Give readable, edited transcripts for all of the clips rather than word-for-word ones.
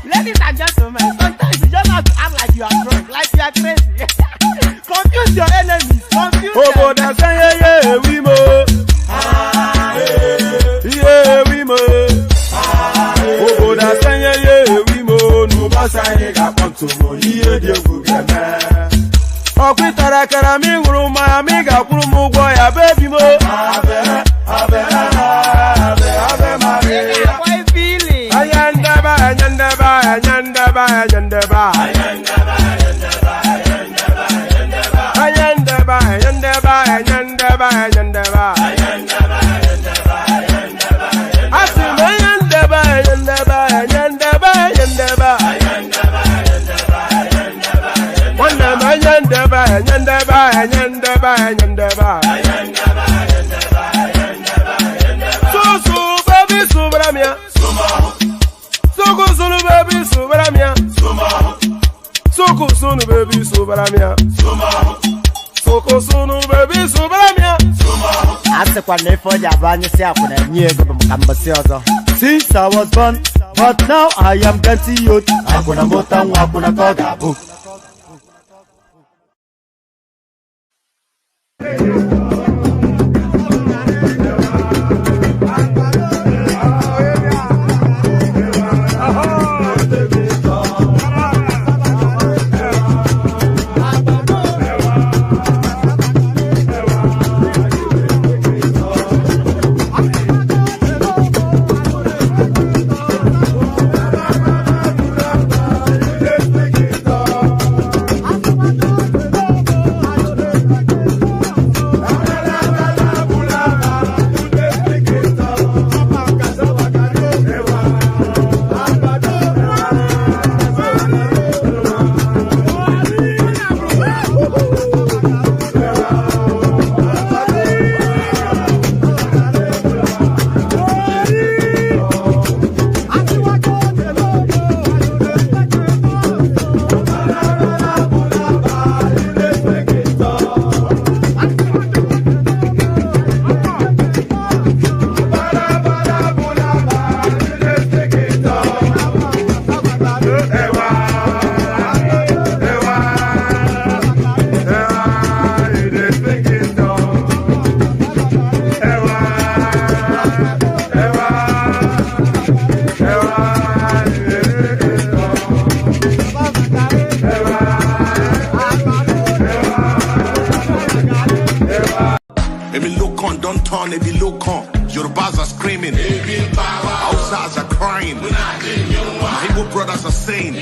Ladies and gentlemen, sometimes you just have to act like you are drunk, like you are crazy. Confuse your enemies, confuse them. Since I was born, but now I am getting youth. Hakuna motangu, hakuna kogabu. Yorubas are screaming. Hausas are crying. Igbo brothers are saying.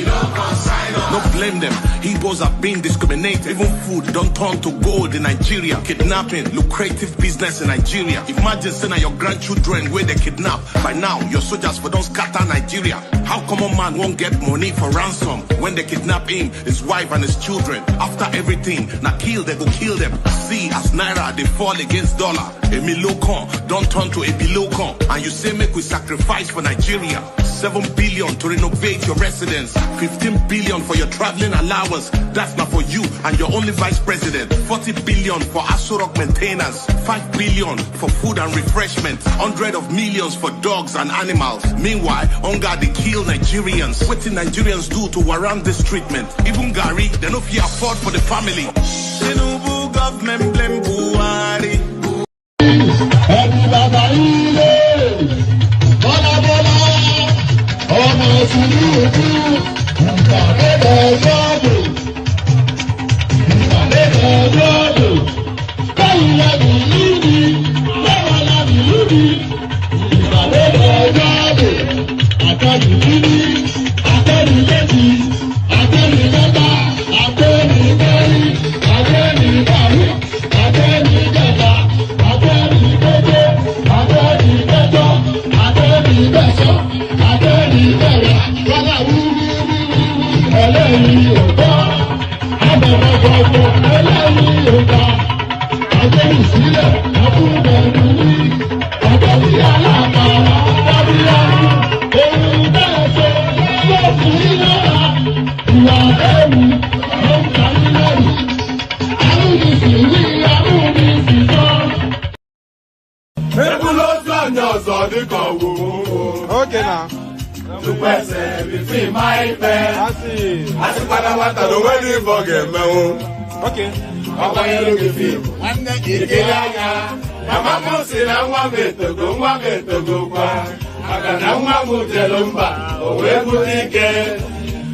Don't blame them. Igbos are being discriminated. Even food don't turn to gold in Nigeria. Kidnapping, lucrative business in Nigeria. Imagine saying your grandchildren where they kidnap. By now, your soldiers for don't scatter Nigeria. How come a man won't get money for ransom when they kidnap him, his wife and his children? After everything, now kill, they go kill them. See, as Naira, they fall against dollar. A milocon don't turn to a bilocon. And you say make we sacrifice for Nigeria. 7 billion to renovate your residence. 15 billion for your traveling allowance. That's not for you and your only vice president. 40 billion for Asurok maintenance. 5 billion for food and refreshment. 100 of millions for dogs and animals. Meanwhile, hunger they kill Nigerians. What did Nigerians do to warrant this treatment? Even Gary, they no fit afford for the family. Tinubu government blame Buhari. Okay now. To person between my pen. I see. I see what the wedding for game. Okay. Papa, you look at me. One day, you get out. Mama, say, I want me to go. I got one more Jelumba. Oh, where would he get?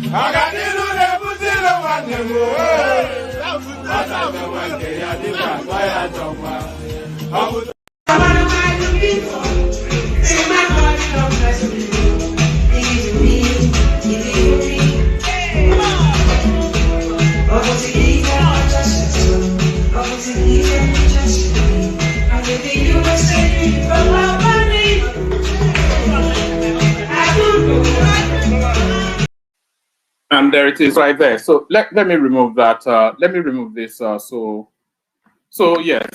I got you to put it on the moon. I don't want to get it. I don't want. And there it is right there. So let me remove that. Let me remove this. So yes,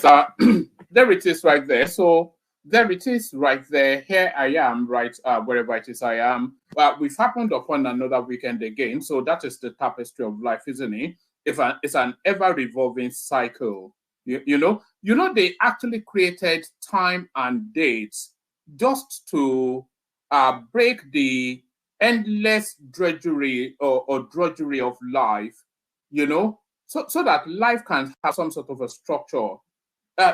there it is right there. So there it is right there. Here I am, right wherever it is I am. We've happened upon another weekend again. So that is the tapestry of life, isn't it? It's an ever-revolving cycle. You know, they actually created time and dates just to break the endless drudgery or drudgery of life, you know, so that life can have some sort of a structure.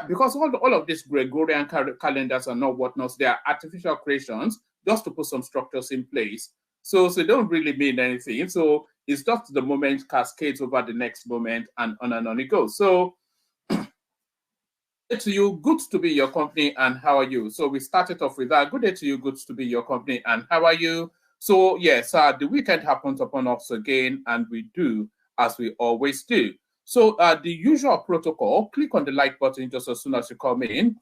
Because all of these Gregorian calendars and all whatnot, they are artificial creations just to put some structures in place. So they don't really mean anything. So it's just the moment cascades over the next moment and on it goes. So to you, good to be your company, and how are you? So we started off with that. Good day to you, good to be your company, and how are you? So yes, the weekend happens upon us again, and we do as we always do. So the usual protocol: click on the like button just as soon as you come in.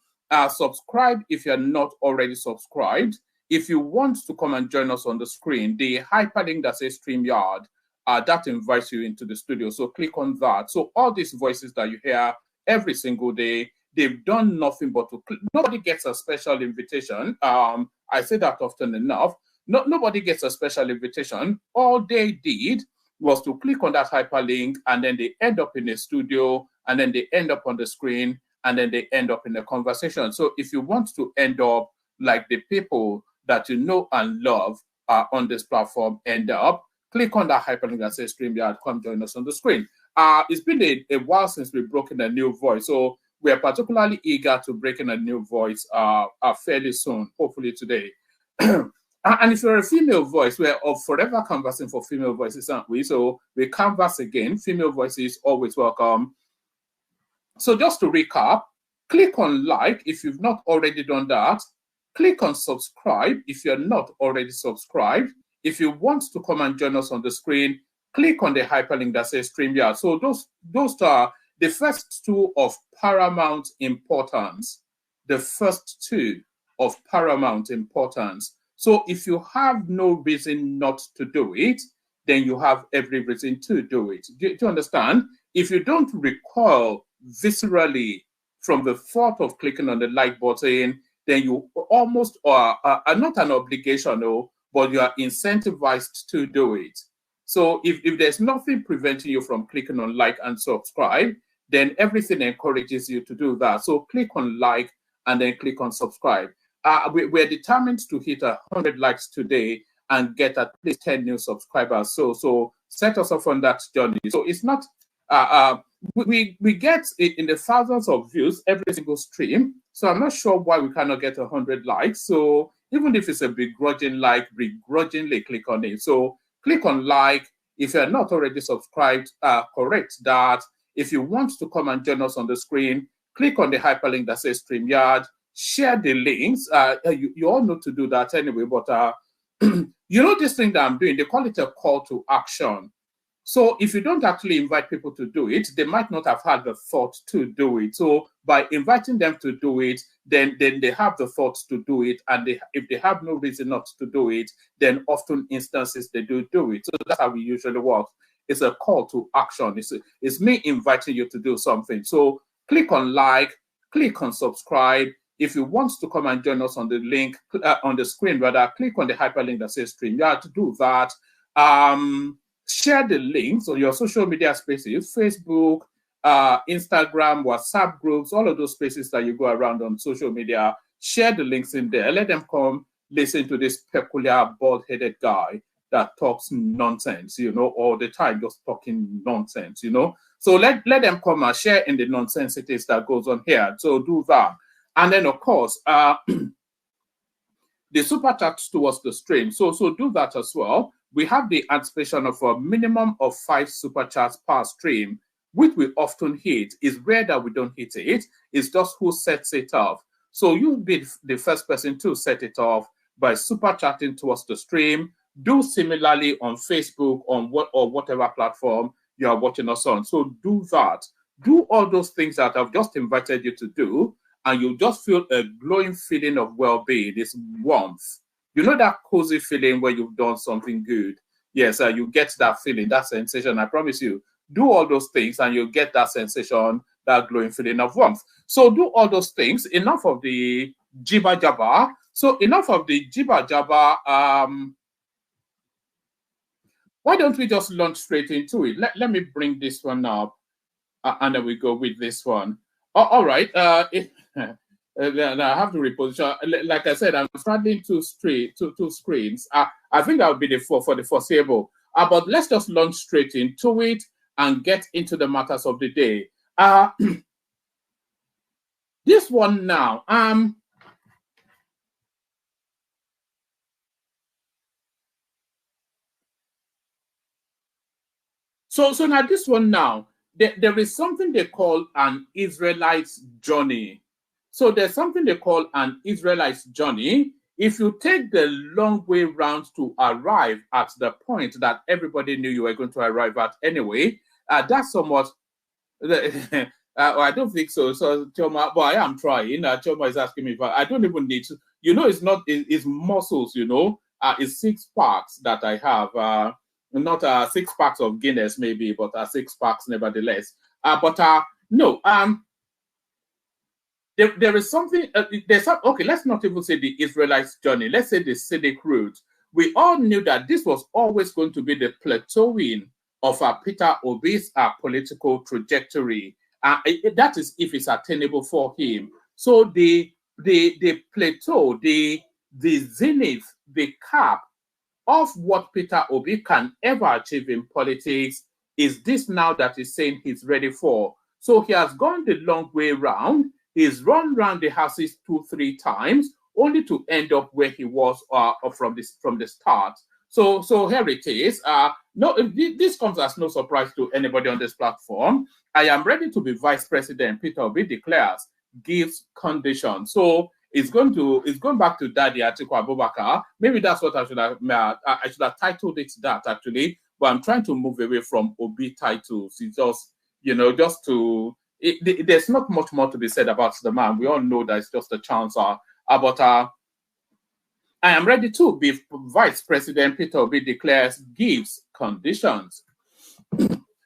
Subscribe if you're not already subscribed. If you want to come and join us on the screen, the hyperlink that says StreamYard, that invites you into the studio. So click on that. So all these voices that you hear every single day, they've done nothing but to click. Nobody gets a special invitation. I say that often enough. Nobody gets a special invitation. All they did was to click on that hyperlink, and then they end up in a studio, and then they end up on the screen, and then they end up in a conversation. So if you want to end up like the people that you know and love on this platform end up, click on that hyperlink that says StreamYard. Come join us on the screen. It's been a while since we've broken a new voice, so we are particularly eager to break in a new voice fairly soon, hopefully today. And if you're a female voice, we're forever canvassing for female voices, aren't we? So we canvass again. Female voices always welcome. So just to recap, click on like if you've not already done that. click on subscribe if you're not already subscribed. If you want to come and join us on the screen, click on the hyperlink that says StreamYard. So those are the first two of paramount importance. The first two of paramount importance. So if you have no reason not to do it, then you have every reason to do it. Do you understand? If you don't recoil viscerally from the thought of clicking on the like button, then you almost are not an obligation, no, but you are incentivized to do it. So if there's nothing preventing you from clicking on like and subscribe, then everything encourages you to do that. So click on like and then click on subscribe. We're determined to hit 100 likes today and get at least 10 new subscribers. So set us off on that journey. So it's not, we get in the thousands of views every single stream. So I'm not sure why we cannot get 100 likes. So even if it's a begrudging like, begrudgingly click on it. So click on like. If you're not already subscribed, correct that. If you want to come and join us on the screen, click on the hyperlink that says StreamYard. Share the links. You all know to do that anyway, but you know this thing that I'm doing, they call it a call to action. So if you don't actually invite people to do it, they might not have had the thought to do it. So by inviting them to do it, then they have the thoughts to do it. And if they have no reason not to do it, then often instances they do it. So that's how we usually work. It's a call to action. It's me inviting you to do something. So click on like, click on subscribe. If you want to come and join us on the link, on the screen, rather, click on the hyperlink that says StreamYard to do that. Share the links on your social media spaces, Facebook, Instagram, WhatsApp groups, all of those spaces that you go around on social media. Share the links in there. Let them come listen to this peculiar, bald-headed guy that talks nonsense, you know, all the time, just talking nonsense, you know. So let them come and share in the nonsensities that goes on here. So do that. And then, of course, the super chats towards the stream. So do that as well. We have the anticipation of a minimum of 5 super chats per stream, which we often hit. It's rare that we don't hit it. It's just who sets it off. So you'll be the first person to set it off by super chatting towards the stream. Do similarly on Facebook, or whatever platform you are watching us on. So do that. Do all those things that I've just invited you to do, and you just feel a glowing feeling of well-being, this warmth. You know that cozy feeling where you've done something good? Yes, you get that feeling, that sensation. I promise you. Do all those things and you'll get that sensation, that glowing feeling of warmth. So do all those things. Enough of the jibber jabber. So enough of the jibber jabber. Why don't we just launch straight into it? Let me bring this one up, and then we go with this one. All right. I have to reposition. Like I said, I'm straddling two screens. I think that would be for the foreseeable. But let's just launch straight into it and get into the matters of the day. This one now. So now this one now, there is something they call an Israelite's journey. So there's something they call an Israelite's journey. If you take the long way round to arrive at the point that everybody knew you were going to arrive at anyway, that's somewhat, I don't think so. So Choma, but I am trying. Choma is asking me if I don't even need to, you know, it's muscles, you know, it's 6 packs that I have, not 6 packs of Guinness maybe, but 6 packs nevertheless. No, there is something, okay, let's not even say the Israelites' journey. Let's say the scenic route. We all knew that this was always going to be the plateauing of Peter Obi'S political trajectory. That is if it's attainable for him. So the plateau, the zenith, the cap of what Peter Obi can ever achieve in politics is this now that he's saying he's ready for. So he has gone the long way round. He's run around the houses 2-3 times, only to end up where he was from the start. So here it is. This comes as no surprise to anybody on this platform. I am ready to be vice president, Peter Obi declares, gives conditions. So It's going back to Daddy Atiku Abubakar. Maybe that's what I should have titled it that actually. But I'm trying to move away from Obi titles. It's just, just to. There's not much more to be said about the man. We all know that it's just a chance. But I am ready to be Vice President. Peter Obi declares, gives conditions.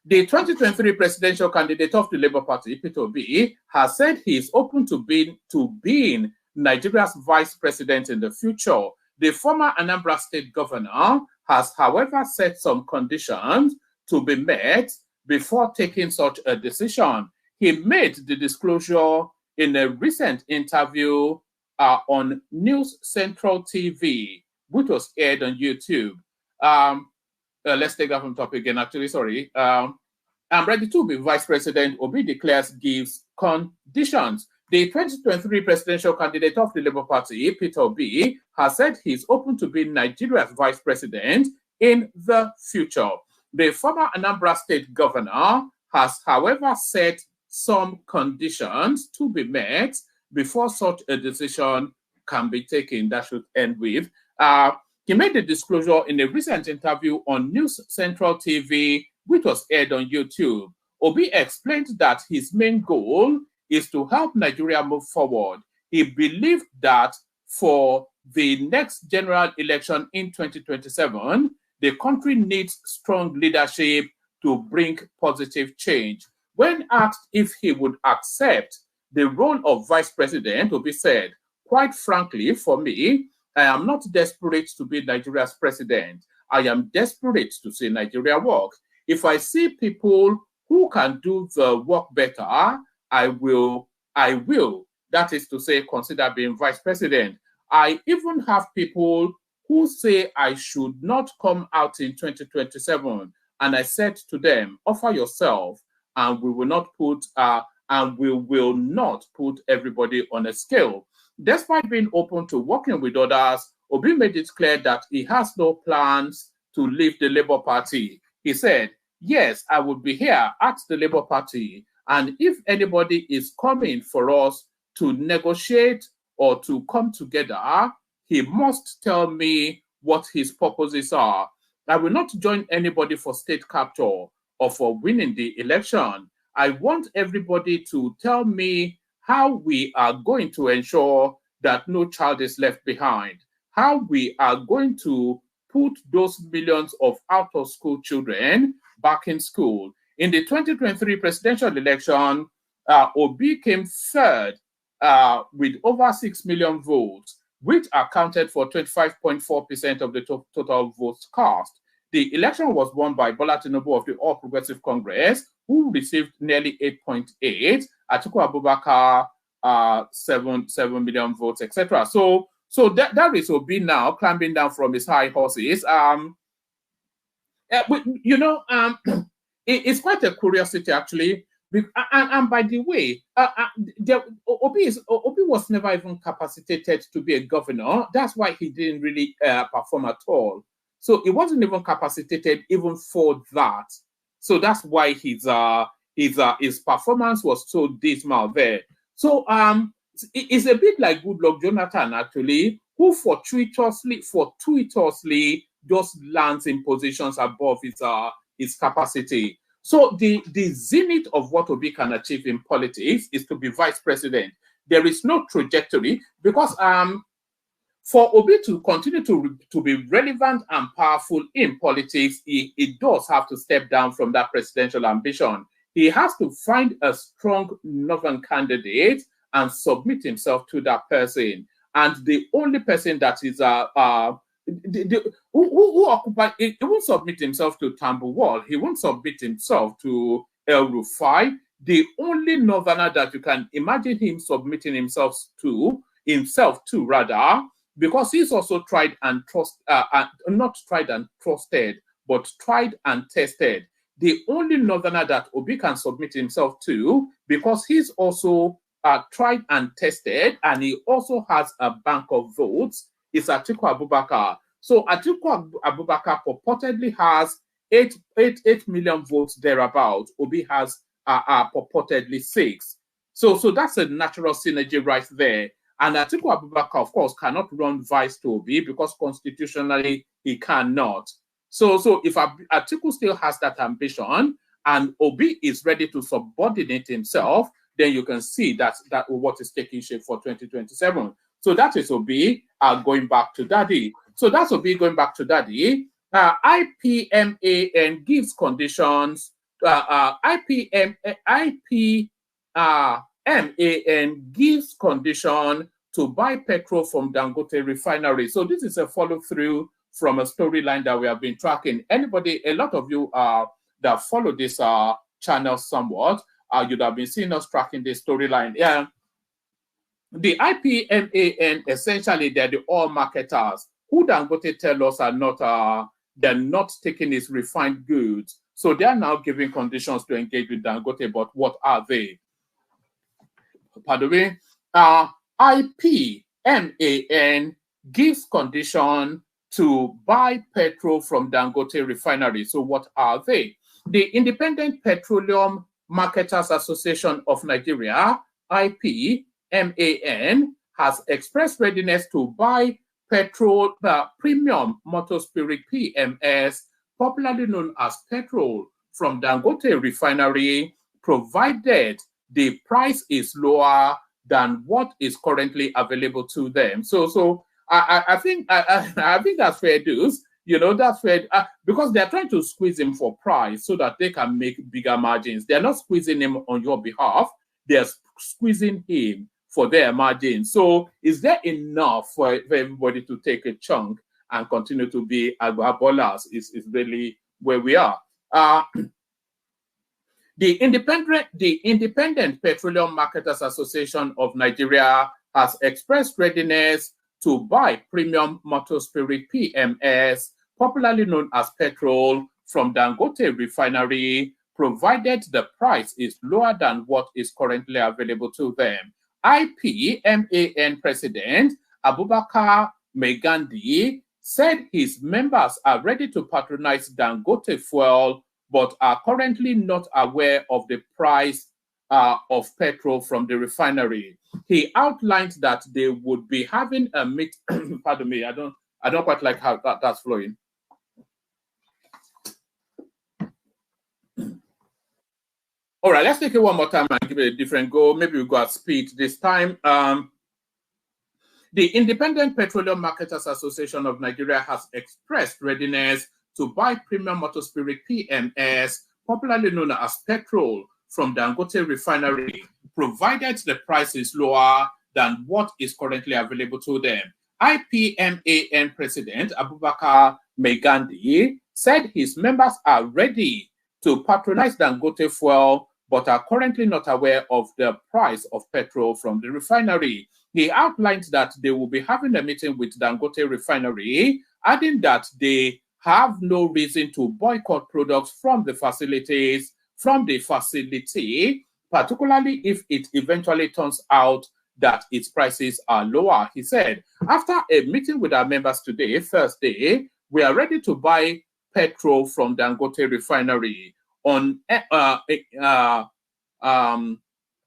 The 2023 presidential candidate of the Labour Party, Peter Obi, has said he is open to being Nigeria's vice president in the future. The former Anambra State governor has, however, set some conditions to be met before taking such a decision. He made the disclosure in a recent interview on News Central TV, which was aired on YouTube. Let's take that from top again, actually, sorry. I'm ready to be vice president. Obi declares, gives conditions. The 2023 presidential candidate of the Labour Party, Peter Obi, has said he's open to being Nigeria's vice president in the future. The former Anambra State governor has, however, set some conditions to be met before such a decision can be taken. That should end with. He made the disclosure in a recent interview on News Central TV, which was aired on YouTube. Obi explained that his main goal is to help Nigeria move forward. He believed that for the next general election in 2027, the country needs strong leadership to bring positive change. When asked if he would accept the role of vice president, Obi said, "Quite frankly, for me, I am not desperate to be Nigeria's president. I am desperate to see Nigeria work. If I see people who can do the work better, I will. That is to say, consider being vice president. I even have people who say I should not come out in 2027. And I said to them, offer yourself, and we will not put everybody on a scale." Despite being open to working with others, Obi made it clear that he has no plans to leave the Labour Party. He said, "Yes, I would be here at the Labour Party, and if anybody is coming for us to negotiate or to come together, he must tell me what his purposes are. I will not join anybody for state capture or for winning the election. I want everybody to tell me how we are going to ensure that no child is left behind, how we are going to put those millions of out-of-school children back in school." In the 2023 presidential election, Obi came third with over 6 million votes, which accounted for 25.4% of the total votes cast. The election was won by Bola Tinubu of the All Progressive Congress, who received nearly 8.8, Atiku Abubakar 7 million votes, etc. So that is Obi now climbing down from his high horses. It's quite a curiosity actually. And by the way, Obi was never even capacitated to be a governor. That's why he didn't really perform at all. So he wasn't even capacitated even for that. So that's why his performance was so dismal there. So it's a bit like Goodluck Jonathan actually, who fortuitously just lands in positions above his capacity. So the zenith of what Obi can achieve in politics is to be vice president. There is no trajectory because for Obi to continue to be relevant and powerful in politics, he does have to step down from that presidential ambition. He has to find a strong northern candidate and submit himself to that person. And the only person that is who occupied, he won't submit himself to Tambuwal. He won't submit himself to El Rufai. The only northerner that you can imagine him submitting himself to, because he's also tried and not tried and trusted, but tried and tested. The only northerner that Obi can submit himself to, because he's also tried and tested, and he also has a bank of votes, is Atiku Abubakar. So Atiku Abubakar purportedly has 8 million votes thereabout. Obi has purportedly 6. So that's a natural synergy right there. And Atiku Abubakar, of course, cannot run vice to Obi because constitutionally he cannot. So if Atiku still has that ambition and Obi is ready to subordinate himself, then you can see that what is taking shape for 2027. So that is Obi going back to daddy. So that's Obi going back to daddy. IPMAN gives conditions. MAN gives condition to buy petrol from Dangote refinery. So this is a follow through from a storyline that we have been tracking. A lot of you that follow this channel somewhat, you'd have been seeing us tracking this storyline. Yeah, the IPMAN essentially they're the oil marketers who Dangote tell us are not they're not taking his refined goods. So they are now giving conditions to engage with Dangote, but what are they? Pardon me. IPMAN gives condition to buy petrol from Dangote refinery. So what are they? The Independent Petroleum Marketers Association of Nigeria, IPMAN, has expressed readiness to buy petrol, premium motor spirit PMS, popularly known as petrol, from Dangote refinery, provided the price is lower than what is currently available to them. So I think that's fair dues. You know, that's fair because they're trying to squeeze him for price so that they can make bigger margins. They're not squeezing him on your behalf. They're squeezing him for their margins. So is there enough for everybody to take a chunk and continue to be agbabolas is really where we are. The Independent Petroleum Marketers Association of Nigeria has expressed readiness to buy premium motor spirit PMS, popularly known as petrol, from Dangote refinery, provided the price is lower than what is currently available to them. IPMAN President Abubakar Megandi said his members are ready to patronize Dangote fuel, but are currently not aware of the price of petrol from the refinery. He outlined that they would be having a meet. Pardon me, I don't quite like how that's flowing. All right, let's take it one more time and give it a different go. Maybe we'll go at speed this time. The Independent Petroleum Marketers Association of Nigeria has expressed readiness to buy premium motor spirit PMS, popularly known as petrol, from Dangote refinery, provided the price is lower than what is currently available to them. IPMAN President Abubakar Megandi said his members are ready to patronize Dangote fuel, but are currently not aware of the price of petrol from the refinery. He outlined that they will be having a meeting with Dangote refinery, adding that they have no reason to boycott products from the facility, particularly if it eventually turns out that its prices are lower. He said, after a meeting with our members today, Thursday, we are ready to buy petrol from Dangote refinery.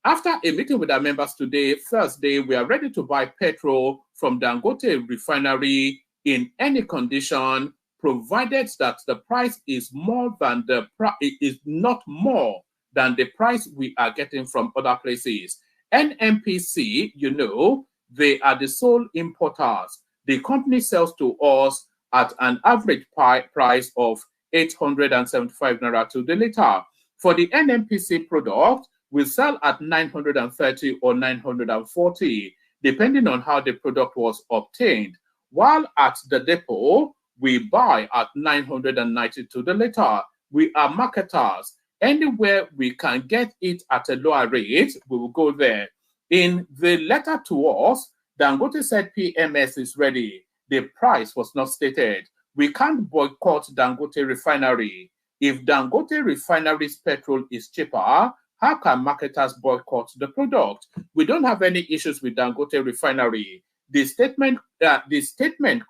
After a meeting with our members today, Thursday, we are ready to buy petrol from Dangote refinery in any condition, provided that the price is not more than the price we are getting from other places. NNPC, you know, they are the sole importers. The company sells to us at an average price of 875 naira to the liter. For the NNPC product, we sell at 930 or 940, depending on how the product was obtained. While at the depot, we buy at 990 to the liter. We are marketers. Anywhere we can get it at a lower rate, we will go there. In the letter to us, Dangote said PMS is ready. The price was not stated. We can't boycott Dangote refinery. If Dangote refinery's petrol is cheaper, how can marketers boycott the product? We don't have any issues with Dangote refinery. The statement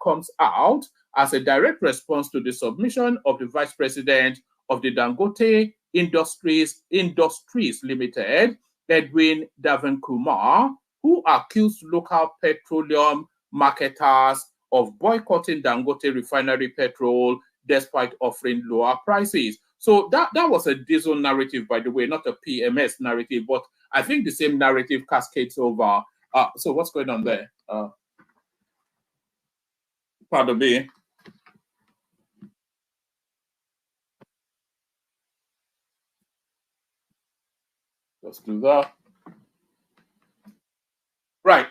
comes out as a direct response to the submission of the Vice President of the Dangote Industries Limited, Edwin Davenkumar, who accused local petroleum marketers of boycotting Dangote refinery petrol despite offering lower prices. So that was a diesel narrative, by the way, not a PMS narrative, but I think the same narrative cascades over. So what's going on there? Pardon me. Let's do that. Right.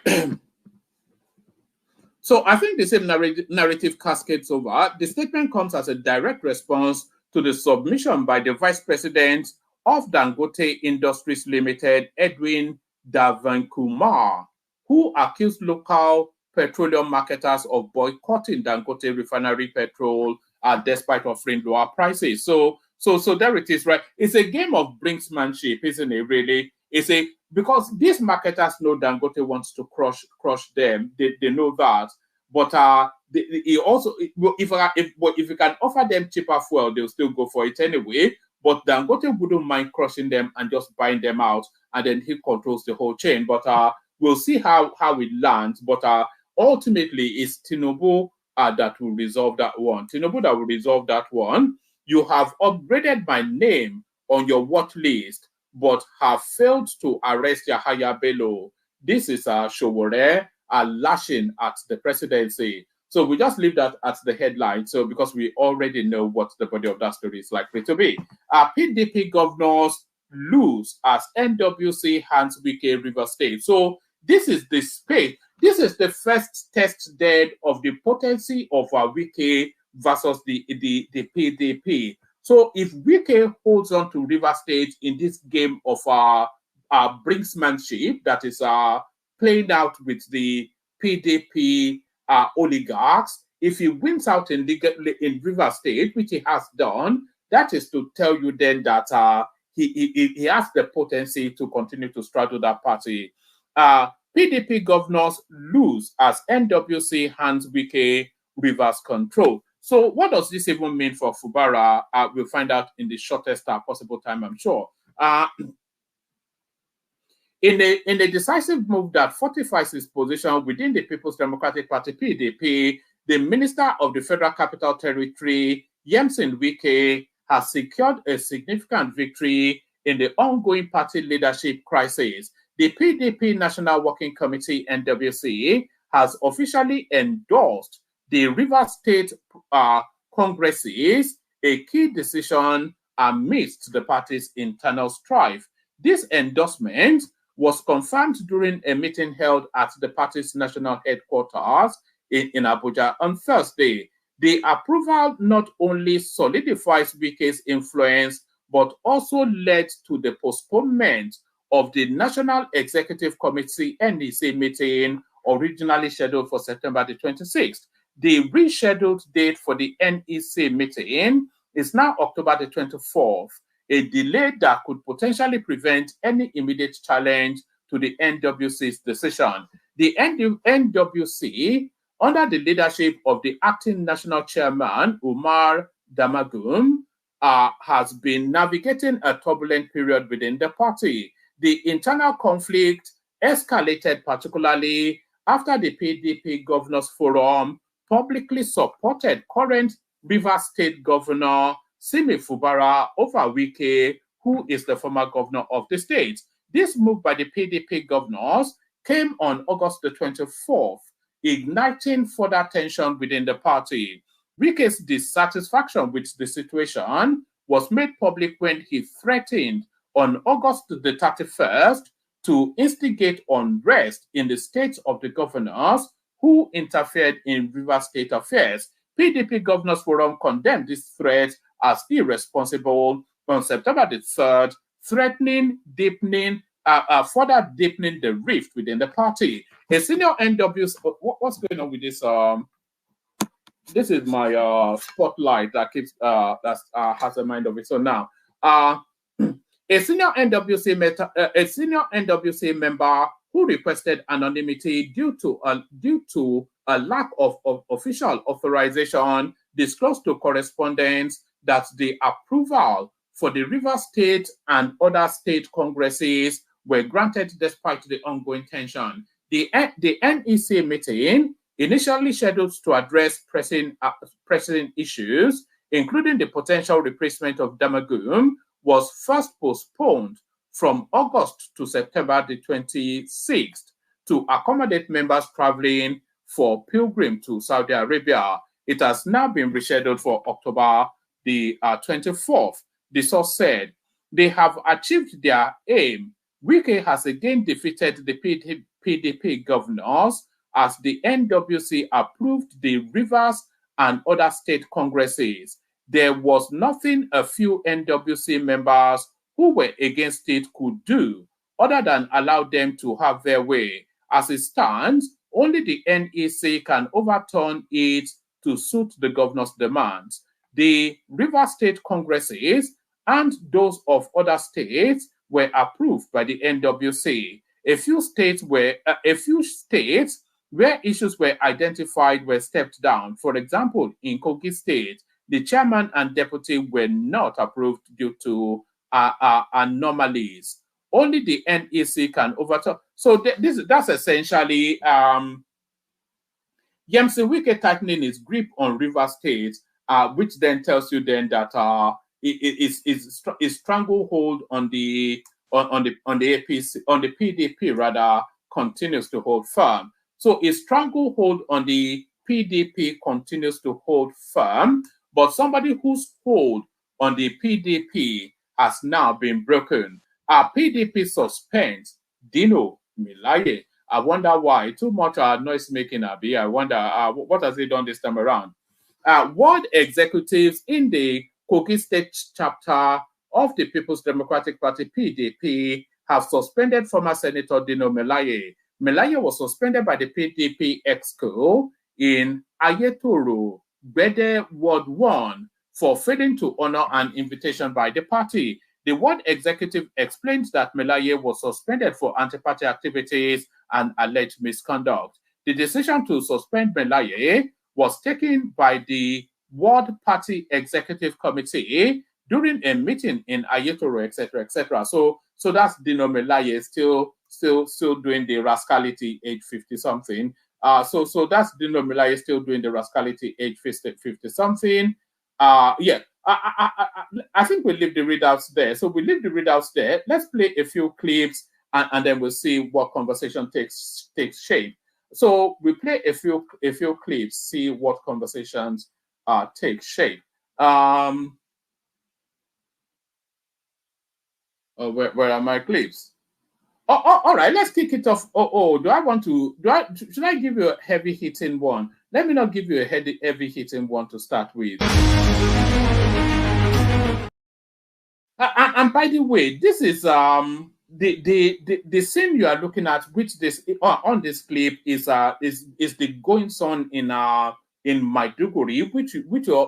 So I think the same narrative cascades over. The statement comes as a direct response to the submission by the Vice President of Dangote Industries Limited, Edwin Davankumar, who accused local petroleum marketers of boycotting Dangote refinery petrol despite offering lower prices. So there it is, right? It's a game of brinksmanship, isn't it? Really, because these marketers know Dangote wants to crush them. They know that, but he also, if you can offer them cheaper fuel, they'll still go for it anyway. But Dangote wouldn't mind crushing them and just buying them out, and then he controls the whole chain. But we'll see how it lands. But ultimately, it's Tinubu that will resolve that one. Tinubu that will resolve that one. You have upgraded my name on your watch list, but have failed to arrest Yahaya Bello. This is Sowore lashing at the presidency. So we just leave that at the headline. So because we already know what the body of that story is likely to be. PDP governors lose as NWC hands Wike River State. So this is the space. This is the first test dead of the potency of Wike versus the PDP. So if Wike holds on to River State in this game of brinksmanship that is playing out with the PDP oligarchs, if he wins out in River State, which he has done, that is to tell you then that he has the potency to continue to straddle that party. PDP governors lose as NWC hands Wike Rivers control. So what does this even mean for Fubara? We'll find out in the shortest possible time, I'm sure. In a decisive move that fortifies his position within the People's Democratic Party, PDP, the Minister of the Federal Capital Territory, Yemson Wike, has secured a significant victory in the ongoing party leadership crisis. The PDP National Working Committee, NWC, has officially endorsed the River State Congresses, a key decision amidst the party's internal strife. This endorsement was confirmed during a meeting held at the party's national headquarters in Abuja on Thursday. The approval not only solidifies Wike's influence, but also led to the postponement of the National Executive Committee NEC meeting originally scheduled for September the 26th. The rescheduled date for the NEC meeting is now October the 24th, a delay that could potentially prevent any immediate challenge to the NWC's decision. The NWC, under the leadership of the acting national chairman, Umar Damagum, has been navigating a turbulent period within the party. The internal conflict escalated particularly after the PDP Governors Forum publicly supported current Rivers State Governor Simi Fubara over Wike, who is the former governor of the state. This move by the PDP governors came on August the 24th, igniting further tension within the party. Wike's dissatisfaction with the situation was made public when he threatened on August the 31st to instigate unrest in the states of the governors who interfered in River State affairs. PDP Governors Forum condemned this threat as irresponsible on September the 3rd, threatening further deepening the rift within the party. A senior NWC, what's going on with this? This is my spotlight that keeps has a mind of its own now. A senior NWC member who requested anonymity due to a lack of official authorization disclosed to correspondents that the approval for the River State and other state congresses were granted despite the ongoing tension. The NEC meeting, initially scheduled to address pressing issues, including the potential replacement of Damagum, was first postponed from August to September the 26th to accommodate members traveling for pilgrim to Saudi Arabia. It has now been rescheduled for October the 24th. The source said they have achieved their aim. Wike has again defeated the PDP governors as the NWC approved the Rivers and other state congresses. There was nothing a few NWC members who were against it could do other than allow them to have their way. As it stands, only the NEC can overturn it to suit the governor's demands. The River State Congresses and those of other states were approved by the NWC. A few states where issues were identified were stepped down. For example, in Kogi State, the chairman and deputy were not approved due to anomalies. Only the NEC can overturn. So that's essentially Yemsi Wike tightening his grip on River State, which then tells you then that his stranglehold on the APC, on the PDP rather, continues to hold firm. So his stranglehold on the PDP continues to hold firm, but somebody whose hold on the PDP has now been broken. PDP suspends Dino Melaye. I wonder why. Too much noise making, Abi. I wonder what has he done this time around. Ward executives in the Kogi State chapter of the People's Democratic Party, PDP, have suspended former Senator Dino Melaye. Melaye was suspended by the PDP EXCO in Ayetoro, Bede Ward 1, for failing to honor an invitation by the party. The ward executive explained that Melaye was suspended for anti-party activities and alleged misconduct. The decision to suspend Melaye was taken by the ward party executive committee during a meeting in Ayetoro, etc., etc. So that's Dino Melaye still doing the rascality, age 50 something. So that's Dino Melaye still doing the rascality, age 50 something. Yeah. I think we'll leave the readouts there. So we leave the readouts there. Let's play a few clips and then we'll see what conversation takes shape. So we play a few clips, see what conversations take shape. Where are my clips? All right, let's kick it off. Should I give you a heavy hitting one? Let me not give you a heavy hitting one to start with. And by the way, this is the scene you are looking at, which this on this clip is the goings on in Maiduguri, which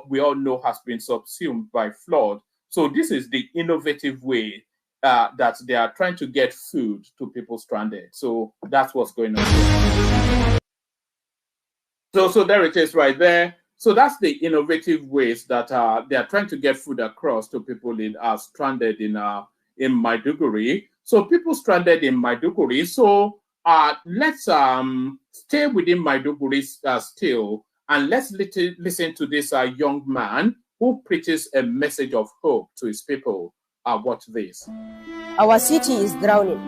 we all know has been subsumed by flood. So this is the innovative way that they are trying to get food to people stranded. So that's what's going on here. So there it is right there. So that's the innovative ways that they are trying to get food across to people stranded in Maiduguri. So people stranded in Maiduguri. So let's stay within Maiduguri still, and let's listen to this young man who preaches a message of hope to his people. Watch this. Our city is drowning.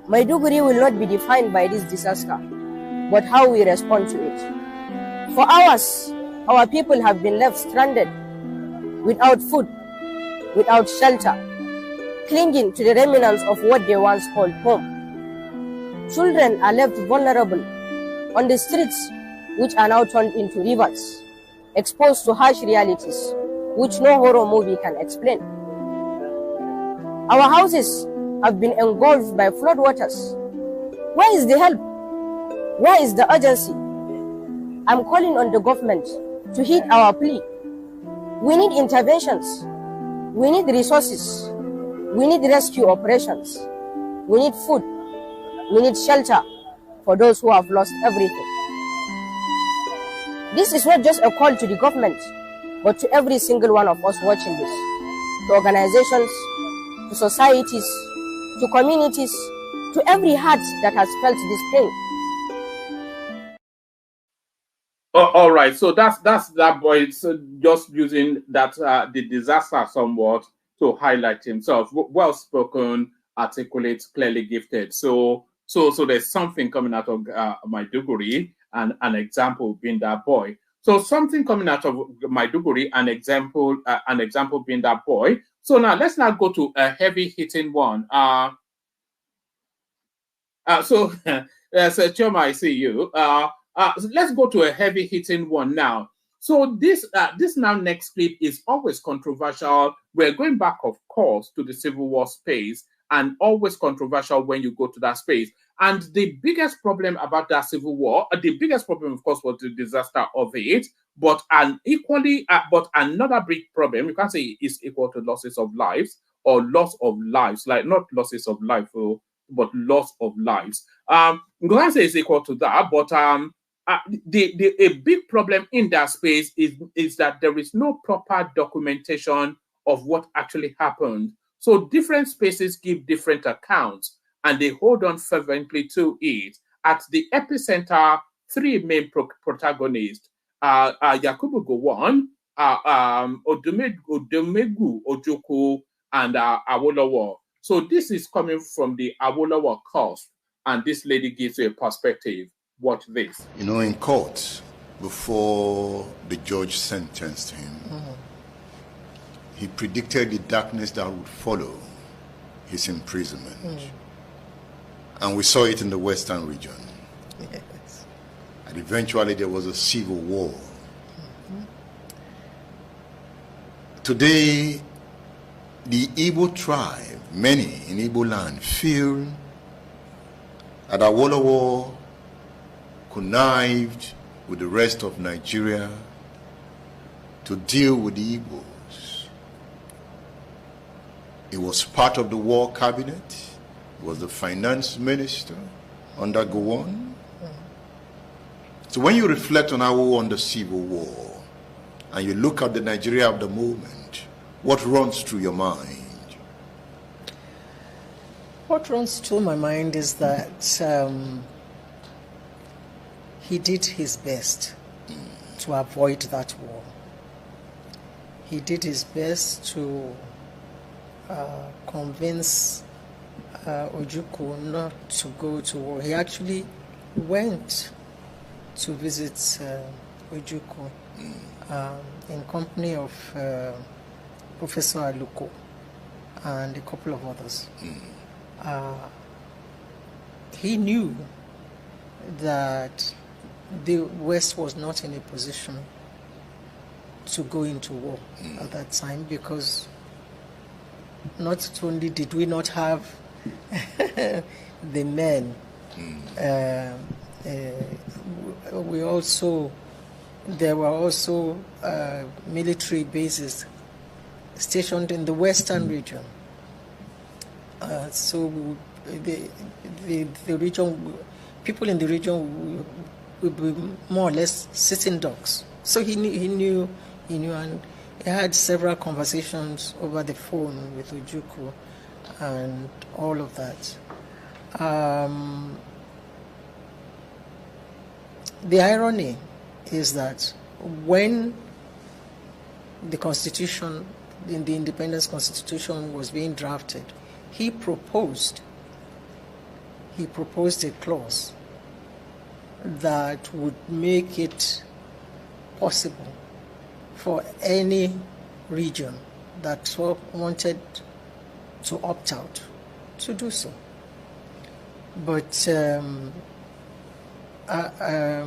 Maiduguri will not be defined by this disaster, but how we respond to it. For hours, our people have been left stranded, without food, without shelter, clinging to the remnants of what they once called home. Children are left vulnerable on the streets, which are now turned into rivers, exposed to harsh realities, which no horror movie can explain. Our houses have been engulfed by floodwaters. Where is the help? Where is the urgency? I'm calling on the government to heed our plea. We need interventions. We need resources. We need rescue operations. We need food. We need shelter for those who have lost everything. This is not just a call to the government, but to every single one of us watching this, to organizations, to societies, to communities, to every heart that has felt this pain. All right, so that's that boy. So just using that the disaster somewhat to highlight himself. Well spoken, articulate, clearly gifted. So there's something coming out of Maiduguri, and an example being that boy. So something coming out of Maiduguri, an example being that boy. So now let's now go to a heavy hitting one. So Choma, I see you. So let's go to a heavy hitting one now. So this now next clip is always controversial. We're going back, of course, to the Civil War space, and always controversial when you go to that space. And the biggest problem about that Civil War, the biggest problem, of course, was the disaster of it. But but another big problem, you can't say it's equal to losses of lives or loss of lives, like not losses of life, but loss of lives. I'm going to say it's equal to that, but a big problem in that space is that there is no proper documentation of what actually happened. So different spaces give different accounts, and they hold on fervently to it. At the epicenter, three main protagonists, Yakubu Gowon, Odumegu Ojukwu, and Awolowo. So this is coming from the Awolowo cost, and this lady gives you a perspective. Watch this. You know, in court, before the judge sentenced him, he predicted the darkness that would follow his imprisonment. And we saw it in the Western region. Yes. And eventually there was a civil war. Today, the Igbo tribe, many in Igbo land, feel that Awolowo connived with the rest of Nigeria to deal with the Igbos. He was part of the war cabinet. He was the finance minister under Gowon. So when you reflect on how we won the Civil War and you look at the Nigeria of the moment, what runs through your mind? What runs through my mind is that he did his best to avoid that war. He did his best to convince Ojukwu not to go to war. He actually went to visit Ojukwu in company of Professor Aluko and a couple of others. He knew that the West was not in a position to go into war at that time, because not only did we not have the men, there were also military bases stationed in the Western region. So the region, people in the region would be more or less sitting ducks. So he knew, and he had several conversations over the phone with Ojukwu and all of that. The irony is that when the Constitution, the Independence Constitution was being drafted, he proposed a clause that would make it possible for any region that wanted to opt out to do so. But I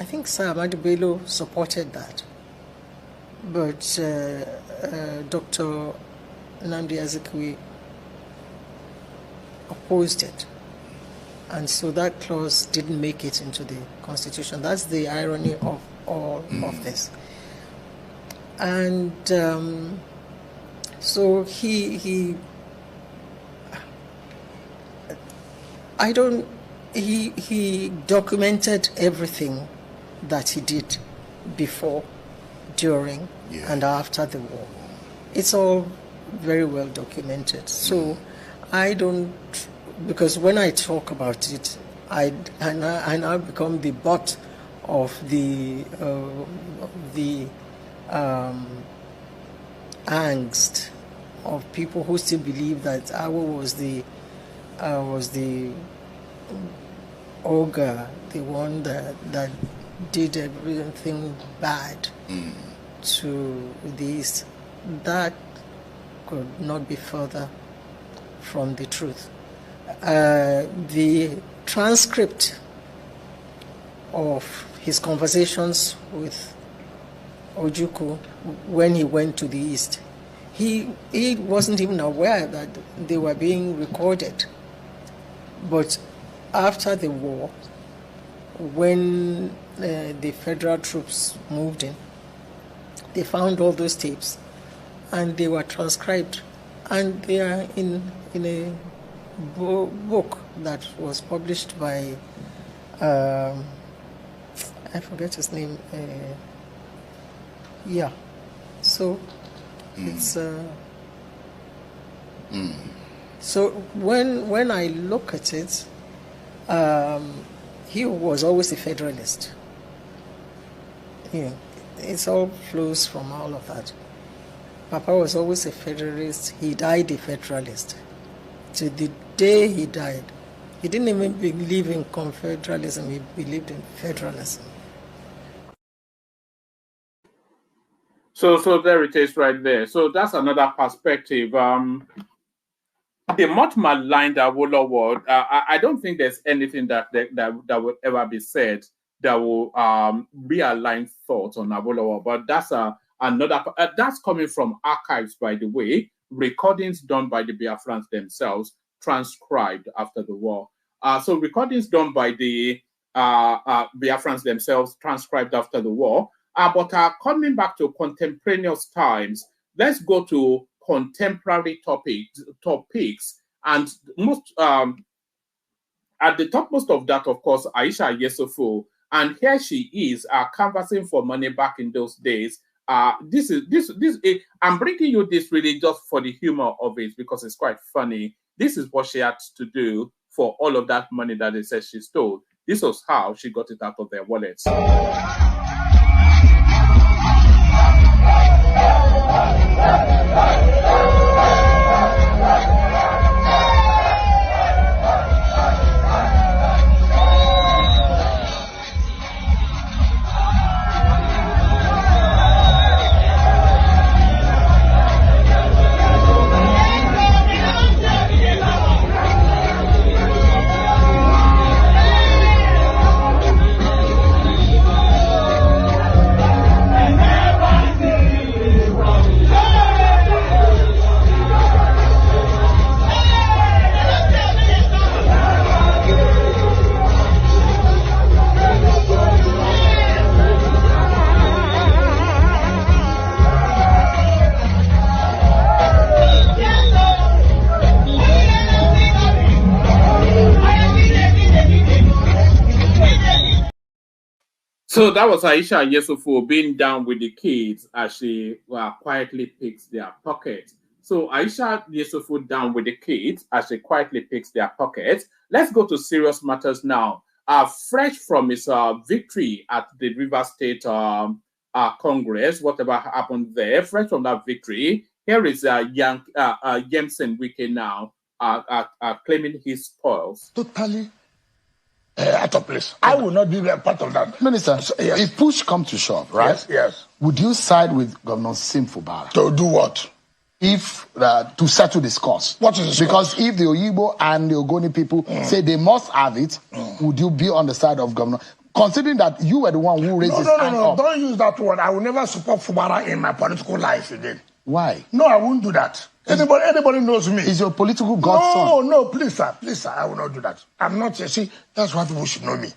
think Sir Ahmadu Bello supported that. But Dr. Nnamdi Azikiwe opposed it. And so that clause didn't make it into the Constitution. That's the irony of all of this. And so he documented everything that he did before, during, and after the war. It's all very well documented. So I don't, because when I talk about it, I now become the butt of the angst of people who still believe that Awo was the ogre, the one that did everything bad to the East. That could not be further from the truth. The transcript of his conversations with Ojukwu when he went to the East, he wasn't even aware that they were being recorded. But after the war, when the federal troops moved in, they found all those tapes and they were transcribed, and they are in a book that was published by I forget his name. Yeah, so it's so when I look at it, he was always a federalist. Yeah, it all flows from all of that. Papa was always a federalist. He died a federalist. To the day he died, he didn't even believe in confederalism. He believed in federalism. So there it is right there. So that's another perspective. The much maligned Awolowo, I don't think there's anything that will ever be said that will realign thoughts on Awolowo. But that's another. That's coming from archives, by the way, recordings done by the Biafrans themselves, transcribed after the war. So recordings done by the Biafrans themselves, transcribed after the war. But coming back to contemporaneous times, let's go to contemporary topics, and most at the topmost of that, of course, Aisha Yesufu, and here she is canvassing for money back in those days. This I'm bringing you this really just for the humor of it, because it's quite funny. This is what she had to do for all of that money that they said she stole. This was how she got it out of their wallets. So that was Aisha Yesufu being down with the kids as she quietly picks their pockets. So Aisha Yesufu down with the kids as she quietly picks their pockets. Let's go to serious matters now. Fresh from his victory at the River State Congress, whatever happened there, fresh from that victory, here is Yemsen Wike now claiming his spoils. Totally out of place. I will not be a part of that. Minister, yes. If push comes to shove, right? Yes, yes. Would you side with Governor Sim Fubara? To do what? If to settle this cause. What is this Because cause? if the Oyibo and the Ogoni people say they must have it, would you be on the side of Governor? Considering that you were the one who raised his hand up. Don't use that word. I will never support Fubara in my political life again. Why? No, I won't do that. Anybody knows me. Is your political godson? No, please, sir, I will not do that. I'm not. See, that's why people should know me.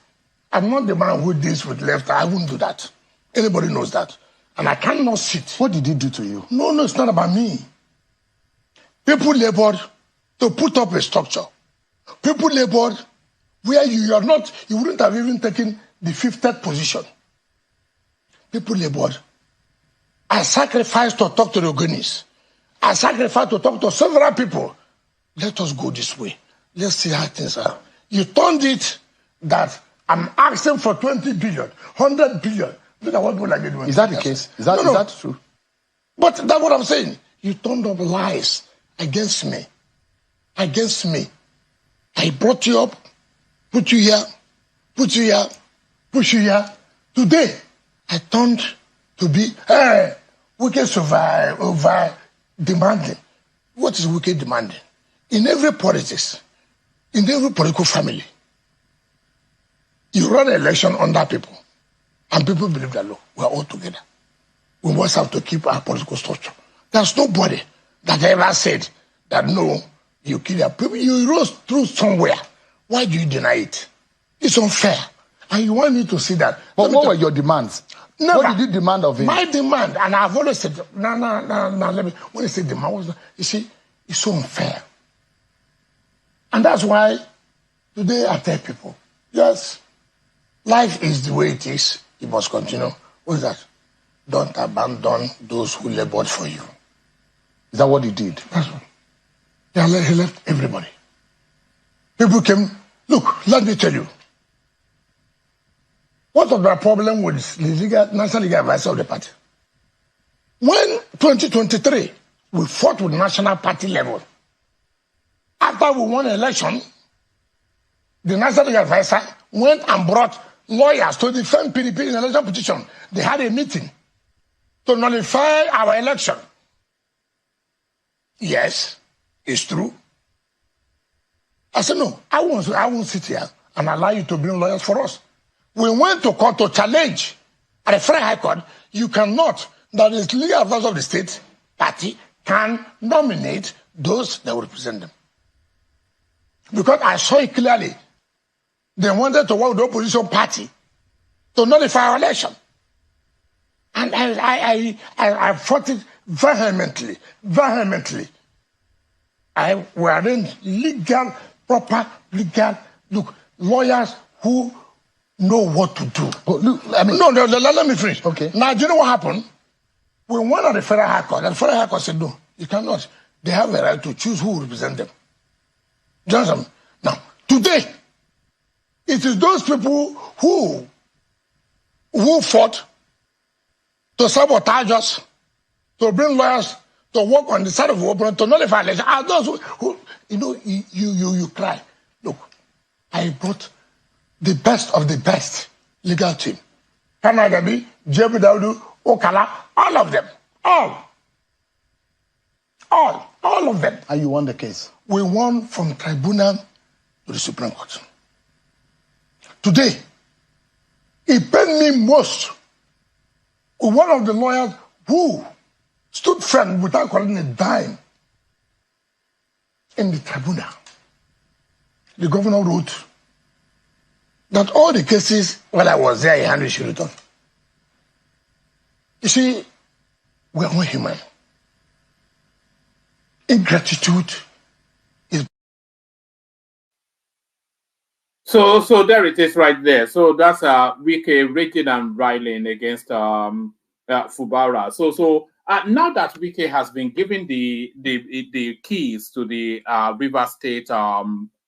I'm not the man who deals with left. I won't do that. Anybody knows that, and I cannot sit. What did he do to you? No, it's not about me. People labored to put up a structure. People labored where you wouldn't have even taken the 50th position. People labored. I sacrificed to talk to the Ogonis. I sacrificed to talk to several people let us go this way. Let's see how things are. You turned it that I'm asking for 20 billion, 100 billion. Look at what people are doing. Is that the case? Is that, no. Is that true? But that's what I'm saying. You turned up lies against me. Against me. I brought you up, put you here, put you here, put you here. Today, I turned to be, we can survive over demanding. What is wicked demanding? In every politics, in every political family, you run an election under people, and people believe that, look, we're all together. We must have to keep our political structure. There's nobody that ever said that, no, you kill your people. You rose through somewhere. Why do you deny it? It's unfair. And you want me to see that. But what were your demands? Never. What did you demand of him? My demand, and I've always said, no, let me, when I say demand, you see, it's so unfair. And that's why today I tell people, yes, life is the way it is. You must continue. What is that? Don't abandon those who labored for you. Is that what he did? That's what. Yeah, he left everybody. People came, look, let me tell you. What was the problem with the national legal advisor of the party? When 2023, we fought with national party level. After we won the election, the national legal advisor went and brought lawyers to defend PDP in the election petition. They had a meeting to nullify our election. Yes, it's true. I said, no, I won't sit here and allow you to bring lawyers for us. We went to court to challenge at the Federal High Court. You cannot, that is legal advisor of the state party, can nominate those that will represent them. Because I saw it clearly. They wanted to work with the opposition party to nullify our election. And I fought it vehemently. We arranged proper legal, lawyers who know what to do. But look, I mean, no, let me finish. Okay. Now, do you know what happened? We went on the Federal High Court, and the Federal High Court said, no, you cannot. They have a right to choose who will represent them. Do you understand? Now, today, it is those people who fought to sabotage us, to bring lawyers to work on the side of the opponent, to nullify election, are those who you cry. Look, I brought the best of the best legal team. Kanagabi, Jebu Daudu, Okala, all of them. All of them. And you won the case? We won from tribunal to the Supreme Court. Today, it pained me most with one of the lawyers who stood firm without calling a dime in the tribunal. The governor wrote that all the cases while I was there, he handled Shiriton. You see, we are not human. Ingratitude is... So there it is right there. So that's Wike raging and riling against Fubara. So now that Wike has been given the keys to the River State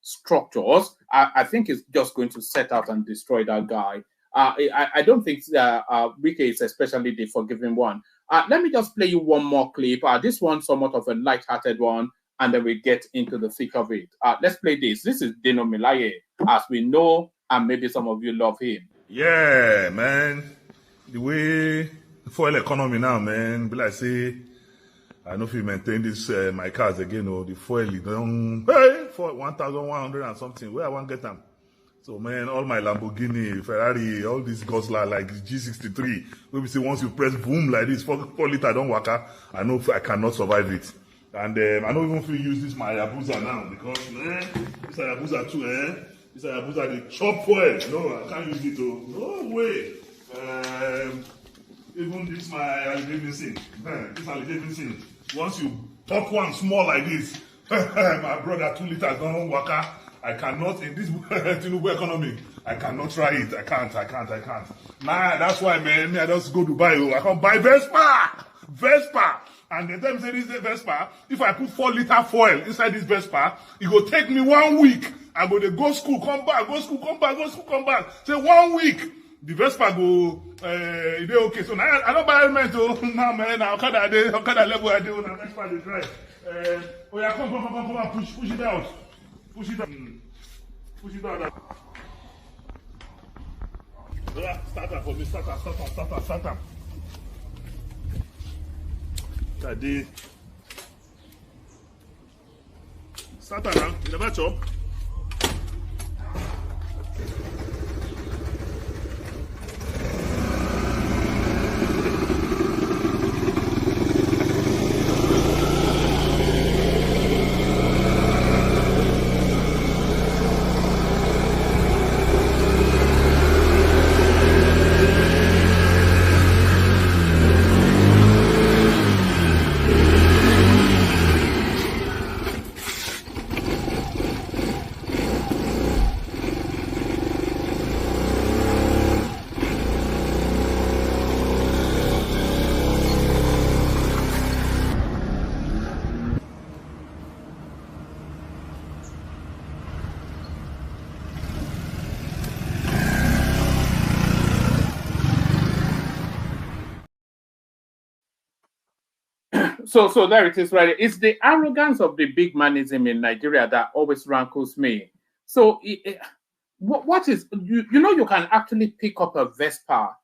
structures, I think it's just going to set out and destroy that guy. I don't think Wike is especially the forgiving one. Let me just play you one more clip. This one somewhat of a light-hearted one, and then we get into the thick of it. Let's play this. This is Dino Milaye, as we know, and maybe some of you love him. Yeah, man. The way fuel economy now, man, be like say, I know if you maintain this my cars again, or the fuel you don't for 1,100 and something. Where I want to get them. So man, all my Lamborghini, Ferrari, all these Goslar like G63, we say once you press boom like this, 4 liter don't work out. I know I cannot survive it. And I don't even if you use this my Hayabusa now because man, this Hayabusa too, this Hayabusa the chop fuel. No, I can't use it though. No way. Even this my Harley Davidson. This Harley Davidson. Once you pop one small like this, my brother 2 liters don't work out. I cannot in this Tinubu economy. I cannot try it. I can't. Nah, that's why, man. I just go to buy. I can't buy Vespa. Vespa. And they tell me, say, this is Vespa. If I put 4-liter fuel inside this Vespa, it will take me 1 week. I go school, come back, go school, come back, go school, come back. Say 1 week. The Vespa go, they okay. So now I don't buy helmet. Now, man, how can I level I do? Now, Vespa, they try. Oh, yeah, come, push it out. Push it out. Push it out. Yeah, start up for me, start up. Daddy. Start up now, you never chop. So there it is, right? It's the arrogance of the big manism in Nigeria that always rankles me. So what is, you know, you can actually pick up a Vespa.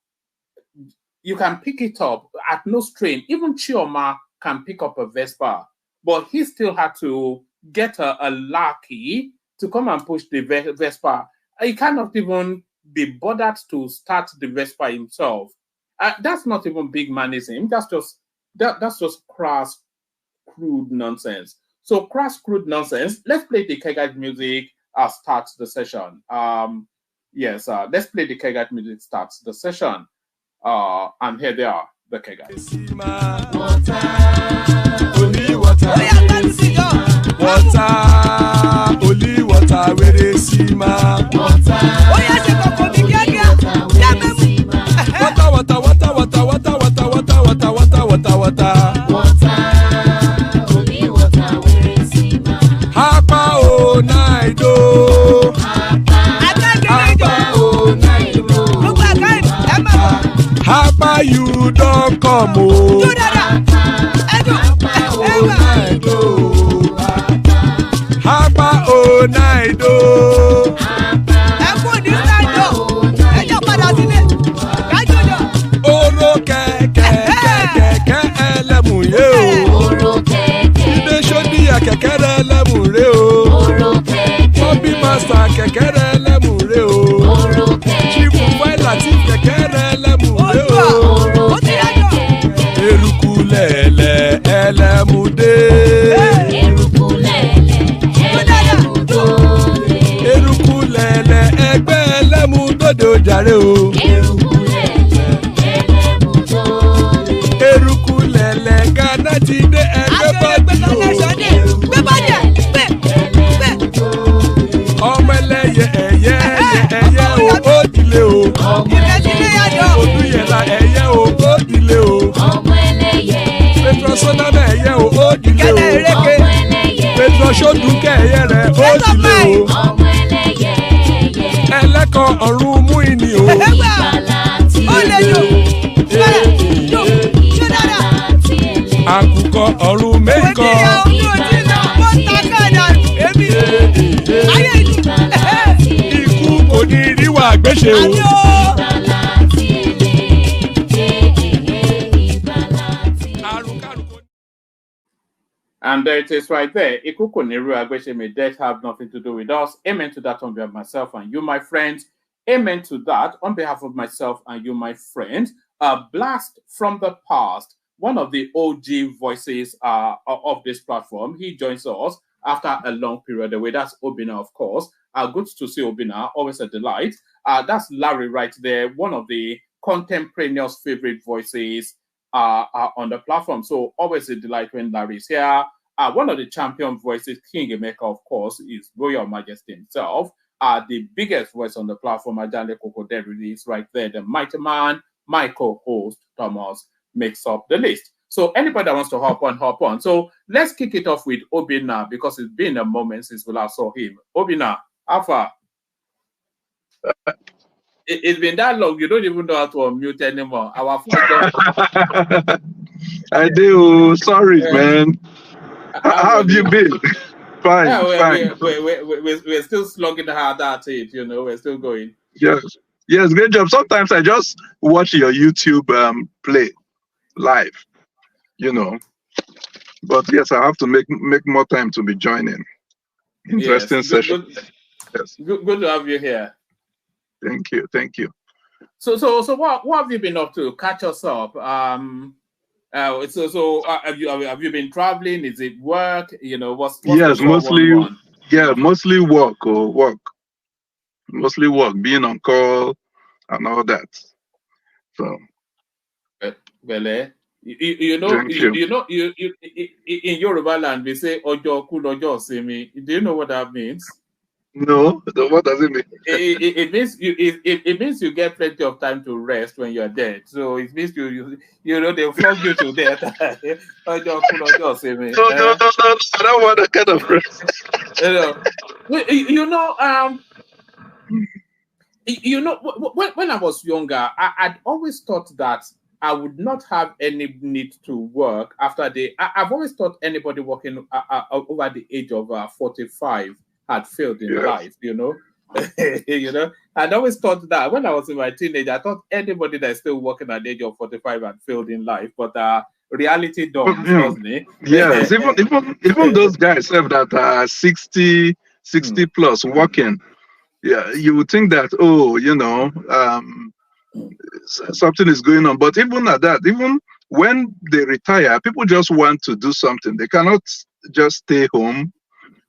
You can pick it up at no strain. Even Chioma can pick up a Vespa, but he still had to get a lackey to come and push the Vespa. He cannot even be bothered to start the Vespa himself. That's not even big manism. That's just crass, crude nonsense. So crass, crude nonsense. Let's play the Kegite music. Starts the session. Yes, let's play the Kegite music. Starts the session. And here they are, the Kegite. Only water, where they see ma. Hapa you don't come oh. Hapa oh night oh. Oro keke elemu ye o. Ide shodi ya keke elemu re o. Obi master keke elemu re o. Chifu file ti keke elemu re o. Eruku lele elemude. Eruku lele egbe elemudode ojare o. Eruku lele Ghana ti de egbe body o. Ọmọ ẹlẹ́yẹ ẹyẹ o ó dilé o. Odúyẹ̀lá ẹyẹ o ó dilé o. Petrosoname ẹyẹ o ó dilé o. Petrosodunke ẹyẹ rẹ̀ ó dilé o. Ẹlẹ́kọ̀ ọ̀run mú ìní o. Àkùkọ ọ̀run mẹ́kọ̀. Ikú kò ní ríwà gbéṣe o. And there it is right there. Ikuko Neru Agbeche, may death have nothing to do with us. Amen to that on behalf of myself and you, my friends. Amen to that on behalf of myself and you, my friends. A blast from the past. One of the OG voices of this platform. He joins us after a long period away. That's Obina, of course. Good to see Obina. Always a delight. That's Larry right there. One of the contemporaneous favorite voices on the platform. So always a delight when Larry's here. One of the champion voices, King Emeka, of course, is Royal Majesty himself. The biggest voice on the platform, Ajale Kokoderi, is right there. The mighty man, my co-host, Thomas, makes up the list. So anybody that wants to hop on. So let's kick it off with Obi now, because it's been a moment since we last saw him. Obi now, how far? It's been that long, you don't even know how to unmute anymore. Our first I do. Sorry, man. How have you been? Fine, yeah, fine. We're still slugging hard at it, you know. We're still going. Yes, great job. Sometimes I just watch your YouTube play live, you know. But yes, I have to make more time to be joining. Interesting session. Yes. Good to have you here. Thank you. So what have you been up to? Catch us up. Have you been traveling? Is it work? You know, what's yes, mostly one? Mostly work. Mostly work, being on call and all that. So well, you know in Yoruba land we say Ojo Ku Ojo Simi. Do you know what that means? No, what does it mean? It means it means you get plenty of time to rest when you're dead. So it means you know they flog you to death. Ojo Ku Ojo Simi. No, I don't want that kind of rest. You know, when I was younger, I'd always thought that I would not have any need to work after I've always thought anybody working over the age of 45 had failed in life, you know. You know, I'd always thought that when I was in my teenage, I thought anybody that's still working at the age of 45 had failed in life, but reality dawns, doesn't it? Yes, even those guys have that 60 plus working. Yeah, you would think that, oh, you know, something is going on. But even at that, even when they retire, people just want to do something. They cannot just stay home.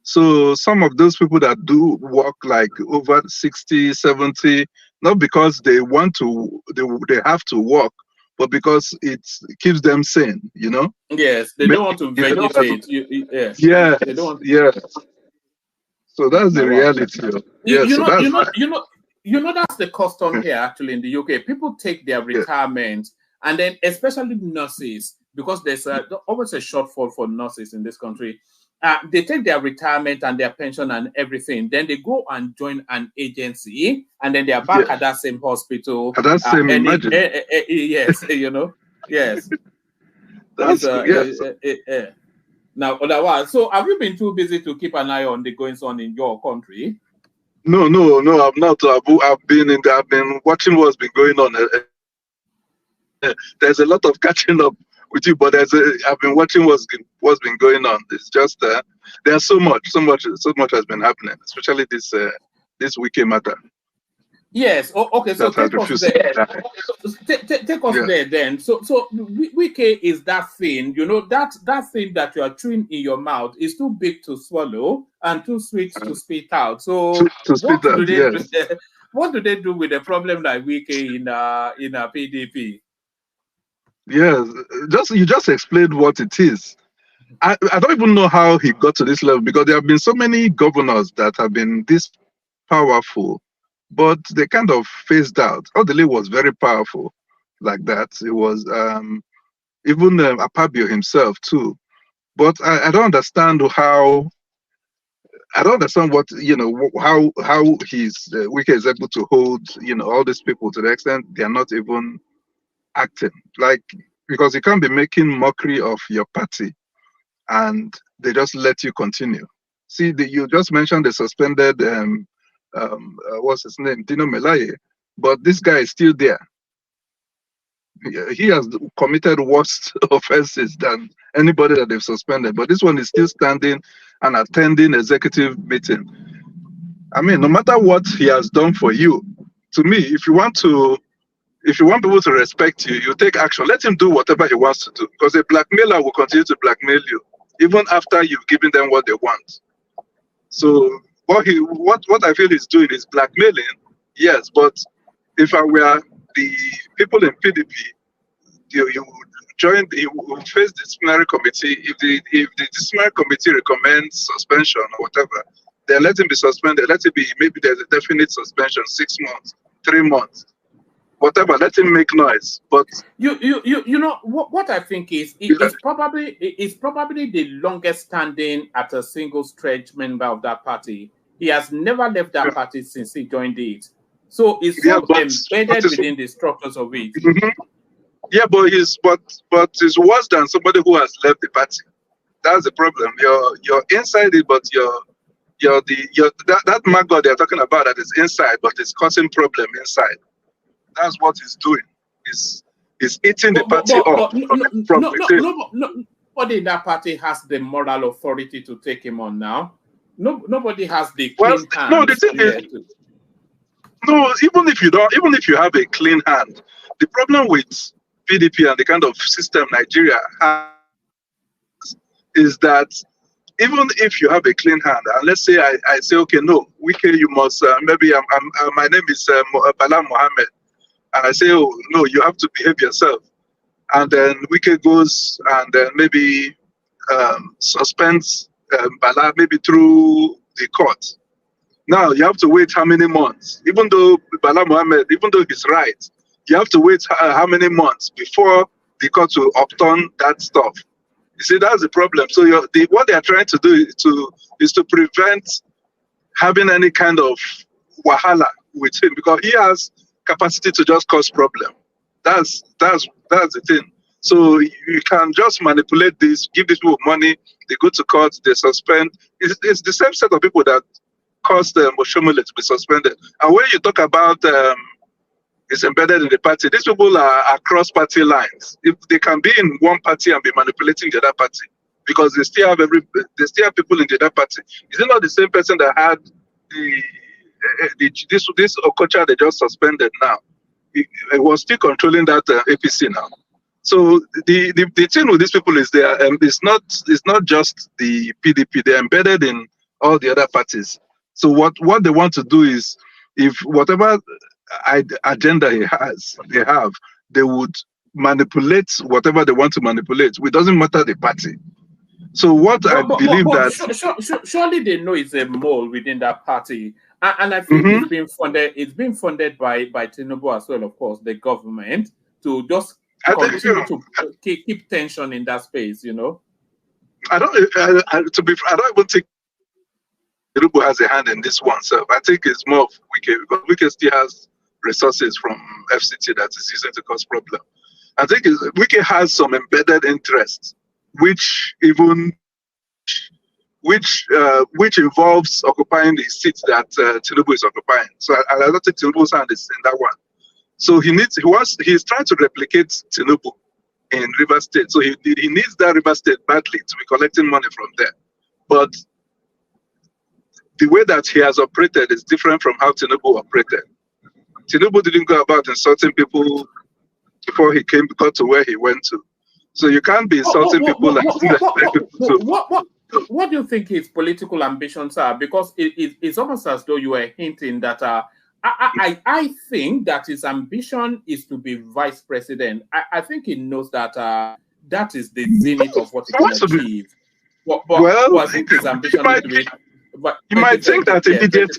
So some of those people that do work like over 60, 70, not because they want to, they have to work, but because it keeps them sane, you know? Yes, they don't want to vegetate. Yes, they don't want yes. So that's the reality. Yes, you know that's the custom here actually in the UK. People take their retirement, and then especially nurses, because there's always a shortfall for nurses in this country. They take their retirement and their pension and everything. Then they go and join an agency, and then they are back at that same hospital. At that same yes, you know, yes. That's yes. Now, otherwise, so have you been too busy to keep an eye on the goings on in your country? No, I'm not. I've been watching what's been going on. There's a lot of catching up with you, but I've been watching what's been going on. It's just there's so much has been happening, especially this weekend matter. Yes. Okay. So take us there. Take us there then. So Wike is that thing. You know that thing that you are chewing in your mouth is too big to swallow and too sweet to spit out. So what do they do with a problem like Wike in a PDP? Yes, you just explained what it is. I don't even know how he got to this level, because there have been so many governors that have been this powerful, but they kind of phased out. Odele was very powerful like that. It was even Akpabio himself too. But I don't understand how. I don't understand what, you know, how Wike is able to hold, you know, all these people to the extent they are not even acting, like, because you can't be making mockery of your party and they just let you continue. See, you just mentioned the suspended what's his name, Dino Melaye, but this guy is still there. He has committed worse offenses than anybody that they've suspended, but this one is still standing and attending executive meeting. I mean, no matter what he has done for you, to me, if you want people to respect you, you take action. Let him do whatever he wants to do, because a blackmailer will continue to blackmail you even after you've given them what they want. So what I feel he's doing is blackmailing, yes, but if I were the people in PDP, you would face the disciplinary committee. If the disciplinary committee recommends suspension or whatever, then let him be suspended. Let it be, maybe there's a definite suspension, 6 months, 3 months. whatever, let him make noise. But you know what I think is it's probably the longest standing at a single stretch member of that party. He has never left that party since he joined it. So it's so embedded within the structures of it. Yeah, but it's worse than somebody who has left the party. That's the problem. You're inside it, but that maggot they're talking about that is inside, but it's causing problem inside. That's what he's doing. He's eating the party up from within. Nobody in that party has the moral authority to take him on now. Nobody has the clean hand. No, the thing is, even if you have a clean hand, the problem with PDP and the kind of system Nigeria has is that even if you have a clean hand, and let's say I say, okay, no, Wike, you must, maybe my name is Bala Mohammed, and I say, oh, no, you have to behave yourself. And then Wike goes and then maybe suspends Bala maybe through the court. Now you have to wait how many months? Even though Bala Mohammed, even though he's right, you have to wait how many months before the court will upturn that stuff. You see, that's the problem. So what they are trying to do is to prevent having any kind of wahala with him, because he has capacity to just cause problem. That's the thing. So you can just manipulate this, give these people money, they go to court, they suspend. It's the same set of people that caused Oshomole to be suspended. And when you talk about it's embedded in the party, these people are across party lines. If they can be in one party and be manipulating the other party, because they still have people in the other party. Is it not the same person that had this Okocha they just suspended now? It was still controlling that APC now. So the thing with these people is it's not just the PDP. They're embedded in all the other parties. So what they want to do is, if whatever agenda they would manipulate whatever they want to manipulate. It doesn't matter the party. So I believe that surely they know it's a mole within that party, and I think it's being funded by Tinubu as well, of course, the government, to just continue to keep tension in that space. You know, I don't even think Tinubu has a hand in this one. So I think it's more of Wike, because Wike still has resources from FCT that is using to cause problem. I think Wike has some embedded interests, which involves occupying the seat that Tinubu is occupying. So I don't think Tinubu's hand is in that one. So he's trying to replicate Tinubu in Rivers State. So he needs that Rivers State badly to be collecting money from there. But the way that he has operated is different from how Tinubu operated. Tinubu didn't go about insulting people before he got to where he went to. So you can't be insulting people like what do you think his political ambitions are? Because it's almost as though you were hinting that I think that his ambition is to be vice president. I think he knows that that is the zenith of what he can achieve. But I think his ambition is to be. But you might think that immediate.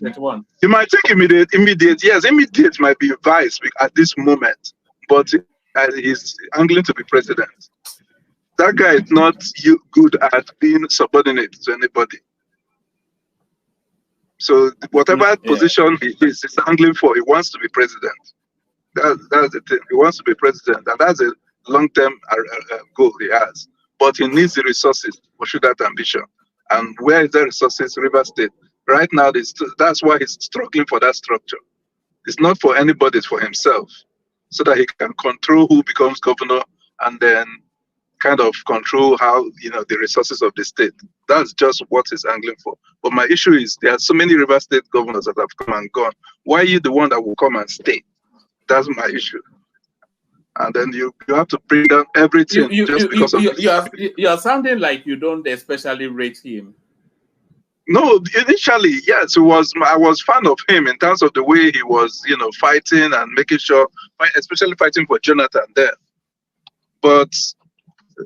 You might think immediate. Yes, immediate might be vice at this moment, but he's angling to be president. That guy is not good at being subordinate to anybody. So whatever position he is, he's angling for. He wants to be president. That's the thing. He wants to be president, and that's a long-term goal he has. But he needs the resources to pursue that ambition. And where is the resources? Rivers State. Right now, that's why he's struggling for that structure. It's not for anybody, it's for himself, so that he can control who becomes governor and then kind of control how, the resources of the state. That's just what he's angling for. But my issue is there are so many Rivers State governors that have come and gone. Why are you the one that will come and stay? That's my issue. And then you have to bring down everything just because of you're sounding like you don't especially rate him. No, initially, yes, I was fan of him in terms of the way he was, fighting and making sure, especially fighting for Jonathan there. But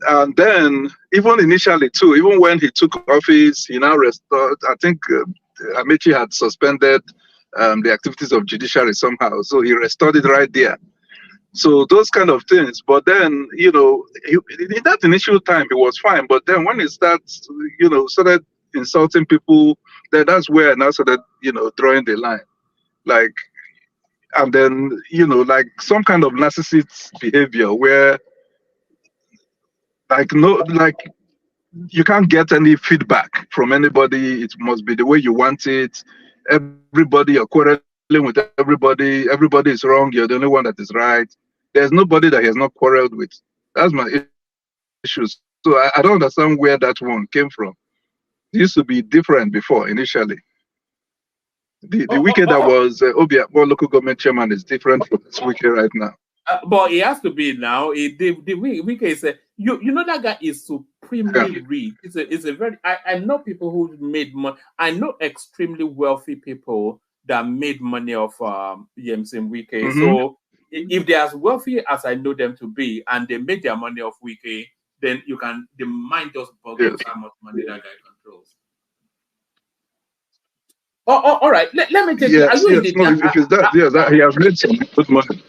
and then even initially too, even when he took office, he now restored. I think Amechi had suspended the activities of judiciary somehow, so he restored it right there. So those kind of things. But then, in that initial time, it was fine. But then when it starts, started insulting people, then that's where I now started, drawing the line. Like, and then, like some kind of narcissist behavior where, like, you can't get any feedback from anybody. It must be the way you want it. Everybody, you're quarreling with everybody. Everybody is wrong. You're the only one that is right. There's nobody that he has not quarreled with. That's my issue. So I don't understand where that one came from. It used to be different before, initially. The Wike that was Obi'S local government chairman is different from this Wike right now. But it has to be now. The Wike is you know that guy is supremely rich. It's a very I know people who made money. I know extremely wealthy people that made money off Yemisi Wike. So if they're as wealthy as I know them to be, and they made their money off Wike, then the mind just boggles how much money that guy controls. Oh, all right. Let me take you. Are you in the if it's that, he has made some good money.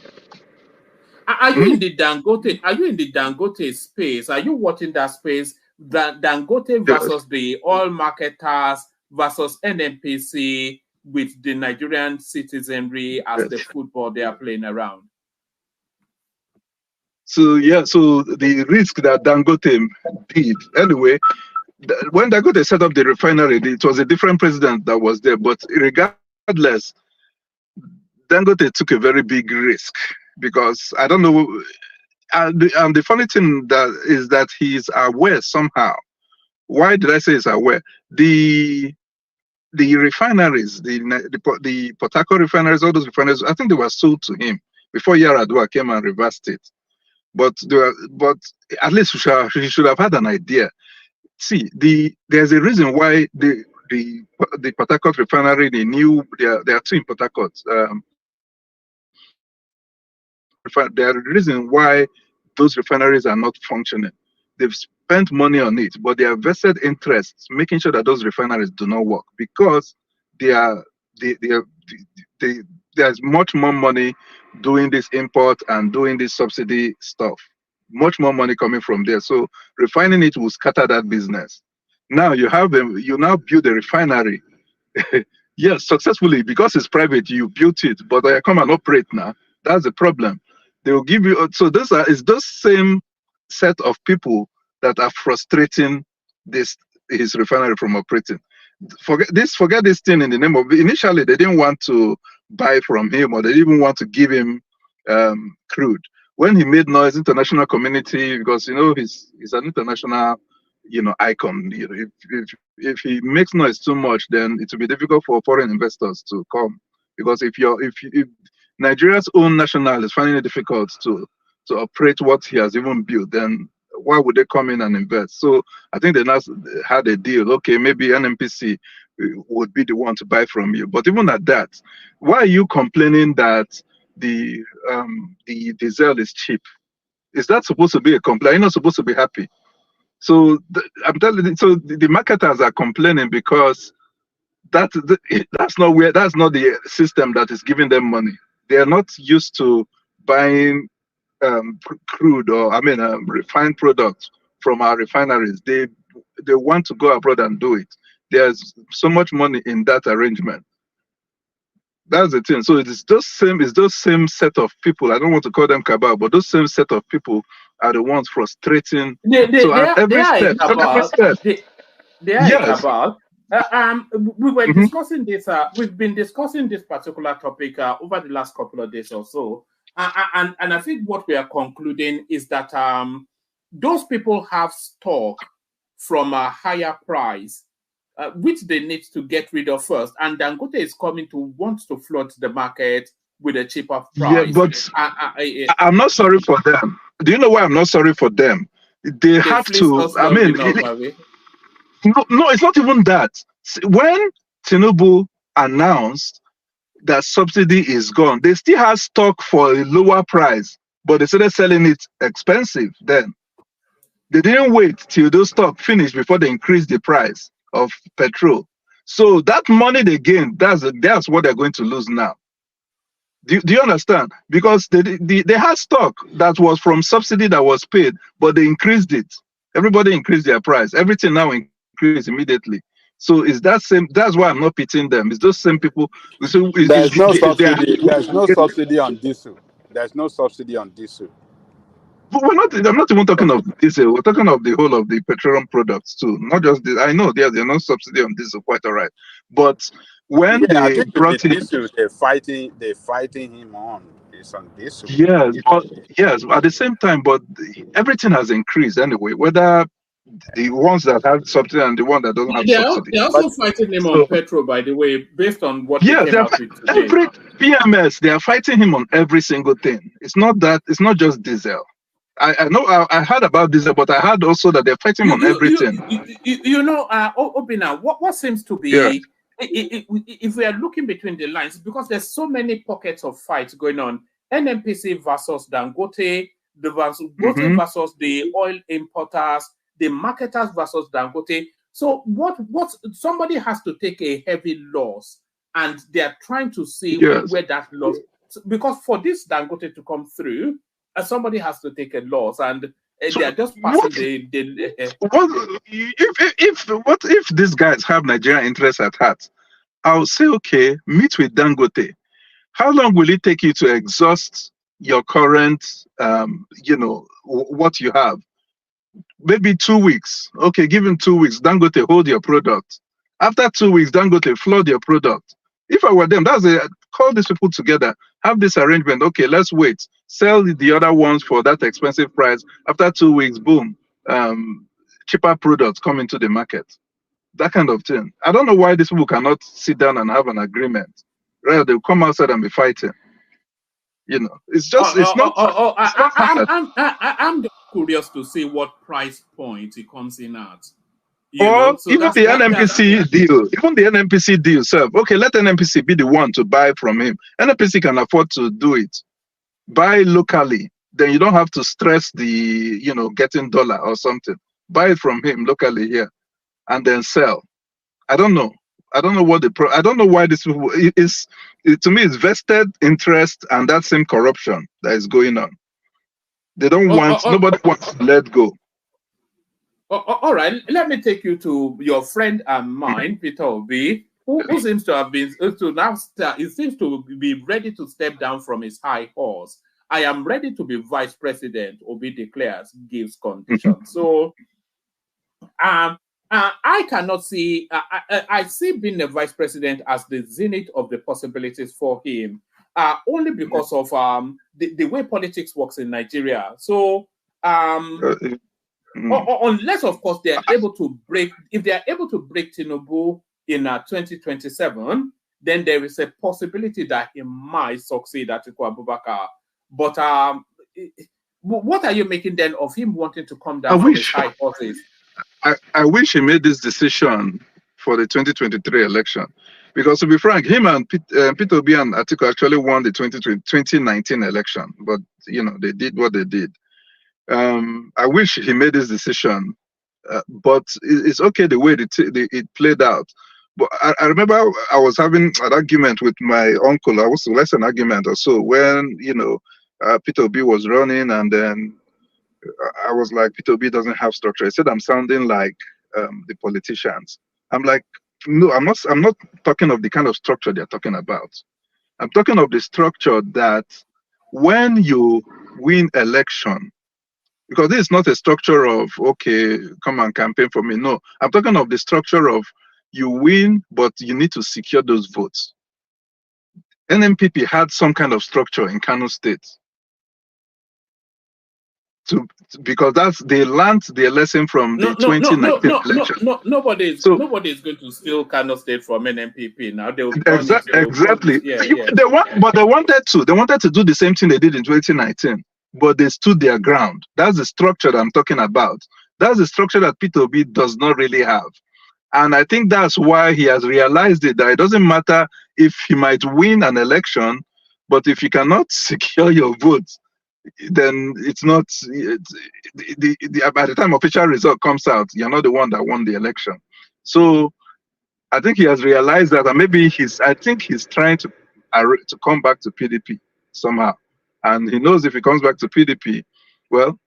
Are you in the Dangote? Are you in the Dangote space? Are you watching that space? Dangote versus the oil marketers versus NNPC with the Nigerian citizenry as the football they are playing around. So the risk that Dangote did anyway. When Dangote set up the refinery, it was a different president that was there. But regardless, Dangote took a very big risk because I don't know. And the funny thing is that he's aware somehow. Why did I say he's aware? The refineries, the Port Harcourt refineries, all those refineries, I think they were sold to him before Yaradua came and reversed it. But at least he should have had an idea. See, there's a reason why the Port Harcourt refinery, they knew there are two in Port Harcourt. There are a reason why those refineries are not functioning. They've spent money on it, but they are vested interests making sure that those refineries do not work because there's much more money doing this import and doing this subsidy stuff. Much more money coming from there. So refining it will scatter that business. Now you now build a refinery. Yes, successfully because it's private, you built it, but I come and operate now. That's the problem. They will give you. So it's those same set of people that are frustrating his refinery from operating. Forget this thing in the name of. Initially, they didn't want to buy from him, or they didn't want to give him crude. When he made noise, international community, because he's an international icon. If he makes noise too much, then it will be difficult for foreign investors to come. Because if Nigeria's own national is finding it difficult to operate what he has even built, then why would they come in and invest? So I think they now had a deal. Okay, maybe NNPC would be the one to buy from you. But even at that, why are you complaining that the diesel is cheap? Is that supposed to be a complaint? You're not supposed to be happy. So I'm telling you, so the marketers are complaining because that's not the system that is giving them money. They are not used to buying crude or refined products from our refineries. They want to go abroad and do it. There's so much money in that arrangement. That's the thing. So it's those same set of people. I don't want to call them cabal, but those same set of people are the ones frustrating. They are cabal. We were discussing this. We've been discussing this particular topic over the last couple of days or so, and I think what we are concluding is that those people have stock from a higher price, which they need to get rid of first, and Dangote is coming to want to flood the market with a cheaper price. Yeah, but I'm not sorry for them. Do you know why I'm not sorry for them? They have to. No, it's not even that. When Tinubu announced that subsidy is gone, they still have stock for a lower price, but they started selling it expensive then. They didn't wait till those stock finished before they increased the price of petrol. So that money they gained, that's what they're going to lose now. Do you understand? Because they had stock that was from subsidy that was paid, but they increased it. Everybody increased their price. Everything now increased immediately. So is that same? That's why I'm not pitying them. It's those same people. So There's no subsidy. There's no subsidy on diesel. There's no subsidy on diesel. But we're not. I'm not even talking of diesel. We're talking of the whole of the petroleum products too. Not just this. I know there's no subsidy on diesel, quite all right. But when Yeah, I they think brought the in, diesel they're fighting him on. It's on diesel. yes, at the same time, but everything has increased anyway. Whether the ones that have subsidy and the one that doesn't have subsidy. They're also fighting him on petrol, by the way, based on what they came out with today. Every PMS, they are fighting him on every single thing. It's not just diesel. I know I heard about diesel, but I heard also that they're fighting on everything. Obina, what seems to be, if we are looking between the lines, because there's so many pockets of fights going on, NNPC versus Dangote, Dangote versus the oil importers, the marketers versus Dangote. So what somebody has to take a heavy loss, and they are trying to see where that loss, because for this Dangote to come through, somebody has to take a loss, and they are just passing what if these guys have Nigerian interests at heart? I'll say, okay, meet with Dangote. How long will it take you to exhaust your current, what you have? Maybe 2 weeks. Okay, give him 2 weeks. Dangote, hold your product. After 2 weeks, Dangote, flood your product. If I were them, call these people together, have this arrangement. Okay, let's wait. Sell the other ones for that expensive price. After 2 weeks, boom, cheaper products come into the market. That kind of thing. I don't know why these people cannot sit down and have an agreement. Rather, they'll come outside and be fighting. It's just, I'm curious to see what price point it comes in at. Even the NNPC deal, sir. Okay, let NNPC be the one to buy from him. NNPC can afford to do it. Buy locally. Then you don't have to stress the, getting dollar or something. Buy it from him locally here, and then sell. I don't know. I don't know what I don't know why this people to me it's vested interest and that same corruption that is going on. They don't want, nobody wants to let go. All right, let me take you to your friend and mine, Peter Obi, who seems to have been he seems to be ready to step down from his high horse. I am ready to be vice president, Obi declares, gives conditions. So I cannot see, I see being the vice president as the zenith of the possibilities for him, only because of the way politics works in Nigeria. So, unless, of course, they are able to break, if they are able to break Tinubu in 2027, then there is a possibility that he might succeed Atiku Abubakar. But what are you making then of him wanting to come down from his high horses? I wish he made this decision for the 2023 election, because to be frank, him and Peter Obi and Atiku actually won the 2019 election, but they did what they did. I wish he made this decision, but it's okay the way it played out. But I remember I was having an argument with my uncle. I was less an argument or so when Peter Obi was running, and then I was like, Peter Obi doesn't have structure. He said I'm sounding like the politicians. I'm like, no, I'm not talking of the kind of structure they're talking about. I'm talking of the structure that when you win election, because this is not a structure of, okay, come and campaign for me. No, I'm talking of the structure of you win, but you need to secure those votes. NNPP had some kind of structure in Kano State. Because they learned their lesson from the 2019 election. Nobody is going to steal Kano State from NNPP now. They will exactly. They wanted to do the same thing they did in 2019, but they stood their ground. That's the structure that I'm talking about. That's the structure that Peter Obi does not really have. And I think that's why he has realized that it doesn't matter if he might win an election, but if you cannot secure your votes, then it's not by the time official result comes out, you're not the one that won the election. So I think he has realized that, and maybe I think he's trying to to come back to PDP somehow. And he knows if he comes back to PDP, well,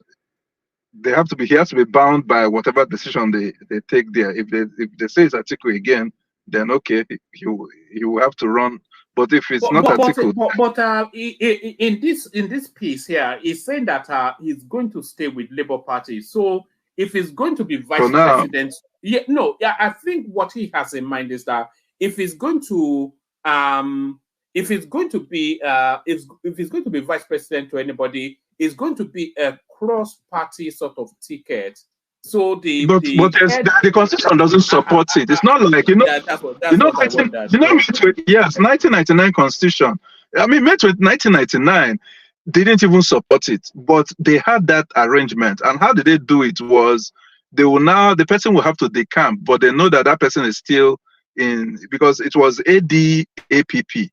he has to be bound by whatever decision they take there. If they say it's Atiku again, then okay, he will have to run. But if it's not Atiku, in this piece here, he's saying that he's going to stay with Labour Party. So if he's going to be vice president, I think what he has in mind is that if he's going to be vice president to anybody, it's going to be a cross-party sort of ticket. So the Constitution doesn't support it. It's not like that's what 1999 Constitution. I mean, met with 1999 didn't even support it, but they had that arrangement. And how did they do it? Was the person will have to decamp, but they know that person is still in, because it was AD-APP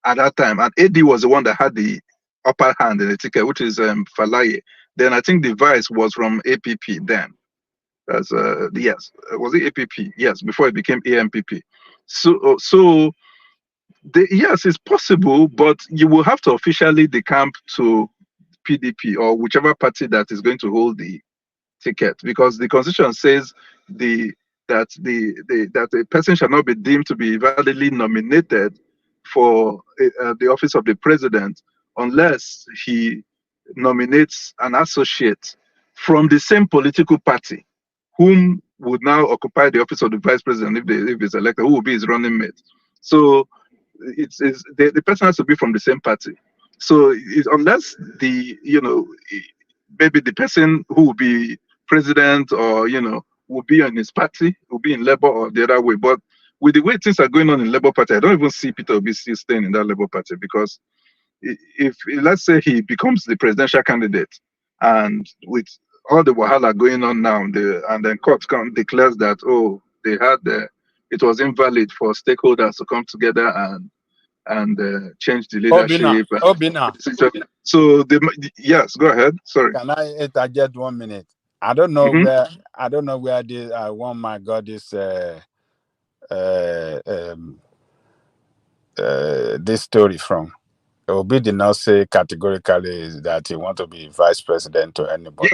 at that time, and AD was the one that had the upper hand in the ticket, which is Falaye. Then I think the vice was from APP then. That's yes, was it APP? Yes, before it became AMPP. So yes, it's possible, but you will have to officially decamp to PDP or whichever party that is going to hold the ticket, because the Constitution says that a person shall not be deemed to be validly nominated for the office of the president unless he nominates an associate from the same political party, whom would now occupy the office of the vice president if he's elected, who will be his running mate. So the person has to be from the same party. So unless maybe the person who will be president or will be in his party, will be in Labour or the other way. But with the way things are going on in Labour Party, I don't even see Peter Obi still staying in that Labour Party, because if let's say he becomes the presidential candidate, and with all the wahala going on now, and then court declares that it was invalid for stakeholders to come together and change the leadership. Obina. So yes, go ahead. Sorry. Can I interject 1 minute? I don't know where this one man got this this story from. Obi did not say categorically that he want to be vice president to anybody.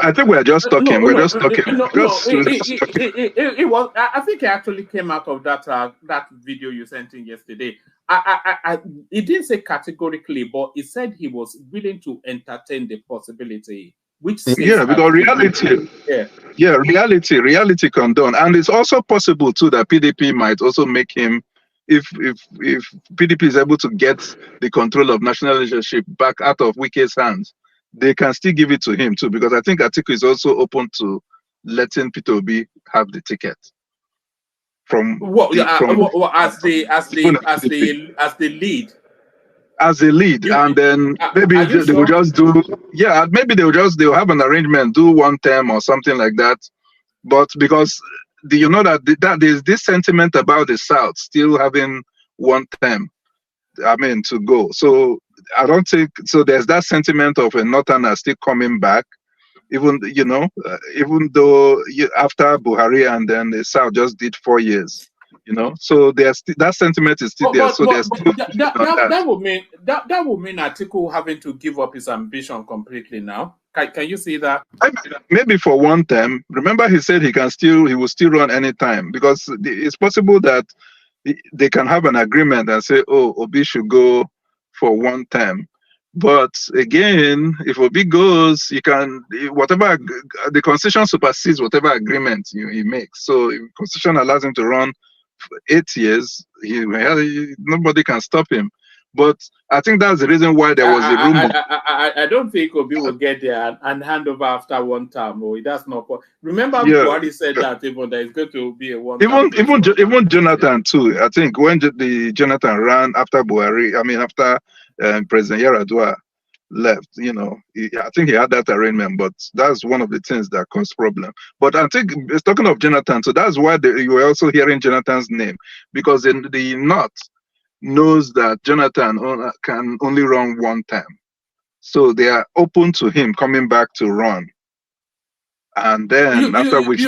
I think we're just talking. We're just talking. It was. I think it actually came out of that video you sent in yesterday. He didn't say categorically, but he said he was willing to entertain the possibility. Because reality, reality condone, and it's also possible too that PDP might also make him. If PDP is able to get the control of national leadership back out of Wike's hands, they can still give it to him too, because I think Atiku is also open to letting Peter Obi have the ticket. As the lead. As a lead, and then maybe they will just they'll have an arrangement, do 1 term or something like that. But because that there's this sentiment about the South still having 1 term, to go. So I don't think so. There's that sentiment of a Northerner still coming back, even though after Buhari and then the South just did 4 years. So there's that sentiment is still there. So that would mean Atiku having to give up his ambition completely now. Can you see that? Maybe for 1 term. Remember, he said he will still run anytime, because it's possible that they can have an agreement and say, "Oh, Obi should go for 1 term." But again, if Obi goes, whatever the Constitution supersedes whatever agreement he makes. So if the Constitution allows him to run for 8 years, nobody can stop him. But I think that's the reason why there was a rumor. I don't think Obi will get there and hand over after 1 term. That's not. Remember, Buhari said that even there is going to be a 1 term. Even Jonathan too. I think when Jonathan ran after Buhari, after President Yar'Adua left, I think he had that arrangement. But that's one of the things that caused problem. But I think it's talking of Jonathan, so that's why you were also hearing Jonathan's name, because in the North knows that Jonathan can only run 1 term. So they are open to him coming back to run. And then after which,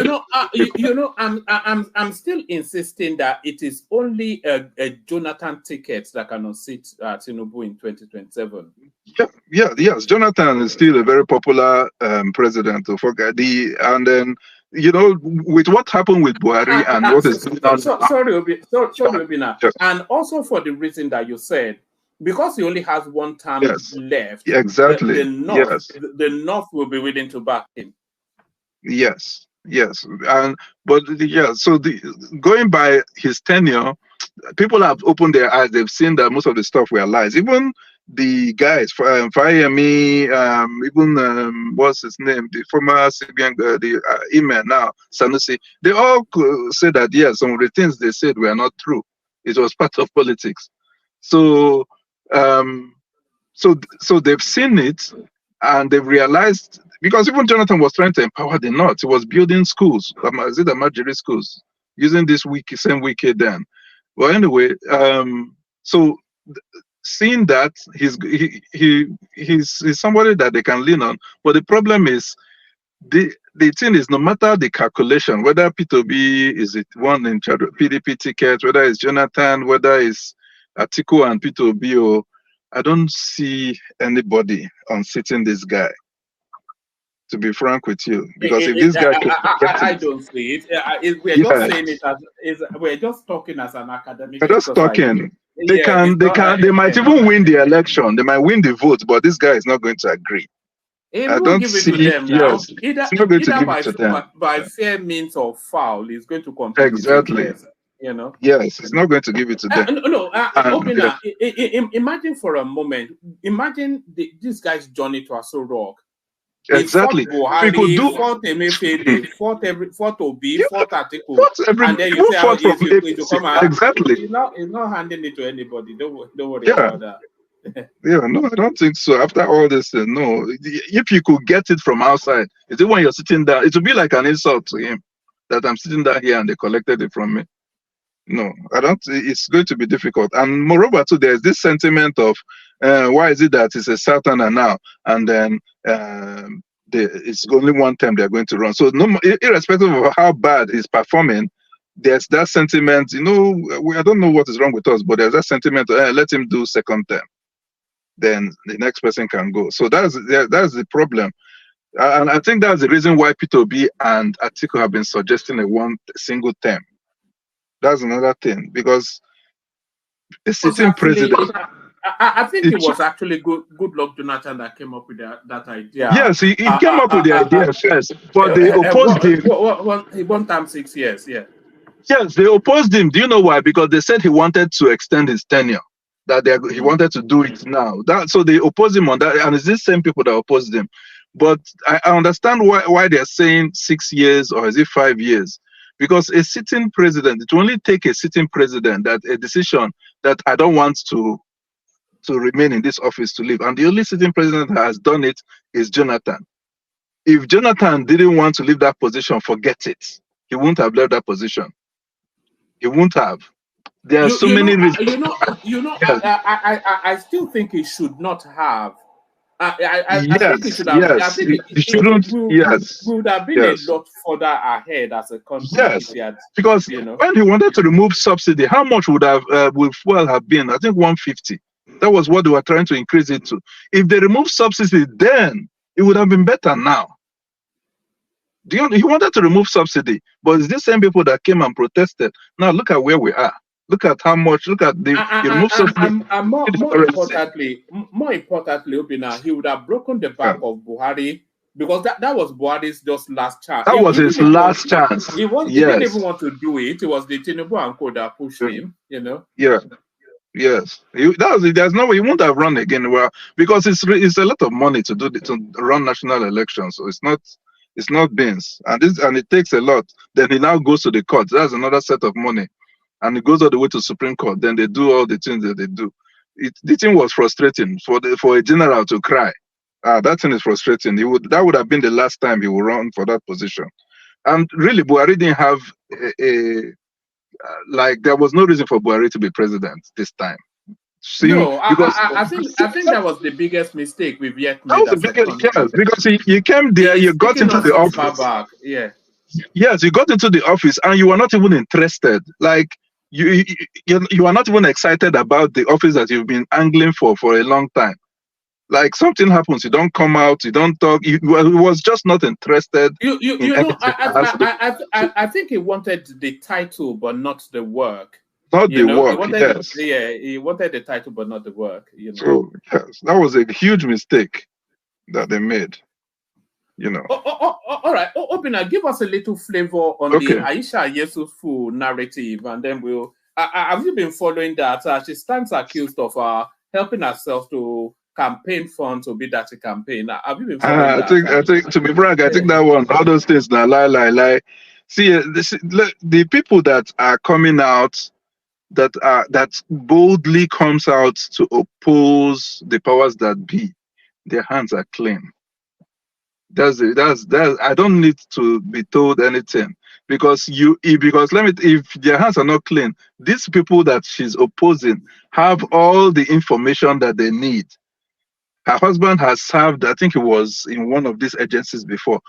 I'm still insisting that it is only a Jonathan ticket that can unseat Tinubu in 2027. Yes. Jonathan is still a very popular president of and then with what happened with Buhari and what is going on. Sorry, Obina. Yes. And also for the reason that you said, because he only has one term left. Exactly. The North will be willing to back him. Yes. So going by his tenure, people have opened their eyes. They've seen that most of the stuff were lies. Even the guys, Fayemi, what's his name, the former CBN, the email now, Sanusi, they all say that yes, some of the things they said were not true. It was part of politics. So, so they've seen it and they've realized, because even Jonathan was trying to empower the North. He was building schools, the Marjorie schools, using this same wiki then. Well, anyway, so seeing that he's somebody that they can lean on, but the problem is the thing is, no matter the calculation, whether P2B is it one in charge of PDP ticket, whether it's Jonathan, whether it's Atiku and P2B, I don't see anybody unseating this guy. To be frank with you, because if this guy I don't see it. We're just saying it as we're just talking as an academic. We're just talking. They might even win the election. They might win the vote, but this guy is not going to agree. I don't see. Yes, either not going to give it to them. By fair means or foul, he's going to compete. Exactly. Yes, he's not going to give it to them. Obina, imagine for a moment. Imagine this guy's journey to Aso Rock. Exactly. Buhari, we could do fought Emefiele, fought Obi, fought Atiku, and then you say to come out. Exactly. He's not handing it to anybody. Don't worry about that. No, I don't think so. After all this, no. If you could get it from outside, is it when you're sitting down? It would be like an insult to him that I'm sitting down here and they collected it from me. No, I don't. It's going to be difficult. And moreover, too, there's this sentiment of why is it that it's a Southerner now, and then it's only one term they're going to run. So, irrespective of how bad he's performing, there's that sentiment. I don't know what is wrong with us, but there's that sentiment. Let him do second term, then the next person can go. So that's the problem. And I think that's the reason why P2B and Atiku have been suggesting a single term. That's another thing, because the sitting president. I think it was actually Goodluck Jonathan that came up with that idea. Yes, he came up with the idea first, but they opposed him. He won term 6 years, yeah. Yes, they opposed him. Do you know why? Because they said he wanted to extend his tenure, that he wanted to do it now. So they opposed him on that, and it's these same people that opposed him. But I understand why they're saying 6 years, or is it 5 years? Because a sitting president, it will only take a sitting president that a decision that I don't want to remain in this office to leave. And the only sitting president that has done it is Jonathan. If Jonathan didn't want to leave that position, forget it. He wouldn't have left that position. He wouldn't have. There are so many reasons. Yes. I still think he should not have. I think he should have. Yes. I think he shouldn't. Yes. We would have been a lot further ahead as a country. Yes. Because when he wanted to remove subsidy, how much would fuel have been? I think 150. That was what they were trying to increase it to. If they removed subsidy, then it would have been better now. He wanted to remove subsidy, but it's the same people that came and protested. Now look at where we are. Look at how much. Look at the remove subsidy. More importantly, Obina, he would have broken the back of Buhari, because that was Buhari's just last chance. That was his last chance. He didn't even want to do it. It was the Tinubu and co that pushed him. Yeah. Yes, there's no way he won't have run again. Well, because it's a lot of money to run national elections, so it's not beans, and it takes a lot. Then he now goes to the court. That's another set of money, and it goes all the way to Supreme Court. Then they do all the things that they do. The thing was frustrating for a general to cry. That thing is frustrating. That would have been the last time he would run for that position, and really, Buhari didn't have there was no reason for Buhari to be president this time. No, because I think that was the biggest mistake we've yet that made was the as a biggest, country. yes, because you came there, you got Taking into us the too far office. back. Yeah. Yes, you got into the office and you were not even interested. Like you are not even excited about the office that you've been angling for a long time. Like something happens, you don't come out, you don't talk. You was just not interested. You in know, anything that has to do- I think he wanted the title but not the work. not You the know, work. Yes. he wanted the title but not the work. You know. So yes, that was a huge mistake that they made. You know. All right, Obina, give us a little flavor on the Aisha Yesufu narrative, and then we'll. Have you been following that? She stands accused of helping herself to campaign funds to be that campaign. Have you been following that? I think to be frank, I think that one, all those things now, lie. See, the people that are coming out, that boldly comes out to oppose the powers that be, their hands are clean. That's I don't need to be told anything because if their hands are not clean, these people that she's opposing have all the information that they need. Her husband has served, I think he was in one of these agencies before.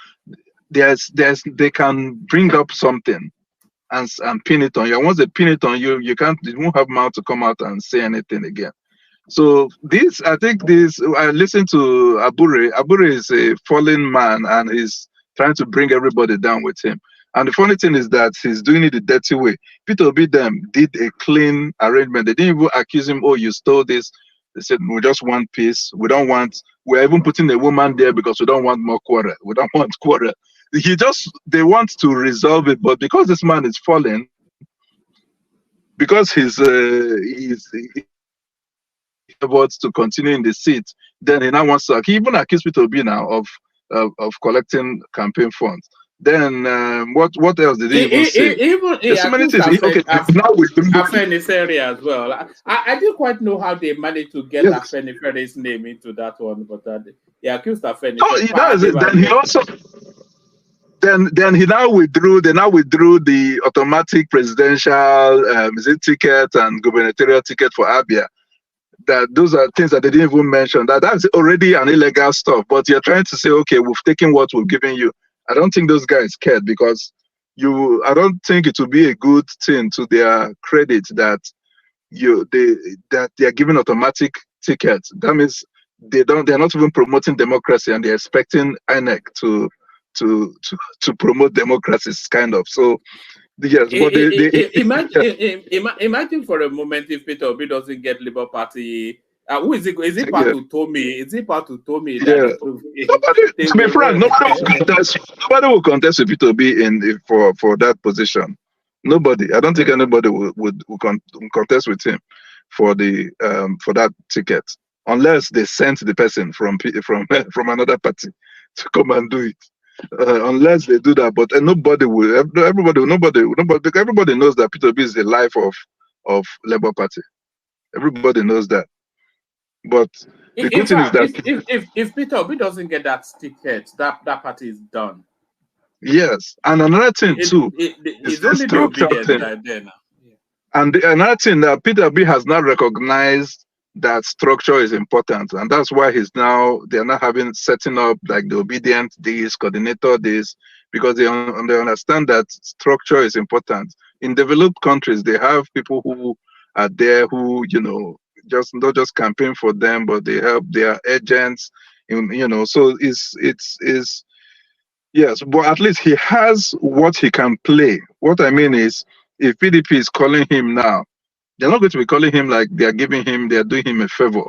They can bring up something and pin it on you. And once they pin it on you, you won't have mouth to come out and say anything again. So I listened to Abure. Abure is a fallen man and he's trying to bring everybody down with him. And the funny thing is that he's doing it the dirty way. Peter Obi them did a clean arrangement. They didn't even accuse him, oh, you stole this. They said, we just want peace. We're even putting a woman there because we don't want more quarrel. We don't want quarrel. They want to resolve it, but because this man is fallen, because he's wants to continue in the seat, then he now wants to. He even accused Peter Obi now of collecting campaign funds. Then what else did he even say? There's so many things. Now we Afenifere as well. I didn't quite know how they managed to get Afenifere's name into that one, but he accused Afenifere. Oh, he does. Then he also. Then he now withdrew. They now withdrew the automatic presidential ticket and gubernatorial ticket for Abia. That those are things that they didn't even mention. That's already an illegal stuff. But you're trying to say, okay, we've taken what we've given you. I don't think those guys cared because I don't think it would be a good thing to their credit that they are giving automatic tickets. That means they're not even promoting democracy and they're expecting INEC to promote democracies, kind of. So yes, but imagine for a moment if Peter Obi doesn't get Labour Party. Who is it? Is it part to Tommy? Is it part to Tommy? Yeah. To be frank, nobody will contest with Peter Obi for that position. Nobody. I don't think anybody would contest with him for that ticket, unless they sent the person from another party to come and do it. Unless they do that, but nobody will. Everybody knows that Peter Obi is the life of Labour Party. Everybody knows that. But the good thing is that if Peter Obi doesn't get that ticket, that party is done. Yes, and another thing too is this structure thing. And another thing that Peter Obi has now recognized that structure is important, and that's why they're not setting up like the obedient this, coordinator this, because they understand that structure is important. In developed countries, they have people who are there who not just campaign for them, but they help their agents. So it's yes, but at least he has what he can play. What I mean is, if PDP is calling him now, they're not going to be calling him like they're doing him a favor.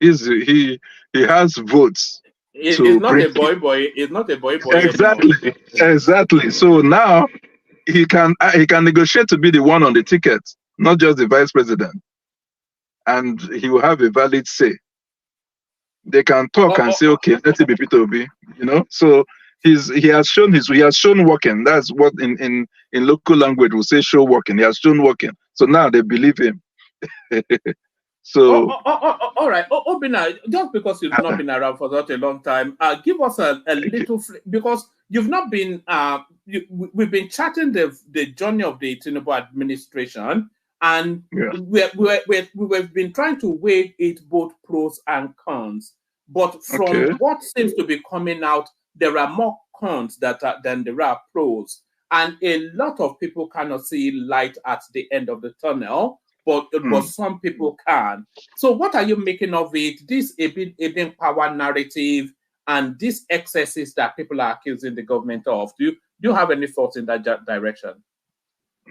He has votes. It's not a boy. It's not a boy. Exactly. So now he can negotiate to be the one on the ticket, not just the vice president, and he will have a valid say. They can talk and say, okay, let it be Peter Obi. So he has shown working. That's what in local language we say show working. He has shown working. So now they believe him. So all right, Obina, just because you've not been around for such a long time, give us a little because you've not been. We've been chatting the journey of the Tinubu administration, And we've been trying to weigh it both pros and cons. But from what seems to be coming out, there are more cons than there are pros. And a lot of people cannot see light at the end of the tunnel, but some people can. So what are you making of it? This Ibn power narrative and these excesses that people are accusing the government of. Do you have any thoughts in that direction?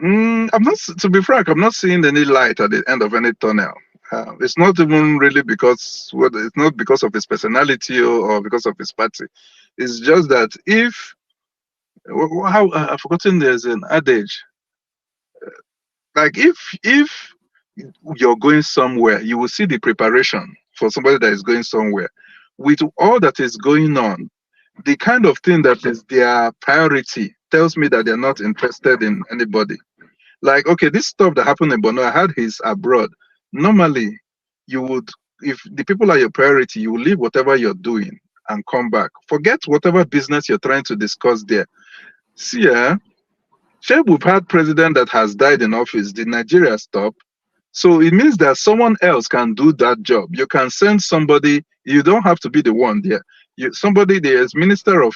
I'm not, to be frank, I'm not seeing any light at the end of any tunnel. It's not even really because, it's not because of his personality or because of his party. It's just that I've forgotten there's an adage. Like if you're going somewhere, you will see the preparation for somebody that is going somewhere. With all that is going on, the kind of thing that is their priority tells me that they're not interested in anybody. Like, okay, this stuff that happened in Bono, I had his abroad. Normally, you would, if the people are your priority, you will leave whatever you're doing and come back. Forget whatever business you're trying to discuss there. See, we've had president that has died in office. Did Nigeria stop? So it means that someone else can do that job. You can send somebody. You don't have to be the one there. Somebody there is Minister of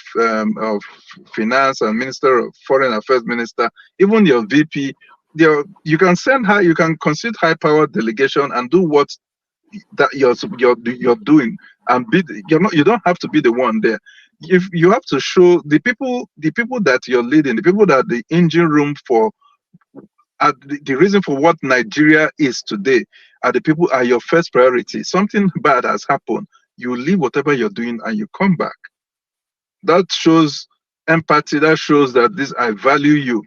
Finance and Minister of Foreign Affairs Minister, even your VP. You can send her. You can consider high-powered delegation and do what that you're doing, and you don't have to be the one there. If you have to show the people that you're leading, the people that the engine room for. The reason for what Nigeria is today are the people are your first priority. Something bad has happened. You leave whatever you're doing and you come back. That shows empathy. That shows that I value you.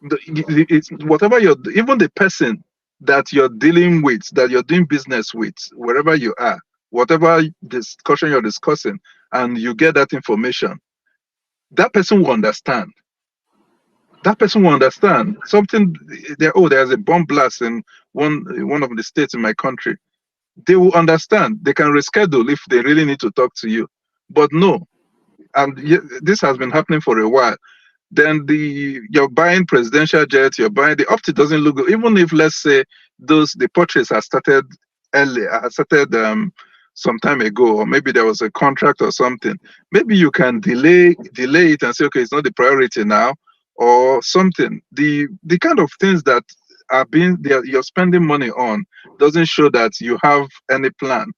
It's whatever even the person that you're dealing with, that you're doing business with, wherever you are, whatever discussion you're discussing, and you get that information, that person will understand. That person will understand something. There's a bomb blast in one of the states in my country. They will understand. They can reschedule if they really need to talk to you. But no, and this has been happening for a while. Then you're buying presidential jets. You're buying the optic doesn't look good. Even if, let's say, the purchase has started early, some time ago, or maybe there was a contract or something. Maybe you can delay it and say, okay, it's not the priority now, or something. The kind of things that you're spending money on doesn't show that you have any plan,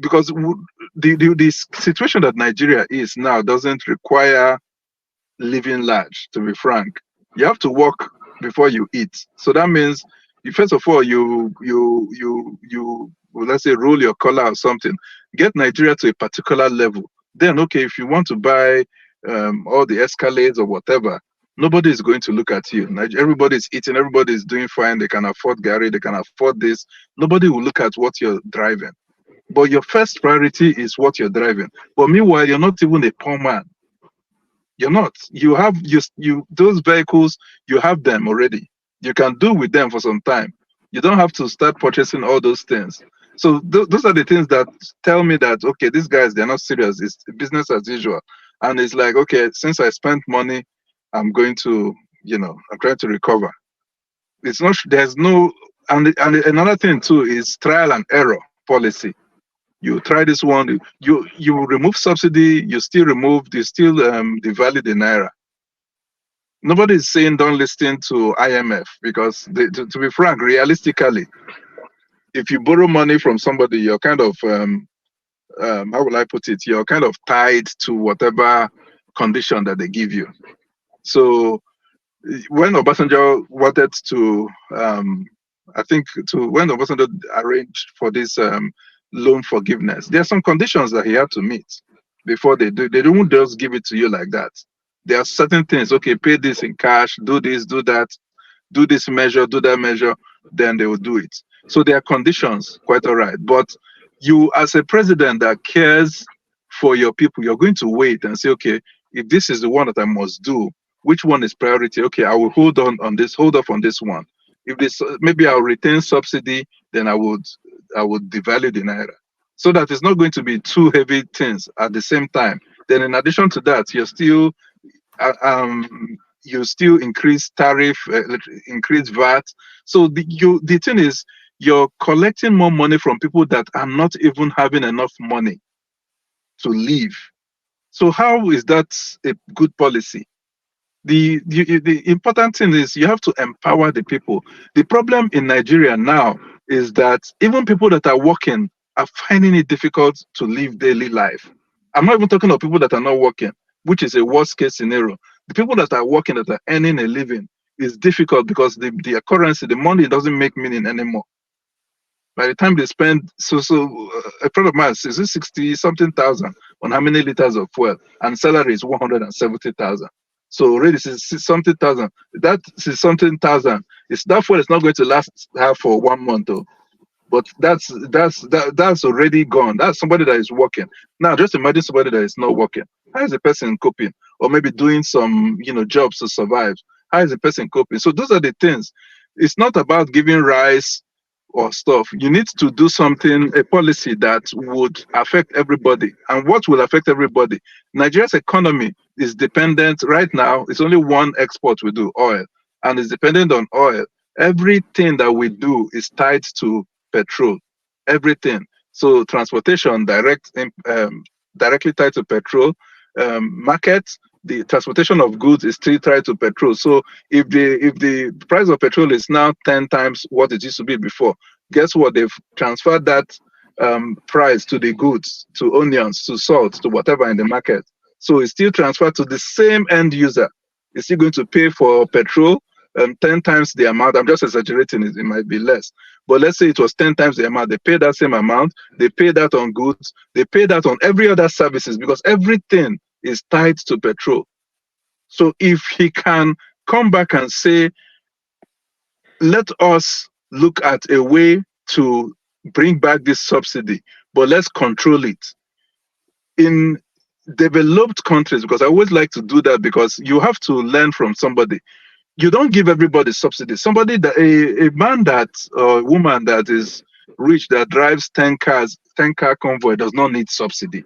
because the situation that Nigeria is now doesn't require living large. To be frank, you have to work before you eat. So that means first of all you let's say roll your collar or something, get Nigeria to a particular level. Then okay, if you want to buy all the Escalades or whatever, nobody is going to look at you. Everybody's eating, everybody's doing fine. They can afford Gary, they can afford this. Nobody will look at what you're driving. But your first priority is what you're driving. But meanwhile, you're not even a poor man. You're not. You have those vehicles, you have them already. You can do with them for some time. You don't have to start purchasing all those things. So those are the things that tell me that, okay, these guys, they're not serious. It's business as usual. And it's like, okay, since I spent money, I'm going to, I'm trying to recover. It's not, there's no, and another thing too is trial and error policy. You try this one, you remove subsidy, you still devalue the Naira. Nobody is saying don't listen to IMF, because to be frank, realistically, if you borrow money from somebody, you're kind of, how will I put it? You're kind of tied to whatever condition that they give you. So when Obasanjo wanted to, when Obasanjo arranged for this loan forgiveness, there are some conditions that he had to meet before they do. They don't just give it to you like that. There are certain things. Okay, pay this in cash, do this, do that, do this measure, do that measure, then they will do it. So there are conditions, quite all right. But you, as a president that cares for your people, you're going to wait and say, okay, if this is the one that I must do, which one is priority? Okay, I will hold off on this one. If this, maybe I'll retain subsidy, then I would devalue the Naira, so that it's not going to be two heavy things at the same time. Then in addition to that, you're still you still increase tariff, increase VAT. So the thing is, you're collecting more money from people that are not even having enough money to live. So how is that a good policy? The important thing is you have to empower the people. The problem in Nigeria now is that even people that are working are finding it difficult to live daily life. I'm not even talking of people that are not working, which is a worst case scenario. The people that are working, that are earning a living, is difficult because the currency, the money doesn't make meaning anymore. By the time they spend, a friend of mine says 60 something thousand on how many liters of fuel, and salary is 170,000. So already something thousand. That is something thousand. It's that fuel is not going to last her for 1 month though. But that's already gone. That's somebody that is working. Now just imagine somebody that is not working. How is the person coping? Or maybe doing some jobs to survive. How is the person coping? So those are the things. It's not about giving rice or stuff. You need to do something, a policy that would affect everybody. And what will affect everybody? Nigeria's economy is dependent right now. It's only one export we do, oil, and it's dependent on oil. Everything that we do is tied to petrol. Everything. So transportation directly tied to petrol. Markets, the transportation of goods is still tied to petrol. So if the price of petrol is now 10 times what it used to be before, guess what? They've transferred that price to the goods, to onions, to salt, to whatever in the market. So it's still transferred to the same end user. It's still going to pay for petrol 10 times the amount. I'm just exaggerating it might be less. But let's say it was 10 times the amount. They pay that same amount. They pay that on goods. They pay that on every other services because everything is tied to petrol. So if he can come back and say, let us look at a way to bring back this subsidy, but let's control it. In developed countries, because I always like to do that because you have to learn from somebody. You don't give everybody subsidy. Somebody that a man that or a woman that is rich that drives 10 cars, 10-car convoy does not need subsidy.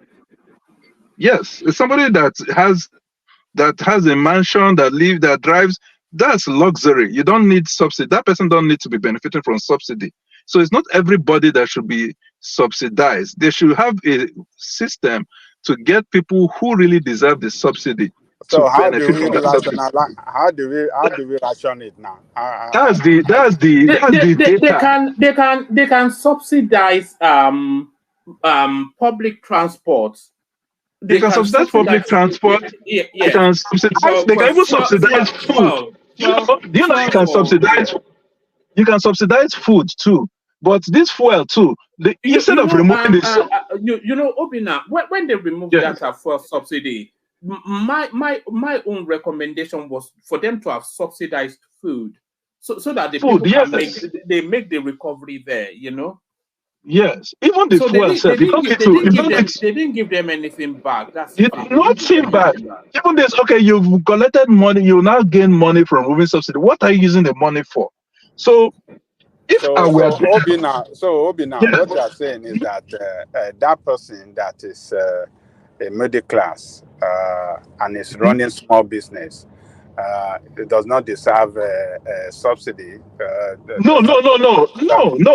Yes, it's somebody that has a mansion, that drives, that's luxury. You don't need subsidy. That person don't need to be benefiting from subsidy. So it's not everybody that should be subsidized. They should have a system to get people who really deserve the subsidy. So how do we ration it now? That's the data. They can subsidize public transport. They can subsidize public transport. Yes. They can subsidize. They can even subsidize food. Do you know you can subsidize? You can subsidize food too. But this fuel too. Instead of removing this, Obina, when they removed that fuel subsidy, my own recommendation was for them to have subsidized food, so that the people can make the recovery there. Yes, even the fuel itself. They didn't give them anything back. That's nothing back. Even this, okay, you've collected money, you now gain money from removing subsidy. What are you using the money for? So, Obina, what you are saying is that that person that is a middle class and is running small business, it does not deserve a subsidy. No.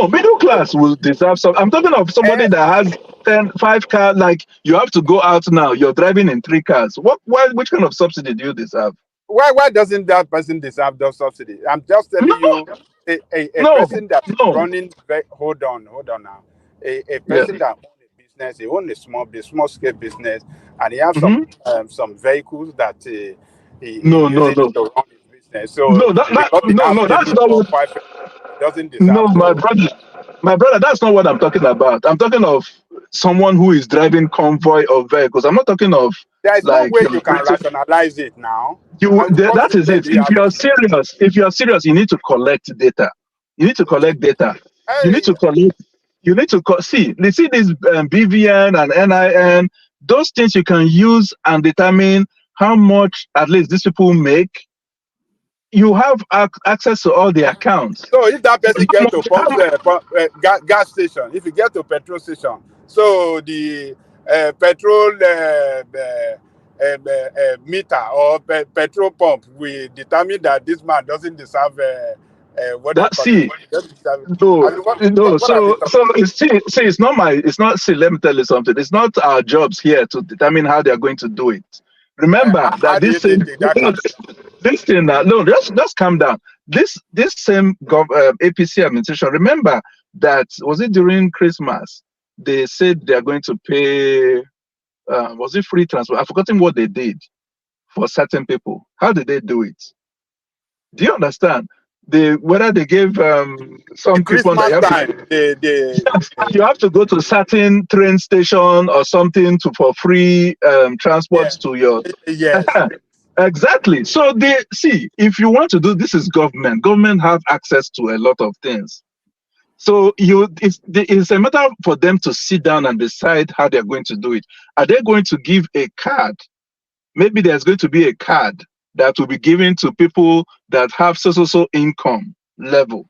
Middle class will deserve some. I'm talking of somebody that has 5 cars. Like you have to go out now. You're driving in 3 cars. Which kind of subsidy do you deserve? Why doesn't that person deserve the subsidy? I'm just telling you, a person that's running. Hold on now. A person that owns a business, he owns a small scale business, and he has some vehicles that he uses to run his business. So that's not what. Doesn't deserve. My brother, that's not what I'm talking about. I'm talking of someone who is driving convoy of vehicles. I'm not talking of. There's no way you can rationalize it now. That is it. If you're serious, you need to collect data. You need to collect data. Hey. You need to see this BVN and NIN. Those things you can use and determine how much at least these people make. You have access to all the accounts. So if that person gets to gas station, if you get to petrol station, so the petrol meter or petrol pump, we determine that this man doesn't deserve what That do you see, call it? Doesn't deserve it. no, I mean, no. what are we So talking it's not my. It's not. See, let me tell you something. It's not our jobs here to determine how they are going to do it. Remember how that do you this thing, think that can this thing. No, just calm down. This same APC administration. Remember that was it during Christmas? They said they are going to pay. Was it free transport? I've forgotten what they did for certain people. How did they do it? Do you understand? Whether they gave some people that Christmas time you have to go to certain train station or something for free transport to your yes. Exactly. So they see, if you want to do this, is government have access to a lot of things. So it's a matter for them to sit down and decide how they're going to do it. Are they going to give a card? Maybe there's going to be a card that will be given to people that have so income level.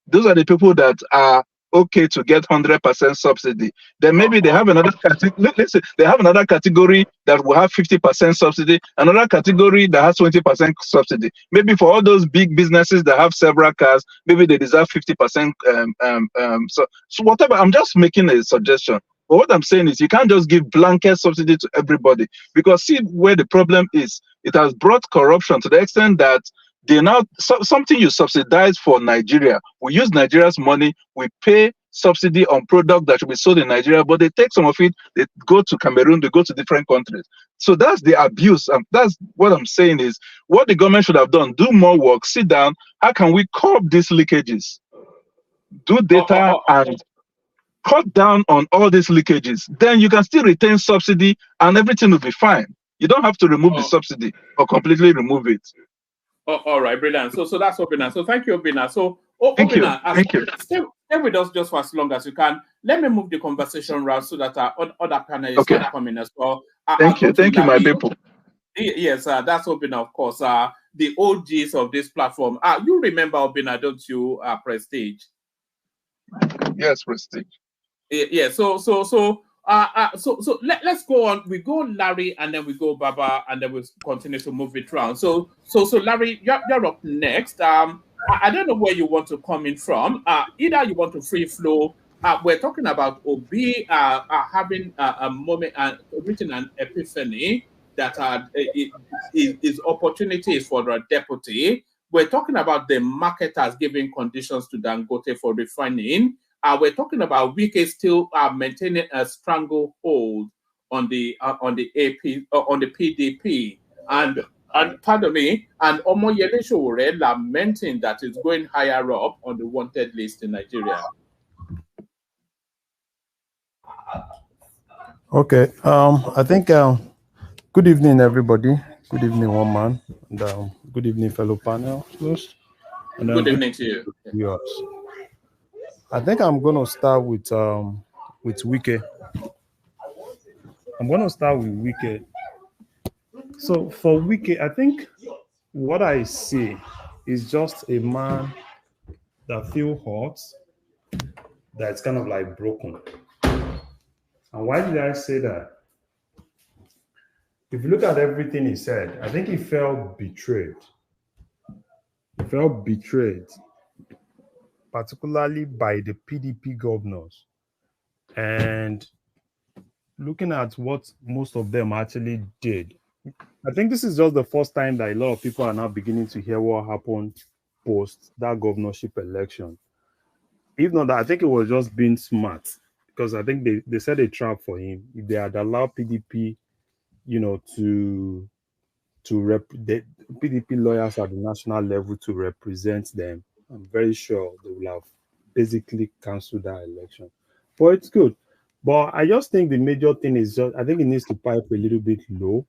Those are the people that are okay to get 100% subsidy. Then maybe they have another category. Let's say they have another category that will have 50% subsidy, another category that has 20% subsidy. Maybe for all those big businesses that have several cars, maybe they deserve 50%. So whatever. I'm just making a suggestion. But what I'm saying is you can't just give blanket subsidy to everybody, because see where the problem is. It has brought corruption to the extent that they now something you subsidize for Nigeria. We use Nigeria's money. We pay subsidy on product that should be sold in Nigeria, but they take some of it. They go to Cameroon. They go to different countries. So that's the abuse. That's what I'm saying is what the government should have done. Do more work. Sit down. How can we curb these leakages? Do data and cut down on all these leakages. Then you can still retain subsidy and everything will be fine. You don't have to remove the subsidy or completely remove it. All right, brilliant. So that's Obina. So thank you, Obina. So thank Obina, you. Stay with us just for as long as you can. Let me move the conversation around so that our other panelists can come in as well. Thank you, my people. Yes, that's Obina, of course. The OGs of this platform. You remember Obina, don't you? Prestige. Yes, Prestige. Yeah. So let's go on. We go Larry, and then we go Baba, and then we'll continue to move it around. So Larry, you're up next. I don't know where you want to come in from. Either you want to free flow. We're talking about Obi having a moment and reaching an epiphany that is opportunities for the deputy. We're talking about the marketers giving conditions to Dangote for refining. We're talking about Wike still maintaining a stranglehold on the PDP, and pardon me, and Omoyele Sowore lamenting that it's going higher up on the wanted list in Nigeria. Okay. I think good evening, everybody. Good evening, one man, and good evening, fellow panel. And good evening to you. Viewers. I think I'm going to start with Wike. I'm going to start with Wike. So for Wike, I think what I see is just a man that feels hot, that's kind of like broken. And why did I say that? If you look at everything he said, I think he felt betrayed. He felt betrayed, particularly by the PDP governors. And looking at what most of them actually did, I think this is just the first time that a lot of people are now beginning to hear what happened post that governorship election. If not that, I think it was just being smart, because I think they set a trap for him. If they had allowed PDP, to the PDP lawyers at the national level to represent them, I'm very sure they will have basically cancelled that election. But it's good. But I just think the major thing is I think it needs to pipe a little bit low.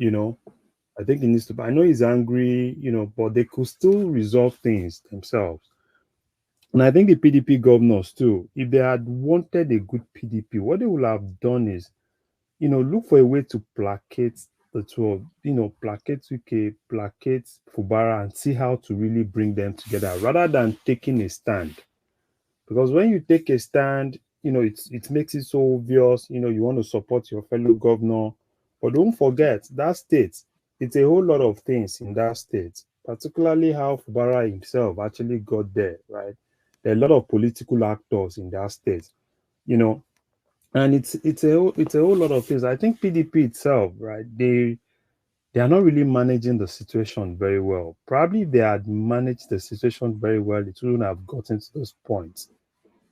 I think he needs to. I know he's angry, but they could still resolve things themselves. And I think the PDP governors too, if they had wanted a good PDP, what they would have done is, look for a way to placate the two of, placate UK, placate Fubara, and see how to really bring them together rather than taking a stand. Because when you take a stand, it makes it so obvious, you want to support your fellow governor, But don't forget that state, it's a whole lot of things in that state, particularly how Fubara himself actually got there, right? There are a lot of political actors in that state, you know, and it's a whole lot of things. I think PDP itself, right? They are not really managing the situation very well. Probably if they had managed the situation very well, it wouldn't have gotten to those points,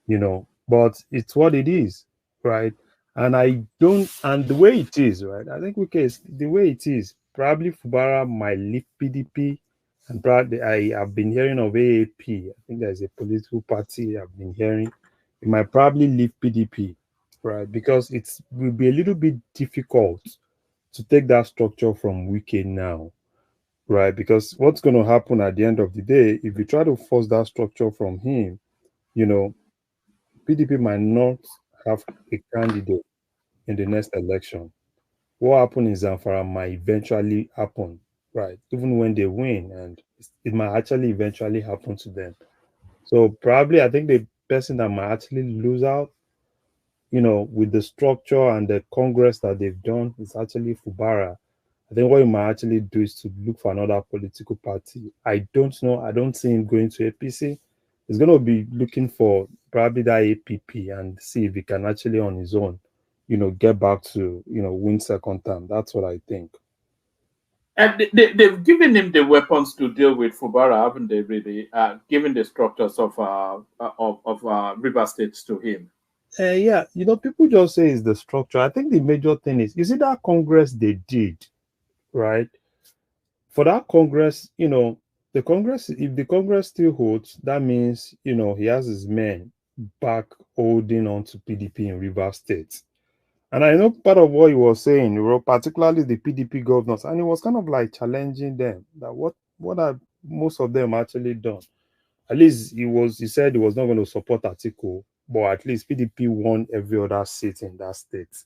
you know. But it's what it is, right? And I don't, and the way it is, right? I think the way it is, probably Fubara might leave PDP, and probably I have been hearing of AAP. I think there's a political party I've been hearing. It might probably leave PDP, right? Because it will be a little bit difficult to take that structure from Wike now, right? Because what's going to happen at the end of the day, if you try to force that structure from him, you know, PDP might not have a candidate in the next election. What happened in Zamfara might eventually happen, right? Even when they win, and it might actually eventually happen to them. So probably I think the person that might actually lose out, you know, with the structure and the Congress that they've done is actually Fubara. I think what he might actually do is to look for another political party. I don't know. I don't see him going to APC. He's going to be looking for probably that APP and see if he can actually on his own, you know, get back to, you know, win second term. That's what I think. And they've given him the weapons to deal with Fubara, haven't they? Really, given the structures of River States to him. Yeah, you know, people just say it's the structure. I think the major thing is it that Congress they did, right? For that Congress, you know, the Congress, if the Congress still holds, that means, you know, he has his men back holding on to PDP in River State. And I know part of what he was saying, you know, particularly the PDP governors, and he was kind of like challenging them that what are most of them actually done. At least he said he was not going to support Atiku, but at least PDP won every other seat in that state.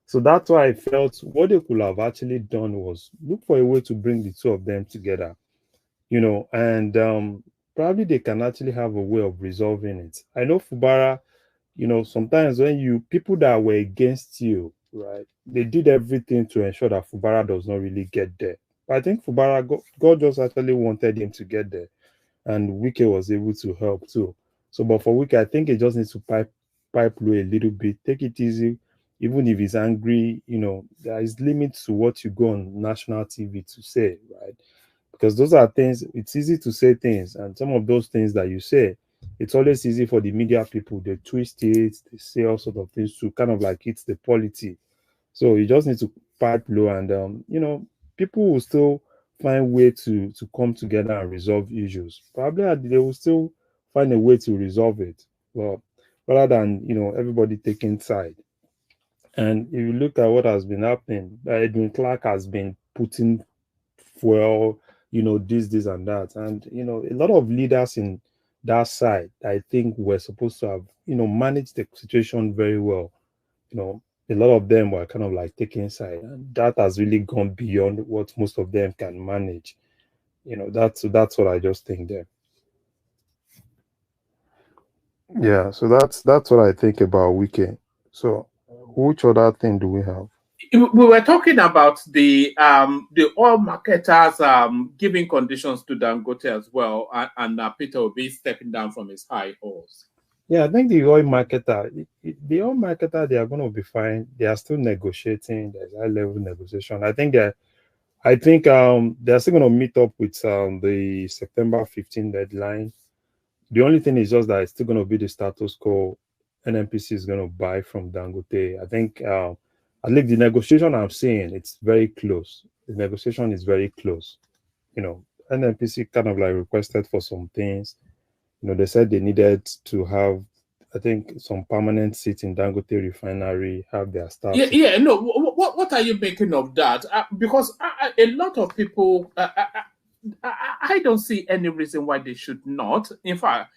So that's why I felt what they could have actually done was look for a way to bring the two of them together, you know, and probably they can actually have a way of resolving it. I know Fubara, you know, sometimes when people that were against you, right, they did everything to ensure that Fubara does not really get there. But I think Fubara, God just actually wanted him to get there, and Wike was able to help too. So, but for Wike, I think he just needs to pipe low a little bit, take it easy. Even if he's angry, you know, there is limits to what you go on national TV to say, right? Because those are things, it's easy to say things, and some of those things that you say, it's always easy for the media people, they twist it, they say all sort of things to kind of like it's the polity. So you just need to pipe low, and you know, people will still find way to come together and resolve issues. Probably they will still find a way to resolve it. Well, rather than, you know, everybody taking side. And if you look at what has been happening, Edwin Clark has been putting fuel, you know, this and that. And, you know, a lot of leaders in that side, I think, were supposed to have, you know, managed the situation very well. You know, a lot of them were kind of like taking side. And that has really gone beyond what most of them can manage. You know, that's what I just think there. Yeah, so that's what I think about Wike. So which other thing do we have? We were talking about the oil marketers giving conditions to Dangote as well, and Peter Obi stepping down from his high horse. Yeah, I think the oil marketer, they are going to be fine. They are still negotiating. There's high level negotiation. I think they're still going to meet up with the September 15 deadline. The only thing is just that it's still going to be the status quo. NNPC is going to buy from Dangote. I think at least the negotiation I'm seeing, it's very close. The negotiation is very close. You know, NNPC kind of like requested for some things. You know, they said they needed to have, I think, some permanent seats in Dangote refinery, have their staff. Yeah. No, what are you making of that? Because a lot of people, I don't see any reason why they should not. In fact,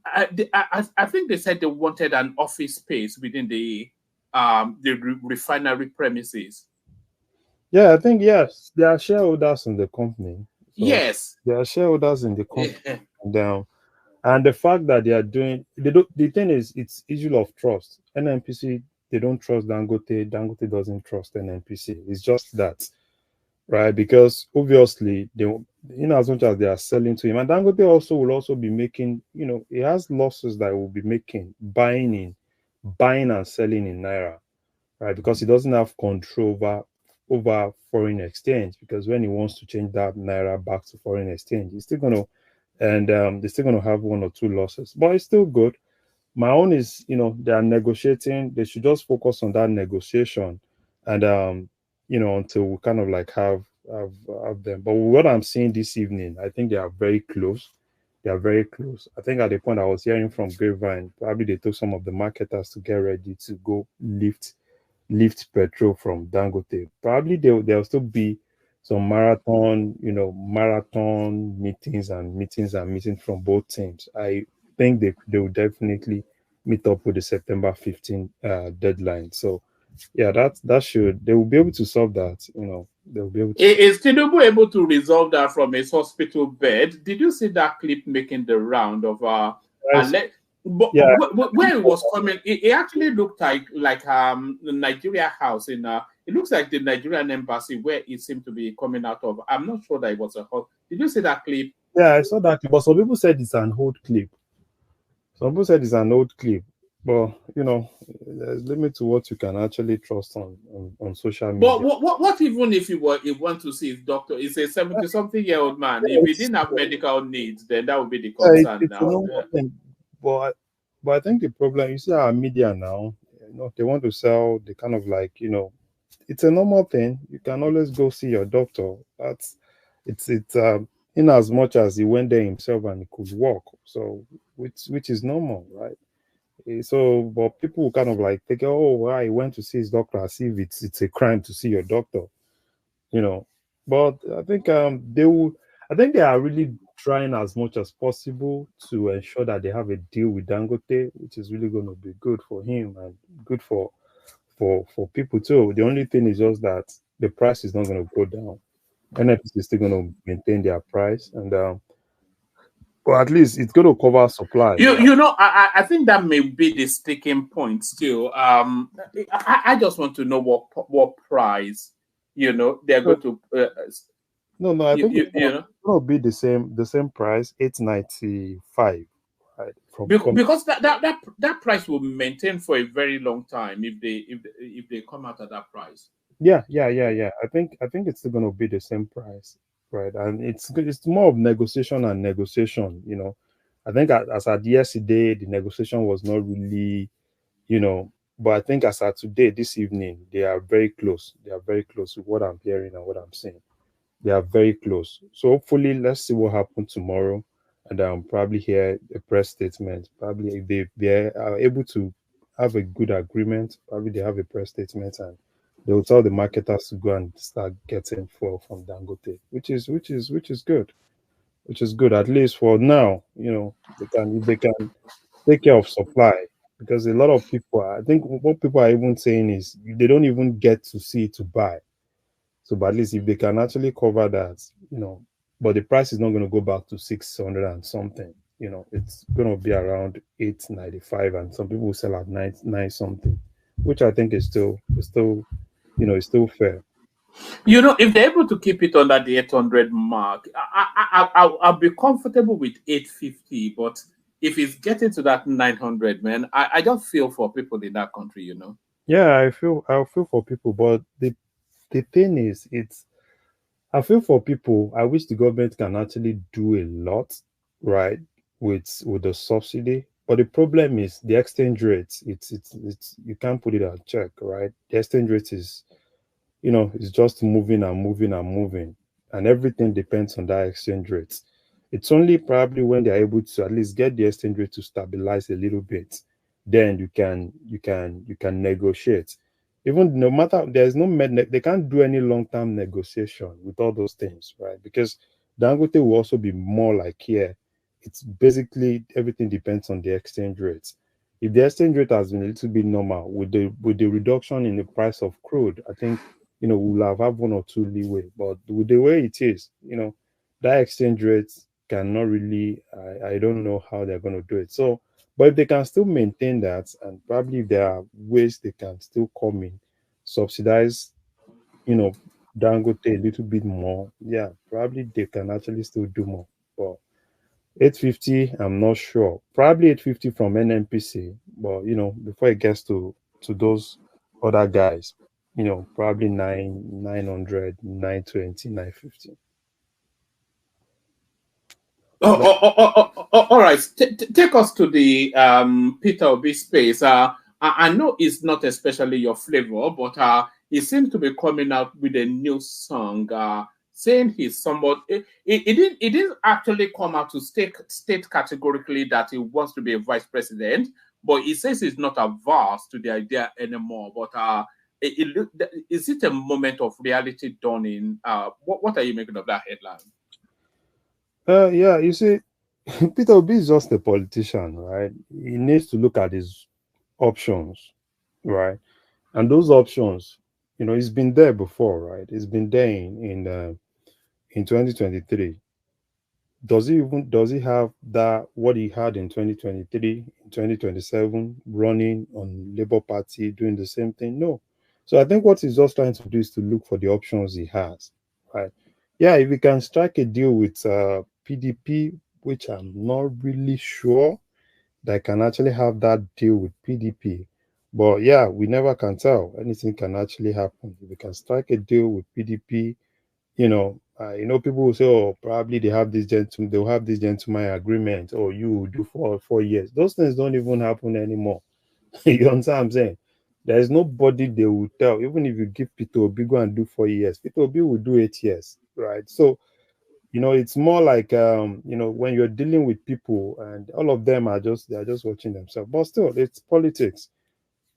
I think they said they wanted an office space within the refinery premises. Yeah, I think yes, there are shareholders in the company. So yes, there are shareholders in the company, and the fact that they are doing the thing is it's issue of trust. NNPC they don't trust Dangote. Dangote doesn't trust NNPC. It's just that, right? Because obviously they, in as much as they are selling to him, and Dangote also will also be making, he has losses that he will be making buying and selling in naira, right? Because he doesn't have control over foreign exchange. Because when he wants to change that naira back to foreign exchange, he's still gonna, and they're still gonna have one or two losses, but it's still good. My own is, they are negotiating. They should just focus on that negotiation, and until we kind of like have, have them. But what I'm seeing this evening, I think they are very close. They are very close. I think at the point I was hearing from Grapevine, probably they took some of the marketers to get ready to go lift petrol from Dangote. Probably there'll still be some marathon meetings and meetings from both teams. I think they will definitely meet up with the September 15 deadline. So yeah, that should, they will be able to solve that. They'll be able to. Is Tinubu able to resolve that from his hospital bed? Did you see that clip making the round of Yeah. where it was coming? It actually looked like the Nigeria house in it looks like the Nigerian embassy where it seemed to be coming out of. I'm not sure that it was a hot. Did you see that clip? Yeah, I saw that clip, but some people said it's an old clip. Some people said it's an old clip. But there's limit to what you can actually trust on social media. But what even if you want to see his doctor? He's a 70-something-year-old man. If he didn't have medical needs, then that would be the concern it's now. a normal thing. But I think the problem, you see our media now, they want to sell the kind of like, it's a normal thing. You can always go see your doctor. It's in as much as he went there himself and he could walk. So which is normal, right? So, but people will kind of like take, oh, why he went to see his doctor as if it's a crime to see your doctor, But I think I think they are really trying as much as possible to ensure that they have a deal with Dangote, which is really going to be good for him and good for people too. The only thing is just that the price is not going to go down. NFS is still going to maintain their price, and but at least it's going to cover supply. I think that may be the sticking point still. I just want to know what price they're going to. No, I think it's going to be the same price, 895, right? Because that price will maintain for a very long time if they come out at that price. Yeah. I think it's still going to be the same price, right? And it's more of negotiation and negotiation. I think as at yesterday, the negotiation was not really, but I think as at today, this evening, they are very close. They are very close with what I'm hearing and what I'm seeing. They are very close. So hopefully, let's see what happens tomorrow, and probably hear a press statement. Probably if they are able to have a good agreement, probably they have a press statement and they will tell the marketers to go and start getting fuel from Dangote, which is good. Which is good, at least for now. They can take care of supply, because a lot of people, I think what people are even saying is they don't even get to see to buy. So, but at least if they can actually cover that, but the price is not going to go back to 600 and something. It's going to be around 895, and some people will sell at nine something, which I think is still it's still fair. If they're able to keep it under the 800 mark, I'll be comfortable with 850. But if it's getting to that 900, man, I just feel for people in that country, Yeah, I feel for people, but the thing is, I feel for people. I wish the government can actually do a lot, right, with the subsidy. But the problem is the exchange rate. It's you can't put it on check, right? The exchange rate is, it's just moving and moving and moving, and everything depends on that exchange rate. It's only probably when they're able to at least get the exchange rate to stabilize a little bit, then you can negotiate. Even no matter there's no they can't do any long-term negotiation with all those things, right? Because Dangote will also be more like here. It's basically everything depends on the exchange rate. If the exchange rate has been a little bit normal with the reduction in the price of crude, I think we'll have one or two leeway. But with the way it is, that exchange rate cannot really. I don't know how they're going to do it. So But if they can still maintain that, and probably there are ways they can still come in, subsidize, Dangote a little bit more, yeah, probably they can actually still do more. But 850, I'm not sure. Probably 850 from NNPC, but before it gets to those other guys, probably 900, 920, 950. All right. Take us to the Peter Obi space. I know it's not especially your flavor, but he seems to be coming out with a new song, saying he's somewhat. It didn't actually come out to state categorically that he wants to be a vice president, but he says he's not averse to the idea anymore. But is it a moment of reality dawning? What are you making of that headline? Yeah, you see, Peter Obi is just a politician, right? He needs to look at his options, right? And those options, he's been there before, right? He's been there in 2023. Does he have that what he had in 2023, in 2027, running on Labour Party, doing the same thing? No. So I think what he's just trying to do is to look for the options he has, right? Yeah, if we can strike a deal with PDP, which I'm not really sure that I can actually have that deal with PDP. But yeah, we never can tell. Anything can actually happen. If we can strike a deal with PDP, people will say, "Oh, probably they'll have this gentleman agreement, or you will do for 4 years." Those things don't even happen anymore. You understand what I'm saying? There is nobody they will tell, even if you give Peter Obi go and do 4 years, Peter Obi will do 8 years, right? So, it's more like when you're dealing with people and all of them they're just watching themselves. But still, it's politics.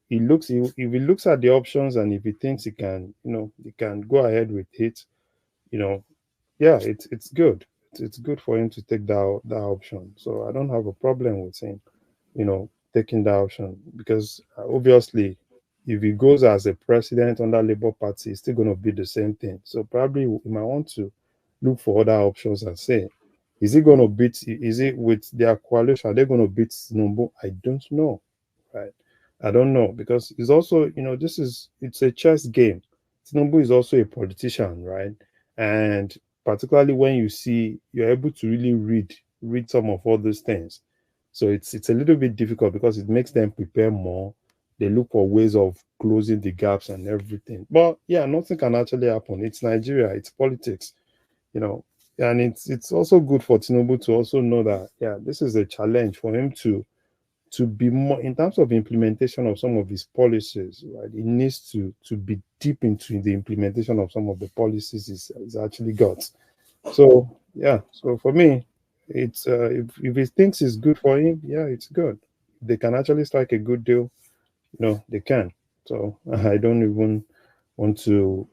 If he looks at the options and if he thinks he can go ahead with it, you know, yeah, it's good. It's good for him to take that option. So I don't have a problem with him, taking that option because obviously, if he goes as a president under Labour Party, it's still going to be the same thing. So probably he might want to look for other options and say, is he going to beat? Is it with their coalition? Are they going to beat Tinubu? I don't know, right? I don't know because it's also, it's a chess game. Tinubu is also a politician, right? And particularly when you're able to really read some of all those things. So it's a little bit difficult because it makes them prepare more. They look for ways of closing the gaps and everything. But yeah, nothing can actually happen. It's Nigeria, it's politics, you know. And it's also good for Tinubu to also know that yeah, this is a challenge for him to be more in terms of implementation of some of his policies, right? He needs to be deep into the implementation of some of the policies he's actually got. So yeah, so for me, it's if he thinks it's good for him, yeah, it's good. They can actually strike a good deal, they can. So I don't even want to,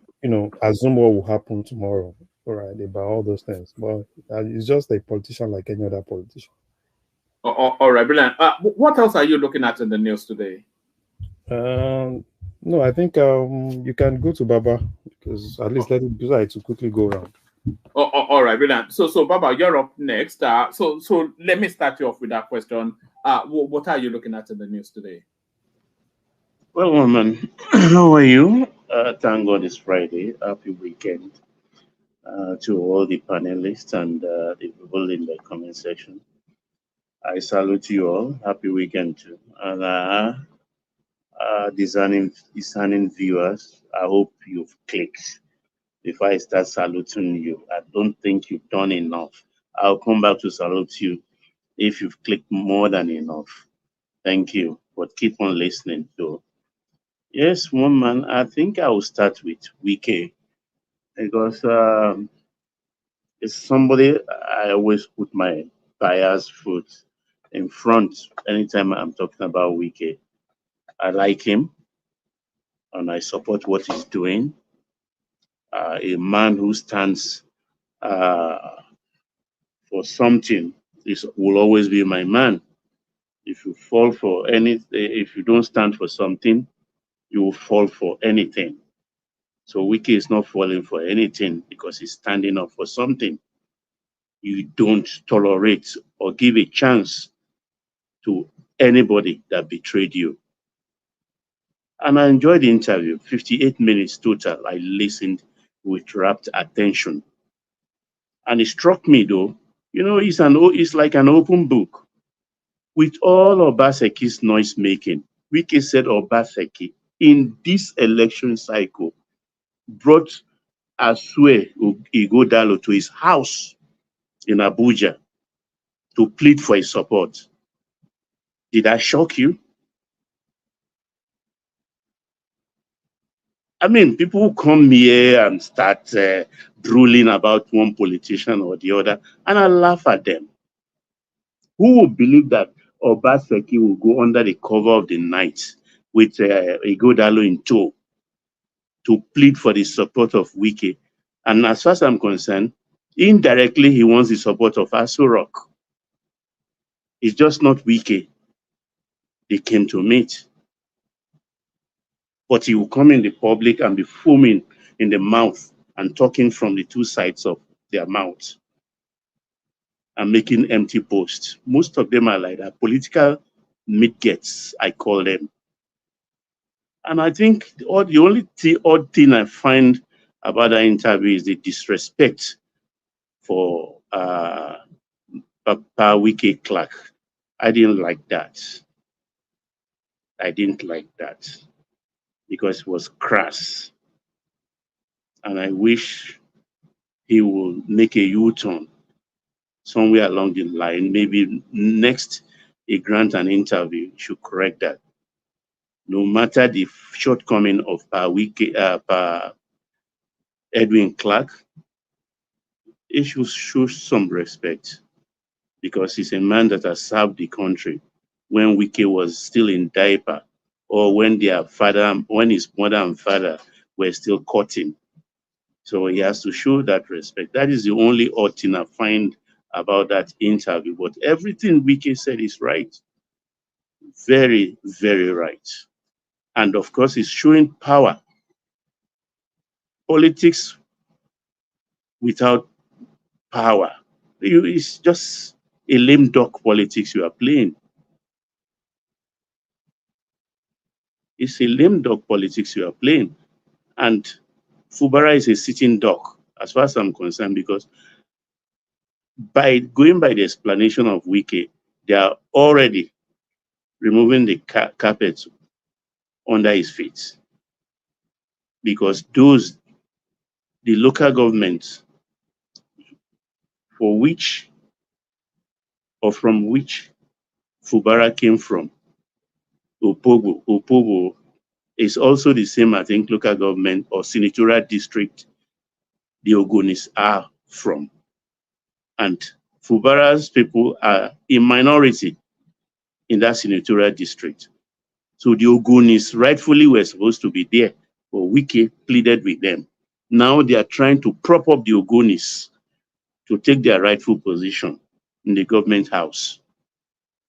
assume what will happen tomorrow, all right, about all those things. But it's just a politician like any other politician. All right, brilliant. What else are you looking at in the news today? No, I think you can go to Baba because at least let it decide to quickly go around. All right, brilliant. So Baba, you're up next. So let me start you off with that question. What are you looking at in the news today? Well, woman, how are you? Thank God it's Friday. Happy weekend to all the panelists and the people in the comment section. I salute you all. Happy weekend too. And discerning viewers, I hope you've clicked. Before I start saluting you, I don't think you've done enough. I'll come back to salute you if you've clicked more than enough. Thank you, but keep on listening too. Yes, woman, I think I will start with Wiki because it's somebody I always put my biased foot in front anytime I'm talking about Wiki. I like him and I support what he's doing. A man who stands for something will always be my man. If you fall for if you don't stand for something, you will fall for anything. So Wiki is not falling for anything because he's standing up for something. You don't tolerate or give a chance to anybody that betrayed you. And I enjoyed the interview, 58 minutes total. I listened with rapt attention. And it struck me though, you know, it's like an open book. With all Obaseki's noise making, Wike said Obaseki in this election cycle brought Asue Igodalo to his house in Abuja to plead for his support. Did that shock you? I mean, people who come here and start drooling about one politician or the other, and I laugh at them. Who would believe that Obaseki will go under the cover of the night with Igodalo in tow to plead for the support of Wike? And as far as I'm concerned, indirectly he wants the support of Aso Rock. It's just not Wike they came to meet. But he will come in the public and be foaming in the mouth and talking from the two sides of their mouth and making empty boasts. Most of them are like that, political midgets, I call them. And I think the only odd thing I find about that interview is the disrespect for Wike Clark. I didn't like that. I didn't like that because it was crass. And I wish he will make a U-turn somewhere along the line. Maybe next he grant an interview, he should correct that. No matter the shortcoming of Edwin Clark, he should show some respect because he's a man that has served the country when Wike was still in diaper or when his mother and father were still courting. So he has to show that respect. That is the only odd thing I find about that interview. But everything Wike said is right. Very, very right. And of course, he's showing power. Politics without power, it's just a lame duck politics you are playing. It's a lame duck politics you are playing. And Fubara is a sitting duck, as far as I'm concerned, because by going by the explanation of Wike, they are already removing the carpet under his feet. Because the local governments for which or from which Fubara came from, Opobo is also the same, I think, local government or senatorial district the Ogonis are from. And Fubara's people are in minority in that senatorial district. So the Ogonis rightfully were supposed to be there, but Wike pleaded with them. Now they are trying to prop up the Ogonis to take their rightful position in the government house.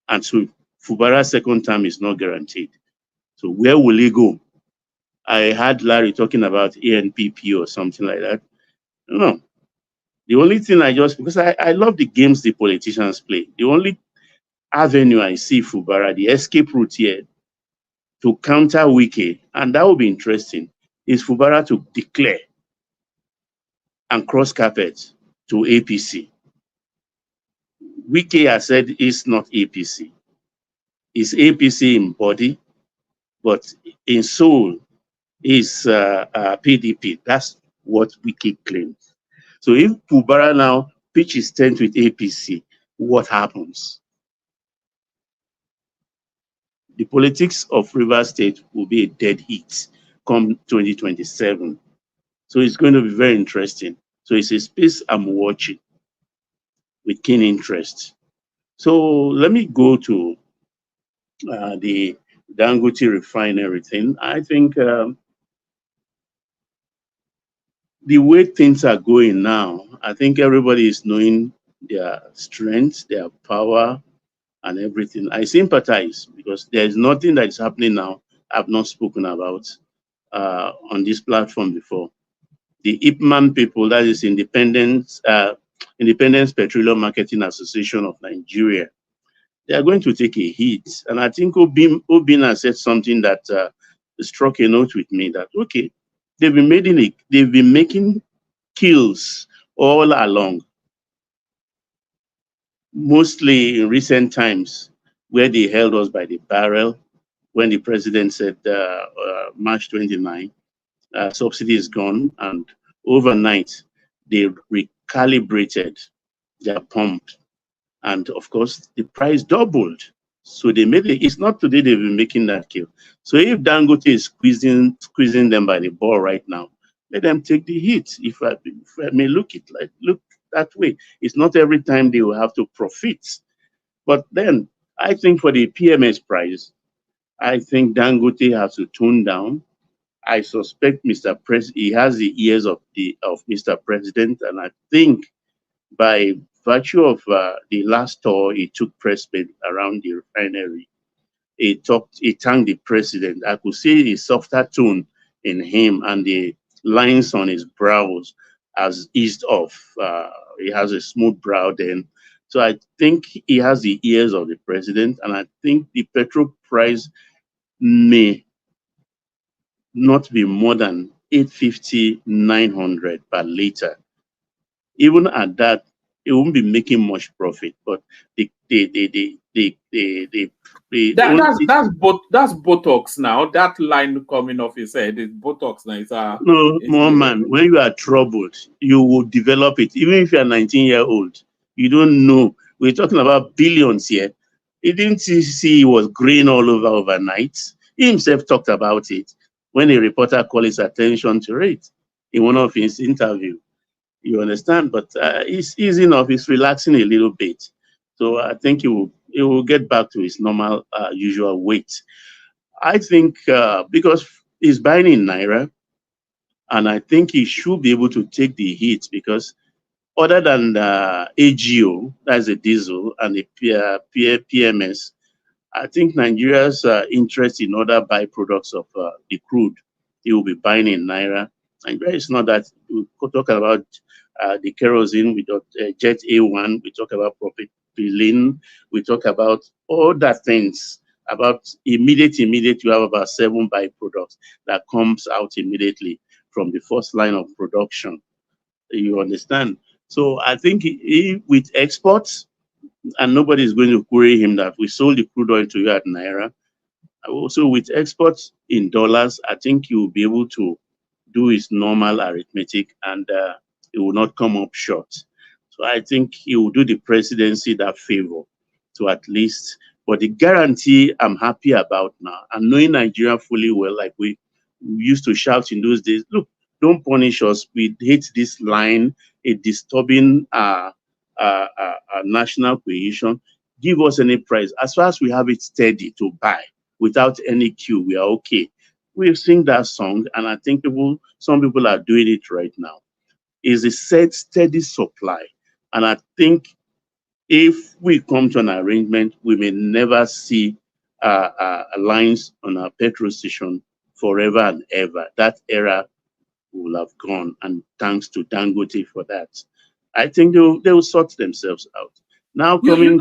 And so Fubara's second term is not guaranteed. So where will he go? I heard Larry talking about ANPP or something like that. No. The only thing because I love the games the politicians play. The only avenue I see Fubara, the escape route here to counter Wike, and that will be interesting, is Fubara to declare and cross carpet to APC. Wike has said it's not APC. It's APC in body, but in soul is PDP. That's what Wike claims. So if Fubara now pitches tent with APC, what happens? The politics of Rivers State will be a dead heat come 2027. So it's going to be very interesting. So it's a space I'm watching with keen interest. So let me go to the Dangote refinery thing. I think the way things are going now, I think everybody is knowing their strengths, their power, and everything. I sympathize because there is nothing that is happening now I've not spoken about on this platform before. The IPMAN people, that is Independence Petroleum Marketing Association of Nigeria, they are going to take a hit. And I think Obina said something that struck a note with me that, okay, they've been making kills all along, mostly in recent times, where they held us by the barrel when the president said March 29, subsidy is gone, and overnight they recalibrated their pump, and of course the price doubled. So they made it. It's not today they've been making that kill. So if Dangote is squeezing them by the ball right now, let them take the hit. If I may look that way, it's not every time they will have to profit. But then I think for the PMS price, I think Dangote has to tone down. I suspect he has the ears of Mr. President, and I think by virtue of the last tour he took President around the refinery, he thanked the president. I could see a softer tone in him, and the lines on his brows has eased off. He has a smooth brow then. So I think he has the ears of the president, and I think the petrol price may not be more than 850, 900 per liter. Even at that, it won't be making much profit. But that's Botox now. That line coming off his head is Botox now. No, more man. When you are troubled, you will develop it. Even if you are 19-year-old, you don't know. We're talking about billions here. He didn't see he was green all over overnight. He himself talked about it when a reporter called his attention to it in one of his interviews. You understand? But he's easy enough. He's relaxing a little bit. So I think he will get back to his normal, usual weight. I think because he's buying in Naira, and I think he should be able to take the hit, because other than the AGO, that's the diesel, and the PMS, I think Nigeria's interest in other byproducts of the crude, he will be buying in Naira. Nigeria is not that. We talk about the kerosene, we talk Jet A1, we talk about propylene, we talk about all that things. About immediate, you have about 7 byproducts that comes out immediately from the first line of production. You understand? So I think with exports, and nobody is going to query him that we sold the crude oil to you at Naira. Also with exports in dollars, I think he will be able to do his normal arithmetic, and it will not come up short. So I think he will do the presidency that favor to at least, but the guarantee I'm happy about now, and knowing Nigeria fully well, like we used to shout in those days, look, don't punish us. We hate this line, a disturbing national cohesion. Give us any price. As far as we have it steady to buy without any queue, we are okay. We sing that song, and I think some people are doing it right now. Is a steady supply, and I think if we come to an arrangement, we may never see lines on our petrol station forever and ever. That era will have gone, and thanks to Dangote for that. I think they will sort themselves out. Now coming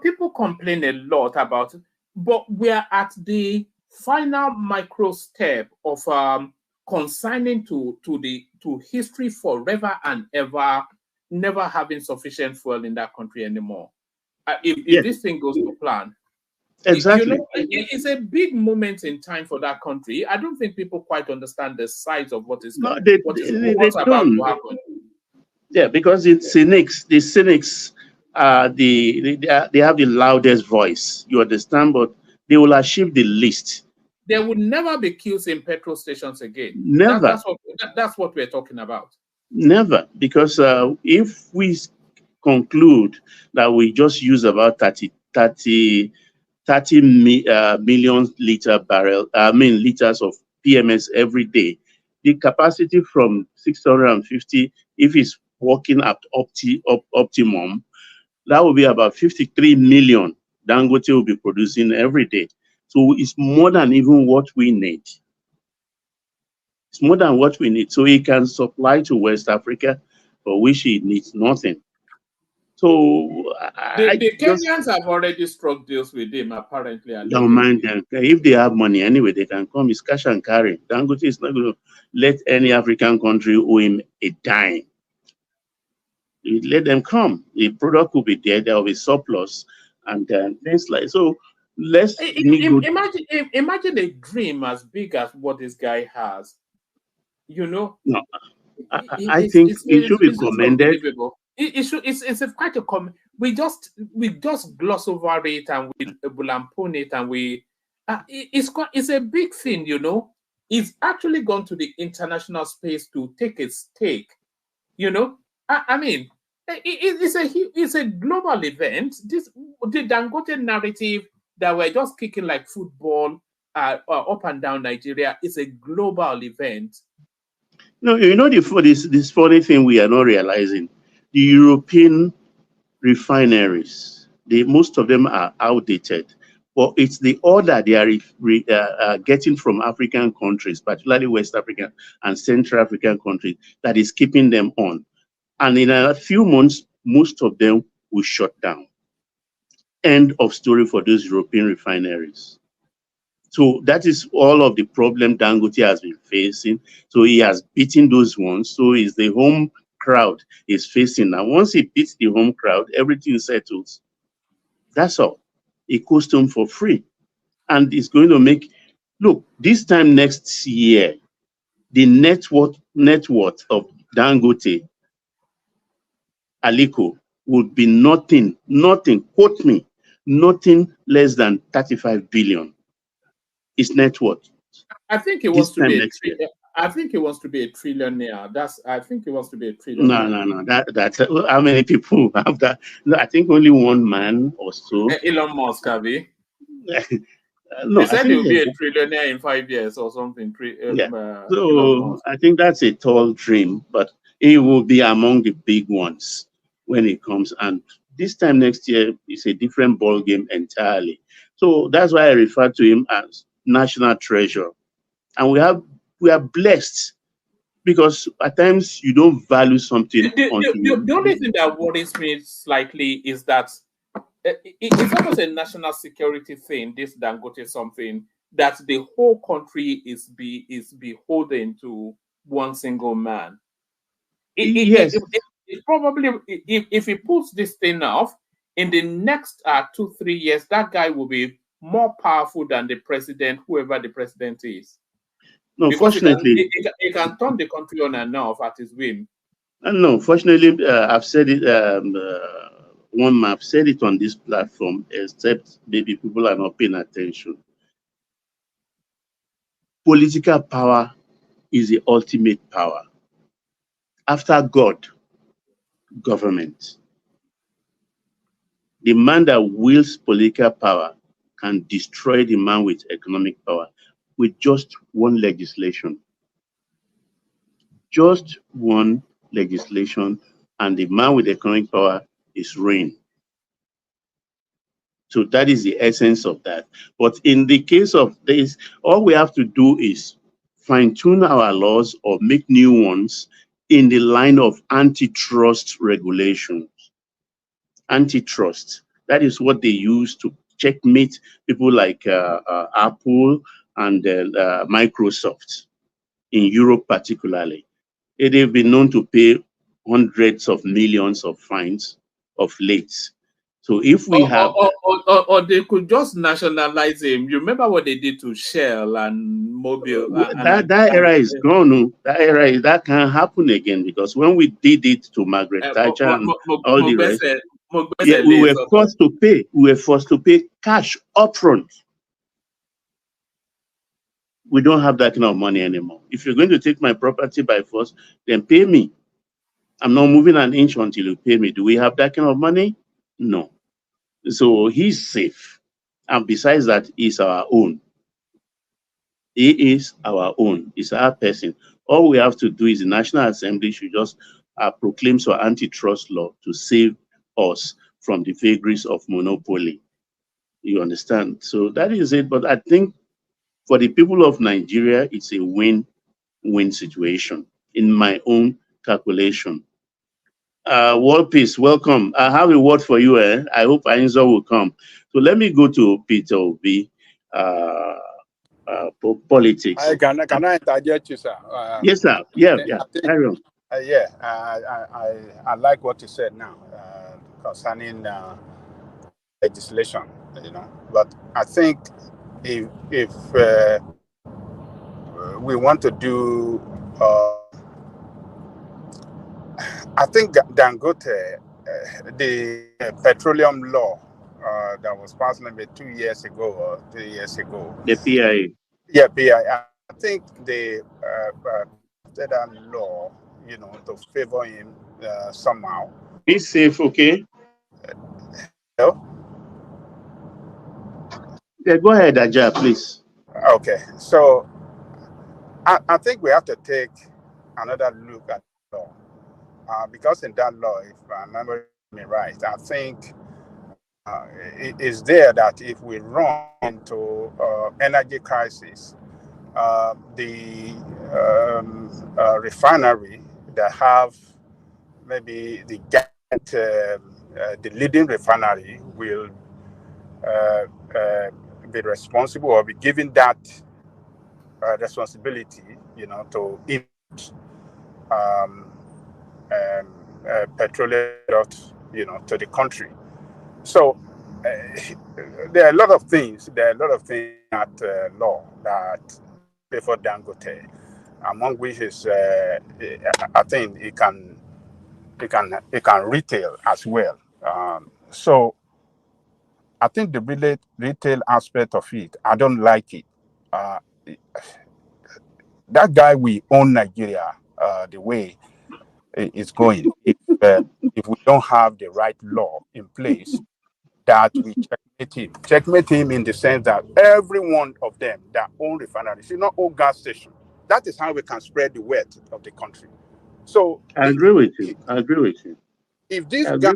people complain a lot about it, but we are at the final micro step of consigning to history forever and ever, never having sufficient fuel in that country anymore. If this thing goes to plan, exactly, it's a big moment in time for that country. I don't think people quite understand the size of what's about to happen. Yeah, because it's cynics. The cynics, they have the loudest voice. You understand, but they will achieve the least. There will never be queues in petrol stations again. Never. That's what we're talking about. Never, because if we conclude that we just use about 30 million liters of PMS every day, the capacity from 650, if it's working at optimum, that will be about 53 million Dangote will be producing every day. So it's more than even what we need. It's more than what we need. So he can supply to West Africa, for which he needs nothing. So The Kenyans have already struck deals with him, apparently. Don't mind them. If they have money anyway, they can come. It's cash and carry. Dangote is not going to let any African country owe him a dime. You let them come. The product will be there. There will be surplus, and things like so. Imagine a dream as big as what this guy has. You know. No, I think it should be commended. It's quite a we just gloss over it and we lampoon it and we it's a big thing, you know. He's actually gone to the international space to take a stake, you know. I mean, it's a global event. The Dangote narrative that we're just kicking like football up and down Nigeria is a global event. No, you know this funny thing we are not realizing. The European refineries, most of them are outdated, but it's the order they are getting from African countries, particularly West African and Central African countries, that is keeping them on. And in a few months, most of them will shut down. End of story for those European refineries. So that is all of the problem Dangote has been facing. So he has beaten those ones. So is the home crowd is facing now. Once he beats the home crowd, everything settles. That's all. It goes to him for free. And it's going to make, look, this time next year, the net worth of Dangote, Aliko, would be nothing, quote me, nothing less than 35 billion. Is net worth. I think he wants to be I think he wants to be a trillionaire. I think he wants to be a trillionaire. No. That's how many people have that? No, I think only one man or so. Elon Musk, have he? No, he said he'll be a trillionaire in 5 years or something. So I think that's a tall dream, but he will be among the big ones when it comes. And this time next year is a different ball game entirely. So that's why I refer to him as national treasure. And we are blessed because at times you don't value something. The only thing that worries me slightly is that it's almost a national security thing, this Dangote something, that the whole country is beholden to one single man. Yes. It probably, if he puts this thing off, in the next 2-3 years, that guy will be more powerful than the president, whoever the president is. No, because fortunately, he can turn the country on and off at his whim. No, fortunately, I've said it. I've said it on this platform, except maybe people are not paying attention. Political power is the ultimate power. After God, government. The man that wields political power can destroy the man with economic power with just one legislation. Just one legislation, and the man with economic power is ruined. So that is the essence of that. But in the case of this, all we have to do is fine-tune our laws or make new ones in the line of antitrust regulations. Antitrust, that is what they use to checkmate people like Apple and Microsoft in Europe particularly. They've been known to pay hundreds of millions of fines of late. So if we or they could just nationalize him. You remember what they did to Shell and Mobil? That era is gone. That can't happen again, because when we did it to Margaret Thatcher and all the rest, we were forced to pay. We were forced to pay cash upfront. We don't have that kind of money anymore. If you're going to take my property by force, then pay me. I'm not moving an inch until you pay me. Do we have that kind of money? No. So he's safe. And besides that, he's our own. He is our own. He's our person. All we have to do is the National Assembly should just proclaim some antitrust law to save us from the vagaries of monopoly. You understand? So that is it. But I think for the people of Nigeria, it's a win-win situation in my own calculation. World Peace, welcome. I have a word for you. I hope Ainzo will come. So let me go to Peter Obi, politics. Can I interject you, sir? Yes, sir. Yeah. I think, Carry on. I like what you said now concerning legislation, But I think if we want to do, I think Dangote, the petroleum law that was passed maybe 2 years ago or 3 years ago. The PIA. Yeah, PIA. I think they did that law, to favor him somehow. Be safe, okay? Hello? Yeah, go ahead, Aja, please. Okay, so I think we have to take another look at the law. Because in that law, if I remember me right, I think it is there that if we run into energy crisis, the refinery that have maybe the leading refinery will be responsible or be given that responsibility, to import petroleum products, to the country. So there are a lot of things. At law that favor Dangote, among which is I think it can retail as well. So I think the retail aspect of it, I don't like it. That guy will own Nigeria the way it's going. If we don't have the right law in place, that we checkmate him in the sense that every one of them that own refineries should not own gas station. That is how we can spread the wealth of the country. So I agree with you. If this guy,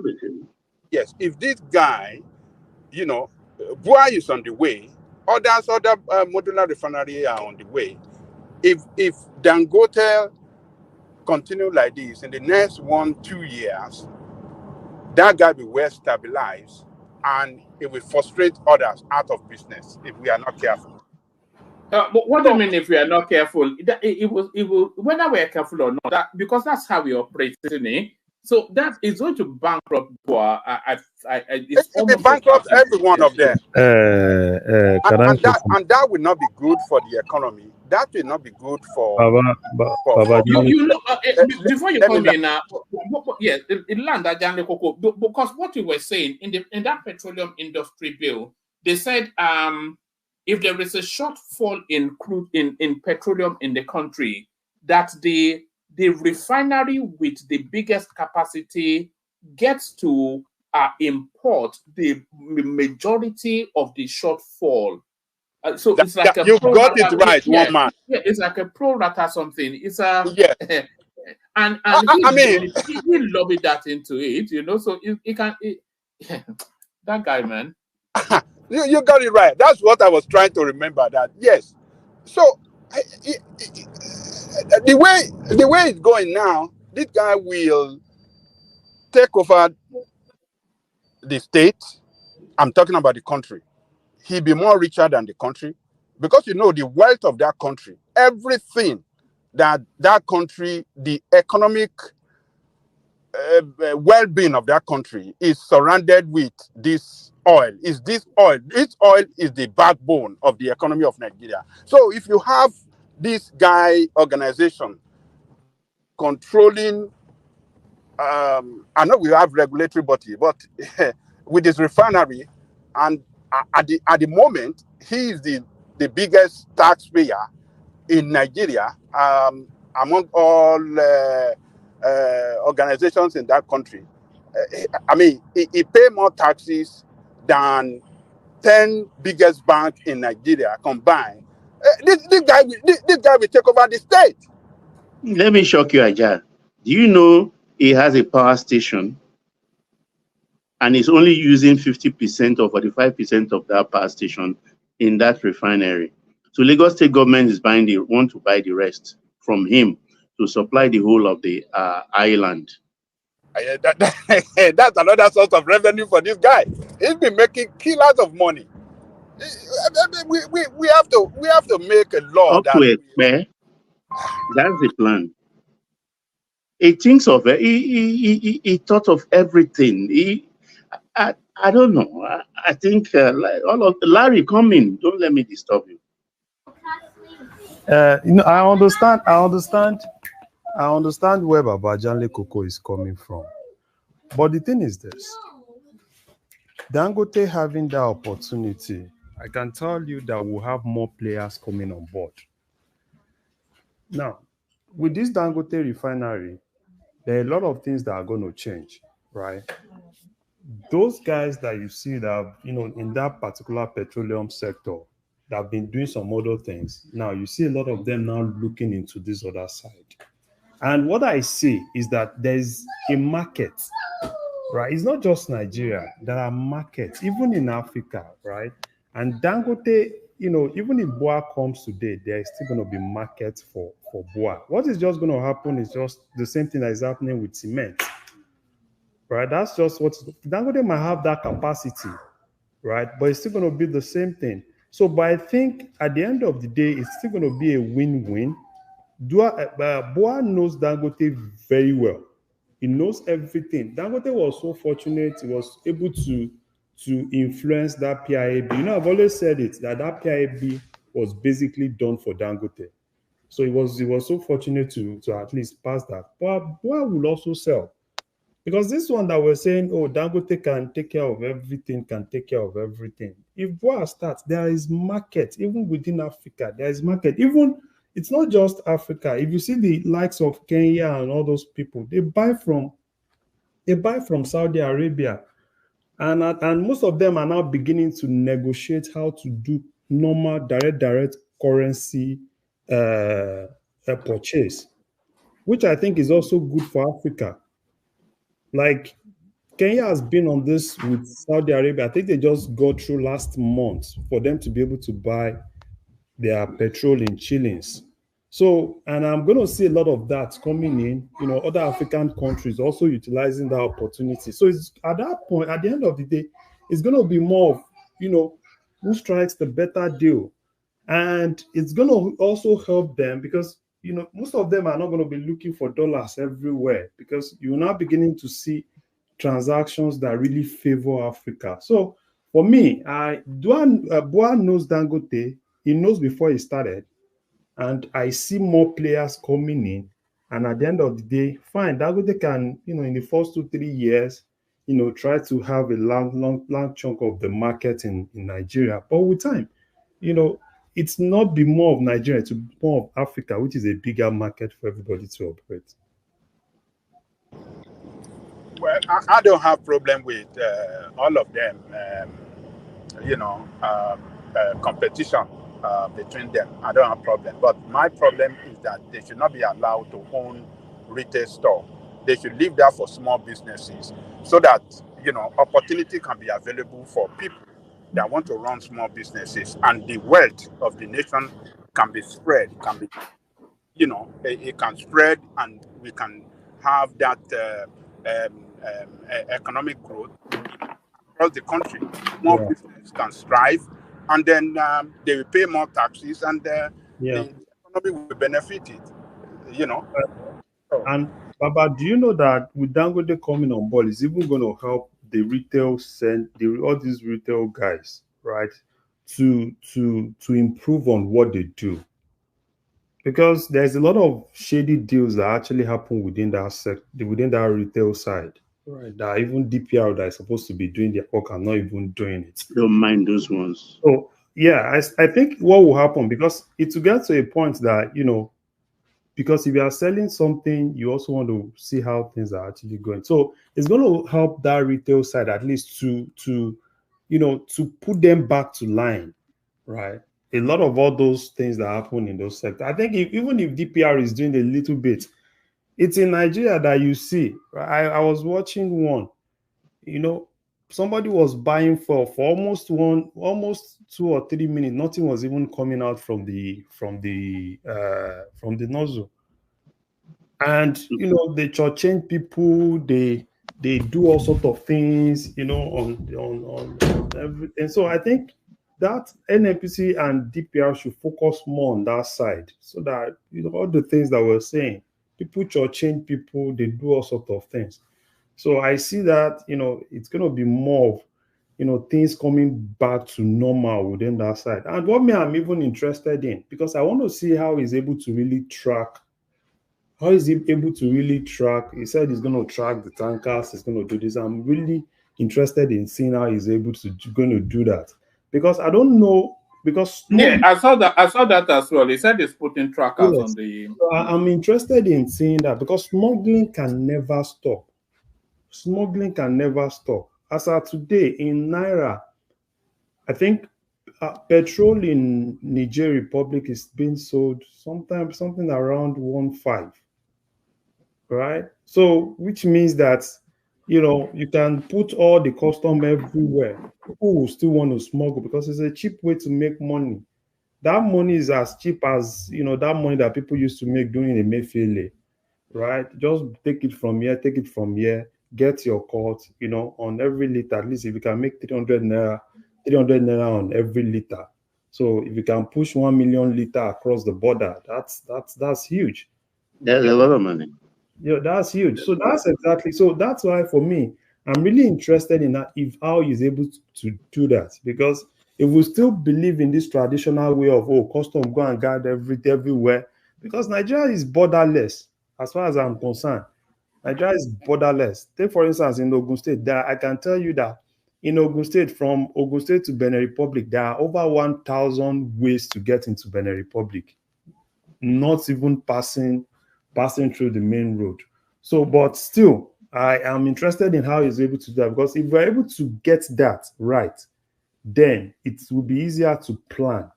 yes, if this guy, Bua is on the way, other modular refinery are on the way. If Dangote continue like this in the next 1-2 years, that guy will be well stabilized, and it will frustrate others out of business if we are not careful. But what do you mean if we are not careful? It will whether we are careful or not, because that's how we operate, isn't it? So that is going to bankrupt Bua. It's almost bankrupt every one of them. And that will not be good for the economy. That will not be good for. Before you come in now, yes, it landed because what you were saying in that petroleum industry bill, they said if there is a shortfall in crude in petroleum in the country, that the refinery with the biggest capacity gets to import the majority of the shortfall. So it's like you got it right, one man. Yeah, it's like a pro rata something. It's a and he lobbied that into it, So it can. That guy, man. You got it right. That's what I was trying to remember. That yes. So the way it's going now, this guy will take over the state. I'm talking about the country. He'll be more richer than the country, because the wealth of that country, everything that country, the economic well-being of that country is surrounded with this oil. This oil is the backbone of the economy of Nigeria. So if you have this guy organization controlling, I know we have regulatory body, but with this refinery, and at the moment, he is the biggest taxpayer in Nigeria among all organizations in that country. I mean, he pay more taxes than 10 biggest banks in Nigeria combined. This guy will take over the state. Let me shock you, Aja. Do you know he has a power station and he's only using 50% or 45% of that power station in that refinery? So Lagos State government is want to buy the rest from him to supply the whole of the island. That's another source of revenue for this guy. He's been making killers of money. We have to make a law that that's the plan. He thinks of it. He thought of everything. I don't know. I think all of Larry, come in. Don't let me disturb you. I understand where Babajanle Koko is coming from. But the thing is this. Dangote having that opportunity, I can tell you that we'll have more players coming on board. Now, with this Dangote refinery, there are a lot of things that are going to change, right? Those guys that you see that, in that particular petroleum sector, that have been doing some other things, now you see a lot of them now looking into this other side. And what I see is that there's a market, right? It's not just Nigeria. There are markets, even in Africa, right? And Dangote, even if Boa comes today, there is still going to be markets for Boa. What is just going to happen is just the same thing that is happening with cement, right? That's just what Dangote might have that capacity, right? But it's still going to be the same thing. So, but I think at the end of the day, it's still going to be a win-win. Boa knows Dangote very well. He knows everything. Dangote was so fortunate; he was able to influence that PIAB. I've always said it that PIAB was basically done for Dangote. So he was so fortunate to at least pass that. But Boa will also sell. Because this one that we're saying, oh, Dangote can take care of everything, If Boa starts, there is market. Even within Africa, there is market. Even, it's not just Africa. If you see the likes of Kenya and all those people, they buy from Saudi Arabia. And most of them are now beginning to negotiate how to do normal direct currency purchase, which I think is also good for Africa. Like, Kenya has been on this with Saudi Arabia. I think they just got through last month for them to be able to buy their petrol in shillings. So, and I'm going to see a lot of that coming in, other African countries also utilizing that opportunity. So it's at that point, at the end of the day, it's going to be more of, who strikes the better deal. And it's going to also help them because, most of them are not going to be looking for dollars everywhere because you're now beginning to see transactions that really favor Africa. So for me, Boa knows Dangote. He knows before he started. And I see more players coming in. And at the end of the day, fine, Dangote can, in the first 2-3 years, try to have a long chunk of the market in Nigeria. But with time, it's not be more of Nigeria, it's more of Africa, which is a bigger market for everybody to operate. Well, I don't have problem with all of them. Competition between them. I don't have problem. But my problem is that they should not be allowed to own retail store. They should leave that for small businesses so that opportunity can be available for people that want to run small businesses, and the wealth of the nation can be spread. It can spread, and we can have that economic growth across the country. More business can strive, and then they will pay more taxes, and the economy will benefit it. And Baba, do you know that with Dangote coming on board, it's even going to help the retail all these retail guys, right, to improve on what they do? Because there's a lot of shady deals that actually happen within that within that retail side, right? That even DPR that is supposed to be doing their work are not even doing it. Don't mind those ones. So yeah, I think what will happen, because it will get to a point that because if you are selling something, you also want to see how things are actually going. So it's going to help that retail side at least to put them back to line, right? A lot of all those things that happen in those sectors. I think even if DPR is doing a little bit, it's in Nigeria that you see. Right? I was watching one, somebody was buying for almost 2 or 3 minutes. Nothing was even coming out from the nozzle. And you know, they change people, they do all sorts of things, you know, on everything. So I think that NNPC and DPR should focus more on that side, so that, you know, all the things that we're saying, people change people, they do all sorts of things. So I see that, you know, it's going to be more of, you know, things coming back to normal within that side. And what me I'm even interested in, because I want to see how he's able to really track. How is he able to really track? He said he's going to track the tankers. He's going to do this. I'm really interested in seeing how he's able to going to do that, because I don't know. Because yeah, I saw that. I saw that as well. He said he's putting trackers on the. So I'm interested in seeing that, because smuggling can never stop. Smuggling can never stop. As of today, in Naira, I think petrol in Niger Republic is being sold sometimes something around 1.5, right? So, which means that, you know, you can put all the custom everywhere. People will still want to smuggle because it's a cheap way to make money. That money is as cheap as, you know, that money that people used to make doing a Mayfield, right? Just take it from here, get your cut, you know, on every liter. At least if you can make 300 naira on every liter. So if you can push 1 million liter across the border, that's huge. That's a lot of money. Yeah, that's huge. So that's why for me, I'm really interested in that, if how he's able to do that. Because if we still believe in this traditional way of, oh, custom go and guard everywhere, because Nigeria is borderless as far as I'm concerned. Nigeria is borderless. Take for instance in Ogun State, I can tell you that in Ogun State, from Ogun State to Benin Republic, there are over 1,000 ways to get into Benin Republic, not even passing through the main road. So, but still, I am interested in how he's able to do that, because if we're able to get that right, then it will be easier to plan.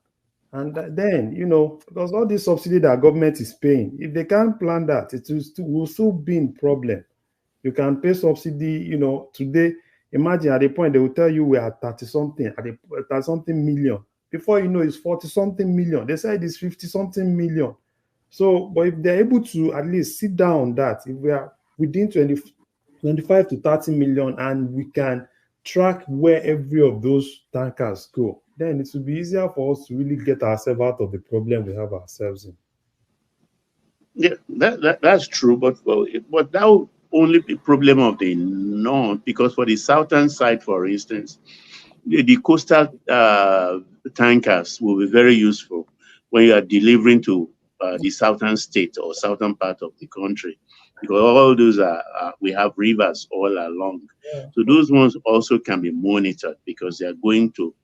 And then, you know, because all this subsidy that government is paying, if they can't plan that, it will still be in problem. You can pay subsidy, you know, today, imagine at the point they will tell you we are 30-something, at 30-something million. Before you know, it's 40-something million. They said it's 50-something million. So, but if they're able to at least sit down on that, if we are within 25 to 30 million, and we can track where every of those tankers go, then it will be easier for us to really get ourselves out of the problem we have ourselves in. Yeah, that's true, but that will only be problem of the north, because for the southern side, for instance, the coastal tankers will be very useful when you are delivering to the southern state or southern part of the country, because all those we have rivers all along. Yeah. So those ones also can be monitored, because they are going to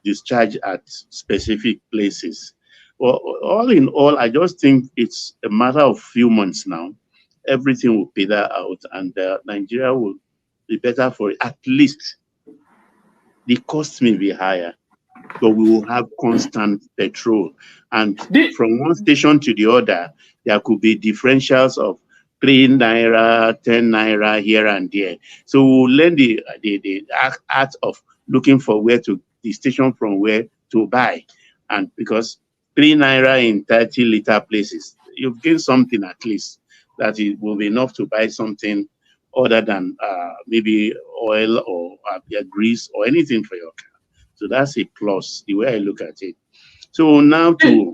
discharge at specific places. Well, all in all, I just think it's a matter of few months now. Everything will peter out, and Nigeria will be better for it. At least the cost may be higher, but we will have constant petrol. And from one station to the other, there could be differentials of 3 naira, 10 naira here and there. So we'll learn the art of looking for the station from where to buy. And because 3 naira in 30-liter places, you've gained something at least, that it will be enough to buy something other than maybe oil or grease or anything for your car. So that's a plus, the way I look at it. So now to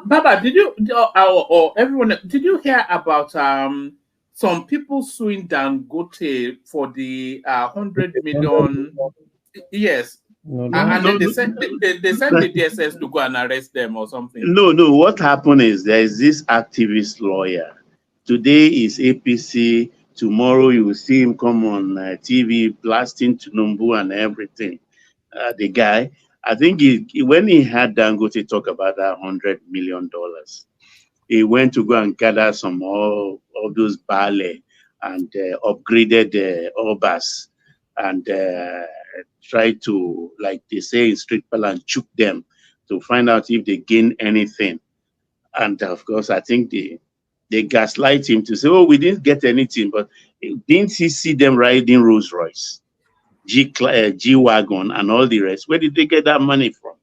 Baba, did you or everyone, did you hear about some people suing Dangote for the 100 million? Yes. They sent the DSS to go and arrest them or something. No. What happened is there is this activist lawyer. Today is APC. Tomorrow you will see him come on TV blasting Tinubu and everything. The guy, I think when he had Dangote talk about that $100 million, he went to go and gather some all those barley and upgraded Obi'S and tried to, like they say in street parlance, choke them to find out if they gain anything. And of course, I think they gaslight him to say, oh, we didn't get anything, but didn't he see them riding Rolls Royce, G-Wagon and all the rest? Where did they get that money from?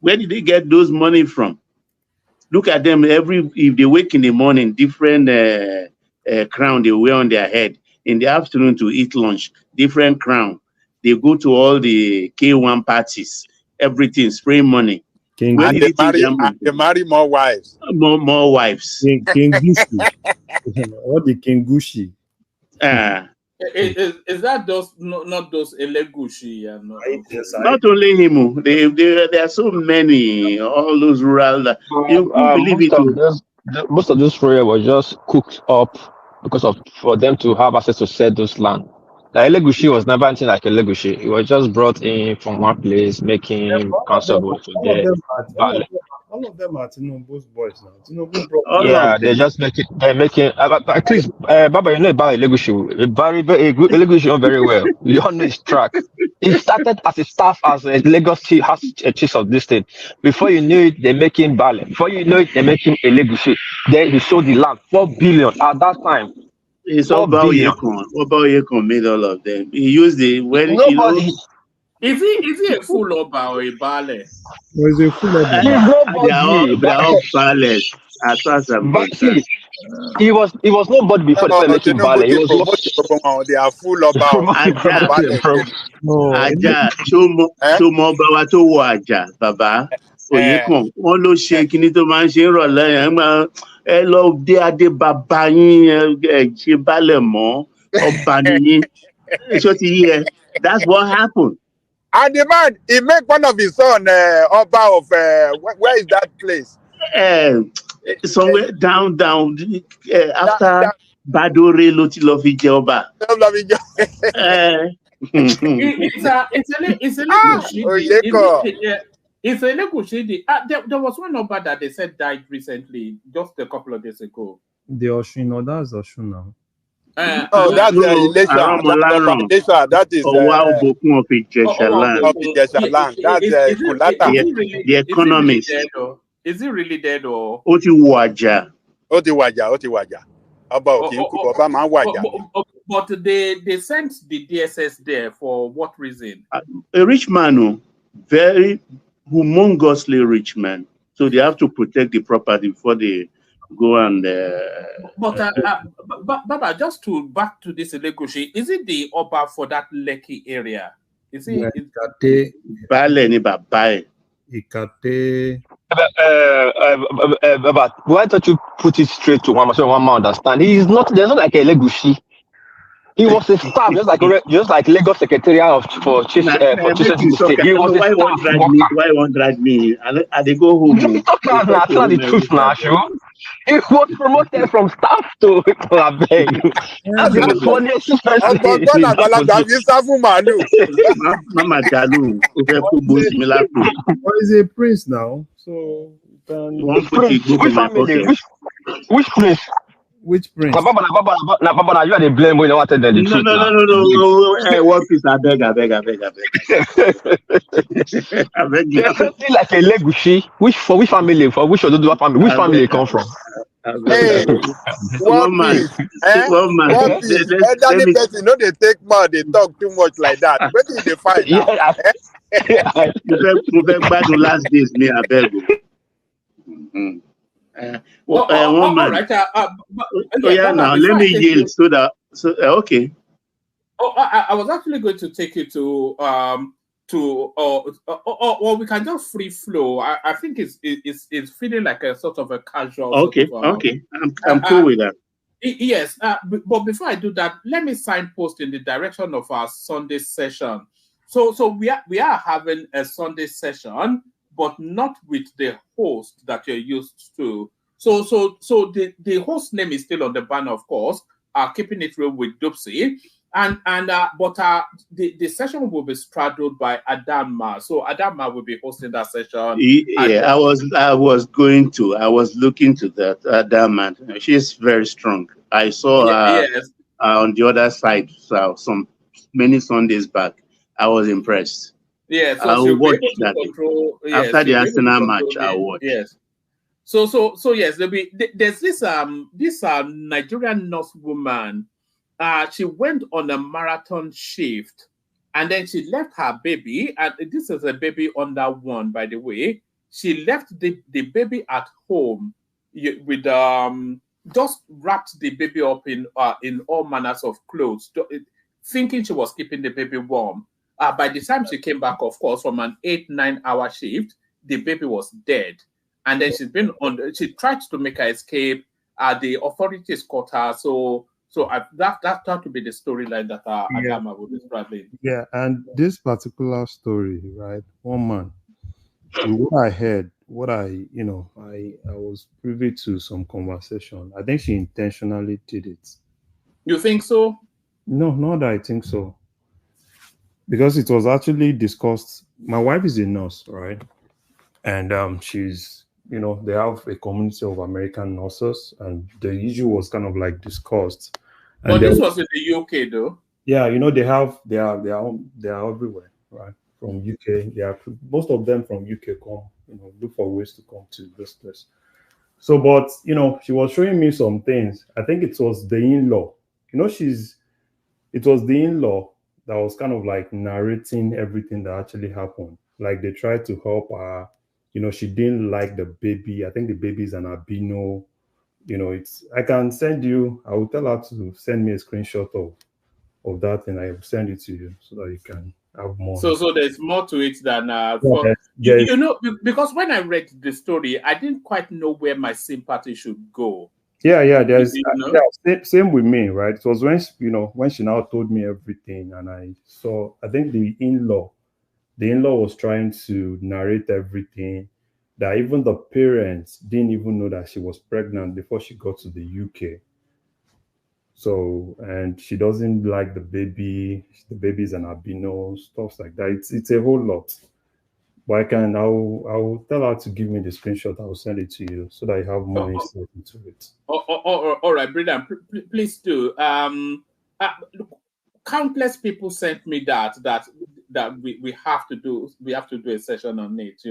Where did they get those money from? Look at them if they wake in the morning, different crown they wear on their head. In the afternoon to eat lunch, different crown. They go to all the K1 parties, everything, spray money. Where And did you take their money? they marry more wives. More wives. King Gushi. What the King Gushi? Is that those not those Elegushi and Not only him, there are so many, all those rural. You could believe it. Most of those prayer was just cooked up for them to have access to sell those land. The Elegushi was never anything like Elegushi. It was just brought in from one place, making constable to there. All of them are Tinubu's boys now. Tinubu Yeah, they're just making. They're making. At least, Baba, you know about Elegushi. Very good. Elegushi very well. You all know his track. He started as a staff as a Lagos chief of this state. Before you knew it, they're making Bale. Before you know it, they're making Elegushi. Then he sold the land 4 billion at that time. It's about Yekon made all of them. He used the nobody. Is he a fool or a ballet? Was a fool of They are all ballets. As far as I'm concerned. He was nobody before they started making ballet. He was they are full of Aja, Chomo Bawa to Waja, Baba. Oyekon, one lo ṣe kíní tó máa ń ṣe ìrọ̀lẹ́ yẹn ẹ lọ dé adé bàbá yín ṣe balẹ̀ mọ́ ọba nìyí. Ṣó ti yí ẹ? That's what happened. And the man, he make one of his son Oba of where is that place? Somewhere down after Badore ló ti lọ fi jẹ ọba. It's a Lekushidi. There was one Oba that they said died recently, just a couple of days ago. The Oshun, that's Oshun now. That's Ilesha. That is Obokun of Ijesha land. That's Kulata. The economist. Is he really dead or? Oti Waja. But they sent the DSS there for what reason? A rich man, very humongously rich man. So they have to protect the property before they go and. Baba, just to back to this Elegushi, is it the Oba for that Lekki area? Is it? But why don't you put it straight to one man understand? He's not. There's not like a Elegushi. He was a staff, just like Lagos Secretariat for Chief State. He was why won't drag me? I they go home. That's not the truth, now, sure. He was promoted from staff to Abeg. That's the funniest Mama Jalu, he's a prince now, so which prince? Which prince? Baba, you are the blame when you wanted the truth. No. What is I beg. There's something like a Legushi. Which family? For which Oduduwa family? Which family come from? Hey, one man. Elderly person, no, they take more, they talk too much like that. Where did they find out? Last days, me, I beg. One man. Right, now let me yield so that. Okay. I was actually going to take you to or we can just free flow. I think it's feeling like a sort of a casual. Okay. I'm cool with that. Yes, but before I do that, let me signpost in the direction of our Sunday session. So we are having a Sunday session, but not with the host that you're used to. So the host name is still on the banner, of course. Keeping it real with Dupsy, but the session will be straddled by Adama. So Adama will be hosting that session. Yeah, I was looking to that Adama. She's very strong. I saw her on the other side, so many Sundays back. I was impressed. Yes, I will watch that. After the Arsenal match, I'll watch. Yes. So yes, there's this Nigerian nurse woman. She went on a marathon shift, and then she left her baby. And this is a baby under 1, by the way. she left the baby at home with just wrapped the baby up in all manners of clothes, thinking she was keeping the baby warm. By the time she came back, of course, from an 8-9 hour shift, the baby was dead. And then she tried to make her escape. The authorities caught her. So that had to be the storyline that Adama would describe it. Yeah, and this particular story, right? One man, what I heard, I was privy to some conversation. I think she intentionally did it. You think so? No, not that I think so. Because it was actually discussed. My wife is a nurse, right? And she's, they have a community of American nurses, and the issue was kind of like discussed. And But this was in the UK, though. Yeah, they are everywhere, right? From UK, most of them from UK come, look for ways to come to this place. So, but she was showing me some things. I think it was the in-law. It was the in-law that was kind of like narrating everything that actually happened. Like they tried to help her. She didn't like the baby. I think the baby is an albino. I can send you. I will tell her to send me a screenshot of that, and I will send it to you so that you can have more. So there's more to it than because when I read the story, I didn't quite know where my sympathy should go. Yeah. There's same with me, right? It was when she now told me everything, and I saw. I think the in-law was trying to narrate everything. That even the parents didn't even know that she was pregnant before she got to the UK. So, and she doesn't like the baby. The baby's an albino, stuff like that. It's a whole lot. But I'll tell her to give me the screenshot. I'll send it to you so that you have more insight into it. All right, brilliant. Please do. Countless people sent me that we have to do a session on it.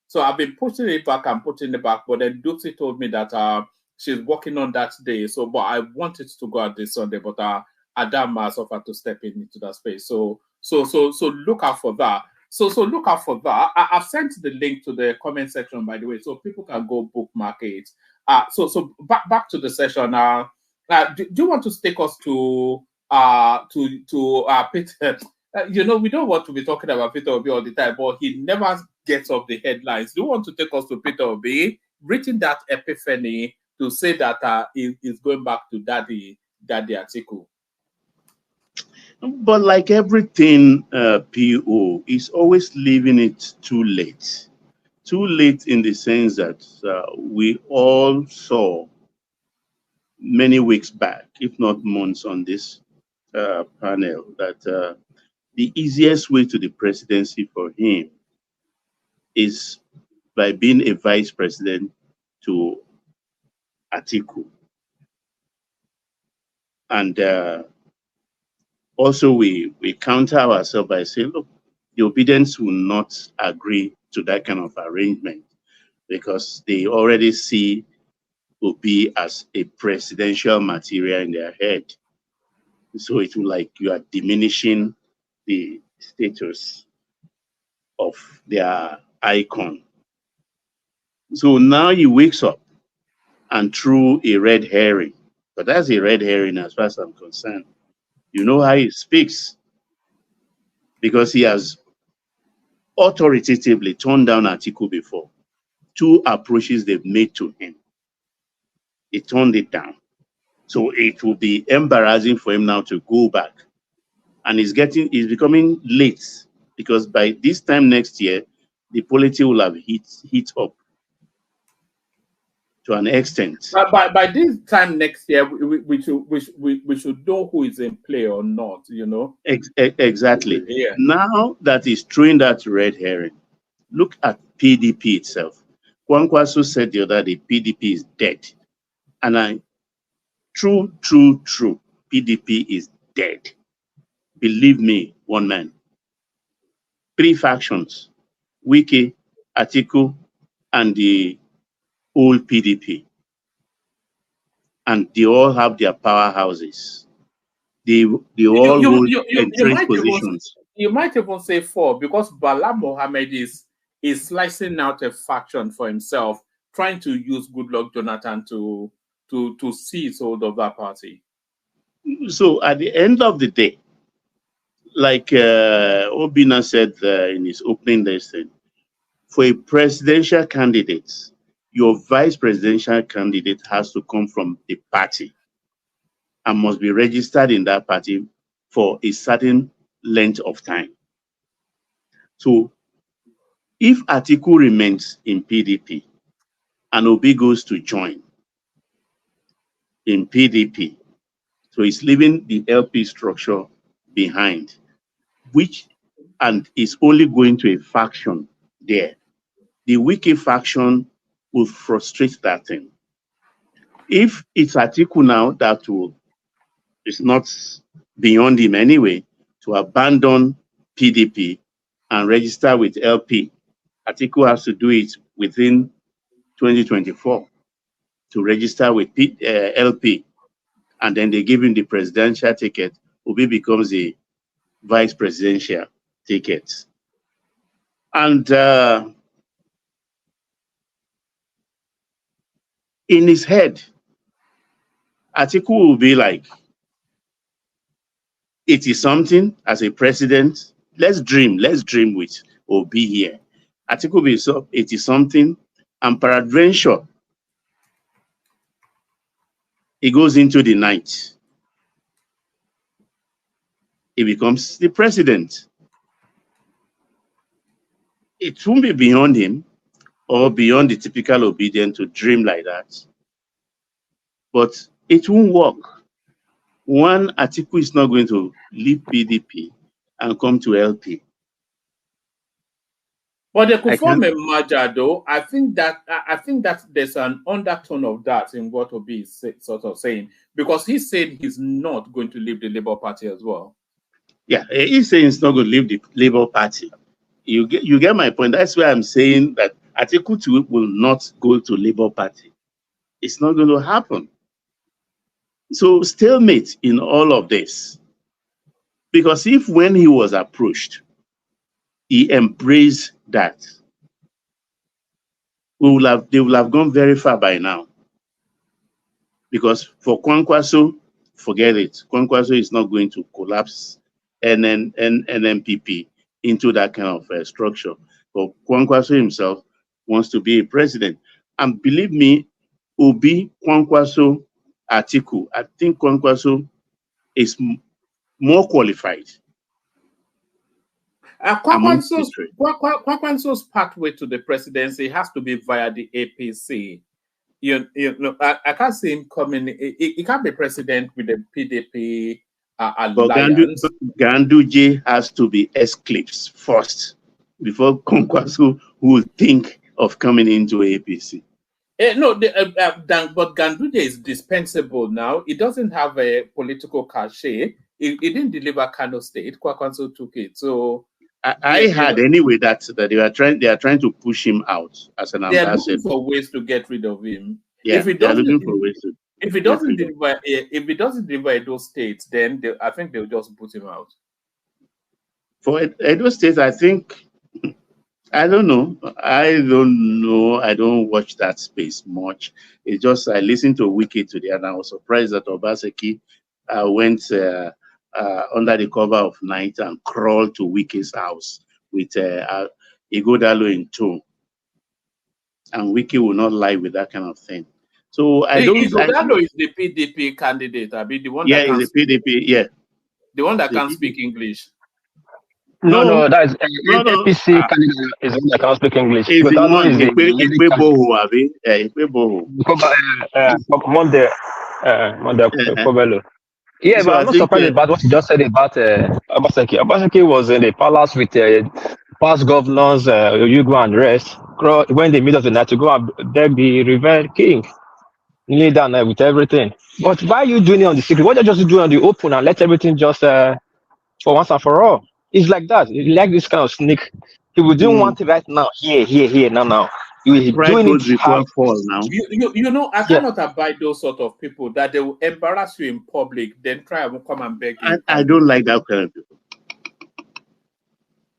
So I've been putting it back and putting it back. But then Dutsi told me that she's working on that day. So, but I wanted to go out this Sunday, but Adam has offered to step into that space. So look out for that. So look out for that. I've sent the link to the comment section, by the way, so people can go bookmark it. So back to the session. Do you want to take us to Peter? We don't want to be talking about Peter Obi all the time, but he never gets off the headlines. Do you want to take us to Peter Obi, written that epiphany to say that he's going back to daddy Atiku? But like everything, PO is always leaving it too late. Too late in the sense that we all saw many weeks back, if not months, on this panel that the easiest way to the presidency for him is by being a vice president to Atiku. And also we counter ourselves by saying, look, the Obi'S will not agree to that kind of arrangement because they already see Obi as a presidential material in their head. So it will like you are diminishing the status of their icon. So now he wakes up and threw a red herring, but that's a red herring as far as I'm concerned. You know how he speaks because he has authoritatively turned down Atiku before. 2 approaches they've made to him. He turned it down. So it will be embarrassing for him now to go back. And he's becoming late because by this time next year, the polity will have hit up to an extent. By this time next year, we should know who is in play or not, Exactly. Yeah. Now that he's throwing that red herring, look at PDP itself. Kwankwaso said the other day, PDP is dead. And true. PDP is dead. Believe me, one man. 3 factions, Wiki, Atiku, and the old PDP. And they all have their powerhouses. They all hold entrenched positions. You might even say 4 because Bala Mohammed is is slicing out a faction for himself, trying to use Goodluck Jonathan to seize hold of that party. So at the end of the day, like Obina said in his opening lesson, for a presidential candidate, your vice presidential candidate has to come from the party and must be registered in that party for a certain length of time. So if Atiku remains in PDP and Obi goes to join in PDP, so he's leaving the LP structure behind, which and is only going to a faction there. The Wiki faction will frustrate that thing. If it's Atiku now that will, it's not beyond him anyway, to abandon PDP and register with LP, Atiku has to do it within 2024 to register with LP, and then they give him the presidential ticket. Obi becomes the vice presidential ticket. And in his head, Atiku will be like, it is something as a president. Let's dream with Obi here. Atiku will be so, it is something, and peradventure, he goes into the night. He becomes the president. It won't be beyond him or beyond the typical obedient to dream like that. But it won't work. One, Atiku is not going to leave PDP and come to LP. But they could form a merger, though. I think that there's an undertone of that in what Obi is sort of saying, because he said he's not going to leave the Labour Party as well. Yeah, he's saying he's not going to leave the Labour Party. You get my point. That's why I'm saying that Atiku too will not go to Labour Party. It's not going to happen. So stalemate in all of this. Because if when he was approached, he embraced that, they will have gone very far by now. Because for Kwankwaso, forget it. Kwankwaso is not going to collapse NNPP into that kind of structure. But Kwankwaso himself wants to be a president. And believe me, Obi, Kwankwaso, Atiku, I think Kwankwaso is more qualified. Kwankwaso's pathway to the presidency has to be via the APC. You know, I can't see him coming. He can't be president with the PDP alliance. But Ganduje has to be eclipsed first before Kwankwaso will think of coming into APC. But Ganduje is dispensable now. He doesn't have a political cachet. He didn't deliver Kano State. Kwankwaso took it. So I heard anyway that they are trying to push him out as an ambassador. They are looking for ways to get rid of him. Yeah, if he doesn't deliver those states, then I think they'll just put him out. For Edo State, I think, I don't know. I don't watch that space much. It's just I listened to Wiki today and I was surprised that Obaseki went under the cover of night and crawled to Wiki's house with Igodalo in tow. And Wiki will not lie with that kind of thing. So Igodalo is the PDP candidate. I mean, the one that is the PDP, yeah. The one that can't speak English. No, that is APC candidate is the one that can't speak English. Is the one Yeah, but I'm not surprised about what you just said about Obaseki. Obaseki was in the palace with past governors, Ugo and rest, when they meet of the night to go and beg the revered king. Kneel down with everything. But why are you doing it on the secret? Why don't you just do it on the open and let everything just for once and for all? It's like that. It's like this kind of sneak. He will do one thing right now, here, now. You doing it before fall now. You know, I cannot abide those sort of people that they will embarrass you in public, then try and come and beg you. I don't like that kind of people.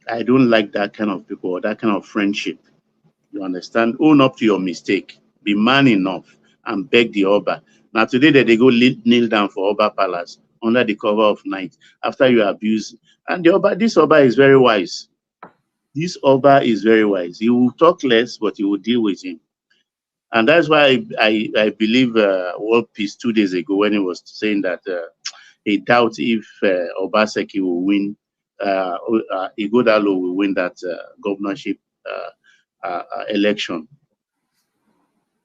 I don't like that kind of people or that kind of friendship. You understand? Own up to your mistake. Be man enough and beg the Oba. Now today that they go kneel down for Oba Palace under the cover of night after you abuse. And the Oba, this Oba is very wise. This Oba is very wise. He will talk less, but he will deal with him. And that's why I believe World Peace 2 days ago when he was saying that he doubts if Obaseki will win, Igodalo will win that governorship election.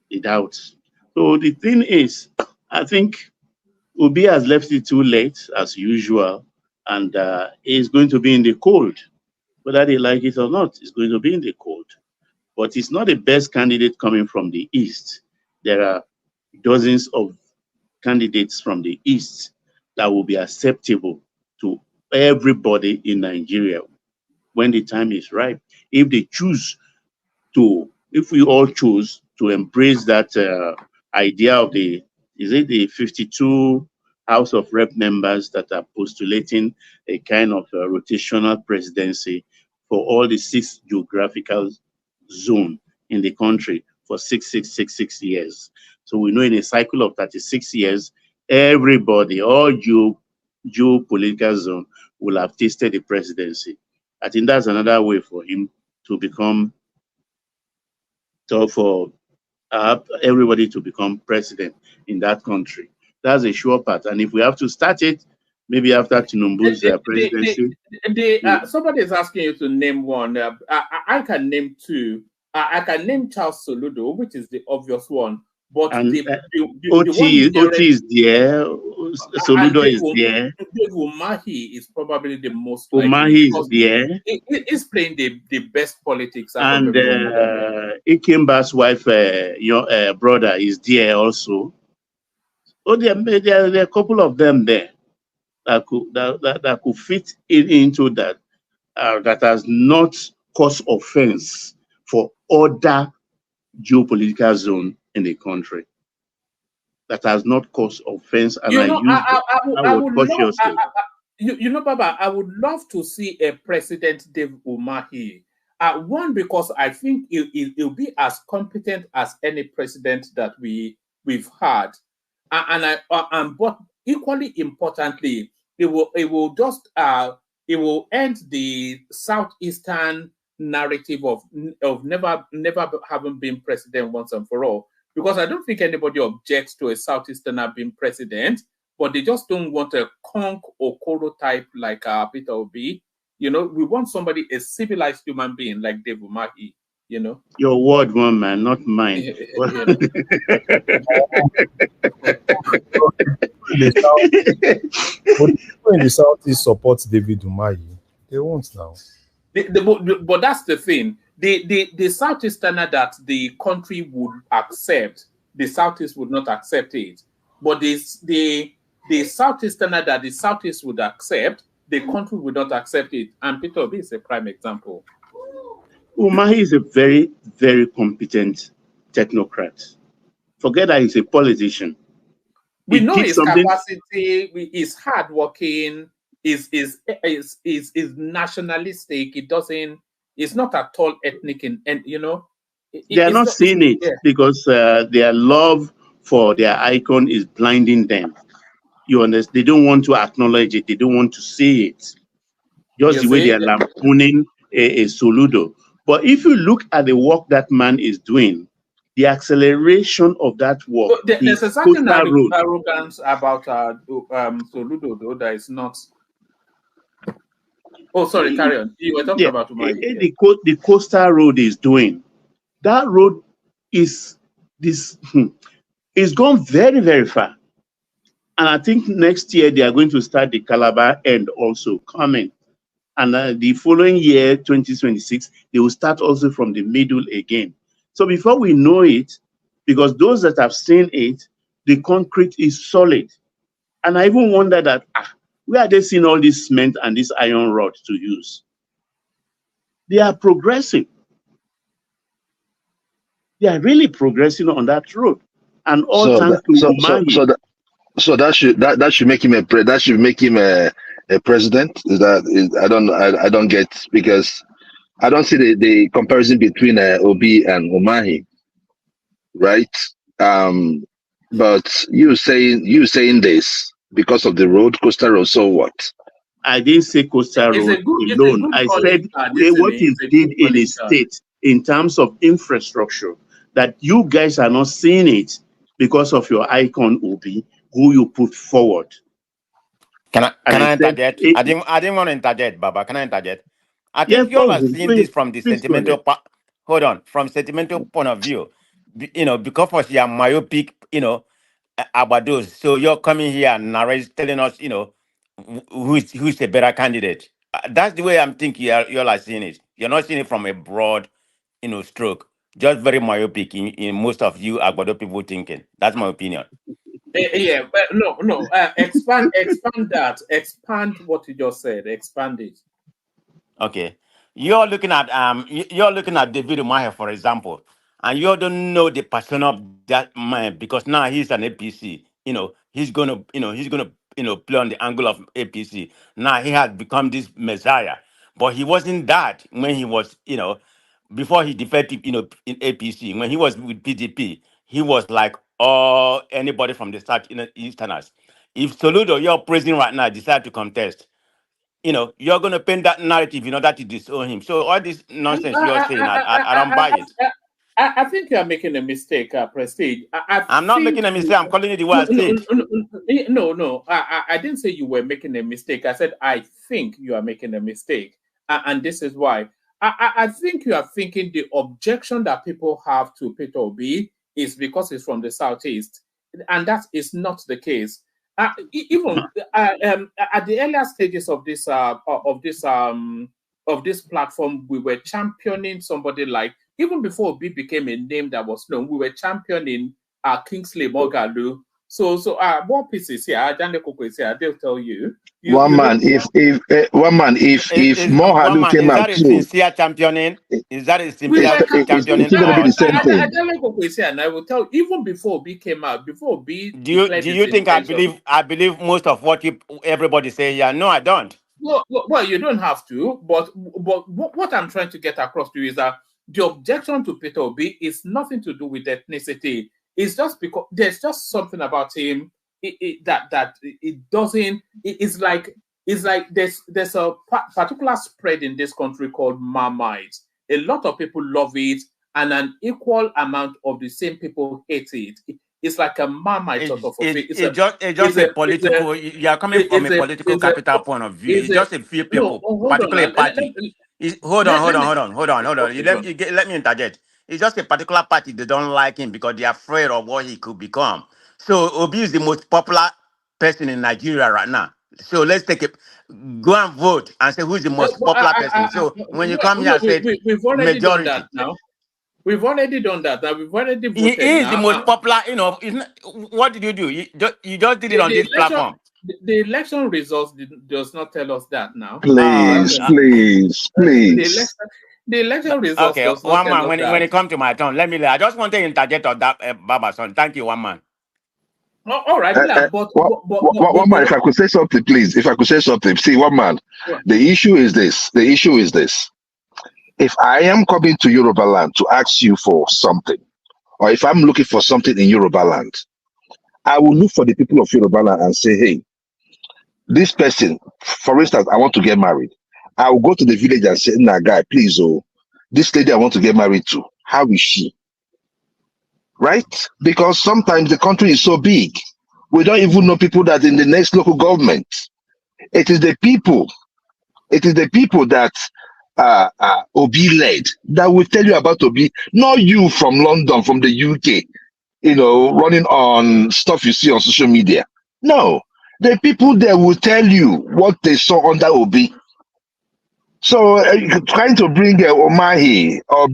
He doubts. So the thing is, I think Obi has left it too late as usual, and he's going to be in the cold. Whether they like it or not, he's going to be in the cold. But he's not the best candidate coming from the East. There are dozens of candidates from the East that will be acceptable to everybody in Nigeria when the time is right. If they choose to, if we all choose to embrace that idea of the 52 House of Rep members that are postulating a kind of rotational presidency for all the 6 geographical zones in the country for 6 years. So we know in a cycle of 36 years, everybody, all geopolitical zone will have tasted the presidency. I think that's another way for him to become, for everybody to become president in that country. That's a sure part. And if we have to start it, maybe after Tinubu's presidency. Somebody is asking you to name one. I can name 2. I can name Charles Soludo, which is the obvious one. But OT is there. Soludo is there. Umahi is probably the most. Umahi is there. He's playing the best politics. And Ikemba's wife, your brother, is there also. Oh, there are a couple of them there that could fit into that. That has not caused offense for other geopolitical zone in the country. That has not caused offense, and I would cautiously. Baba, I would love to see a President Dave Umahi. One, because I think he'll be as competent as any president that we've had, but equally importantly, it will end the southeastern narrative of never having been president once and for all. Because I don't think anybody objects to a Southeasterner being president, but they just don't want a conk or Koro type like Peter Obi. We want somebody, a civilized human being like Dave Umahi, Your word, one man, not mine. When the Southeast supports David Umahi, they won't now. But that's the thing. The Southeasterner that the country would accept, the Southeast would not accept it. But the Southeasterner that the Southeast would accept, the country would not accept it. And Peter Obi is a prime example. Umahi is a very, very competent technocrat. Forget that he's a politician. We know his capacity, he's hardworking, is nationalistic. It's not at all ethnic, and they are not seeing it because their love for their icon is blinding them. You understand? They don't want to acknowledge it. They don't want to see it. Just the way they are lampooning a Soludo. But if you look at the work that man is doing, the acceleration of that work, there's a certain arrogance about Soludo, though, that is not. Oh, sorry, carry on. You were talking about the coastal road is doing. That road is gone very, very far. And I think next year they are going to start the Calabar end also coming. And the following year, 2026, they will start also from the middle again. So before we know it, because those that have seen it, the concrete is solid. And I even wonder that, where are they seeing all this cement and this iron rod to use? They are progressing. They are really progressing on that road. And all thanks to Umahi. So that should make him a president? I don't get, because I don't see the comparison between Obi and Umahi, right? But you saying this because of the road, coastal road. So what? I didn't say coastal It's road a good alone. I calling. said what It's it a did good in a calling. state in terms of infrastructure, that you guys are not seeing it because of your icon Obi, who you put forward. Can I said, interject? I didn't want to interject, Baba. Can I interject? I yeah, think you all are go seeing ahead. this from the Please go ahead. hold on, from sentimental point of view. Because of your myopic, about those. So you're coming here and telling us, who's a better candidate. That's the way I'm thinking you all are seeing it. You're not seeing it from a broad, stroke. Just very myopic in most of you Agbado people thinking. That's my opinion. Yeah, but no. Expand that. Expand what you just said. Expand it. Okay. You're looking at David Umahi, for example, and you don't know the persona of that man because now he's an APC. He's gonna play on the angle of APC. Now he has become this messiah. But he wasn't that when he was, before he defected, in APC. When he was with PDP, he was like anybody from the South, Easterners. If Soludo, you're praising right now, decide to contest, you're going to paint that narrative in order to disown him. So all this nonsense you're saying, I don't buy it. I think you are making a mistake, Prestige. I'm not making a mistake. I'm calling it the way I see it. No. I didn't say you were making a mistake. I said I think you are making a mistake, and this is why. I think you are thinking the objection that people have to Peter Obi is because he's from the Southeast, and that is not the case. Even at the earlier stages of this platform, we were championing somebody like, even before Obi became a name that was known, we were championing Kingsley Moghalu. So more pieces here. Daniel Koko is here. They'll tell you. If Moghalu came out too, sincere championing? Is that a sincere championing? It's going to be the same thing. Daniel Koko is here, and I will tell you, even before Obi came out, before Obi, do you think I believe most of what everybody say here? No, I don't. Well, you don't have to, but what I'm trying to get across to you is that the objection to Peter Obi is nothing to do with ethnicity. It's just because there's just something about him that it doesn't. It's like there's a particular spread in this country called Marmite. A lot of people love it, and an equal amount of the same people hate it. It's like a Marmite sort of thing. It's just a political. You are coming from a political capital point of view. It's just a few people, particularly a party. Hold on. Let me interject. It's just a particular party. They don't like him because they're afraid of what he could become. So Obi is the most popular person in Nigeria right now. So let's go and vote and say who's the most popular person. So when you come here and say already majority, done that now. We've already done that. Now we've already voted. He is the most popular. What did you do? You just did it on this platform. The election results does not tell us that now. Please. The election results. Okay, one man. When it comes to my turn, I just want to interject on that, Baba son. Thank you, one man. All right, one man. If I could say something, please. If I could say something, see, one man. Yeah. The issue is this. If I am coming to Yoruba land to ask you for something, or if I'm looking for something in Yoruba land, I will look for the people of Yoruba land and say, hey, this person, for instance, I want to get married. I will go to the village and say, nah, guy, please, this lady I want to get married to, how is she? Right? Because sometimes the country is so big, we don't even know people that in the next local government. It is the people that Obi led that will tell you about Obi, not you from London, from the UK, running on stuff you see on social media. No, the people there will tell you what they saw under Obi. So trying to bring Umahi or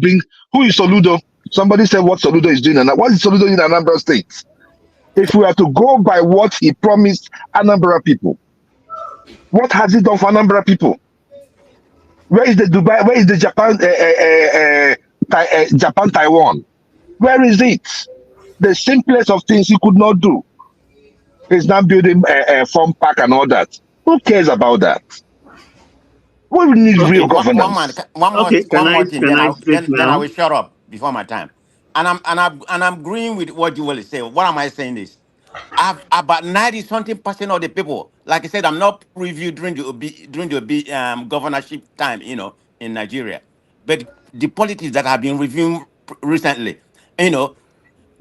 who is Soludo? Somebody said what Soludo is doing, and what is Soludo in Anambra State? If we are to go by what he promised Anambra people, what has he done for Anambra people? Where is the Dubai? Where is the Japan Taiwan? Where is it? The simplest of things he could not do. He's now building a farm park and all that. Who cares about that? We need Okay, real governance. one more thing. Can I speak Then I now? will shut up before my time. And I'm agreeing with what you will say. What am I saying is, about 90-something% of the people, like I said, I'm not reviewed during the governorship time, in Nigeria, but the politics that have been reviewed recently, you know,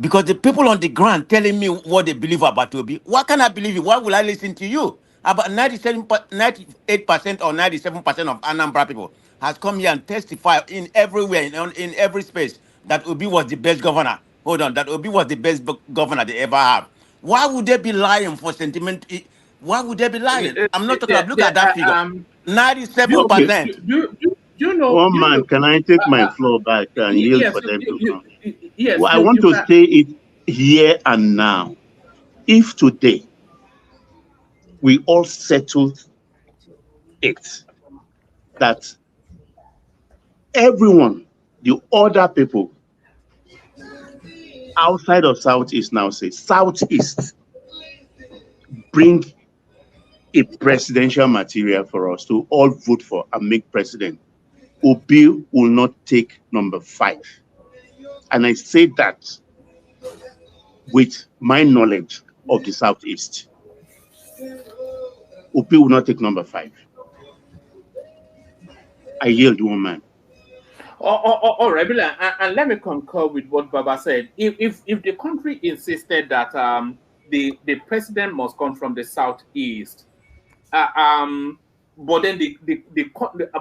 because the people on the ground telling me what they believe about Obi, what can I believe? Why will I listen to you? About 98% or 97% of Anambra people has come here and testified in everywhere, in every space, that Obi was the best governor. Hold on, that Obi was the best governor they ever have. Why would they be lying for sentiment? Why would they be lying? I'm not talking about, look at that figure. Okay. 97%. Do you know? One man, can I take my floor back and yield Yes, for them to come? yes. Well, I want You to can. say it here and now. If today we all settled it, that everyone, the other people outside of Southeast now say, Southeast, bring a presidential material for us to all vote for and make president. Obi will not take number 5. And I say that with my knowledge of the Southeast. Obi will not take number 5. I yield, woman. All right, and let me concur with what Baba said. If the country insisted that the president must come from the southeast, but then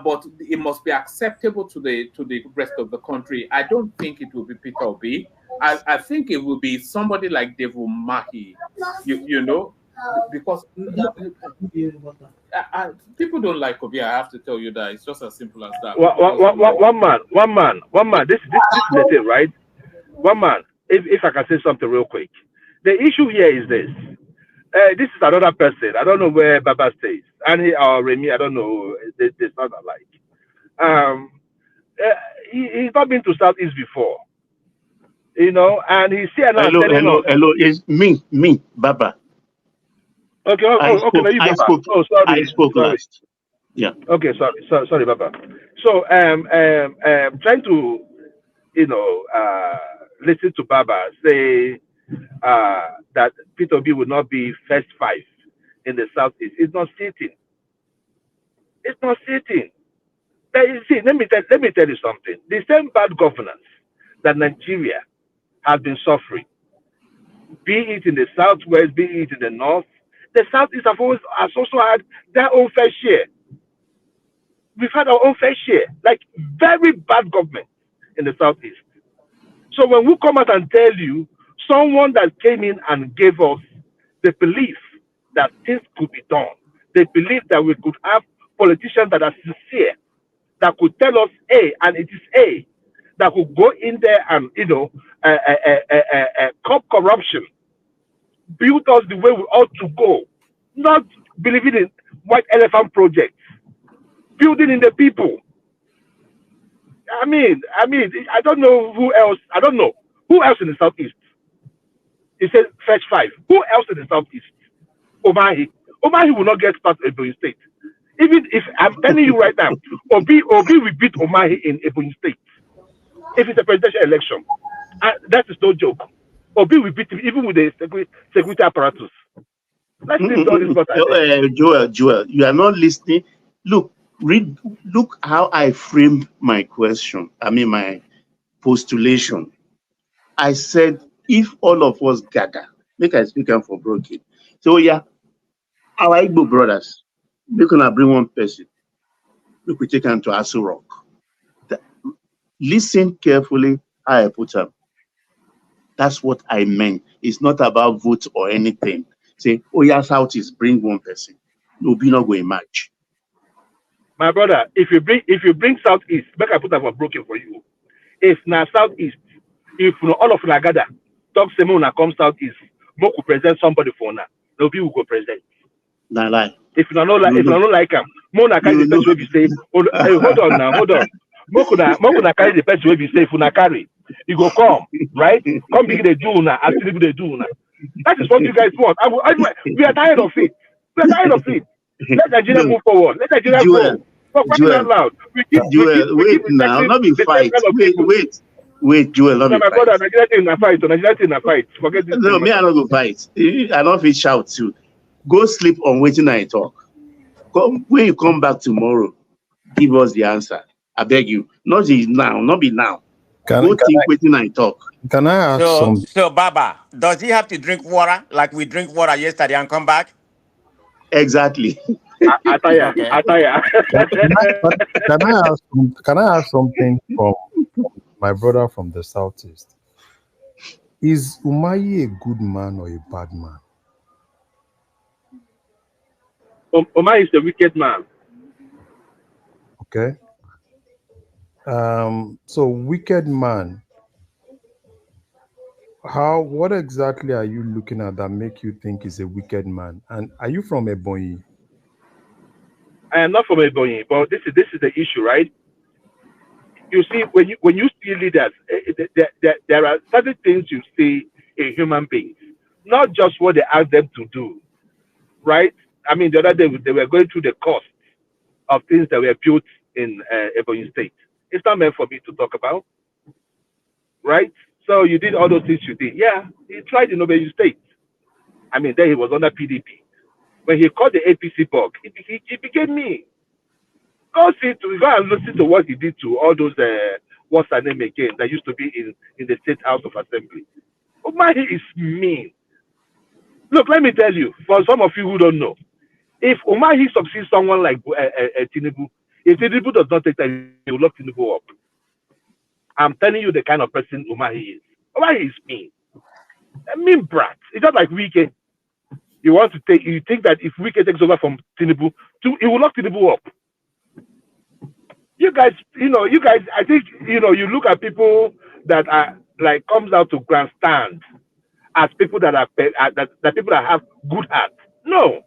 but it must be acceptable to the rest of the country, I don't think it will be Peter Obi. I think it will be somebody like Devu Mahi. You know, because people don't like Obi. I have to tell you that. It's just as simple as that. One man. This is the thing, right? One man. If I can say something real quick, the issue here is this. This is another person. I don't know where Baba stays, and Remy. I don't know. They sound alike. He's not been to Southeast before, and he's here now telling us. Hello. It's me, Baba. Okay. Okay. No, you Baba. Oh, sorry. I spoke last. Yeah. Okay. Sorry, Baba. So, trying to, listen to Baba say that Peter Obi would not be first 5 in the Southeast. It's not sitting. It's not sitting. See, let me tell you something. The same bad governance that Nigeria has been suffering, be it in the Southwest, be it in the North, the Southeast has also had their own fair share. We've had our own fair share, like very bad government in the Southeast. So when we come out and tell you, someone that came in and gave us the belief that things could be done, the belief that we could have politicians that are sincere, that could tell us A, and it is A, that could go in there and, curb corruption, build us the way we ought to go, not believing in white elephant projects, building in the people. I mean, I don't know who else. I don't know who else in the Southeast. He said fetch 5. Who else in the Southeast? Omahi will not get started in Ebonyi State. Even if I'm telling you right now, Obi will beat Omahi in Ebonyi State. If it's a presidential election, that is no joke. Obi will beat him even with the security apparatus. Let's leave all this. Joel, you are not listening. Look how I framed my question. My postulation. I said, if all of us gather, make I speak for broken. So yeah, our Igbo brothers, we're gonna bring one person. Look, we take them to Aso Rock. Listen carefully how I put them. That's what I meant. It's not about vote or anything. Say, oh yeah, Southeast, bring one person. No, be not going match. My brother, if you bring Southeast, make I put up a broken for you. If now Southeast, if all of them gather, talk Simona come Southeast, Mo could present somebody for now. No people will go present. Nah, lie. If you don't like him, Mona carry the person will be say, hold on. Mo could carry the person will be say, if you carry, you go come, right? Come begin the do now, actually they do now. That is what you guys want. We are tired of it. We are tired of it. Let Nigeria No, move forward. Let Nigeria Joel, grow. For crying out Joel, loud. Joel, We wait keep now, rejecting not be the same fight. kind of Wait, people. Joel, not No, be my fight. brother, Nigeria thing in a fight. So Nigeria thing in a fight. Forget this No, thing, me, I matter. not go fight. I not fit shout too. Go sleep on waiting I talk. Come, when you come back tomorrow, give us the answer. I beg you. Not be now, not be now. Go think waiting I talk. Can I ask So, some? so Baba, does he have to drink water like we drink water yesterday and come back? Exactly. Attire. Okay. Can I ask something from my brother from the southeast? Is Umahi a good man or a bad man? Omar is a wicked man. Okay. So wicked man. What exactly are you looking at that make you think he's a wicked man? And are you from Ebonyi? I am not from Ebonyi, but this is the issue, right? You see, when you see leaders, there are certain things you see in human beings, not just what they ask them to do, right? I mean, the other day they were going through the cost of things that were built in Ebonyi State. It's not meant for me to talk about, right? So you did all those things you did. Yeah, he tried in Ebonyi State. I mean, then he was under PDP. When he called the APC bug, he became me. Go and listen to what he did to all those what's her name again that used to be in the State House of Assembly. Umahi is mean. Look, let me tell you, for some of you who don't know, if Umahi succeeds someone like Tinubu, if Tinubu does not take time, he will lock Tinubu up. I'm telling you the kind of person Umahi is. Umahi is mean. A mean brat. It's just like Wike. You think that if Wike takes over from Tinubu, he will lock Tinubu up. You guys, I think, you look at people that are like comes out to grandstand as people that are that people that have good hearts. No,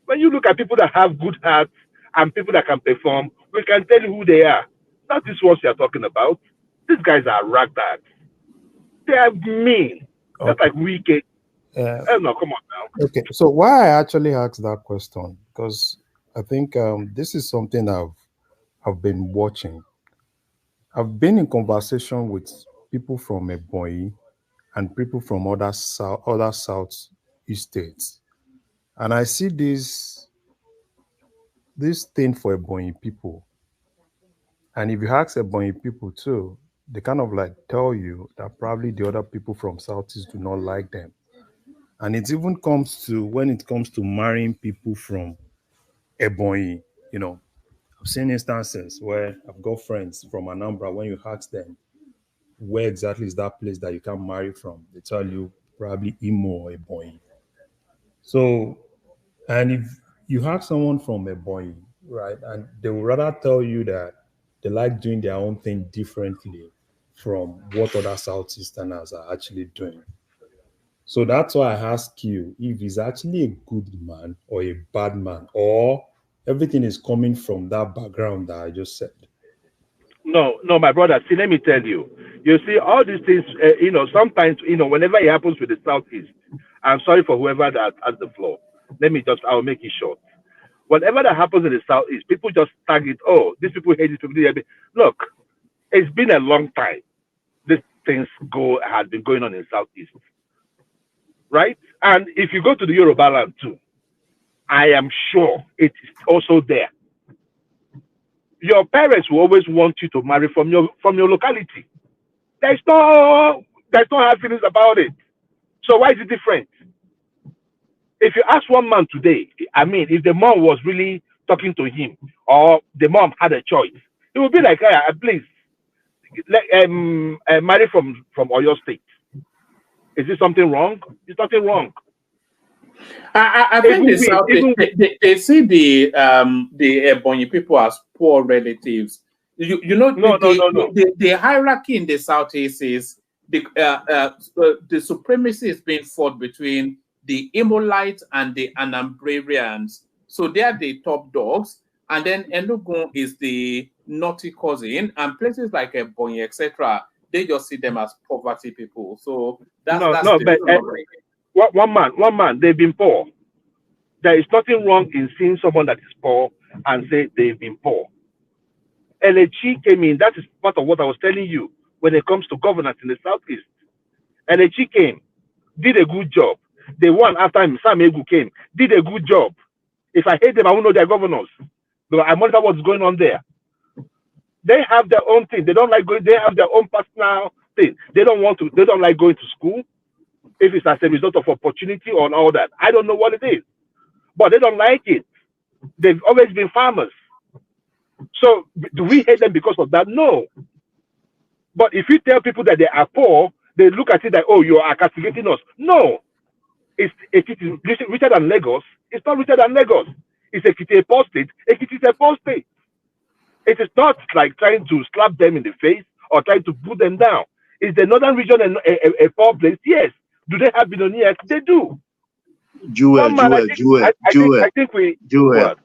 when you look at people that have good hearts and people that can perform, we can tell you who they are. Not these ones you are talking about. These guys are ragtags. They are mean. Just like Wike. No, come on now. Okay, so why I actually asked that question, because I think this is something I've been watching. I've been in conversation with people from Ebonyi and people from other south east states, and I see this thing for Ebonyi people. And if you ask Ebonyi people too, they kind of like tell you that probably the other people from southeast do not like them. And it even comes to when it comes to marrying people from Ebonyi, I've seen instances where I've got friends from Anambra. When you ask them where exactly is that place that you can marry from, they tell you probably Imo or Ebonyi. So, and if you have someone from Ebonyi, right, and they would rather tell you that they like doing their own thing differently from what other Southeasterners are actually doing. So that's why I ask you if he's actually a good man or a bad man, or everything is coming from that background that I just said. No, my brother. See, let me tell you. You see, all these things, sometimes, whenever it happens with the Southeast, I'm sorry for whoever that has the floor. I'll make it short. Whatever that happens in the Southeast, people just tag it, oh, these people hate these people. Look, it's been a long time. These things had been going on in the Southeast. Right? And if you go to the Yoruba land too, I am sure it is also there. Your parents will always want you to marry from your locality. There's no hard feelings about it. So why is it different? If you ask one man today, I mean, if the mom was really talking to him, or the mom had a choice, it would be like, please, marry from Oyo State. Is this something wrong? It's nothing wrong. I think they see the Ebonyi people as poor relatives. No. The hierarchy in the Southeast is the supremacy is being fought between the Imolites and the Anambrarians. So they are the top dogs, and then Enugu is the naughty cousin, and places like Ebonyi, etc. They just see them as poverty people. So that's one man, they've been poor. there is nothing wrong in seeing someone that is poor and say they've been poor. LHG came in. That is part of what I was telling you when it comes to governance in the Southeast. LHG came, did a good job. The one after him, Sam Egu came, did a good job. If I hate them, I won't know their governors. But I monitor what's going on there. They have their own thing. They don't like going. They have their own personal thing. They don't want to. They don't like going to school. If it's as a result of opportunity or all that, I don't know what it is. But they don't like it. They've always been farmers. So do we hate them because of that? No. But if you tell people that they are poor, they look at it like, oh, you are castigating us. No. It is richer than Lagos. It's not richer than Lagos. It's a poor state. It is a poor state. It is not like trying to slap them in the face or trying to put them down. Is the northern region a poor place? Yes. Do they have billionaires? They do. Joel. I think we. Joel.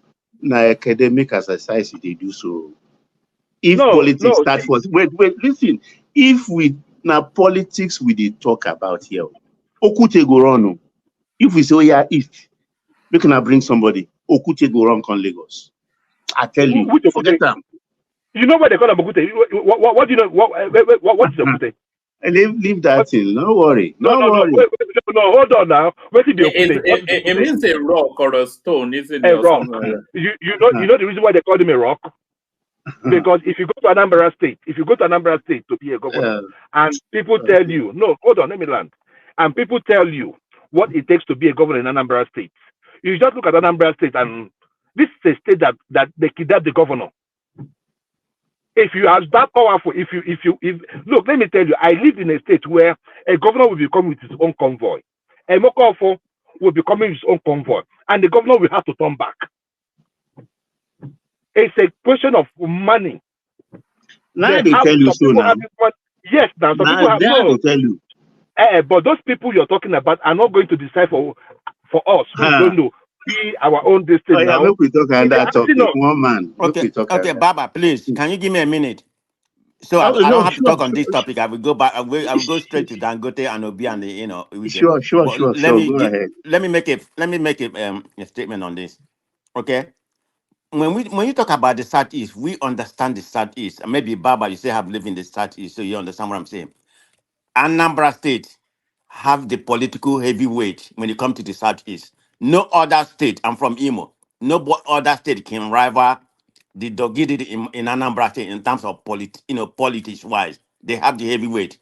Now, academic exercise, they do so. If politics start first, wait, listen. If we now politics we did talk about here, Okute go wrong. If we say, oh yeah, if we can bring somebody, Okute go wrong on Lagos. I tell you, forget them. You know what they call Okute? What do you know? What is Okute? Leave that thing. No worry. No, hold on now. It means a rock or a stone, isn't it? A rock. You know the reason why they call him a rock? Because if you go to Anambra State to be a governor, and people tell you, no, hold on, let me land. And people tell you what it takes to be a governor in Anambra State. You just look at Anambra State, and this is a state that they kidnap the governor. If you are that powerful, if look, let me tell you, I lived in a state where a governor will be coming with his own convoy. A Mokofo will be coming with his own convoy, and the governor will have to turn back. It's a question of money. Now they tell you so now. Yes, now some people have no. Tell you. But those people you're talking about are not going to decide for us who don't know. Be our own destiny. Now. Look, we talk on that topic. One man. Okay, Baba, please, can you give me a minute? So I don't have to talk on this topic. I will go back. I will go straight to Dangote and Obi and the Sure. Let me make a statement on this. Okay. When you talk about the Southeast, we understand the Southeast. Maybe Baba, you say have lived in the Southeast, so you understand what I'm saying. Anambra State have the political heavyweight when it comes to the Southeast. No other state, I'm from Imo, no other state can rival the Dogidi in Anambra State in terms of politics-wise. They have the heavyweight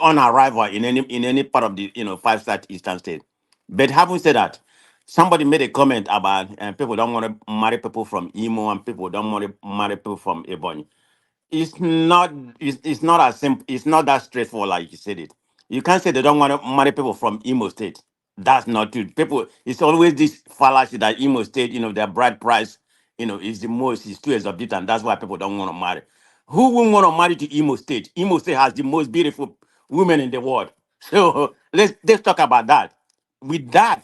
on arrival in any part of the 5 Southeastern states. But having said that, somebody made a comment about people don't want to marry people from Imo and people don't want to marry people from Ebonyi. It's not as simple. It's not that straightforward like you said it. You can't say they don't want to marry people from Imo State. That's not true. People, it's always this fallacy that Imo State, their bride price, is too exorbitant. That's why people don't want to marry. Who will want to marry to Imo State? Imo State has the most beautiful women in the world. So let's talk about that. With that,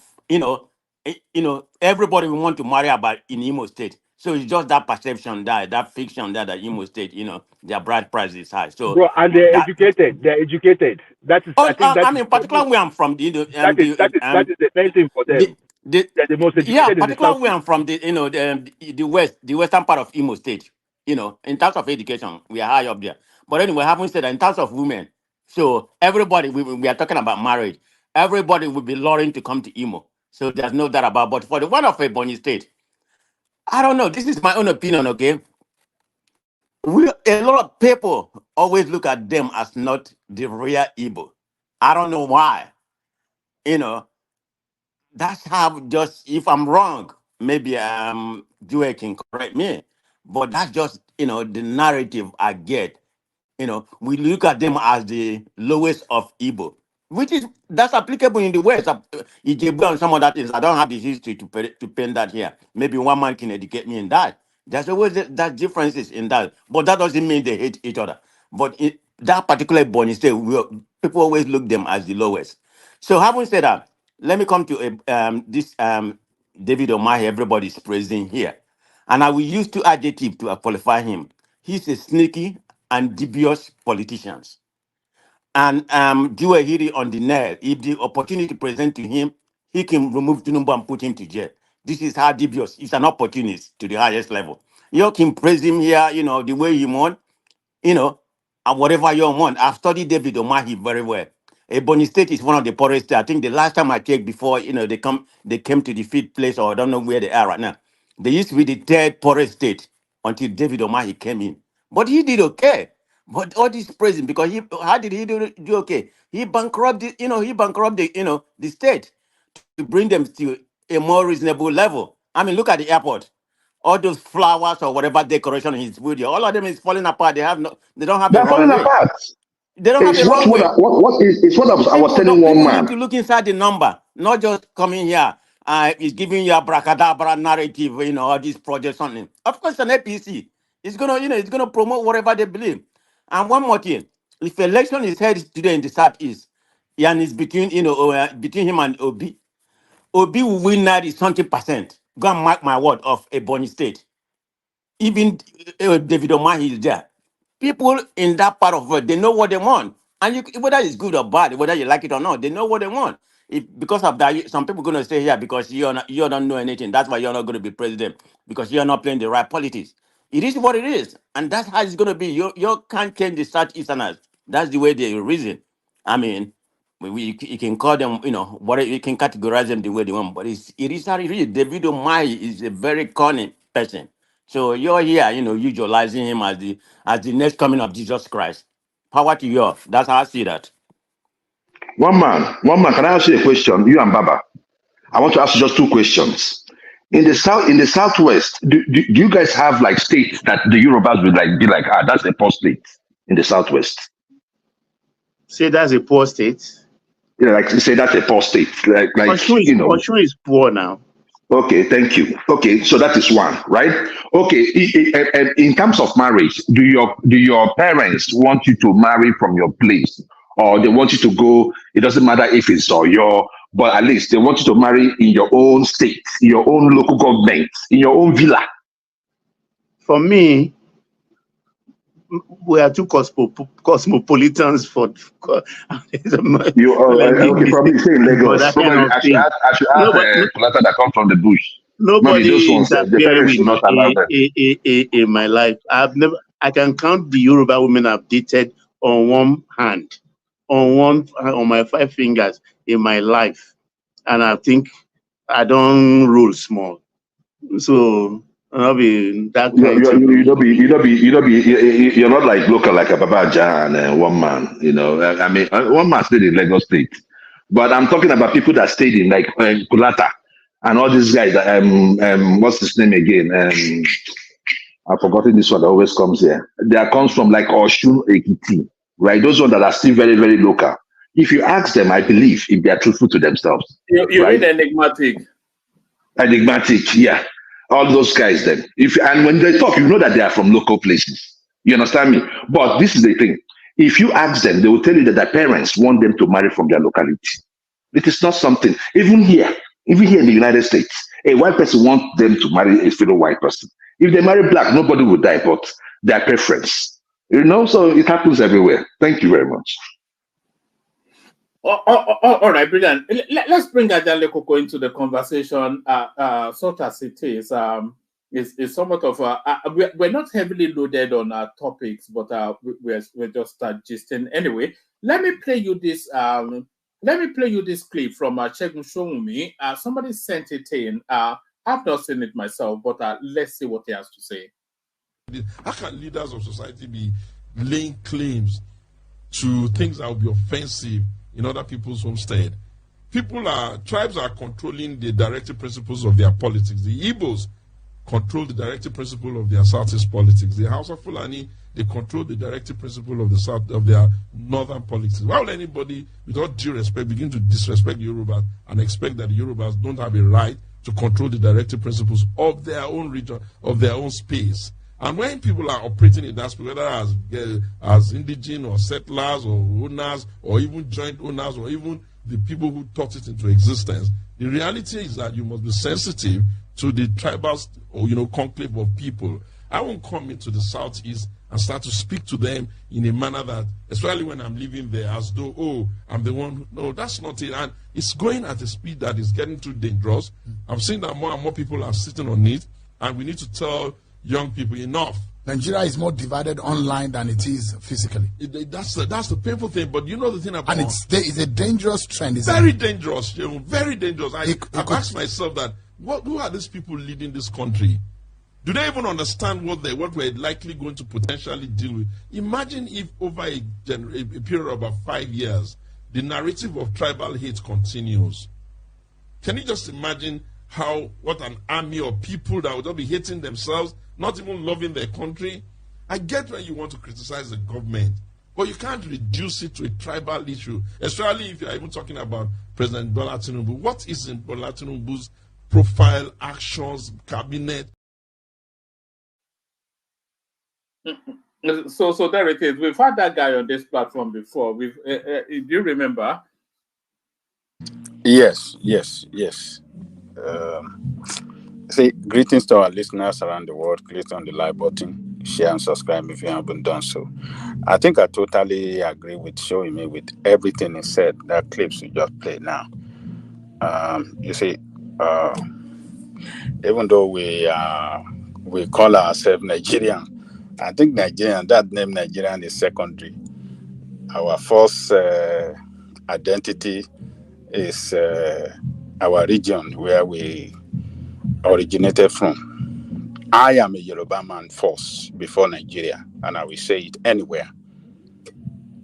everybody will want to marry about in Imo State. So it's just that perception, that fiction that Imo State, their bride price is high. So bro, and they're educated. They're educated. That is. I mean, particularly where I'm from, that is the main thing for them. They're the most educated. Yeah, particularly where I'm from, the western part of Imo State. In terms of education, we are high up there. But anyway, having said that, in terms of women, so everybody we are talking about marriage. Everybody will be luring to come to Imo. So there's no doubt about. But for the one of Ebonyi State, I don't know. This is my own opinion, okay? A lot of people always look at them as not the real Igbo. I don't know why. That's how just, if I'm wrong, maybe Joe can correct me. But that's just, the narrative I get. We look at them as the lowest of Igbo, that's applicable in the West. Ijebu and some of that is, I don't have the history to pen that here. Maybe one man can educate me in that. There's always that differences in that, but that doesn't mean they hate each other. But that particular Bonnie State, people always look them as the lowest. So having said that, let me come to this David Omahi. Everybody's praising here, and I will use 2 adjectives to qualify him. He's a sneaky and dubious politician. And do a hit on the nail. If the opportunity present to him, he can remove Tinubu and put him to jail. This is how dubious. It's an opportunist to the highest level. You can praise him here, the way you want, and whatever you want. I've studied David Omahi very well. Ebony State is one of the poorest states. I think the last time I checked before, they came to the fifth place, or I don't know where they are right now. They used to be the third poorest state until David Omahi came in. But he did okay. But all this praising, because how did he do okay? He bankrupted, the state to bring them to a more reasonable level. I mean, look at the airport. All those flowers or whatever decoration in his studio, all of them is falling apart. They don't have a They're falling runway. apart. They don't have It's a runway. it's what I was telling one People man. need to look inside the number, not just coming here. It's giving you a abracadabra narrative, all these projects, something. Of course, an APC. It's gonna promote whatever they believe. And one more thing: if election is held today in the southeast, and it's between between him and Obi will win 90-something%. Go and mark my word of a Bonny state. Even David Omahi is there. People in that part of it, they know what they want. And whether it's good or bad, whether you like it or not, they know what they want. Because of that, some people are going to stay here because you don't know anything. That's why you're not going to be president, because you're not playing the right politics. It is what it is. And that's how it's going to be. You can't change the Southeasterners. That's the way they reason. I mean, you can call them, whatever, you can categorize them the way they want, but it is how it is. David Omahi is a very cunning person. So you're here, utilizing him as the next coming of Jesus Christ. Power to you. That's how I see that. One man, can I ask you a question? You and Baba. I want to ask you just two questions. In the southwest, do you guys have like states that the Yorubas would be like, that's a poor state in the southwest? Say that's a poor state. Yeah, like say that's a poor state. Osun is poor now. Okay, thank you. Okay, so that is one, right? Okay, in terms of marriage, do your parents want you to marry from your place, or they want you to go? It doesn't matter if it's but at least they want you to marry in your own state, in your own local government, in your own villa. For me, we are too cosmopolitans for. You okay? Probably say Lagos. Probably I should ask Kulata that come from the bush. Nobody interfering with not allow them. In my life. I can count the Yoruba women I've dated on one hand, on my 5 fingers in my life, and I think I don't rule small. So I'll be that you're not like local like a Baba Jan and one man. I mean, one man stayed in Lagos State, but I'm talking about people that stayed in like Kulata and all these guys. What's his name again? I've forgotten this one that always comes here. They comes from like Osun Ekiti, right? Those ones that are still very, very local. If you ask them, I believe if they are truthful to themselves. You right? Mean enigmatic? Enigmatic, yeah. All those guys then. And when they talk, you know that they are from local places. You understand me? But this is the thing. If you ask them, they will tell you that their parents want them to marry from their locality. It is not something. Even here in the United States, a white person wants them to marry a fellow white person. If they marry black, nobody will die, but their preference. So it happens everywhere. Thank you very much. All right, brilliant. Let's bring Ajale Koko into the conversation. Sort as it is, it's somewhat of we're not heavily loaded on our topics, but we're just gisting anyway. Let me play you this. Clip from Chegun Showumi. Somebody sent it in. I've not seen it myself, but let's see what he has to say. How can leaders of society be laying claims to things that will be offensive in other people's homestead? Tribes are controlling the directive principles of their politics. The Igbos control the directive principle of their Southeast politics. The House of Fulani, they control the directive principle of the South of their northern politics. Why would anybody, with all due respect, begin to disrespect the Yorubas and expect that the Yorubas don't have a right to control the directive principles of their own region, of their own space? And when people are operating in that space, whether as indigenous or settlers or owners or even joint owners or even the people who taught it into existence, the reality is that you must be sensitive to the tribal, conclave of people. I won't come into the Southeast and start to speak to them in a manner that, especially when I'm living there, as though, oh, I'm the one. No, that's not it. And it's going at a speed that is getting too dangerous. I'm seeing that more and more people are sitting on it, and we need to tell young people enough. Nigeria is more divided online than it is physically. That's the painful thing. But you know the thing about... And it's a dangerous trend, isn't very it? Dangerous, you know, very dangerous. I've asked myself that, who are these people leading this country? Do they even understand what we're likely going to potentially deal with? Imagine if over a period of about 5 years, the narrative of tribal hate continues. Can you just imagine what an army of people that would not be hating themselves, not even loving their country? I get when you want to criticize the government, but you can't reduce it to a tribal issue, especially if you're even talking about President Bola Tinubu. What is in Bola Tinubu's profile, actions, cabinet? So there it is. We've had that guy on this platform before. Do you remember? Yes. Say greetings to our listeners around the world. Click on the like button, share and subscribe if you haven't done so. I think I totally agree with Sowore with everything he said. That clips you just played now. You see, even though we call ourselves Nigerian, I think that name Nigerian is secondary. Our first identity is our region where we originated from. I am a Yoruba man first before Nigeria, and I will say it anywhere,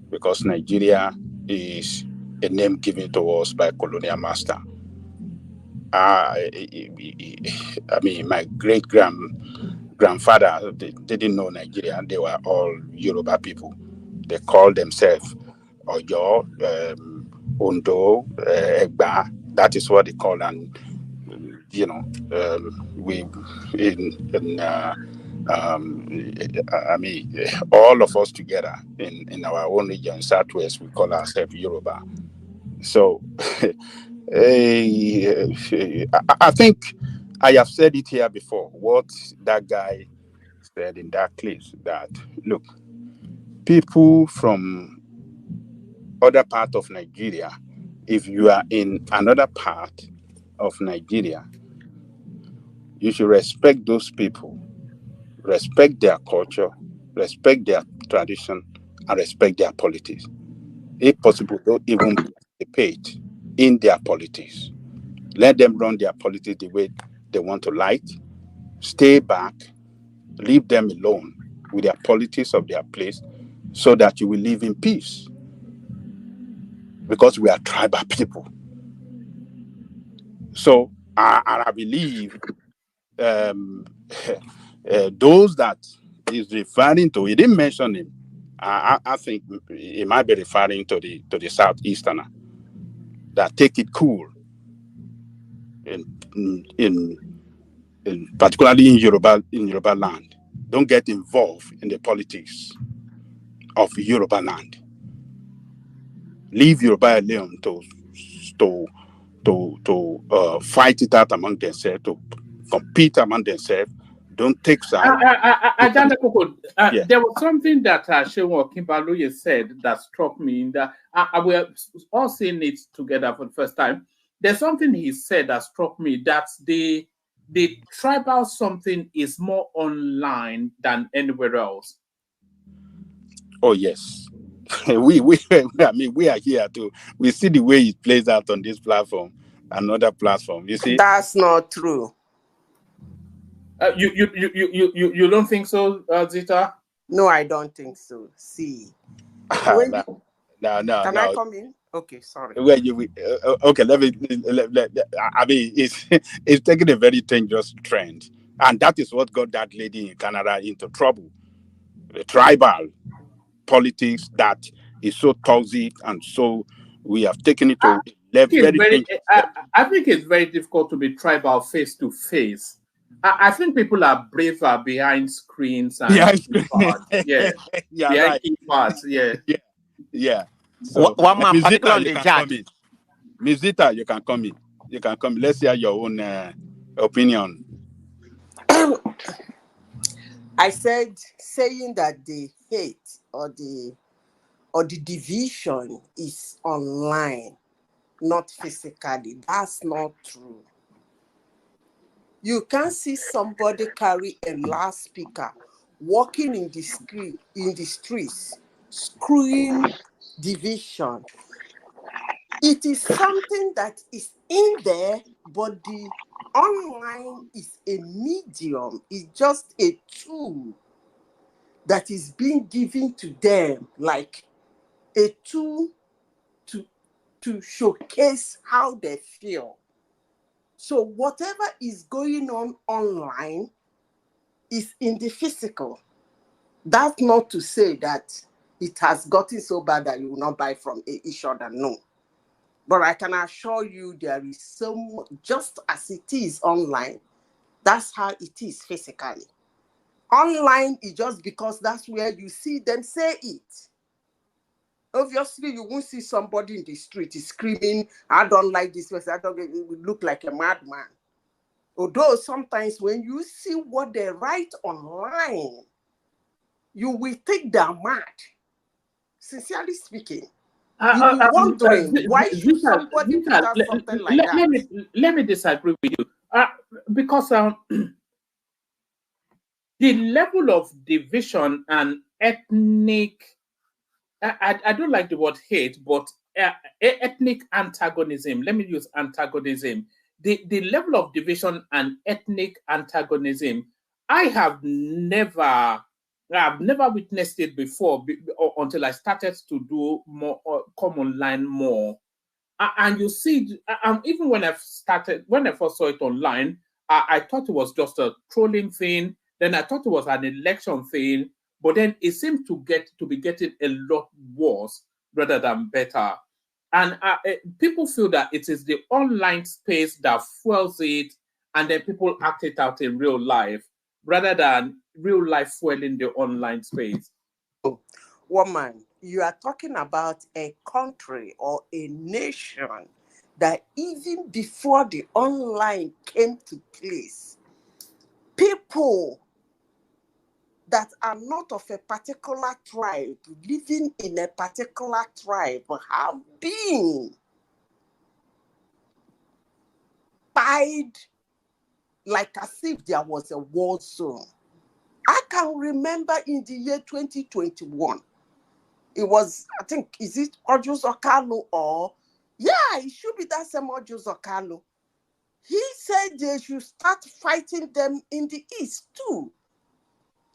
because Nigeria is a name given to us by colonial master. I mean, my great-grandfather, they didn't know Nigeria. They were all Yoruba people. They called themselves Oyo, Ondo, Egba. That is what they call, and you know, I mean, all of us together in our own region, Southwest, we call ourselves Yoruba. So, I think I have said it here before. What that guy said in that clip, that look, people from other part of Nigeria, if you are in another part of Nigeria, you should respect those people, respect their culture, respect their tradition, and respect their politics. If possible, don't even participate in their politics. Let them run their politics the way they want to like. Stay back, leave them alone with their politics of their place, so that you will live in peace. Because we are tribal people. So I believe those that is referring to, he didn't mention him. I think he might be referring to the Southeasterner that take it cool, in particularly in Yoruba land. Don't get involved in the politics of Yoruba land. Leave Yoruba alone to fight it out among themselves, to compete among themselves. Don't take sides. There was something that Sowore Kimberly said that struck me. In that we're all seeing it together for the first time. There's something he said that struck me, that the tribal something is more online than anywhere else. Oh yes, I mean, we are here too. We see the way it plays out on this platform, another platform. You see, that's not true. You don't think so, Zita? No, I don't think so. See, no. Can I come in? Okay, sorry. Okay, let me. I mean, it's taking a very dangerous trend, and that is what got that lady in Canada into trouble. The tribal politics that is so toxic, and so we have taken it to I think it's very difficult to be tribal face to face. I think people are braver behind screens and keyboards. Yeah, behind keyboards. Yeah. So, one man, particularly Ms. Zita, you can come in. You can come. Let's hear your own opinion. I said saying that the hate or the division is online, not physically. That's not true. You can see somebody carry a loudspeaker walking in the streets, screwing division. It is something that is in there, but the online is a medium. It's just a tool that is being given to them, like a tool to showcase how they feel. So whatever is going on online is in the physical. That's not to say that it has gotten so bad that you will not buy from each other, no. But I can assure you there is so much, just as it is online, that's how it is physically. Online is just because that's where you see them say it. Obviously, you won't see somebody in the street screaming, I don't like this person, I don't, it would look like a madman. Although sometimes when you see what they write online, you will think they're mad. Sincerely speaking, you'll be wondering, why should somebody put out something like that? Let me disagree with you. Because the level of division and ethnic, I don't like the word hate, but ethnic antagonism, let me use antagonism. The level of division and ethnic antagonism, I've never witnessed it before until I started to do more, come online more. And you see, even when I first saw it online, I thought it was just a trolling thing. Then I thought it was an election thing. But then it seemed to be getting a lot worse rather than better. And people feel that it is the online space that fuels it, and then people act it out in real life rather than real life fueling the online space. Woman, you are talking about a country or a nation that even before the online came to place, people that are not of a particular tribe, living in a particular tribe, have been spied like as if there was a war zone. I can remember in the year 2021, it was, I think, is it Ojus Okalo or, yeah, it should be that same Ojus Okalo. He said they should start fighting them in the east too.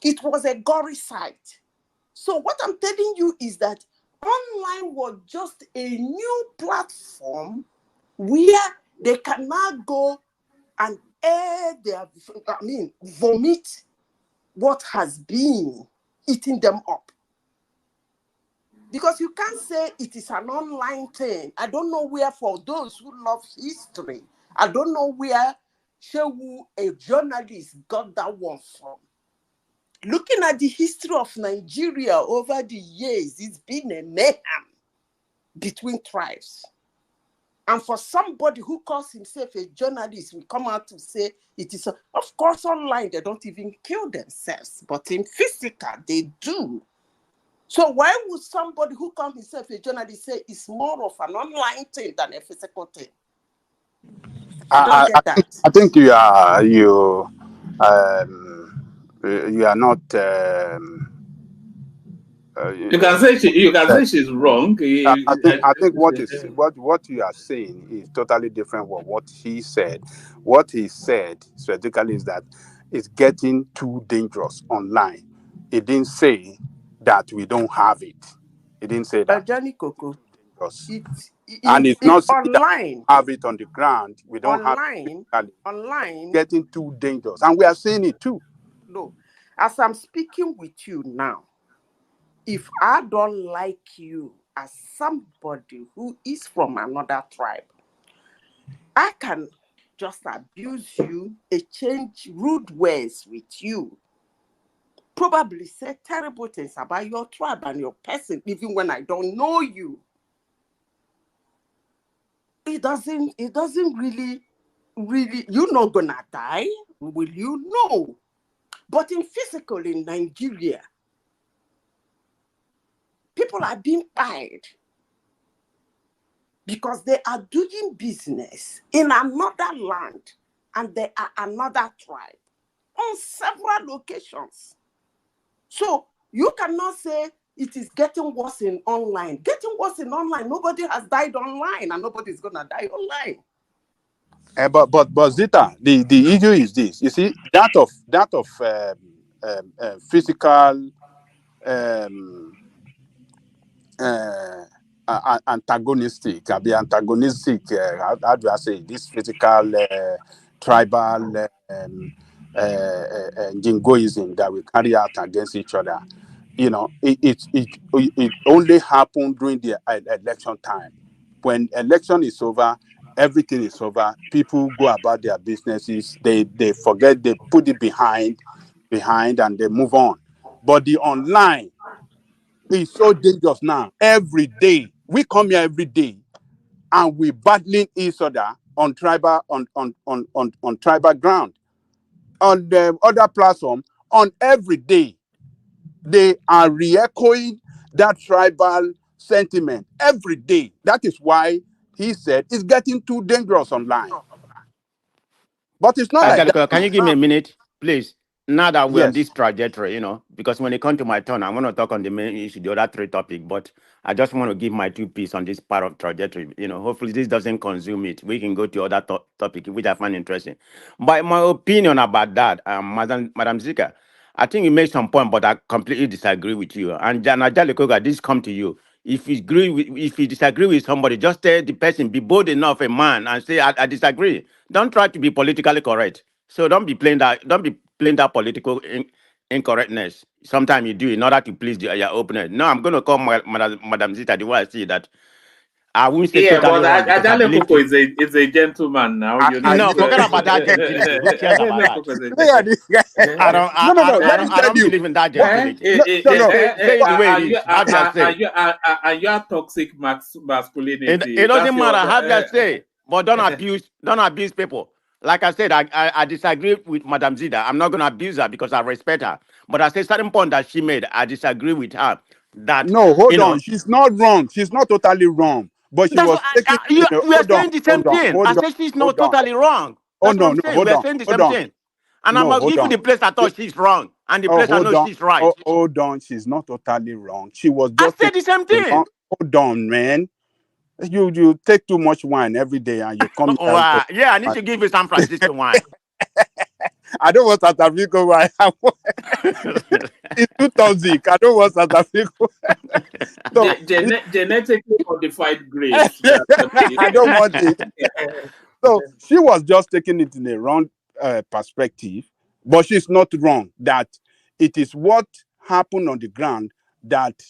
It was a gory sight. So what I'm telling you is that online was just a new platform where they can now go and air their, vomit what has been eating them up. Because you can't say it is an online thing. I don't know where, for those who love history, I don't know where Shehu, a journalist, got that one from. Looking at the history of Nigeria over the years, it's been a mayhem between tribes. And for somebody who calls himself a journalist, will come out to say it is, of course, online, they don't even kill themselves, but in physical, they do. So why would somebody who calls himself a journalist say it's more of an online thing than a physical thing? I don't get that. I think you are not. You can say she's wrong. I think what you are saying is totally different from what he said. What he said strategically is that it's getting too dangerous online. He didn't say that we don't have it. He didn't say that. Johnny Coco, And it's not online. Have it on the ground. We don't online, have it. Online. It's getting too dangerous, and we are seeing it too. No, as I'm speaking with you now, if I don't like you as somebody who is from another tribe, I can just abuse you, exchange rude words with you, probably say terrible things about your tribe and your person, even when I don't know you. It doesn't really, you're not gonna die, will you? No. But in physical in Nigeria, people are being fired because they are doing business in another land and they are another tribe on several locations. So you cannot say it is getting worse in online. Getting worse in online, nobody has died online and nobody is going to die online. But Zita, the issue is this. You see, that of physical antagonistic, can be antagonistic. How do I say this? Physical tribal jingoism that we carry out against each other. You know, it only happened during the election time. When election is over, everything is over. People go about their businesses. They forget. They put it behind, and they move on. But the online is so dangerous now. Every day we come here every day, and we battling each other on tribal on tribal ground. On the other platform, on every day, they are re-echoing that tribal sentiment every day. That is why he said it's getting too dangerous online. But it's not like that. Angelica, can you give me a minute, please? Now that we're on Yes. this trajectory, because when it comes to my turn, I want to talk on the main issue, the other three topics, but I just want to give my 2 pieces on this part of trajectory. Hopefully this doesn't consume it. We can go to other topic, which I find interesting. But my opinion about that, Madam Zika, I think you made some point, but I completely disagree with you. And Angelica, this come to you. If you disagree with somebody, just tell the person, be bold enough, a man, and say, I disagree. Don't try to be politically correct. So don't be playing that political incorrectness. Sometimes you do in order to please your opponent. No, I'm going to call Madam Zita the way I see that. I won't say totally wrong because I believe is a gentleman now. No, forget about that gentility. Who cares about that? I don't believe in that gentility. Say it the way it is. Have your say. And your toxic masculinity. It doesn't matter. Have your say, but don't abuse people. Like I said, I disagree with Madam Zida. I'm not going to abuse her because I respect her. But I say certain point that she made, I disagree with her. That no, hold on. She's not wrong. She's not totally wrong. But she was taking. We are saying the same thing. I said she's not totally wrong. That's what I'm saying. We are saying the same thing. And I'm going to give you the place I thought she's wrong and the place I know she's right. Hold on. She's not totally wrong. She was just. I said the same thing. Hold on, man. You take too much wine every day and you come. Yeah, I need to give you San Francisco wine. I don't want South Africa wine. It's too toxic. I don't want South Africa. So, genetically modified grapes. I don't want it. So she was just taking it in a wrong perspective, but she's not wrong. That it is what happened on the ground that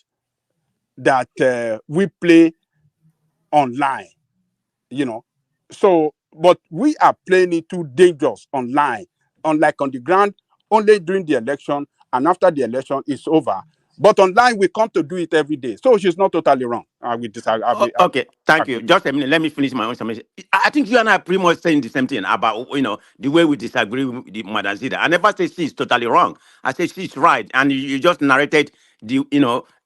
we play online, So, but we are playing it too dangerous online. Unlike on the ground, only during the election, and after the election is over. But online, we come to do it every day. So she's not totally wrong. Okay, thank you. Just a minute. Let me finish my own summation. I think you and I are pretty much saying the same thing about, the way we disagree with the Madam Zida. I never say she's totally wrong. I say she's right. And you just narrated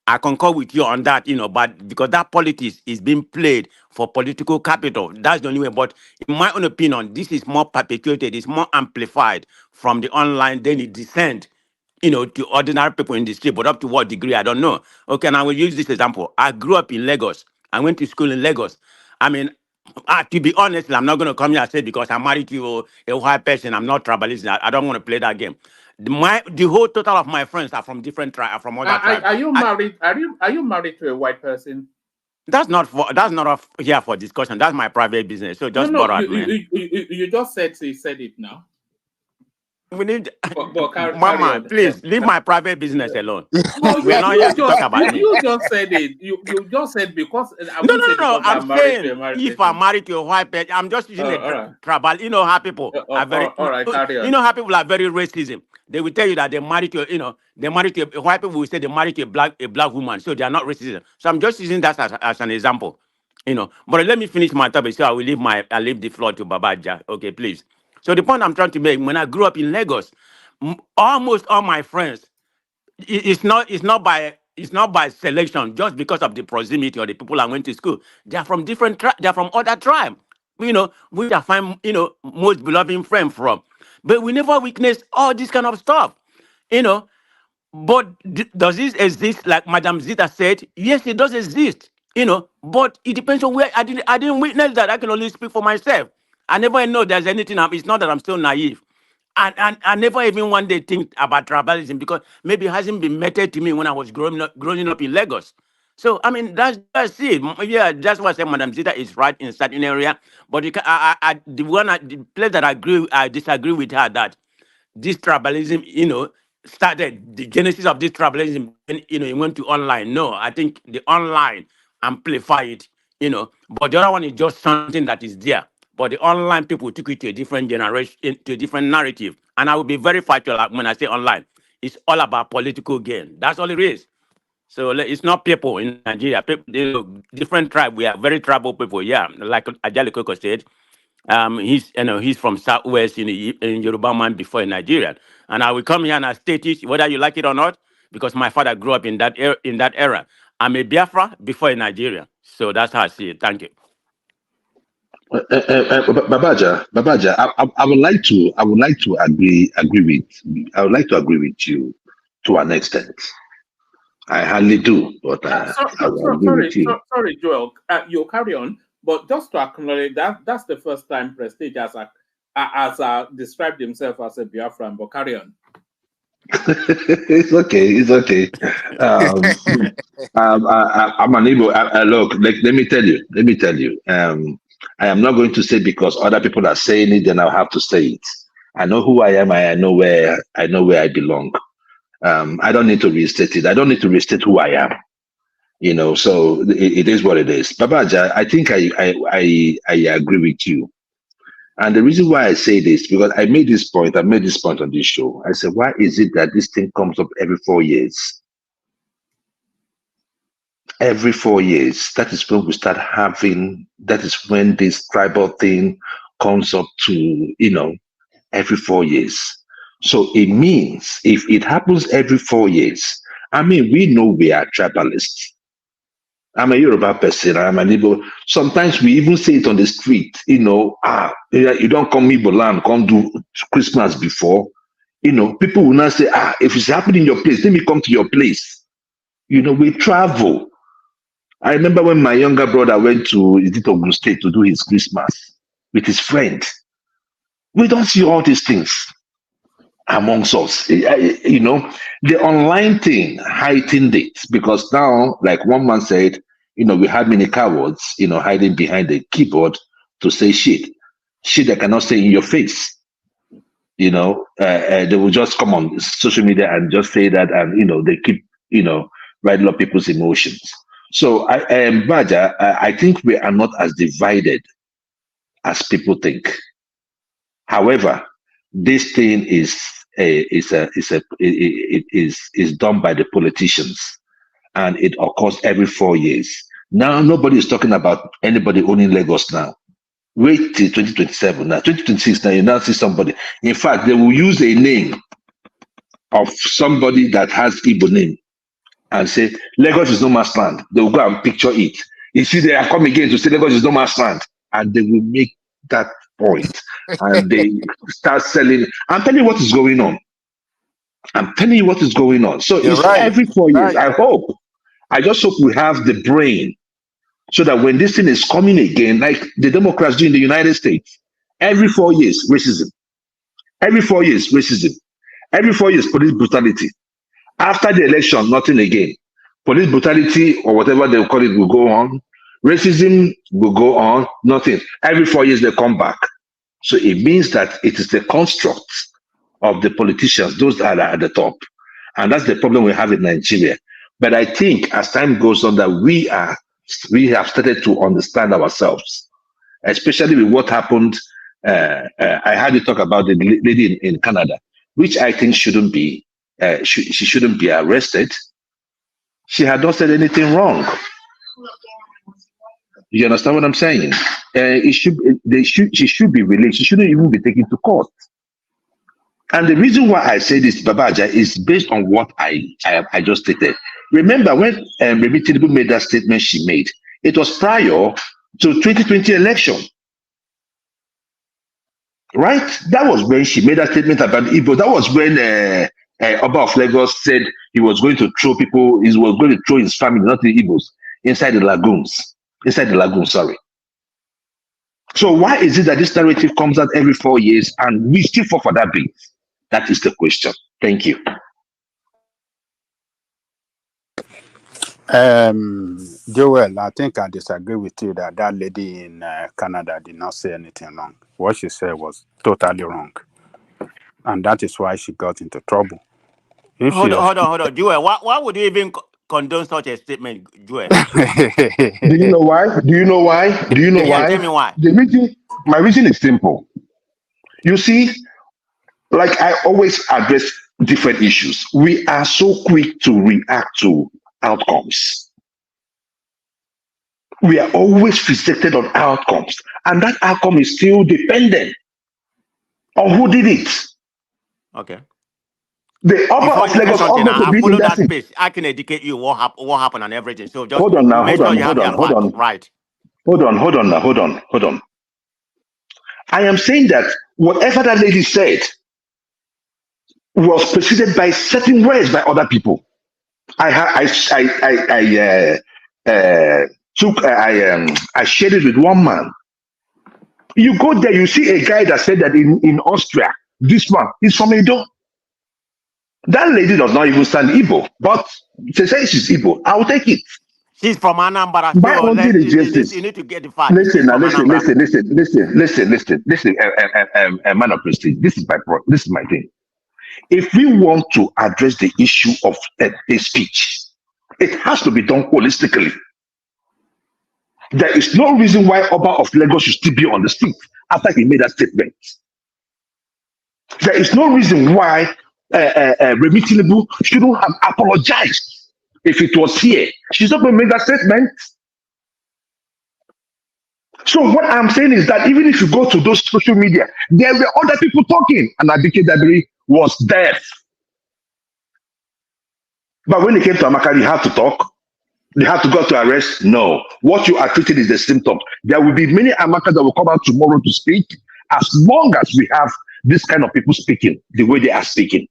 I concur with you on that, but because that politics is being played for political capital, that's the only way. But in my own opinion, this is more perpetuated, it's more amplified from the online, then it descends, to ordinary people in the street, but up to what degree, I don't know. Okay, and I will use this example. I grew up in Lagos. I went to school in Lagos. I mean, to be honest, I'm not going to come here and say because I'm married to a white person, I'm not tribalist. I don't want to play that game. The whole total of my friends are from different tribes, from other tribes. Are you married? Are you married to a white person? That's not here for discussion. That's my private business. So just borrow it, man. You just said it now. We need, Mama, please leave my private business alone. No, we are not here to talk about me. You just said it. You just said because. No. I'm saying if I'm married to a white person, I'm just using tribal. You know how people are very. All right, carry on. You know how people are very racism. They will tell you that they married to, white people will say they married to a black woman, so they are not racist. So I'm just using that as an example, But let me finish my topic, so I leave the floor to Babaja. Okay, please. So the point I'm trying to make, when I grew up in Lagos, almost all my friends, it's not by selection, just because of the proximity or the people I went to school. They are from they're from other tribe, which I find, most beloved friend from. But we never witness all this kind of stuff, you know. But does this exist? Like Madam Zita said, yes, it does exist, But it depends on where. I didn't witness that. I can only speak for myself. I never know there's anything. It's not that I'm still naive. And I never even one day think about tribalism, because maybe it hasn't been meted to me when I was growing up in Lagos. So I mean, that's it. Yeah, that's why I said Madam Zita is right in certain area. But you can, the place that I disagree with her, that this tribalism, started, the genesis of this tribalism when, it went to online. No, I think the online amplify it, But the other one is just something that is there. But the online people took it to a different generation, to a different narrative. And I will be very factual when I say online. It's all about political gain. That's all it is. So it's not people in Nigeria. People, different tribe. We are very tribal people. Yeah, like Ajali Koko said. He's from Southwest in Yoruba man before in Nigeria. And I will come here and I state it, whether you like it or not, because my father grew up in that era. I'm a Biafra before in Nigeria. So that's how I see it. Thank you. Babaja, I would like to agree with you to an extent. I hardly do, but I will agree with you. Sorry, Joel. You carry on, but just to acknowledge that's the first time Prestige has described himself as a Biafran. But carry on. It's okay. I'm unable. Look, let me tell you. I am not going to say because other people are saying it, then I'll have to say it. I know who I am. I know where I belong. I don't need to restate it. I don't need to restate who I am. So it is what it is. Babaja, I think I agree with you. And the reason why I say this, because I made this point on this show. I said, why is it that this thing comes up every 4 years? Every 4 years, that is when we start having, that is when this tribal thing comes up to, every 4 years. So it means if it happens every 4 years, I mean, we know we are tribalists. I'm a Yoruba person. I'm an Igbo. Sometimes we even say it on the street, you don't come Igbo land, come do Christmas before. People will not say, if it's happening in your place, let me come to your place. We travel. I remember when my younger brother went to Ogun State to do his Christmas with his friend. We don't see all these things amongst us. The online thing heightened it, because now, like one man said, we have many cowards, hiding behind the keyboard to say shit they cannot say in your face. They will just come on social media and just say that, and they keep riding up people's emotions. So I think we are not as divided as people think. However, this thing is done by the politicians, and it occurs every 4 years. Now nobody is talking about anybody owning Lagos now. Wait till 2027. Now 2026. Now you now see somebody. In fact, they will use a name of somebody that has Igbo name and say Lagos is no man's land. They will go and picture it. You see, they are coming again to say Lagos is no man's land, and they will make that point, and they start selling. I'm telling you what is going on. So it's right. Every 4 years. Right. I just hope we have the brain, so that when this thing is coming again, like the Democrats do in the United States, every 4 years, racism. Every 4 years, racism. Every 4 years, police brutality. After the election, nothing again. Police brutality or whatever they call it will go on. Racism will go on, nothing. Every 4 years, they come back. So it means that it is the construct of the politicians, those that are at the top. And that's the problem we have in Nigeria. But I think as time goes on, that we have started to understand ourselves, especially with what happened. I heard you talk about the lady in Canada, which I think shouldn't be, she shouldn't be arrested. She had not said anything wrong. You understand what I'm saying? She should be released. She shouldn't even be taken to court. And the reason why I say this, Babaja, is based on what I just stated. Remember when Remi Tinubu made that statement she made, it was prior to 2020 election. Right? That was when she made that statement about Igbo. That was when Oba of Lagos said he was going to throw people, he was going to throw his family, not the Igbos, inside the lagoons. Inside the lagoon, sorry. So why is it that this narrative comes out every 4 years and we still fall for that beat? That is the question. Thank you. Joel, I think I disagree with you that that lady in Canada did not say anything wrong. What she said was totally wrong. And that is why she got into trouble. If Hold she on. Joel, why would you even condone such a statement, Joel? Do you know why? Do you know why? Do you know Yeah, why? tell me why. My reason is simple. You see, like I always address different issues. We are so quick to react to outcomes. We are always fixated on outcomes, and that outcome is still dependent on who did it. Okay. The Oba Before of you say Lagos something, ought to I be in follow that that seat. space. I can educate you what happened and everything. So just Hold on now, make hold sure on, you have hold on, your hold fact on. right. Hold on. I am saying that whatever that lady said was preceded by certain words by other people. I shared it with one man. You go there, you see a guy that said that in Austria, this one is from Edo. That lady does not even stand Igbo, but she says she's Igbo. I'll take it. She's from Anambra, My so own thing is justice. you need to get the fact. Listen, She's now, from Anambra. listen, man of prestige. This is my thing. If we want to address the issue of a speech, it has to be done holistically. There is no reason why Oba of Lagos should still be on the street after he made that statement. There is no reason why Remi Tinubu shouldn't have apologized if it was here. She's not going to make that statement. So what I'm saying is that even if you go to those social media, there were other people talking, and Abike Dabiri was deaf. But when it came to Amaka, you have to talk. They have to go to arrest. No. What you are treating is the symptom. There will be many Amakas that will come out tomorrow to speak, as long as we have this kind of people speaking the way they are speaking.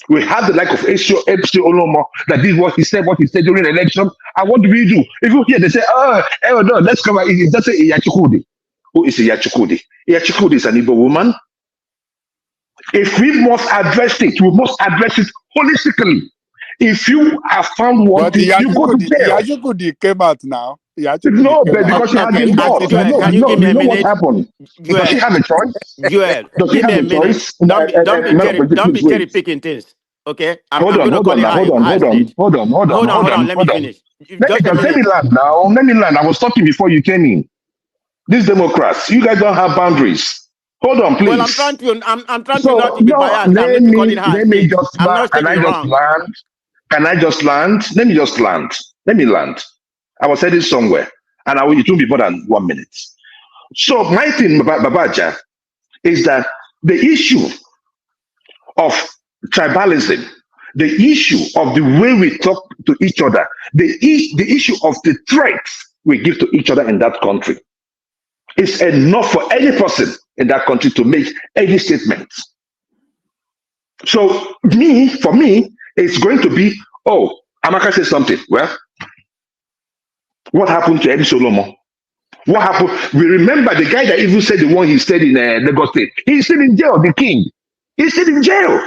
We have the like of MC Olomo that did what he said during the election. And what do we do? If you hear, they say, oh no, let's come out. That's a Iyachukudi. Who is Iyachukudi? Iyachukudi is an Igbo woman. If we must address it, we must address it holistically. If you have found one thing, you go to jail. Yachukudi came out now. No, but because she has been bought. You know what happened? Does she have a choice? Joel, Does she give me have a a minute. choice? Don't be cherry picking things. Okay, I'm going to call it Hold on. Let me finish. Let me land now. Let me land. I was talking before you came in. These Democrats, you guys don't have boundaries. Hold on, please. Well, I'm trying to not to be biased. Let me just land. Can I just land? Let me land. I was heading somewhere, and it won't be more than 1 minute. So my thing, Babaja, is that the issue of tribalism, the issue of the way we talk to each other, the issue of the threats we give to each other in that country is enough for any person in that country to make any statement. So for me, it's going to be, oh, Amaka said something. Well, what happened to Eddie Solomon? What happened? We remember the guy that even said the one he said in Lagos State. He's still in jail, the king. He's still in jail.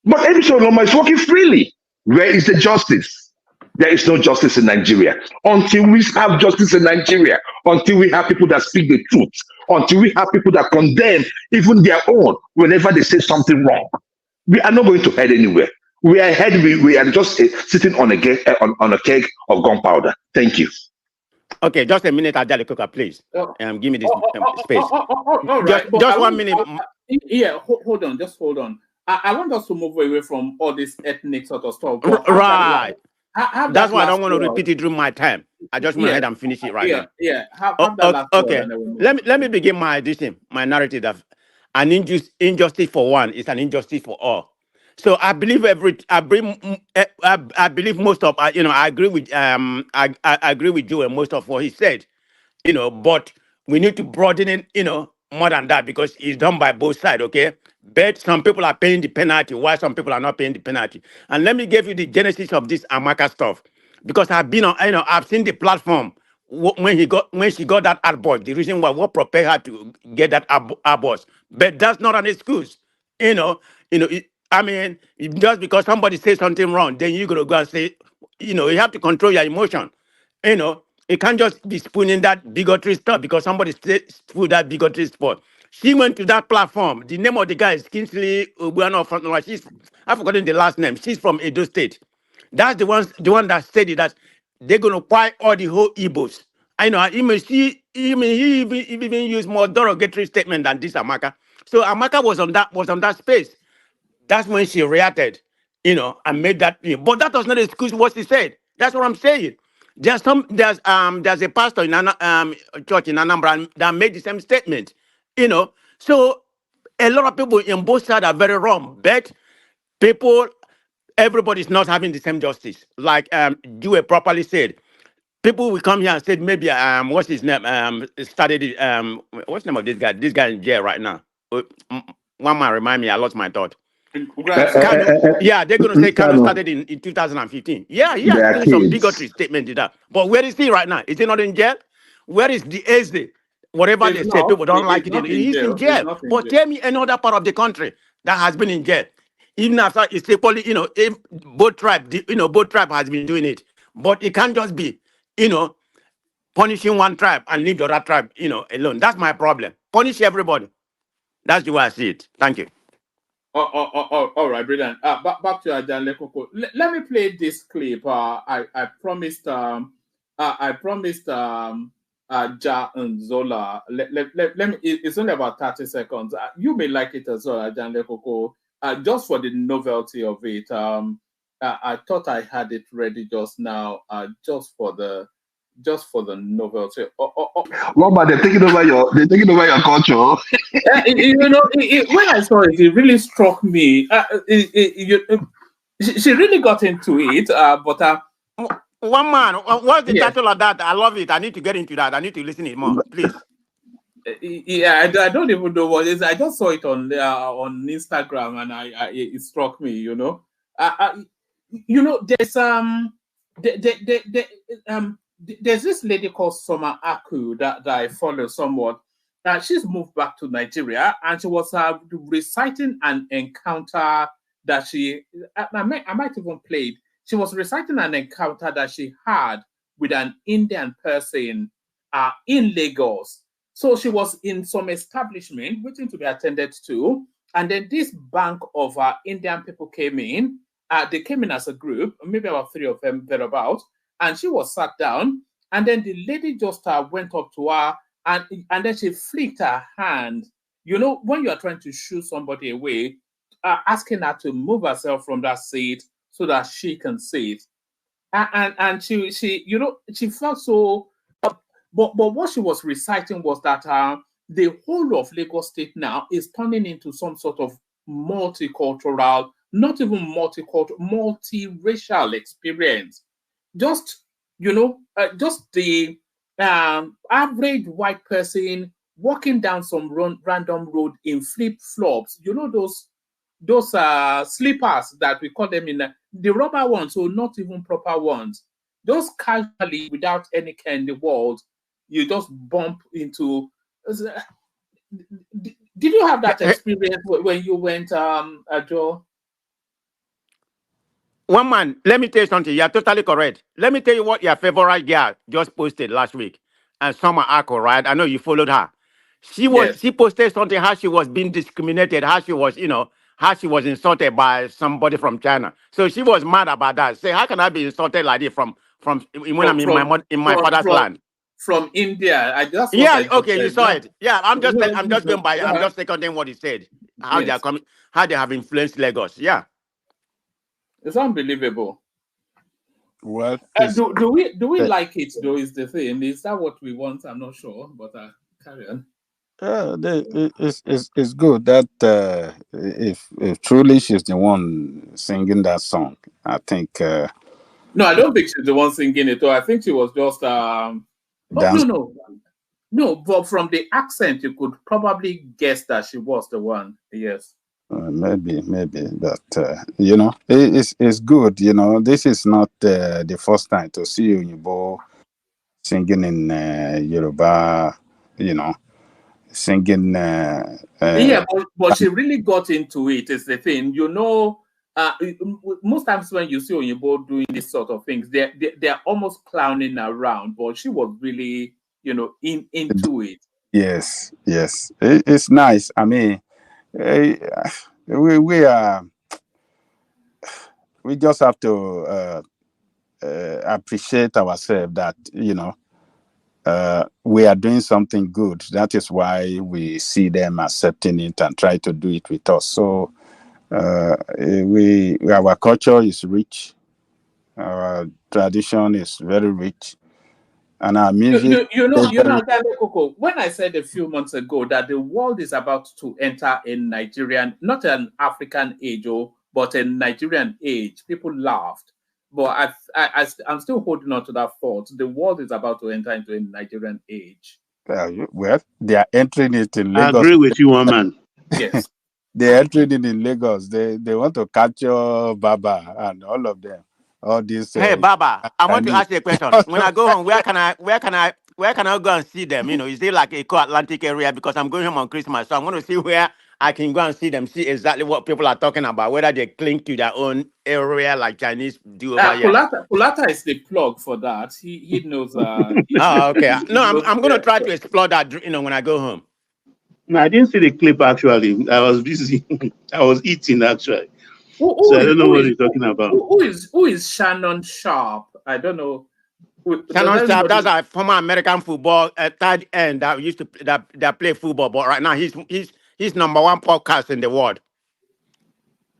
But Eddie Solomon is working freely. Where is the justice? There is no justice in Nigeria. Until we have justice in Nigeria, until we have people that speak the truth, until we have people that condemn even their own whenever they say something wrong, we are not going to head anywhere. We are heading. We are just sitting on a keg of gunpowder. Thank you. Okay, just a minute, Ajali Coca, please. Give me this space. All right. Just 1 minute. Yeah, hold on. Just hold on. I want us to move away from all this ethnic sort of stuff. Right. That's why I don't want to repeat it during my time. I just want to head and finish it right now. Yeah. Have that last okay. Let me begin my narrative. An injustice for one is an injustice for all. So I believe I believe most of I agree with I agree with you and most of what he said, but we need to broaden it, more than that, because it's done by both sides, okay? But some people are paying the penalty, while some people are not paying the penalty. And let me give you the genesis of this Amaka stuff, because I've been on, I've seen the platform when she got that abortion, the reason why what propelled her to get that abortion. But that's not an excuse, I mean, just because somebody says something wrong, then you're gonna go and say, you have to control your emotion, it can't just be spooning that bigotry stuff because somebody spooned that bigotry spot. She went to that platform. The name of the guy is Kingsley Obiano. I've forgotten the last name. She's from Edo State. That's the one that said it, that they're gonna quiet all the whole Igbos. I know. He even used more derogatory statement than this Amaka. So Amaka was on that space. That's when she reacted, and made that. But that does not excuse what she said. That's what I'm saying. There's a pastor in an church in Anambra that made the same statement. So a lot of people in both sides are very wrong. But everybody's not having the same justice. Like Dewey properly said, people will come here and say maybe what's his name started it, what's the name of this guy? This guy in jail right now. One man remind me, I lost my thought. Yeah, they're gonna say Kano started in 2015. Yeah, he has doing some bigotry statement to that. But where is he right now? Is he not in jail? Where is the SD? Whatever they say, people don't like it. He's in jail. But tell me another part of the country that has been in jail. Even after it's equally, if both tribe, both tribe has been doing it. But it can't just be, punishing one tribe and leave the other tribe, alone. That's my problem. Punish everybody. That's the way I see it. Thank you. All right, brilliant. Back to Ajan Lekoko. Let me play this clip. I promised Ja and Zola. Let me. It's only about 30 seconds. You may like it as well, Ajan Lekoko. Just for the novelty of it. I thought I had it ready just now. Just for the novelty. Mama, they're taking over your culture. When I saw it, it really struck me. She really got into it, but one man, what's the title of that? I love it. I need to get into that. I need to listen to it more, please. Yeah, I don't even know what it is. I just saw it on Instagram, and it struck me. There's this lady called Soma Aku that I follow somewhat. She's moved back to Nigeria, and she was reciting an encounter that I might even play it. She was reciting an encounter that she had with an Indian person in Lagos. So she was in some establishment waiting to be attended to, and then this bank of Indian people came in. They came in as a group, maybe about 3 of them thereabouts, and she was sat down, and then the lady just went up to her, and then she flicked her hand. When you are trying to shoo somebody away, asking her to move herself from that seat so that she can sit. And she felt so. But what she was reciting was that the whole of Lagos State now is turning into some sort of multicultural, not even multicultural, multiracial experience. Just the average white person walking down some random road in flip-flops. Those slippers that we call them in the rubber ones, so not even proper ones. Just casually, without any care in the world, you just bump into. Did you have that experience when you went, Joe? One man, let me tell you something. You're totally correct. Let me tell you what your favorite girl just posted last week. And Summer Ako, right? I know you followed her. She posted something how she was being discriminated, how she was, how she was insulted by somebody from China. So she was mad about that. Say, how can I be insulted like this from when I'm in my father's land? From India. You saw it. Yeah, I'm just going by. I'm just seconding what he said. How they are coming, how they have influenced Lagos. Yeah. It's unbelievable. Well, do we like it though? Is the thing? Is that what we want? I'm not sure, but carry on. It's good that if truly she's the one singing that song, I think No, I don't think she's the one singing it. Or I think she was just Oh dance. no. But from the accent, you could probably guess that she was the one. Yes. Maybe, but it's good. This is not the first time to see Oyinbo singing in Yoruba. Singing. Yeah, but she really got into it. Is the thing, most times when you see Oyinbo doing this sort of things, they're almost clowning around. But she was really, into it. Yes. It's nice. I mean, we just have to appreciate ourselves that we are doing something good. That is why we see them accepting it and try to do it with us. So our culture is rich, our tradition is very rich, and our music. Coco, when I said a few months ago that the world is about to enter a Nigerian, not an African age, but a Nigerian age, people laughed. But I'm still holding on to that thought. The world is about to enter into a Nigerian age. Well, they are entering it in I Lagos. agree with you, one man. Yes. They're entering it in Lagos. They want to capture Baba and all of them. All these. Hey, Baba, I want to ask you a question. When I go home, where can I go and see them? Is it like a Atlantic area? Because I'm going home on Christmas, so I want to see where I can go and see them, see exactly what people are talking about, whether they cling to their own area like Chinese do over here. Kulata is the plug for that. He knows. Okay. No, I'm going to try to explore that. When I go home. No, I didn't see the clip actually. I was busy. I was eating actually. So I don't know what you're talking about. Who is Shannon Sharp? I don't know. Shannon Sharp, that's a former American football third end that used to that play football, but right now he's #1 podcast in the world.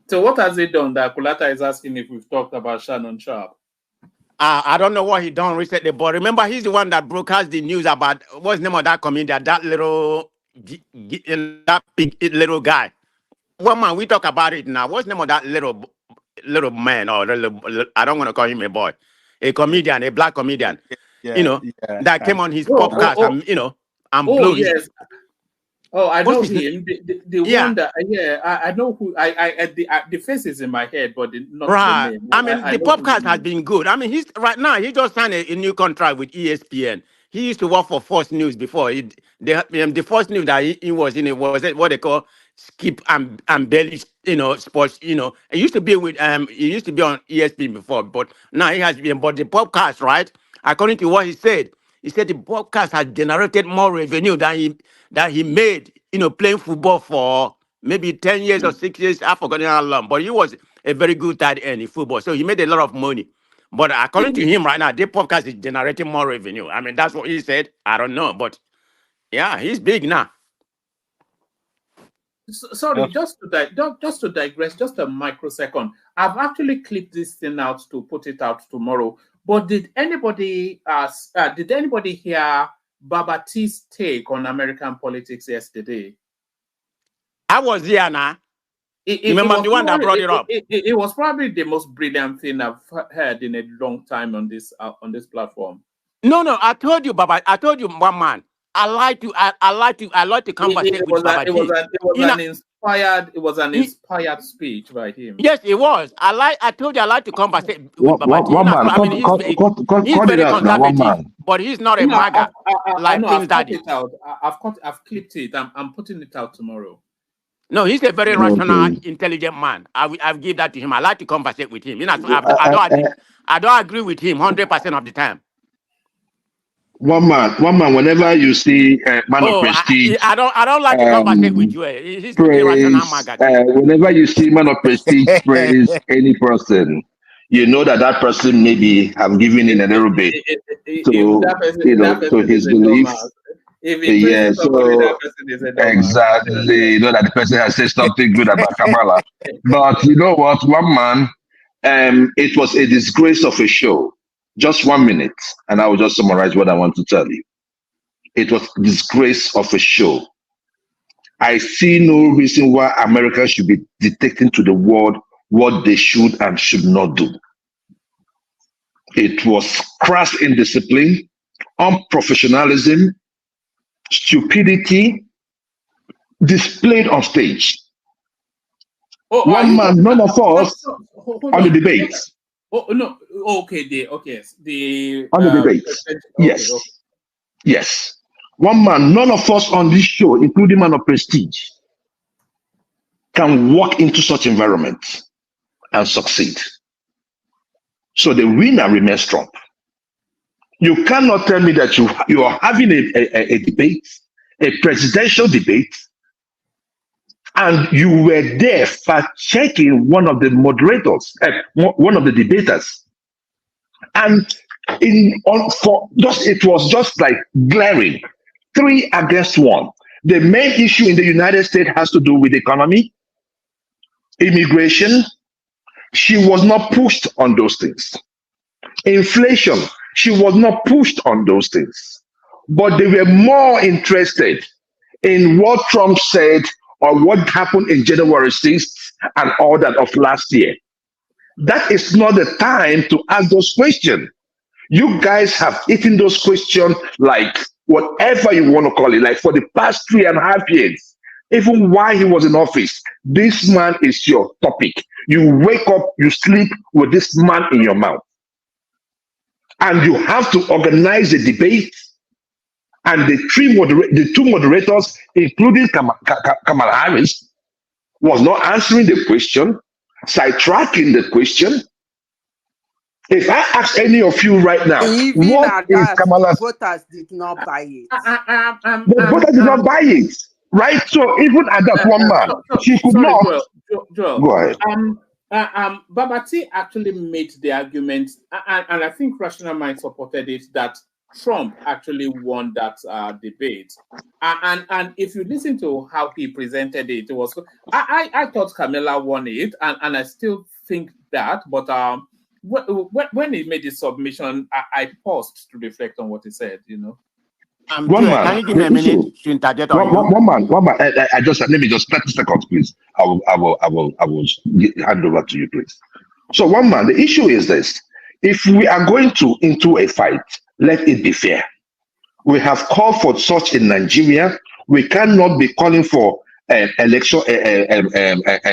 So what has he done that Kulata is asking if we've talked about Shannon Sharp? I don't know what he done recently, but remember he's the one that broadcast the news about what's the name of that comedian, that little big little guy. Well, man, we talk about it now. What's the name of that little man, or I don't want to call him a boy, a comedian, a black comedian, that came on his podcast and blew his. Yes. Oh, I know him. The one that I know who the face is in my head, but not the name. I mean, the podcast has been good. I mean, he just signed a new contract with ESPN. He used to work for Fox News before. The Fox News that he was in, it was what they call Skip and Belly, sports. It used to be with he used to be on ESPN before, but now he has been. But the podcast, right? According to what he said the podcast has generated more revenue than he made, playing football for maybe 10 years or 6 years. I've forgotten how long, but he was a very good tight end in football, so he made a lot of money. But according to him right now, the podcast is generating more revenue. I mean, that's what he said. I don't know, but yeah, he's big now. Sorry, just to digress, just a microsecond. I've actually clipped this thing out to put it out tomorrow. But did anybody hear Baba T's take on American politics yesterday? I was there now. Remember the one that brought it up? It was probably the most brilliant thing I've heard in a long time on this platform. No, I told you, Baba. I told you, one man. I like to conversate with Baba T. It was an inspired speech by him. Yes, it was. I told you I like to conversate with Baba T. I mean, he's very conservative, but he's not a MAGA like King's daddy. I've clipped it. I'm putting it out tomorrow. No, he's a very rational, intelligent man. I'll give that to him. I like to conversate with him. I don't agree with him 100% of the time. One man. Whenever you see a man of prestige, I don't like to conversate with you. He's whenever you see man of prestige praise any person, you know that person maybe have given in a little bit to his beliefs. Exactly. You know that the person has said something good about Kamala. But you know what? One man, it was a disgrace of a show. Just 1 minute, and I will just summarize what I want to tell you. It was a disgrace of a show. I see no reason why America should be dictating to the world what they should and should not do. It was crass indiscipline, unprofessionalism, stupidity displayed on stage. One man, none of us on the debate. Oh no, okay, the On the debate. Yes. Okay. Yes. One man, none of us on this show, including man of prestige, can walk into such environment and succeed. So the winner remains Trump. You cannot tell me that you are having a debate, a presidential debate, and you were there fact-checking one of the moderators, one of the debaters, and it was just like glaring, 3 against 1. The main issue in the United States has to do with economy, immigration. She was not pushed on those things. Inflation, she was not pushed on those things. But they were more interested in what Trump said or what happened in January 6th and all that of last year. That is not the time to ask those questions. You guys have eaten those questions like whatever you want to call it, like for the past 3.5 years. Even while he was in office, this man is your topic. You wake up, you sleep with this man in your mouth. And you have to organize a debate. And the 2 moderators, including Kamala Harris, was not answering the question, sidetracking the question. If I ask any of you right now, Even what is Kamala's... voters did not buy it. The voters did not buy it, right? So even at that one man, she could not... Joel, Go ahead. Babati actually made the argument, and I think Rational Mind supported it, that Trump actually won that debate. And if you listen to how he presented it, it was I thought Kamala won it, and I still think that, but when he made his submission, I paused to reflect on what he said, you know. One man, can you give me a minute to interject on you? one man. Let me just 30 seconds, please. I will hand over to you, please. So one man, the issue is this: if we are going into a fight, let it be fair. We have called for such in Nigeria. We cannot be calling for election,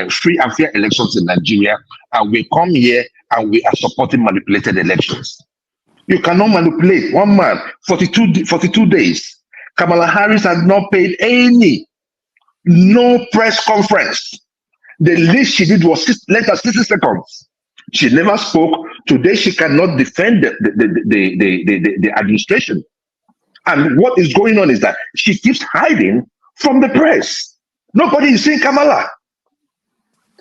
free and fair elections in Nigeria, and we come here and we are supporting manipulated elections. You cannot manipulate. One man, 42 days. Kamala Harris has not paid no press conference. The least she did was 60 seconds. She never spoke. Today she cannot defend the administration. And what is going on is that she keeps hiding from the press. Nobody is seeing Kamala.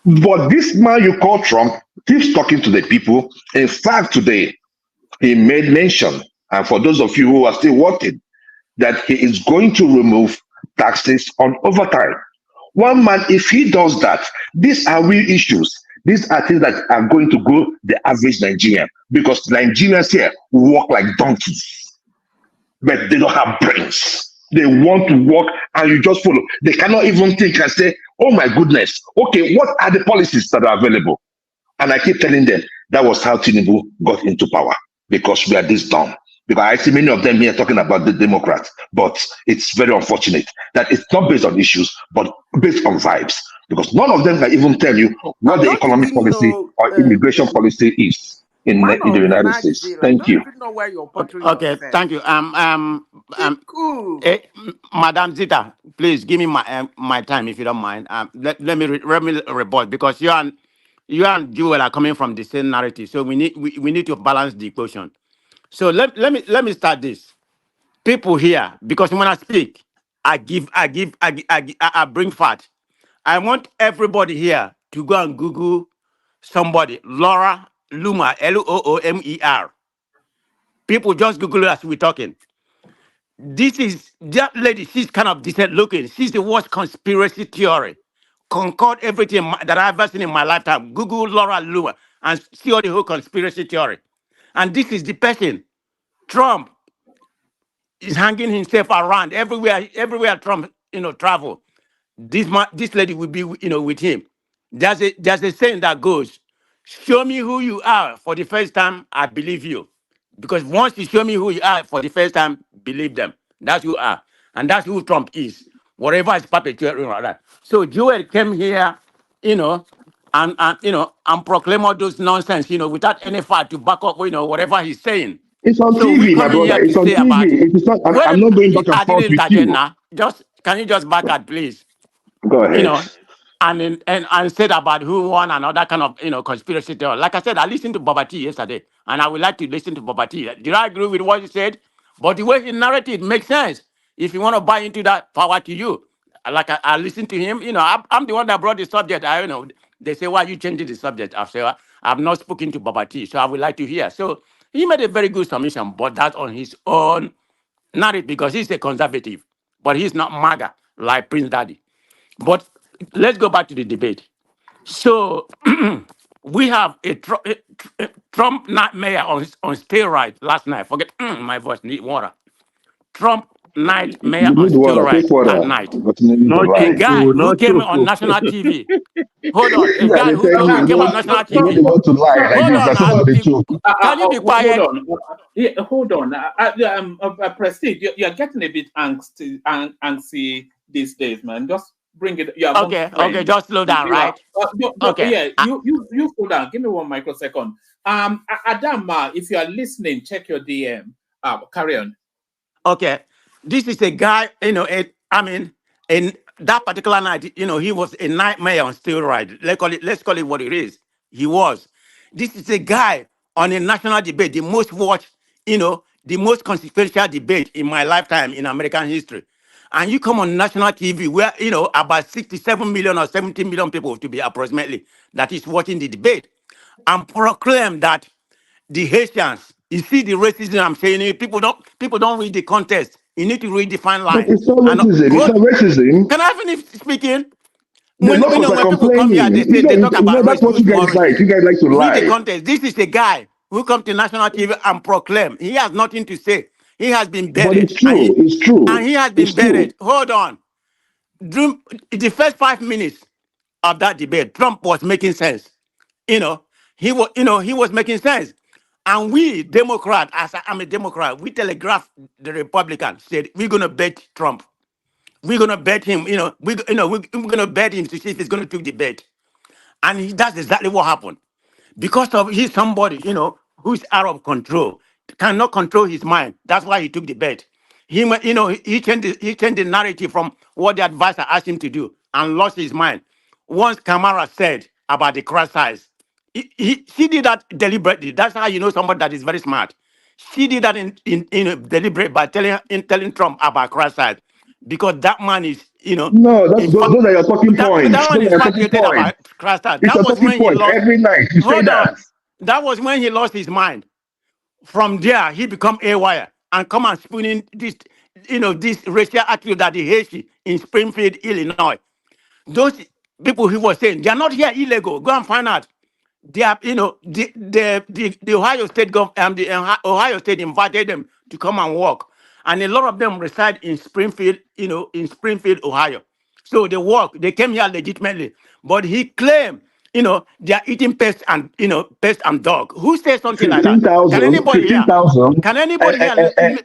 But this man you call Trump keeps talking to the people. In fact, today, he made mention, and for those of you who are still working, that he is going to remove taxes on overtime. One man, if he does that, these are real issues. These are things that are going to go the average Nigerian, because Nigerians here walk like donkeys, but they don't have brains. They want to walk and you just follow. They cannot even think and say, oh my goodness, okay, what are the policies that are available? And I keep telling them that was how Tinubu got into power, because we are this dumb. Because I see many of them here talking about the Democrats, but it's very unfortunate that it's not based on issues, but based on vibes. Because none of them can even tell you what the economic policy or immigration policy is in the United States. Thank you. Okay, thank you. Madam Zita, please give me my time if you don't mind. Let me report, because you and Jewel are coming from the same narrative, so we need to balance the equation. So let me start this. People here, because when I speak, I bring facts. I want everybody here to go and Google somebody, Laura Loomer, Loomer. People just Google it as we're talking. That lady, she's kind of decent looking. She's the worst conspiracy theory. Concord everything that I've ever seen in my lifetime. Google Laura Loomer and see all the whole conspiracy theory. And this is the person. Trump is hanging himself around everywhere Trump, travel. this lady will be, with him. There's a saying that goes, show me who you are for the first time, I believe you. Because once you show me who you are for the first time, believe them. That's who you are. And that's who Trump is. Whatever is perpetuating like that. So Joel came here, and proclaim all those nonsense, without any fact to back up, whatever he's saying. It's on So we TV, my come in here brother. to It's on say about, TV. It is not, well, I'm not going back and I didn't forth with interject you. now. Can you just back out, please? Go ahead. And said about who won and all that kind of conspiracy theory. Like I said, I listened to Baba T yesterday, and I would like to listen to Baba T. Did I agree with what he said? But the way he narrated makes sense. If you want to buy into that, power to you. Like I listened to him, I'm the one that brought the subject. They say, why are you changing the subject? I say, I've not spoken to Baba T, so I would like to hear. So he made a very good submission, but that's on his own narrative because he's a conservative, but he's not MAGA like Prince Daddy. But let's go back to the debate. So we have a Trump mayor on steroid last night. Forget my voice, need water. Trump night mayor You on need water. Take steroid water. at night. But you need to A lie. guy who came on national TV. Hold on. A Yeah, guy they who tell you, came on no, national you need TV. to go to lie like Hold this. on. That's somebody choke. Can you be Hold quiet? on. Yeah, hold on. Prestige, you're getting a bit angsty these days, man. Just bring it. You're amongst friends. Okay, just slow down, right? Yeah, you slow down. Give me 1 microsecond. Adama, if you are listening, check your DM. Carry on. Okay, this is a guy, in that particular night, he was a nightmare on steroid. Let's call it what it is. He was. This is a guy on a national debate, the most watched, the most consequential debate in my lifetime in American history. And you come on national TV where, about 67 million or 70 million people to be approximately that is watching the debate and proclaim that the Haitians, you see the racism I'm saying, people don't read the context. You need to read the fine But line. it's not racism. It's not racism. Can I finish speaking? The When locals are people come here, complaining. they talk about That's race, what who's you more guys like. racist. You guys like to Read the lie. context. This is a guy who come to national TV and proclaim. He has nothing to say. He has been But buried. it's true. It's true. And he has been buried. Hold on. During the first 5 minutes of that debate, Trump was making sense. He was making sense. And we, Democrat, as I'm a Democrat, we telegraphed the Republicans, said, we're going to bet Trump. We're going to bet him, we're going to bet him to see if he's going to take the bet. And that's exactly what happened. Because of he's somebody, who's out of control, cannot control his mind. That's why he took the bet. He changed the narrative from what the advisor asked him to do and lost his mind. Once Kamara said about the crash size, she did that deliberately. That's how you know somebody that is very smart. She did that in deliberate by telling Trump about crash size because that man is, No, those are your talking points. that one Those is are your talking infatuated points. about crash size. It's That a was talking when he point lost. every night. You say Hold that. on. That was when he lost his mind. From there, he become a wire and come and spooning this, this racial attitude that he hates in Springfield, Illinois. Those people he was saying, they are not here illegal. Go and find out. They are, the Ohio State the Ohio State invited them to come and work. And a lot of them reside in Springfield, Ohio. So they work, they came here legitimately. But he claimed, they are eating pest and dog. Who says something like that? 15,000. Can anybody here? 15,000. Can anybody here?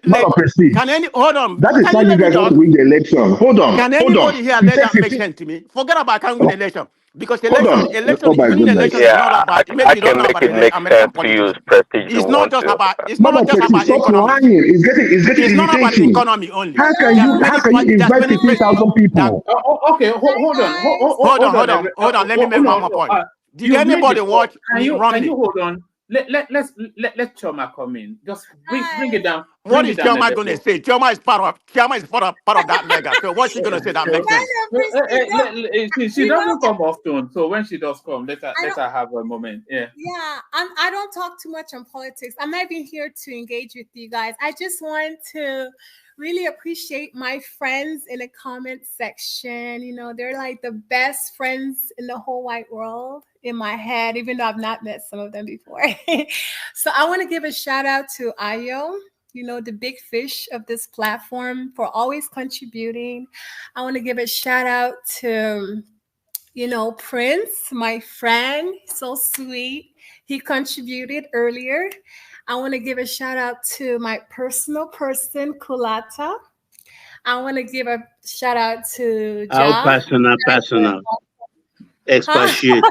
Not a prestige. Hold on. That is Can how you you let me guys want talk? to win the election. Hold on. Can Hold on. anybody here You let said that make 15. sense to me? Forget about can win Oh, election. Because hold on. Oh my winning goodness. election is not about, maybe I you don't can know make about it make American sense to politics. use prestige. It's not just about Mother Prestige, stop economics. lying. It's getting It's not about the irritating. economy only. How can you invite 15,000 people? Okay, hold on. Hold on. Let me make one more point. Did anybody watch Can you Romney? hold on? Let Choma come in. Just bring it down. What is Chioma going to say? Chioma is part of that mega. So what's she going to say that makes sense? She doesn't come often, so when she does come, let her have a moment. Yeah. Yeah, I don't talk too much on politics. I'm not even here to engage with you guys. I just want to really appreciate my friends in the comment section. They're like the best friends in the whole wide world in my head, even though I've not met some of them before. So I want to give a shout out to Ayo. the big fish of this platform, for always contributing. I want to give a shout out to, Prince, my friend, so sweet. He contributed earlier. I want to give a shout out to my personal person, Kulata. I want to give a shout out to How Ja. personal. Expatiate.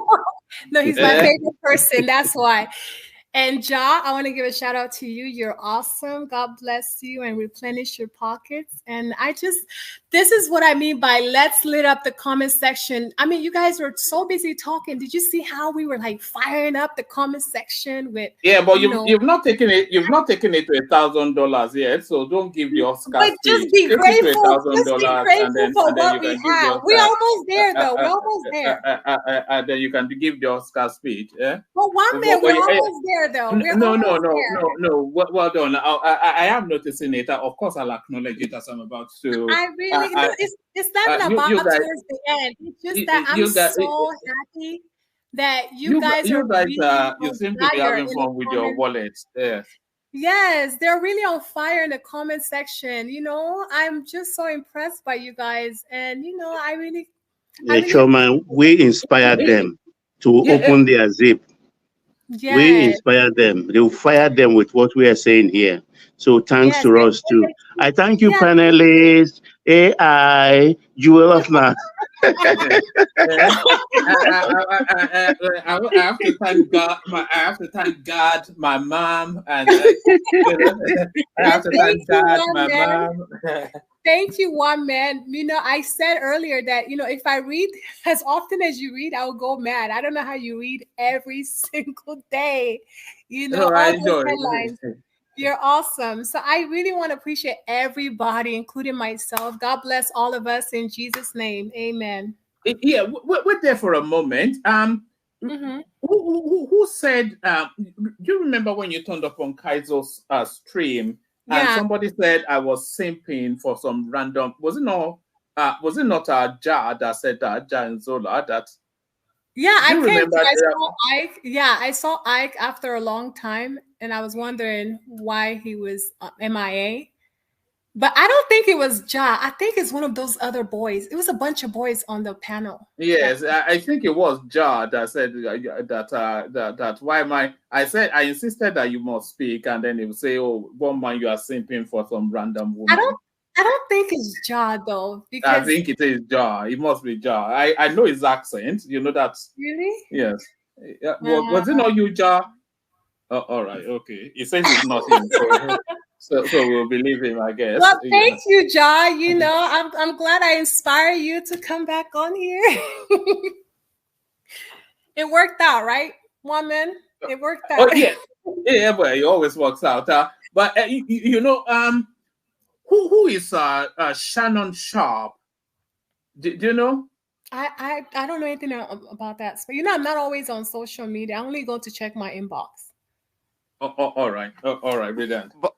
No, he's my favorite person. That's why. And Ja, I want to give a shout out to you. You're awesome. God bless you and replenish your pockets. And this is what I mean by let's lit up the comment section. I mean, you guys were so busy talking. Did you see how we were like firing up the comment section with? Yeah, but you've not taken it. You've not taken it to $1,000 yet. So don't give the Oscar. But just be grateful. Just be grateful for what we have. We're almost there, though. We're almost there. And then you can give the Oscar speech. Yeah. Well, one minute we're almost there, though. No. Well done. I am noticing it. Of course, I'll acknowledge it as I'm about to. I really. It's not even about towards the end. It's just that I'm so happy that you guys are really you seem to be having fun with your wallet. Yes. Yes, they're really on fire in the comment section. I'm just so impressed by you guys, and I really. Choma, we inspired them to open their zip. Yes. We inspire them. They will fire them with what we are saying here. So thanks to us too. I thank you, panelists, AI, Jewel of Now. I have to thank God. I have to thank God, my mom, and I have to thank God, my mom. Thank you, one man. I said earlier that, if I read as often as you read, I will go mad. I don't know how you read every single day. All those headlines. You're awesome. So I really want to appreciate everybody, including myself. God bless all of us in Jesus' name. Amen. Yeah, we're there for a moment. Who said, do you remember when you turned up on Kaizo's stream? And somebody said I was simping for some random. Was it not Ja that said that, Ja and Zola? That. Yeah, I saw Ike. Yeah, I saw Ike after a long time, and I was wondering why he was MIA. But I don't think it was Ja. I think it's one of those other boys. It was a bunch of boys on the panel. Yes, I think it was Ja that said that why am I insisted that you must speak, and then he would say, "Oh, one man, you are simping for some random woman." I don't think it's Ja though. Because I think it is Ja. It must be Ja. I know his accent. You know that. Really? Yes. Was it not you, Ja? Oh, all right. Okay. He says it's not him. So we'll believe him, I guess. Well, thank you, Ja. I'm glad I inspire you to come back on here. It worked out, right, woman? It worked out. Oh yeah, but it always works out. But who is Shannon Sharp? Do you know? I don't know anything about that. But I'm not always on social media. I only go to check my inbox. All right. All right, brilliant. But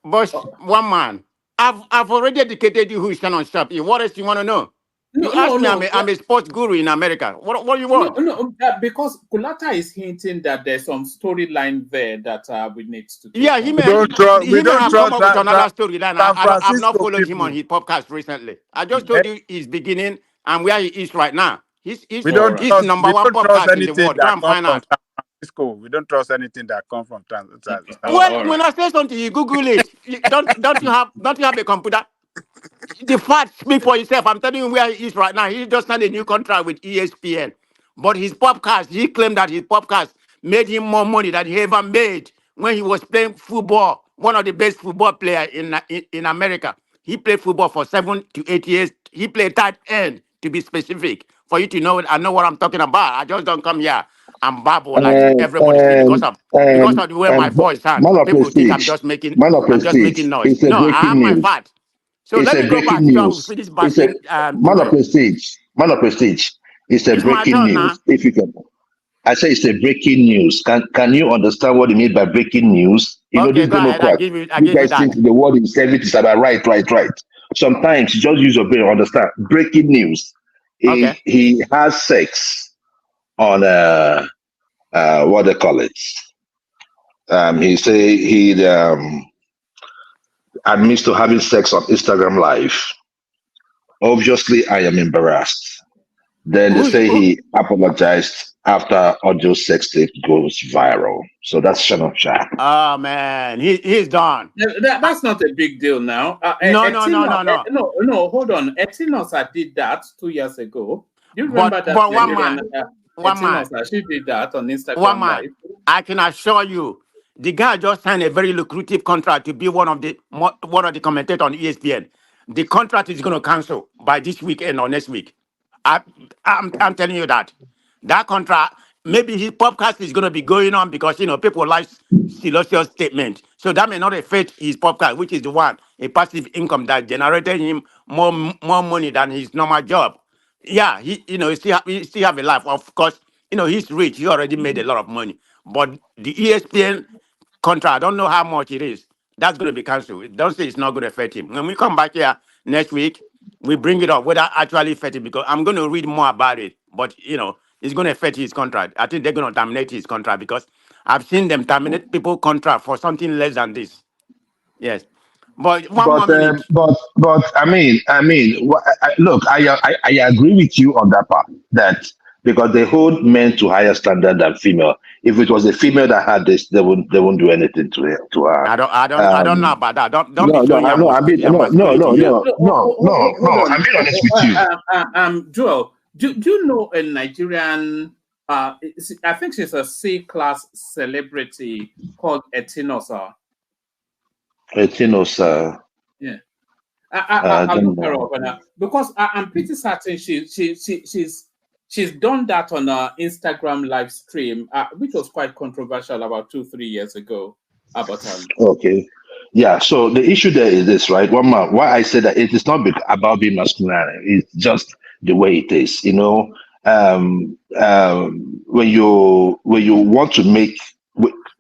one man, I've already educated you who is Shannon Sharp. What else do you want to know? You asked me, I'm a sports guru in America. What do you want? No, because Kulata is hinting that there's some storyline there that we need to. Yeah, he may have come up with another storyline. I've not followed him on his podcast recently. I just told you his beginning and where he is right now. He's number one podcast in the world. Go and find out. It's cool. We don't trust anything that comes from Well, when I say something, you Google it. Don't you have a computer? The facts speak for itself. I'm telling you where he is right now. He just signed a new contract with ESPN. But his podcast, he claimed that his podcast made him more money than he ever made when he was playing football. One of the best football players in America. He played football for 7 to 8 years. He played tight end, to be specific. For you to know it, I know what I'm talking about. I just don't come here and babble like everybody say because of the way my voice sounds. People think I'm just making noise. No, I have my facts. So let me go back to finish bashing. Man of prestige. It's a breaking news. If you can, I say it's a breaking news. Can you understand what you mean by breaking news? Okay, go ahead. I give you guys that. think the word is everything about right. Sometimes you just use your brain to understand. Breaking news. He has sex on what they call it. admits to having sex on Instagram Live. Obviously, I am embarrassed. Then they say he apologized after audio sex tape goes viral. So that's Shannon Sharp. Oh man, he's done. That's not a big deal now. No. No, hold on. Etinosa did that 2 years ago. Do you remember that? But one man, Etinosa, she did that on Instagram one man. Live. I can assure you, the guy just signed a very lucrative contract to be one of the commentators on ESPN. The contract is going to cancel by this weekend or next week. I'm telling you that contract, maybe his podcast is going to be going on because people like Silosius statement. So that may not affect his podcast, which is the one a passive income that generated him more money than his normal job. Yeah, he still have a life. Of course, he's rich. He already made a lot of money. But the ESPN contract, I don't know how much it is. That's going to be cancelled. Don't say it's not going to affect him. When we come back here next week, we bring it up whether actually affect him, because I'm going to read more about it. But it's going to affect his contract. I think they're going to terminate his contract because I've seen them terminate people's contract for something less than this. Yes, but one more minute. But I mean, look, I agree with you on that part, that because they hold men to higher standard than female. If it was a female that had this, they won't do anything to her. I don't know about that. Don't no, be showing no, I mean, no. I'm being honest with you. Joel, do you know a Nigerian? I think she's a C-class celebrity called Etinosa. Etinosa. Yeah, I'll look her up because I'm pretty certain she's done that on her Instagram live stream, which was quite controversial about 2-3 years ago. About Okay, yeah. So the issue there is this, right? Why I say that it is not about being masculine; it's just the way it is. When you want to make,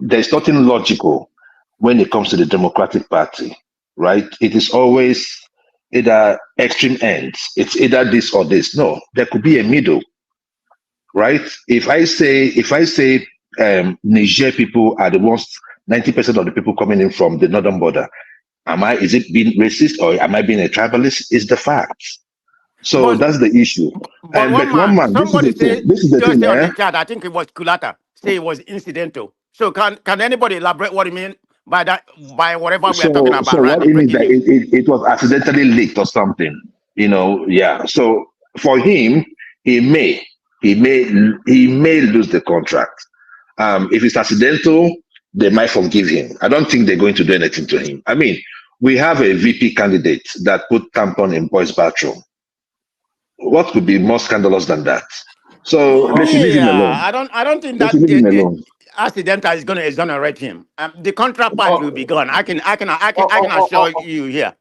there's nothing logical when it comes to the Democratic Party, right? It is always either extreme ends. It's either this or this. No, there could be a middle, right? If I say Niger people are the ones, 90% of the people coming in from the northern border, is it being racist or am I being a tribalist? It's the facts. So that's the issue. But one man, this is the thing. On the chat, I think it was Kulata, say it was incidental. So can anybody elaborate what you mean by that, by whatever we are talking about? So what it means that it was accidentally leaked or something, yeah. So for him, he may lose the contract. If it's accidental, they might forgive him. I don't think they're going to do anything to him. I mean, we have a VP candidate that put tampon in boys' bathroom. What could be more scandalous than that? So they should leave him alone. I don't think that the accidental is going to exonerate him. The contract part will be gone. I can assure you here.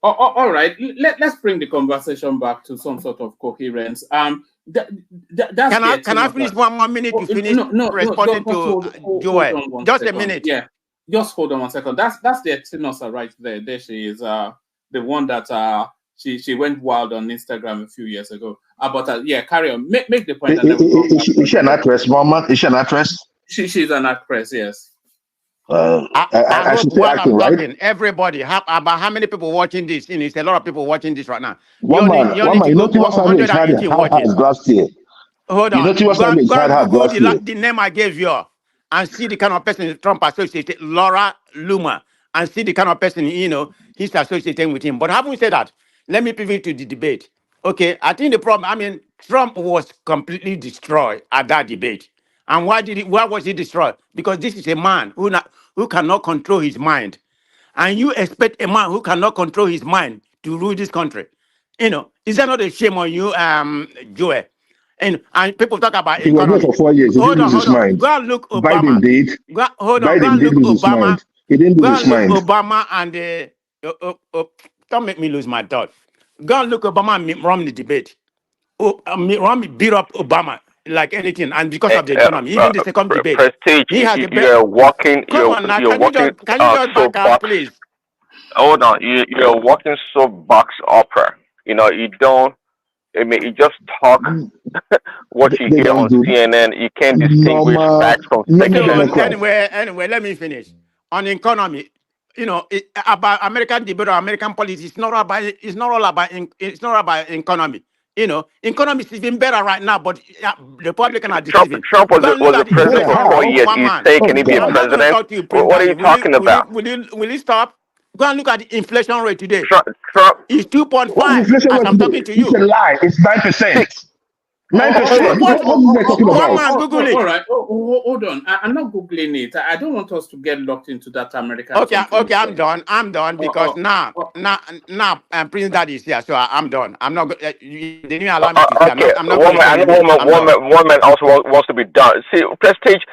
All right, let's bring the conversation back to some sort of coherence. Can I finish 1 more minute to finish responding to Joel? Just a minute. Yeah, just hold on 1 second. That's the Etinosa right there. There she is. The one that she went wild on Instagram a few years ago. But yeah, carry on. Make the point. Is she an actress, Mama? Is she an actress? She's an actress. Yes. I hope while I'm talking, everybody, about how many people watching this? It's a lot of people watching this right now. One man, Tiwa Savage had last year. Hold on. Tiwa Savage had last year. The name I gave you and see the kind of person Trump associated, Laura Loomer, and see the kind of person, he's associating with him. But having said that, let me pivot to the debate. Okay, I think the problem, Trump was completely destroyed at that debate. And why was he destroyed? Because this is a man who cannot control his mind. And you expect a man who cannot control his mind to rule this country. Is that not a shame on you, Joel? And people talk about he was there for 4 years. He didn't lose his mind. Go and look Obama. Biden did. Biden did lose his mind. He didn't lose his mind. Obama and don't make me lose my thought. Go and look Obama and Mitt Romney debate. Mitt Romney beat up Obama like anything, and because of the economy, even the second debate, Prestige, he has the best. You're walking. Come on now, can you just back up, please? Hold on, you're walking soapbox opera. You don't. You just talk what you hear on CNN. You can't distinguish facts from fiction. Anyway, let me finish. On economy, about American debate or American politics. It's not about. It's not all about. It's not about economy. Economy is even better right now, but Republicans are deceiving. Trump Go and look was at the the president inflation for rate. 4 years. One You man. say, can he be a I'm not going to president? talk to you, Prince What are you Daddy. talking about? Will you stop? Go and look at the inflation rate today. Trump. It's What's the 2.5 inflation as rate I'm today? talking to It's you. a lie. It's 9%. Hold 9%. on. What is they talking One about? man, Google it. All right. Hold on. I'm not Googling it. I don't want us to get locked into that American Okay, something. I'm done. I'm done because now, Prince Daddy is here, so I'm done. I'm not. You didn't allow me to say. Okay, I'm not going to I say know I'm done. one man also wants to be done. See, Prestige,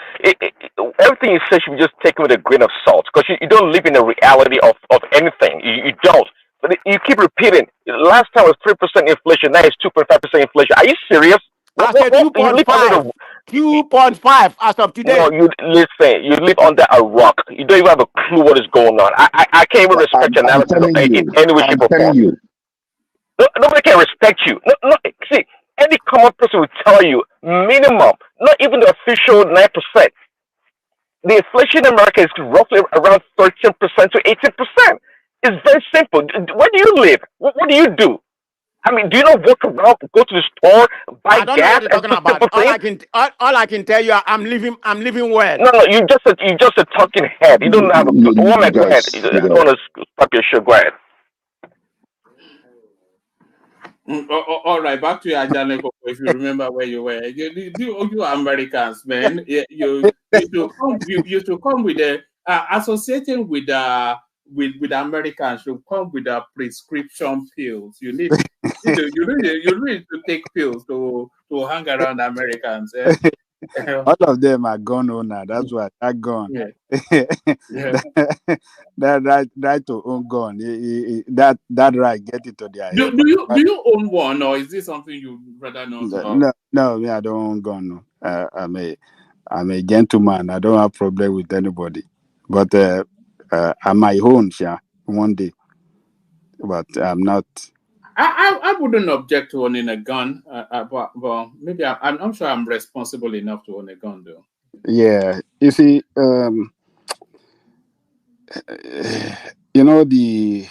everything you say should be just taken with a grain of salt because you don't live in the reality of anything. You don't. But you keep repeating. Last time was 3% inflation. Now it's 2.5% inflation. Are you serious? I said You live under 2.5. 2.5 as of today. No, you listen. You live under a rock. You don't even have a clue what is going on. I can't even respect your I'm analysis telling you. in any way, shape, or telling form. you. Nobody can respect you. See, any common person will tell you minimum, not even the official 9%. The inflation in America is roughly around 13% to 18%. It's very simple. Where do you live? What do you do? I mean, do you not walk around, go to the store, buy I don't know gas, what you're and talking do about. simple things? All I can tell you, I'm living well. No, you just a talking head. You don't have a woman. Go ahead. I You don't guys. want to stop your show. Go ahead. All right, back to you, Ajaneko. If you remember where you were, you Americans, man, you should come with the associating with Americans. You come with the prescription pills. You need to take pills to hang around Americans. All of them are gun owner. That's why that gun. Yeah. that right to own gun. That right get it to their head. Do you own one, or is this something you rather not? No, me, I don't own gun. No. I'm a gentleman. I don't have problem with anybody. But I might own, yeah, one day. But I'm not. I wouldn't object to owning a gun, but maybe I'm not sure I'm responsible enough to own a gun, though. Yeah, you see, you know the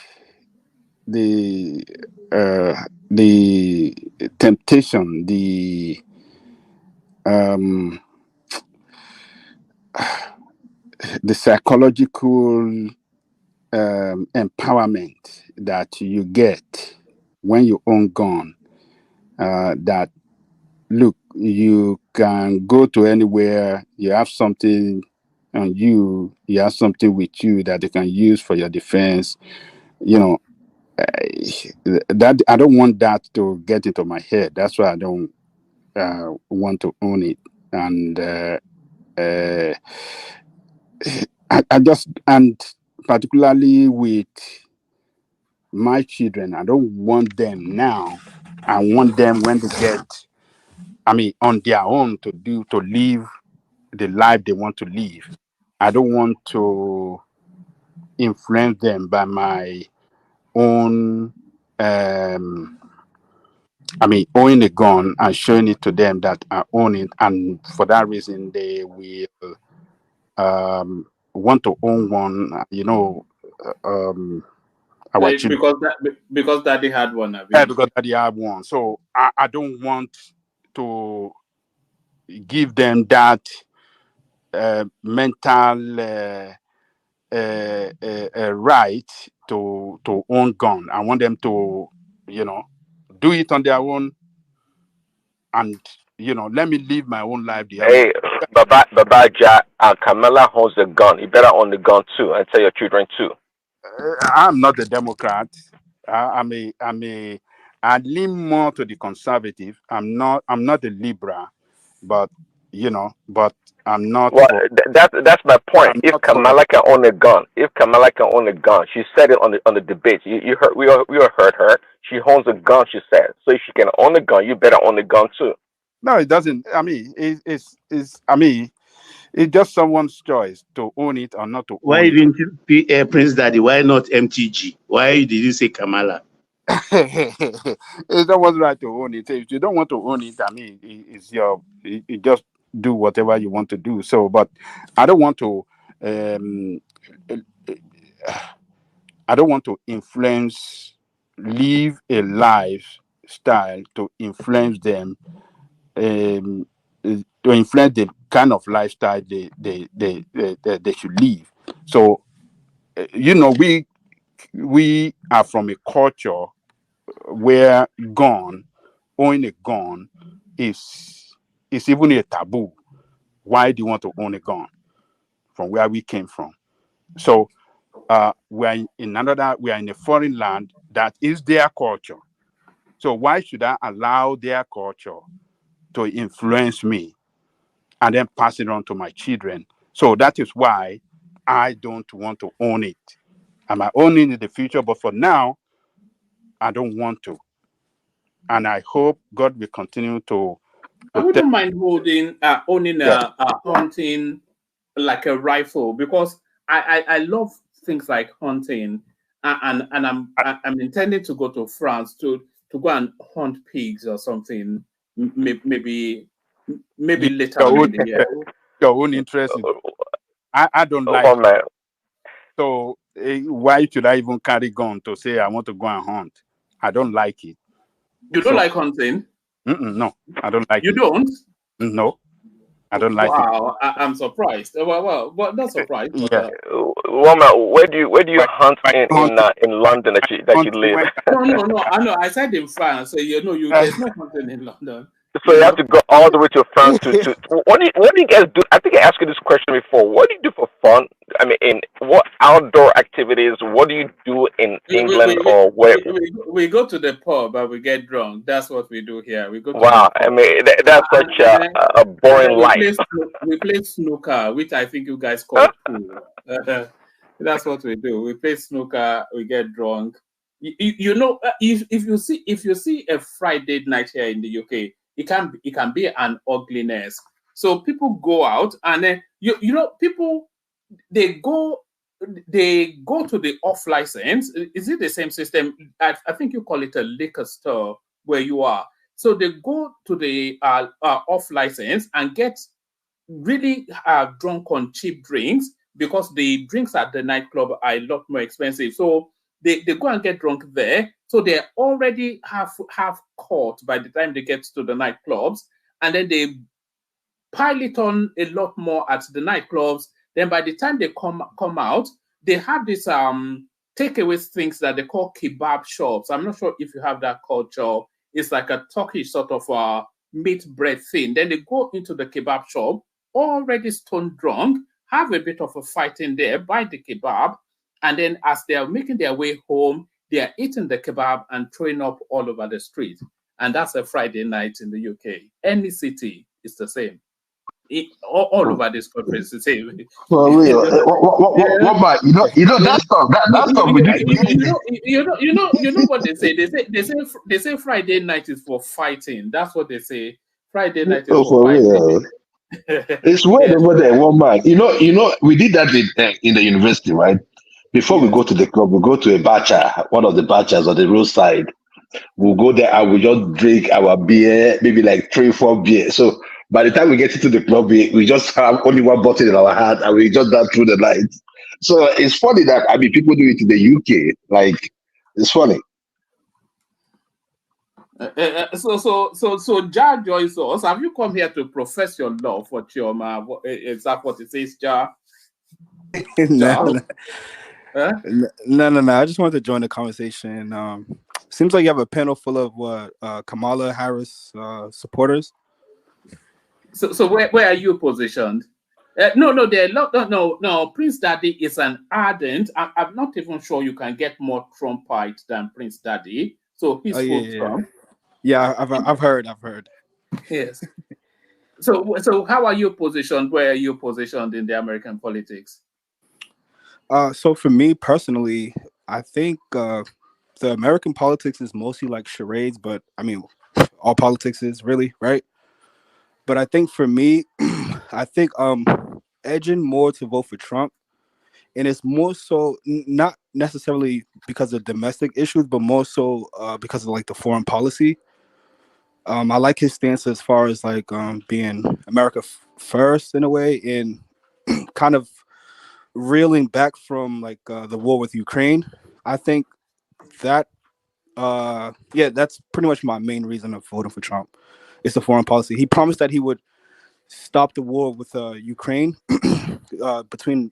temptation, the psychological empowerment that you get when you own gun. That look, you can go to anywhere. You have something on you. You have something with you that you can use for your defense. You know, that I don't want that to get into my head. That's why I don't want to own it. And I just, and particularly with my children, I don't want them now. I want them when they get, on their own to live the life they want to live. I don't want to influence them by my own, owning a gun and showing it to them that I own it. And for that reason, they will want to own one, our children. Because daddy had one. Yeah, because daddy had one. So I don't want to give them that mental right to own gun. I want them to, do it on their own, and let me live my own life. Hey, Baba Ja, Kamala owns the gun. You better own the gun too, and tell your children too. I'm not a Democrat. I lean more to the conservative. I'm not a liberal, but I'm not. Well, that's my point. If Kamala can own a gun, she said it on the debate. You heard we all heard her. She owns a gun. She said so. If she can own a gun, you better own a gun too. No, it doesn't. It's just someone's choice to own it or not to Why own didn't Prince Daddy? Why not MTG? Why did you say Kamala? It's someone's right to own it. If you don't want to own it, it's you just do whatever you want to do. So, but I don't want to I don't want to live a lifestyle to influence them, to influence the kind of lifestyle they should live. So, we are from a culture where owning a gun is even a taboo. Why do you want to own a gun? From where we came from. So we are in a foreign land that is their culture. So why should I allow their culture to influence me and then pass it on to my children? So that is why I don't want to own it. I might own it in the future, but for now, I don't want to. And I hope God will continue to. I wouldn't mind owning a hunting, like a rifle, because I love things like hunting, and I'm intending to go to France to go and hunt pigs or something. Maybe later on in the year. Your own interest is, I don't like it. So why should I even carry gun to say I want to go and hunt? I don't like it. You don't like hunting? No, I don't like it. You don't? No, I don't like it. Wow, I'm surprised. Well, not surprised. Yeah. Woman, where do you hunt in London that you live? No. I know. I said in France. So there's no hunting in London. So you have to go all the way to France to what do you guys do? I think I asked you this question before. What do you do for fun? I mean, what outdoor activities? What do you do in England or where? We go to the pub and we get drunk. That's what we do here. We go. Wow, I mean that's such a boring life. We play snooker, which I think you guys call pool. That's what we do. We play snooker. We get drunk. If you see a Friday night here in the UK, it can be an ugliness. So people go out and people they go to the off license. Is it the same system? I think you call it a liquor store where you are. So they go to the off license and get really drunk on cheap drinks, because the drinks at the nightclub are a lot more expensive. So they go and get drunk there. So they're already half caught by the time they get to the nightclubs, and then they pile it on a lot more at the nightclubs. Then by the time they come out, they have this takeaway things that they call kebab shops. I'm not sure if you have that culture. It's like a Turkish sort of meat bread thing. Then they go into the kebab shop, already stone drunk, have a bit of a fight in there, buy the kebab, and then as they are making their way home, they are eating the kebab and throwing up all over the street. And that's a Friday night in the UK. Any city is the same. All over this country is the same. For real. What that stuff we do. You know what they say? They say Friday night is for fighting. That's what they say. Friday night is for fighting. Real. It's weird over there, one man. We did that in the university, right? Before we go to the club, we go to a bacha, one of the bachas on the roadside. We'll go there and we just drink our beer, maybe like 3-4 beers. So by the time we get into the club, we just have only one bottle in our hand and we just dance through the night. So it's funny that people do it in the UK. Like, it's funny. So Ja joins us. Have you come here to profess your love for Chioma? Is that what it says, Ja? No. I just wanted to join the conversation. Seems like you have a panel full of Kamala Harris supporters. So where are you positioned? No. There are a lot. No. Prince Daddy is an ardent. I'm not even sure you can get more Trumpite than Prince Daddy. So he's full Trump. Yeah, I've heard. Yes. So how are you positioned? Where are you positioned in the American politics? So for me personally, I think the American politics is mostly like charades, but I mean, all politics is really, right? But I think for me, I think edging more to vote for Trump, and it's more so not necessarily because of domestic issues, but more so because of like the foreign policy. I like his stance as far as like being America first in a way, and kind of reeling back from like the war with Ukraine. I think that yeah, that's pretty much my main reason of voting for Trump. It's the foreign policy. He promised that he would stop the war with Ukraine, between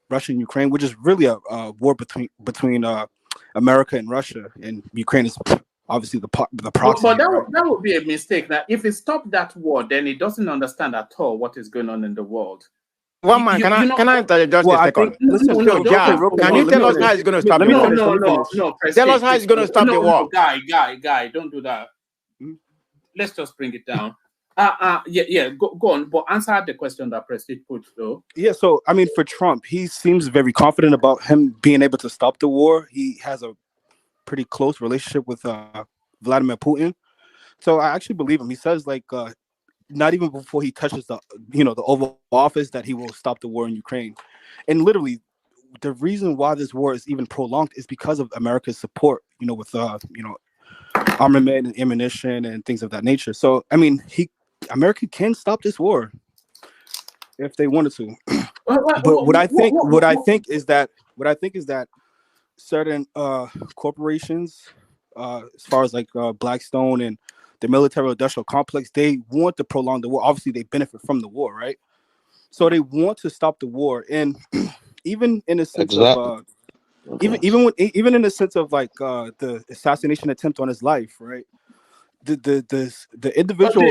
Russia and Ukraine, which is really a war between America and Russia, and Ukraine is obviously the proxy. But Right? that would be a mistake. Now, if he stopped that war, then he doesn't understand at all what is going on in the world. One man, can I interject just a second? Listen, Can you tell us how he's going to stop the war? Tell us how he's going to stop the war. Guy, don't do that. Let's just bring it down. Go on, but answer the question that Prestige put, though. Yeah, so I mean, for Trump, he seems very confident about him being able to stop the war. He has a pretty close relationship with Vladimir Putin, so I actually believe him. He says like not even before he touches the Oval Office that he will stop the war in Ukraine, and literally the reason why this war is even prolonged is because of America's support, with armament and ammunition and things of that nature. So I mean, America can stop this war if they wanted to. But what I think is that certain corporations, as far as like Blackstone and the military industrial complex, they want to prolong the war. Obviously, they benefit from the war, right? So they want to stop the war, and even in a sense of even in the sense of like the assassination attempt on his life, right? The individual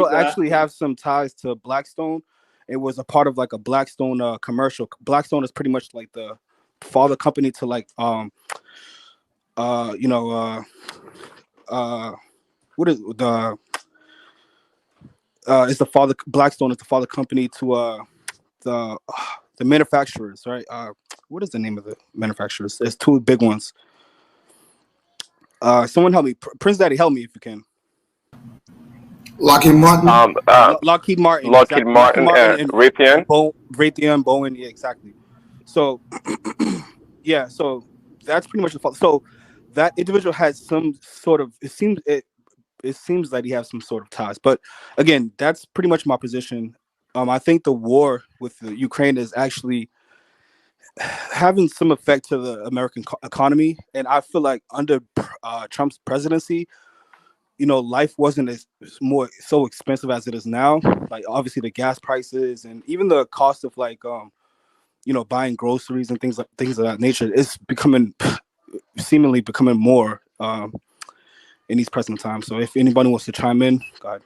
actually have some ties to Blackstone. It was a part of like a Blackstone commercial. Blackstone is pretty much like the father company to like what is the is the father Blackstone is the father company to the manufacturers, right? What is the name of the manufacturers? There's two big ones. Someone help me. Prince Daddy, help me if you can. Lockheed Martin. Lockheed Martin. Lockheed Martin and Raytheon. Raytheon, Boeing. Yeah, exactly. So, yeah. So that's pretty much the fault. So that individual has some sort of. It seems like he has some sort of ties. But again, that's pretty much my position. I think the war with the Ukraine is actually having some effect to the American economy, and I feel like under Trump's presidency, life wasn't so expensive as it is now. Like obviously the gas prices and even the cost of like buying groceries and things of that nature is seemingly becoming more in these present times. So if anybody wants to chime in, go ahead.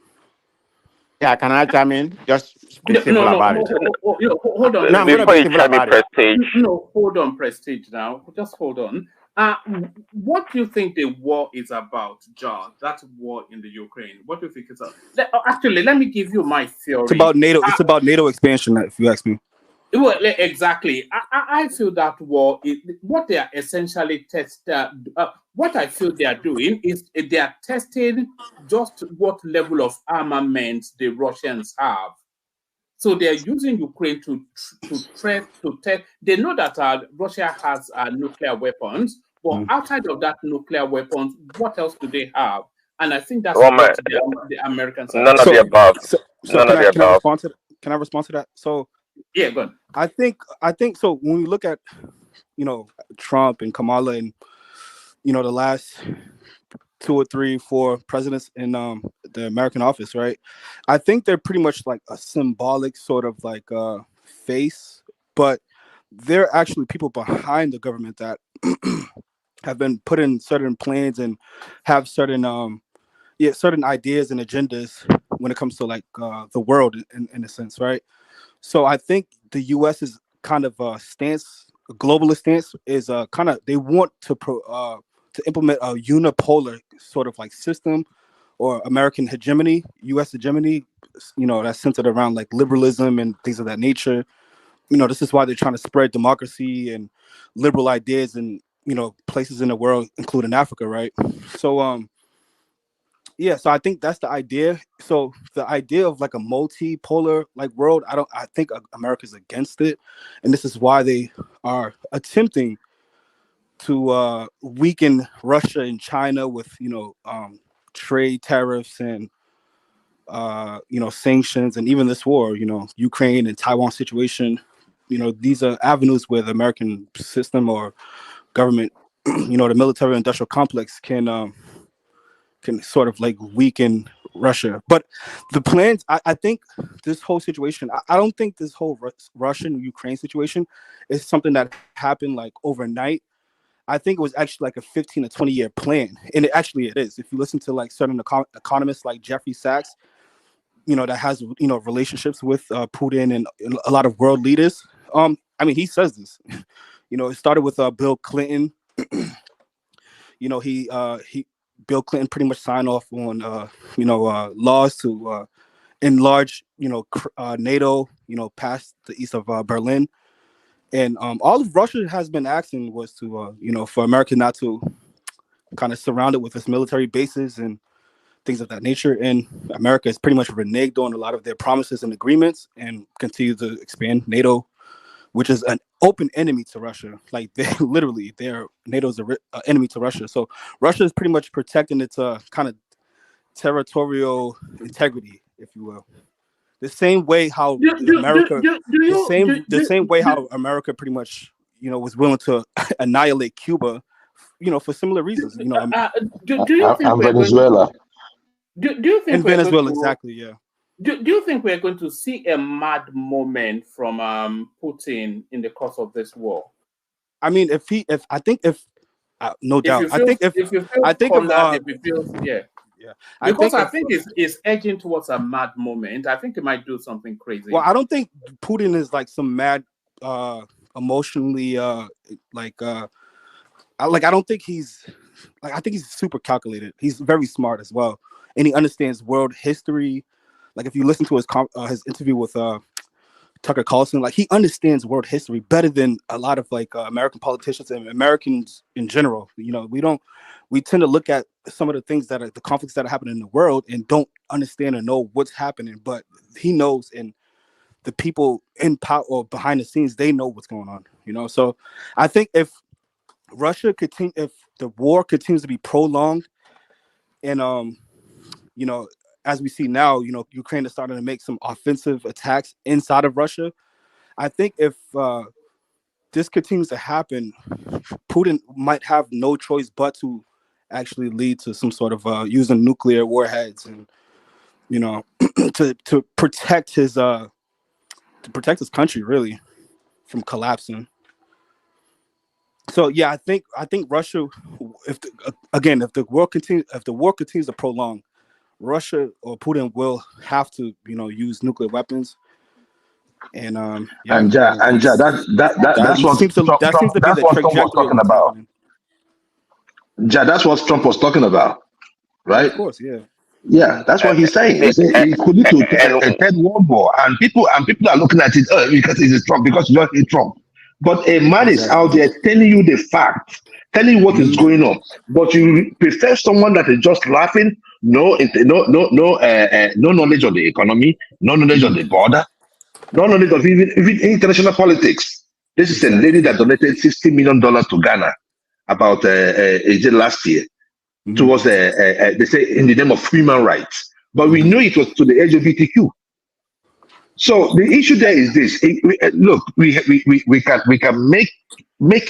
Yeah, can I chime in? Just be civil about it. Hold on. No, I'm going to be civil about it. No, hold on, Prestige now. Just hold on. What do you think the war is about, John? That war in the Ukraine. What do you think it's about? Actually, let me give you my theory. It's about NATO. It's about NATO expansion, if you ask me. Well, exactly. I feel that war is what they are essentially what I feel they are doing is they are testing just what level of armament the Russians have. So they are using Ukraine to test. They know that Russia has nuclear weapons, but outside of that nuclear weapons, what else do they have? And I think that's what the Americans are. None of the above. None of the above. Can I respond to that? So yeah, go on. I think so. When we look at Trump and Kamala and the last 2 or 3, 4 presidents in the American office, right? I think they're pretty much like a symbolic sort of like face, but they're actually people behind the government that have been put in certain plans and have certain certain ideas and agendas when it comes to like the world in a sense, right? So I think the U.S. is kind of a globalist stance is kind of they want to implement a unipolar sort of like system or American hegemony, U.S. hegemony, that's centered around like liberalism and things of that nature. This is why they're trying to spread democracy and liberal ideas in places in the world, including Africa, right? So yeah, so I think that's the idea. So the idea of like a multipolar like world, I think America's against it, and this is why they are attempting to weaken Russia and China with trade tariffs and sanctions, and even this war, Ukraine and Taiwan situation. these are avenues where the American system or government, the military industrial complex can sort of like weaken Russia. But the plans, I think this whole situation, I don't think this whole Russian-Ukraine situation is something that happened like overnight. I think it was actually like a 15 to 20 year plan. And it is. If you listen to like certain economists like Jeffrey Sachs, that has, relationships with Putin and a lot of world leaders. He says this, it started with Bill Clinton. Bill Clinton pretty much signed off on, laws to enlarge, NATO, past the east of Berlin. And all of Russia has been asking was to, for America not to kind of surround it with its military bases and things of that nature. And America has pretty much reneged on a lot of their promises and agreements and continue to expand NATO, which is an open enemy to Russia. Like NATO's an enemy to Russia. So Russia is pretty much protecting its kind of territorial integrity, if you will. The same way how America pretty much, was willing to annihilate Cuba, for similar reasons. Do you think Venezuela? Do you think Venezuela, exactly? Yeah. Do you think we're going to see a mad moment from Putin in the course of this war? No doubt. Because I think it's edging towards a mad moment. I think it might do something crazy. Well, I don't think Putin is like some mad, emotionally, I don't think he's I think he's super calculated. He's very smart as well, and he understands world history. Like if you listen to his interview with Tucker Carlson, like he understands world history better than a lot of like American politicians and Americans in general. We tend to look at some of the things that are the conflicts that are happening in the world and don't understand or know what's happening, but he knows, and the people in power or behind the scenes, they know what's going on, So I think if the war continues to be prolonged and, as we see now, Ukraine is starting to make some offensive attacks inside of Russia. I think if this continues to happen, Putin might have no choice but to actually lead to some sort of using nuclear warheads and, to protect his country really from collapsing. So yeah, I think Russia, if the war continues to prolong, Russia or Putin will have to, use nuclear weapons. And that's what seems to be the trajectory was talking about. That's what Trump was talking about, right? Of course, yeah. Yeah, that's what he's saying. It could lead to a third world war, and people are looking at it because it's Trump, because you don't hate Trump. But a man is out there telling you the fact, telling you what is going on. But you prefer someone that is just laughing, no knowledge of the economy, no knowledge of the border, no knowledge of even international politics. This is a lady that donated $60 million to Ghana about last year towards they say in the name of human rights. But we know it was to the LGBTQ. So the issue there is this: look, we can make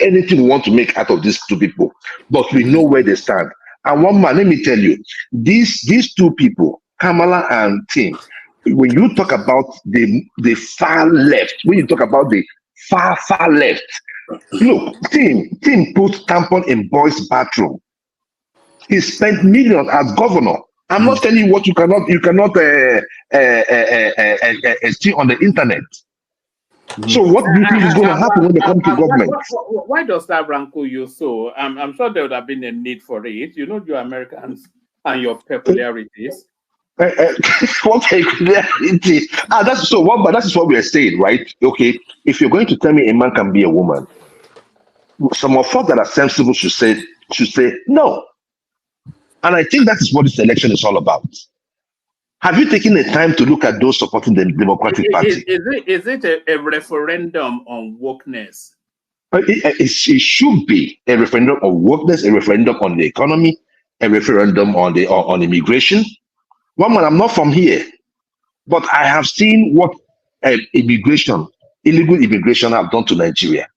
anything we want to make out of these two people, but we know where they stand. And one man, let me tell you, these two people, Kamala and Tim, when you talk about the far left, when you talk about the far left, look, Tim put tampon in boys' bathroom. He spent millions as governor. I'm not telling you what you cannot see on the internet. So what do you think is going to happen when they come to government? Why does that rankle you so? I'm sure there would have been a need for it. You know, your Americans and your peculiarities. What peculiarity? That is what we are saying, right? Okay, if you're going to tell me a man can be a woman, some of us that are sensible should say no. And I think that is what this election is all about. Have you taken the time to look at those supporting the Democratic Party? Is it a referendum on wokeness? It should be a referendum on wokeness, a referendum on the economy, a referendum on immigration. One man, I'm not from here, but I have seen what immigration illegal immigration have done to Nigeria.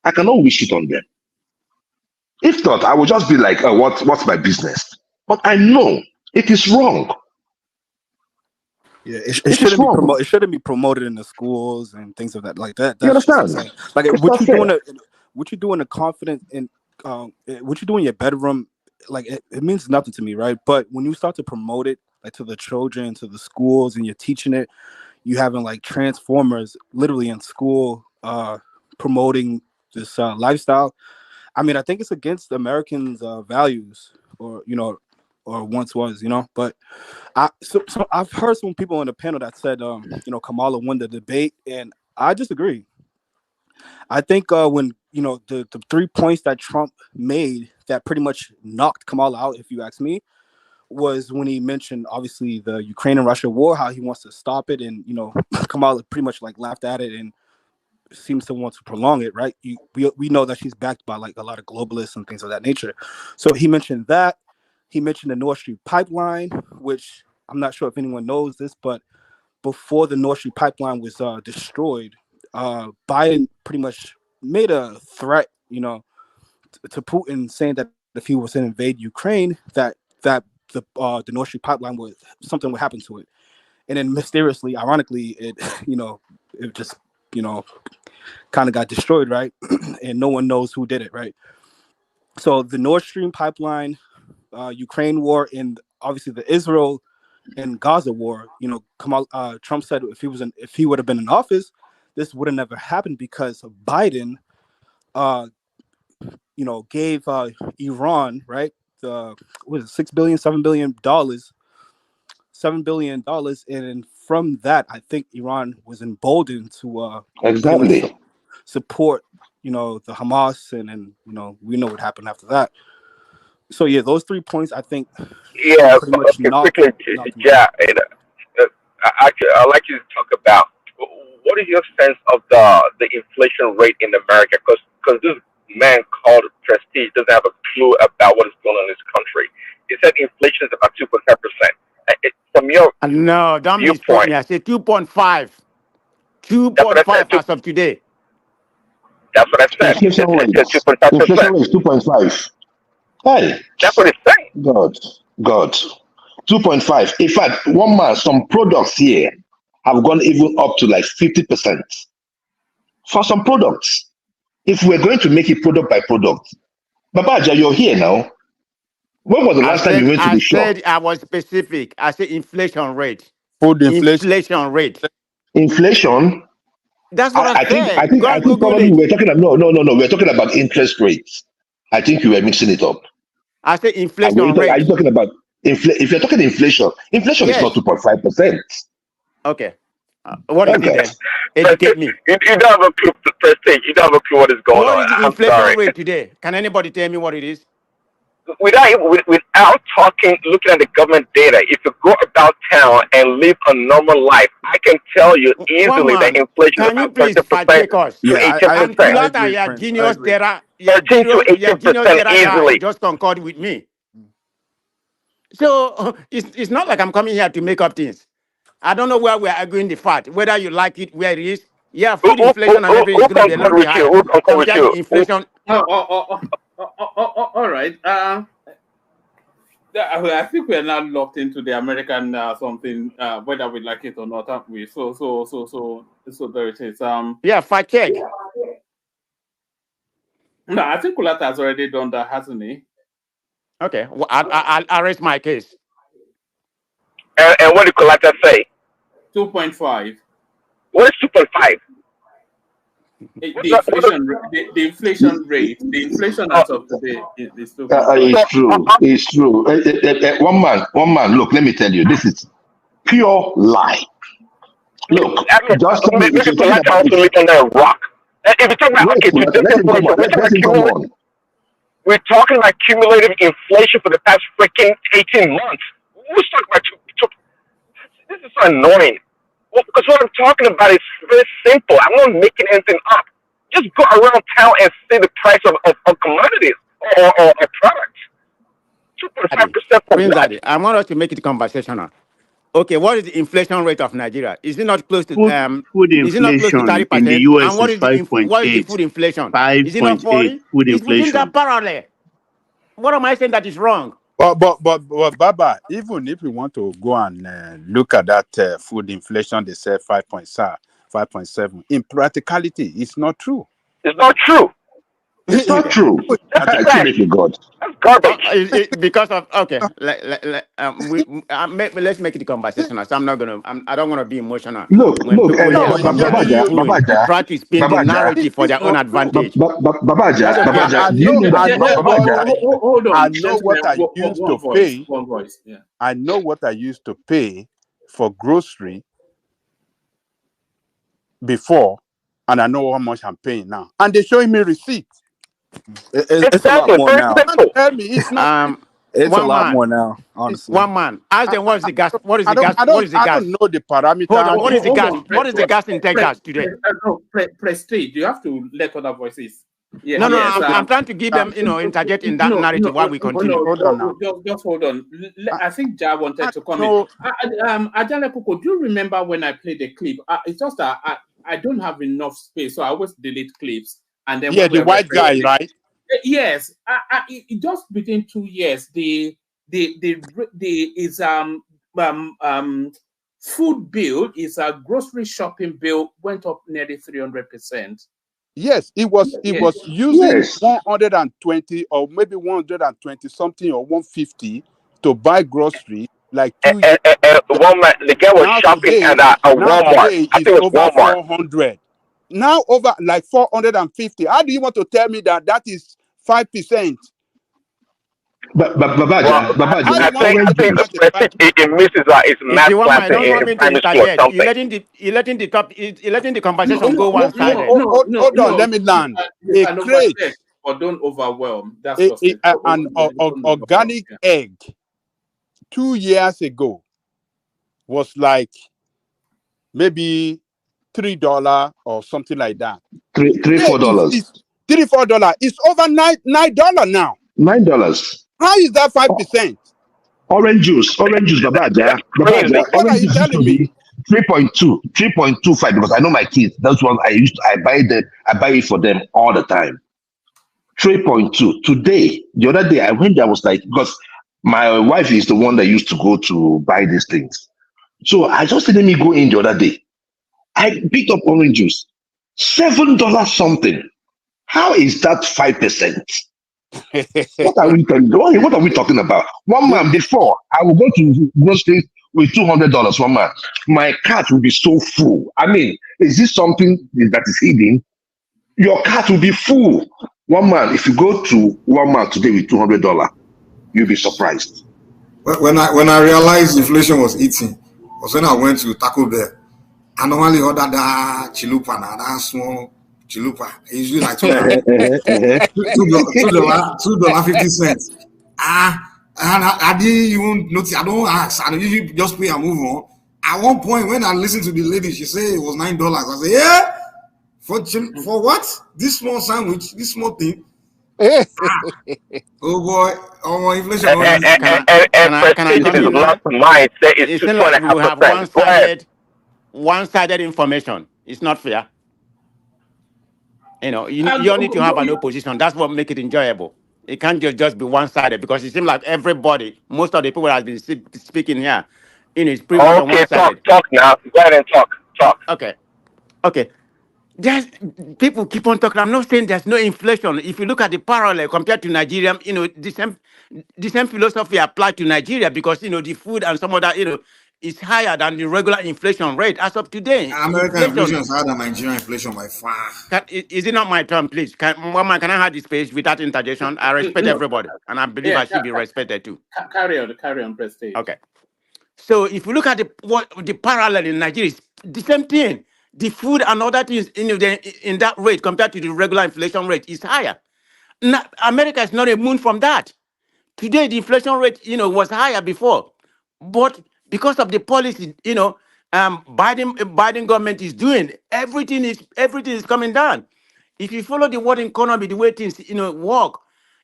I cannot wish it on them. If not, I would just be like, oh, what's my business? But I know it is wrong. Yeah, it shouldn't be promoted. It shouldn't be promoted in the schools and things of that like that. That's just insane. Like what you do in a confidence in what you do in your bedroom, like it means nothing to me, right? But when you start to promote it, like to the children, to the schools, and you're teaching it, you having like transformers literally in school, promoting this lifestyle. I mean, I think it's against Americans' values, or once was, But so I've heard some people on the panel that said, Kamala won the debate, and I disagree. I think when the 3 points that Trump made that pretty much knocked Kamala out, if you ask me, was when he mentioned obviously the Ukraine and Russia war, how he wants to stop it, and Kamala pretty much like laughed at it and seems to want to prolong it, right? We know that she's backed by like a lot of globalists and things of that nature. So he mentioned that. He mentioned the Nord Stream pipeline, which I'm not sure if anyone knows this, but before the Nord Stream pipeline was destroyed, Biden pretty much made a threat, to Putin, saying that if he was to invade Ukraine, that the Nord Stream pipeline something would happen to it. And then mysteriously, ironically, it it just kind of got destroyed, right? And no one knows who did it, right? So the Nord Stream pipeline, Ukraine war, and obviously the Israel and Gaza war. Trump said if he would have been in office, this would have never happened because Biden, gave Iran, right, the $7 billion, and from that, I think Iran was emboldened to exactly support, the Hamas, and we know what happened after that. So yeah, those 3 points, I think. Yeah, pretty much quickly, yeah. I'd like you to talk about what is your sense of the inflation rate in America? Because this man called Prestige doesn't have a clue about what is going on in this country. He said inflation is about 2.5%. From your no, don't misquote me. I said 2.5. 2.5 as of today. That's what I said. Inflation rate is 2.5. Hey, that's what it's saying. God. 2.5. In fact, some products here have gone even up to like 50% for some products. If we're going to make it product by product, Babaja, you're here now. When was the last time you went to the shop? I said I was specific. I said inflation rate. Food inflation rate. Inflation. That's what I said. I think probably we're talking about no. We're talking about interest rates. I think you were mixing it up. I said inflation rate. Are you talking about if you're talking inflation yes. Is not 2.5%. Okay. What is it then? Educate me. You don't have a clue, Prestige. You don't have a clue what is going on. What is the inflation rate today? Can anybody tell me what it is? Without looking at the government data, if you go about town and live a normal life, I can tell you easily that inflation is about 30% to 18%. Genius data, 13 to 18% easily. Just concord with me. So it's not like I'm coming here to make up things. I don't know where we're arguing the fact, whether you like it, where it is. Yeah, food inflation and everything is going to be a little bit higher. Compared to inflation. All right. I think we're now locked into the American something, whether we like it or not, aren't we? So there it is. Yeah, fact check. No, I think Kulata has already done that, hasn't he? Okay, well, I'll raise my case. And what did Kulata say? 2.5. What is 2.5? The inflation rate, the inflation as of today is 2.5. It's true. One man. Look, let me tell you, this is pure lie. Look, just tell me if you're talking about under a rock. If you're talking about we're talking about cumulative inflation for the past freaking 18 months. Who's talking about this is so annoying. Well, because what I'm talking about is very simple. I'm not making anything up. Just go around town and see the price of commodities or products. 2.5% for what? I want us to make it conversational. Okay, what is the inflation rate of Nigeria? Is it not close to Food Is it not close to inflation in the 30%? And US what is is the what is the 5.8. food inflation? Is it not 5.8 40? food It's within that inflation. parallel. What am I saying that is wrong? But Baba, even if we want to go and look at that food inflation, they said 5.7. In practicality, it's not true. It's not true. It's not true. That's I fact. actually God. That's garbage. Because of let's make it conversational. So I don't want to be emotional Look, when people here are talking about the food, Babaja, try to spin the Babaja, narrative for their own advantage. Babaja, That's okay. Babaja, do you know that Babaja? Hold on, I know gentlemen. what I used to pay. One voice. Yeah. I know what I used to pay for grocery before, and I know how much I'm paying now. And they're showing me receipts. It's a lot more Very now. simple. Tell me it's not. It's a One lot man. more now, honestly. One man. Ask them what is the gas? What is the gas? I What is the gas? don't know the parameter. Hold on. What is the Hold gas? on. What is the gas in Texas today? Prestige, you have to let other voices. Yeah, No, yes. I'm trying to give them, interject in that narrative while we continue. Hold on now. Just hold on. I think Ja wanted to come in. Ajale Koko, do you remember when I played the clip? It's just that I don't have enough space, so I always delete clips. And then Yeah, the white guy, right? Yes. It just within 2 years, the is food bill is a grocery shopping bill went up nearly 300%. Yes, it was using 120 or maybe 120 something or 150 to buy grocery like 2 years. Walmart, the guy was Now shopping today, at a Walmart. today I is think it was over Walmart. 400. Now over like 450. How do you want to tell me that is 5%? Babaja, I think it misses its If math you want, class I don't want in me to primary school or interject. something. You're letting the conversation go one sided. Hold on, let me land. You A can crate, overcheck, but don't overwhelm. That's just it. an organic egg 2 years ago was like maybe $3 or something like that. $4. It's $3-4. It's over $9 now. $9. How is that 5%? Orange juice, Babaja. What are you telling me? 3.25 because I know my kids. That's what I buy it for them all the time. 3.2. Today, the other day I went there, I was like, because my wife is the one that used to go to buy these things. So I just let me go in the other day. I picked up orange juice. $7 something. How is that 5%? What are we talking about? One man before I would go to groceries with $200. One man, my cart will be so full. I mean, is this something that is hidden? Your cart will be full. One man, if you go to Walmart today with $200, you'll be surprised. When I realized inflation was eating, was when I went to Taco Bell. I normally order that chilupa, that small chilupa. It's usually like $2.50. And I didn't even notice. I don't ask. I usually just pay and move on. At one point, when I listened to the lady, she said it was $9. I said, yeah, for what? This small sandwich, this small thing. Oh boy, inflation. Can I come in now? It's It seems like we have one-sided information. It's not fair. You need to have an opposition. That's what makes it enjoyable. It can't just be one-sided because it seems like everybody, most of the people that have been speaking here, it's pretty much on one-sided. Talk now. Go ahead and talk. Okay. There's people keep on talking. I'm not saying there's no inflation. If you look at the parallel compared to Nigeria, the same philosophy applied to Nigeria because the food and some of that, is higher than the regular inflation rate as of today. American inflation is higher than Nigerian inflation by far. Is it not my turn, please? Can I have the space without interjection? I respect everybody, and I believe I should be respected too. Carry on, Prestige. Okay. So if you look at the parallel in Nigeria, it's the same thing. The food and other things in that rate compared to the regular inflation rate is higher. Now, America is not immune from that. Today, the inflation rate, was higher before, but because of the policy, Biden government is doing, everything is coming down. If you follow the world economy, the way things, work,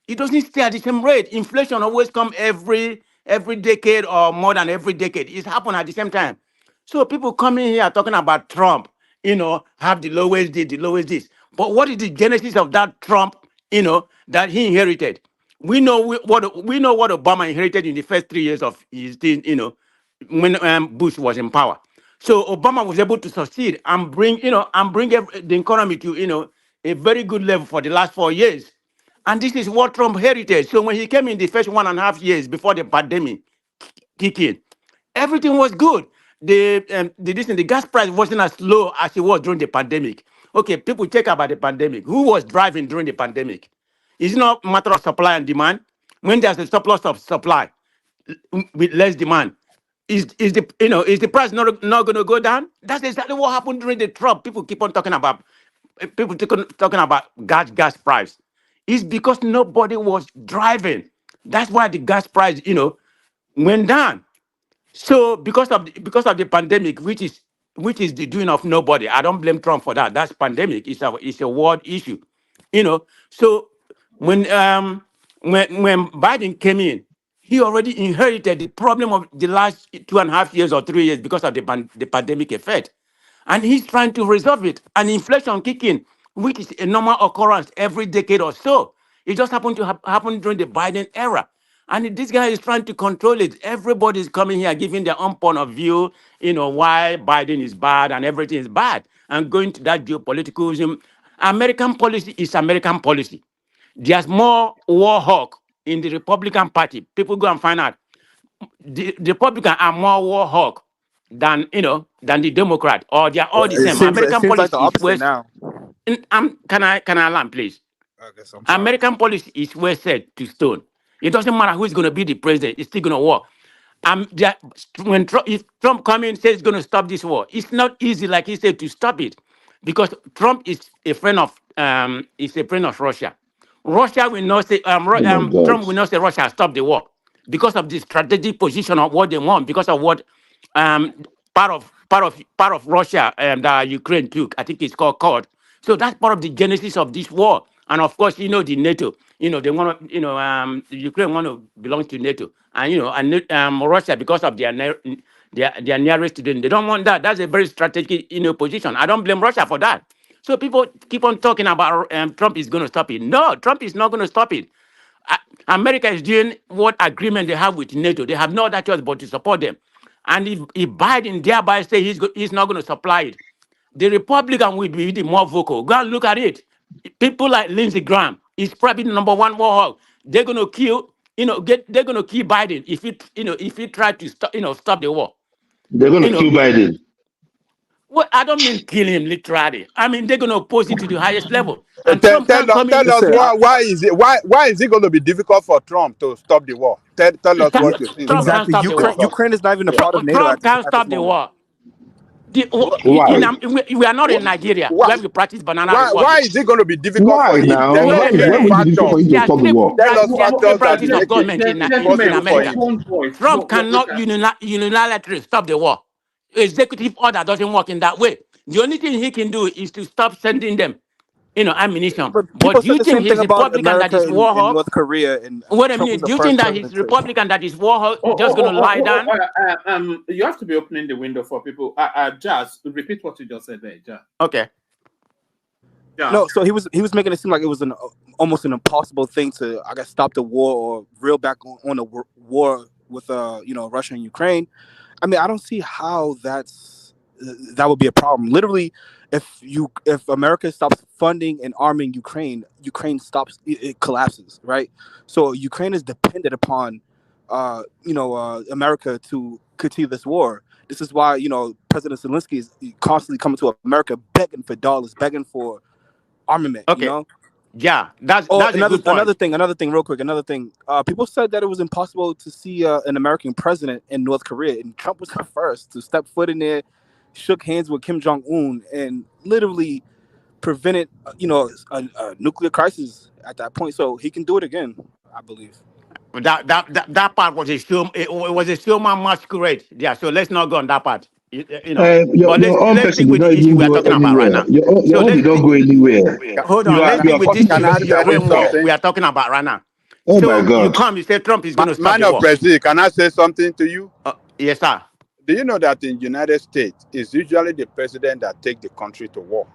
it doesn't stay at the same rate. Inflation always comes every every decade or more than every decade. It's happened at the same time. So people coming here talking about Trump, have the lowest this. But what is the genesis of that Trump, that he inherited? We know what Obama inherited in the first 3 years of his thing, when Bush was in power. So Obama was able to succeed and bring the economy to, a very good level for the last 4 years. And this is what Trump inherited. So when he came in the first 1.5 years before the pandemic kicked in, everything was good. The gas price wasn't as low as it was during the pandemic. Okay, people check about the pandemic. Who was driving during the pandemic? It's not a matter of supply and demand. When there's a surplus of supply with less demand, is the price not going to go down? That's exactly what happened during the Trump. People keep on talking about gas price. It's because nobody was driving. That's why the gas price, went down. So because of the pandemic, which is the doing of nobody, I don't blame Trump for that. That's pandemic. It's a world issue, So when Biden came in, he already inherited the problem of the last 2.5 years or 3 years because of the pandemic effect, and he's trying to resolve it. And inflation kicking, which is a normal occurrence every decade or so. It just happened to happen during the Biden era. And this guy is trying to control it. Everybody's coming here giving their own point of view, why Biden is bad and everything is bad. And going to that geopoliticalism. American policy is American policy. There's more war hawk in the Republican Party. People go and find out. The Republicans are more war hawk than the Democrat, or they are all the It same. seems, it American seems like policy the is opposite West. now. Can I land, please? I guess I'm sorry. American policy is well set to stone. It doesn't matter who is going to be the president; it's still going to work. If Trump comes in and says he's going to stop this war, it's not easy, like he said, to stop it, because Trump is a friend of Russia. Russia will not say Oh my God. Trump will not say Russia stop the war because of the strategic position of what they want, because of what part of Russia that Ukraine took. I think it's called COD. So that's part of the genesis of this war. And of course, the NATO. They want to, Ukraine want to belong to NATO, and Russia, because of their nearest to them, they don't want that. That's a very strategic position. I don't blame Russia for that. So people keep on talking about Trump is going to stop it. No, Trump is not going to stop it. America is doing what agreement they have with NATO. They have no other choice but to support them. And if Biden thereby say he's not going to supply it, the Republican will be the more vocal. Go and look at it. People like Lindsey Graham is probably the number one war hawk. They're going to kill, they're going to kill Biden if he try to stop the war. They're going to kill Biden. Well, I don't mean kill him literally. I mean they're going to oppose it to the highest level. And Tell Trump us why is it going to be difficult for Trump to stop the war? Tell us what you think. Exactly. Ukraine is not even a part of NATO. Trump can't stop the war. Why? We are not in Nigeria where we practice banana republic. Why is it going to be difficult Why for him? now? Tell Why us would it be difficult for him to stop the war? Tell us factors practice that of government in America. Trump cannot unilaterally stop the war. Executive order doesn't work in that way. The only thing he can do is to stop sending them, ammunition. But do you the think same he's thing about Republican America that is war and hawk? North Korea and Wait a Trump minute. was Do you the think first that he's president. Republican that is war hawk just going to lie down? You have to be opening the window for people. Jazz, repeat what you just said there, Jazz. Okay. Yeah. No, so he was making it seem like it was almost an impossible thing to, I guess, stop the war or reel back on a war with Russia and Ukraine. I mean, I don't see how that would be a problem. Literally, if America stops funding and arming Ukraine stops, it collapses, right? So Ukraine is dependent upon America to continue this war. This is why President Zelensky is constantly coming to America begging for dollars, begging for armament. Okay. Yeah, that's a good point. Another thing, real quick. People said that it was impossible to see an American president in North Korea, and Trump was the first to step foot in there, shook hands with Kim Jong-un, and literally prevented, a nuclear crisis at that point. So he can do it again, I believe. That part was a show. It was a showman masquerade. Yeah. So let's not go on that part. Your own person did not even go anywhere. Your own did not go anywhere. Hold on. Let's stick with this war we are talking about right now. Oh my So you God. come, you say Trump is going to stop Man the of war. Brazil, can I say something to you? Yes, sir. Do you know that in United States, it's usually the president that take the country to war?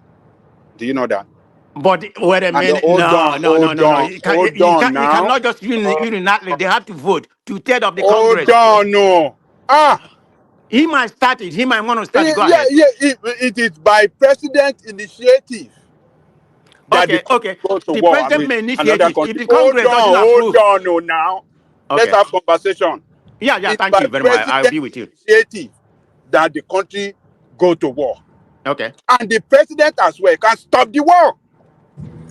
Do you know that? But wait a And minute. hold No, on, no, no, hold no, no. on, You can hold you on can you now. cannot just unilaterally. They have to vote 2/3 of the Hold Congress. on, no. He might start it. He might want to start it. Go Yeah, ahead. it is by president initiative that the Okay, country okay. goes to The war president with may initiate another it. If country. the Congress doesn't Hold approve. on, no now. Let's Okay. have conversation. Yeah, yeah. It's Thank by you very much. I president agree with you. initiative that the country go to war. Okay. And the president as well can stop the war.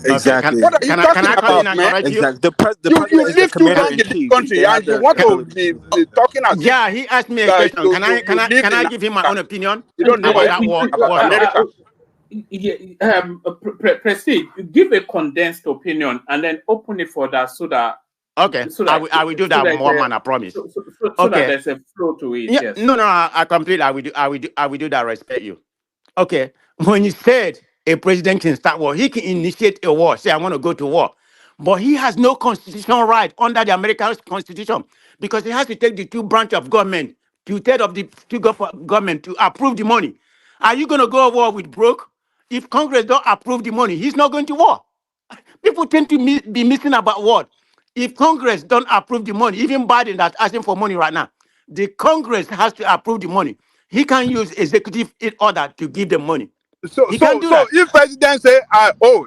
Okay. Exactly. What are you Can talking I come in about, and man? correct you? Exactly. The You president is the live too commander long in in this chief. country They have and you the want to ability to do that. be talking as if Yeah, he asked me a question. you live Can I in give him my own Africa. opinion You don't know about that anything war about stuff? America. Prestige, give a condensed opinion and then open it for that so that Okay, I will do that more, man. I promise. So that Okay. there's a flow to it. Yeah. Yes. No, I completely. I will do that. Respect you. Okay. When you said a president can start war, he can initiate a war. Say I want to go to war, but he has no constitutional right under the American Constitution because he has to take the two branches of government, 2/3 of the government to approve the money. Are you going to go to war with broke? If Congress don't approve the money, he's not going to war. People tend to be missing about what? If Congress don't approve the money, even Biden that's asking for money right now, the Congress has to approve the money. He can use executive order to give them money. So He can do so that. if president say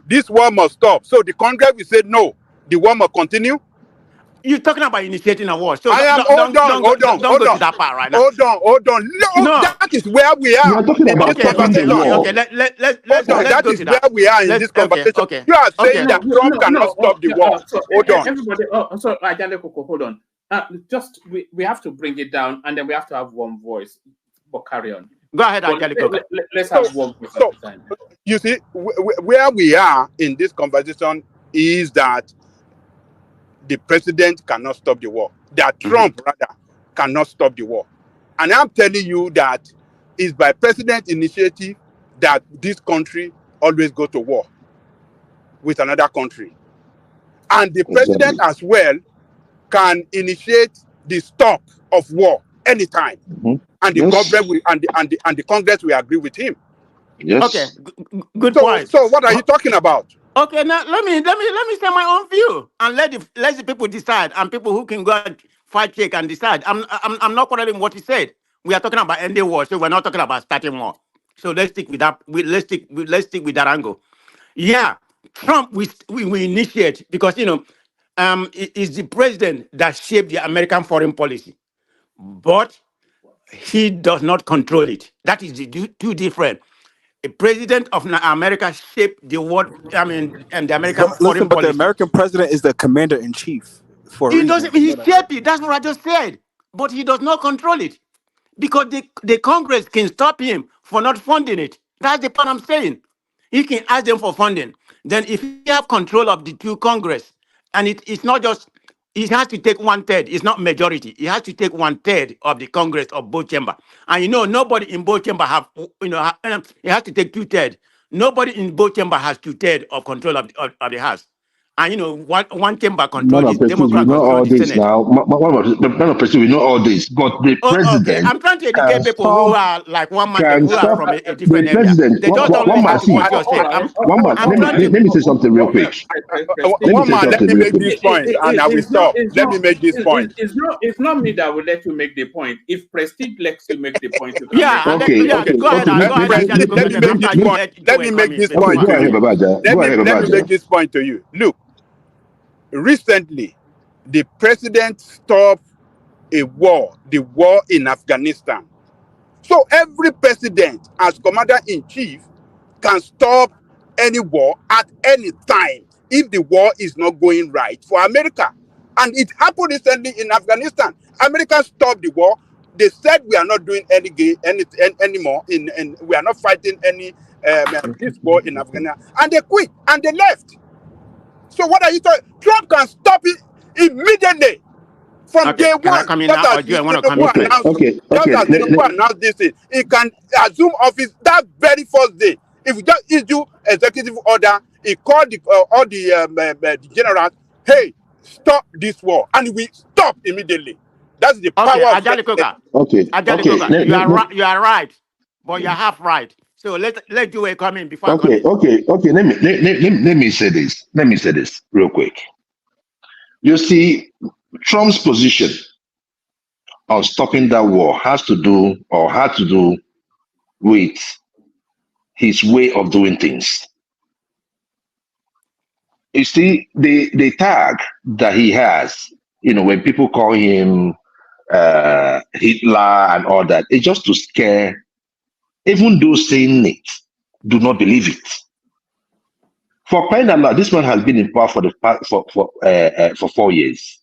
this war must stop, so the Congress will say no, the war must continue. You're talking about initiating a war, so I am don't go to that part right now. Hold on. No, that is where we are You are talking in about this stopping the conversation. war. Okay. Let's That go is to where that. we are in this conversation. Okay. You are saying Okay. that Trump cannot stop the war. So Hold on. everybody. So Ajale Koko, hold on. Just we have to bring it down, and then we have to have one voice. But carry on. Go ahead, But Ajale Koko. let's have one voice at a time. You see, where we are in this conversation is that the president cannot stop the war. That Trump, rather, cannot stop the war. And I'm telling you that it's by president initiative that this country always go to war with another country. And the president Exactly. as well can initiate the stop of war anytime. And the Yes. government will, and the Congress will agree with him. Yes. Okay. Good point. So what are you talking about? Okay, now let me say my own view and let the people decide, and people who can go and fight check and decide. I'm not quarreling what he said. We are talking about ending war, so we're not talking about starting war. So let's stick with that. Let's stick with that angle. Yeah, Trump we initiate because it's the president that shaped the American foreign policy, but he does not control it. That is the two different. A president of America shaped the world, and the American But listen, foreign but the policy. American president is the commander in chief for a He reason. doesn't. He shaped it. That's what I just said. But he does not control it because the Congress can stop him for not funding it. That's the point I'm saying. He can ask them for funding. Then, if he have control of the two Congress, and it's not just, he has to take 1/3. It's not majority. He has to take 1/3 of the Congress of both chamber. And nobody in both chamber have, he has to take 2/3. Nobody in both chamber has 2/3 of control of the House. And one chamber Man control of is Prestige, we Democrat know control all the this Senate. now. Man of Prestige, we know all this. But the Oh, okay. president I'm trying to can educate people who stop, are like one man, can who are stop from a the different area. president. They just don't One man, listen to see, what you're saying. one man. I'm trying to. Let me say something real quick. Let me One say man, let something me real make quick. this point, and I will stop. Let me make this point. It's not me that will let you make the point. If Prestige lets you make the point, you can Yeah, make it. Okay. go ahead, Let me make this point. Let me make this point Go to ahead, you. Babaja. Go ahead, Let me make Babaja. this point to you. Look, recently, the president stopped the war in Afghanistan. So every president, as commander-in-chief, can stop any war at any time if the war is not going right for America. And it happened recently in Afghanistan. America stopped the war. They said we are not doing anymore. We are not fighting any this war in Afghanistan, and they quit and they left. So what are you talking? Trump can stop it immediately from Okay, day can I one. come in Just now, or as do I want to come in Tinubu first? announced, Tinubu announced this thing, he can assume office that very first day. If you just issue executive order, he called all the generals, hey, stop this war, and we stop immediately. That's the Okay, power of Ajali Koka. Okay, Ajali okay, Koka, you are right, but you're half right. So let you come in before I come in. okay. Let me say this. Let me say this real quick. You see, Trump's position on stopping that war had to do with his way of doing things. You see, the tag that he has, when people call him Hitler and all that, it's just to scare. Even those saying it do not believe it. For crying out loud, this man has been in power for 4 years.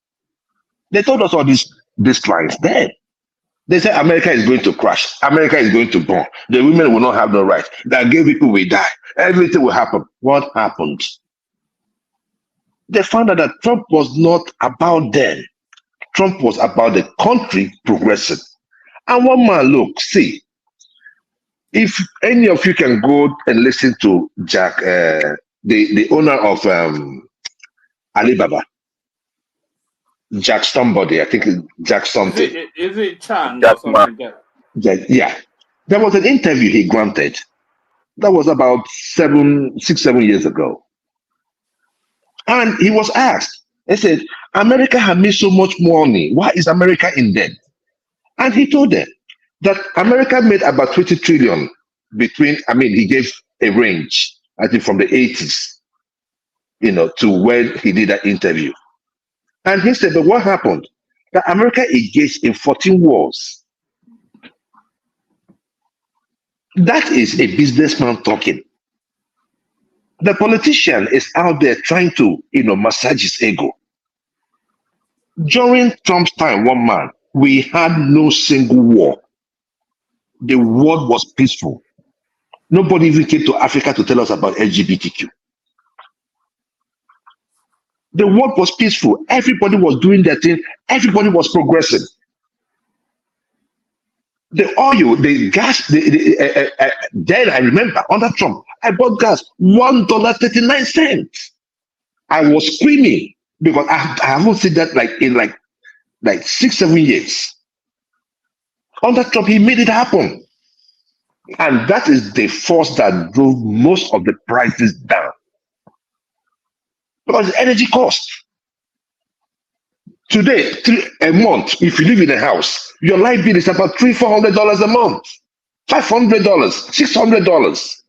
They told us all these lines then. They said America is going to crash. America is going to burn. The women will not have no rights. That gay people will die. Everything will happen. What happened? They found out that Trump was not about them. Trump was about the country progressing. And one man, look, see, if any of you can go and listen to Jack, the owner of Alibaba, Jack somebody, I think Jack something. Is it Chang or something? Yeah. There was an interview he granted. That was about 7 years ago. And he was asked, he said, America had made so much money. Why is America in debt? And he told them that America made about 20 trillion he gave a range, I think from the 80s, to when he did that interview. And he said, but what happened? That America engaged in 14 wars. That is a businessman talking. The politician is out there trying to, massage his ego. During Trump's time, one man, we had no single war. The world was peaceful. Nobody even came to Africa to tell us about LGBTQ. The world was peaceful. Everybody was doing their thing. Everybody was progressing. The oil, the gas, then I remember under Trump, I bought gas $1.39. I was screaming because I haven't seen that in 6, 7 years. Under Trump, he made it happen. And that is the force that drove most of the prices down. Because the energy cost. Today, a month, if you live in a house, your light bill is about $300-400 a month. $500, $600.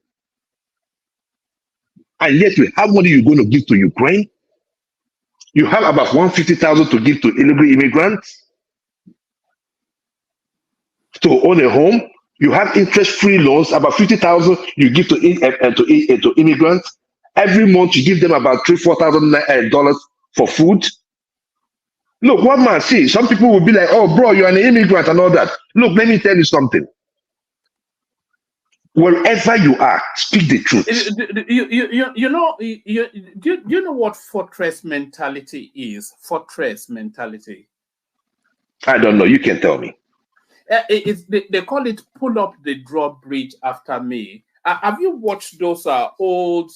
And yet how money you're going to give to Ukraine? You have about $150,000 to give to illegal immigrants to own a home. You have interest-free loans, about $50,000 you give to immigrants. Every month you give them about $3,000-4,000 for food. Look, one man, see, some people will be like, oh, bro, you're an immigrant and all that. Look, let me tell you something. Wherever you are, speak the truth. Do you know what fortress mentality is? Fortress mentality. I don't know. You can tell me. They call it pull up the drawbridge after me. Have you watched those old,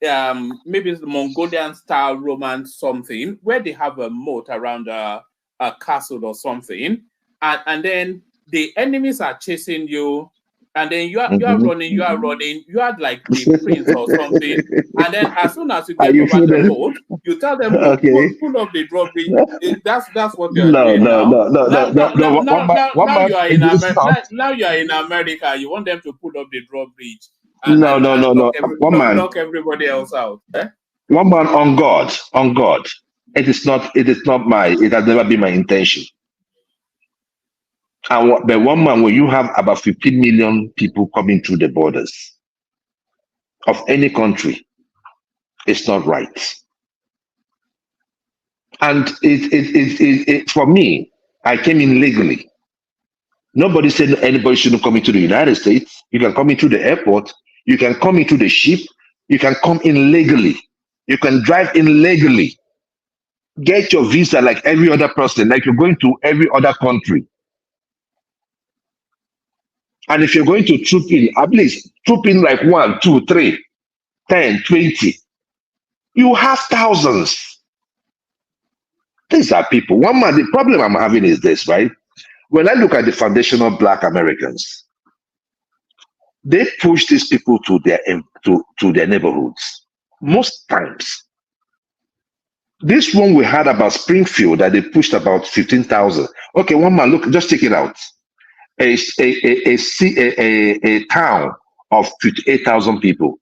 maybe it's the Mongolian style Roman something, where they have a moat around a castle or something, and then the enemies are chasing you, and then you are running, you are like the prince or something, and then as soon as you get over the moat, you tell them, pull up the drawbridge. That's what you're doing now. Now you are in America. You want them to pull up the drawbridge. No. Knock everybody else out. Eh? One man on God. It has never been my intention. But one man, when you have about 15 million people coming through the borders of any country, it's not right. And for me, I came in legally. Nobody said anybody shouldn't come into the United States. You can come into the airport. You can come into the ship. You can come in legally. You can drive in legally. Get your visa like every other person, like you're going to every other country. And if you're going to troop in, at least troop in like 1, 2, 3, 10, 20. You have thousands. These are people. One man, the problem I'm having is this, right? When I look at the foundational Black Americans, they push these people to their neighborhoods. Most times, this one we had about Springfield that they pushed about 15,000. Okay, one man, look, just take it out. A town of 58,000 people.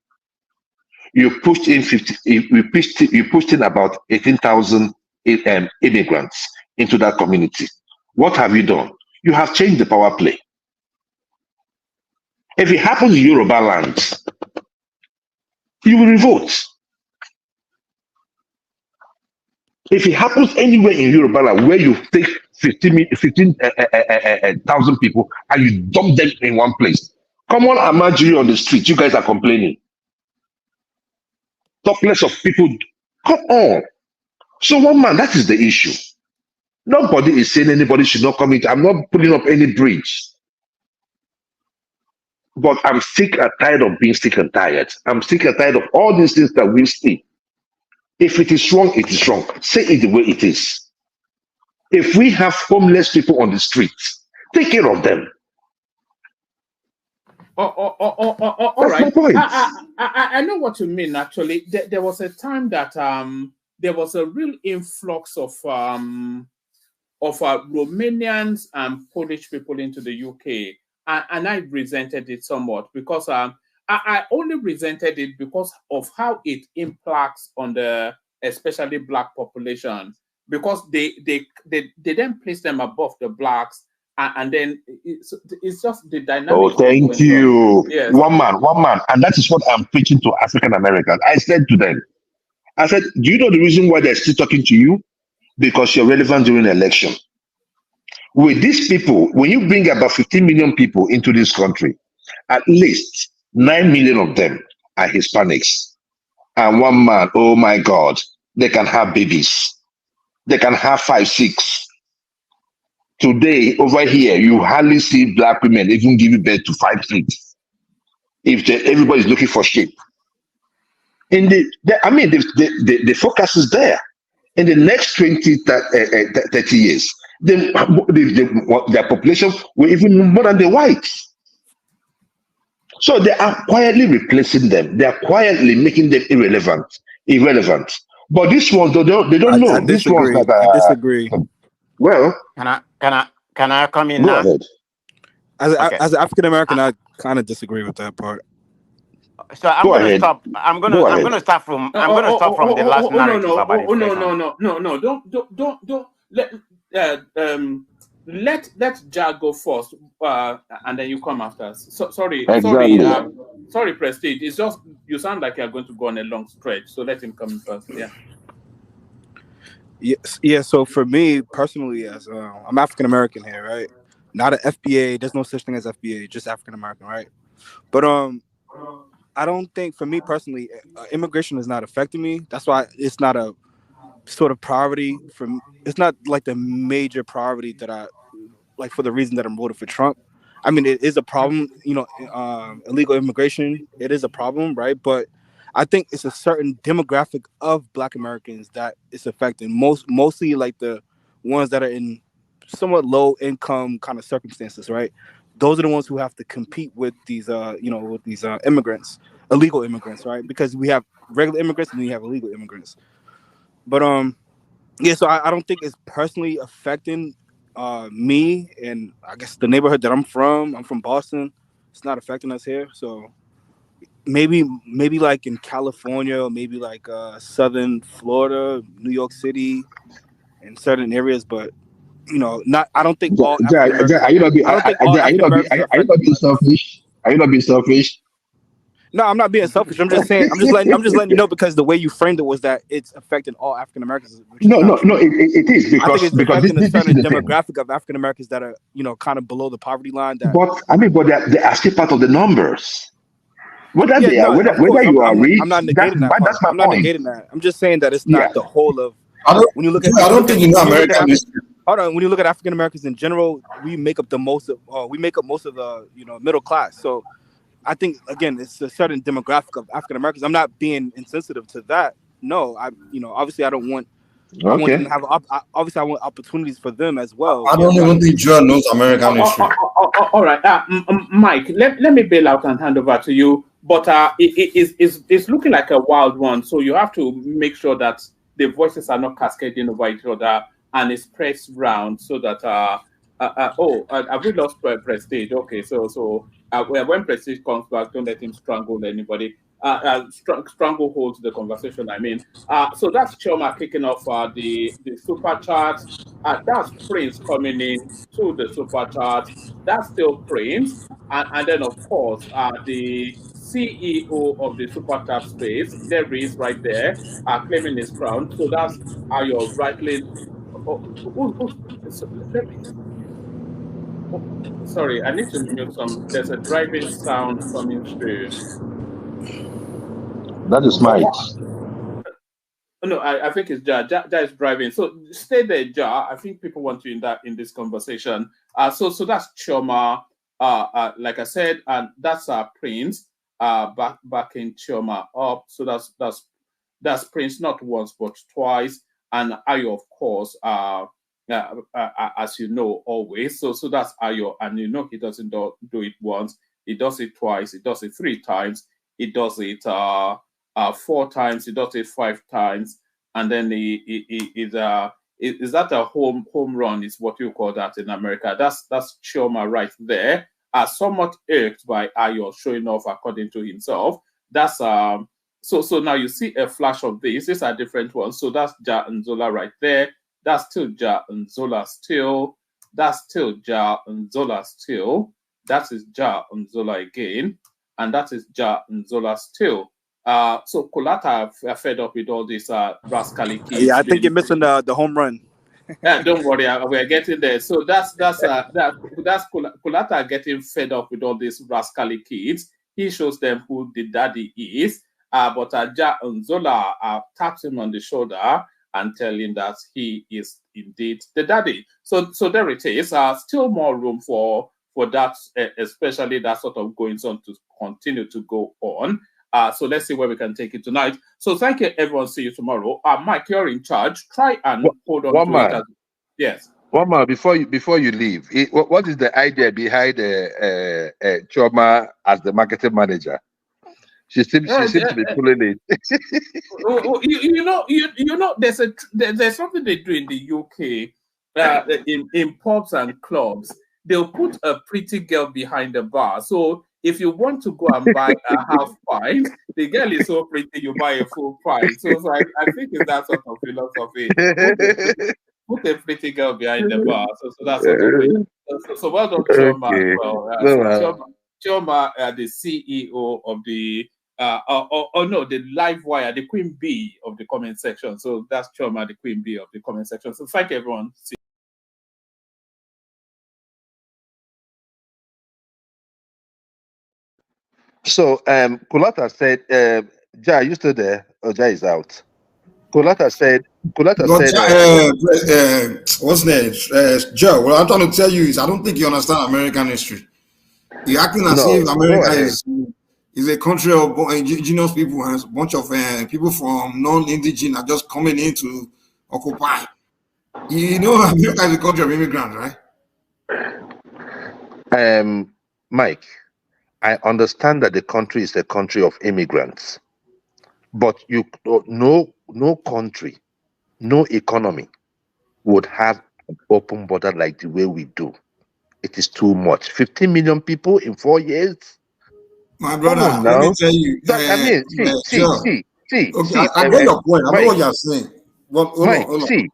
You pushed in you pushed in about 18,000 immigrants into that community. What have you done? You have changed the power play. If it happens in Yoruba land, you will revolt. If it happens anywhere in Yoruba land where you take 15,000 people and you dump them in one place, come on, Amajiri on the street, you guys are complaining. Talk less of people. Come on. So one man, that is the issue. Nobody is saying anybody should not come in. I'm not putting up any bridge. But I'm sick and tired of being sick and tired. I'm sick and tired of all these things that we see. If it is wrong, it is wrong. Say it the way it is. If we have homeless people on the streets, take care of them. All That's right. my point. I know what you mean. Actually, there was a time that there was a real influx of Romanians and Polish people into the UK, and I resented it somewhat because I only resented it because of how it impacts on the especially Black population, because they then place them above the Blacks. And then it's just the dynamic. Oh, thank you. Yes. One man. And that is what I'm preaching to African Americans. I said to them, I said, do you know the reason why they're still talking to you? Because you're relevant during the election. With these people, when you bring about 15 million people into this country, at least 9 million of them are Hispanics. And one man, oh my God, they can have babies. They can have 5, 6. Today, over here, you hardly see Black women even giving birth to 5 kids. If everybody's looking for sheep. The focus is there. In the next 20, 30 years, their population will even more than the whites. So they are quietly replacing them. They are quietly making them irrelevant. But these ones, they don't know. I These ones disagree. that I disagree. Well, can I come in go now? ahead. Okay. As an African American, I kind of disagree with that part. So I'm going to stop. I'm going to start from the last narrative about inflation. No. Don't let Jag go first, and then you come after us. Sorry, Prestige. It's just you sound like you're going to go on a long stretch, so let him come in first. Yeah. Yes, yeah. So for me personally, as I'm African American here, right? Not an FBA. There's no such thing as FBA. Just African American, right? But I don't think, for me personally, immigration is not affecting me. That's why it's not a sort of priority for me. It's not like the major priority that I like for the reason that I'm voting for Trump. I mean, it is a problem, illegal immigration. It is a problem, right? But I think it's a certain demographic of Black Americans that it's affecting. Mostly like the ones that are in somewhat low income kind of circumstances, right? Those are the ones who have to compete with these, immigrants, illegal immigrants, right? Because we have regular immigrants and we have illegal immigrants. But yeah, so I don't think it's personally affecting me and I guess the neighborhood that I'm from. I'm from Boston. It's not affecting us here. So maybe like in California or maybe like southern Florida, New York City, in certain areas, but not. I don't think all African Americans. I don't think all African Americans are affected. Are you not being selfish? No, I'm not being selfish. I'm just saying. I'm just letting you know, because the way you framed it was that it's affecting all African Americans. No, it is because I think it's affecting a certain this is the demographic of African Americans that are kind of below the poverty line. But they are still part of the numbers. Whether Yeah, they are, no, of whether course, you are rich, I'm not negating that part. that's my I'm not point. negating that. I'm just saying that it's not the whole of. When you look at, I don't think you know American history. Hold on. When you look at African Americans in general, we make up most of the middle class. So I think again, it's a certain demographic of African Americans. I'm not being insensitive to that. No, obviously I don't want I want them to have obviously I want opportunities for them as well. I don't even think Joe knows American history. All right, Mike, let me bail out and hand over to you. But it's looking like a wild one, so you have to make sure that the voices are not cascading over each other and it's pressed round so that have we lost Prestige? Okay, so when Prestige comes back, don't let him strangle anybody. Stranglehold the conversation. I mean, so that's Chioma kicking off the super chat. That's Prince coming in to the super chat. That's still Prince, and then of course the CEO of the super chat space, there is right there, claiming his crown. So that's Ayo Brightling. Sorry, I need to mute some. There's a driving sound coming through. That is Mike. No, I think it's Ja. Ja is driving. So stay there, Ja. I think people want you in this conversation. So that's Chioma. Like I said, and that's Prince. Back in Chioma up. So that's Prince not once but twice, and Ayo of course. As you know, always. So that's Ayo, and you know he doesn't do it once. He does it twice. He does it 3 times. He does it 4 times. He does it 5 times, and then is that a home run? Is what you call that in America. That's Chioma right there. Somewhat irked by Ayo showing off according to himself. That's so now you see a flash of this. These are different ones. So that's Ja and Zola right there. That's still Ja and Zola still. That's still Ja and Zola still. That is Ja and Zola again. And that is Ja and Zola still. So Kolata are fed up with all these rascally kids. Yeah, I think you're missing the home run. Yeah, don't worry, we're getting there. So that's Kolata getting fed up with all these rascally kids. He shows them who the daddy is. But Ja and Zola taps him on the shoulder and tell him that he is indeed the daddy. So there it is. Still more room for that, especially that sort of goings on to continue to go on. So let's see where we can take it tonight. So thank you, everyone. See you tomorrow. Mike, you're in charge. Try and hold on to it. Yes. One more before you leave. What is the idea behind Chioma as the marketing manager? She seems to be pulling it. you know, there's something they do in the UK, in pubs and clubs. They'll put a pretty girl behind the bar. So if you want to go and buy a half pint, the girl is so pretty, you buy a full pint. So I think it's that sort of philosophy. Put a pretty girl behind the bar. So that's sort of it. So well done, Chioma, as well. Chioma, the CEO of the the live wire, the queen bee of the comment section. So that's Chioma, the queen bee of the comment section. So thank everyone. So Kulata said, Ja, are you still there? Oh, Ja is out. Kulata said, what's that? Joe, what I'm trying to tell you is I don't think you understand American history. You're acting as if America is a country of indigenous people and a bunch of people from non-indigenous are just coming in to occupy. You know, America is a country of immigrants, right? Mike, I understand that the country is a country of immigrants, but no country, no economy would have an open border like the way we do. It is too much. 15 million people in 4 years. My brother, let me tell you. See. Okay, I get your point. I know what you're saying. But hold on. See,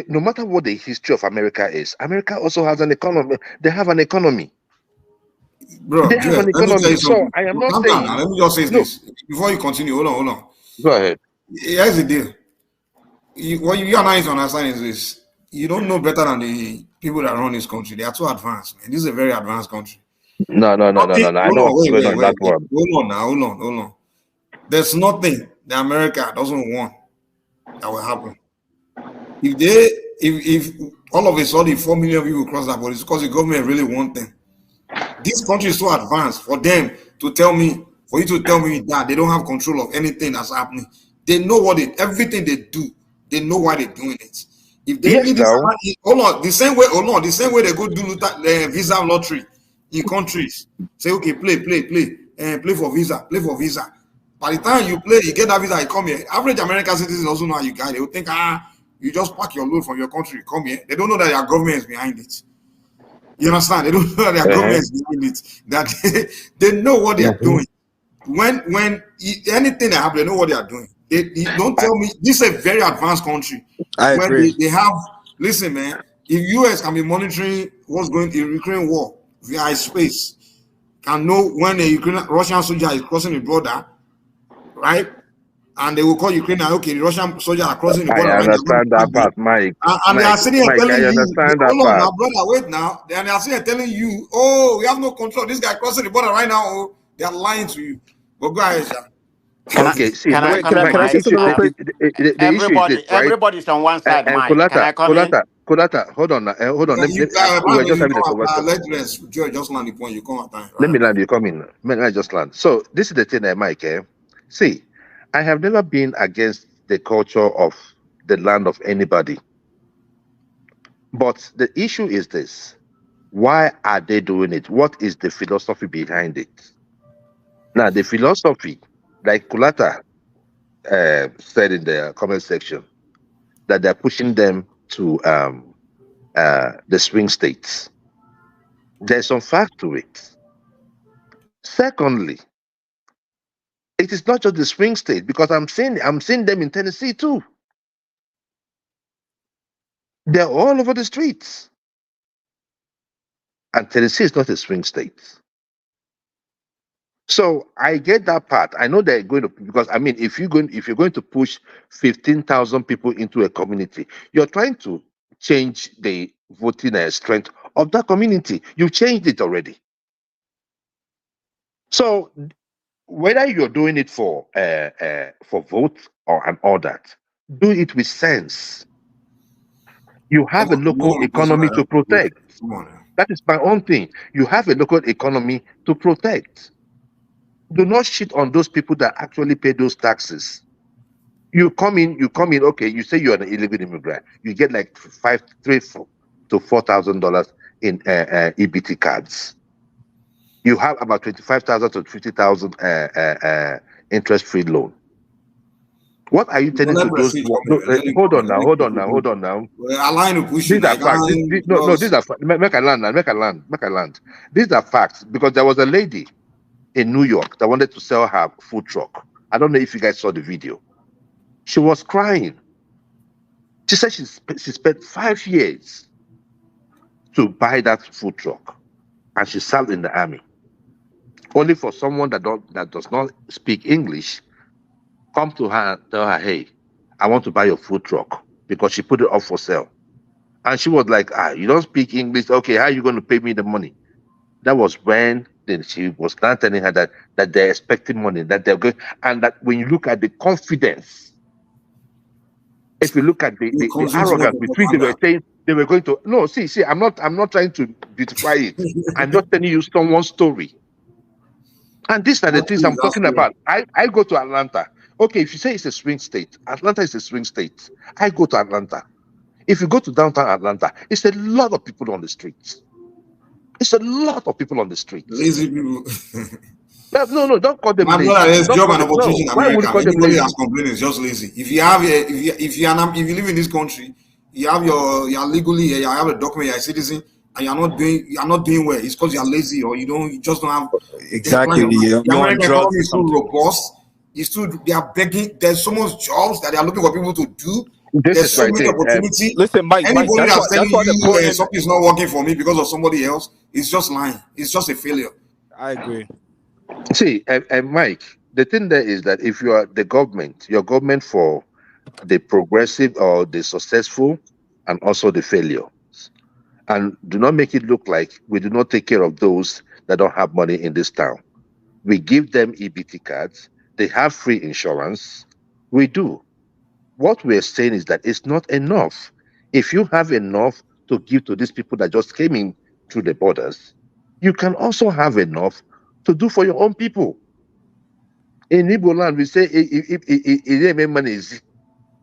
no matter what the history of America is, America also has an economy. They have an economy. Bro, they have an economy. So I am not saying. Let me just say this before you continue. Hold on. Go ahead. Here's the deal. What you and I need to understand is this: you don't know better than the people that run this country. They are too advanced, man. This is a very advanced country. No. I know what's going on that one. Hold on. There's nothing that America doesn't want that will happen. If all of a sudden 4 million people cross that border, it's because the government really want them. This country is so advanced for them for you to tell me that they don't have control of anything that's happening. They know everything they do They know why they're doing it. If they need this, the same way they go do visa lottery in countries. Say, okay, play, and play for visa. By the time you play, you get that visa, you come here. Average American citizens also know how you guys. They will think, you just pack your load from your country, come here. They don't know that your government is behind it. You understand? They don't know that their government is behind it. That they know what they are doing. When anything that happens, they know what they are doing. Don't tell me this is a very advanced country. I agree. They have, listen, man. If US can be monitoring what's going in Ukraine war via space, can know when a Russian soldier is crossing the border, right? And they will call Ukraine. Okay, the Russian soldiers are crossing the border. I understand that part, Mike. And they are sitting here telling I you, understand that hold on, part. now, brother, wait now. They are sitting here telling you, oh, we have no control. This guy crossing the border right now. Oh, they are lying to you. But go ahead, Sha. Can I say something real quick? The issue is this, right? Everybody's on one side, And Mike. Can I come in? Kolata, hold on. We were just having a conversation. Let's just land the point. You come at time. Let me land. You come in. Let me just land. So this is the thing, Mike. See, I have never been against the culture of the land of anybody. But the issue is this: why are they doing it? What is the philosophy behind it? Now, the philosophy, like Kulata said in the comment section, that they're pushing them to the swing states. There's some fact to it. Secondly, it is not just the swing state, because I'm seeing them in Tennessee too. They're all over the streets. And Tennessee is not a swing state. So I get that part. I know they're going to, because I mean, if you're going to push 15,000 people into a community, you're trying to change the voting strength of that community. You've changed it already. So whether you're doing it for vote and all that, do it with sense. You have a local economy to protect. That is my own thing. You have a local economy to protect. Do not shit on those people that actually pay those taxes. You come in, okay, you say you're an illegal immigrant. You get like $3,000 to $4,000 in EBT cards. You have about 25,000 to 50,000 interest-free loan. What are you telling to those? Hold on now. These are facts. These are facts. Make a land. These are facts, because there was a lady in New York that wanted to sell her food truck. I don't know if you guys saw the video. She was crying. She said she spent 5 years to buy that food truck, and she served in the army. Only for someone that does not speak English come to her and tell her, hey, I want to buy your food truck, because she put it up for sale. And she was like, you don't speak English. Okay, how are you going to pay me the money? That was when she was not telling her that they're expecting money, that they're going, and that when you look at the confidence, if you look at the arrogance between, they were saying they were going to, no, see, I'm not trying to beautify it. I'm just telling you someone's story. And these are the things I'm talking about. I go to Atlanta. Okay, if you say it's a swing state, Atlanta is a swing state. I go to Atlanta. If you go to downtown Atlanta, it's a lot of people on the streets. It's a lot of people on the streets. Lazy people. No, don't call them lazy. Brother, there's job and opportunity in Why would you America. call them Anybody lazy? that's complaining is just lazy. If you live in this country, you're legally here, you have a document, you're a citizen, and you're not doing well. It's because you're lazy, or you just don't have exactly. The American economy is still robust. They are begging. There's so much jobs that they are looking for people to do. There's so many opportunities. Listen, Mike, anybody that's telling you something is not working for me because of somebody else, it's just lying. It's just a failure. I agree. See, and Mike, the thing there is that if you are the government, your government for the progressive or the successful and also the failure. And do not make it look like we do not take care of those that don't have money in this town. We give them EBT cards. They have free insurance. We do. What we're saying is that it's not enough. If you have enough to give to these people that just came in through the borders, you can also have enough to do for your own people. In Igbo land, we say, money is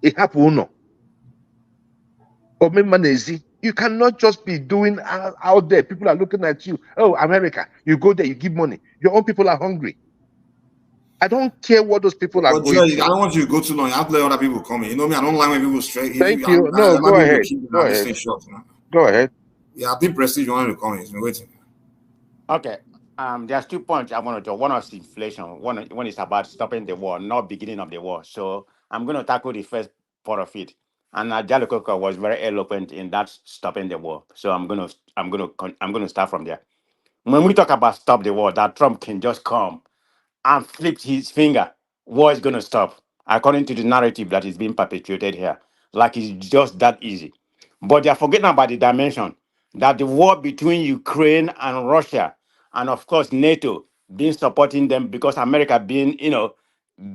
it happen. Omemanezi. You cannot just be doing out there. People are looking at you. Oh, America, you go there, you give money. Your own people are hungry. I don't care what those people are But going Joy, I through. don't want you to go too long. You have to let other people come in. You know me, I don't like when people straight. Thank I you. No, like go people to ahead. keep Go this ahead. thing short. You know? Go ahead. Yeah, I think Prestige wanted to come in. He's been waiting. Okay. There's 2 points I want to talk. One is inflation. One is about stopping the war, not beginning of the war. So I'm going to tackle the first part of it. And Jalokoko was very eloquent in that stopping the war. So I'm going to start from there. When we talk about stop the war, that Trump can just come and flip his finger, war is going to stop, according to the narrative that is being perpetuated here. Like it's just that easy. But they are forgetting about the dimension that the war between Ukraine and Russia, and of course NATO, being supporting them because America being,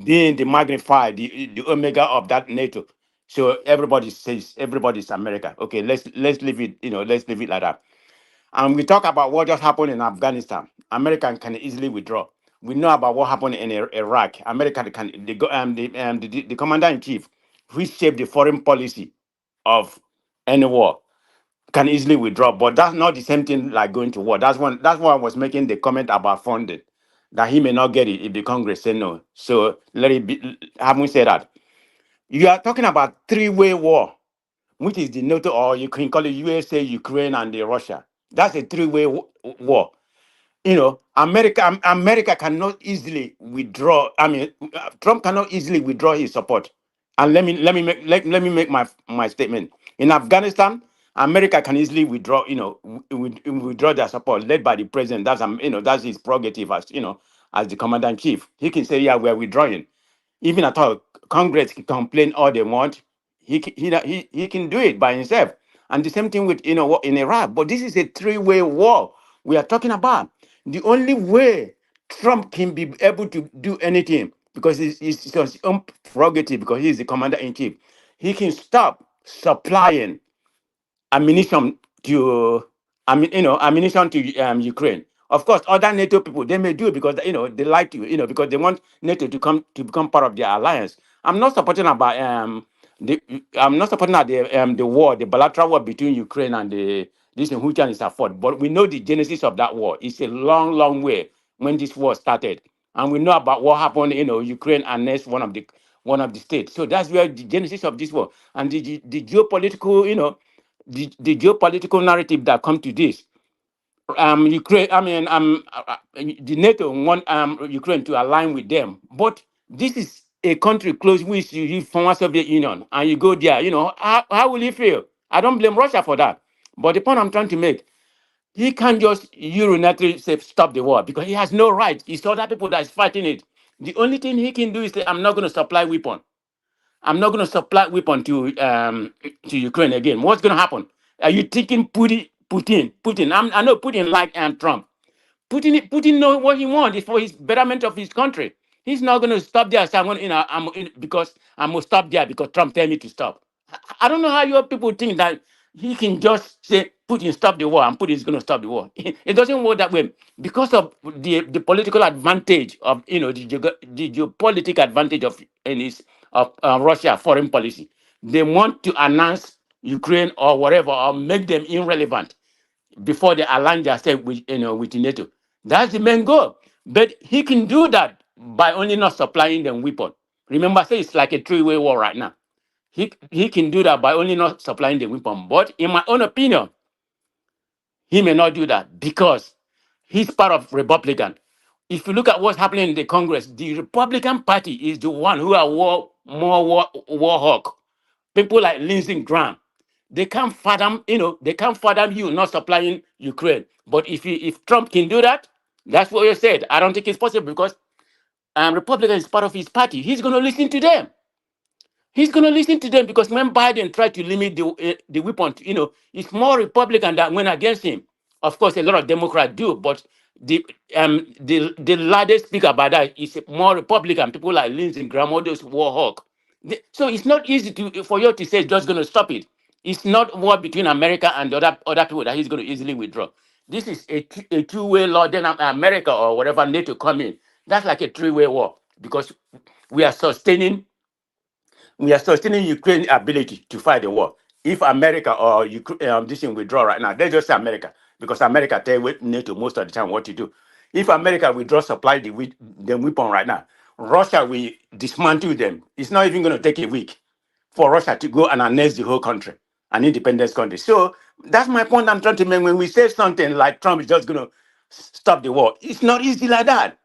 being the magnified, the omega of that NATO. So everybody says everybody's America. Okay, let's leave it, let's leave it like that. And we talk about what just happened in Afghanistan. America can easily withdraw. We know about what happened in Iraq. America can the commander in chief, who shaped the foreign policy of any war, can easily withdraw. But that's not the same thing like going to war. That's why I was making the comment about funding, that he may not get it if the Congress say no. So let it be. Having said that, you are talking about three-way war, which is the NATO, or you can call it USA, Ukraine, and the Russia. That's a three-way war. America cannot easily withdraw. I mean, Trump cannot easily withdraw his support. And let me make my statement. In Afghanistan, America can easily withdraw. Withdraw their support, led by the president. That's his prerogative as the commander in chief. He can say, yeah, we're withdrawing. Even at all, Congress can complain all they want. He can do it by himself. And the same thing with in Iraq. But this is a three-way war we are talking about. The only way Trump can be able to do anything, because it's his own prerogative, because he's the commander in chief, he can stop supplying ammunition to ammunition to Ukraine. Of course, other NATO people, they may do it because they like to, because they want NATO to become part of their alliance. I'm not supporting about I'm not supporting the war, the bilateral war between Ukraine and the this in which is afford. But we know the genesis of that war. It's a long, long way when this war started, and we know about what happened. Ukraine annexed one of the states. So that's where the genesis of this war and the geopolitical, the geopolitical narrative that come to this. Ukraine, the NATO want Ukraine to align with them, but this is a country close with the former Soviet Union, and you go there, how will he feel? I don't blame Russia for that, but the point I'm trying to make, he can't just unilaterally say stop the war because he has no right. It's other people that is fighting it. The only thing he can do is say, I'm not going to supply weapon. I'm not going to supply weapon to Ukraine again. What's going to happen? Are you thinking Putin? I know Putin like Trump. Putin know what he wants is for his betterment of his country. He's not going to stop there. So because I'm going to stop there because Trump tell me to stop. I don't know how your people think that he can just say Putin stop the war and Putin is going to stop the war. It doesn't work that way because of the political advantage of the geopolitical advantage of Russia foreign policy. They want to announce Ukraine or whatever or make them irrelevant before they align themselves with NATO. That's the main goal. But he can do that by only not supplying them weapon. Remember, say it's like a three-way war right now. He can do that by only not supplying the weapon. But in my own opinion, he may not do that because he's part of Republican. If you look at what's happening in the Congress, the Republican Party is the one who are war hawk. People like Lindsey Graham, they can't fathom, they can't fathom you not supplying Ukraine. But if Trump can do that, that's what you said. I don't think it's possible because Republican is part of his party. He's going to listen to them. He's going to listen to them because when Biden tried to limit the weapon, it's more Republican that went against him. Of course, a lot of Democrats do, but the largest speaker about that is more Republican. People like Lindsey Graham, all those war hawk. So it's not easy for you to say just going to stop it. It's not war between America and the other people that he's going to easily withdraw. This is a two-way law. Then America or whatever NATO come in. That's like a three-way war because we are sustaining Ukraine's ability to fight the war. if America or this thing withdraw right now, they just say America because America tell NATO most of the time what to do. If America withdraw supply the weapon right now, Russia will dismantle them. It's not even going to take a week for Russia to go and annex the whole country, an independent country. So that's my point I'm trying to make. When we say something like Trump is just going to stop the war, it's not easy like that.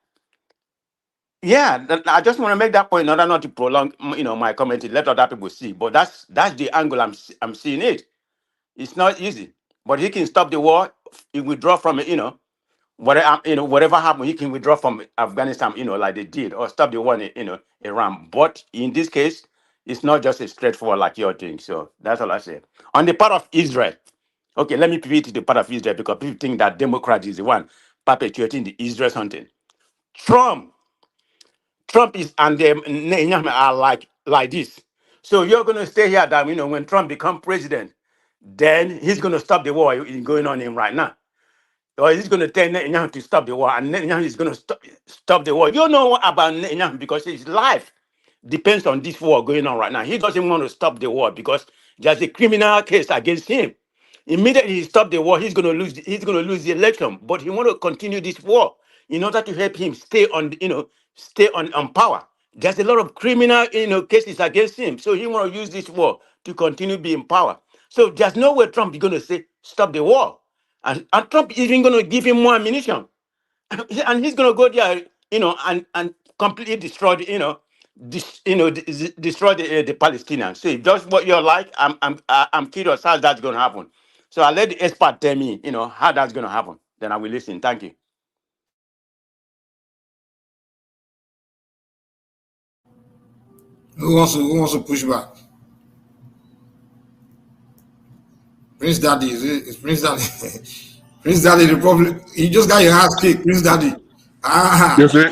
Yeah, I just want to make that point in order not to prolong, my comment. Let other people see. But that's the angle I'm seeing it. It's not easy, but he can stop the war. He withdraw from it. Whatever happened, he can withdraw from Afghanistan. Like they did, or stop the war in Iran. But in this case, it's not just as straightforward like your thing. So that's all I say. On the part of Israel, okay, let me pivot to the part of Israel because people think that Democrat is the one perpetuating the Israel something. Trump is and Netanyahu are like this. So you're going to stay here that when Trump become president, then he's going to stop the war going on in right now. Or he's going to tell Netanyahu to stop the war, and Netanyahu is going to stop the war. You know about Netanyahu because his life depends on this war going on right now. He doesn't want to stop the war because there's a criminal case against him. Immediately he stop the war, he's going to lose. He's going to lose the election. But he want to continue this war in order to help him stay on power. There's a lot of criminal cases against him, so he want to use this war to continue being in power. So there's no way Trump is going to say stop the war, and Trump is even going to give him more ammunition, and he's going to go there, and completely destroy destroy the Palestinians. So if that's what you're like, I'm curious how that's going to happen. So I'll let the expert tell me, how that's going to happen. Then I will listen. Thank you. Who wants to push back? Prince Daddy, is Prince Daddy? Prince Daddy, the problem. You just got your ass kicked, Prince Daddy. You see,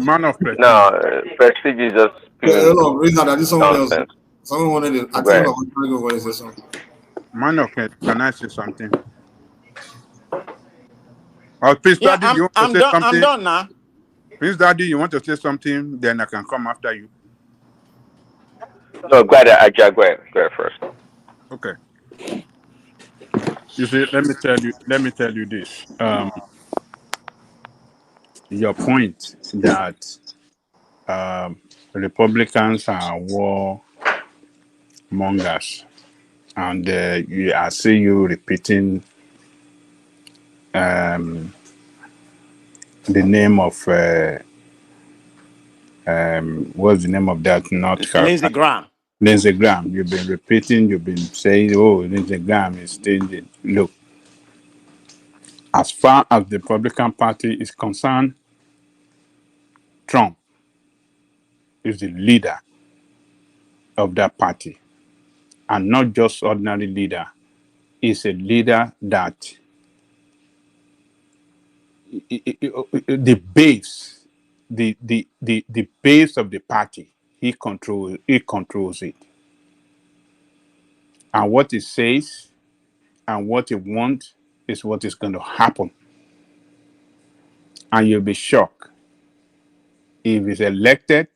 man of prestige. No, prestige is just Hold on, Prince Daddy. This someone else. nonsense. Someone wanted it. I Go think I ahead. was trying to go for this session. Man of can I say something? Oh, Prince Yeah, Daddy, you want I'm to say done. something? I'm done now. Prince Daddy, you want to say something? Then I can come after you. No, go ahead, Aja. Go ahead first. Okay. You see, let me tell you this. Your point that Republicans are war mongers, and I see you repeating the name of what's the name of that North Lindsey Carolina? Graham. Lindsey Graham. You've been repeating. You've been saying, "Oh, Lindsey Graham is changing." Look, as far as the Republican Party is concerned, Trump is the leader of that party, and not just ordinary leader. He's a leader that the base, the base of the party, he controls it, and what he says and what he wants is what is going to happen, and you'll be shocked if he's elected.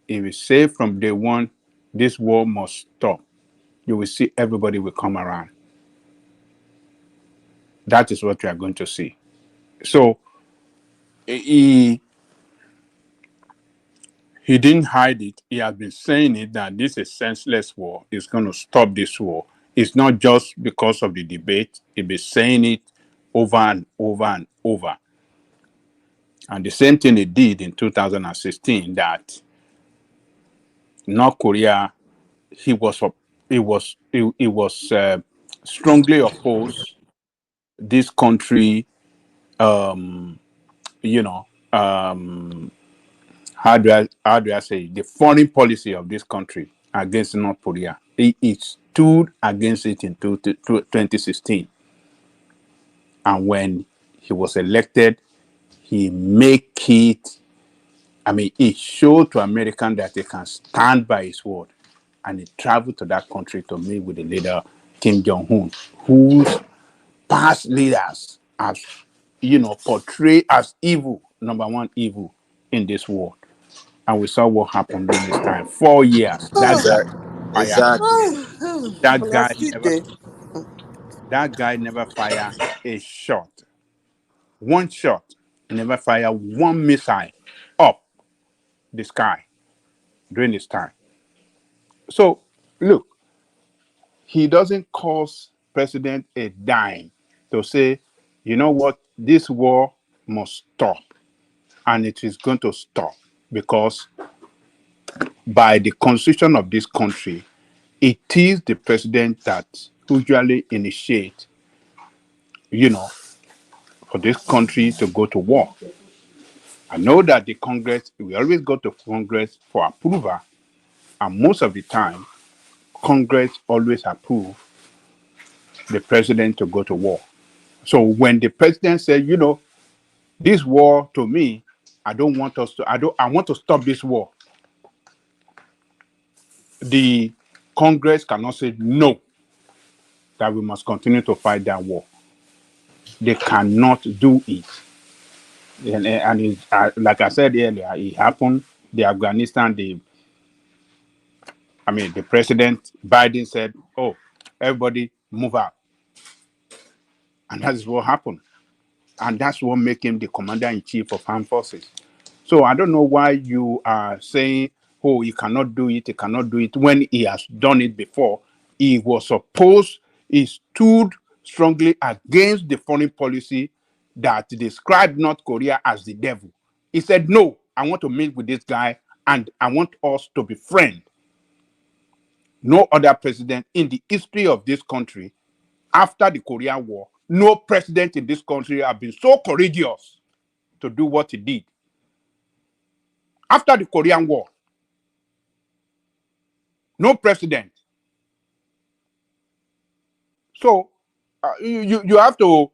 If he's said from day one, this war must stop, you will see everybody will come around. That is what you are going to see. So he didn't hide it. He has been saying it that this is senseless war. It's going to stop this war. It's not just because of the debate. He's been saying it over and over and over. And the same thing he did in 2016, that North Korea, he was strongly opposed this country, how do I say, the foreign policy of this country against North Korea. He stood against it in 2016. And when he was elected, he he showed to Americans that he can stand by his word. And he traveled to that country to meet with the leader, Kim Jong-un, whose past leaders have, portrayed as evil, number one evil in this world. And we saw what happened during this time. 4 years. That guy, fire. Oh, That well, guy still never. there. That guy never fire a shot. One shot. Never fire one missile up the sky during this time. So look, he doesn't cost president a dime to say, you know what, this war must stop, and it is going to stop because by the constitution of this country, it is the president that usually initiate, for this country to go to war. I know that the Congress, we always go to Congress for approval, and most of the time, Congress always approve the president to go to war. So when the president said, this war to me, I want to stop this war. The Congress cannot say no, that we must continue to fight that war. They cannot do it. And like I said earlier, it happened. The Afghanistan, the president Biden said, "Oh, everybody move out," and that's what happened. And that's what made him the commander-in-chief of armed forces. So I don't know why you are saying, "Oh, he cannot do it. He cannot do it," when he has done it before. He stood strongly against the foreign policy that described North Korea as the devil. He said, "No, I want to meet with this guy, and I want us to be friends." No other president in the history of this country, after the Korean War, no president in this country has been so courageous to do what he did. After the Korean War, no president. So you have to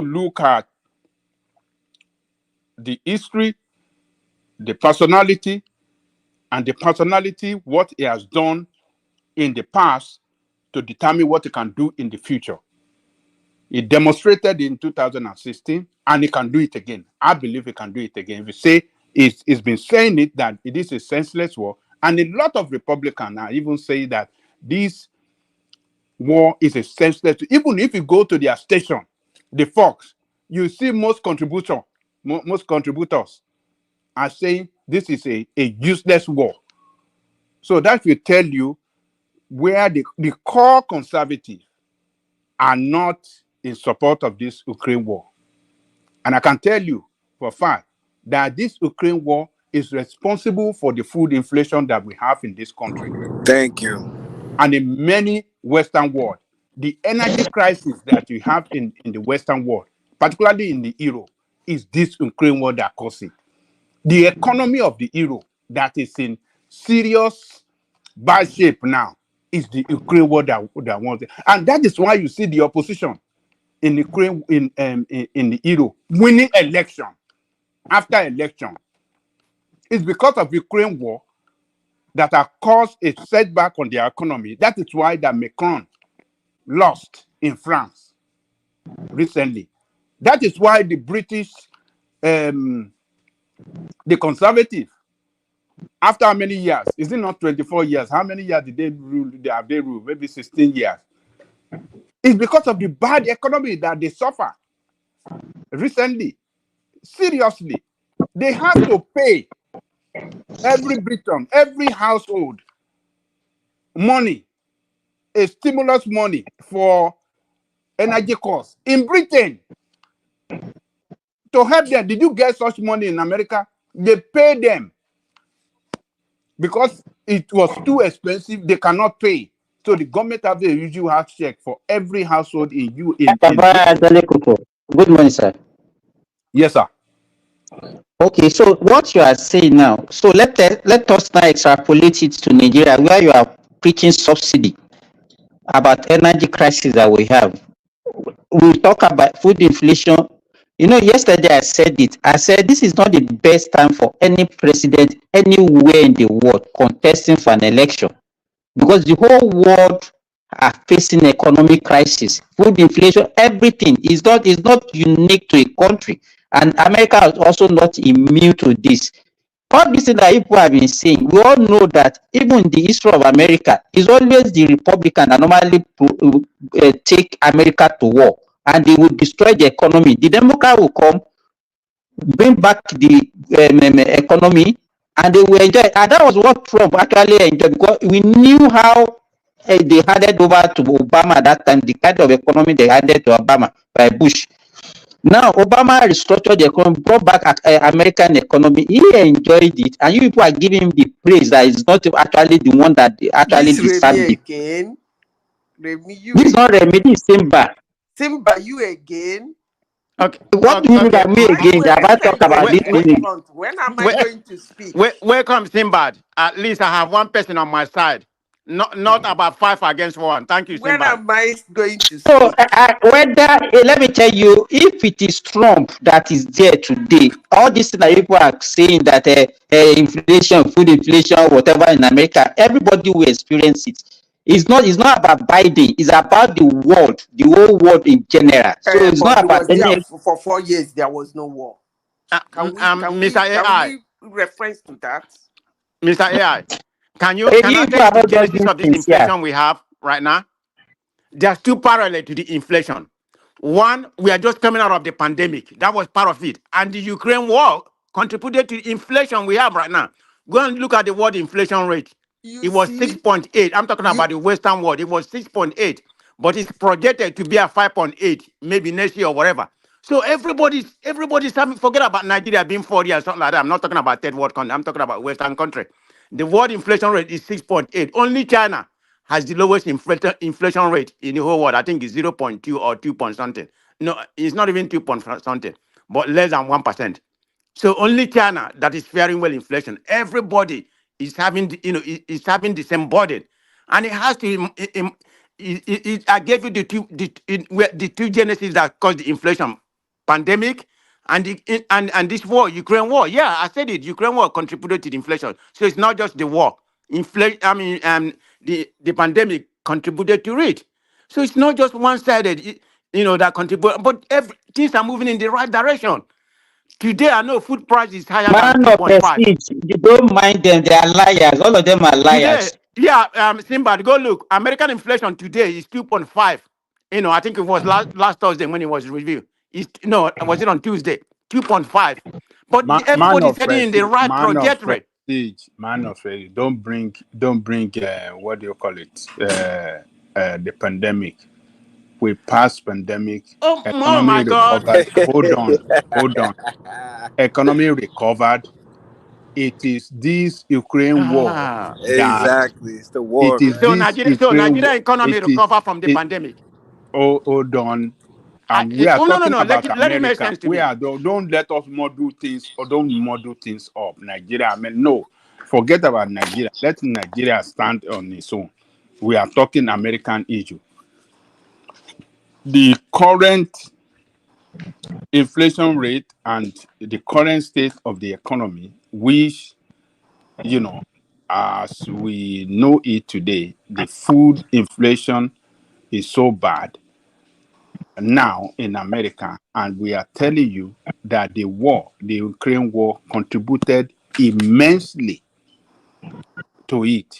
look at the history, the personality, what he has done in the past to determine what he can do in the future. He demonstrated in 2016, and he can do it again. I believe he can do it again. If you say he's been saying it, that it is a senseless war, and a lot of Republicans are even saying that this war is a senseless. Even if you go to their station, the Fox, you see most contributors are saying this is a useless war. So that will tell you where the core conservatives are not in support of this Ukraine war. And I can tell you for a fact that this Ukraine war is responsible for the food inflation that we have in this country. Thank you. And in many Western world, the energy crisis that we have in the Western world, particularly in the Europe, is this Ukraine war that caused it. The economy of the Europe that is in serious bad shape now is the Ukraine war that wants it. And that is why you see the opposition in Ukraine, in the Europe, winning election after election. It's because of Ukraine war that have caused a setback on their economy. That is why that Macron lost in France recently. That is why the British, the conservative, after how many years? Is it not 24 years? How many years did they rule? They rule? Maybe 16 years. It's because of the bad economy that they suffer recently. Seriously, they have to pay every Briton, every household money, a stimulus money for energy costs in Britain to help them. Did you get such money in America? They pay them because it was too expensive. They cannot pay. So the government have a usual house check for every household in Good morning, sir. Yes, sir. Okay, so what you are saying now, so let us now extrapolate it to Nigeria, where you are preaching subsidy about energy crisis that we have. We talk about food inflation. Yesterday I said it. I said this is not the best time for any president anywhere in the world contesting for an election, because the whole world are facing economic crisis, food inflation, everything is not unique to a country, and America is also not immune to this. all these things that people have been saying, we all know that even in the history of America, it's always the Republican that normally take America to war, and they will destroy the economy. The Democrat will come, bring back the economy, and they will enjoy. And that was what Trump actually enjoyed, because we knew how they handed over to Obama at that time, the kind of economy they handed to Obama by Bush. Now, Obama restructured the economy, brought back American economy. He enjoyed it, and you people are giving him the praise that is not actually the one that actually This deserved Remy it. again. Remy, you This is not again. Remy, this is Simba. Simba, you again. Okay. What do you look at me again? They have not talked about this thing. When am I going to speak? Welcome, Simbad. At least I have one person on my side. Not about 5 against 1. Thank you, When Simbad. am I going to So, speak? whether, let me tell you, if it is Trump that is there today, all these things that people are saying that inflation, food inflation, whatever in America, everybody will experience it. It's not about Biden, it's about the world, the whole world in general. So it's But not he about was there any. for 4 years. There was no war. Mr. AI. Can we reference to that? Mr. AI, can You I people tell are you the not just genesis doing of this things, yeah. inflation we have right now? There's two parallel to the inflation. One, we are just coming out of the pandemic. That was part of it. And the Ukraine war contributed to the inflation we have right now. Go and look at the world inflation rate. It was 6.8. I'm talking about the Western world. It was 6.8. But it's projected to be at 5.8, maybe next year or whatever. So everybody's having, forget about Nigeria being 40 or something like that. I'm not talking about third world country. I'm talking about Western country. The world inflation rate is 6.8. Only China has the lowest inflation rate in the whole world. I think it's 0.2 or 2 point something. No, it's not even 2 point something, but less than 1%. So only China that is faring well inflation. Everybody is having, is having the same burden, and it has to. I gave you the two genesis that caused the inflation: pandemic and this war, Ukraine war. Yeah, I said it. Ukraine war contributed to the inflation. So it's not just the war. Inflation. I mean, the pandemic contributed to it. So it's not just one-sided. That contribute, but things are moving in the right direction. Today, I know food price is higher than Man of 2.5. prestige, you don't mind them, they are liars. All of them are liars. Today, yeah, Simba, go look. American inflation today is 2.5. I think it was last Thursday when it was reviewed. Was it on Tuesday? 2.5. But Man everybody's of heading in the prestige, right trajectory. man of prestige. Don't bring what do you call it? The pandemic. We passed pandemic. Oh Economy my God. recovered. Hold on. Economy recovered. It is this Ukraine war that Exactly. It's the war, it is So man. this Ukraine Nigeria war. economy It is recover from the it. pandemic. Hold on. We are talking No. about Let it make America. sense to me. Don't let us model things or don't model things up. Nigeria, no, forget about Nigeria. Let Nigeria stand on its own. We are talking American issue. The current inflation rate and the current state of the economy, which, as we know it today, the food inflation is so bad now in America, and we are telling you that the Ukraine war, contributed immensely to it.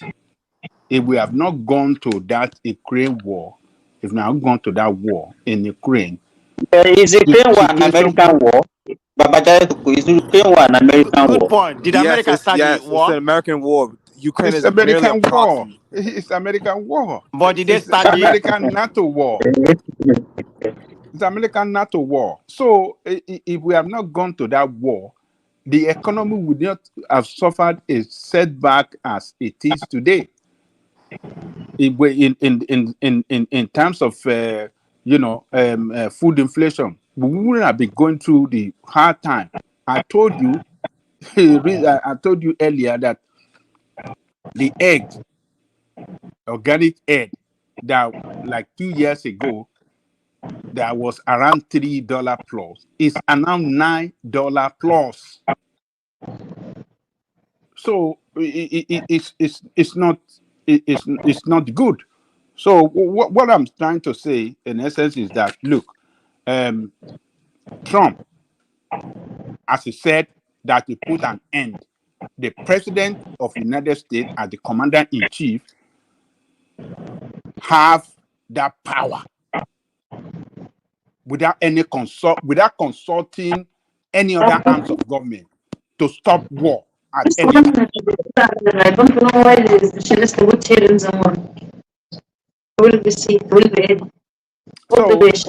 If we have not gone to that Ukraine war, if we have not gone to that war in Ukraine, Is Ukraine war an American war? Is Ukraine war an American Good war? point. Did America start the It's war? an American war. Ukraine it's is merely a American war. proxy. It's American war. But did they It's start it? American NATO war. It's American NATO war. So if we have not gone to that war, the economy would not have suffered a setback as it is today. In terms of food inflation, we wouldn't have been going through the hard time. I told you earlier that the organic egg, that like 2 years ago that was around $3 plus, is around $9 plus. So it's not good. So what I'm trying to say in essence is that, look, Trump, as he said, that he put an end the president of United States as the commander-in-chief have that power without consulting any other arms of government to stop war at any time. I don't know why she is the witch here in someone. Will be see, will be So, Prince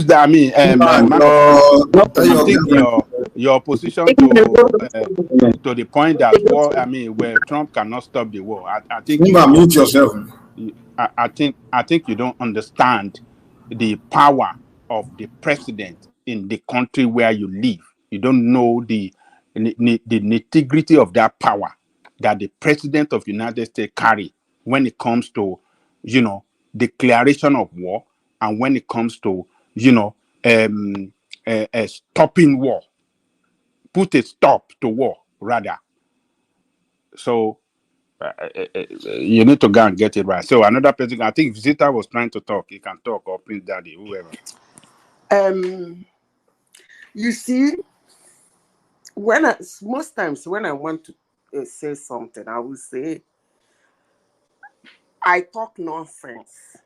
Dami, I think your position to the point that war, where Trump cannot stop the war. I think mute yourself. I think you don't understand the power of the president in the country where you live. You don't know the nitty-gritty of that power that the president of the United States carry when it comes to, declaration of war, and when it comes to, stopping war, put a stop to war, rather. So you need to go and get it right. So another person, I think Zita was trying to talk. He can talk, or Prince Daddy, whoever. You see, most times when I want to say something, I will say I talk nonsense.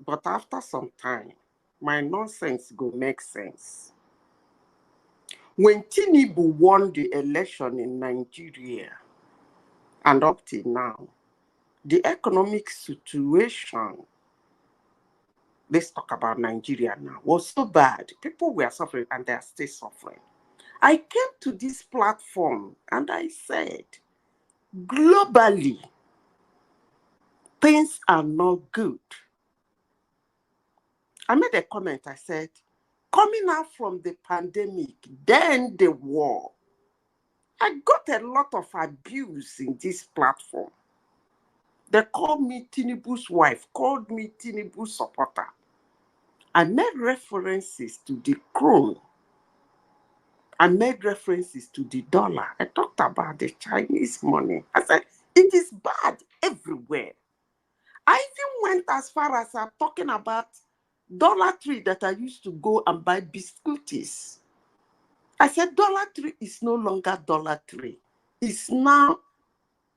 But after some time, my nonsense go make sense. When Tinubu won the election in Nigeria, and up till now, the economic situation, let's talk about Nigeria now, was so bad. People were suffering and they are still suffering. I came to this platform and I said, globally, things are not good. I made a comment, I said, coming out from the pandemic, then the war, I got a lot of abuse in this platform. They called me Tinubu's wife, called me Tinubu's supporter. I made references to the krone. I made references to the dollar. I talked about the Chinese money. I said, it is bad everywhere. I even went as far as I'm talking about $3 that I used to go and buy biscuits. I said, $3 is no longer $3. It's now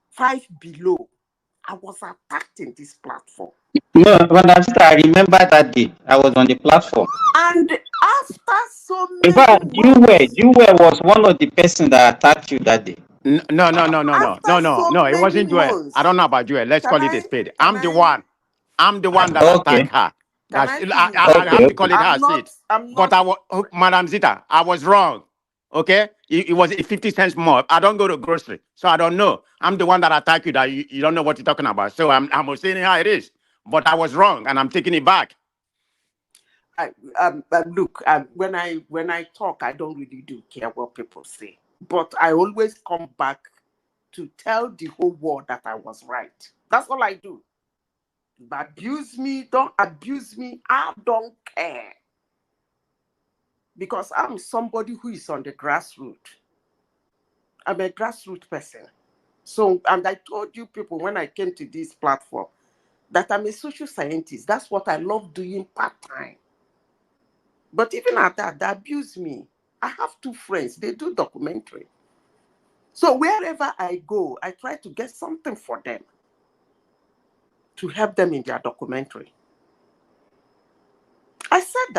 5 below. I was attacked in this platform. No, I remember that day. I was on the platform. And after so many In fact, you was one of the person that attacked you that day. No. It wasn't Joel. I don't know about Joel. Let's call it a spade. I'm the one that attacked her. I have to call it her seat. But Madam Zita, I was wrong. Okay? It was 50 cents more. I don't go to grocery, so I don't know. I'm the one that attacked you that you don't know what you're talking about. So I'm saying how it is. But I was wrong, and I'm taking it back. Look, when I talk, I don't really do care what people say. But I always come back to tell the whole world that I was right. That's all I do. Abuse me, don't abuse me, I don't care. Because I'm somebody who is on the grassroots. I'm a grassroots person. So, and I told you people when I came to this platform that I'm a social scientist. That's what I love doing part-time. But even at that, they abuse me. I have 2 friends, they do documentary. So wherever I go, I try to get something for them to help them in their documentary. I said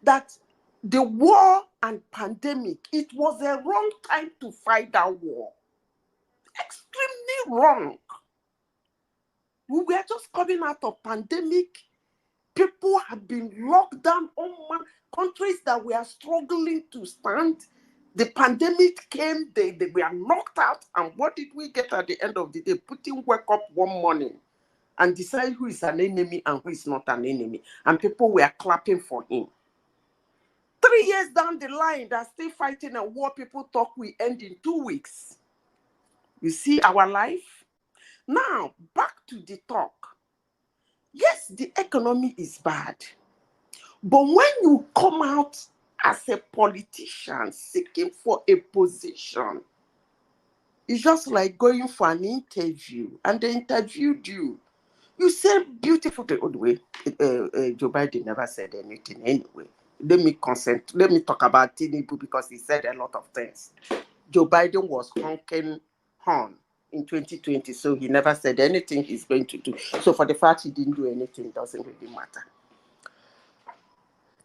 that the war and pandemic, it was a wrong time to fight that war. Extremely wrong. We were just coming out of pandemic. People have been locked down. Countries that were struggling to stand. The pandemic came, they were knocked out. And what did we get at the end of the day? Putin woke up one morning and decide who is an enemy and who is not an enemy. And people were clapping for him. 3 years down the line, they're still fighting a war people thought we end in 2 weeks. You see our life? Now, back to the talk. Yes, the economy is bad. But when you come out as a politician seeking for a position, it's just like going for an interview and they interviewed you. You say beautiful things. Joe Biden never said anything anyway. let me talk about Tinubu because he said a lot of things. Joe Biden was honking horn in 2020, so he never said anything he's going to do. So for the fact he didn't do anything, doesn't really matter.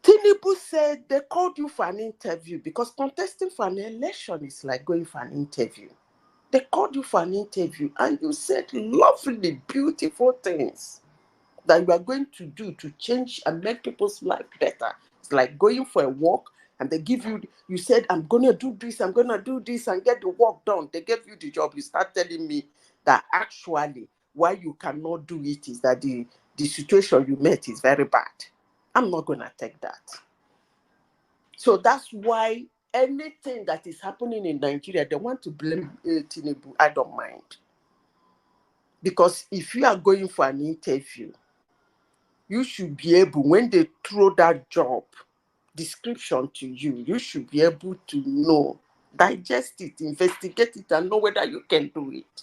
Tinubu said they called you for an interview because contesting for an election is like going for an interview. They called you for an interview and you said lovely, beautiful things that you are going to do to change and make people's life better. It's like going for a walk and they give you said, I'm going to do this and get the work done. They gave you the job. You start telling me that actually why you cannot do it is that the situation you met is very bad. I'm not going to take that. So that's why anything that is happening in Nigeria, they want to blame Tinubu. I don't mind. Because if you are going for an interview, you should be able, when they throw that job description to you, you should be able to know, digest it, investigate it, and know whether you can do it.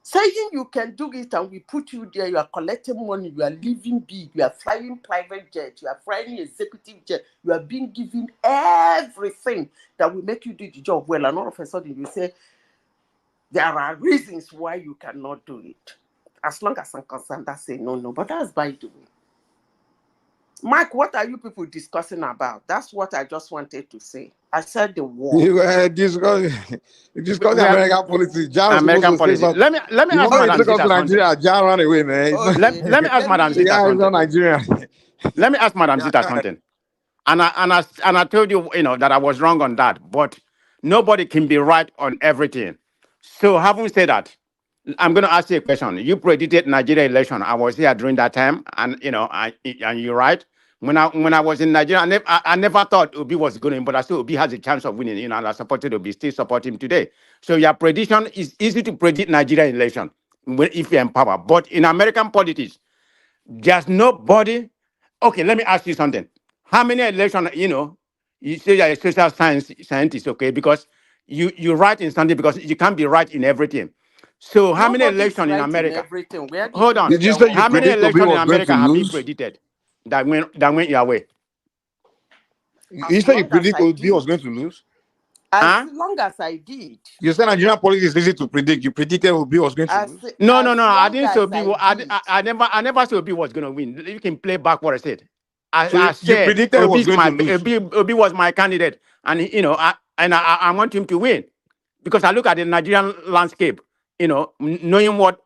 Saying you can do it and we put you there, you are collecting money, you are living big, you are flying private jet, you are flying executive jet, you are being given everything that will make you do the job well, and all of a sudden you say, there are reasons why you cannot do it. As long as I'm concerned, I say no, but that's by the way. Mike, what are you people discussing about? That's what I just wanted to say. I said the war. You discussing We are American politics. John was American supposed to say politics. something. Let me The ask moment Madam he took us Zita to something. Nigeria, John ran away, man. Let me ask Madam The Zita guy is not something. Nigerian. Let me ask Madam Zita something. And I told you, that I was wrong on that. But nobody can be right on everything. So having said that, I'm going to ask you a question. You predicted Nigeria election. I was here during that time, and and you're right. When I was in Nigeria, I never thought Obi was going to win, but I still Obi has a chance of winning. And I supported Obi, still support him today. So your prediction is easy to predict Nigeria election if you're in power. But in American politics, there's nobody. Okay, let me ask you something. How many elections, you say you're a social scientist, okay? Because you write in something because you can't be right in everything. So how many Nobody's elections in right in America? everything. Where did Hold you on. get Did you that say you one? How many predict Obi elections in was going America to have you lose? predicted that went your way? You As said you long as predict I Obi was did. going to lose? As Huh? long as I did. You said Nigerian politics is easy to predict. You predicted Obi was going to lose? No. As I long didn't say as Obi. I did. I never said Obi was going to win. You can play back what I said. So I you said predicted he was going to lose. Obi was my candidate, and I want him to win because I look at the Nigerian landscape. Knowing what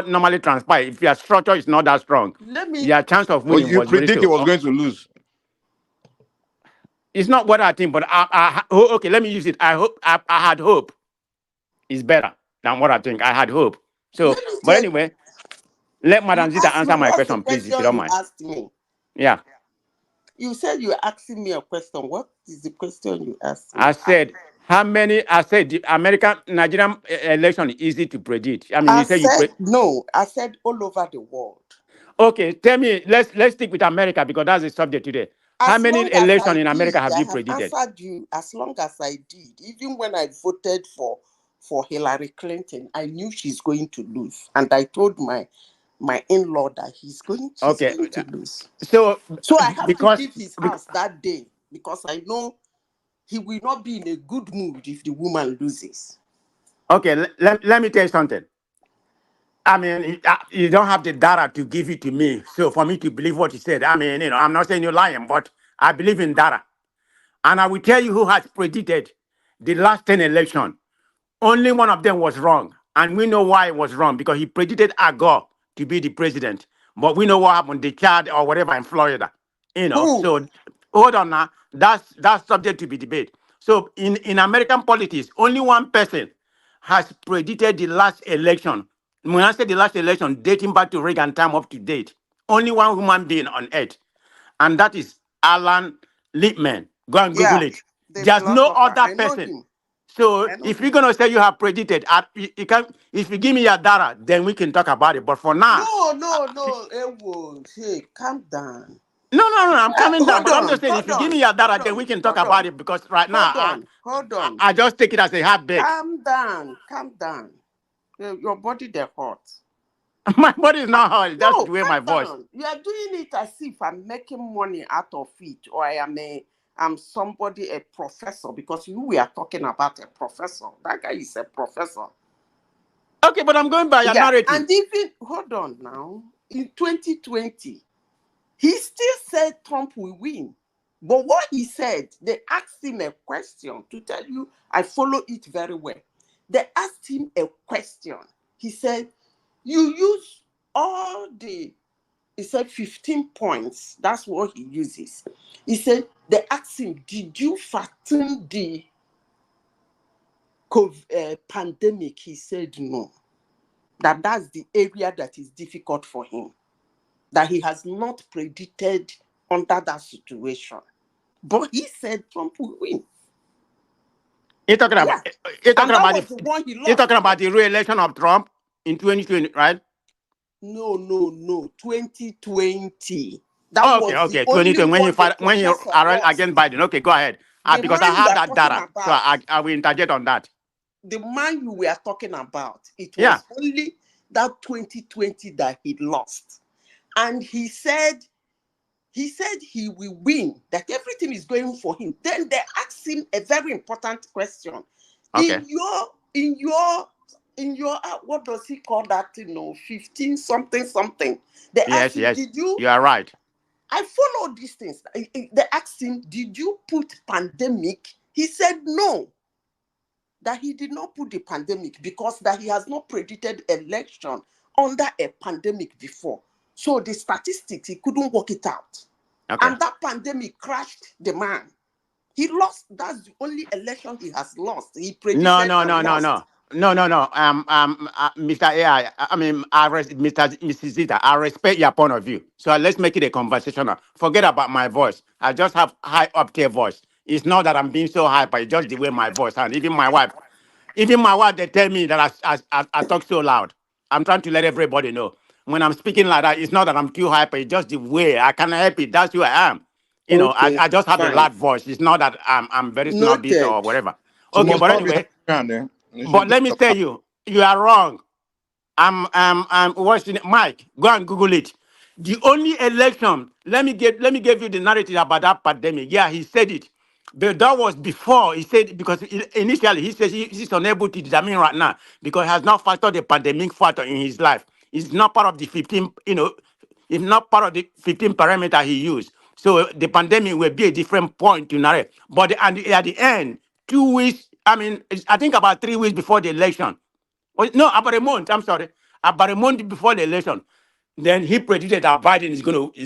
normally transpires. If your structure is not that strong, Let me your chance of But winning you was very predict he slow. was going to lose. It's not what I think, but okay. Let me use it. I had hope. It's better than what I think. I had hope. let So, me but tell anyway, let you Madam Zita asked me answer my what's the question, please, if you don't question you mind. asked me. Yeah. You said you were asking me a question. What is the question you asked me? I said, I said the Nigerian election is easy to predict. I mean, I you say you said no. I said all over the world. Okay, tell me, let's stick with America because that's the subject today. How As many long as I elections in America did, have I you have predicted? answered you. As long as I did, even when I voted for Hillary Clinton, I knew she's going to lose, and I told my in-law that she's going Okay, to lose. so So I have to because leave his house that day because I know he will not be in a good mood if the woman loses. okay, let me tell you something. I mean, you don't have the data to give it to me, so for me to believe what you said. I mean, I'm not saying you're lying, but I believe in data, and I will tell you who has predicted the last 10 elections. Only one of them was wrong. And we know why it was wrong because he predicted Gore to be the president. But we know what happened, the Chad or whatever in Florida. Who? So hold on now. That's subject to be debate. So in American politics, only one person has predicted the last election. When I say the last election, dating back to Reagan time up to date, only one human being on earth. And that is Alan Lippman. Go and Google Yeah, it. the There's no philosopher. other I know person. him. So I know if you're him. gonna say you have predicted, you can. If you give me your data, then we can talk about it. But for now, No. Ewo, hey, calm down. no. I'm coming down. But I'm just saying, if you give me your data, Hold then we on, can talk about it. Because right now, hold on. I just take it as a heartbreak. Calm down. Your body they hot. My body is not hot. That's No, the way my calm voice. down. You are doing it as if I'm making money out of it, or I'm somebody, a professor, because we are talking about a professor. That guy is a professor. Okay, but I'm going by your narrative. And even, hold on now, in 2020, he still said Trump will win. But what he said, they asked him a question. To tell you, I follow it very well. They asked him a question. He said, you use all the, he said 15 points. That's what he uses. He said, they asked him, did you fathom the COVID, pandemic? He said no. That's the area that is difficult for him. That he has not predicted under that situation. But he said Trump will win. You're talking about, you're talking about you're talking about the re-election of Trump in 2020, right? No. 2020. Okay. 2020 when he ran against Biden. Okay, go ahead. Because I have that data, so I will interject on that. The man you were talking about, it was only that 2020 that he lost, and he said he will win. That everything is going for him. Then they asked him a very important question. Okay. In your what does he call that? 15 something. They asked him, did you? You are right. I follow these things. They asked him, did you put pandemic? He said no. That he did not put the pandemic because that he has not predicted election under a pandemic before. So the statistics, he couldn't work it out. Okay. And that pandemic crashed the man. He lost. That's the only election he has lost. He predicted No. lost. Mr. AI, Mrs. Zita, I respect your point of view. So let's make it a conversational. Forget about my voice. I just have high octave voice. It's not that I'm being so hyper, it's just the way my voice and even my wife, they tell me that I talk so loud. I'm trying to let everybody know. When I'm speaking like that, it's not that I'm too hyper, it's just the way I can help it. That's who I am. I just have a loud voice. It's not that I'm very snobbish or whatever. Okay, but anyway. But let me tell you, you are wrong. I'm watching it. Mike, go and Google it. The only election, let me give you the narrative about that pandemic. Yeah, he said it. But that was before he said, because initially he says he's unable to determine right now because he has not factored the pandemic factor in his life. It's not part of the 15, it's not part of the 15 parameter he used. So the pandemic will be a different point to narrate. But at the end, 2 weeks, I think about 3 weeks before the election. No, about a month. I'm sorry. About a month before the election, then he predicted that Biden is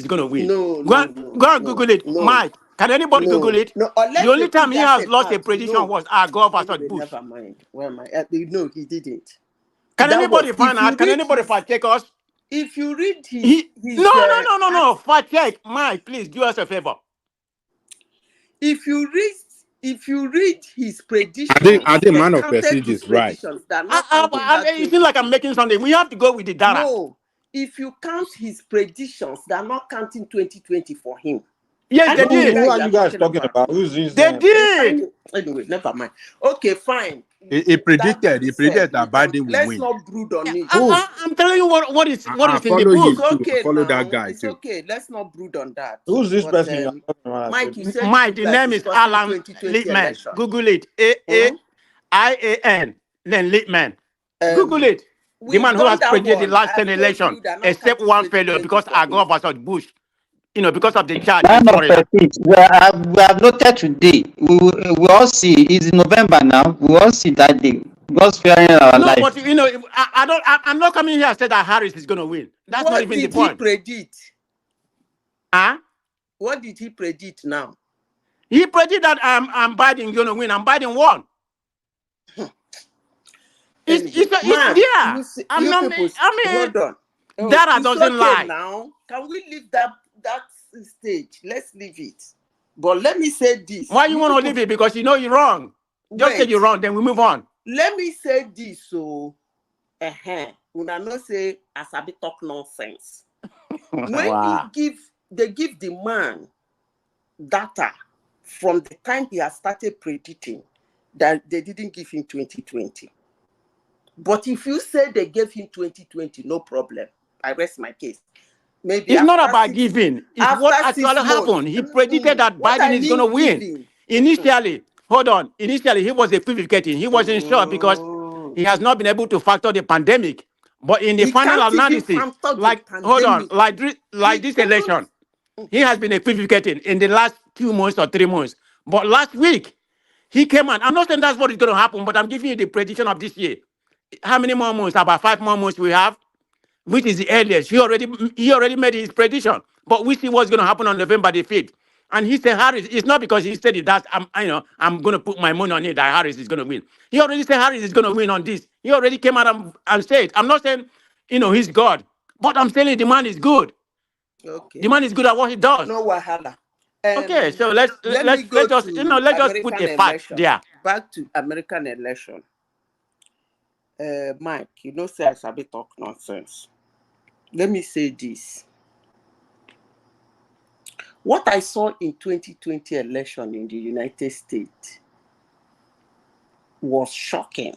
gonna win. Go and Google it, Mike. Can anybody Google it? No, the only time he has lost a prediction was Gore versus Bush. Never mind. Where am I? No, he didn't. Can anybody find out? Can anybody fact check us? If you read his no. Fact check, Mike. Please do us a favor. If you read his predictions, I think man of Prestige is right. It seems like I'm making something. We have to go with the data. No, if you count his predictions, they're not counting 2020 for him. Yes, they did. Who are you guys talking about? Who's this? They did. Anyway, never mind. Okay, fine. He predicted that Biden will Let's win. not brood on it. I'm telling you what is in the book. It's okay. Follow that guy it's too. okay. Let's not brood on that. Who's this person you're talking about? Mike, you said Mike, the name is Alan Lippman. Google it. AAIAN. Then Lippman. Google it. The man who has predicted the last 10 elections, except one failure because Gore versus Bush. Because of the charge. We have noted today. We all see. It's November now. We all see that day. God's fearing our life. But I'm not coming here and say that Harris is going to win. That's not even the point. What did he predict? Huh? What did he predict now? He predicted that Biden going to win, and Biden won. It's hold on. Data doesn't lie. Now, can we leave that stage? Let's leave it. But let me say this. Why you want to leave it? Because you're wrong. Just say you're wrong, then we move on. Let me say this. So, una no say as I be talk nonsense. When they give the man data from the time he has started predicting that they didn't give him 2020. But if you say they gave him 2020, no problem. I rest my case. Maybe It's not after about 6 giving. It's what after 6 actually months. happened. He predicted that What Biden I is going to mean win. giving. Initially, hold on. Initially, he was equivocating. He wasn't sure because he has not been able to factor the pandemic. But in the He final can't even analysis, factor the like, hold on, pandemic. like this election, he has been equivocating in the last 2 months or 3 months. But last week, he came out. I'm not saying that's what is going to happen, but I'm giving you the prediction of this year. How many more months? About 5 more months we have, which is the earliest. He already made his prediction. But we see what's going to happen on November the 5th. And he said Harris, it's not because he said it that I'm going to put my money on it that Harris is going to win. He already said Harris is going to win on this. He already came out and said, I'm not saying, he's God, but I'm saying the man is good. Okay. The man is good at what he does. No wahala. Okay, so let's Let me go just to let's just put American a fact election. there. Back to American election. Mike, say I sabi talk nonsense. Let me say this. What I saw in 2020 election in the United States was shocking.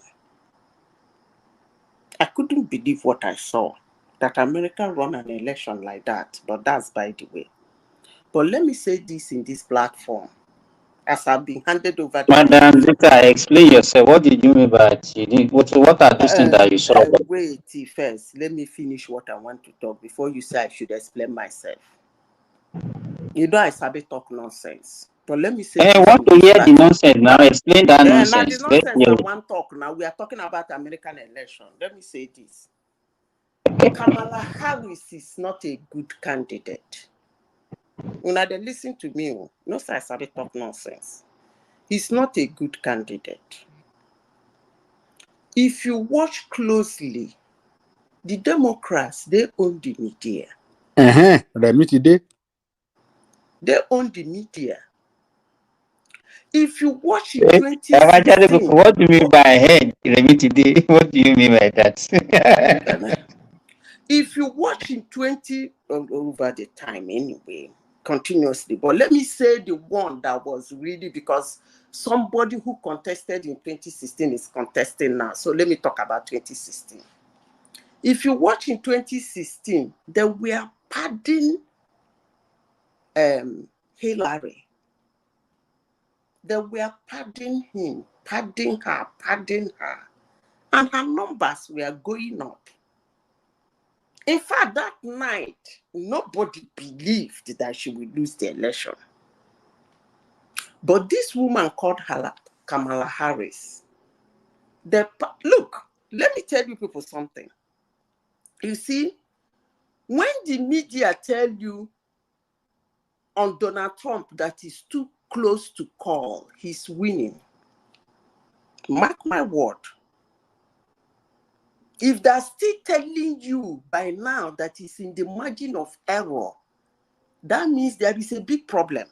I couldn't believe what I saw, that America run an election like that, but that's by the way. But let me say this in this platform, as I've been handed over the Madam Zita, explain yourself. What did you mean by it? What are those things that you saw? Wait first. Let me finish what I want to talk before you say I should explain myself. I sabi talk nonsense. But let me say I want to hear the nonsense now. Explain that nonsense. Now the nonsense I want to talk now. We are talking about American election. Let me say this. Kamala Harris is not a good candidate. When they listen to me, no say I sabi talk nonsense. He's not a good candidate. If you watch closely, the Democrats, they own the media. The media. They own the media. If you watch in 2016, what do you mean by head? What do you mean by that? If you watch in 20 over the time anyway, continuously, but let me say the one that was really because somebody who contested in 2016 is contesting now. So let me talk about 2016. If you watch in 2016, they were padding Hillary. They were padding him, padding her, and her numbers were going up. In fact, that night, nobody believed that she would lose the election. But this woman called her Kamala Harris. Look, let me tell you people something. You see, when the media tell you on Donald Trump that he's too close to call, he's winning. Mark my word. If they're still telling you by now that he's in the margin of error, that means there is a big problem.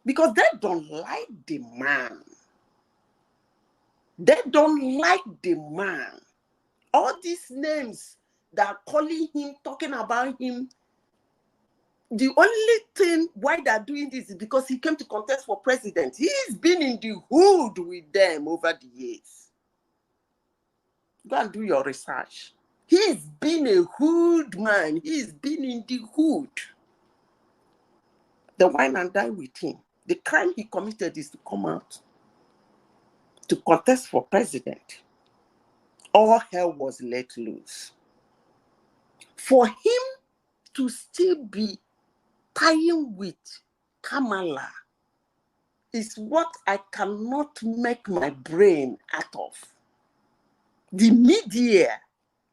Because they don't like the man. They don't like the man. All these names that are calling him, talking about him, the only thing why they're doing this is because he came to contest for president. He's been in the hood with them over the years. Go and do your research. He's been a hood man. He's been in the hood. They wine and die with him. The crime he committed is to come out to contest for president. All hell was let loose. For him to still be tying with Kamala is what I cannot make my brain out of. The media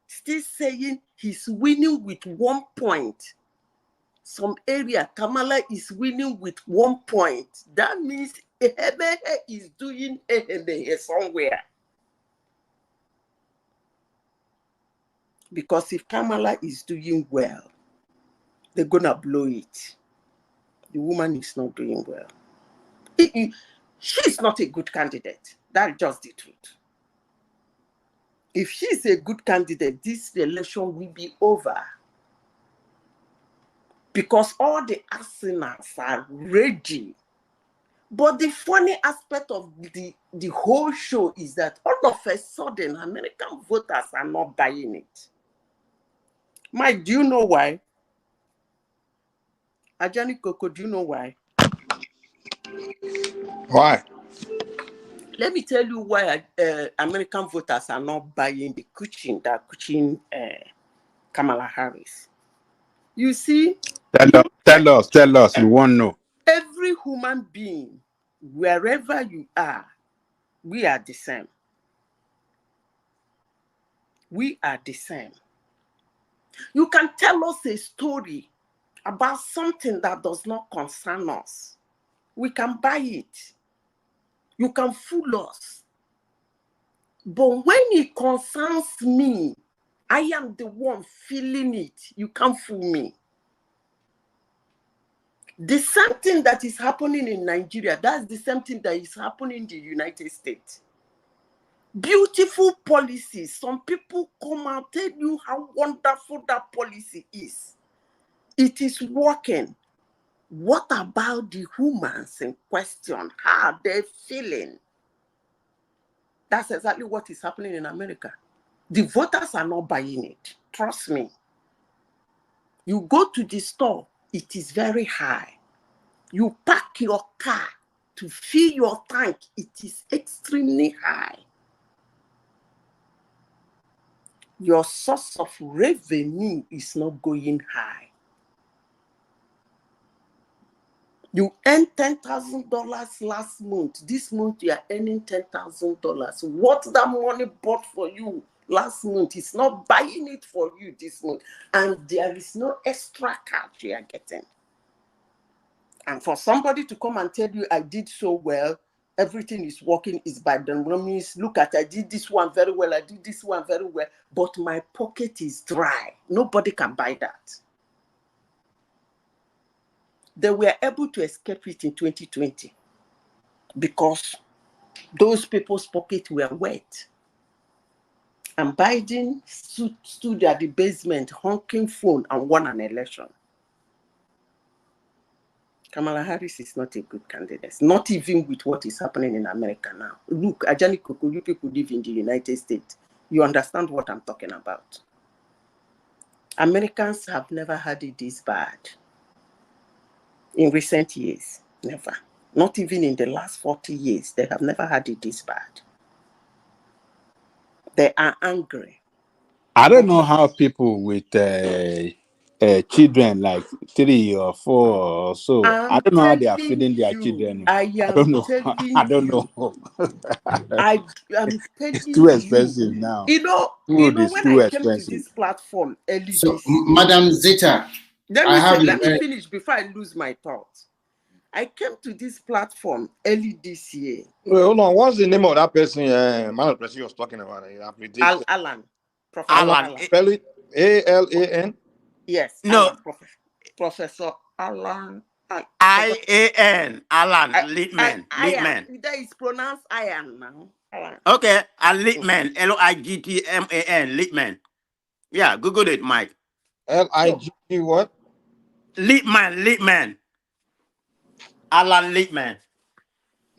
still saying he's winning with 1 point. Some area, Kamala is winning with 1 point. That means Ehebe is doing Ehebe somewhere. Because if Kamala is doing well, they're going to blow it. The woman is not doing well. She's not a good candidate. That's just the truth. If she's a good candidate, this election will be over. Because all the arsenals are ready But the funny aspect of the whole show is that all of a sudden, American voters are not buying it. Mike, do you know why? Ajani Coco, do you know why? Why? Let me tell you why American voters are not buying the Kuchin Kamala Harris. You see, Tell us. We want to know. every human being, wherever you are, we are the same. We are the same. You can tell us a story about something that does not concern us. We can buy it. You can fool us. But when it concerns me, I am the one feeling it. You can't fool me. The same thing that is happening in Nigeria, that's the same thing that is happening in the United States. Beautiful policies. Some people come and tell you how wonderful that policy is. It is working. What about the humans in question? How are they feeling? That's exactly what is happening in America. The voters are not buying it. Trust me. You go to the store, it is very high. You park your car to fill your tank, it is extremely high. Your source of revenue is not going high. You earned $10,000 last month. This month you are earning $10,000. What that money bought for you last month is not buying it for you this month. And there is no extra cash you are getting. And for somebody to come and tell you, I did so well, everything is working, is by the means, look at, I did this one very well, I did this one very well, but my pocket is dry. Nobody can buy that. They were able to escape it in 2020 because those people's pockets were wet. And Biden stood at the basement, honking phone, and won an election. Kamala Harris is not a good candidate, not even with what is happening in America now. Look, Ajani Koko, you people live in the United States. You understand what I'm talking about. Americans have never had it this bad in recent years. Never. Not even in the last 40 years. They have never had it this bad. They are angry. I don't know how people with children like 3 or 4 or so, I I'm don't know how they are telling feeding their you, children. I I am don't know. I telling don't you, know. I am It's too telling you. expensive now. You know, Food is when too I came to expensive. this platform early So, this year, Madam Zeta, let me finish before I lose my thoughts. I came to this platform early this year. Wait, hold on. What's the name of that person? Man of person was talking about. Alan. Professor Alan. Spell it ALAN. Yes, No, Alan. Professor Alan. IAN. Alan Littman. Ian. Littman. That is pronounced Ian now. Alan. Okay, Littman. Ligtman. Littman. Yeah, Google it, Mike. LIGT what? Littman. Alan Littman.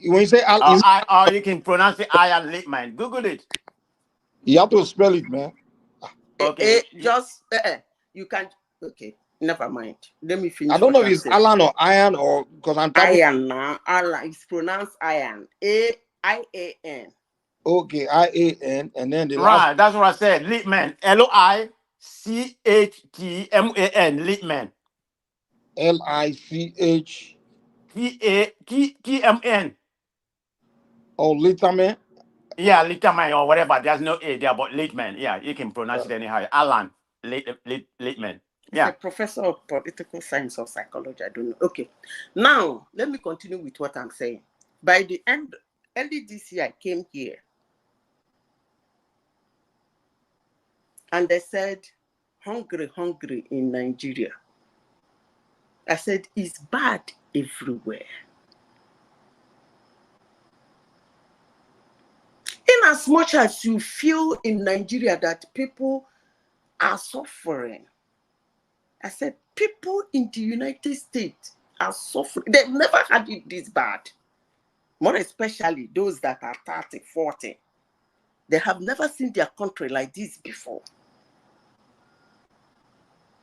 When you say Al, Or you can pronounce it Ian Littman. Google it. you have to spell it, man. Okay. You can. Okay, never mind. Let me finish. I don't know what if I'm it's saying. Alan or Iron or because I'm typing. Ian now. Alan. It's pronounced Ian. AIAN. Okay, IAN, and then the last. Right, that's what I said. Littman. LICHTMAN. Littman. LICH. TMN. Oh, Litterman. Yeah, Littman or whatever. There's no A there, but Littman. Yeah, you can pronounce it anyhow. Alan Littman. He's a Yeah. professor of political science or psychology. I don't know. Okay. Now, let me continue with what I'm saying. By the end, early this year, I came here. And they said, hungry in Nigeria. I said, it's bad everywhere. In as much as you feel in Nigeria that people are suffering, I said, people in the United States are suffering. They've never had it this bad. more especially those that are 30, 40. They have never seen their country like this before.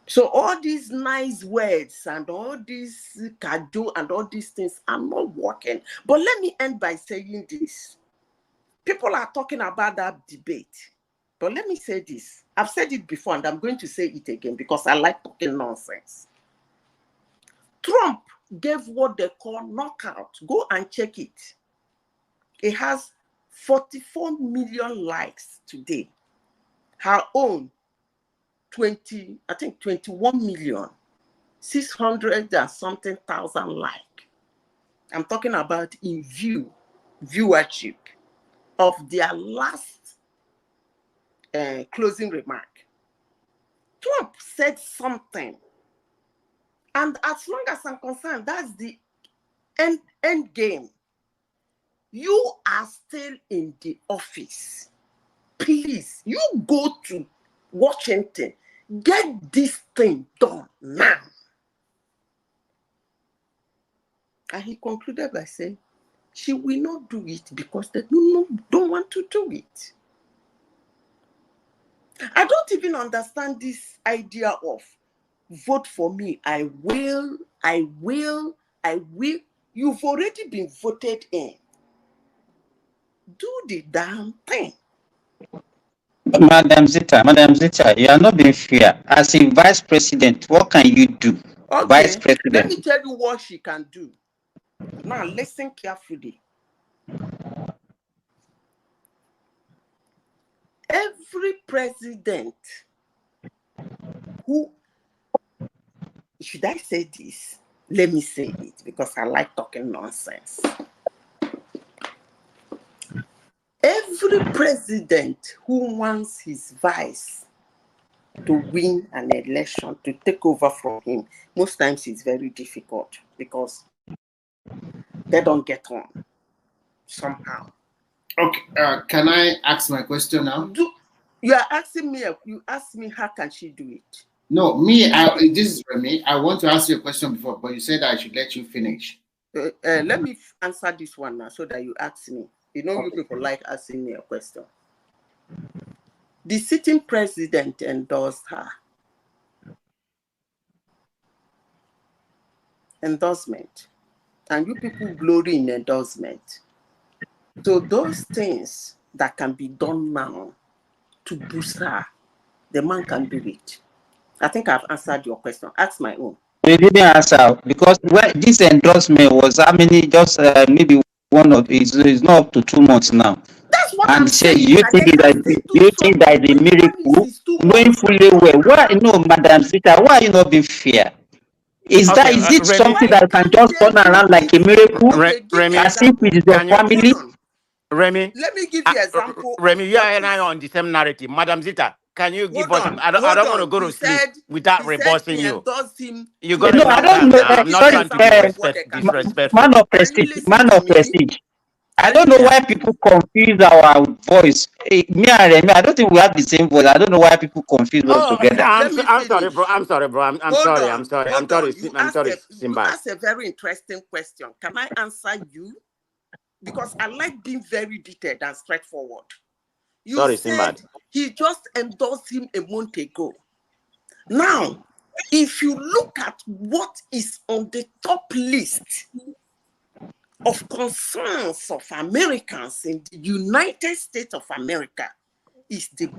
So all these nice words and all these kado and all these things are not working. But let me end by saying this. People are talking about that debate. But let me say this. I've said it before and I'm going to say it again because I like talking nonsense. Trump gave what they call knockout. Go and check it. It has 44 million likes today. Her own 21 million 600 and something thousand like. I'm talking about in viewership of their last closing remark. Trump said something, and as long as I'm concerned, that's the end game. You are still in the office. Please, you go to Washington. Get this thing done now. And he concluded by saying, she will not do it because they don't want to do it. I don't even understand this idea of vote for me. I will. You've already been voted in. Do the damn thing. Madam Zita, you are not being fair. As a vice president, what can you do? Okay, Vice president. let me tell you what she can do. Now listen carefully. Every president who, should I say this? Let me say it because I like talking nonsense. Every president who wants his vice to win an election, to take over from him, most times it's very difficult because they don't get on somehow. Okay, can I ask my question now? You are asking me, you asked me how can she do it? No, this is Remy. I want to ask you a question before, but you said I should let you finish. Let me answer this one now so that you ask me. You know, you people like asking me a question. The sitting president endorsed her. Endorsement. And you people glory in endorsement. So those things that can be done now to boost her, the man can do it. I think I've answered your question. Ask my own. You didn't answer because this endorsement was how many? Just maybe one of it's not up to 2 months now. That's what and I'm say, saying. you think that is a miracle? Knowing fully well, why no, Madam Zita, why are you not being fair? Is it something that can just turn around like a miracle? Remy, as if it is your family? Remy, let me give you an example. Remy, you and I are on the same narrative. Madam Zita, can you give us? I don't want to go to sleep without rebursing you. You're gonna I don't know. I'm not trying to be disrespectful. Man of prestige. I don't know why people confuse our voice. Me and Remy, I don't think we have the same voice. I don't know why people confuse us together. I'm sorry, bro. I'm sorry. I'm sorry, You asked a very interesting question. Can I answer you? Because I like being very detailed and straightforward. You said he just endorsed him a month ago. Now, if you look at what is on the top list of concerns of Americans in the United States of America, is the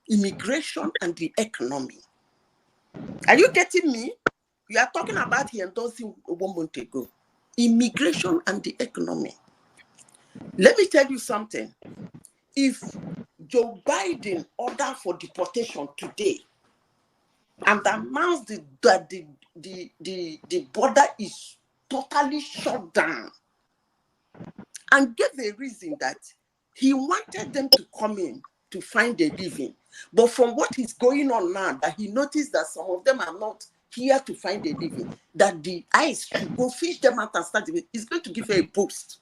immigration and the economy. Are you getting me? You are talking about he endorsed him 1 month ago. Immigration and the economy. Let me tell you something. If Joe Biden ordered for deportation today and announced that the border is totally shut down and gave a reason that he wanted them to come in to find a living, but from what is going on now, that he noticed that some of them are not here to find a living, that the ICE should go fish them out and start it, it's going to give her a boost.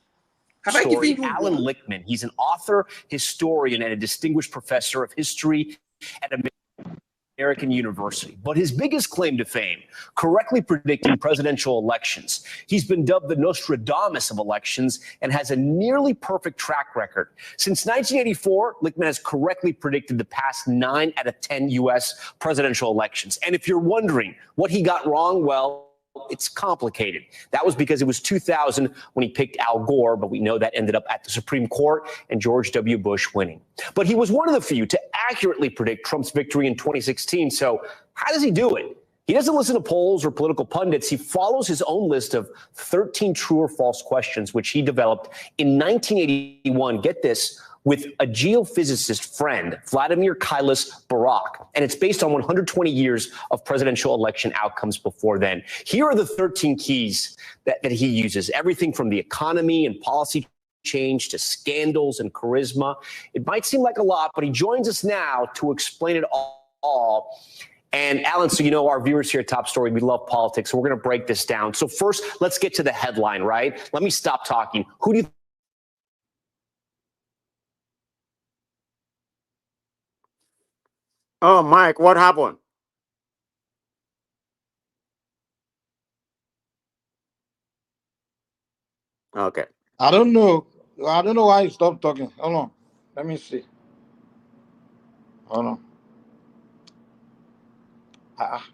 Have I given you Alan one? Lichtman. He's an author, historian, and a distinguished professor of history at American university. But his biggest claim to fame, correctly predicting presidential elections. He's been dubbed the Nostradamus of elections and has a nearly perfect track record. Since 1984, Lichtman has correctly predicted the past 9 out of 10 U.S. presidential elections. And if you're wondering what he got wrong, well, it's complicated. That was because it was 2000 when he picked Al Gore, but we know that ended up at the Supreme Court and George W. Bush winning. But he was one of the few to accurately predict Trump's victory in 2016. So how does he do it? He doesn't listen to polls or political pundits. He follows his own list of 13 true or false questions, which he developed in 1981. Get this, with a geophysicist friend, Vladimir Kailas Barak. And it's based on 120 years of presidential election outcomes before then. Here are the 13 keys that he uses, everything from the economy and policy change to scandals and charisma. It might seem like a lot, but he joins us now to explain it all. And Alan, so you know our viewers here at Top Story, we love politics, so we're going to break this down. So first, let's get to the headline, right? Let me stop talking. Who do you Oh, Mike, what happened? Okay. I don't know. I don't know why you stopped talking. Hold on. Let me see. Hold on. Ah.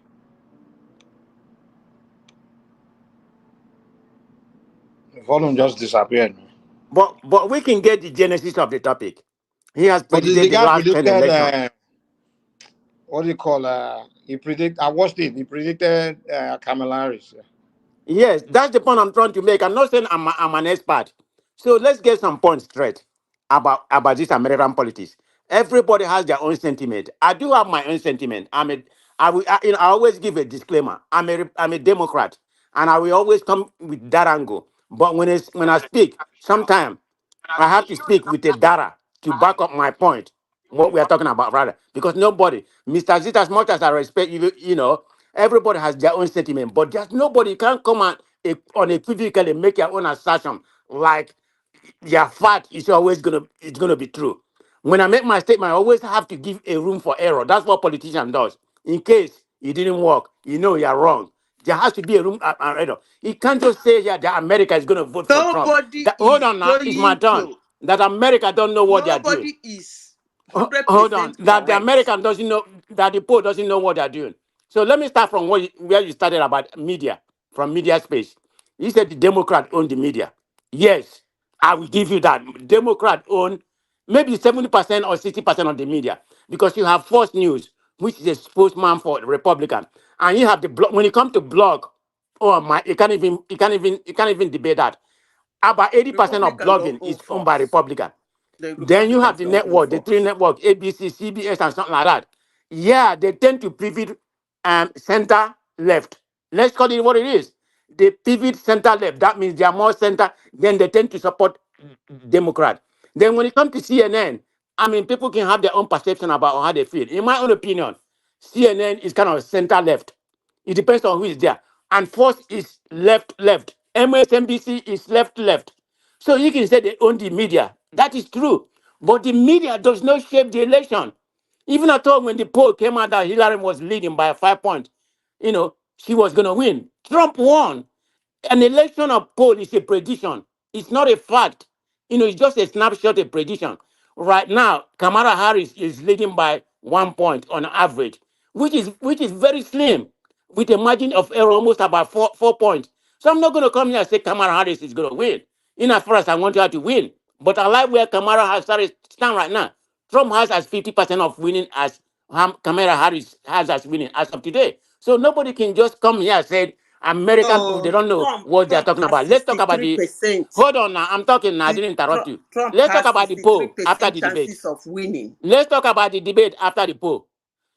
The volume just disappeared. But we can get the genesis of the topic. He has But the predicted the guy last 10 predicted, elections. what do you call, he predict. I watched it. He predicted Kamala Harris. Yes, that's the point I'm trying to make. I'm not saying I'm an expert. So let's get some points straight about this American politics. Everybody has their own sentiment. I do have my own sentiment. I always give a disclaimer. I'm a Democrat, and I will always come with that angle. But when I speak, sometimes I have to speak with a data to back up my point, what we are talking about, rather. Because nobody, Mr. Zit, as much as I respect you, everybody has their own sentiment, but just nobody can come on unequivocally make your own assertion like your fact is always gonna be true. When I make my statement, I always have to give a room for error. That's what politician does. In case it didn't work, you're wrong. There has to be a room error. You can't just say here that America is gonna vote for Trump. Nobody Hold is on now, it's my going turn. to. That America don't know what they are doing. Nobody is Hold on. 100% That the correct. American doesn't know, that the poll doesn't know what they're doing. So let me start from where you started about media, from media space. You said the Democrat own the media. Yes, I will give you that. Democrat own maybe 70% or 60% of the media because you have Fox News, which is a spokesman for the Republican, and you have the blog. When it comes to blog, oh my, you can't even debate that. About 80% of Republican don't blogging own is owned by Fox. Republican. The Then you have Republicans the don't own network, the three Fox. network, ABC, CBS, and something like that. Yeah, they tend to pivot center left. Let's call it what it is. They pivot center left. That means they are more center. Then they tend to support Democrat. Then when it comes to CNN, I mean, people can have their own perception about how they feel. In my own opinion, CNN is kind of center left. It depends on who is there. And Fox is left. MSNBC is left. So you can say they own the media. That is true. But the media does not shape the election. Even at all when the poll came out that Hillary was leading by 5 points, she was going to win. Trump won. An election of poll is a prediction. It's not a fact. It's just a snapshot, a prediction. Right now, Kamala Harris is leading by 1 point on average, which is very slim, with a margin of error almost about 4 points. So I'm not going to come here and say Kamala Harris is going to win. In as far as I want her to win, but I like where Kamala Harris stand right now. Trump has as 50% of winning as Kamala Harris has as winning as of today. So nobody can just come here and say American people, they No, don't know what they're Trump talking has about. Let's talk about the. 63%. Hold on now. I'm talking now. I didn't interrupt you. Trump Let's talk has about the poll after 63% the debate. chances of winning. Let's talk about the debate after the poll.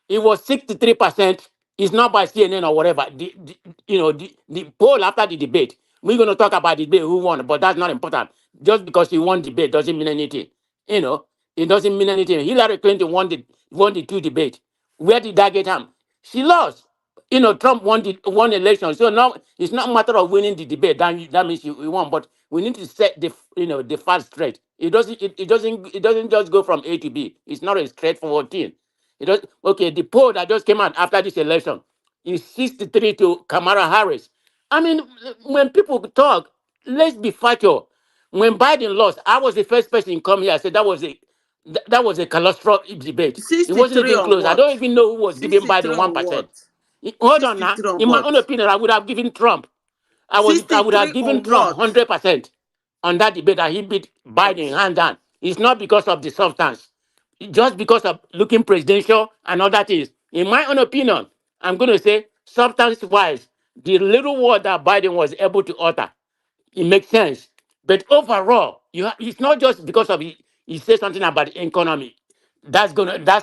It was 63%. It's not by CNN or whatever. The poll after the debate. We're going to talk about the debate who won, but that's not important. Just because he won debate doesn't mean anything. It doesn't mean anything. Hillary Clinton won the two debate. Where did that get him? She lost. Trump won election. So now it's not a matter of winning the debate. That means you won. But we need to set the facts straight. It doesn't just go from A to B. It's not a straightforward thing. It does, okay, the poll that just came out after this election is 63 to Kamala Harris. I mean, when people talk, let's be factual. When Biden lost, I was the first person to come here. I said that was a catastrophic debate. It wasn't 63 even on close. I what? don't even know who was giving 63 Biden on 1%. what? Hold on now. 63 on In my what? own opinion, I would have given Trump. I would have 63 given on Trump what? 100% on that debate that he beat Biden hand down. It's not because of the substance, it's just because of looking presidential and all that is. In my own opinion, I'm going to say substance-wise, the little word that Biden was able to utter, it makes sense. But overall, it's not just because of he said something about the economy. That's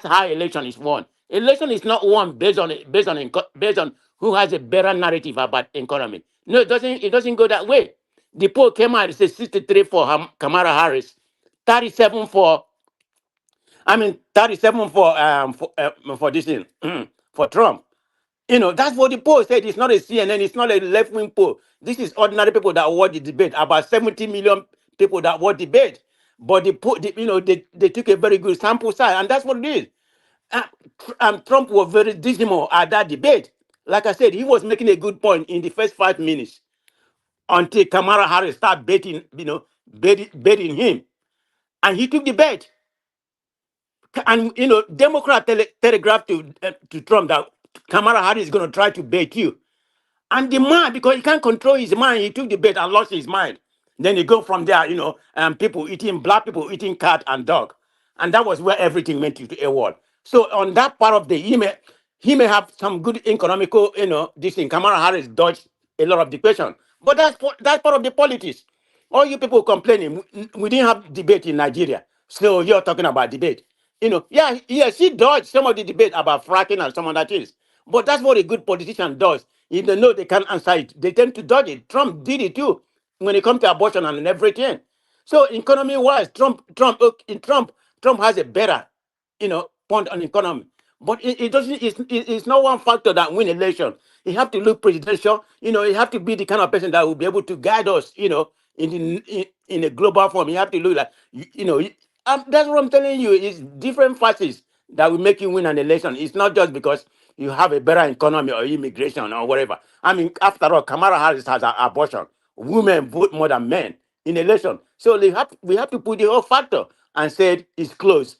how election is won. Election is not won based on who has a better narrative about economy. No, it doesn't go that way. The poll came out, it says 63 for Kamala Harris, 37 for 37 for this thing, for Trump. That's what the poll said. It's not a CNN, it's not a left-wing poll. This is ordinary people that watch the debate, about 70 million people that watch debate. But they took a very good sample size, and that's what it is. Trump was very dismal at that debate. Like I said, he was making a good point in the first 5 minutes until Kamala Harris started baiting him. And he took the bet. And Democrat telegraphed to Trump that Kamala Harris is going to try to bait you. And the man, because he can't control his mind, he took the bet and lost his mind. Then he go from there, black people eating cat and dog. And that was where everything went to a wall. So on that part of he may have some good economical, this thing. Kamala Harris dodged a lot of the question. But that's part of the politics. All you people complaining, we didn't have debate in Nigeria. So you're talking about debate. She dodged some of the debate about fracking and some of that things. But that's what a good politician does. If they know they can't answer it, they tend to dodge it. Trump did it too when it comes to abortion and everything. So economy-wise, Trump has a better, point on economy. But it doesn't. It's not one factor that win election. You have to look presidential. You have to be the kind of person that will be able to guide us. In a global form, you have to look like that's what I'm telling you. It's different facets that will make you win an election. It's not just because you have a better economy or immigration or whatever. I mean, after all, Kamala Harris has an abortion. Women vote more than men in election. So we have to put the whole factor and said it's close.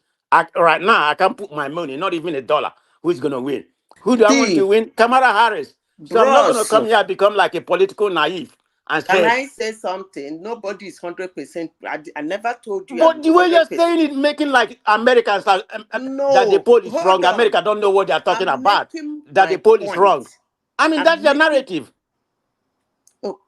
Right now, I can't put my money, not even $1. Who's going to win? Who do I want to win? Kamala Harris. So I'm not going to Bros, come here and become like a political naive and can say, I say something? Nobody is 100%. I never told you but I'm the way you're 100%. saying it, making like Americans that the No, poll is wrong. hold on. America don't know what they're talking I'm about. making That the my poll is point. wrong. I mean, that's I'm their making. narrative. Oh,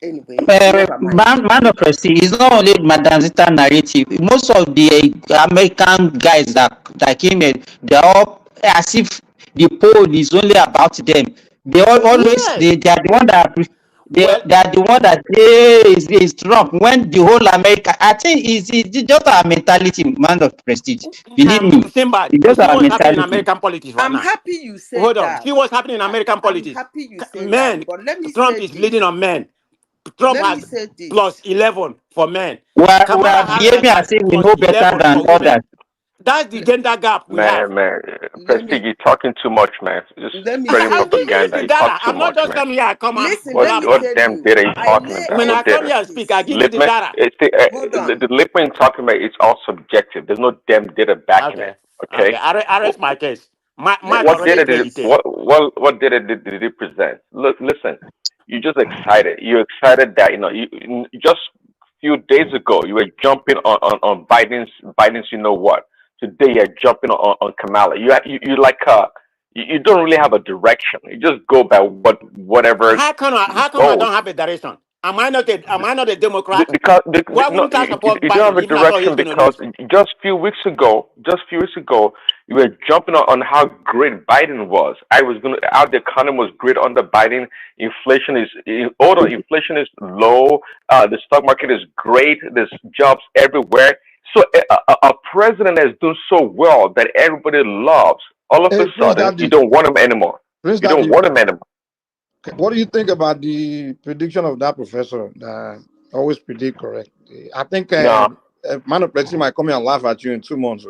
anyway, never mind. Man of Prestige, it's not only Madam Zita narrative. Most of the American guys that came in, they're all as if the poll is only about them. They always Yes. they are the one that they are the one that is Trump when the whole America. I think it's just our mentality, man of Prestige. Believe me, Simba, it's you just see our what's happening in mentality. American politics right I'm now. happy you said Hold on. that. See what's happening in American I'm politics. happy you said Men, that. But let me Trump say is this. leading on men. Trump Let me has say this. plus 11 for men. We Kamala are Harris behaving has as if we plus know better 11 than for women. others. That's the gender gap we have. Man, Let me Prestige, you're talking too much, man. Just let me spreading say I'm giving you this. propaganda. the You data. talk too I'm not much, just man. coming here. Come on, Listen, What let me blab. tell damn you. data you I talking lay about? When I What come data? here and speak, I give you the Litman, data. Hold on. the litman you're talking about, it's all subjective. There's no damn data backing it. Okay. Okay. I rest my case. Mike What already data played did the tape. what data did it present? Look, listen, you're just excited. You're excited that just a few days ago you were jumping on Biden's you know what. Today you're jumping on Kamala. You like you don't really have a direction. You just go by whatever How come I goes. don't have a direction? Am I not a Democrat? Because Why no, wouldn't I support you don't have Biden a even I thought he's direction going to because lose? just few weeks ago, you were jumping on how great Biden was. How the economy was great under Biden. Inflation inflation is low. The stock market is great. There's jobs everywhere. So a president that's doing so well that everybody loves. All of a Hey, Prince sudden, you Daddy. don't want him anymore. Prince You don't Daddy, want him anymore. what do you think about the prediction of that professor that always predict correct? I think No. Man of Plenty might come here and laugh at you in 2 months.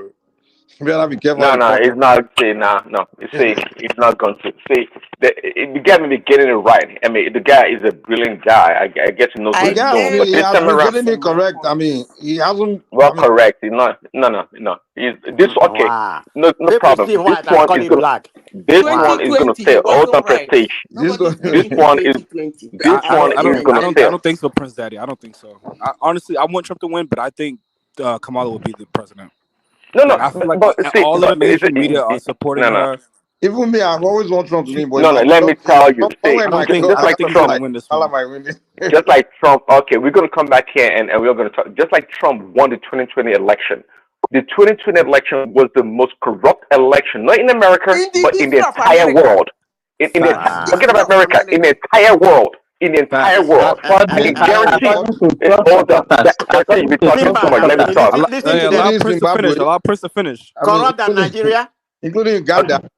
You better be careful. No, no, it's not. See, no, no. See, it's not going to. See, the guy may be getting it right. I mean, the guy is a brilliant guy. I get to know what The he's guy doing. But he this has time been around, getting it correct. I mean, he hasn't. well, I mean, correct. It's not. No, no, no. This okay. Wow. No People problem. see This white and one call is it gonna. black. This Wow. one is gonna 2020, he fail. Hold on, wasn't right. prestige. Nobody's This believing one is. 2020. This one I is don't, I gonna don't, I fail. don't think so, Prince Daddy. I don't think so. Honestly, I want Trump to win, but I think Kamala will be the president. No, no. Like, I feel like But see, all of but the is mainstream media are it? supporting No, no. her. even me, I've always wanted Trump to win, but No, if no. I Let me tell you. See, somewhere in my I just I like think feel he's gonna Trump. win this Kamala one. might win it. Just like Trump, okay, we're going to come back here and we're going to talk. Just like Trump won the 2020 election, the 2020 election was the most corrupt election, not in America, In the but in the history of entire America. world. In the Facts. forget History about of America, in the America. entire world, in the entire Facts. world. I According, can guarantee. according to Trump Hold on, supporters, I said you be according to talking Trump too much. Let me supporters, talk. Listen Hey, to allow them. Including Prince to finish. Zimbabwe, Allow Prince to finish. I mean, Corrupt than Nigeria. including Uganda.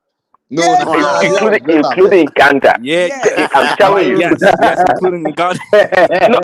No, Yes, Nigeria so is better. Including Uganda. Yeah, yes. I'm telling you. yes, including God. No,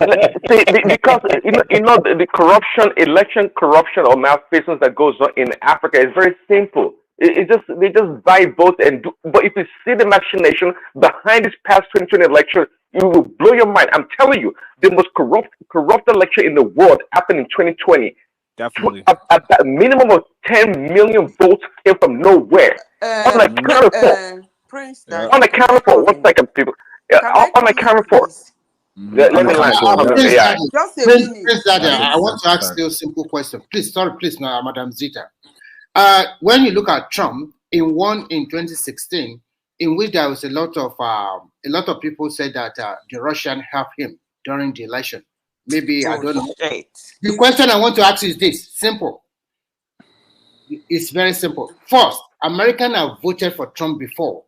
see, because the corruption, election corruption or malfeasance that goes on in Africa is very simple. It just they just buy votes and do. But if you see the machination behind this past 2020 election, you will blow your mind. I'm telling you, the most corrupt election in the world happened in 2020. Definitely. A minimum of 10 million votes came from nowhere. Unaccounted for. Prince Yeah. Daddy, can I Unaccounted for. come One in? second, people. Yeah, Can I come in, unaccounted for. please? Let me land. Unaccountable, Yeah. Just a Prince minute. Daddy, That I is want to ask you a simple question. Please, sorry, please, now, Madam Zita. When you look at Trump, in 2016, in which there was a lot of people said that the Russian helped him during the election. Maybe I don't know. The question I want to ask you is this: simple. It's very simple. First, Americans have voted for Trump before,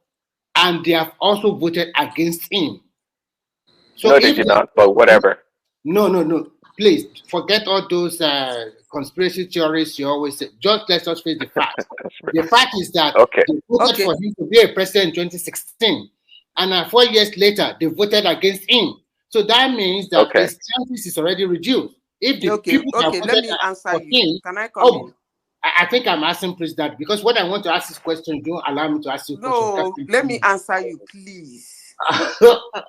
and they have also voted against him. So No, they did not. But whatever. No. Please forget all those conspiracy theories you always say. Just let us face the fact. The fact is that they voted for him to be a president in 2016, and 4 years later they voted against him. So that means that his chances is already reduced. If the people that voted let me answer for you. him, Can I come in? I think I'm asking Chris that because when I want to ask this question, you don't allow me to ask you a question. No, let me answer you, please.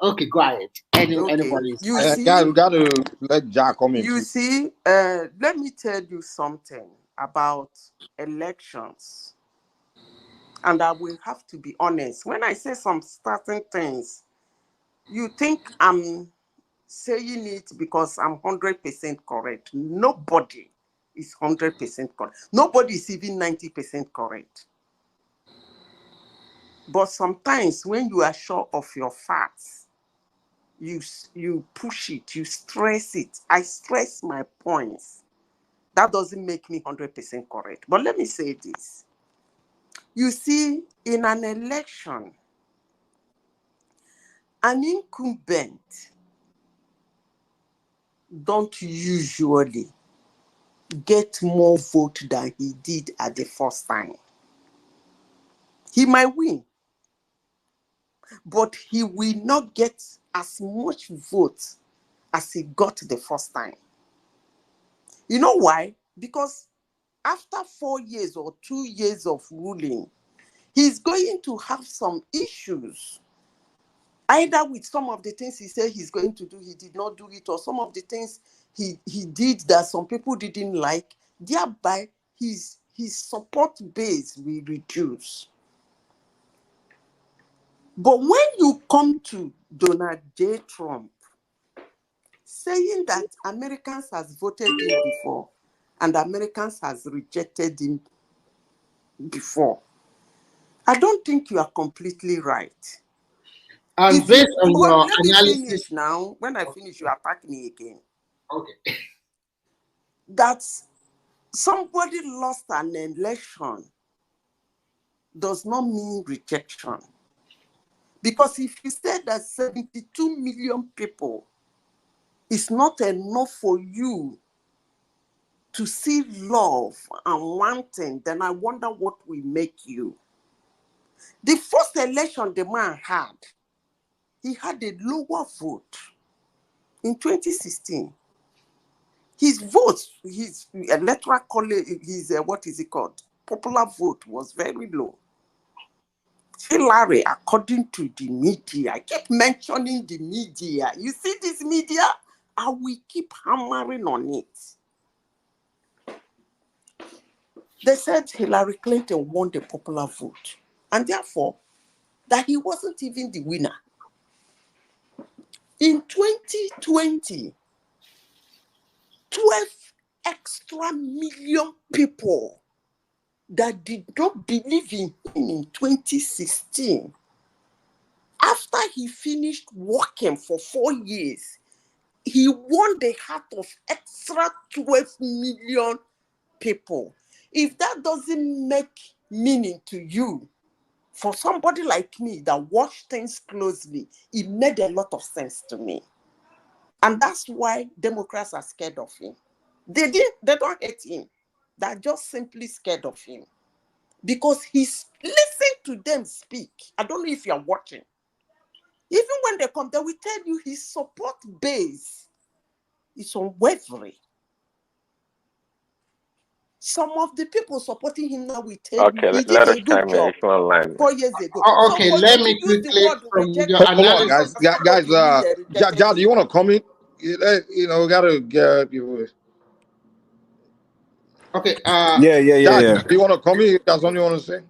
Okay, go ahead. Anybody? You see, Guys, we got to let Jack come in. you Please. see, let me tell you something about elections. And I will have to be honest. When I say some certain things, you think I'm saying it because I'm 100% correct. Nobody is 100% correct. Nobody is even 90% correct. But sometimes when you are sure of your facts, you push it, you stress it. I stress my points. That doesn't make me 100% correct. But let me say this. You see, in an election, an incumbent don't usually get more vote than he did at the first time. He might win, but he will not get as much vote as he got the first time. You know why? Because after 4 years or 2 years of ruling, he's going to have some issues. Either with some of the things he said he's going to do, he did not do it, or some of the things he did that some people didn't like, thereby his support base will reduce. But when you come to Donald J. Trump, saying that Americans has voted him before and Americans has rejected him before, I don't think you are completely right. And based on your Let me analysis, finish now. When I finish, you attack me again. Okay. That somebody lost an election does not mean rejection. Because if you say that 72 million people is not enough for you to see love and wanting, then I wonder what will make you. The first election the man had, he had a lower vote. In 2016, his votes, his electoral college, his what is it called? popular vote was very low. Hillary, according to the media, I kept mentioning the media. You see this media? I will keep hammering on it. They said Hillary Clinton won the popular vote, and therefore that he wasn't even the winner. In 2020, 12 extra million people that did not believe in him in 2016, after he finished working for 4 years, he won the heart of extra 12 million people. If that doesn't make meaning to you, for somebody like me that watched things closely, it made a lot of sense to me. And that's why Democrats are scared of him. They don't hate him. They're just simply scared of him. Because listen to them speak. I don't know if you're watching. Even when they come, they will tell you his support base is unwavering. Some of the people supporting him now will tell you he let did us a good chime in. job If you're online. 4 years ago. Okay, So for let you me to use the quickly word from reject your him, Hold on, analysis. guys. Jad, you want to comment? You know, we gotta get people. Okay. Jad, do you want to comment? You got something you want to say?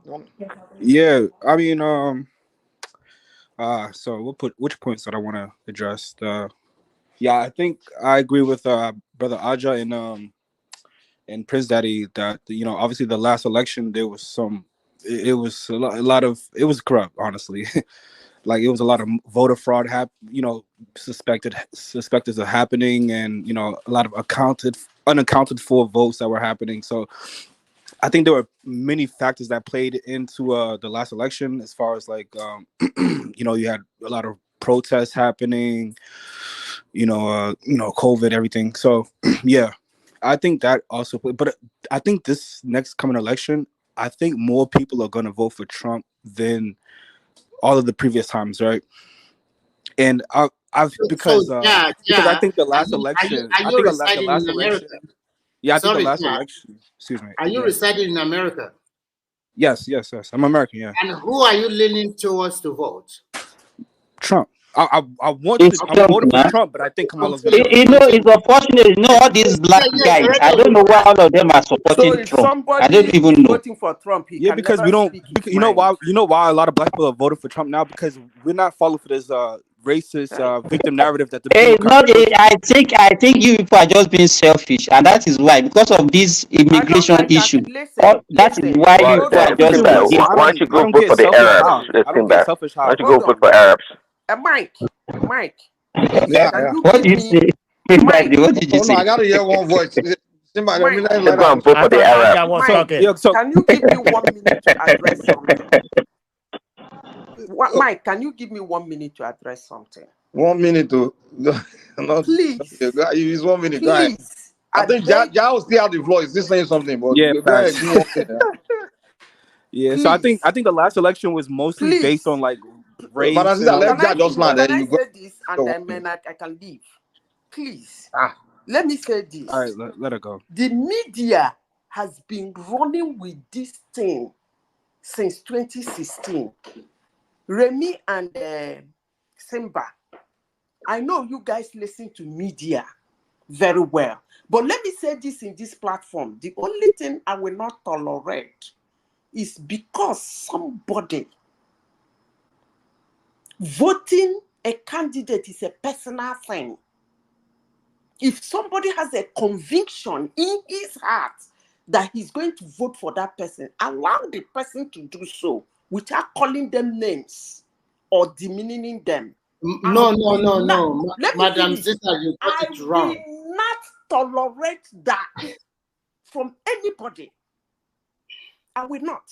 Yeah, I mean, so which points that I want to address? Yeah, I think I agree with brother Aja and Prince Daddy that obviously the last election there was it was a lot of it was corrupt, honestly. Like it was a lot of voter fraud suspected of happening, and a lot of unaccounted for votes that were happening. So I think there were many factors that played into the last election, as far as like you had a lot of protests happening, COVID, everything. So yeah, I think that also played. But I think this next coming election, I think more people are going to vote for Trump than all of the previous times, right? And because I think the last election, Are you residing in America? yeah, I think the Sorry, last Jack. election. Excuse me. Are you residing in America? Yes. I'm American. Yeah. And who are you leaning towards to vote? Trump. I want It's to. I'm Trump, voting for man. Trump, but I think Kamala's gonna win. It's unfortunate. All these black guys, I don't know why all of them are So supporting if Trump. I somebody don't even is know. voting for Trump, he Yeah, can because never we don't. speak his Because, you know mind. why? You know why a lot of black people are voting for Trump now? Because we're not falling for this racist victim narrative that the Hey, Democrats are pushing. I think you people are just being selfish, and that is why, because of this immigration issue, that is why you Well, people are just Simba, against. why don't you I go don't vote get for the selfish Arabs? how. I don't Simba, get selfish why how. don't you go vote for Arabs? Mike, Yeah. can you What give do you me say? Mike? What did you Oh no, say? I gotta hear one voice. Simba, let me Mike, let Go and vote for the Arabs. Mike, can you give me 1 minute to address something? Mike, can you give me 1 minute to address something? 1 minute to not. Please. It's 1 minute. Go ahead. Please. I think Jad will still have the floor. Is this saying something? But Yeah, go ahead, facts. do one thing. Yeah, so I think the last election was mostly based on like race Madam and Sister, all let that. Jad just land there. Can I You go. say this and then I can leave? Please. Let me say this. All right, let her go. The media has been running with this thing since 2016. Remy and Simba, I know you guys listen to media very well. But let me say this in this platform. The only thing I will not tolerate is because somebody voting a candidate is a personal thing. If somebody has a conviction in his heart that he's going to vote for that person, allow the person to do so without calling them names or demeaning them. No. Let me Madam finish. Zita, you got I it wrong. will not tolerate that from anybody. I will not.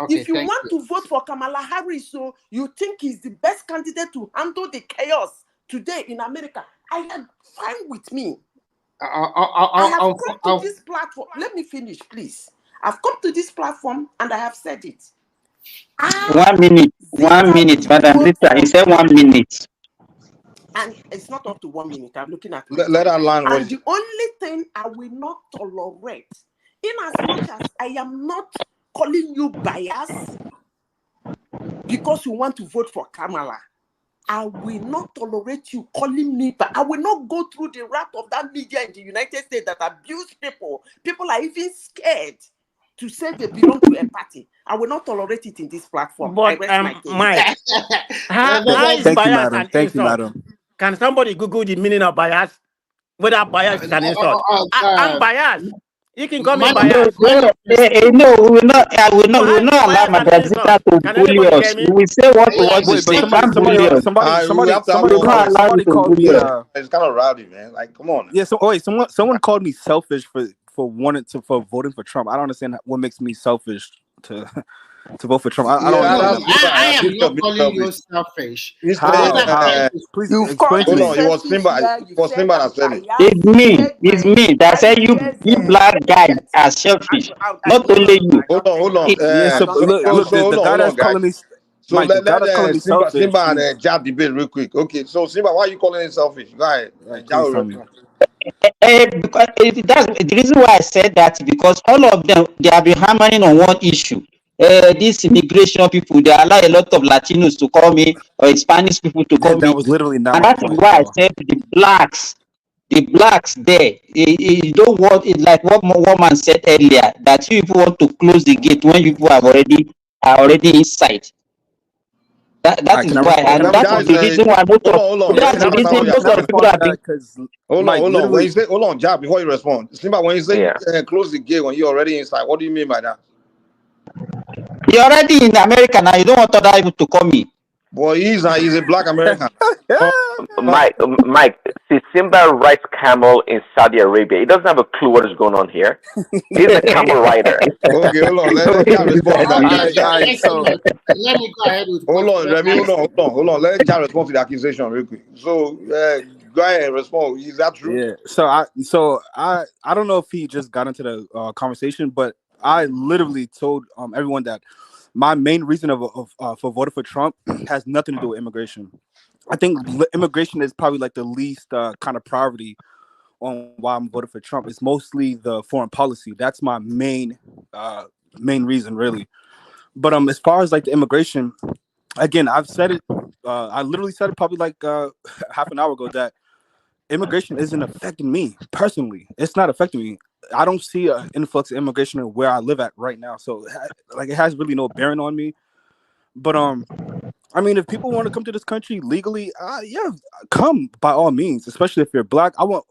Okay, if you thank want to vote for Kamala Harris, so you think he's the best candidate to handle the chaos today in America, I am fine with me. I have come to this platform. Let me finish, please. I've come to this platform and I have said it. 1 minute, Madam Zita. You said 1 minute. And it's not up to 1 minute. I'm looking at Let her land. And the only thing I will not tolerate In as much as I am not calling you bias because you want to vote for Kamala, I will not tolerate you calling me back. I will not go through the wrath of that media in the United States that abuse people. People are even scared to say they belong to a party. I will not tolerate it in this platform. I But rest my case. Mike, how is Thank you, bias madam. an Thank you, insult? madam. Can somebody Google the meaning of bias? Whether bias is an insult. I'm biased. You can call me No, biased. no, we So will how is not allow bias an Madam insult? Zita to Can bully anybody us. tell We me? will say what we want to Wait, but say. You can't bully us. We have to have We will one not allow you somebody to called me bully us. It's kind of rowdy, man. Like, come on. yeah. So wait, someone called me selfish for voting for Trump. I don't understand what makes me selfish to to vote for Trump. I don't Yeah, understand that's that. Simba. I am This not is being calling you selfish. selfish. Instead, What I'm trying How? to Please You've explain called to me hold me. on. It was selfish Simba. here. It You was said Simba that I'm said it. biased. It's You me. said It's my me that said 5 years. you black guys are selfish. Not only you. Hold on, hold on. It- Yeah. So look, So the hold guy on, that's guys. calling me So Mike, the let guy that's calling me selfish. Simba and He's Jab debate real quick. Okay, so Simba, why are you calling it selfish? Go ahead. Jab please will tell me. respond. because that's the reason why I said that, because all of them, they have been hammering on one issue. These immigration people, they allow a lot of Latinos to call me or Hispanic people to call That me, was literally not and my that is point, why I though. said the blacks there, you don't want it, like what one man said earlier, that you people want to close the gate when you people are already inside. That All right, is can I why, respond to and that? that is the reason why Hold on. that's Let the him answer reason what you're most Can I of the saying. people respond to have been. that? Because Hold Mike, on. When literally, you say, hold on, Jab, before you respond. Simba, when you say close the gate when you're already inside, what do you mean by that? You're already in America now. You don't want other people to call me. Boy, he's a black American. Mike, see, Simba rides camel in Saudi Arabia. He doesn't have a clue what is going on here. He's a camel rider. Okay, hold on. Let Jab respond to that. Let me go ahead with Hold on, Remy. what Hold on. Let Jab respond to the accusation real quick. So, go ahead and respond. Is that true? yeah. So I don't know if he just got into the conversation, but I literally told everyone that my main reason for voting for Trump has nothing to do with immigration. I think immigration is probably like the least kind of priority on why I'm voting for Trump. It's mostly the foreign policy. That's my main reason, really. But as far as like the immigration, again, I've said it. I literally said it probably like half an hour ago that immigration isn't affecting me personally. It's not affecting me. I don't see an influx of immigration where I live at right now. So like it has really no bearing on me. But I mean, if people want to come to this country legally, yeah, come by all means. Especially if you're black. I want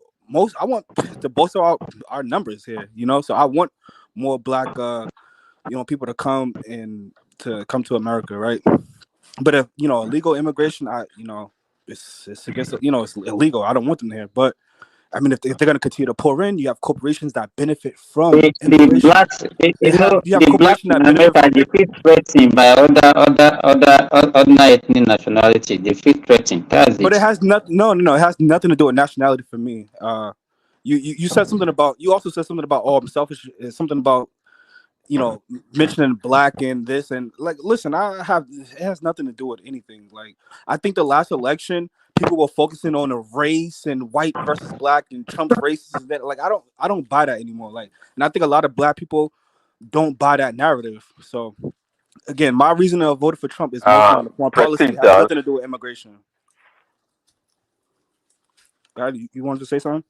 to bolster our numbers here. So I want more black, people to come to America, right? But if illegal immigration, it's against it's illegal. I don't want them here. But I mean, if they're going to continue to pour in, you have corporations that benefit from The immigration. blacks, You have the blacks corporations in that benefit America, from they feel threatened by other ethnic nationality. They feel threatened. That's But it it. has nothing. No. It has nothing to do with nationality for me. You said something about. You also said something about. Oh, I'm selfish. Something about mentioning black and this and like. Listen, it has nothing to do with anything. Like I think the last election, people were focusing on a race and white versus black and Trump's racist. That like I don't buy that anymore. Like, and I think a lot of black people don't buy that narrative. So again, my reason of voting for Trump is mostly on the foreign policy. Prestige It has does. nothing to do with immigration. God, you wanted to say something?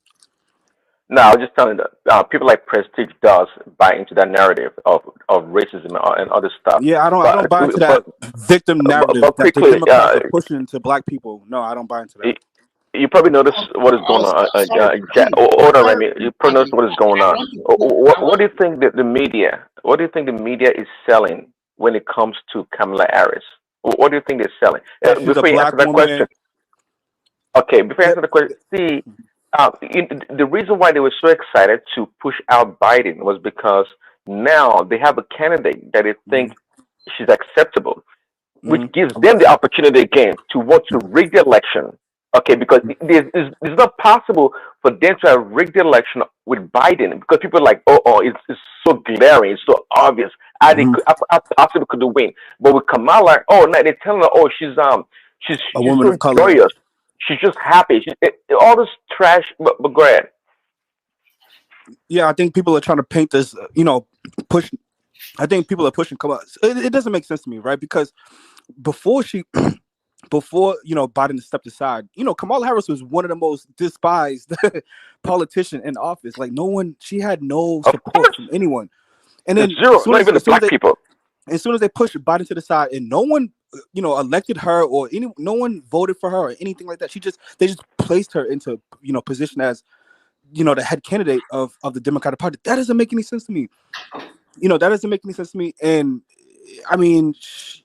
No, I was just telling that people like Prestige does buy into that narrative of racism and other stuff. Yeah, I don't buy into that But victim narrative but that the quickly, Democrats are pushing to black people. No, I don't buy into that. you probably notice what is going on. Hold on, Remy. You probably notice what is going on. What do you think that the media? What do you think the media is selling when it comes to Kamala Harris? What do you think they're selling? That she's a Before you answer black that question, woman. okay. Before you answer the question, see, the reason why they were so excited to push out Biden was because now they have a candidate that they think she's acceptable, which gives them the opportunity again to want to rig the election. Okay, because it's not possible for them to have rigged the election with Biden because people are like, it's so glaring, it's so obvious. How possible could they win? But with Kamala, no, they're telling her, she's A woman so of color. joyous, she's just happy. All this trash, but go ahead. Yeah, I think people are trying to paint this, push. I think people are pushing Kamala. It doesn't make sense to me, right? Because before Biden stepped aside, Kamala Harris was one of the most despised politician in office. Like she had no support from anyone. And then Zero, not even the black people. As soon as they pushed Biden to the side, and no one, elected her or no one voted for her or anything like that. They just placed her into, position as, the head candidate of the Democratic Party. That doesn't make any sense to me. That doesn't make any sense to me. And I mean,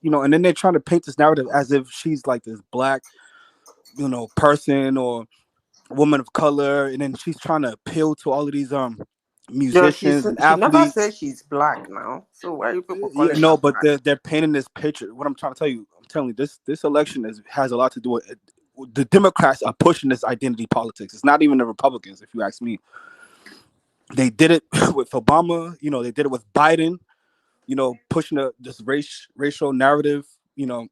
and then they're trying to paint this narrative as if she's like this black, person or woman of color, and then she's trying to appeal to all of these musicians and she never athletes. said she's black now. So why are you people Yeah, calling no, her but black? they're painting this picture. What I'm trying to tell you, this election has a lot to do with it. The Democrats are pushing this identity politics. It's not even the Republicans, if you ask me. They did it with Obama. They did it with Biden. Pushing this racial narrative. And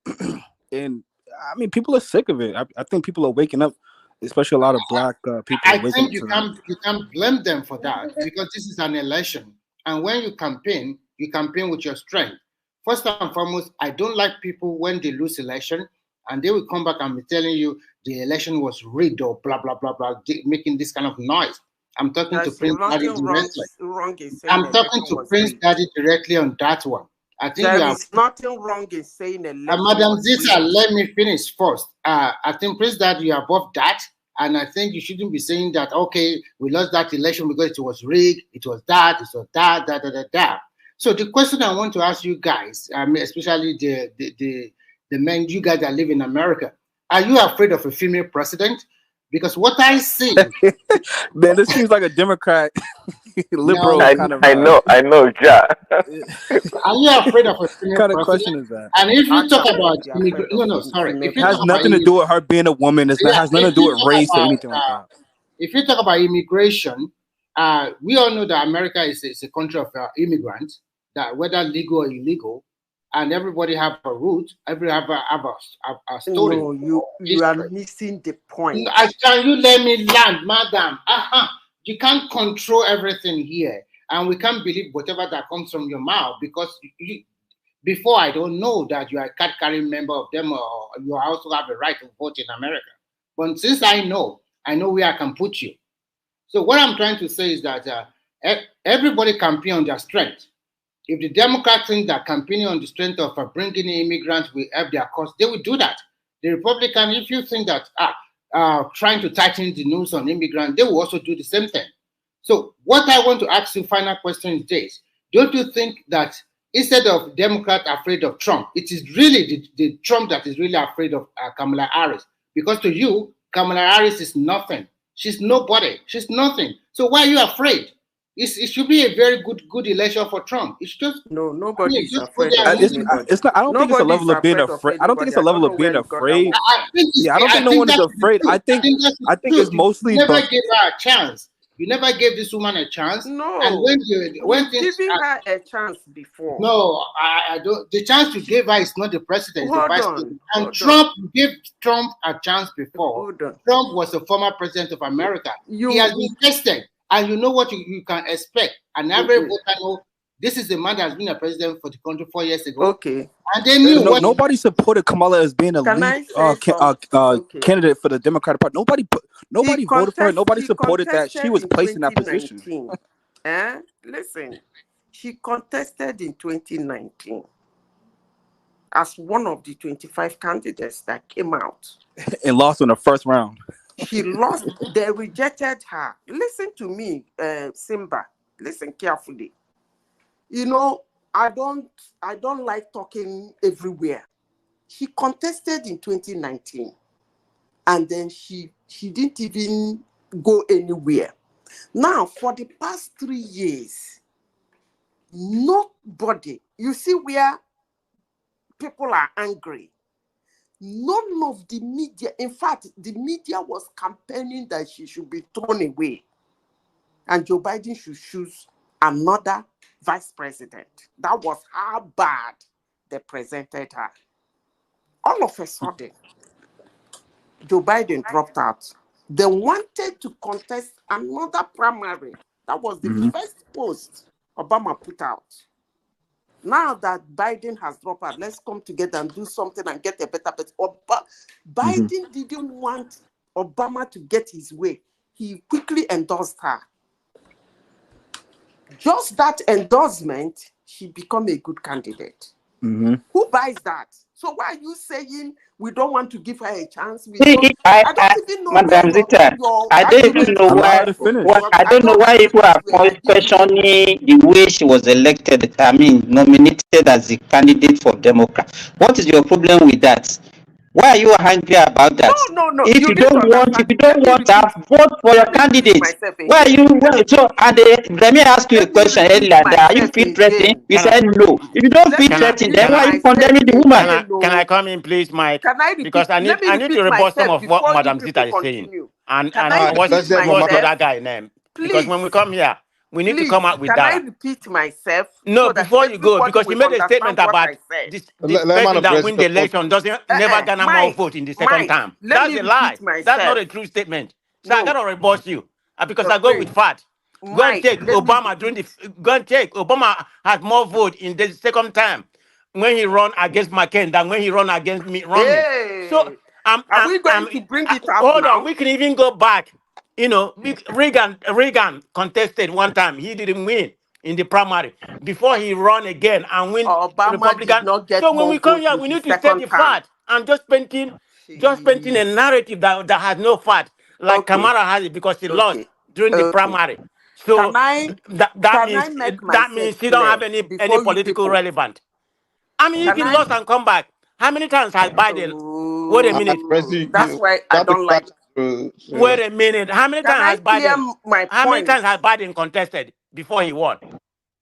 I mean, people are sick of it. I think people are waking up, especially a lot of black people are I waking think up you to that. can't blame them for that because this is an election, and when you campaign with your strength. First and foremost, I don't like people when they lose election and they will come back and be telling you the election was rigged or blah blah blah blah, making this kind of noise. I'm talking to There's Prince Daddy nothing directly. wrong in saying I'm talking election to was Prince rigged. Daddy directly on that one. I think There you are. is nothing wrong in saying election Madam was Zita, rigged. let me finish first. I think, Prince, that you are above that. And I think you shouldn't be saying that, okay, we lost that election because it was rigged, it was that, da. So the question I want to ask you guys, especially the men, you guys that live in America, are you afraid of a female president? Because what I see... Man, this seems like a Democrat liberal No, kind of. I know, Ja. Are you afraid of a female Kind of president? question is that? And if you talk about It if you has talk about nothing to do with her being a woman. It has nothing to do with race or anything like that. if you talk about immigration, we all know that America is a country of immigrants, that whether legal or illegal, and everybody have a root, everybody have a story. No, you are missing the point. Can you let me land, madam? You can't control everything here, and we can't believe whatever that comes from your mouth because before I don't know that you are a card-carrying member of them, or you also have a right to vote in America. But since I know where I can put you. So what I'm trying to say is that everybody campaign on their strength. If the Democrats think that campaigning on the strength of bringing in immigrants will help their cause, they will do that. The Republican, if you think that trying to tighten the noose on immigrants, they will also do the same thing. So what I want to ask you, final question is this. Don't you think that instead of Democrats afraid of Trump, it is really the Trump that is really afraid of Kamala Harris? Because to you, Kamala Harris is nothing. She's nobody. She's nothing. So why are you afraid? It should be a very good election for Trump. It's just nobody is just afraid of anybody. It's not. I don't think it's a level of being afraid. I don't think it's a level of being afraid. Yeah, I don't think no one is afraid. I think it's mostly. You never gave her a chance. You never gave this woman a chance. No. And when things giving her a chance before. No, I don't. The chance you gave her is not the president, it's the vice president. And Trump gave Trump a chance before. Trump was a former president of America. He has been tested, and you know what you can expect. And every voter knows this is the man that has been a president for the country 4 years ago. Okay. And they knew nobody supported Kamala as being a lead candidate for the Democratic Party. Nobody voted for her. Nobody supported that. She was placed in that position. Listen, she contested in 2019 as one of the 25 candidates that came out. And lost in the first round. She lost. They rejected her. Listen to me, Simba. Listen carefully. You know, I don't like talking everywhere. She contested in 2019, and then she didn't even go anywhere. Now, for the past 3 years, nobody, you see where people are angry. None of the media, in fact, the media was campaigning that she should be thrown away, and Joe Biden should choose another vice president. That was how bad they presented her. All of a sudden, Joe Biden dropped out. They wanted to contest another primary that That was the first post Obama put out. Now that Biden has dropped out, let's come together and do something and get a better person. Biden didn't want Obama to get his way. He quickly endorsed her. Just that endorsement, she become a good candidate. Who buys that? So why are you saying we don't want to give her a chance? I don't even know Madam Zita, I don't even know why. I don't know why people are questioning the way she was elected. I mean, nominated as a candidate for Democrat. What is your problem with that? Why are you angry about that? No. If you don't want to vote for your candidate, why are you? So, let me ask you a question earlier. Are you feel threatened? You said no. If you don't feel threatened, then why are you condemning the woman? Can I come in, please, Mike? Can I repeat? Because I need to report some of what Madam Zita is saying. And what's that guy name? Because when we come here, we need to come out with Can data. I repeat myself? No, so before you go, because you made a statement about this person that win the election never garner more vote in the second term. That's a lie. That's not a true statement. So I gotta rebut you because I go with fact. Go and take Obama Obama had more vote in the second time when he run against McCain than when he run against Mitt Romney. So are we going to bring it up hold now? on, we can even go back. You know, Reagan contested one time. He didn't win in the primary before he run again and win Republican. Did not get So when we come here, in we the need to state the fact and just painting a narrative that has no fact, like Kamala has it because she lost during the primary. So that means she don't have any political relevance. I mean, if he lost and come back, how many times has Biden? Wait a minute. That's why I don't like. Wait a minute. How many times has Biden? How many times has Biden contested before he won?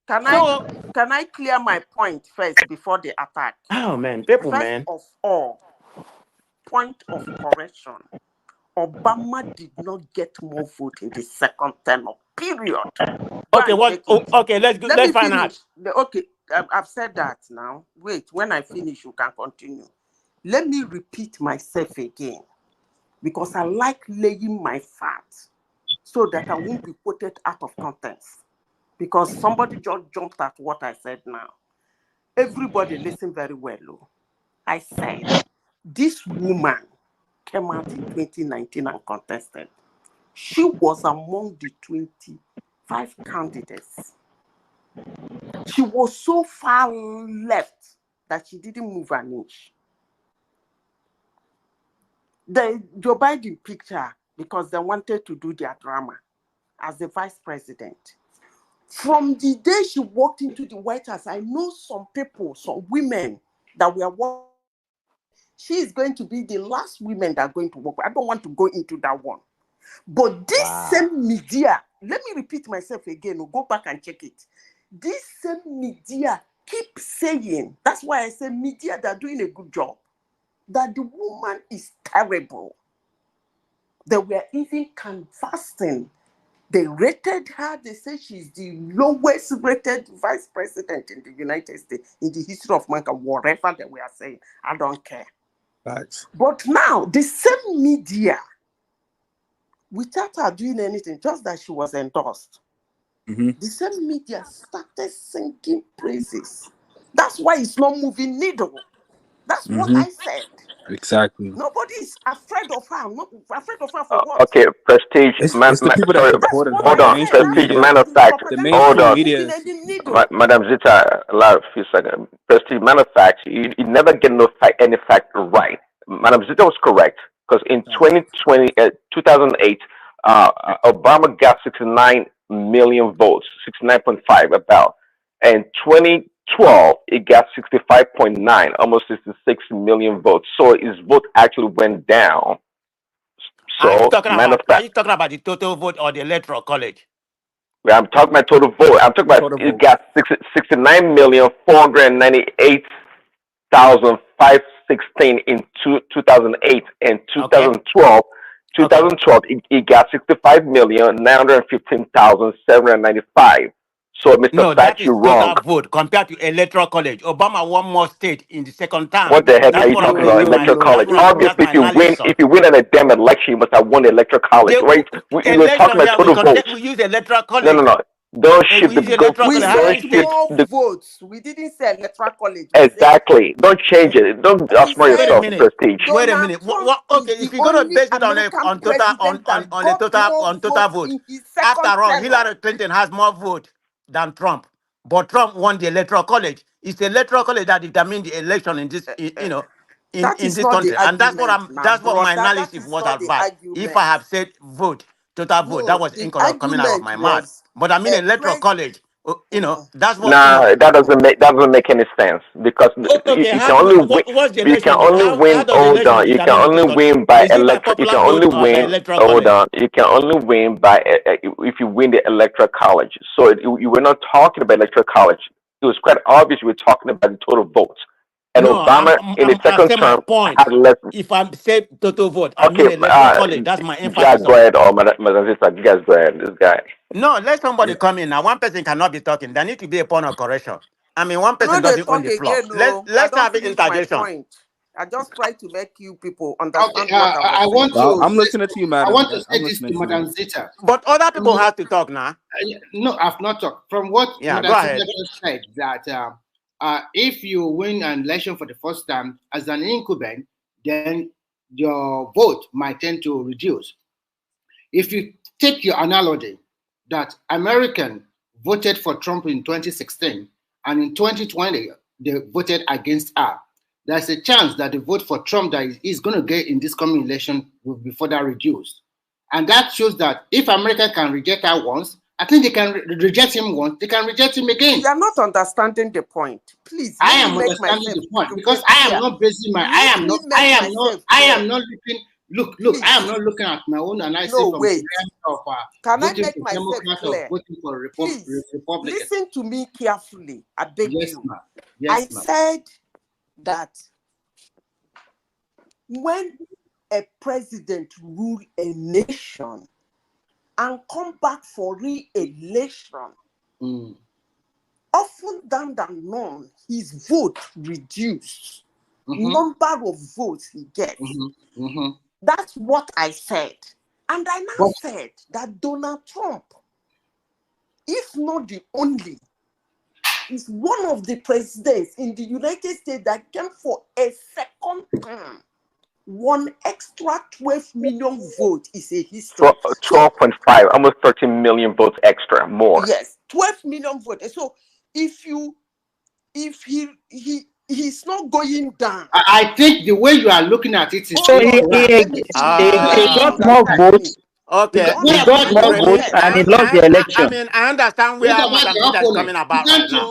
Can I clear my point first before the attack? Oh man, people, first man. Of all, point of correction. Obama did not get more vote in the second term. Period. Okay, what? Okay, let's find out. Okay, I've said that now. Wait, when I finish, you can continue. Let me repeat myself again, because I like laying my facts so that I won't be quoted out of context. Because somebody just jumped at what I said now. Everybody listen very well. I said, this woman came out in 2019 and contested. She was among the 25 candidates. She was so far left that she didn't move an inch. Joe Biden picked her because they wanted to do their drama as the vice president. From the day she walked into the White House, I know some people, some women that were walking. She is going to be the last women that are going to work. I don't want to go into that one. But this same media, let me repeat myself again, go back and check it. This same media keep saying, that's why I say media, they're doing a good job, that the woman is terrible. They were even canvassing. They rated her. They say she's the lowest rated vice president in the United States in the history of mankind, whatever they were saying. I don't care. Facts. But now, the same media, without her doing anything, just that she was endorsed, the same media started singing praises. That's why it's not moving needle. That's what I said. Exactly. Nobody is afraid of her. Not afraid of her for what? Okay, prestige. It's the people that supported her. Hold on, prestige. Matter of fact, hold on. Madam Zita, allow a few seconds. Prestige. Matter of fact, you never get any fact right. Madam Zita was correct because in 2008, Obama got 69 million votes, 69.5 about, and 2012 it got 65.9, almost 66 million votes. So his vote actually went down. So, are you talking about the total vote or the electoral college? I'm talking about total vote. I'm talking about it got 69,498,516 in 2008 and 2012. 2012 it got 65,915,795. So, Mr. No, Fact, that is you're wrong. total vote compared to electoral college. Obama won more state in the second term. What the heck are That's you what I'm talking about? making my. Electoral college. That's Obviously, my analysis. if you win at a damn election, you must have won the electoral college, right? We're talking Election, about yeah, total votes. we use electoral No, no, college. no. Don't We shift the use electoral We college. How don't can said you say? shift more the votes. We didn't say electoral college. We said exactly. Don't change it. Don't we outsmart Wait a yourself, said minute. prestige. Wait a Donald minute. Trump Okay, is if the you're gonna only base it American on total president that on a got more total votes vote, in his after second all, tenure. Hillary Clinton has more votes than Trump, but Trump won the electoral college. It's the electoral college that determined the election in this, That in is this not the country, and argument now, that's what my brother. That analysis is was not the about. If I argument. have said vote, total vote, that No, was the incorrect coming out of argument my mouth. was But I mean a electoral college. That's what Nah, that doesn't make any sense because Okay, you can only win. what's the You can election? only How win. does the Hold election on. You can determine in this only country? win by Is it by You popular can vote only or by win. electoral Hold college? on. You can only win by if you win the electoral college. So you were not talking about electoral college. It was quite obvious we were talking about the total votes. And No, Obama in his I second say my term point. had less. If I say total vote, I Okay, mean electoral college. That's my yeah, emphasis go on. ahead, Madam Sister. You guys go ahead. This guy. No, let somebody come in now. One person cannot be talking. There need to be a point of correction. I mean, one I person know they doesn't own talk the floor. again, no. I Let's don't have an finish my interjection. point. I just try to make you people Okay, understand what I was I want saying. to I'm say, listening to you, I madam. want to I'm say this listening to to you. Madam Zita. But other people have to talk now. No, I've not talked. From what Yeah, go Madam Zita ahead. just said, that if you win an election for the first time as an incumbent, then your vote might tend to reduce. If you take your analogy that American voted for Trump in 2016 and in 2020 they voted against her, there's a chance that the vote for Trump that is going to get in this coming election will be further reduced. And that shows that if America can reject her once, I think they can reject him once, they can reject him again. You are not understanding the point. Please, I let am me make understanding myself the point because I am clear. not basing my Let me make myself clear. looking look, Please. I am not looking at my own analysis No, from wait. the lens of Can I voting make for myself Democrats or clear? voting for Please, Republican. listen to me carefully. I beg Yes, you. ma'am. I Yes, ma'am. said that when a president rule a nation and come back for re-election, often than none, his vote reduced. Number of votes he gets. That's what I said. And I now said that Donald Trump, if not the only, is one of the presidents in the United States that came for a second term. One extra 12 million votes is a history. 12.5, almost 13 million votes extra, more. Yes, 12 million votes. So if he's not going down. I think the way you are looking at it is So he got more votes. Okay. He got more votes and he lost the election. I mean, I understand where Madam Zita is coming about right now.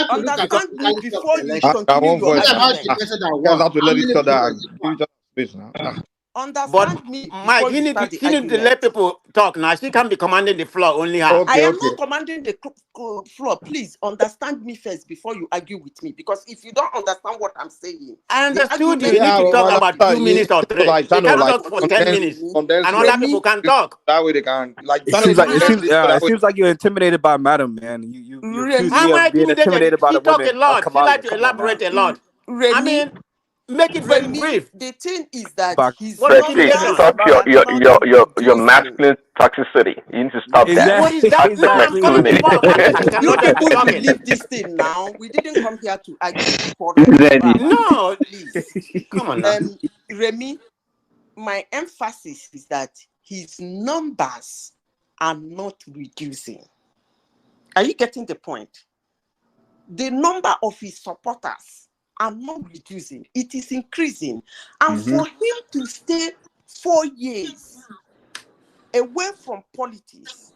Understand me before you I continue won't your voice. argument. You guys have to let each other give each other space now. Understand me Mike, before you start the he need to argument. let people talk now. She can't be commanding the floor, only her. I am not commanding the floor. Please understand me first before you argue with me. Because if you don't understand what I'm saying, I understood you. the You need to talk about 2 minutes or 3. Like, You can't like talk for 10 minutes. condense And other people can talk. that way they can like. It seems like you're intimidated by madam, man. You accuse How me am I of being intimidated by She the talk a women. lot. She Kamala, like to come on now. elaborate a lot. Remy, I mean, make it very Remy, brief. the thing is that his What is Prestige, numbers stop are not your masculine toxicity. You need to stop that. What is that? No, I'm calling Masculinity. people at least. You You cannot just be people talking. believe this thing now. We didn't come here to argue quarrel. No. Please. Come on now. Remy, my emphasis is that his numbers are not reducing. Are you getting the point? The number of his supporters are not reducing. It is increasing. And for him to stay 4 years away from politics,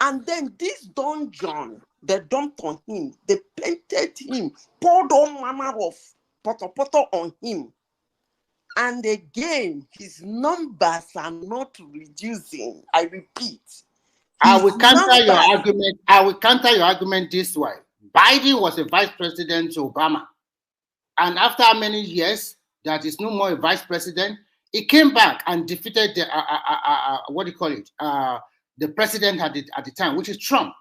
and then this Don John, they dumped on him, they painted him, poured all manner of poto on him. And again, his numbers are not reducing. I repeat. I will counter your argument. I will counter your argument this way. Biden was a vice president to Obama. And after how many years that is no more a vice president, he came back and defeated the, what do you call it? The president at the time, which is Trump.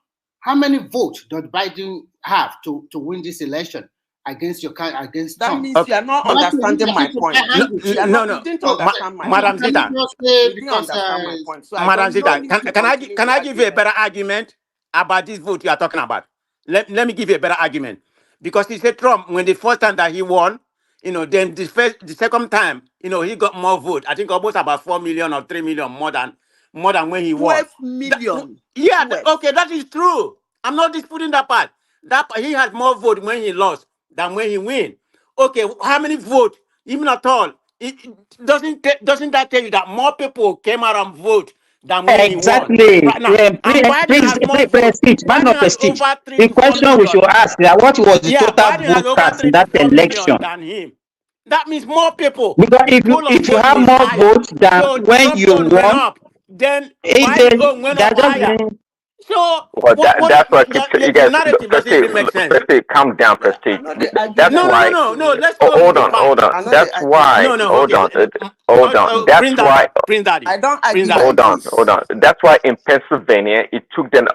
How many votes does Biden have to win this election against against That Trump? means you are not understanding my point. You didn't understand my Madam point. Zita. You didn't understand my point. So I Madam don't Zita, need to can I continue can the I give you a argument. better argument about this vote you are talking about? Let me give you a better argument. Because he said Trump, when the first time that he won, then the second time, he got more vote. I think almost about 4 million or 3 million more than when he won. 12 million. Yeah, 12. okay, that is true. I'm not disputing that part. He had more vote when he lost than when he win. Okay, how many votes? Even at all, doesn't that tell you that more people came out and vote than when he won? Exactly. Right now, and Biden has more votes. Prestige, man Biden of has prestige. over 3 The to 4 question we should million. ask is what was the Yeah, total Biden has vote over cast 3 in to that 4 million election? than him. That means more people. Because The poll of if you voting have is more higher. votes than So when Trump you own went won, up. Then Biden then own went up that just higher. means So Well, that's why I keep you the guys. narrative doesn't Prestige, even make sense. Prestige, calm down, Yeah, Prestige. I know they argue That's like why. that. No. So Let's Oh, close with hold the on, fact. hold on. I know they That's argue like why. No, that. Hold okay. on, hold on. That's Prince why. Daddy. Prince Daddy. I don't Prince argue Daddy. like this. Hold on. That's why in Pennsylvania it took them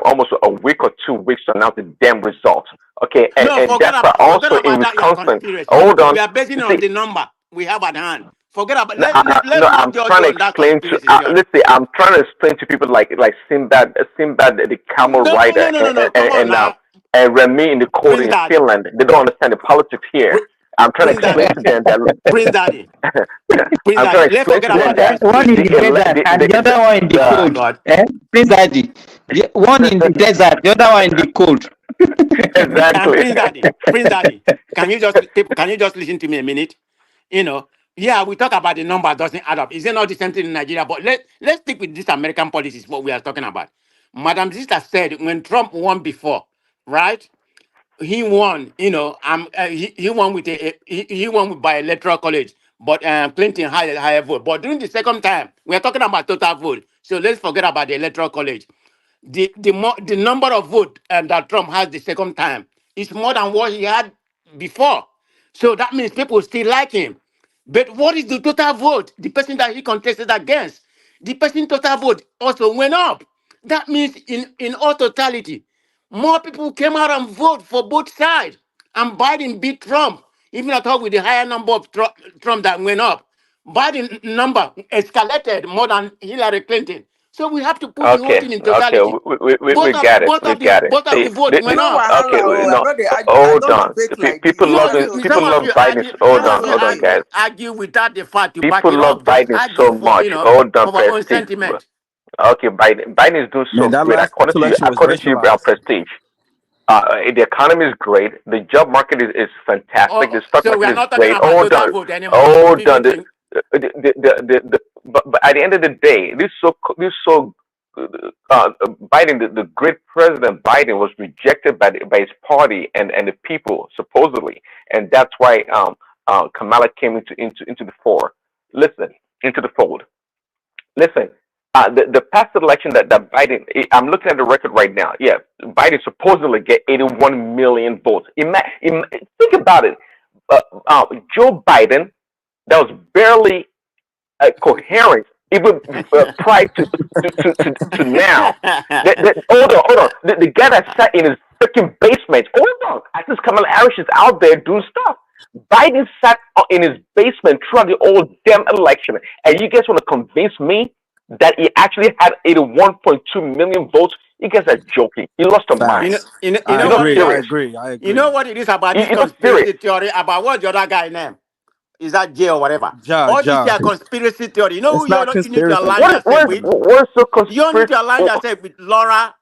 almost a week or 2 weeks to announce the damn results. Okay, No, and forget that's why also in about that. Your Wisconsin. conspiracy. Hold on. We are basing it on See, the number we have at hand. Forget about. no, Let's no, not I'm judge trying you to on that explain to. conspiracy theory. Listen, I'm trying to explain to people like Sinbad, the camel rider, No. Come on now, and Remy in the court Prince in Daddy. Finland. They don't understand the politics here. I'm trying to Prince explain Daddy. to them that. Prince Daddy. Prince I'm Daddy. trying to Let's explain forget to them about the that one in conspiracy the theory. desert and the other one in the Oh cold. God. Prince Daddy. One in the desert, the other one in the cold. And exactly. Prince Daddy. Can you just listen to me a minute? Yeah, we talk about the number doesn't add up. Is it not the same thing in Nigeria? But let's stick with this American policies, what we are talking about. Madam Sister said when Trump won before, right? He won, he won with he won by electoral college, but Clinton had a higher vote. But during the second time, we are talking about total vote. So let's forget about the electoral college. The number of votes that Trump has the second time is more than what he had before. So that means people still like him. But what is the total vote? The person that he contested against, the person total vote also went up. That means in all totality, more people came out and vote for both sides. And Biden beat Trump, even at all with the higher number of Trump that went up. Biden number escalated more than Hillary Clinton. So we have to put the whole Okay, thing in okay, totality. we got it. We got it. Both of See, the vote went No up. okay, wahala. Oh, I no, know they argue. I hold don't on. debate like this. People love That's this. okay. People Some of love you Biden. argue, Hold some of on, you hold on, argue guys. argue without the fact to back People it love up. Just Biden argue so for much. Hold on, for our own Prestige. sentiment. Okay, Biden is doing Man, so that great. last election was According to you, racialized. Prestige. The economy is great. The job market is fantastic. The stock So we market are is not talking great. about Hold total on, vote anymore. hold on. Pivoting. But at the end of the day, Biden, the great president Biden, was rejected by his party and the people supposedly, and that's why Kamala came into the fore. Listen, into the fold. Listen, the past election that Biden, I'm looking at the record right now. Yeah, Biden supposedly get 81 million votes. Think about it. Joe Biden, that was barely coherent even prior to now. Hold on. The guy that sat in his freaking basement. Hold on. I think Kamala Harris is out there doing stuff. Biden sat in his basement throughout the whole damn election, and you guys want to convince me that he actually had 81.2 million votes? You guys are joking. He lost a mind. Facts. You I know what it agree. I is? agree. I You know agree. what it is about this He's not serious. conspiracy theory about what the other guy name? Is that Jay or whatever? All this Ja. here conspiracy theory. You know It's who not you need to conspiracy. align yourself with? What is so You don't need conspiracy? to align yourself with Laura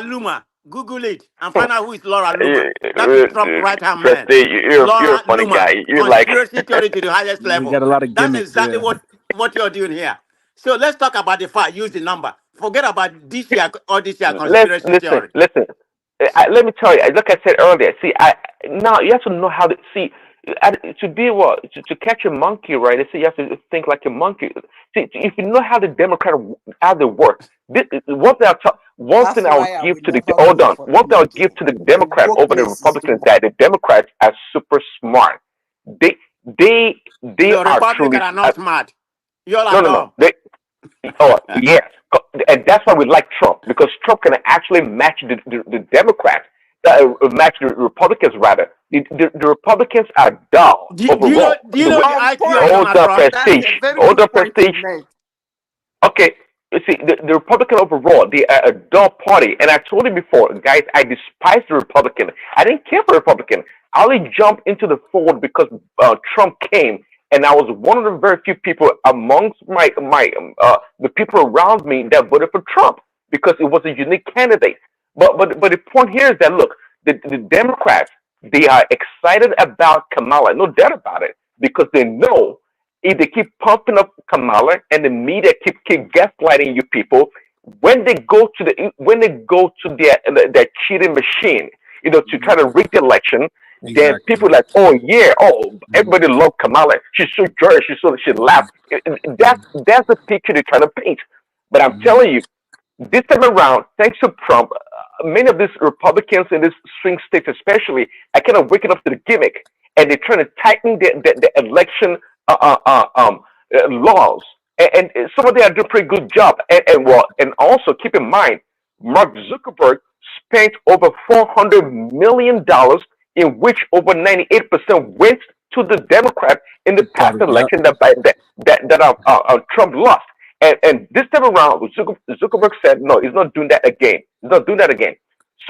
Luma. Google it and find out who is Laura Luma. That is Trump right hand man. Prestige, you're a Laura funny Luma. guy. You're like Conspiracy theory to the highest You level. got a lot of That's gimmicks. exactly Yeah. what you're doing here. So let's talk about the fact. Use the number. Forget about this year or this year conspiracy theory. Listen. Let me tell you. Like I said earlier. See, now you have to know how to see. To be to catch a monkey, right? They say you have to think like a monkey. See, if you know how the Democrat how they work, one thing That's I'll why I give will to the never hold vote on. for One thing I'll Tinubu. give to the The Democrat over the workplace is the Republicans work. that the Democrats are super smart. They Your are truly Republican are not smart. You all are no. dumb. Oh yeah, and that's why we like Trump, because Trump can actually match the Democrats, match the Republicans rather. The Republicans are dull overall. Do you know the With IQ of Point. all Donald the Trump? That's prestige, a very all good the point you prestige. made. Okay, you see, the Republican overall, they are a dull party. And I told you before, guys, I despise the Republican. I didn't care for Republican. I only jumped into the fold because Trump came, and I was one of the very few people amongst the people around me that voted for Trump because it was a unique candidate. But the point here is that look, the Democrats, they are excited about Kamala, no doubt about it, because they know if they keep pumping up Kamala and the media keep gaslighting you people, when they go to their cheating machine, to try to rig the election, then Exactly. people like, oh yeah, oh everybody loved Kamala. She's so joyous, she laughed. That's the picture they're trying to paint. But I'm telling you, this time around, thanks to Trump, many of these Republicans in these swing states, especially, are kind of waking up to the gimmick, and they're trying to tighten the election laws. And some of them are doing a pretty good job. And also keep in mind, Mark Zuckerberg spent over $400 million, in which over 98% went to the Democrat in the past election that Trump lost. And this time around, Zuckerberg said, no, he's not doing that again. He's not doing that again.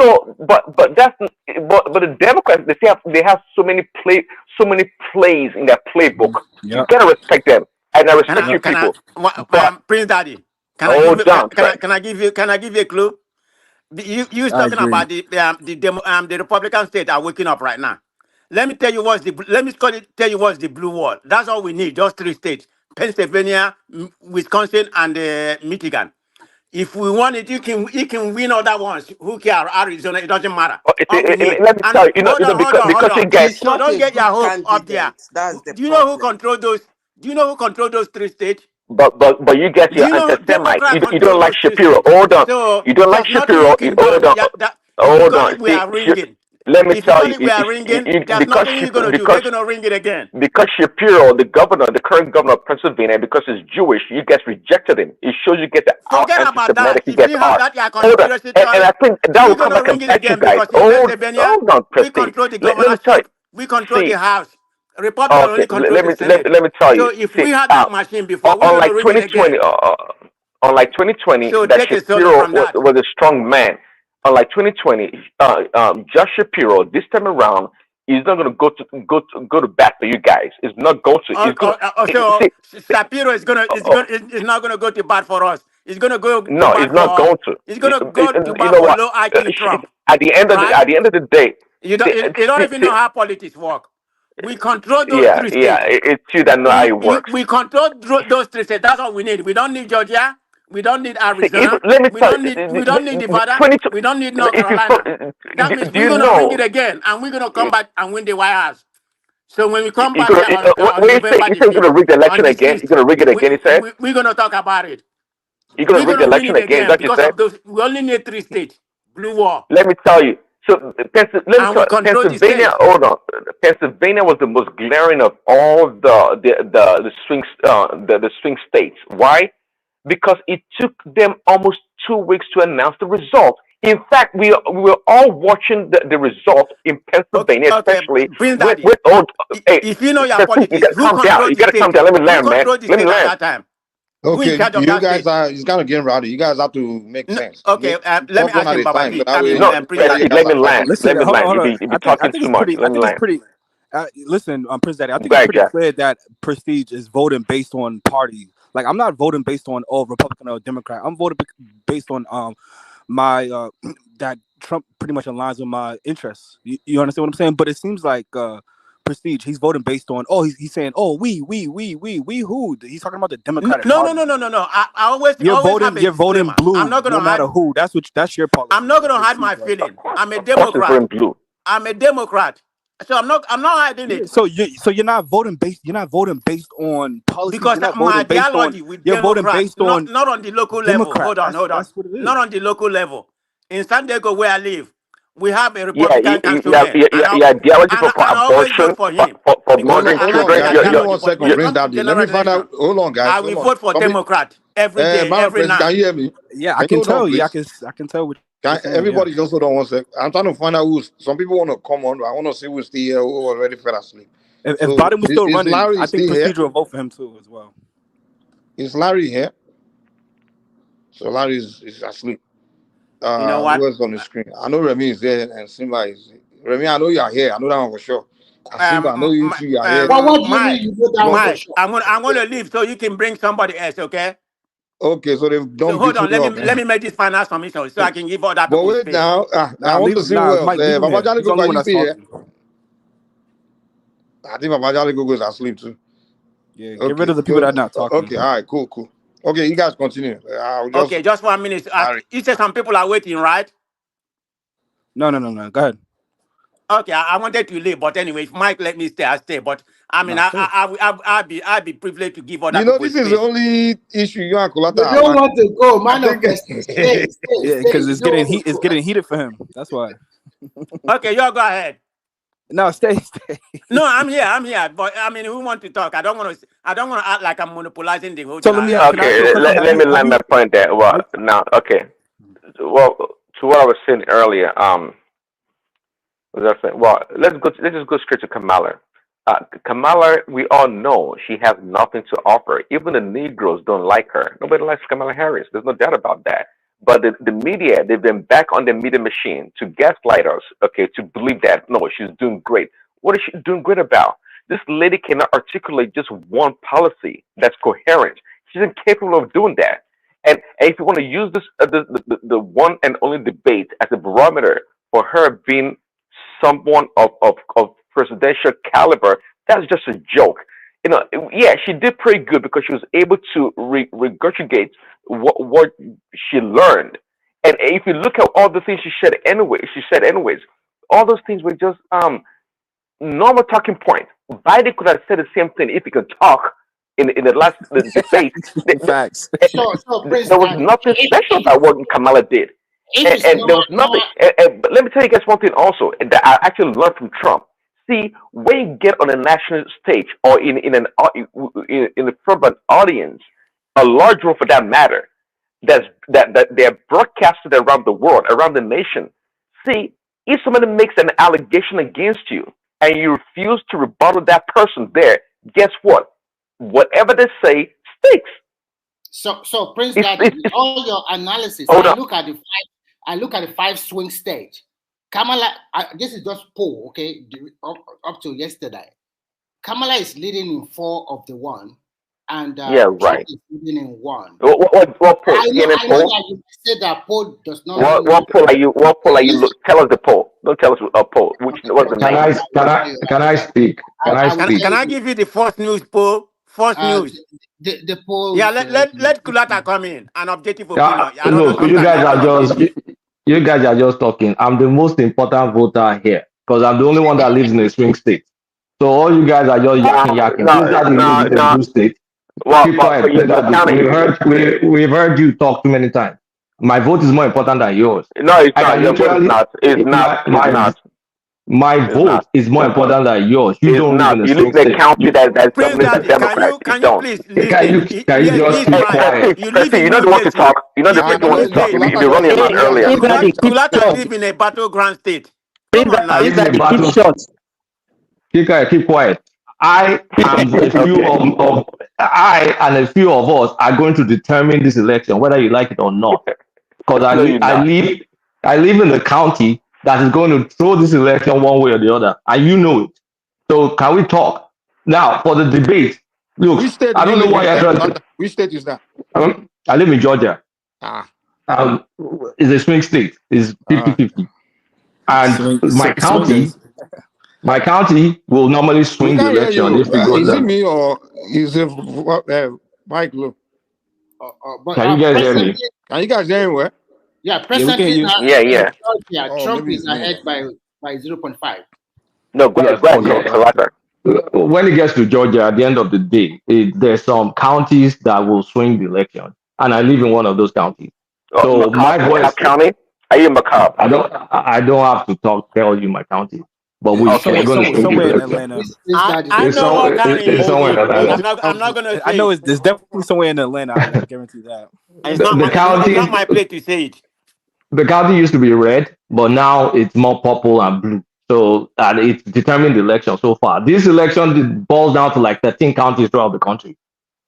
So, but the Democrats, they have so many plays in their playbook. You gotta respect them, and I respect you people. But Prince Daddy, hold on, can I give you a clue? You was talking about the Republican states are waking up right now. Let me tell you tell you what's the blue wall. That's all we need. Just 3 states: Pennsylvania, Wisconsin, and Michigan. If we want it, you can win other ones. Who cares? Arizona, it doesn't matter. All we need. let me tell you, Hold because you on. guys. So don't get your hopes up there. That's the Do you know who control those? Do you know who control those 3 states? But you guys, Do you're you know anti-Semite. Democrats You don't control like those 3 Shapiro. states? Hold on. So You don't like there's nothing Shapiro. you can Hold do. on. Hold Because on. we are ringing. Let me If tell we are ringing, there's because nothing you're gonna do. We're gonna ring it again. because Shapiro, the current governor of Pennsylvania, because he's Jewish, you guys rejected him. It shows you get how Forget about that. anti-Semitic you If guys you have are. that your Hold on, conspiracy and theory, I think that we're will come gonna back ring and it bite you again guys. because in Pennsylvania, Hold on, we Prestige. control the Let me tell you. governorship, we control the See, House. Republican okay, only control let the me Senate. let me tell So you. if See, we had that machine before, we're unlike gonna ring it 2020, again. unlike 2020, So that take a solo Shapiro from that. was a strong man. Unlike 2020, Josh Shapiro this time around is not going to go to bat for you guys. It's not going to. It's going. So See, Shapiro is not gonna go to bat for us. He's gonna go to no, it's bat not for. going to. He's gonna go to You bat know for what? low IQ Trump. At the end Right? of the day, You don't even know how politics work. We control those 3 states. it's you that know how it works. We control those 3 states. That's all we need. We don't need Georgia. We don't need See, Arizona. let me We tell don't you, need Nevada. 22. We don't need North If you Carolina. That means do we're you gonna ring it know? again, and we're gonna come back and win the White House. So when we come You're back gonna, here on when November you the say you're 5th, gonna rig the on election the again, 6th, you're gonna rig it again. He said we're gonna talk about it. you're gonna We're rig the gonna win election it again. Is again that what you because said? of those. We only need 3 states. Blue wall. Let me tell you. So And we control the Pennsylvania. states. Hold on. Pennsylvania was the most glaring of all the swing states. Why? Because it took them almost 2 weeks to announce the result. In fact, we were all watching the result in Pennsylvania, especially Prince Daddy. with hey, If you know your Prestige, you politics, gotta who calm down. controls You the gotta calm state? down. Let me Who land, man. controls the Let me state at land. that time? Who in Okay, charge of you that guys state? are, it's kind of getting rowdy. You guys have to make sense. Okay, let me Talk one ask at him, a time. So Babaji. that I way, mean, No, Prince all you Daddy. Prestige, guys let me are land. fighting. Listen, Let me hold on, land. hold on. You be I think talking too it's much. pretty. I Let me think it's land. pretty. Listen, President. I think Go it's ahead, pretty Jeff. clear that Prestige is voting based on party. Like I'm not voting based on Republican or Democrat. I'm voting based on my that Trump pretty much aligns with my interests. You understand what I'm saying? But it seems like Prestige, he's voting based on he's saying we who? He's talking about the Democratic No. Party. I always have a You're voting disclaimer. blue I'm not no gonna matter hide. who. That's your policy. I'm not That's gonna what it hide seems my like. feeling. I'm a Of course, it's Democrat. wearing blue. I'm a Democrat. So I'm not hiding Yeah, it. so you're not voting based on policies. Because You're not my voting based on ideology with you're voting Democrats, based on not on the local level. Democrat. Hold on. That's what it Not is. on the local level. In San Diego, where I live, we have a Yeah, Republican councilman, your ideology and for I always vote abortion, for him for because Hold on, murdering I hold like on, his children. guys. Give me ideology. 1 But second, it's Prince not Daddy. Let me find out. generational. Hold on, guys. I Hold will on. vote for Democrat, every day, Madam every President, night. can you hear me? Yeah, I Can you can hold on, tell. Yeah, please? I can tell what you're saying. Everybody just hold on one sec. I'm trying to find out who's. Some people want to come on. I want to see who's still here who already fell asleep. If So Biden was still is running, Larry I think still here? procedure will vote for him too as well. Is Larry here? So Larry is asleep. You know what? Who else on the screen? I know Remy is there and Simba is. Remy, I know you are here. I know that one for sure. And Simba, I know you two you are here. What do you mean Mike, you go down for Mike, sure? I'm gonna leave so you can bring somebody else, okay? Okay, so they've So done hold beating on, you up. let me make this final submission so I can give other But people wait space. now. I Nah, want to see who else. Mike, leave him Baba here. Jali He's the Gogo, only are one you that's still here? talking. I think Baba Jali Gogo is asleep too. Yeah, get rid of the people that are not talking. Okay, all right, cool. Okay, you guys continue. I'll just. Okay, just 1 minute. You said some people are waiting, right? No. Go ahead. Okay, I wanted to leave, but anyway, if Mike let me stay, I stay. But I mean, I'll be privileged to give other You know, people this is space. the only issue you and Kulata You don't want to go, man of think- stay. Yeah, because it's getting heated for him. That's why. Okay, you all go ahead. No, stay. No, I'm here. But I mean, who want to talk? I don't want to act like I'm monopolizing the whole So thing. Okay, let me land that point there. Well, now, okay. Well, to what I was saying earlier, what was I saying? Well, let's just go straight to Kamala. Kamala, we all know she has nothing to offer. Even the Negroes don't like her. Nobody likes Kamala Harris. There's no doubt about that. But the media, they've been back on the media machine to gaslight us, okay, to believe that, no, she's doing great. What is she doing great about? This lady cannot articulate just one policy that's coherent. She's incapable of doing that. And if you want to use this, the one and only debate as a barometer for her being someone of presidential caliber, that's just a joke. You know, yeah, she did pretty good because she was able to regurgitate what she learned. And if you look at all the things she said anyways, all those things were just normal talking points. Biden could have said the same thing if he could talk in the last debate. Facts. There was nothing special about what Kamala did. And there was nothing. But let me tell you guys one thing also that I actually learned from Trump. See, when you get on a national stage or in the front of an audience, a large room for that matter, that they're broadcasted around the world, around the nation. See, if somebody makes an allegation against you and you refuse to rebuttal that person there, guess what? Whatever they say sticks. So Prince Daddy, all your analysis, I look at the five swing stage. Kamala, this is just poll, okay, up to yesterday. Kamala is leading in 4 of the 1, and Trump is leading in 1. What poll? I know that you said that poll does not. What poll are you? What poll are you? Tell us the poll. Don't tell us a poll. What's the name? Can I speak? Can I give you the first news poll? First news. The poll. Yeah, let Kulata come in. An objective opinion. No, you guys are just talking. I'm the most important voter here because I'm the only one that lives in a swing state. So all you guys are just yakking. No. Blue state. Keep quiet. We've heard you talk too many times. My vote is more important than yours. No, it's not. Your vote is not. It's not. My vote is more important than yours. You don't live in a swing state. You live in a county that's President, can you please listen? Can you just keep quiet? You live in You're not the one to talk. You're not the first one to talk. You've been running your mouth earlier. Kulata live in a battleground state. Come on now. Keep quiet. I and a few of us are going to determine this election, whether you like it or not. Because I live in a county that is going to throw this election one way or the other, and you know it. So can we talk now for the debate? Look, I don't know why you're trying to. Which state is that? I live in Georgia. It's a swing state. It's 50-50. And my county will normally swing the election if it goes Is it me or is it Mike? Look. Can you guys hear me? Can you guys hear me? Yeah, presently Trump is ahead by 0.5. No, go ahead. When it gets to Georgia, at the end of the day, there's some counties that will swing the election, and I live in one of those counties. So my voice. County? Are you in McCobb? I don't have to tell you my county. but we're going to somewhere in Atlanta. I know what county it's somewhere in Atlanta. I'm not gonna say. I know it's definitely somewhere in Atlanta. I can guarantee that. It's The not my place to say it. The county used to be red, but now it's more purple and blue. So it's determined the election so far. This election boils down to like 13 counties throughout the country,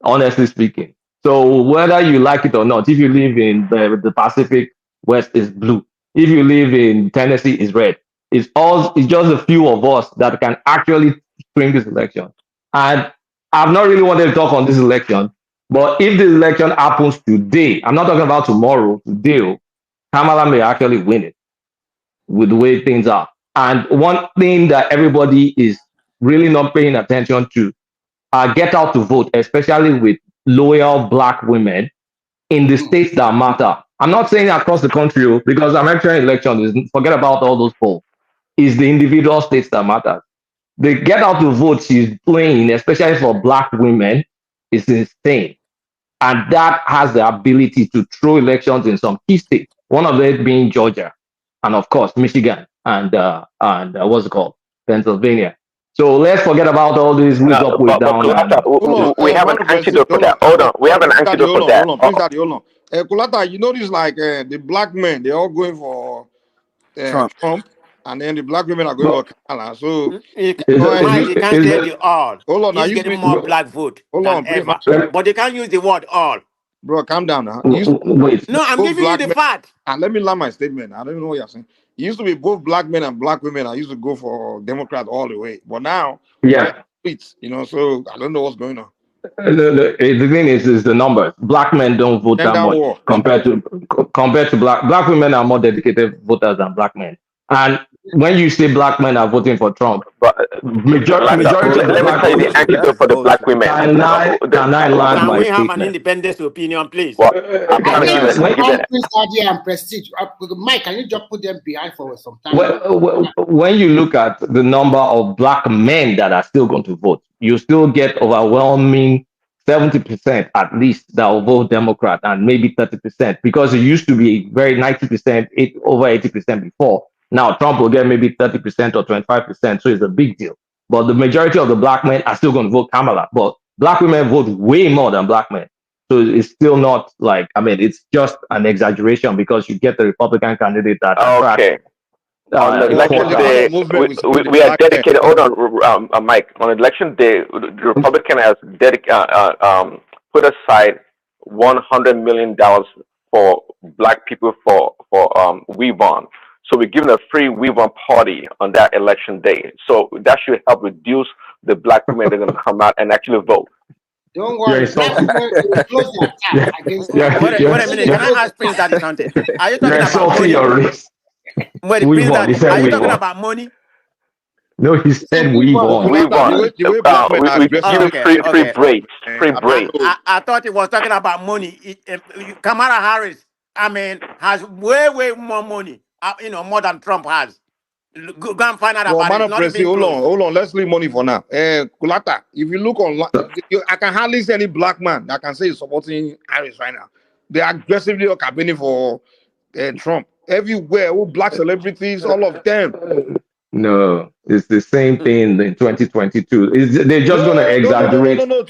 honestly speaking. So whether you like it or not, if you live in the Pacific West, is blue. If you live in Tennessee, is red. It's just a few of us that can actually swing this election. And I've not really wanted to talk on this election, but if the election happens today, I'm not talking about tomorrow, today, Kamala may actually win it with the way things are. And one thing that everybody is really not paying attention to, get out to vote, especially with loyal Black women in the states that matter. I'm not saying across the country, because American election forget about all those polls. It's the individual states that matter. The get out to vote she's playing, especially for Black women, is insane. And that has the ability to throw elections in some key states. One of them being Georgia, and of course Michigan, and what's it called, Pennsylvania. So let's forget about all these who's up, who's down. We have an antidote for that. Hold on, we have an antidote for that. Hold on, please, hold on. Kulata, you notice like the Black men, they're all going for Trump, and then the Black women are going for Kamala. So Mike, you can't say the all. Hold on, He's getting more Black vote than ever. But they can't use the word all. Bro, calm down now. No, I'm giving you the fact. And let me land my statement. I don't know what you're saying. It used to be both Black men and Black women. I used to go for Democrat all the way. But now, so I don't know what's going on. The thing is the numbers. Black men don't vote that much compared to Black women are more dedicated voters than Black men. And when you say Black men are voting for Trump, majority of the Black women, the antidote for the Black women. Can I land my we have an statement? independent opinion, please? And Prestige. Mike, can you just put them behind for some time? When you look at the number of Black men that are still going to vote, you still get overwhelming 70% at least that will vote Democrat, and maybe 30%, because it used to be very 90%, over 80% before. Now Trump will get maybe 30% or 25%, so it's a big deal. But the majority of the Black men are still going to vote Kamala. But Black women vote way more than Black men. So it's still not like, it's just an exaggeration, because you get the Republican candidate that attracts. On election day, we are dedicated. Hold on, Mike. On election day, the Republican has put aside $100 million for Black people for We Won. So we're giving a free We Won party on that election day. So that should help reduce the Black women that are going to come out and actually vote. Don't worry. Wait a minute. Can I ask Prince that something? Are you talking about money? Wait, Prince, are you talking about money? No, he said we won. We won. We give free breaks. Free breaks. I thought he was talking about money. Kamala Harris, has way more money. More than Trump has. Go and find out about it. Hold on. Let's leave money for now. Kulata, if you look online, I can hardly see any Black man that can say he's supporting Harris right now. They are aggressively campaigning for Trump. Everywhere, all Black celebrities, all of them. No, it's the same thing in 2022. They're just going to exaggerate. No.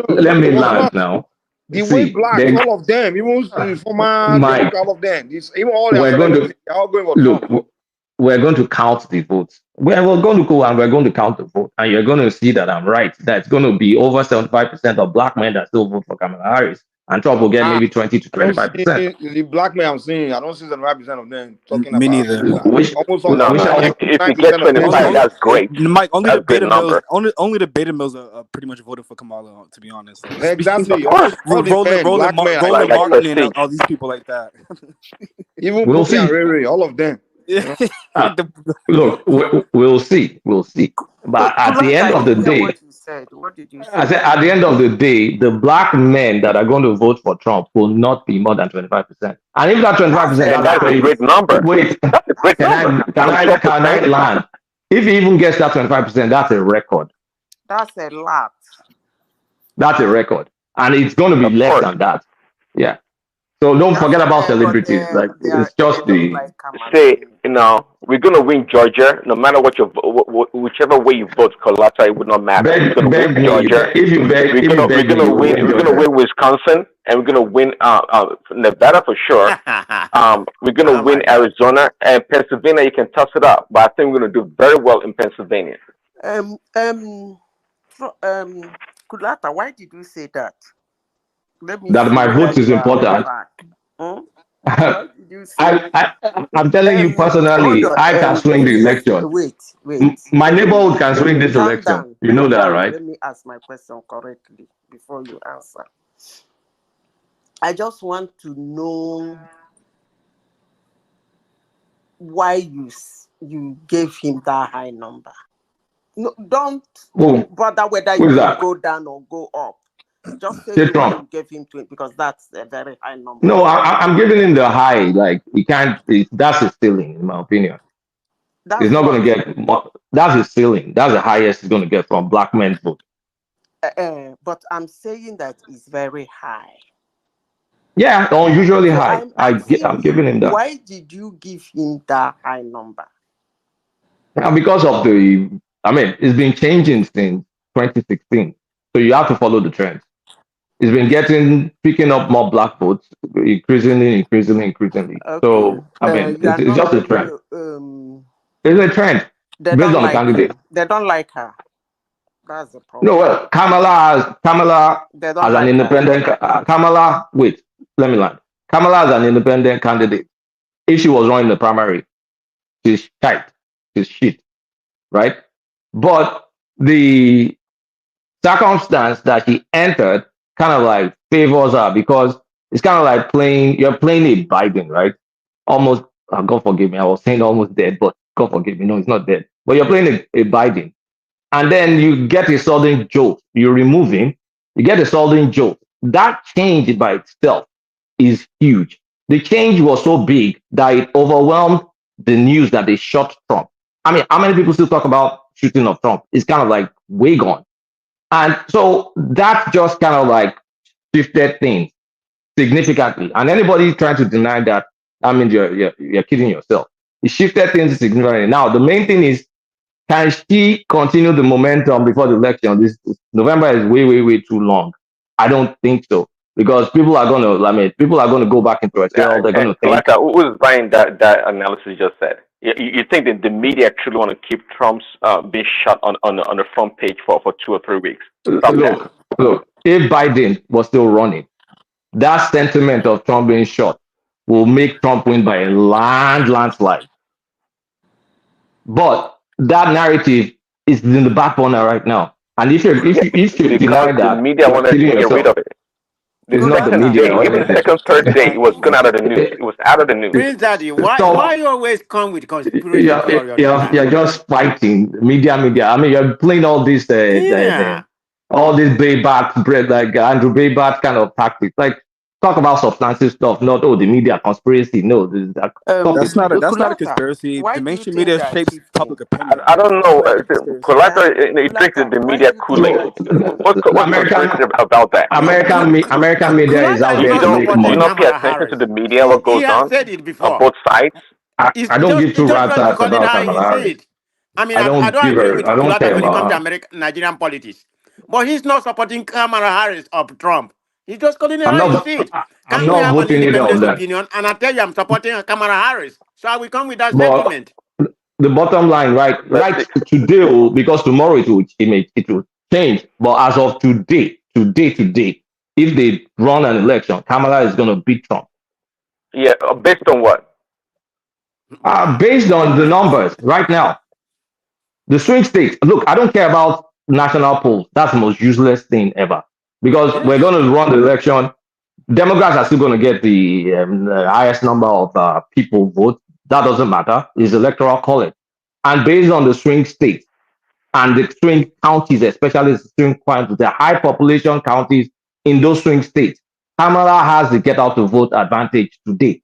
Let me land now. The way Black, all of them, even former Mike, all of them, even all their celebrities, they're all going for Trump. We're going to count the votes. We're going to go and we're going to count the vote. And you're going to see that I'm right. That's going to be over 75% of Black men that still vote for Kamala Harris. And Trump will get maybe 20 to 25%. The Black men I'm seeing, I don't see 75% of them talking about. Me neither. If you get 25, that's great. Mike, only that's the beta mills are pretty much voted for Kamala, to be honest. Exactly. Roland Martin and all these people like that. Even we'll see. All of them. Look, we'll see. But at the end of the day, what did you say? I said, at the end of the day, the Black men that are going to vote for Trump will not be more than 25%. And if that 25%, that's a great number. Wait, that's a great number. Can I land? If he even gets that 25%, that's a record. That's a lot. That's a record, and it's going to be less than that. Yeah. So don't forget about celebrities. Like it's just the Say, we're gonna win Georgia, no matter what whichever way you vote, Colata, it would not matter. We're gonna win Georgia. We're gonna win Wisconsin, and we're gonna win Nevada for sure. We're gonna win Arizona and Pennsylvania. You can toss it up, but I think we're gonna do very well in Pennsylvania. Kulata, why did you say that? Let me that my vote is important. Why did you say I'm telling you personally, I can swing the election. Wait. My neighborhood can swing this Calm election. down. You know that, Calm. right? Let me ask my question correctly before you answer. I just want to know why you gave him that high number. No, don't bother whether you will go down or go up. Just say why you gave him 20, because that's a very high number. No, I'm giving him the high. Like he can't. That's his ceiling, in my opinion. He's not going to get more. That's his ceiling. That's the highest he's going to get from black men's vote. But I'm saying that it's very high. Yeah, unusually high. I'm giving him that. Why did you give him that high number? Now, because of it's been changing since 2016. So you have to follow the trends. It's been picking up more black votes, increasingly. Okay. So, it's just a trend. It's a trend based on the candidate. They don't like her. That's the problem. No, well, Kamala as an independent. Kamala, wait, let me land. Kamala as an independent candidate. If she was running the primary, she's tight. She's shit, right? But the circumstance that she entered kind of like favors her because it's kind of like you're playing a Biden, right? Almost, God forgive me, I was saying almost dead, but God forgive me, no, it's not dead. But you're playing a Biden. And then you get a sudden jolt. You remove him, you get a sudden jolt. That change by itself is huge. The change was so big that it overwhelmed the news that they shot Trump. I mean, how many people still talk about shooting of Trump? It's kind of like way gone. And so that just kind of like shifted things significantly. And anybody trying to deny that, I mean, you're kidding yourself. It shifted things significantly. Now, the main thing is, can she continue the momentum before the election? This November is way, way, way too long. I don't think so. Because people are going to go back into Excel. They're going to think. Like, who's buying that analysis you just said? You think that the media truly want to keep Trump's being shot on the front page for 2 or 3 weeks? Look, if Biden was still running, that sentiment of Trump being shot will make Trump win by a landslide. But that narrative is in the back burner right now. And if you deny that, the media wanted to get rid of it. It's not the media. Even the second, third day, it was gone out of the news. It was out of the news. Prince Daddy, why you always come with conspiracy? You're just fighting media. I mean, you're playing all this, all this Bayback bread, like Andrew Bayback kind of tactics. Like, talk about substantive stuff, not the media conspiracy. No, that's not a conspiracy. The mainstream media shapes public opinion. I don't know. It drinks the media Kool-Aid. What's conspiracy about that? American media is out there to make money. Do you not pay attention to the media? What goes on both sides? I don't give two rats about Kamala Harris. I mean, I don't agree with Kulata when it comes to Nigerian politics. But he's not supporting Kamala Harris or Trump. He's just calling her how you see it. Can we have an independent opinion? And I tell you, I'm supporting Kamala Harris. So I will come with that sentiment. The bottom line, right today, because tomorrow it will change. But as of today, if they run an election, Kamala is going to beat Trump. Yeah, based on what? Based on the numbers right now. The swing states. Look, I don't care about national polls. That's the most useless thing ever. Because we're going to run the election. Democrats are still going to get the highest number of people vote. That doesn't matter. It's electoral college. And based on the swing states and the swing counties, especially the swing counties, the high population counties in those swing states, Kamala has the get out the vote advantage today.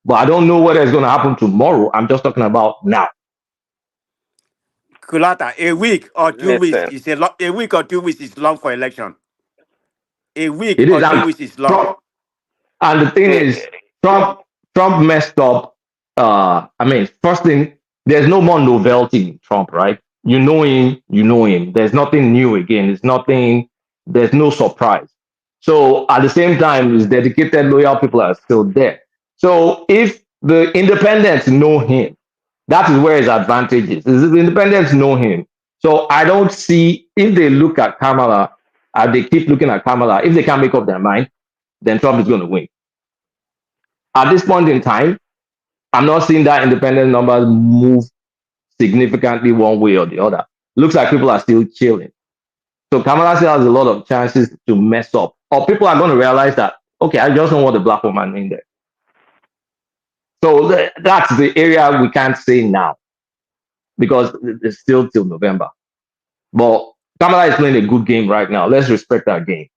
But I don't know whether it's going to happen tomorrow. I'm just talking about now. Kulata, a week or 2 weeks is a week or 2 weeks is long for election. A week or 2 weeks is long. And the thing is, Trump messed up. I mean, first thing, there's no more novelty in Trump, right? You know him, you know him. There's nothing new again. It's nothing. There's no surprise. So at the same time, his dedicated, loyal people are still there. So if the independents know him, that is where his advantage is. The independents know him. So I don't see if they look at Kamala, they keep looking at Kamala, if they can't make up their mind, then Trump is going to win. At this point in time, I'm not seeing that independent numbers move significantly one way or the other. Looks like people are still chilling. So Kamala still has a lot of chances to mess up. Or people are going to realize that, okay, I just don't want the black woman in there. So that's the area we can't say now because it's still till November. But Kamala is playing a good game right now. Let's respect that game.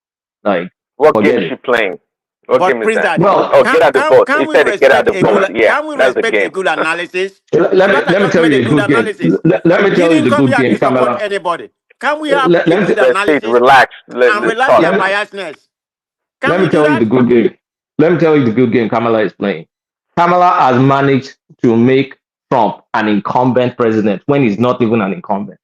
Like, what game is she playing? What But game is Prince that? Daddy, Get out the vote. can He we said get out respect the a vote. good, Yeah, can we that's the respect a game. good analysis? Let me Just tell made you a the good good game. analysis. Let me He tell you didn't the come good here game, to support Kamala. anybody. Can we have a good Let's analysis relax. and relax their biasness? Can Let we me do tell you that? the good game. Let me tell you the good game Kamala is playing. Kamala has managed to make Trump an incumbent president when he's not even an incumbent.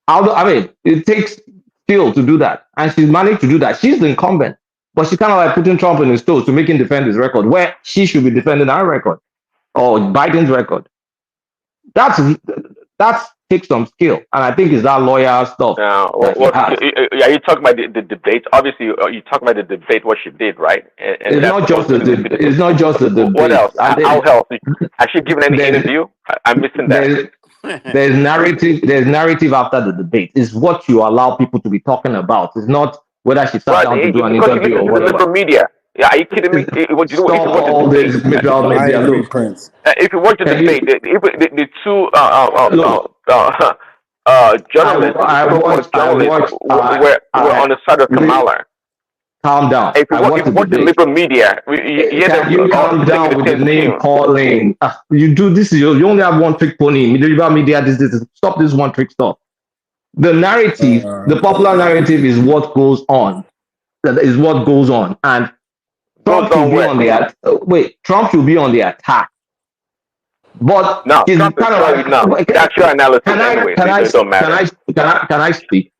I mean, it takes skill to do that. And she's managed to do that. She's the incumbent. But she's kind of like putting Trump in his toes to make him defend his record, where she should be defending her record or Biden's record. That's takes some skill. And I think it's that lawyer stuff. Are you talking about the debate? Obviously, you talking about the debate, what she did, right? And it's not just the debate. It's not just the debate. What else? How else? Has she given any interview? I'm missing that. There's narrative. There's narrative after the debate. It's what you allow people to be talking about. It's not whether she sat down to do an interview or whatever. Liberal media. Yeah, are you kidding me? Stop all this liberal media. Look, Prince. If you watch the debate, the two journalists were on the side of Kamala. Calm down. If you watch the liberal media, you calm down with the name calling. You do this. You only have one trick pony. Liberal media. This. Stop this one trick stuff. The narrative, the popular narrative, is what goes on. That is what goes on, and Trump should be on the Trump should be on the attack. But no, that's your analysis anyway. It don't matter. Can I speak?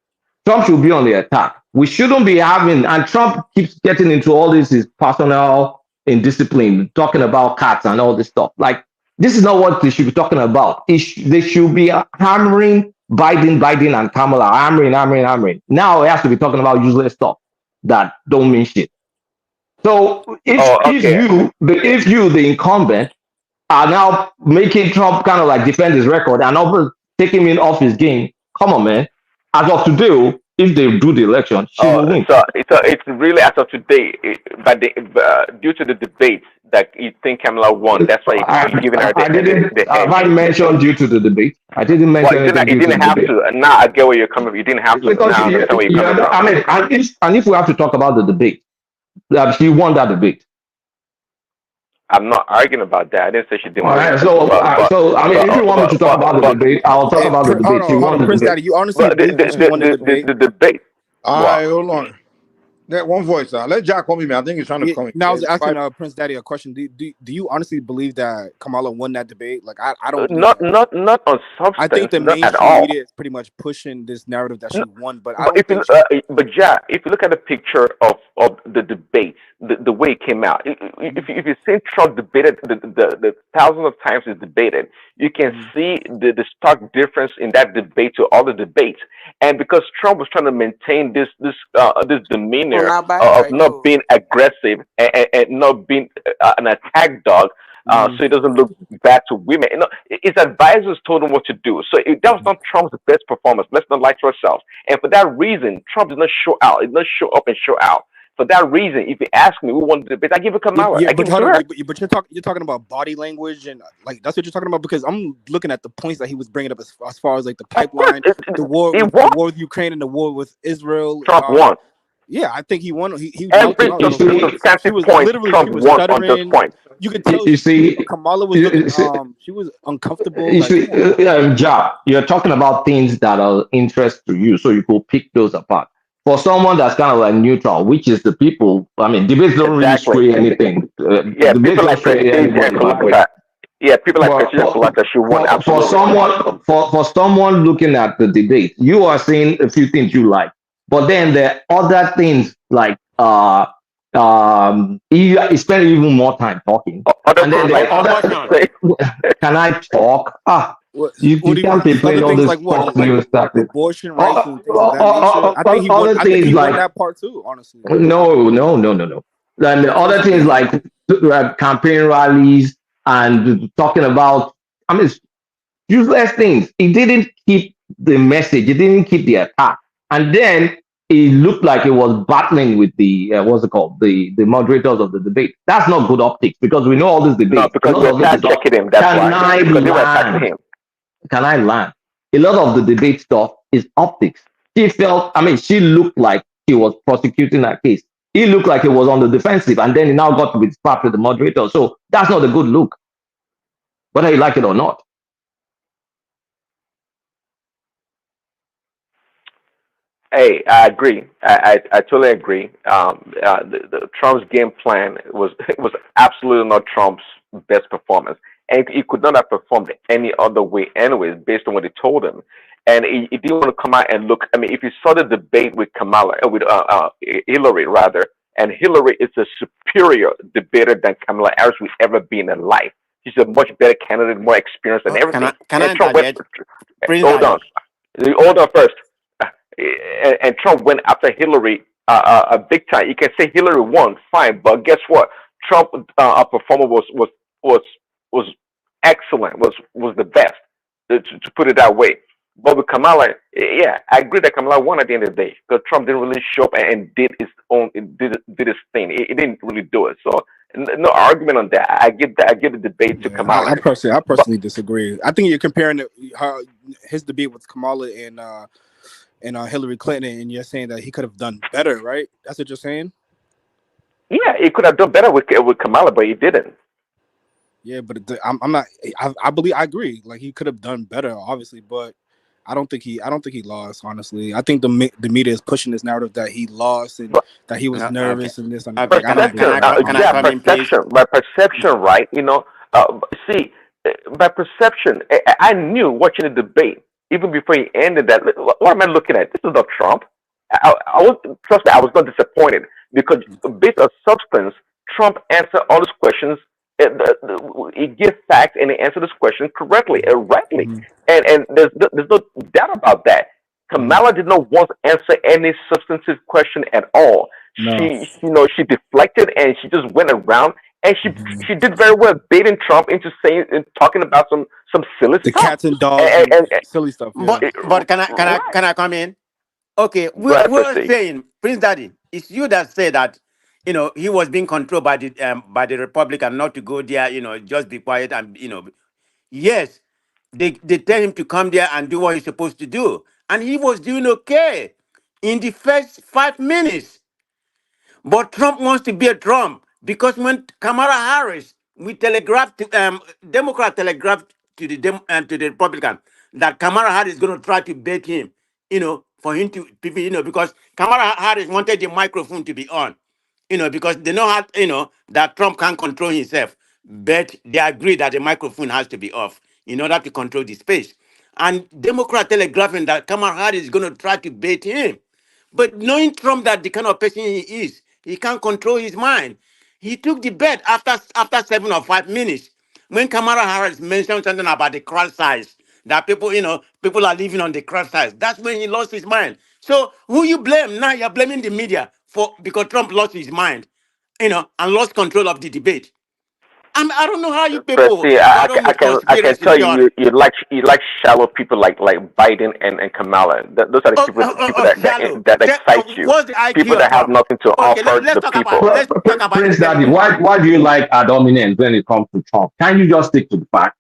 Trump should be on the attack. We shouldn't be having, and Trump keeps getting into all this his personal indiscipline, talking about cats and all this stuff. Like, this is not what they should be talking about. They should be hammering Biden, and Kamala, hammering. Now it has to be talking about useless stuff that don't mean shit. So if you, the incumbent, are now making Trump kind of like defend his record and also taking him off his game, come on, man. As of today, if they do the election, she will win. So it's really as of today, but due to the debate that you think Kamala won, that's why you're giving her the I mentioned due to the debate. I didn't mention you didn't have to. Now I get where you're coming from. You didn't have to. Now I understand where you're coming from. I mean, and if we have to talk about the debate, she won that debate. I'm not arguing about that. I didn't say she didn't. All right, so I mean, if you want me to talk about the debate, I'll talk about the debate. She won the Prince debate. Daddy, you honestly believe that she won the debate? The debate. All right, hold on. That one voice. Let Jack come in, man. I think he's trying to come in. Now I was asking Prince Daddy a question. Do you honestly believe that Kamala won that debate? Like I don't. Not on substance. I think the mainstream media is pretty much pushing this narrative that she won, but if you look at the picture of the debate, the way it came out, if you see Trump debated the thousands of times he's debated, you can see the stark difference in that debate to all the debates. And because Trump was trying to maintain this demeanor of not being aggressive and not being an attack dog, so it doesn't look bad to women. His advisors told him what to do. So that was not Trump's best performance. Let's not lie to ourselves. And for that reason, Trump did not show out. He did not show up and show out. For that reason, if you ask me who won the debate, I give it Kamala. But you're talking about body language and like that's what you're talking about, because I'm looking at the points that he was bringing up as far as like the pipeline, the war with Ukraine and the war with Israel. Trump won. Yeah, I think he won. He every substantive point Trump won on this point. You could tell Kamala was looking, she was uncomfortable. You're talking about things that are interest to you, so you could pick those apart. for someone that's kind of like neutral, which is the people. I mean, debates don't really sway anything. Yeah, Debates people don't like sway Prestige and anybody one way. Kulata. Yeah, people like But Prestige and Kulata should win for absolutely. someone for someone looking at the debate, you are saying a few things you like, but then there are other things like you spend even more time talking, and then there are other. Can I talk? What You do you can't mean? be playing Other all things this like what? Fox Like News stuff. abortion rights and things of that nature. I think he won. Other I think things he won like that part too. Honestly, no. And the of course other he things did. like campaign rallies and talking about, I mean, useless things. He didn't keep the message. He didn't keep the attack. And then it looked like he was battling with the what's it called, the moderators of the debate. That's not good optics because we know all this No, debate. A because lot they of were it fact is up. checking him. That's Can why. I Because they were attacking land? him. Can I land? A lot of the debate stuff is optics. She looked like she was prosecuting her case. He looked like he was on the defensive, and then he now got to be sparred with the moderator. So that's not a good look, whether you like it or not. Hey, I agree. I totally agree. The Trump's game plan was was absolutely not Trump's best performance, and he could not have performed any other way, anyways, based on what they told him. And he didn't want to come out and look. I mean, if you saw the debate with Kamala, with Hillary rather, and Hillary is a superior debater than Kamala Harris will ever be in her life. She's a much better candidate, more experienced and everything. Can And I Trump went. interject? Prince Hold on, Daddy. hold on first. And Trump went after Hillary a big time. You can say Hillary won, fine, but guess what? Trump performance was was excellent, was the best to put it that way. But with Kamala, yeah, I agree that Kamala won at the end of the day because Trump didn't really show up and did his own, did his thing. He didn't really do it. So no argument on that. I give that. I give the debate to Kamala. I personally disagree. I think you're comparing his debate with Kamala and Hillary Clinton, and you're saying that he could have done better, right? That's what you're saying. Yeah, he could have done better with Kamala, but he didn't. Yeah, but I'm not. I agree. Like he could have done better, obviously, but I don't think he lost. Honestly, I think the media is pushing this narrative that he lost and that he was nervous and this. And Okay, can I come in, please? By perception, right? You know, see, by perception, I knew watching the debate even before he ended that. What am I looking at? This is not Trump. I was trust me, I was not disappointed because based on substance, Trump answered all his questions. He gave facts and he answered his question correctly and rightly, and there's no doubt about that. Kamala did not once answer any substantive question at all. No. She deflected and she just went around and she did very well baiting Trump into saying and talking about some silly the stuff. Cats and dogs and silly stuff. Yeah. But can I come in? Okay, we're saying, Prince Daddy, it's you that say that, he was being controlled by the Republican not to go there, just be quiet and, yes, they tell him to come there and do what he's supposed to do. And he was doing okay in the first 5 minutes. But Trump wants to be a Trump because when Kamala Harris, we telegraphed, Democrat telegraphed to the Republican that Kamala Harris is going to try to bait him, for him to, because Kamala Harris wanted the microphone to be on, because they know how, that Trump can't control himself, but they agree that the microphone has to be off in order to control the space. And Democrat telegraphing that Kamala Harris is going to try to bait him. But knowing Trump that the kind of person he is, he can't control his mind. He took the bet after 7 or 5 minutes. When Kamala Harris mentioned something about the crowd size, that people are living on the crowd size, that's when he lost his mind. So who you blame? Now you're blaming the media because Trump lost his mind, and lost control of the debate. I don't know how you people Percy, got on with I can conspiracy tell theory. you like shallow people like Biden and Kamala. Those are the people that excite you. What's the IQ People of that have Trump? nothing to Okay, offer let's the talk people. about Prince Daddy, why do you like our dominance when it comes to Trump? Can you just stick to the fact?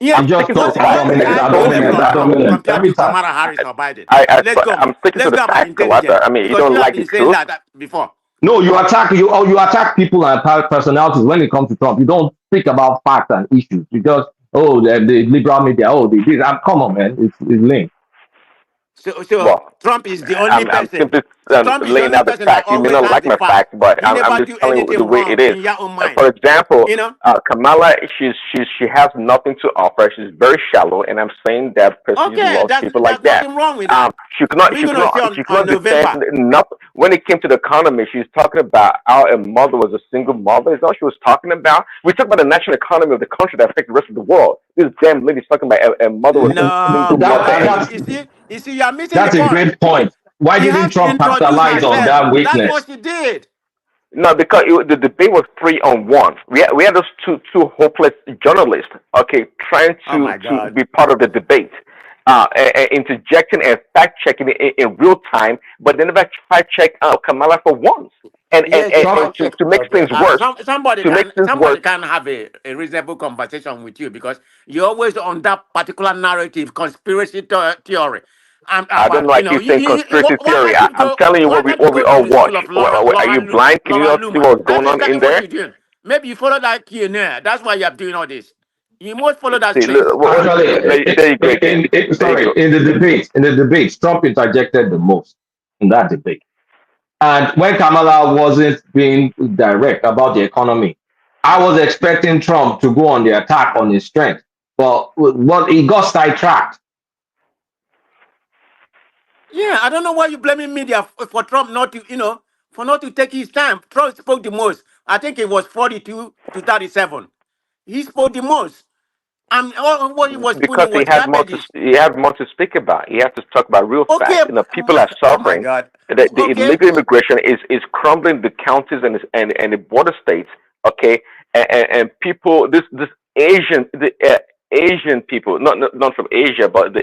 Yeah, I'm just what's the dominance. compared to Kamala Harris or Biden? I'm sticking to the Let's go about facts, Kalata. intelligence. I mean, you Because don't you have like been the saying truth. that before. No, you attack people and personalities when it comes to Trump. You don't speak about facts and issues. You just the liberal media. They did. Come on, man, it's lame. So Well, Trump is the only I'm person. simply Trump is the laying only out the person that facts. You may always not has like the my facts. facts, but He I'm never just do telling you the anything way it wrong is. in your own mind. For example, You know? Kamala, she has nothing to offer. She's very shallow, and I'm saying that Prestige Okay, loves people like that's that. nothing wrong with that. She could not We're gonna see she could on not defend November. nothing when it came to the economy. She's talking about how a mother was a single mother. Is all she was talking about. We talk about the national economy of the country that affects the rest of the world. This damn lady's talking about a mother was a No, single because mother. you see, you're missing the That's a point. great point. Why She didn't has to Trump introduce capitalize on herself. that That's weakness? what she did. No, because the debate was 3-on-1. We had those two hopeless journalists, okay, trying Oh my to God. be part of the debate, interjecting and fact checking in real time, but they never fact check Kamala for once. And Yes, and to make okay. things worse, Somebody to make can things worse, have a reasonable conversation with you because you're always on that particular narrative, conspiracy theory. I don't About know. I keep saying conspiracy theory. I'm telling you why what can't you we go to all the watch. school of Laura Are you Laura, blind? Can you Laura not see Luma? what's That's going on exactly in what there? you're doing. Maybe you follow that Q&A. That's why you're doing all this. You must follow that See, space. Actually, there you go again. There you sorry, go. in the debate, Trump interjected the most in that debate. And when Kamala wasn't being direct about the economy, I was expecting Trump to go on the attack on his strength, but he got sidetracked. Yeah, I don't know why you're blaming media for Trump not to, for not to take his time. Trump spoke the most. I think it was 42 to 37. He spoke the most. And all what he was Because putting was cabbages. he had more to speak about. He has to talk about real Okay. facts. People are Oh my suffering. God. The Okay. illegal immigration is crumbling the counties and the border states. Okay, and people this Asian people, not from Asia, but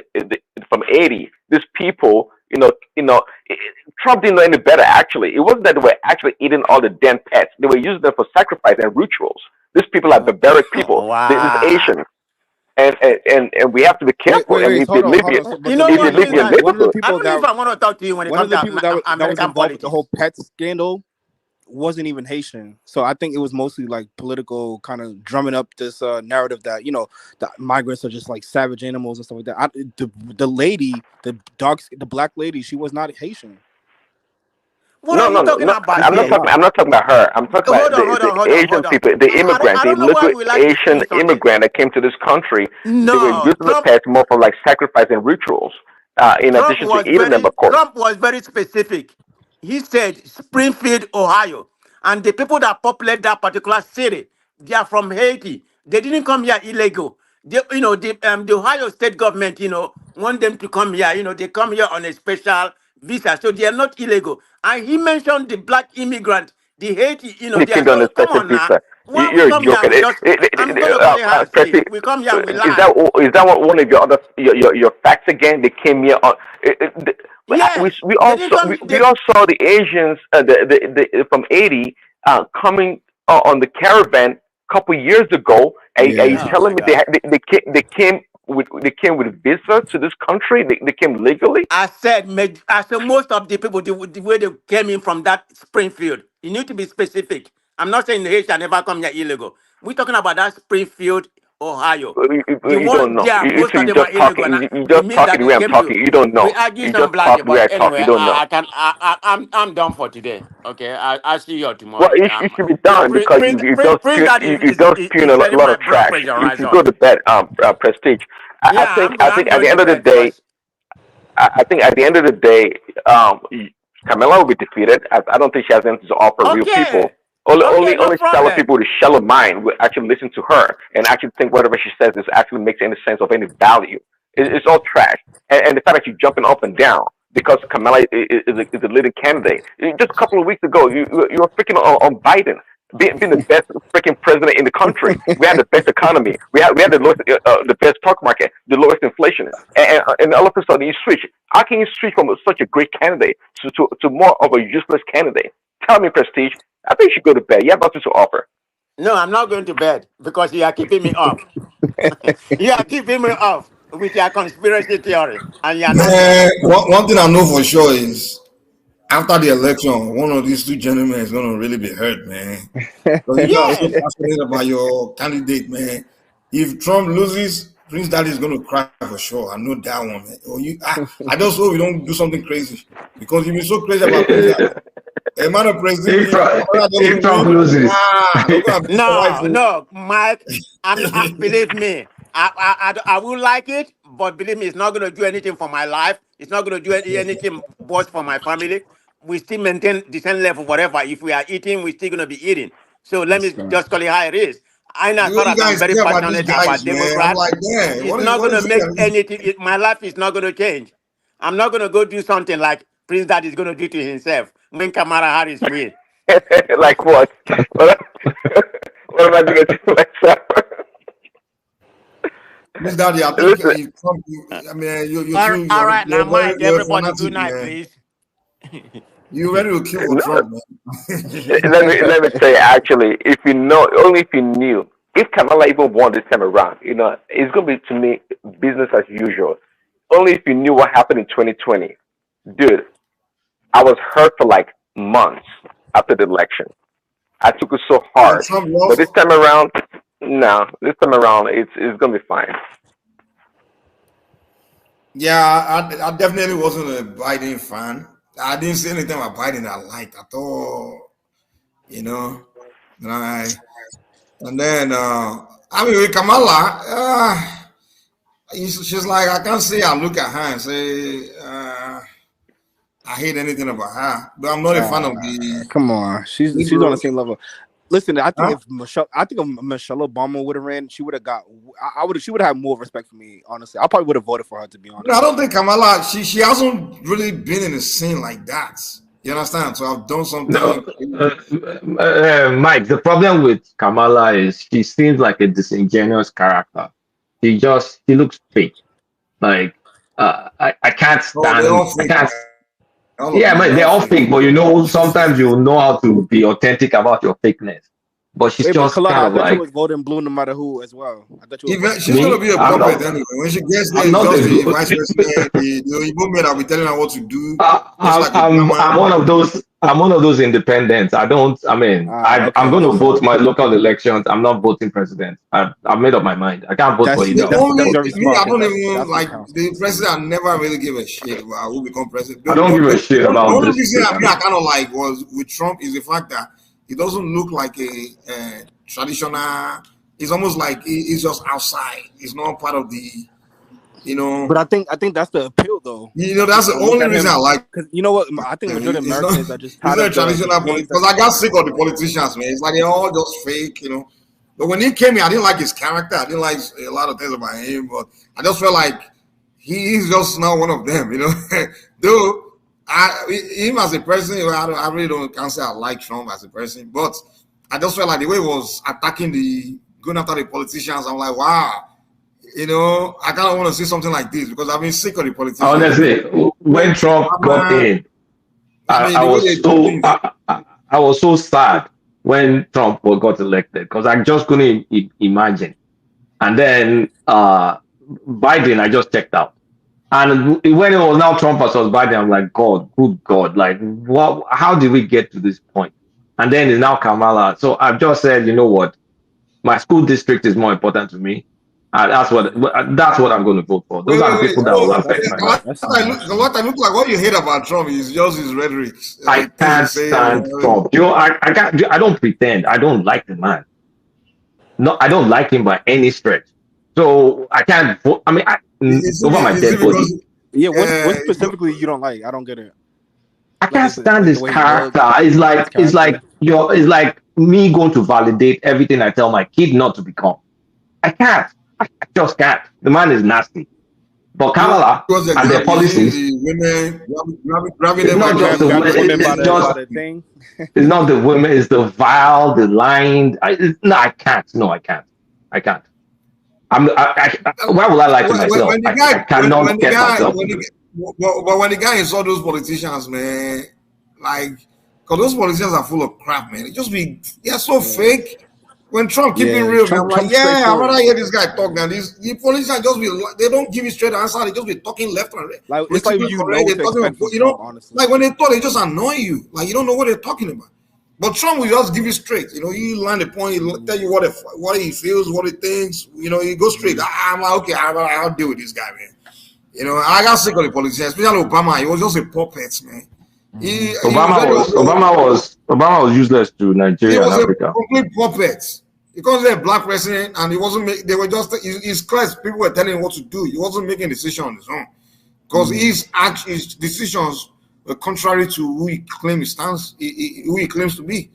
from Haiti. These people, Trump didn't know any better. Actually, it wasn't that they were actually eating all the damn pets. They were using them for sacrifice and rituals. These people are barbaric people. These Wow. Asians. And we have to be careful. And if they Hold on, live hold in, on. So, but You the know if they what, thing is, live in your Linda? one of the neighborhood, I people don't know that if I want to talk to you when it comes to that was American involved with the politics. whole pet scandal wasn't even Haitian. So I think it was mostly like political kind of drumming up this narrative that the migrants are just like savage animals and stuff like that. The lady, the black lady, she was not Haitian. What no, are you no, no, talking no. about I'm not here? talking. I'm not talking about her. I'm talking about Hold on, hold the on, hold on, Asian hold on. people, the I immigrant, the don't know why illegal we like to Asian twist on this. immigrant that came to this country. They were No, using the pets more for like sacrifice and rituals. In addition to eating them, of course. Trump was very specific. He said Springfield, Ohio, and the people that populate that particular city, they are from Haiti. They didn't come here illegal. The Ohio state government, want them to come here. They come here on a special visa, so they are not illegal. And he mentioned the black immigrant, the Haiti, They they are came on so. a Come special on now. visa. When we You're a come here, joker. we just. I'm gonna call it how I see Percy, it. We come here, we is lie. that one of your other your facts again? They came here on. Yes, We they didn't also come. we all saw the Asians from Haiti coming on the caravan a couple years ago. Are you Oh telling my me God. they came with visa to this country? They came legally? I said most of the people, the way they came in from that Springfield, you need to be specific. I'm not saying the Haitian never come here illegal. We're talking about that Springfield, Ohio. The You don't ones know. there, most of You them are just illegal. talking. And You it just means that talking the they way I'm came to. talking. You don't We know. argue You some just bloody, talk the way but I talk. anyway, You don't know. I'm done for today. Okay, I'll see you all Well, tomorrow. it should be done because Prince Daddy you just spewing is letting lot my of blood trash. pressure You rise should go up. to bed, Prestige. Yeah, I I'm think at going the to end of the bed day, because I think at the end of the day, Camilla will be defeated. I don't think she has anything to offer real okay, people. Only no shallow problem. people with a shallow mind will actually listen to her and actually think whatever she says is actually makes any sense of any value. It's all trash. And the fact that you're jumping up and down because Kamala is a leading candidate. Just a couple of weeks ago, you were freaking on Biden being the best freaking president in the country. We had the best economy. We had the lowest, the best stock market, the lowest inflation, and all of a sudden you switch. How can you switch from such a great candidate to more of a useless candidate? Tell me, Prestige. I think you should go to bed. You have nothing to offer. No, I'm not going to bed because you are keeping me off. You are keeping me off with your conspiracy theory and your Man, nonsense. one thing I know for sure is after the election, one of these two gentlemen is gonna really be hurt, man. Because you guys are so Yes. passionate about your candidate, man. If Trump loses, Prince Daddy is going to cry for sure. I know that one, man. Oh, I just hope you don't do something crazy because you've been so crazy about Prince Daddy. A man of president, if Trump loses, no, Mike. Believe me, I will like it, but believe me, it's not going to do anything for my life. It's not going to do anything worse for my family. We still maintain the same level, whatever. If we are eating, we're still going to be eating. So let me just call it how it is. I know, as far as I'm very passionate about Democrats, it's not going to make anything. My life is not going to change. I'm not going to go do something like Prince Dad is going to do to himself when Kamala Harris wins. Like what? What am I going to do myself? Miss Daddy, I think you're all right, now, Mike, everybody, good night, please. You ready to kill for Trump, man? let me tell you, actually, if you know, only if you knew, if Kamala even won this time around, it's going to be, to me, business as usual. Only if you knew what happened in 2020. Dude, I was hurt for like months after the election. I took it so hard. But this time around, no. This time around, it's going to be fine. Yeah, I definitely wasn't a Biden fan. I didn't see anything about Biden I liked at all. And then with Kamala, she's like, I can't say I look at her and say I hate anything about her, but I'm not a fan of the. Come on, she's on the same level. Listen, I think if Michelle Obama would have ran, she would have got. She would have had more respect for me. Honestly, I probably would have voted for her. To be honest, No, I don't think Kamala. She hasn't really been in a scene like that. You understand? So I've done something. Mike, the problem with Kamala is she seems like a disingenuous character. She looks fake. Like I can't stand. I can't. Yeah, but they're all fake. But sometimes you know how to be authentic about your fakeness. But she's just kind of like. I was voting blue no matter who as well. I thought she's gonna be a puppet anyway. When she gets there, just the vice president, the Igbo men will be telling her what to do. I'm one of those. I'm one of those independents. I'm going to vote my local elections. I'm not voting president. I've made up my mind. I can't vote for either. I don't even like the president. I never really give a shit about who become president. I don't give a shit about this. The only reason I kind of like was with Trump is the fact that he doesn't look like a traditional. It's almost like he's just outside. He's not part of the. But I think that's the appeal, though. That's the only reason I like. Because you know what? I think majority of Americans are just tired of traditional politics. Because I got sick of the politicians, man. It's like they're all just fake, But when he came here, I didn't like his character. I didn't like a lot of things about him. But I just felt like he's just not one of them, Though him as a person, I really can't say I like Trump as a person. But I just felt like the way he was going after the politicians, I'm like, wow. I kind of want to see something like this because I've been sick of the politicians. Honestly, when Trump got in, I was so sad when Trump got elected because I just couldn't imagine. And then Biden, I just checked out. And when it was now Trump versus Biden, I'm like, God, good God, like, what? How did we get to this point? And then it's now Kamala. So I've just said, you know what? My school district is more important to me. That's what I'm going to vote for. Those are the people that will affect my life. What I look like, what you hate about Trump is just his rhetoric. I can't stand Trump. I don't pretend. I don't like the man. No, I don't like him by any stretch. So I can't vote. I mean, over my dead body. Yeah, what specifically you don't like? I don't get it. I can't stand his character. It's like me going to validate everything I tell my kid not to become. I can't. I just can't. The man is nasty. But Kamala and their policies. It's not just the women. It's not the women. It's the vile, the lying. I can't. No, I can't. I can't. Why would I lie to myself? I cannot get myself. But when the guy saw those politicians, man, because those politicians are full of crap, man. They're so fake. When Trump keep it real, Trump, I'm like, I'd rather hear this guy talk than this. The politicians they don't give you straight answer. They just be talking left and right. Like it's like honestly. Like when they talk, they just annoy you. Like you don't know what they're talking about. But Trump will just give you straight. You know, he land the point. He'll tell you what he feels, what he thinks. You know, he goes straight. I'm like, okay, I'll deal with this guy, man. You know, I got sick of the politicians, especially Obama. He was just a puppet, man. Obama was useless to Nigeria and Africa. He was a complete puppet. Because they're a black president and he wasn't they were just his class, people were telling him what to do. He wasn't making a decision on his own. Because his decisions were contrary to who he claims he stands, who he claims to be.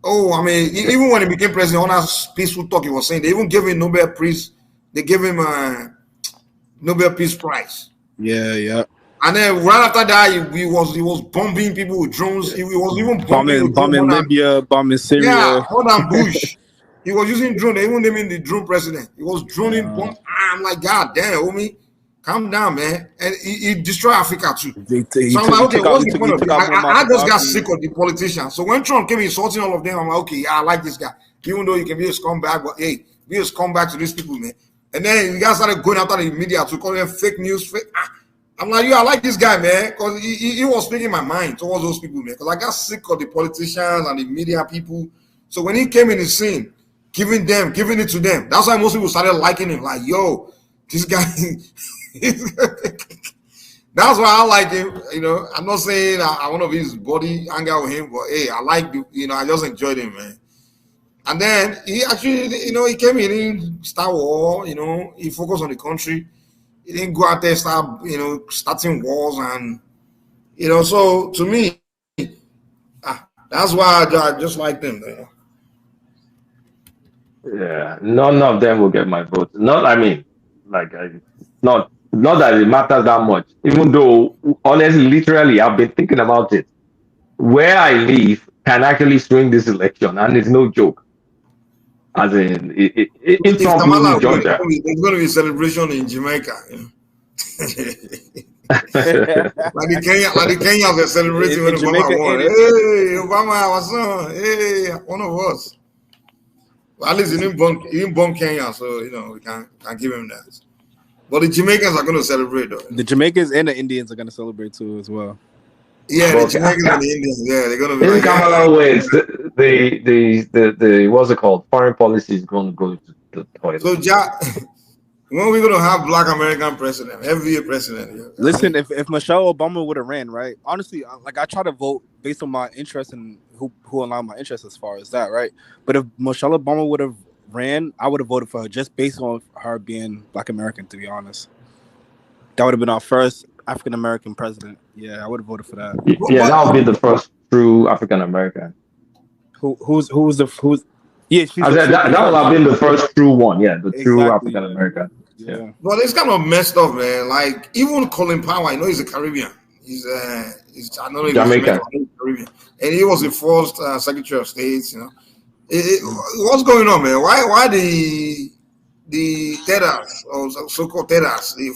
Oh, I mean, even when he became president, on that peaceful talk he was saying, they even gave him Nobel Peace. They gave him a Nobel Peace Prize. Yeah. And then right after that, he was bombing people with drones. He was even bombing Libya, bombing Syria. Yeah, more than Bush. He was using drone. They even named him the drone president. He was droning bomb. I'm like, God damn, homie, calm down, man. And he destroyed Africa too. So I'm like, okay, what's the point of it? I just got sick of the politicians. So when Trump came insulting all of them, I'm like, okay, yeah, I like this guy. Even though you can be a scumbag, but hey, be a scumbag to these people, man. And then you guys started going after the media to call them fake news. I'm like, I like this guy, man, because he was speaking my mind towards those people, man. Because I got sick of the politicians and the media people. So when he came in the scene, giving it to them, that's why most people started liking him. Like, yo, this guy. That's why I like him. You know, I'm not saying I want to be his body, hang out with him, but hey, I like, I just enjoyed him, man. And then he actually, he came in Star War, he focused on the country. He didn't go out there start, starting wars and, so to me, that's why I just like them. Yeah, none of them will get my vote. Not that it matters that much. Even though, honestly, literally, I've been thinking about it. Where I live can actually swing this election, and it's no joke. As in, if Trump loses Georgia, there's going to be a celebration in Jamaica. like the Kenyans are celebrating when Obama won. Hey, Obama, what's up? Hey, one of us. Well, at least he didn't bomb Kenya, so we can give him that. But the Jamaicans are going to celebrate, though. The Jamaicans and the Indians are going to celebrate too, as well. Yeah, the Jamaicans and the Indians. Yeah, they're going to be. In Kamala wins, the what's it called? Foreign policy is going to go to the toilet. So, when are we going to have Black American president, every president? Yeah. Listen, if Michelle Obama would have ran, right? Honestly, I try to vote based on my interest and who aligned my interest as far as that, right? But if Michelle Obama would have ran, I would have voted for her just based on her being Black American, to be honest. That would have been our first African American president. Yeah, I would have voted for that. Yeah, that would be the first true African American. Who's yeah, she's that would have been the first true one. Yeah, the true African American. Yeah. But it's kind of messed up, man. Like even Colin Powell, I know he's a Caribbean. He's I don't know if Jamaican. He's Caribbean, and he was the first Secretary of State. What's going on, man? Why the terrors or so-called terrors, the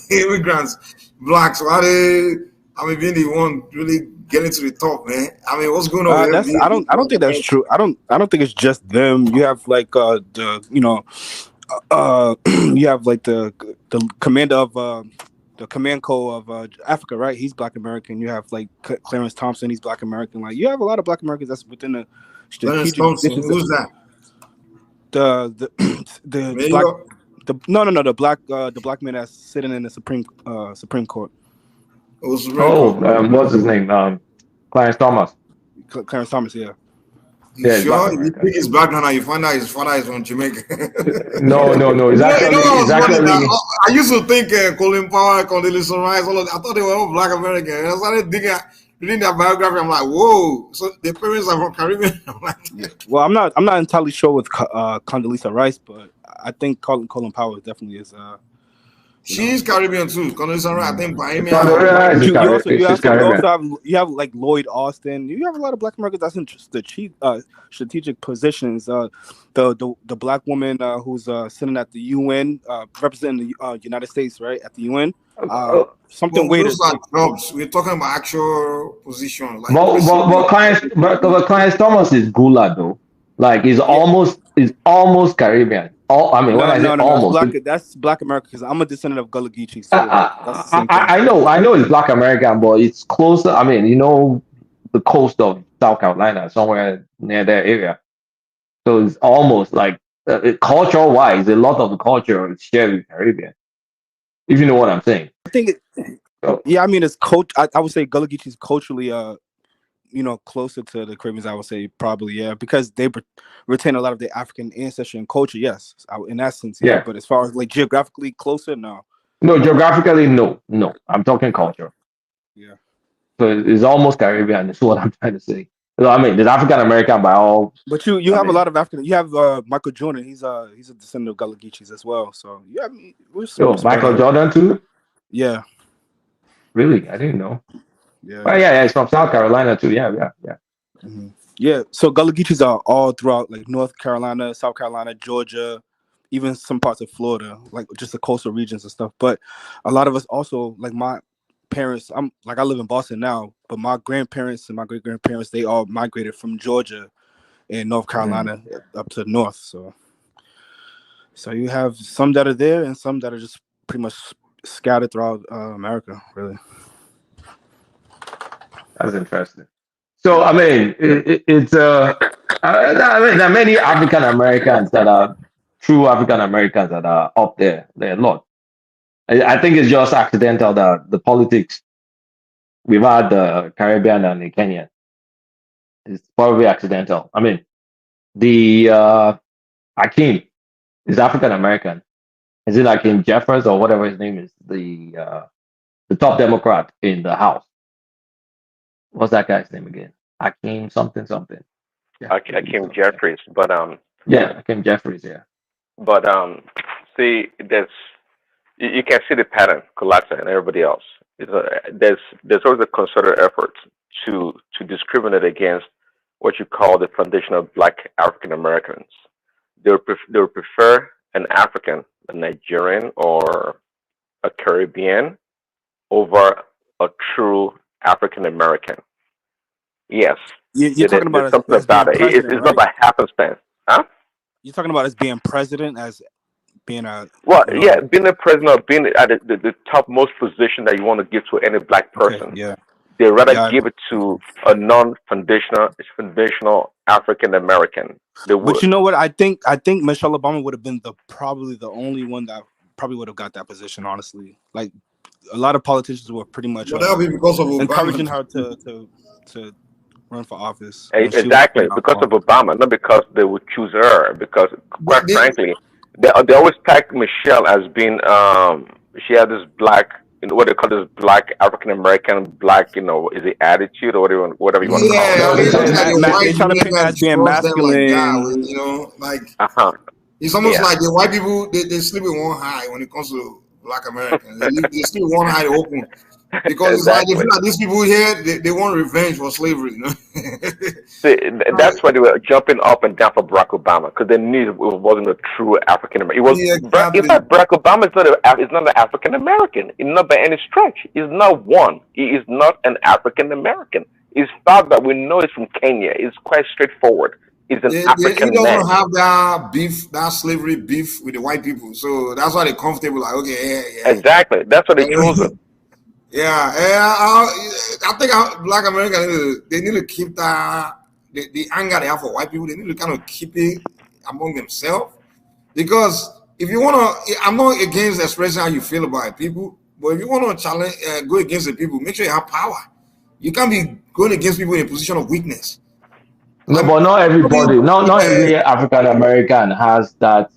immigrants, blacks? Why they? Being the one really getting to the top, man. What's going on? I don't think that's true. I don't think it's just them. You have like you have like the commander of the command co of Africa, right? He's Black American. You have like Clarence Thompson. He's Black American. Like you have a lot of Black Americans that's within the strategic. Who's that? The black man that's sitting in the Supreme Court. what's his name? Clarence Thomas. Clarence Thomas, yeah. Yeah, sure? You think his background and you find out his father is from Jamaica. No. It's actually. I used to think Colin Powell, Condoleezza Rice, all of that. I thought they were all Black American. I started reading their biography. I'm like, whoa! So their parents are from Caribbean. I'm like, well, I'm not entirely sure with Condoleezza Rice, but I think Colin Powell definitely is. She's Caribbean too. Condoleezza Rice, I think you have like Lloyd Austin. You have a lot of Black Americans that's in strategic positions. The Black woman who's sitting at the UN, representing the United States, right, at the UN. Something weird. We're talking about actual position. Like but Clarence Thomas is Gula though. Like he's almost Caribbean. That's Black America because I'm a descendant of Gullah Geechee. So I know it's Black American, but it's closer. The coast of South Carolina, somewhere near that area. So it's almost like culture wise, a lot of the culture is shared with Caribbean. If you know what I'm saying. I think yeah, I mean it's I would say Gullah Geechee is culturally closer to the Caribbeans. I would say probably, yeah, because they retain a lot of their African ancestry and culture. Yes, in that sense, yeah. But as far as like geographically closer, no. No, geographically, no. I'm talking culture. Yeah. So it's almost Caribbean. That's what I'm trying to say. So, I mean, there's African American by all. But you have a lot of African. You have Michael Jordan. He's a descendant of Gullah Geechees as well. So yeah, I mean, we're Michael Jordan too. Yeah. Really, I didn't know. Yeah. Well, yeah, it's from South Carolina too. Yeah. Mm-hmm. Yeah. So Gullah Geechees are all throughout like North Carolina, South Carolina, Georgia, even some parts of Florida, like just the coastal regions and stuff. But a lot of us also, like my parents, I live in Boston now, but my grandparents and my great grandparents, they all migrated from Georgia and North Carolina up to the north. So you have some that are there and some that are just pretty much scattered throughout America, really. That's interesting. So I mean, it's I mean, there are many African Americans that are true African Americans that are up there. There are a lot. I think it's just accidental that the politics we've had the Caribbean and the Kenyan. It's probably accidental. I mean, the Akeem is African American. Is it Akeem Jeffers or whatever his name is? The top Democrat in the House. What's that guy's name again? Akeem something. Yeah, Akeem Jeffries, but yeah, Akeem Jeffries, yeah. But see, you can see the pattern, Kalata and everybody else. There's always a concerted effort to discriminate against what you call the foundation of Black African Americans. They would prefer an African, a Nigerian, or a Caribbean over a true African American. Yes. You're talking about something about it. It's right? not by happenstance. Huh? You're talking about as being president, as being a... Well, yeah, being a president or being at the topmost position that you want to give to any Black person. Okay, yeah. They rather give it to a non-conventional African American. But you know what? I think Michelle Obama would have been probably the only one that probably would have got that position. Honestly, like a lot of politicians were pretty much that would be because of encouraging Obama. her to run for office. Exactly, because of Obama, not because they would choose her. Because quite frankly, they always tag Michelle as being she had this Black, what they call this Black African American Black, is it attitude or whatever you want to call it. They try to paint as being masculine. It's almost like the white people they sleep with one eye when it comes to Black Americans. They sleep with one eye open. Because it's like they feel like these people here, they want revenge for slavery. See, that's why they were jumping up and down for Barack Obama, because they knew it wasn't a true African American. It was. In fact, Barack Obama is not an African American. It's not by any stretch. He's not one. He is not an African American. His father, we know, is from Kenya. It's quite straightforward. He's an African man. He man. don't have that beef, that slavery beef with the white people. So that's why they're comfortable. Like, okay, yeah. Exactly. That's what they chose him. Yeah, I think Black Americans, they need to keep the anger they have for white people, they need to kind of keep it among themselves. Because if you want to, I'm not against expressing how you feel about people, but if you want to challenge, go against the people, make sure you have power. You can't be going against people in a position of weakness. No, but not everybody, not every African American has that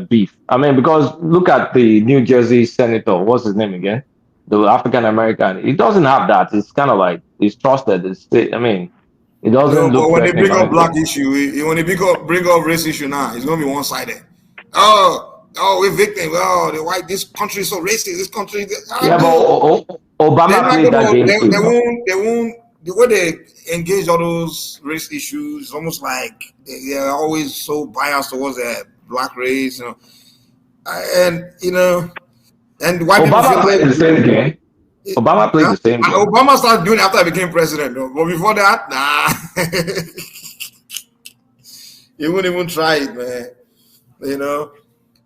beef. I mean, because look at the New Jersey senator, what's his name again? The African American, he doesn't have that. It's kind of like he's trusted. I mean, it doesn't look. But when they bring up black issue, when they bring up race issue now, it's gonna be one sided. Oh, we're victims. Oh, the white. This country is so racist. This country. Yeah, but Obama played that game too. They won't. The way they engage all those race issues, it's almost like they're always so biased towards the black race, and white Obama people played the same game. Obama played the same game. Obama started doing it after I became president, though. But before that, nah. He wouldn't even try it, man.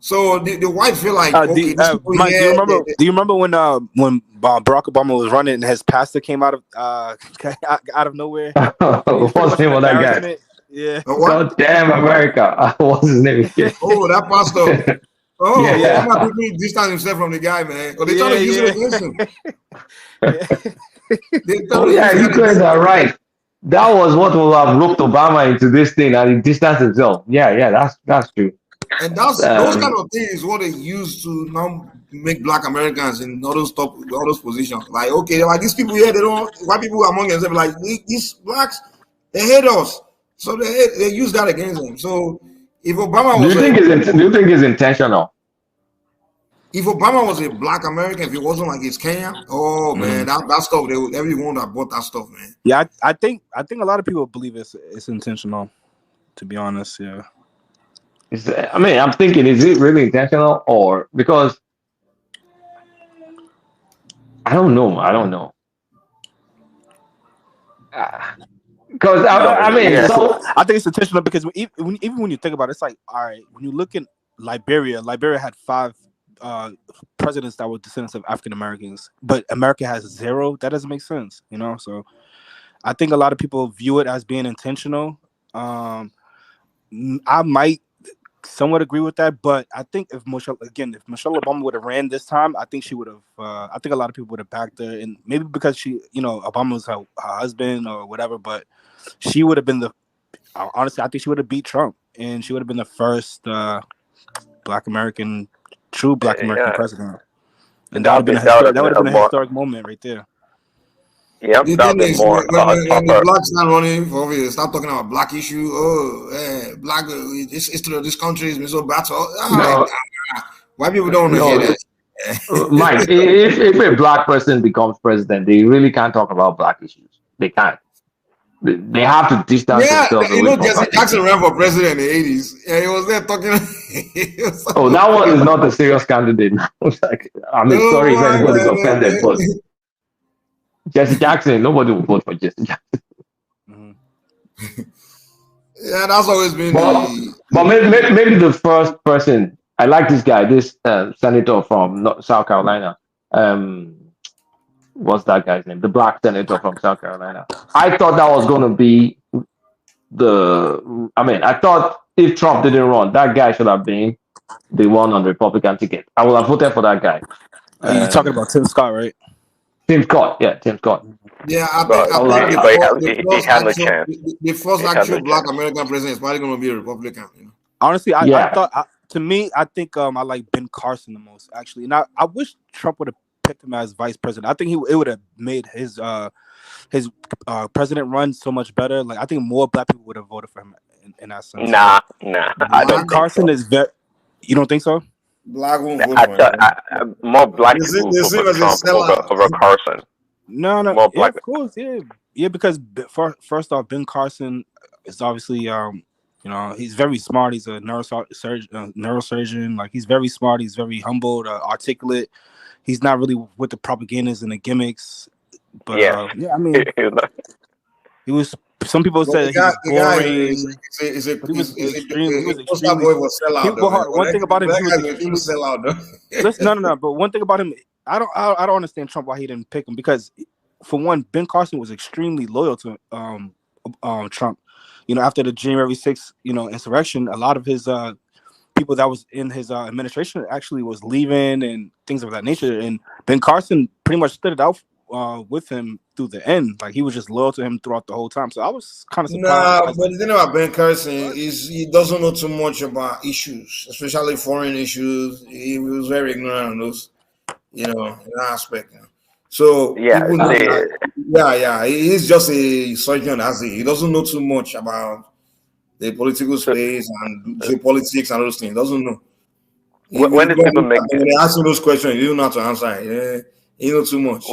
So the white feel like, okay, these people Mike, here. do you remember when Barack Obama was running and his pastor came out of out of nowhere? It was pretty What's much the an name of that guy? embarrassment. Yeah. God damn America. What's his name again? Oh, that pastor. Oh, Yeah. why not people distance himself from the guy, man? Because they trying to use it against him. They trying Oh to yeah, use you that guys against are him. right. That was what will have roped Obama into this thing, and he distanced himself. Yeah, that's true. And that's those kind of things what they use to now make black Americans in all those positions. Like, okay, like these people here, they don't white people among themselves like these blacks, they hate us. So they use that against them. So if Obama Do was you think it's intentional? if Obama was a black American, if he wasn't like his Kenya, oh man, that stuff everyone that bought that stuff, man. Yeah, I think a lot of people believe it's intentional. To be honest, yeah. I mean, I'm thinking, is it really intentional, or because I don't know. Because I mean, so I think it's intentional because even when you think about it, it's like, all right, when you look in Liberia had 5 presidents that were descendants of African Americans, but America has 0. That doesn't make sense, you know. So I think a lot of people view it as being intentional. I might somewhat agree with that, but I think if Michelle Obama would have ran this time, I think she would have. I think a lot of people would have backed her, and maybe because she, Obama was her husband or whatever, but she would have been honestly, I think she would have beat Trump, and she would have been the first true Black American president, and that would have been a historic moment right there. Yeah, the thing is, when the blacks start running for office, they start talking about black issue. Oh, black, this country has been so bad. So, why people don't want to hear that? Mike, if a black person becomes president, they really can't talk about black issues. They can't. They have to distance themselves away from Jesse black Jackson issues. ran for president in the 80s. Yeah, he was there talking. Oh, that one is not a serious candidate. Like, I mean, sorry if anybody's offended, but Jesse Jackson, nobody will vote for Jesse Jackson. Yeah, that's always been but maybe the first person. I like this guy, this senator from South Carolina. What's that guy's name? The black senator from South Carolina. I thought that was going to be I thought if Trump didn't run, that guy should have been the one on the Republican ticket. I would have voted for that guy. You're talking about Tim Scott, right? Tim Scott. Yeah, I think the first actual black American president is probably going to be a Republican. You know? Honestly, I thought I think I like Ben Carson the most, actually, and I wish Trump would have picked him as vice president. I think it would have made his president run so much better. Like, I think more black people would have voted for him in that sense. Nah. I don't. Carson is very. You don't think so? Black won't vote for him. More black people vote for Trump over Carson. No. More black. Of course, yeah. Because first off, Ben Carson is obviously he's very smart. He's a neurosurgeon. Like, he's very smart. He's very humble, articulate. He's not really with the propagandas and the gimmicks. But I mean, he was. Some people said he was boring. He was extremely. One thing about him, he was extremely sellout. No. But one thing about him, I don't understand Trump why he didn't pick him, because, for one, Ben Carson was extremely loyal to Trump. After the January 6th, insurrection, a lot of his people that was in his administration actually was leaving and things of that nature. And Ben Carson pretty much stood it out with him through the end. Like, he was just loyal to him throughout the whole time. So I was kind of surprised. Nah, but the thing about Ben Carson is he doesn't know too much about issues, especially foreign issues. He was very ignorant on those, in that aspect. So he's just a surgeon, as he doesn't know too much about the political space and geopolitics and those things. He doesn't know. When they ask him those questions, you don't know how to answer. You know too much.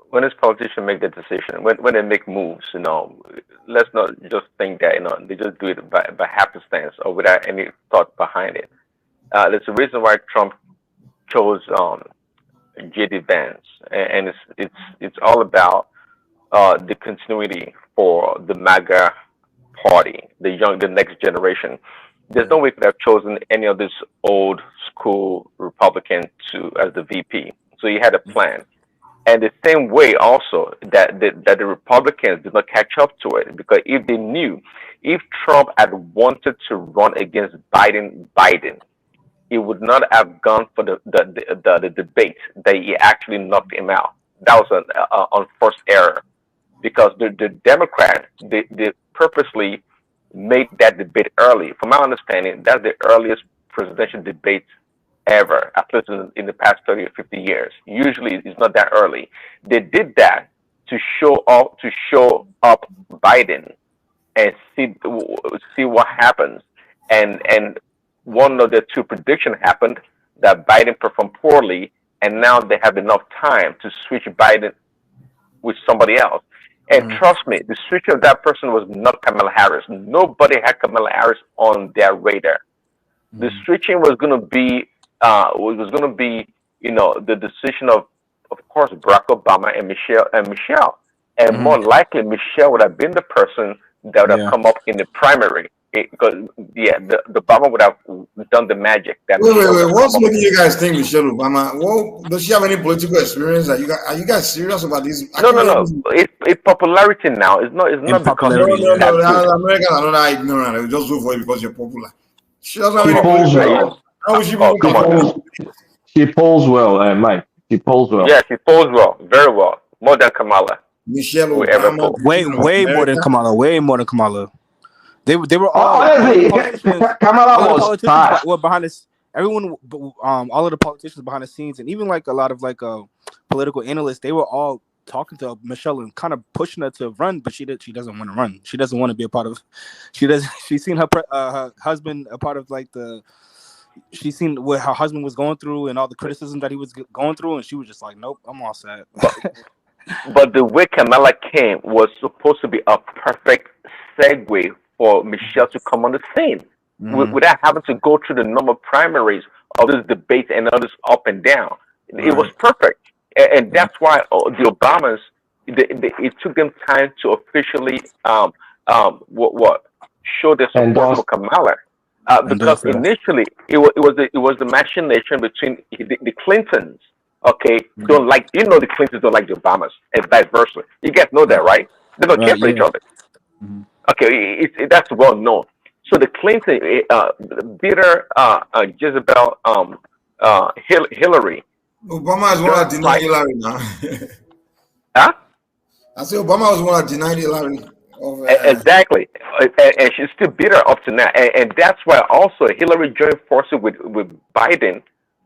When is politicians make the decision, when they make moves, let's not just think that they just do it by happenstance or without any thought behind it. There's a reason why Trump chose J.D. Vance, and it's all about the continuity for the MAGA party, the next generation. There's no way he could have chosen any of this old school Republican to as the VP. So he had a plan. And the same way also that the Republicans did not catch up to it, because if they knew, if Trump had wanted to run against Biden, he would not have gone for the debate that he actually knocked him out. That was an first error, because the Democrat, they purposely made that debate early. From my understanding, that's the earliest presidential debate ever, at least in the past 30 or 50 years. Usually it's not that early. They did that to show up Biden and see what happens. And one of the two predictions happened, that Biden performed poorly, and now they have enough time to switch Biden with somebody else. And trust me, the switch of that person was not Kamala Harris. Nobody had Kamala Harris on their radar. The switching was going to be the decision of course, Barack Obama and Michelle, and more likely Michelle would have been the person that would have come up in the primary, because the Obama would have done the magic. That wait. What's making you guys think Michelle Obama? Well, does she have any political experience? Are you guys serious about this? No. It's popularity now. It's not because no. Americans are not ignorant. They just vote for you because you're popular. She doesn't have any political. How would she be? She polls well, Mike. She polls well. Yeah, she polls well, very well, more than Kamala. Michelle Obama, way more than Kamala. Way more than Kamala. They were all Kamala was fast. were behind this. Everyone, all of the politicians behind the scenes, and even like a lot of political analysts, they were all talking to Michelle and kind of pushing her to run, but she doesn't want to run. She doesn't want to be a part of. She's seen her husband a part of she's seen what her husband was going through and all the criticism that he was going through, and she was just like, nope, I'm all set. But the way Kamala came was supposed to be a perfect segue for Michelle to come on the scene without having to go through the normal primaries of this debate and others up and down. It was perfect. And that's why the Obamas, it took them time to officially show their support for Kamala. Because initially it was the machination between the Clintons. Okay, the Clintons don't like the Obamas, and vice versa. You guys know that, right? They don't care for each other. Okay, that's well known. So the Clinton bitter Jezebel Hillary. Obama is one that denied Hillary now. Huh? I say Obama was one that denied Hillary. Exactly, and she's still bitter up to now, and that's why also Hillary joined forces with Biden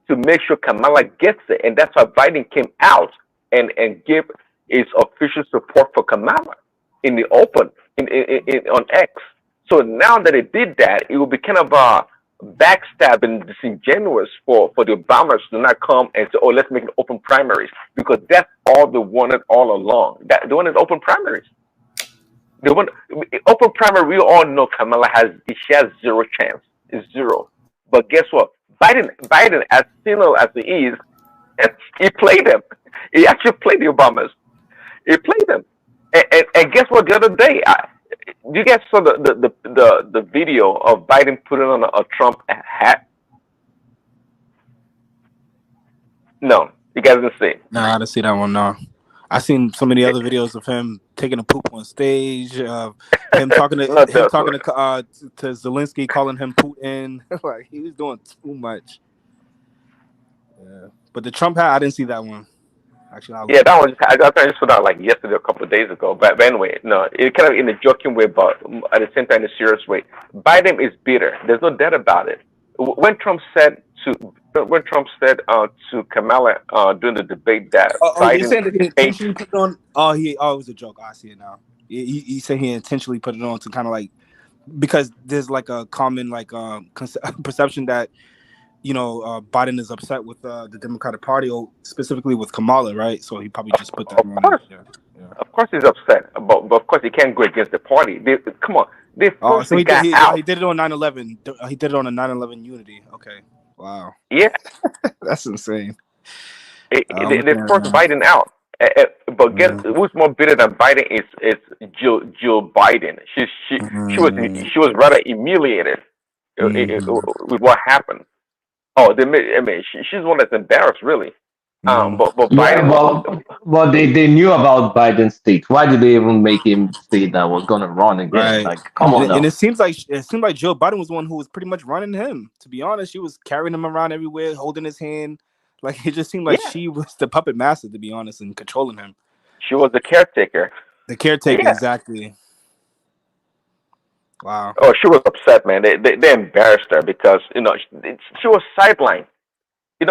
to make sure Kamala gets it, and that's why Biden came out and gave his official support for Kamala in the open on X. So now that it did that, it will be kind of a backstab and disingenuous for the Obamas to not come and say, "Oh, let's make an open primaries," because that's all they wanted all along. They wanted open primaries. Open primary, we all know Kamala has zero chance. It's zero. But guess what? Biden, as cynical as he is, he played them. He actually played the Obamas. He played them. And guess what? The other day, you guys saw the video of Biden putting on a Trump hat? No, you guys didn't see it. No, I didn't see that one. No. I seen so many other videos of him taking a poop on stage, him talking to Zelensky, calling him Putin. Like he was doing too much. Yeah, but the Trump hat, I didn't see that one. Actually, that one I just saw that like yesterday, a couple of days ago. But anyway, no, it kind of in a joking way, but at the same time in a serious way. Biden is bitter. There's no doubt about it. When Trump said to Kamala during the debate that Biden, you saying that he intentionally put it on? It was a joke. I see it now. He said he intentionally put it on to kind of because there's a common perception that Biden is upset with the Democratic Party, or specifically with Kamala, right? So he probably just put that on. Of course he's upset, but of course he can't go against the party. Come on. So he did it on 9/11. He did it on a 9/11 unity. Okay. Wow. Yeah. That's insane. They forced Biden out. But guess who's more bitter than Biden is Jill Biden. She was rather humiliated with what happened. Oh, they made. I mean, she's the one that's embarrassed, really. But Yeah, Biden. but they knew about Biden's state. Why did they even make him say that was gonna run again? Right. Like, come on And now. it seems like Joe Biden was the one who was pretty much running him. To be honest, she was carrying him around everywhere, holding his hand. Like, it just seemed like Yeah, she was the puppet master, to be honest, and controlling him. she was the caretaker. The caretaker, Yeah. exactly. Wow. Oh, she was upset, man. They embarrassed her because she was sidelined. You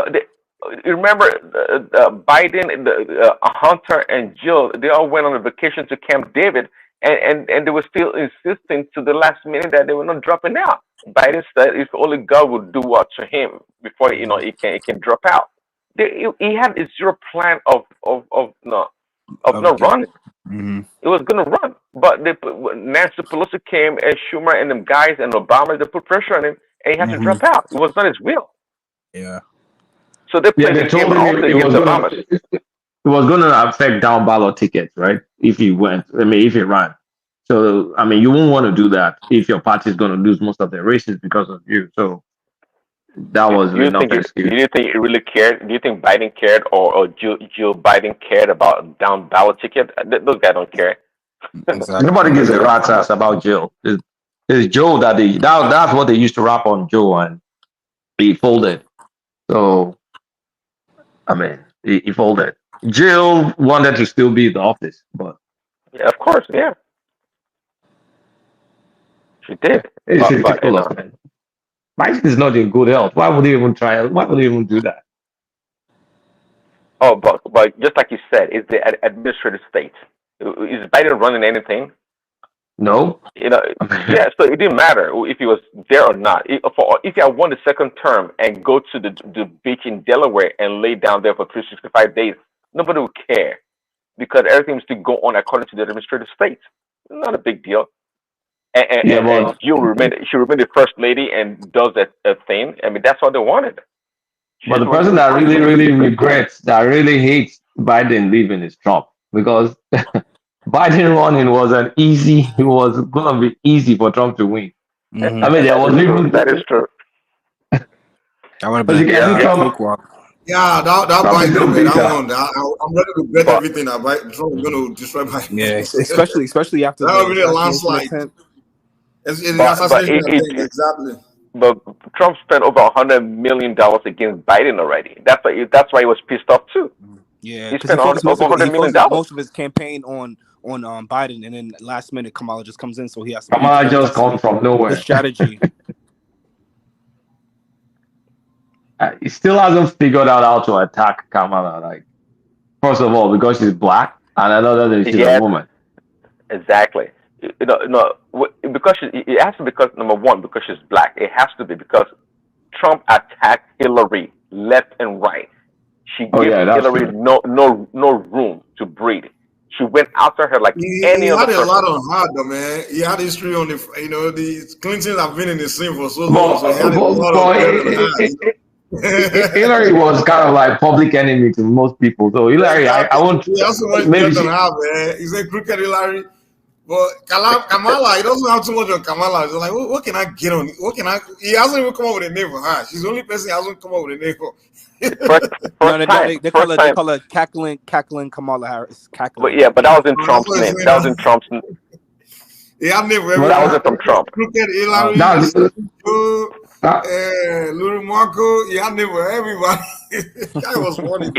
remember Biden, Hunter, and Jill? They all went on a vacation to Camp David, and they were still insisting to the last minute that they were not dropping out. Biden said if only God would do what to him before he can drop out. He had a zero plan of not running. It was going to run, but Nancy Pelosi came and Schumer and them guys and Obama, they put pressure on him, and he had to drop out. It was not his will. Yeah. So they played they the game told him also against Obama. it was gonna affect down ballot tickets, right? If he went, if he ran. So you won't want to do that if your party is gonna lose most of their races because of you. So that was enough excuse. Do you think he really cared? Do you think Biden cared, or Joe Biden cared about down ballot ticket? Those guys don't care. Exactly. Nobody gives a rat's ass about Joe. It's Joe that's what they used to rap on Joe, and he folded. So he folded. Jill wanted to still be in the office, but Yeah, of course, yeah, she did. it's ridiculous, man. Biden is not in good health. Why would he even try? Why would he even do that? Oh, but just like you said, it's the administrative state. Is Biden running anything? No. Yeah. So it didn't matter if he was there or not. If he had won the second term and go to the beach in Delaware and lay down there for 365 days, nobody would care because everything was to go on according to the administrative state. Not a big deal. And Jill she remained the first lady and does a thing. I mean, that's what they wanted. But the person that really regrets, that really hates Biden leaving is Trump, because Biden running was it was gonna be easy for Trump to win. There was even that is true. That would have been Yeah, that Biden, man, that one. I'm ready to bet everything that Trump is going to destroy Biden. Yeah, especially after that would be a landslide. Exactly. But Trump spent over $100 million against Biden already. That's why he was pissed off too. Yeah, he spent over $100 million. Most of his campaign on Biden, and then last minute Kamala just comes in, so he has to. Kamala just comes from nowhere. The strategy. He still hasn't figured out how to attack Kamala. Like, first of all, because she's black, and another that she's a woman. Exactly. Because it has to be because number one, because she's black. It has to be because Trump attacked Hillary left and right. She gave Hillary no room to breathe. She went after her like any other person. He had a lot on her, though, man. He had history on the Clintons have been in the scene for so long, so he had a lot of Hillary was kind of like public enemy to most people. So Hillary, I want. He has so much maybe on her, man. He's a crooked Hillary. But Kamala, he doesn't have too much on Kamala. He's like, what can I get on? He hasn't even come up with a name for her. She's the only person he hasn't come up with a name for. They call her cackling Kamala Harris. But yeah, but that was in Trump's name. That was in Trump's name. Yeah, I've never. That wasn't from Trump. Crooked Hillary, Louis Marco. Yeah, I never everybody. That was funny.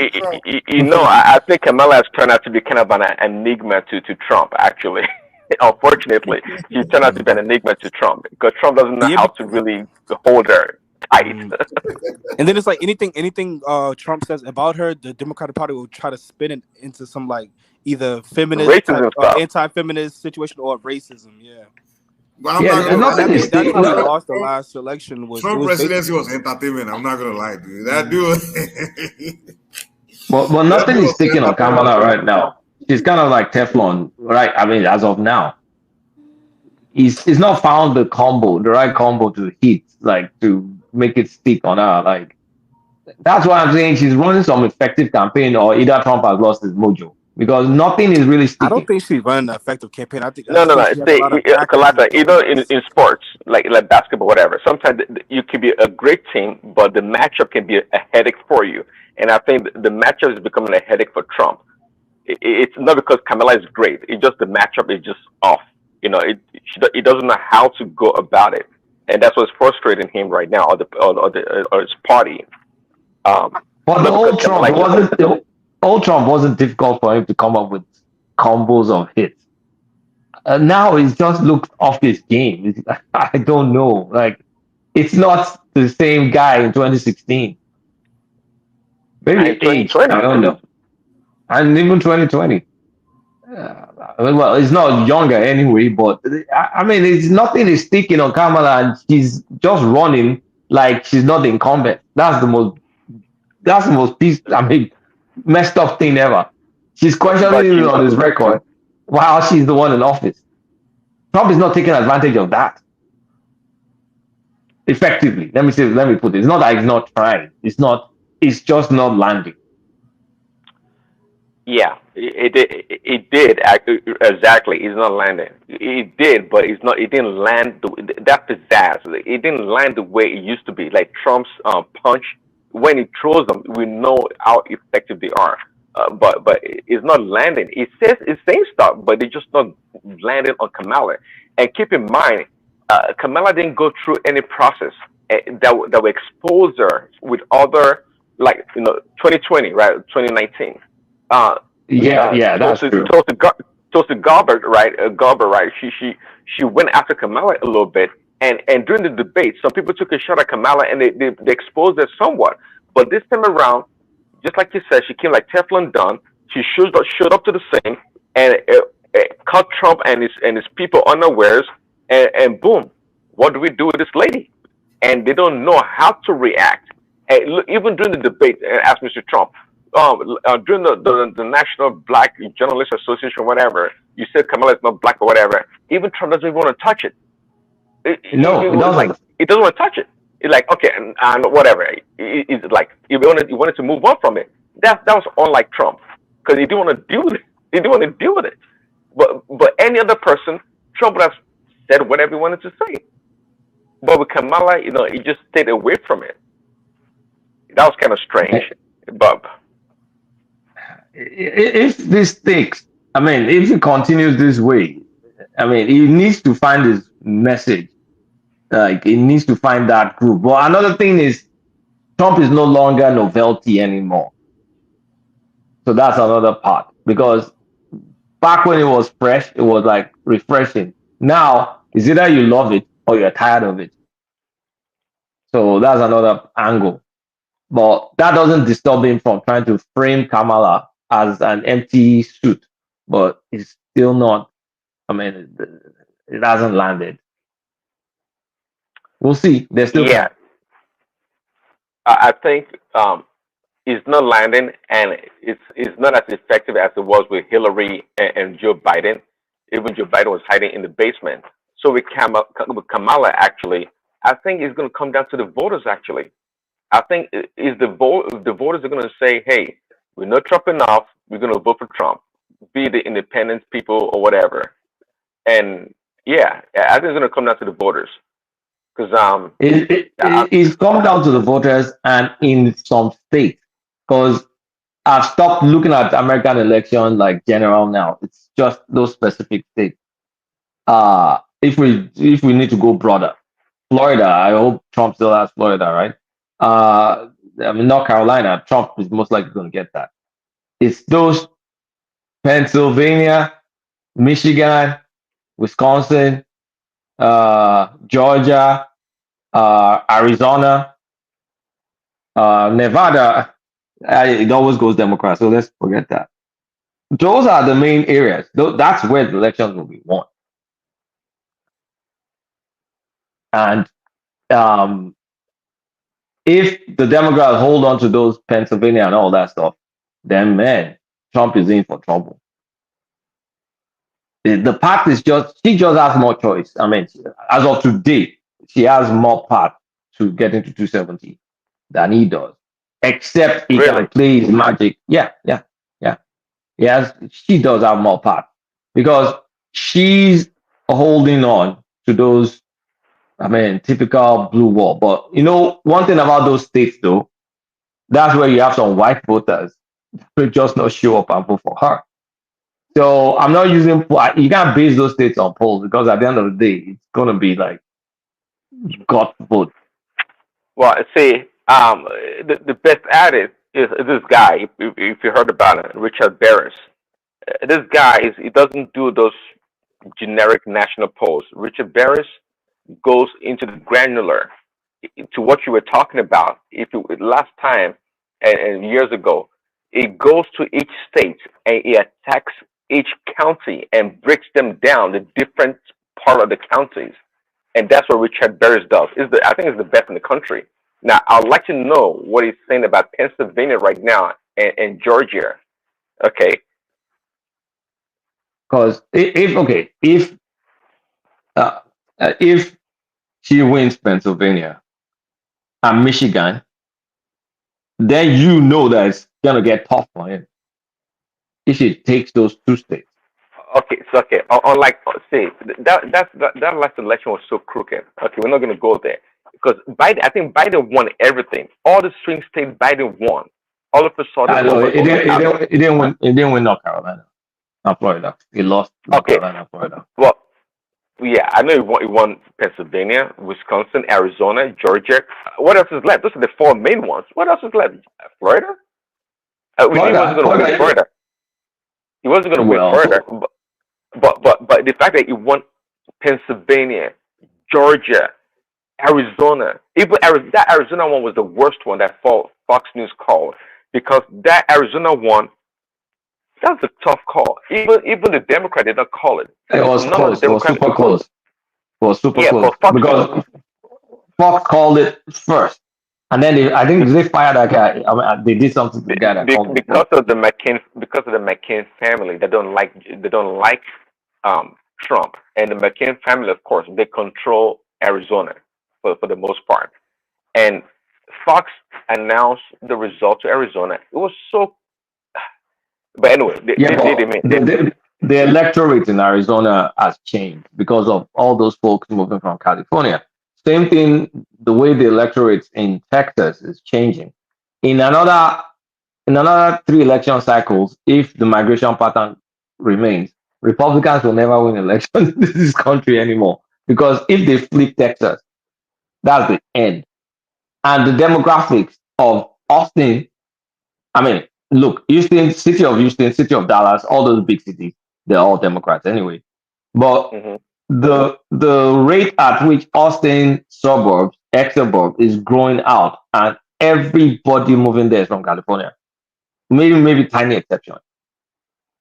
I think Kamala has turned out to be kind of an enigma to Trump. Actually, unfortunately, she turned out to be an enigma to Trump because Trump doesn't know how to really hold her tight. And then it's like anything Trump says about her, the Democratic Party will try to spin it into some like either feminist type, anti-feminist situation or racism. Yeah. But I'm not gonna lie. That's how he lost the last election. Trump presidency was entertainment. I'm not gonna lie, dude. That dude. But nothing is sticking on Kamala right now. She's kind of like Teflon, right? As of now, he's not found the right combo to hit, like to make it stick on her. Like, that's why I'm saying she's running some effective campaign, or either Trump has lost his mojo. because nothing is really I don't sticking. think she's running an effective campaign. I No, just no, no. think she has a See, lot of backers and Kalata, donors. in sports, like basketball, whatever, sometimes you can be a great team, but the matchup can be a headache for you. And I think the matchup is becoming a headache for Trump. It's not because Kamala is great. It's just the matchup is just off. He doesn't know how to go about it, and that's what's frustrating him right now, or his party. But the Not because old Kamala Trump is wasn't the old Trump wasn't difficult for him to come up with combos of hits. Now it just looks off his game. I don't know. Like it's not the same guy in 2016. in Maybe age. 2020. I don't know. And even 2020. Well, it's not younger anyway, but I mean, it's nothing is sticking on Kamala, and she's just running like she's not the incumbent. That's the most messed up thing ever. She's questioning But him on his record while she's the one in office. Trump is not taking advantage of that effectively. Let me put it. It's not that he's not trying. It's just not landing. yeah, it did exactly. It's not landing. It did, but it's not. It didn't land that pizzazz. It didn't land the way it used to be. Like Trump's punch, when he throws them, we know how effective they are. But it's not landing. It's saying stuff, but it's just not landing on Kamala. And keep in mind, Kamala didn't go through any process that will expose her with other, like 2020, right, 2019. uh, Yeah, that's true. Tulsi Gabbard, right? Gabbard, right? She went after Kamala a little bit, and during the debate, some people took a shot at Kamala, and they exposed her somewhat. But this time around, just like you said, she came like Teflon Don. She showed up to the scene and caught Trump and his people unawares, and boom, what do we do with this lady? And they don't know how to react. And look, even during the debate, asked Mr. Trump, during the National Black Journalists Association, whatever, you said Kamala is not black or whatever. Even Trump doesn't even want to touch it. No, it doesn't. Like it doesn't want to touch it. It's like okay, and whatever. It's like you wanted to move on from it. That was unlike Trump because he didn't want to deal with it. He didn't want to deal with it. But any other person, Trump would have said whatever he wanted to say. But with Kamala, he just stayed away from it. That was kind of strange, Bob. If this sticks, I mean, if he continues this way, I mean, he needs to find his message. Like, he needs to find that group. But another thing is, Trump is no longer novelty anymore. So that's another part. Because back when it was fresh, it was like refreshing. Now, it's either you love it or you're tired of it. So that's another angle. But that doesn't disturb him from trying to frame Kamala as an empty suit. But it's still not, I mean, it hasn't landed. We'll see. There's still time. I think it's not landing, and it's not as effective as it was with Hillary and Joe Biden. Even Joe Biden was hiding in the basement. So with Kamala, actually, I think it's going to come down to the voters. Actually, I think the voters are going to say, "Hey, we're not Trump enough. We're going to vote for Trump, be the independent people or whatever." And yeah, I think it's going to come down to the voters because It's come down to the voters and in some states. Because I've stopped looking at American election like general now. It's just those specific states. If we need to go broader, Florida. I hope Trump still has Florida, right? I mean North Carolina. Trump is most likely going to get that. It's those Pennsylvania, Michigan, Wisconsin, Georgia, Arizona, Nevada. It always goes Democrat, so let's forget that. Those are the main areas. That's where the elections will be won. And if the Democrats hold on to those Pennsylvania and all that stuff, then man, Trump is in for trouble. The path is she just has more choice. I mean, as of today, she has more path to get into 270 than he does. Except he can play his magic. Yeah. Yes, she does have more part because she's holding on to those, I mean, typical blue wall. But you know, one thing about those states though, that's where you have some white voters who just not show up and vote for her. So I'm not using, you can't base those states on polls because at the end of the day, it's going to be like God vote. Well, see, the best at it is this guy. If you heard about it, Richard Barris. This guy he doesn't do those generic national polls. Richard Barris goes into the granular to what you were talking about. If you last time and years ago, it goes to each state and it attacks each county and breaks them down the different part of the counties, and that's what Richard Barris does. I think it's the best in the country. Now, I'd like to know what he's saying about Pennsylvania right now and Georgia. Okay. Because if she wins Pennsylvania and Michigan, then you know that it's gonna get tough for him if he takes those two states. Okay, so unlike say that last election was so crooked. Okay, we're not gonna go there because Biden. I think Biden won everything. All the swing states Biden won. All of a sudden, I know it didn't win North Carolina, not Florida. He lost North Carolina, Florida. Well, yeah, I know he won Pennsylvania, Wisconsin, Arizona, Georgia. What else is left? Those are the four main ones. What else is left? Florida? He wasn't going to win Florida. He wasn't going to win Florida. But the fact that he won Pennsylvania, Georgia, Arizona, even that Arizona one was the worst one that Fox News called because that Arizona one, that was a tough call. Even the Democrat did not call it. It was close. It was super close. It was super close because Fox called it first, and then I think they fired that guy. I mean, they did something to the guy that called it because of the McCain family. They don't like Trump, and the McCain family, of course, they control Arizona for the most part. And Fox announced the result to Arizona. It was so. But anyway, the electorate in Arizona has changed because of all those folks moving from California. Same thing, the way the electorate in Texas is changing. In another 3 election cycles, if the migration pattern remains, Republicans will never win elections in this country anymore. Because if they flip Texas, that's the end. And the demographics of Austin, I mean, look, Houston, city of Dallas, all those big cities, they're all Democrats anyway. But the rate at which Austin suburbs, ex-suburb is growing out, and everybody moving there is from California. Maybe tiny exception.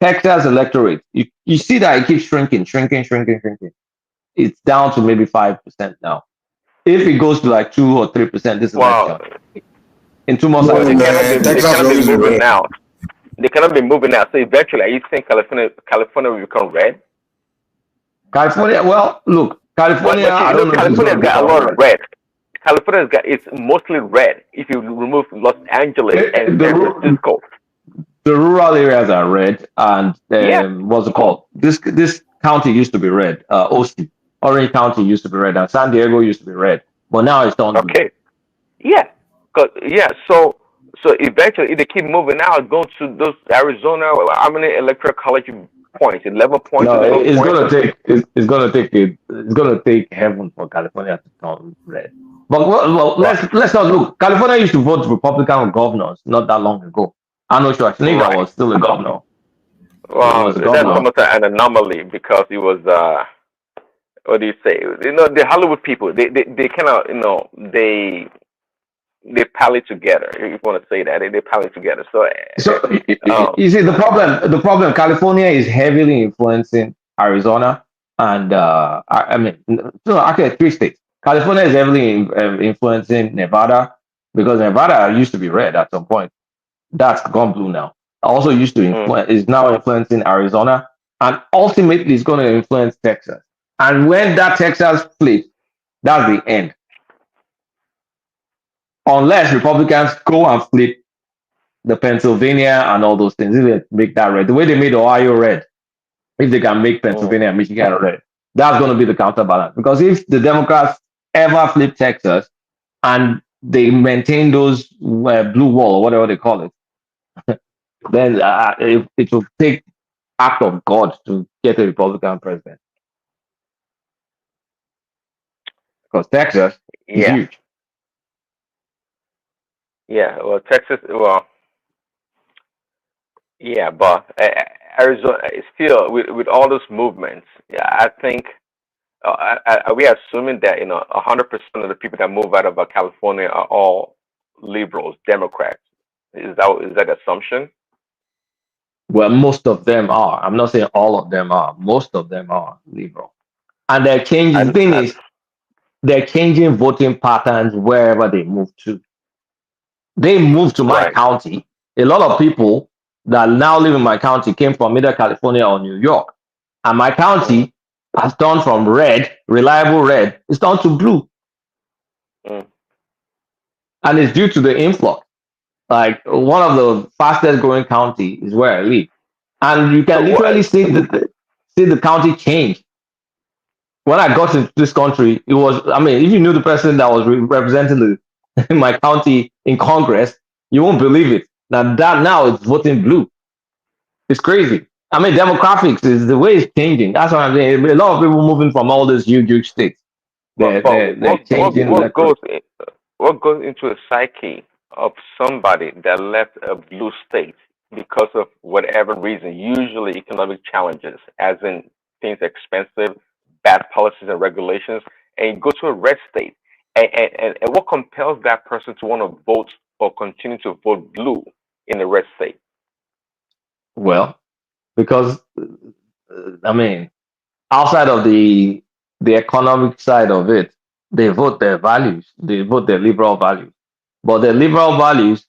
Texas electorate, you see that it keeps shrinking. It's down to maybe 5% now. If it goes to like 2 or 3% this election, in 2 months, they cannot be moving now. They cannot be moving now. So eventually, are you saying California will become red? California, well, look, California. I don't know. California's got a lot of red. It's mostly red. If you remove Los Angeles and San Francisco, the rural areas are red, and what's it called? This county used to be red. Orange County used to be red, and San Diego used to be red, but now it's turned blue. So eventually, if they keep moving out, go to those Arizona. How many electoral college points? 11 points. No, it's gonna take heaven for California to turn red. But let's not look. California used to vote Republican governors not that long ago. Arnold Schwarzenegger was still a governor. Well, that's almost an anomaly because it was. What do you say? The Hollywood people. They kind of they pally together. If you want to say that, they pally together. So you see the problem. California is heavily influencing Arizona, and actually 3 states. California is heavily influencing Nevada because Nevada used to be red at some point. That's gone blue now. Also used to is now influencing Arizona, and ultimately is going to influence Texas. And when that Texas flips, that's the end. Unless Republicans go and flip the Pennsylvania and all those things, if they make that red, the way they made Ohio red, if they can make Pennsylvania and Michigan red, that's going to be the counterbalance. Because if the Democrats ever flip Texas and they maintain those blue wall or whatever they call it, then it will take act of God to get a Republican president. Because Texas is Yeah, huge. yeah. Well, Texas. Well, yeah, but Arizona still with all those movements. Yeah, I think. Are we assuming that 100% of the people that move out of California are all liberals, Democrats? Is that assumption? Well, most of them are. I'm not saying all of them are. Most of them are liberal. And they're changing. The And, thing is, they're changing voting patterns wherever they move to. They moved to my right. county. A lot of people that now live in my county came from either California or New York. And my county has turned from red, reliable red, it's turned to blue. Mm. And it's due to the influx. Like one of the fastest growing county is where I live. And you can literally see the county change. When I got into this country, it was, I mean, if you knew the person that was representing my county in Congress, you won't believe it. Now it's voting blue. It's crazy. I mean, demographics is the way it's changing. That's what I'm saying. A lot of people moving from all these huge states. But They're changing what goes into a psyche of somebody that left a blue state because of whatever reason, usually economic challenges, as in things expensive, bad policies and regulations, and you go to a red state. And what compels that person to want to vote or continue to vote blue in the red state? well, because I mean, outside of the economic side of it, they vote their values. They vote their liberal values. But their liberal values,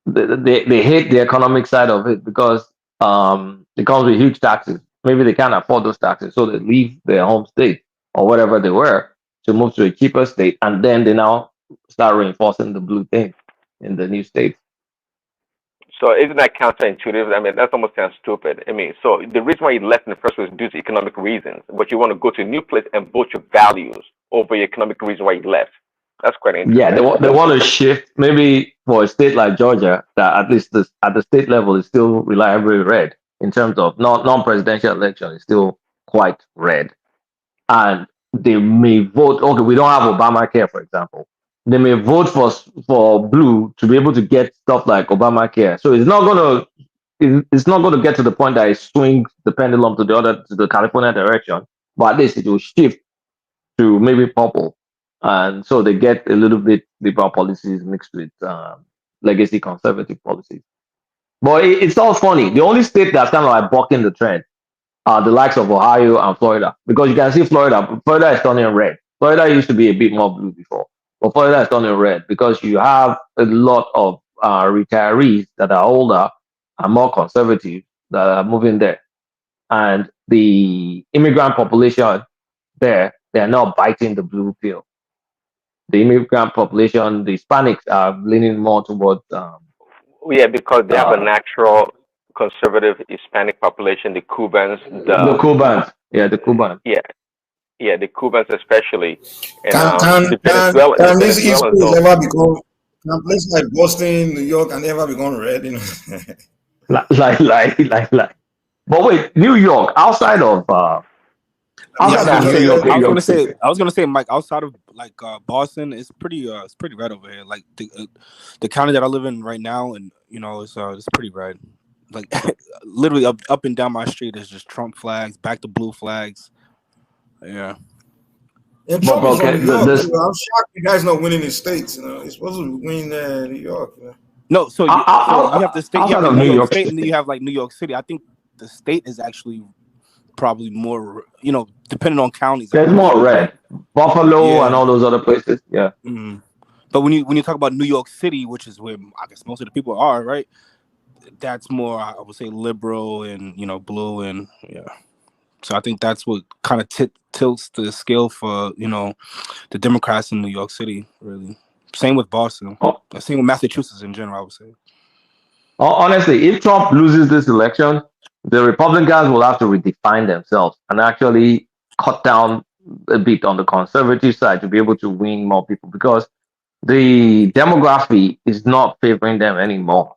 they hate the economic side of it because it comes with huge taxes. Maybe they can't afford those taxes, so they leave their home state or whatever they were to move to a cheaper state, and then they now start reinforcing the blue thing in the new state. So isn't that counterintuitive? I mean, that's almost sounds stupid. I mean, so the reason why you left in the first place is due to economic reasons, but you want to go to a new place and vote your values over your economic reason why you left. That's quite interesting. Yeah, they want to shift maybe for a state like Georgia that at least at the state level is still reliably red in terms of non-presidential election is still quite red, and they may vote. Okay, we don't have Obamacare, for example. They may vote for blue to be able to get stuff like Obamacare. So it's not going to get to the point that it swings the pendulum to the California direction, but at least it will shift to maybe purple, and so they get a little bit liberal policies mixed with legacy conservative policies. But it's all funny. The only state that's kind of like bucking the trend are the likes of Ohio and Florida, because you can see Florida is turning red. Florida used to be a bit more blue before, but Florida is turning red because you have a lot of retirees that are older and more conservative that are moving there, and the immigrant population there, they're now biting the blue pill. The immigrant population, the Hispanics are leaning more towards Yeah, because they have a natural conservative Hispanic population, the Cubans, the Cubans. Yeah, the Cubans. yeah, the Cubans especially, and Can the can this East Venezuelans Coast also. ever become can places like Boston, New York, can ever become red? You know. Like. But wait, New York, outside of Yeah, New York, New I was York gonna say, City. Mike. Outside of like Boston, it's pretty red over here. Like the county that I live in right now, and it's pretty red. Like literally up and down my street is just Trump flags, back to blue flags. Yeah. And Trump is from New York too. I'm shocked you guys not winning in states. You know, he's supposed to win New York. You know? No, so you have the state, you have outside the of New New York York State, and then City. you have like New York City. I think the state is actually probably more, depending on counties. There's more red. Buffalo and all those other places. Yeah. Mm. But when you talk about New York City, which is where I guess most of the people are, right? That's more, I would say, liberal and blue, and so I think that's what kind of tilts the scale for the Democrats in New York City. Really, same with Boston. Same with Massachusetts in general, I would say. Honestly, if Trump loses this election, the Republicans will have to redefine themselves and actually cut down a bit on the conservative side to be able to win more people because the demography is not favoring them anymore.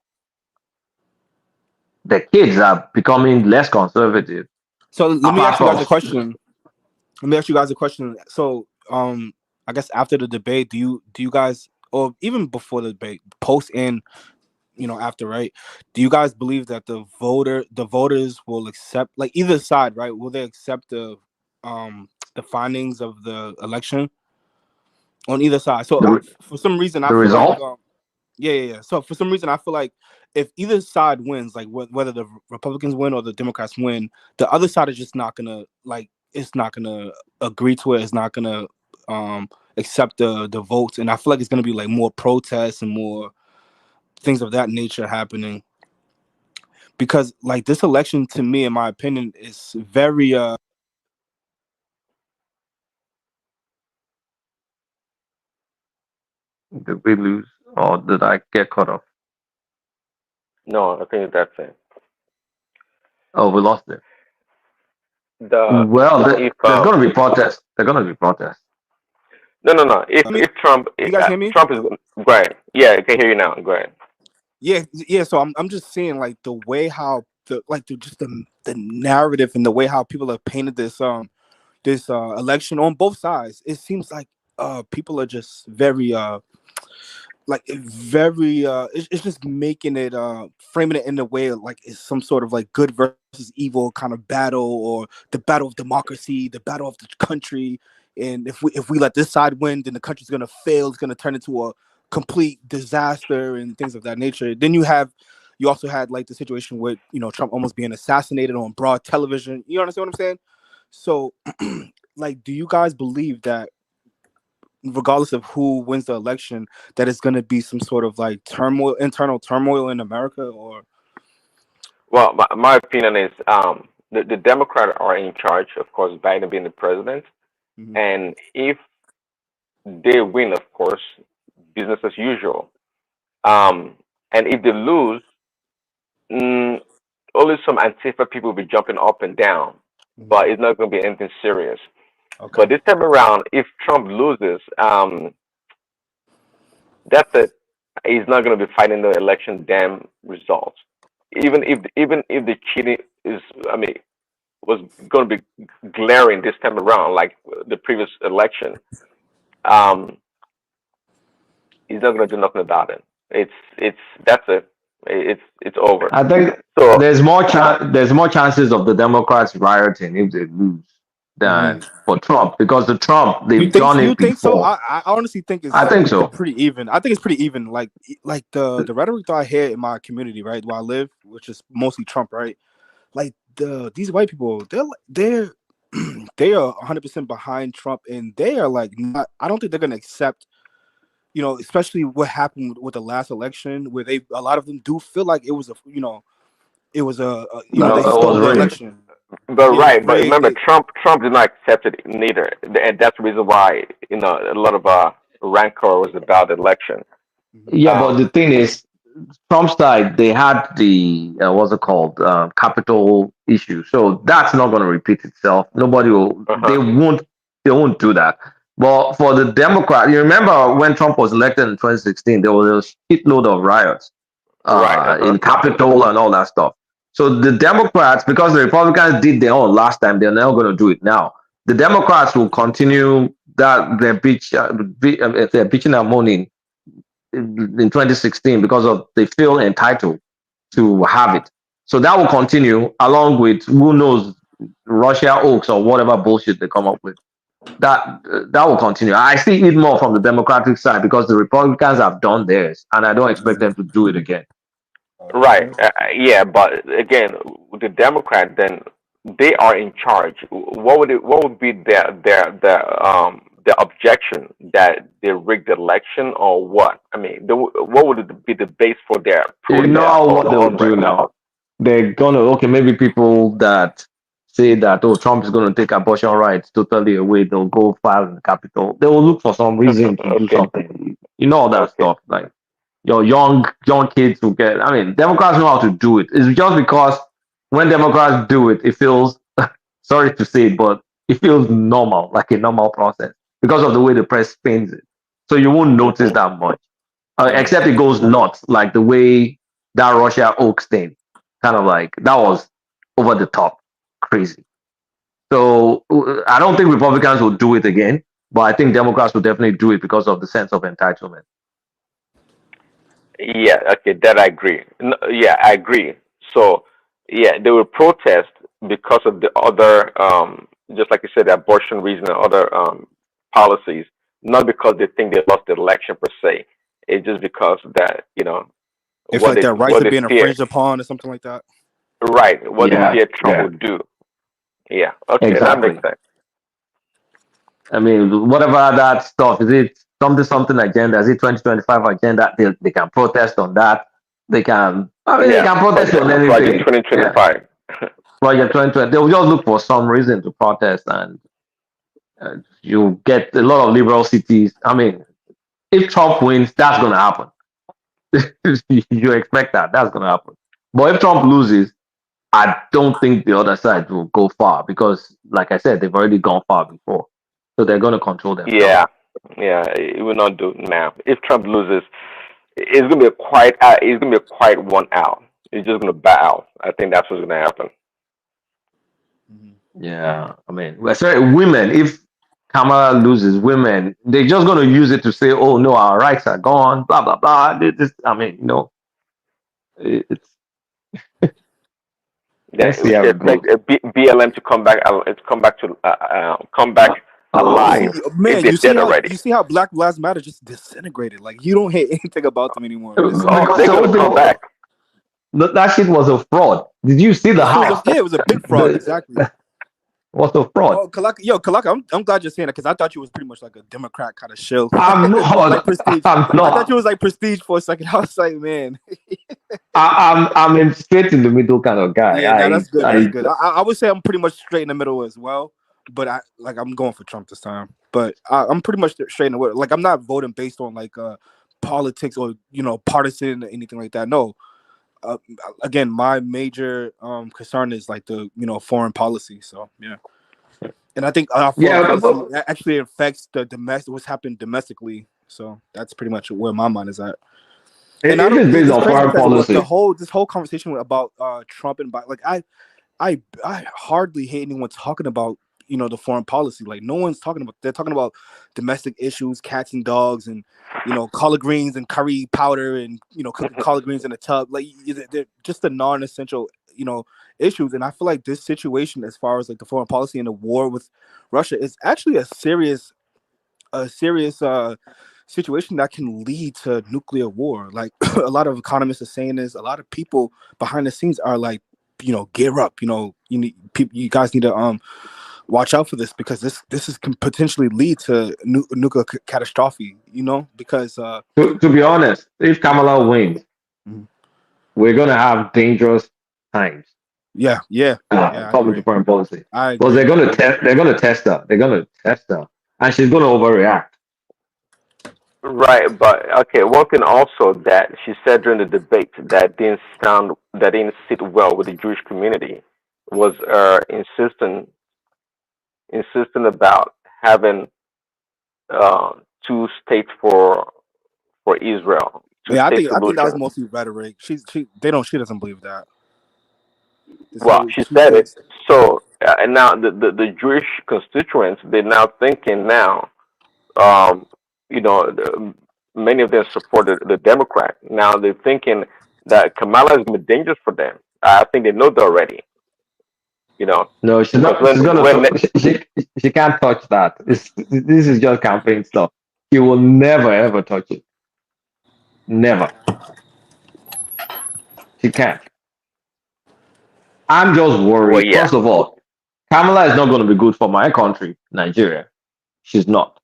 The kids are becoming less conservative. So let me Apart ask you guys from a question. Let me ask you guys a question. So, I guess after the debate, do you guys, or even before the debate, post and after, right? Do you guys believe that the voters will accept, like either side, right? Will they accept the findings of the election on either side? So for some reason, I the feel like result. yeah. So for some reason, I feel like if either side wins, like whether the Republicans win or the Democrats win, the other side is just not gonna it's not gonna agree to it. It's not gonna accept the votes, and I feel like it's gonna be like more protests and more things of that nature happening. Because like this election, to me, in my opinion, is very Did we lose or did I get cut off? No, I think that's it. Oh, we lost it. The Well, if there's going to be protests. There's going to be protests. no. If Trump you guys hear me? Trump is go ahead. Yeah, I can hear you now. Go ahead. Yeah. So I'm just saying like the way how the narrative and the way how people have painted this election on both sides. It seems like people are just very it's just making it framing it in a way like it's some sort of like good versus evil kind of battle, or the battle of democracy, the battle of the country. And if we let this side win, then the country's gonna fail. It's gonna turn into a complete disaster and things of that nature. Then you also had like the situation with Trump almost being assassinated on broad television. You understand what I'm saying? So like, do you guys believe that regardless of who wins the election, that it's going to be some sort of like internal turmoil in America? Or Well, my opinion is the Democrats are in charge, of course, Biden being the president, and if they win, of course, business as usual. And if they lose, mm, only some Antifa people will be jumping up and down, but it's not going to be anything serious. But this time around, if Trump loses, that's it. He's not going to be fighting the election damn results. Even if the cheating is, I mean, was going to be glaring this time around, like the previous election, um, he's not going to do nothing about it. It's that's it. It's over. I think So there's more chances of the Democrats rioting if they lose than for Trump because the Trump they've done you it think so? before. I honestly think I think so. pretty even. I think it's pretty even. Like the rhetoric that I hear in my community, right, where I live, which is mostly Trump, right? Like these white people, they're they are 100% behind Trump, and they are like not. I don't think they're gonna accept. Especially what happened with the last election, where a lot of them do feel like it was they It stole was the rigged. election. But Yeah, it was right, but rigged. remember, Trump did not accept it neither, and that's the reason why a lot of rancor was about the election. Yeah, but the thing is, Trump's side they had the what's it called capital issue, so that's not going to repeat itself. Nobody will. They won't do that. But for the Democrat, you remember when Trump was elected in 2016, there was a shitload of riots Right. in Capitol and all that stuff. So the Democrats, because the Republicans did their own last time, they're now going to do it now. The Democrats will continue that they're bitching and moaning in 2016 because of they feel entitled to have it. So that will continue along with who knows Russia Oaks or whatever bullshit they come up with. That will continue. I see it more from the Democratic side because the Republicans have done theirs, and I don't expect them to do it again. Right. Yeah, but again, the Democrat then they are in charge. What would be their objection that they rigged the election or what? I mean, what would be the base for their You protest know what they'll on do right now? They're gonna maybe people that say that Trump is gonna take abortion rights totally away, they'll go file in the Capitol. They will look for some reason to do Okay. something. You know all that stuff. Like your young kids will get. I mean, Democrats know how to do it. It's just because when Democrats do it, it feels sorry to say it, but it feels normal, like a normal process because of the way the press spins it. So you won't notice that much, except it goes nuts, like the way that Russia Oaks thing, kind of like that was over the top, crazy. So I don't think Republicans will do it again, but I think Democrats will definitely do it because of the sense of entitlement. Yeah, okay, that I agree. No, yeah, I agree. So, yeah, they will protest because of the other, just like you said, the abortion reason and other policies, not because they think they lost the election per se. It's just because that, If like their rights what are they being fear, infringed upon or something like that. right? What they Yeah, fear Trump yeah, will do. Yeah, okay, that makes exactly. sense. I mean, whatever that stuff is, it something agenda? Is it 2025 agenda? They can protest on that. They can. I mean, they Yeah, can protest on Project anything. Yeah, 2025. Project 2020. They will just look for some reason to protest, and you get a lot of liberal cities. I mean, if Trump wins, that's going to happen. You expect that. That's going to happen. But if Trump loses, I don't think the other side will go far because, like I said, they've already gone far before. So they're going to control themselves. Yeah, yeah, it will not do now. If Trump loses, it's gonna be a quiet. It's gonna be a quiet one out. It's just gonna bow out. I think that's what's gonna happen. Yeah, I mean, well, sorry, women, if Kamala loses, women, they're just going to use it to say, oh, no, our rights are gone, blah, blah, blah. I mean, it's, Yeah, let's we see how should it goes. expect BLM to come back. Come back alive if Man, they're dead already. you see how Black Lives Matter just disintegrated. Like you don't hear anything about them anymore. It's Oh, Because they're the gonna whole come thing, back. that shit was a fraud. Did you see the that shit was hype? it was a big fraud. Exactly. Was a fraud. Oh, Kalaka, I'm glad you're saying that because I thought you was pretty much like a Democrat kind of shill. I'm not. Like Prestige. I'm I thought you not. was like Prestige for a second. I was like, man. I'm in straight in the middle kind of guy. Yeah, no, that's good. That's good. I would say I'm pretty much straight in the middle as well, but I'm going for Trump this time. But I'm pretty much straight in the middle. Like I'm not voting based on like politics or partisan or anything like that. No. Again, my major concern is like the foreign policy. So yeah, and I think our foreign policy actually affects the what's happened domestically. So that's pretty much where my mind is at. And I don't. based It's on crazy foreign because policy. this whole conversation about Trump and Biden, like I hardly hear anyone talking about the foreign policy. Like no one's talking about. They're talking about domestic issues, cats and dogs, and collard greens and curry powder, and cooking collard greens in a tub. Like they're just the non-essential issues. And I feel like this situation, as far as like the foreign policy and the war with Russia, is actually a serious situation that can lead to nuclear war. Like a lot of economists are saying this. A lot of people behind the scenes are like, gear up. You guys need to watch out for this because this can potentially lead to nuclear catastrophe. Because To be honest, if Kamala wins, we're gonna have dangerous times. Yeah, Public to foreign policy. I Because agree. they're gonna test her. They're gonna test her, and she's gonna overreact. Right, but okay. One thing also that she said during the debate that didn't sit well with the Jewish community was insisting about having two states for Israel, two Yeah, I state think that was solution. mostly rhetoric. She doesn't believe that. Well, she She said it. says, So and now the Jewish constituents they're now thinking now, um, many of them supported the Democrat. Now they're thinking that Kamala is going to be dangerous for them. I think they know that already. No, she's Because not. She's gonna. She can't touch that. This is just campaign stuff. She will never ever touch it. Never. She can't. I'm just well, worried. yeah. First of all, Kamala is not going to be good for my country, Nigeria. She's not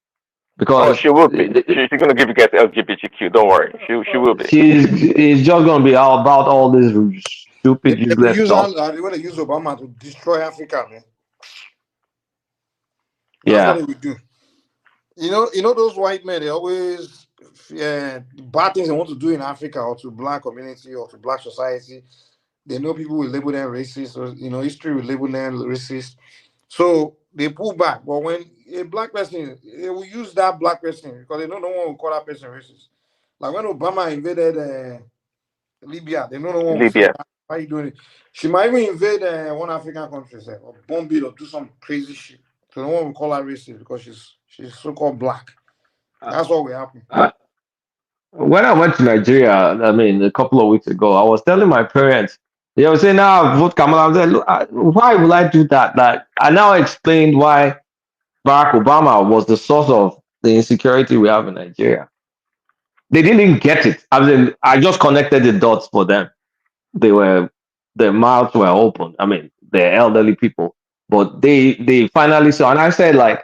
Oh, because she will be. She's going to give you guys LGBTQ. Don't worry. She will be. it's just going to be all about all this stupid, They will useless use stuff. they want to use Obama to destroy Africa, man. That's what Yeah. they would do. You know those white men. They always bad things they want to do in Africa or to black community or to black society, they know people will label them racist, or history will label them racist. So they pull back. But when a black person, they will use that black person because they know no one will call that person racist. Like when Obama invaded Libya, they know no one will say, Libya. why are you doing it? She might even invade one African country, say, or bomb it or do some crazy shit. So no one will call her racist because she's so-called black. That's what will happen. When I went to Nigeria, I mean, a couple of weeks ago, I was telling my parents, they were saying, "Now vote Kamala." I said, "Look, why would I do that?" Like, I now explained why Barack Obama was the source of the insecurity we have in Nigeria. They didn't get it. I just connected the dots for them. Their mouths were open. I mean, they're elderly people, but they finally saw. And I said, like,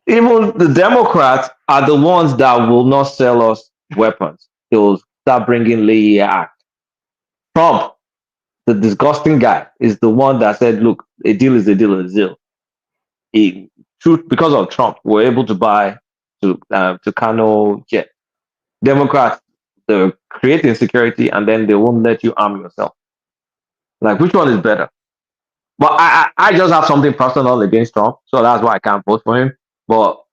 even the Democrats are the ones that will not sell us weapons. They will start bringing Leahy Act. Trump, the disgusting guy, is the one that said, "Look, a deal is a deal is a deal." Because of Trump, we're able to buy to Kano jet. Democrats, they create insecurity and then they won't let you arm yourself. Like, which one is better? But I just have something personal against Trump, so that's why I can't vote for him. But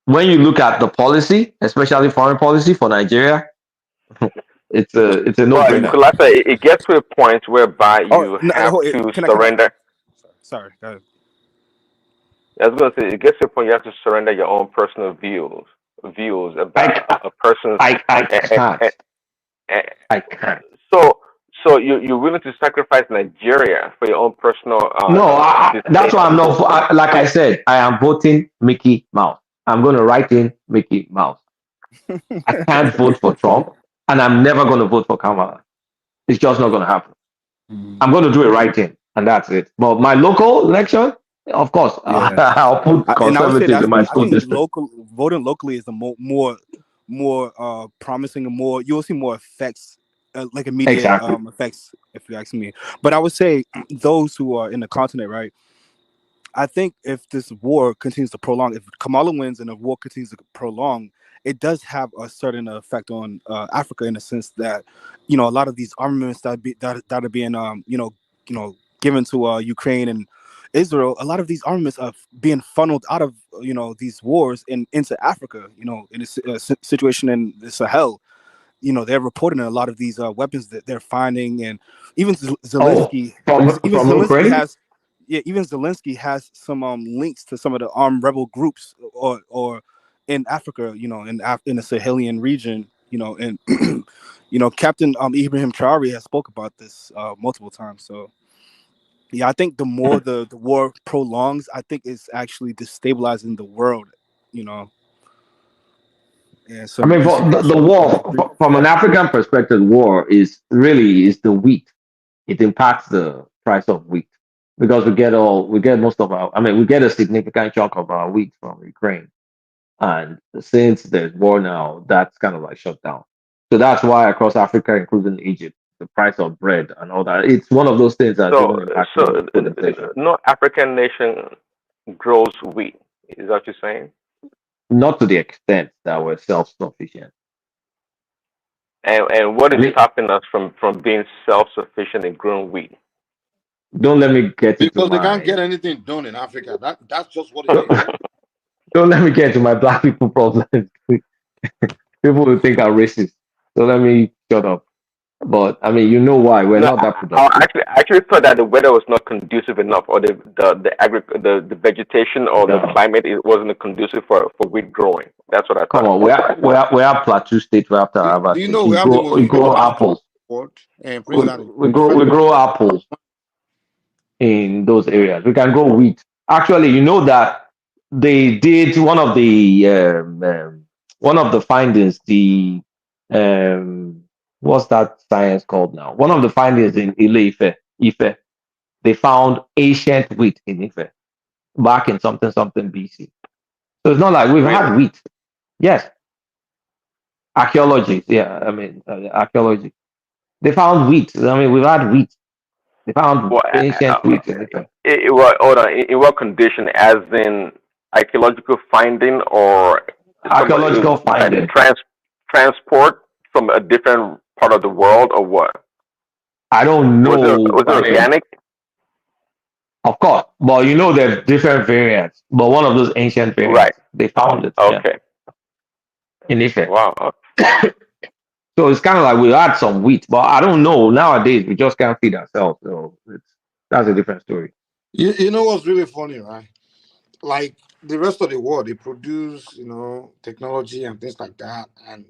when you look at the policy, especially foreign policy for Nigeria, it's a Well, no-brainer. Kulasa, it gets to a point whereby you have to surrender. Sorry, go ahead. I was going to say, it gets to a point you have to surrender your own personal views about a person's. I can't. I can't. So you're willing to sacrifice Nigeria for your own personal. No, that's why I'm not. Like I said, I am voting Mickey Mouse. I'm going to write in Mickey Mouse. I can't vote for Trump, and I'm never going to vote for Kamala. It's just not going to happen. I'm going to do it right in, and that's it. But my local election, of course, Yeah, I'll put and I would say conservative in my I school think district. voting locally is the more promising and more you'll see more effects, like immediate Exactly. effects, if you ask me. But I would say those who are in the continent, right? I think if this war continues to prolong, if Kamala wins and the war continues to prolong, it does have a certain effect on Africa in the sense that, a lot of these armaments that are being given to Ukraine and Israel, a lot of these armaments are being funneled out of these wars and into Africa. In a situation in the Sahel, they're reporting a lot of these weapons that they're finding, and even Zelensky, from Zelensky Ukraine? has. Yeah, even Zelensky has some links to some of the armed rebel groups or in Africa, in the Sahelian region, and Captain Ibrahim Traore has spoke about this multiple times. So yeah, I think the more the war prolongs, I think it's actually destabilizing the world, And I mean, the war, from an African perspective, war is the wheat. It impacts the price of wheat because we get most of our, I mean, we get a significant chunk of our wheat from Ukraine. And since there's war now, that's kind of like shut down. So that's why across Africa, including Egypt, the price of bread and all that, it's one of those things that's even impacting food inflation. No African nation grows wheat. Is that what you're saying? Not to the extent that we're self-sufficient. And what is stopping us from being self-sufficient in growing wheat? Don't let me get into Because they can't my. get anything done in Africa. That's just what it is. Don't let me get into my black people problems. People will think I'm racist. So let me shut up. But I mean, you know why we're not that productive. I actually thought that the weather was not conducive enough, or the vegetation or the climate wasn't conducive for wheat growing. That's what I thought. Come on, we have Plateau State, we have Taraba Do you State. know we have the most grow apples. We grow apples in those areas. We can grow wheat. Actually, you know that they did one of the findings. The what's that science called now? One of the findings in Ife, they found ancient wheat in Ife back in something BC. So it's not like we've had wheat. Yes, archaeology. Yeah, I mean archaeology. They found wheat. I mean, we've had wheat. They found ancient wheat in Ife. Hold on. In what condition? As in archaeological finding, or archaeological finding. Transport from a different part of the world, or what? I don't Was know. it I mean, organic? of course, but you know there's different variants. But one of those ancient Right. variants, they found it. Yeah, Okay. in Ife. Wow. So it's kind of like we had some wheat, but I don't know. Nowadays, we just can't feed ourselves. So that's a different story. You know what's really funny, right? Like the rest of the world, they produce, technology and things like that. And,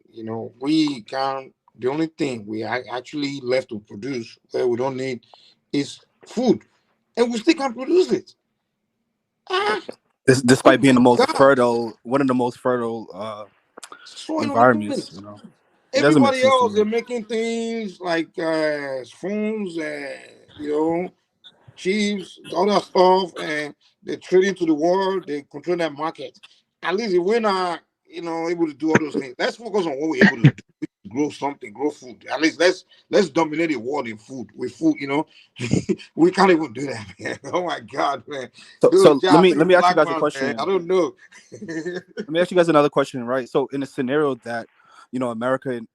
we can, the only thing we actually left to produce where we don't need is food. And we still can produce it. Despite being the most God. fertile, one of the most fertile Soil on the environments, planet. it doesn't make Everybody sense to else, me. they're making things like spoons, chips, other stuff, and they're trading to the world. They control that market. At least if we're not, able to do all those things, let's focus on what we're able to do. Grow something, grow food. At least let's dominate the world in food. With food, we can't even do that, man. Oh my God, man. So let me ask you Black guys a man, man. I question. don't know. Let me ask you guys another question, right? So in a scenario that, America and,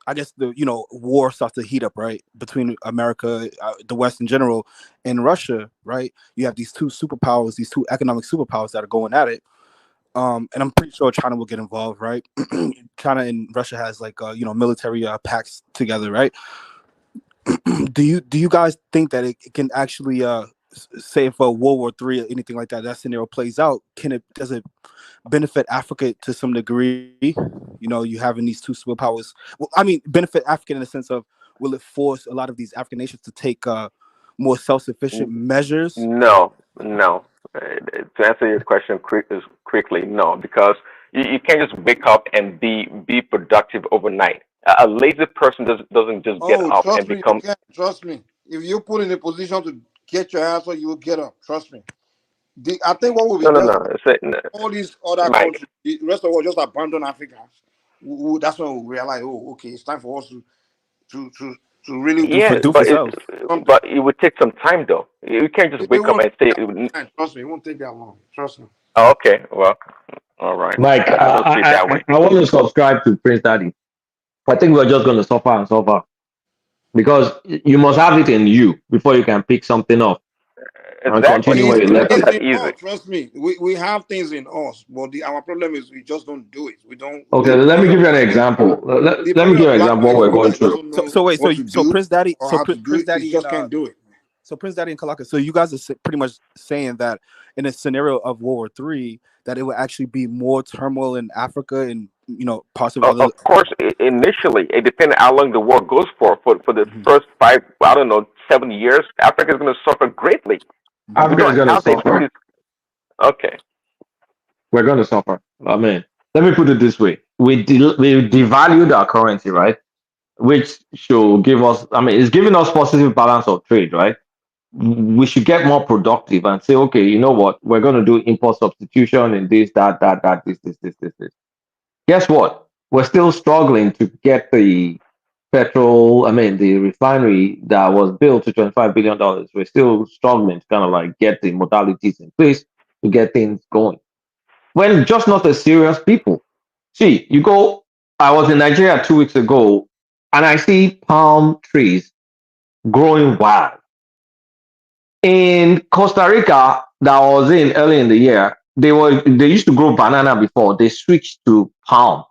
I guess the, war starts to heat up, right? Between America, the West in general, and Russia, right? You have these two superpowers, these two economic superpowers that are going at it. And I'm pretty sure China will get involved, right? China and Russia has like, military pacts together, right? Do you guys think that it can actually, say if a World War III or anything like that scenario plays out, does it benefit Africa to some degree? You having these two superpowers. Well, I mean, benefit Africa in the sense of, will it force a lot of these African nations to take more self-sufficient measures? No. To answer your question quickly, no, because you can't just wake up and be productive overnight. A lazy person doesn't just get Oh, up and trust me, you become. can. Trust me. If you're put in a position to get your ass up, you will get up. Trust me. I think what will be No. just No. all these other Mike. countries, the rest of the world just abandon Africa. That's when we realize, oh, okay, it's time for us to really Yes, do for self. but it would take some time though. You can't just It wake up won't and say, take that time. Trust me, it won't take that long. Trust me. oh, "Okay, well, all right." Like I don't see it that way. I want to subscribe to Prince Daddy. I think we're just going to suffer and suffer because you must have it in you before you can pick something up and Exactly. continue where you left It's it. not In easy. us, trust me. We have things in us, but our problem is we just don't do it. We don't. Okay, The let me problem give of you an example. the Let me problem give you of an black example man of is what we're we going just through. doesn't know So wait, what to so do Prince Daddy, or how to do Prince it. We Daddy just and can't do it. so Prince Daddy and Kalaka. So you guys are pretty much saying that in a scenario of World War III, that it would actually be more turmoil in Africa and, possibly other. Of course, initially, it depends how long the war goes for. For the Mhm. first 5, I don't know, 7 years, Africa is going to suffer greatly. We Africa is don't going to have the suffer. ability. Okay. We're going to suffer. I mean, let me put it this way: we devalued our currency, right? Which should give us. I mean, it's giving us positive balance of trade, right? We should get more productive and say, okay, you know what? We're going to do import substitution in this, that, this. Guess what? We're still struggling to get the the refinery that was built to $25 billion. We're still struggling to kind of like get the modalities in place to get things going. When just not a serious people. See, I was in Nigeria 2 weeks ago and I see palm trees growing wild. In Costa Rica, that I was in early in the year, they used to grow banana before. They switched to palm.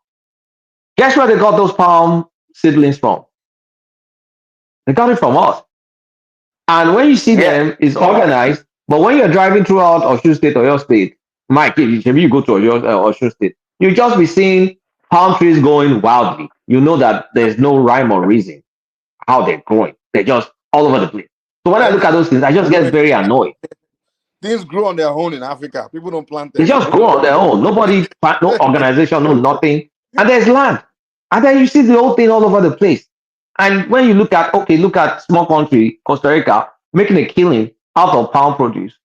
Guess where they got those palm seedlings from? They got it from us. And when you see Yeah. them, it's organized. But when you're driving throughout Osun State or your state, Mike, maybe you go to Osun State, you just be seeing palm trees going wildly. You know that there's no rhyme or reason how they're growing. They're just all over the place. So when I look at those things, I just get very annoyed. Things grow on their own in Africa. People don't plant They them. just grow on their own. No organization, no nothing. And there's land. And then you see the whole thing all over the place. And when you look at small country, Costa Rica, making a killing out of palm produce.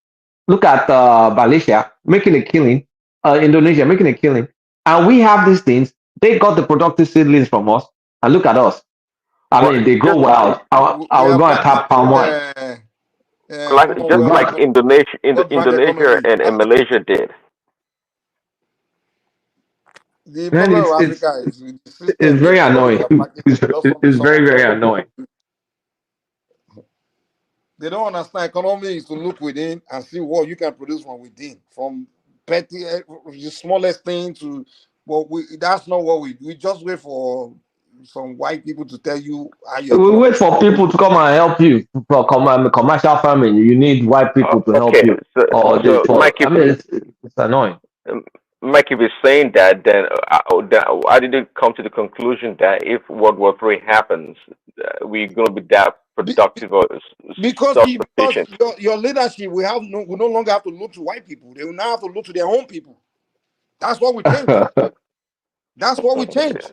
Look at Malaysia making a killing, Indonesia making a killing. And we have these things. They got the productive seedlings from us. And look at us. I Well, mean, they go just wild. I We was are going to tap palm wine. just like Commonwealth Indonesia, World Bank Indonesia economy. and Malaysia did. The Man, problem with Africa is with the it's system very they annoying. are practicing. They just want It's someone very, very to annoying. They don't understand economy is to look within and see what you can produce from within, from petty, the smallest thing to. But that's not what we just wait for some white people to tell you how your We economy. wait for people to come and help you for commercial farming. You need white people to help Okay, you. Or they so for Mike, I mean, it's annoying. Mike, if you're saying that, then I didn't come to the conclusion that if World War III happens, we're going to be that productive or Because self-sufficient. your leadership, we no longer have to look to white people. They will now have to look to their own people. That's what we change. That's what we change.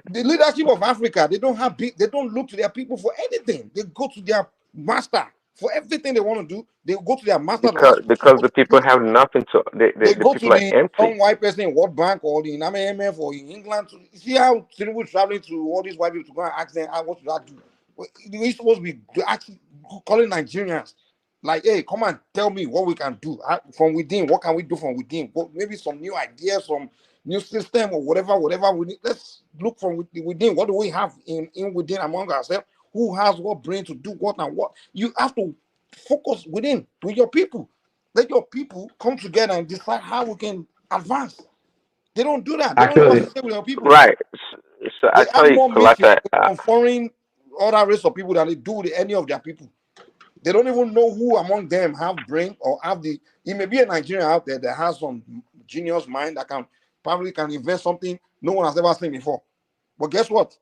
The leadership of Africa, they don't look to their people for anything. They go to their master for everything they want to do. They go to their master to ask for Because support. the people have nothing to. They The go to people are the empty. some white person in World Bank or in IMF or in England. You see how Tinubu is traveling to all these white people to go and ask them, what should I do? We're supposed to be actually calling Nigerians like, hey, come and tell me what we can do from within. What can we do from within? Maybe some new ideas, some new system or whatever we need. Let's look from within. What do we have in within among ourselves? Who has what brain to do what and what? You have to focus within with your people. Let your people come together and decide how we can advance. They don't do that. They don't even Actually, associate with their people. Right. So They have actually, more meeting Kalata, with some foreign other race of people than they do with any of their people. They don't even know who among them have brain or have the. It may be a Nigerian out there that has some genius mind that probably can invent something no one has ever seen before. But guess what?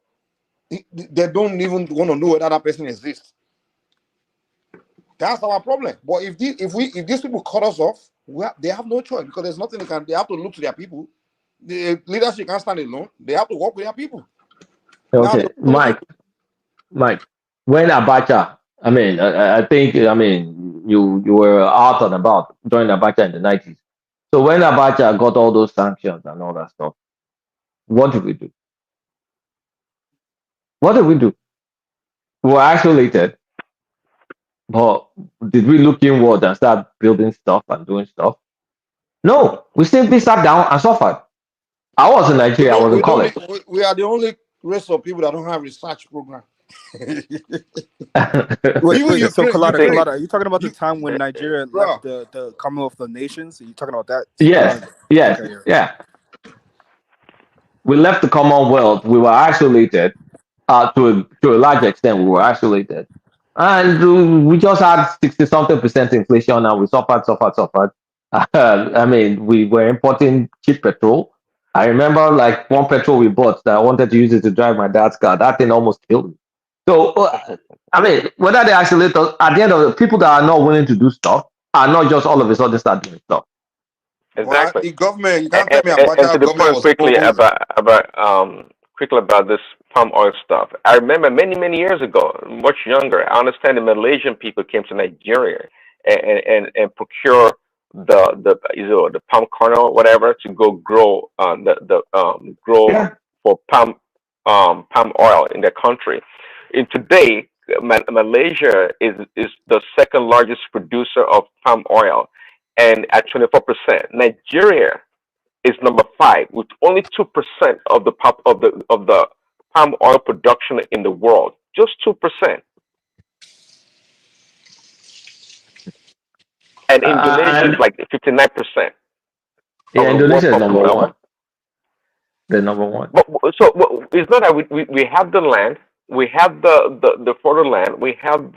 They don't even want to know whether that person exists. That's our problem. But if these people cut us off, they have no choice because there's nothing they can. They have to look to their people. The leadership can't stand alone. They have to work with their people. Now, okay, Mike. When Abacha, I mean, I think, I mean, you were out and about during Abacha in the 90s. So when Abacha got all those sanctions and all that stuff, what did we do? What did we do? We were isolated, but did we look inward and start building stuff and doing stuff? No, we simply sat down and suffered. I was in we Nigeria, I don't. was in We don't. college. We are the only race of people that don't have research program. Wait, Even so Ukraine, Colada, are you talking about the time when Nigeria left bro. the Commonwealth of Nations? Are you talking about that? Yes, yes, Okay, yeah. We left the Commonwealth. We were isolated. To a large extent, we were isolated, and we just had 60-something% inflation, and we suffered. I mean, we were importing cheap petrol. I remember like one petrol we bought that I wanted to use it to drive my dad's car. That thing almost killed me. So, I mean, whether they isolate us, at the end of the people that are not willing to do stuff are not just all of a sudden start doing stuff. Well, exactly. the government, you can't tell me And to Abacha the government point was supposed. quickly about this palm oil stuff. I remember many years ago, much younger. I understand the Malaysian people came to Nigeria and procure the palm kernel whatever to go grow grow Yeah. for palm oil in their country. In today, Malaysia is the second largest producer of palm oil, and at 24%. Nigeria is number five with only 2% of the palm oil production in the world. Just 2%. And Indonesia is And like 59% yeah, of the world Indonesia is number population. one. They're number one. It's not that we have the land, we have the fertile land, we have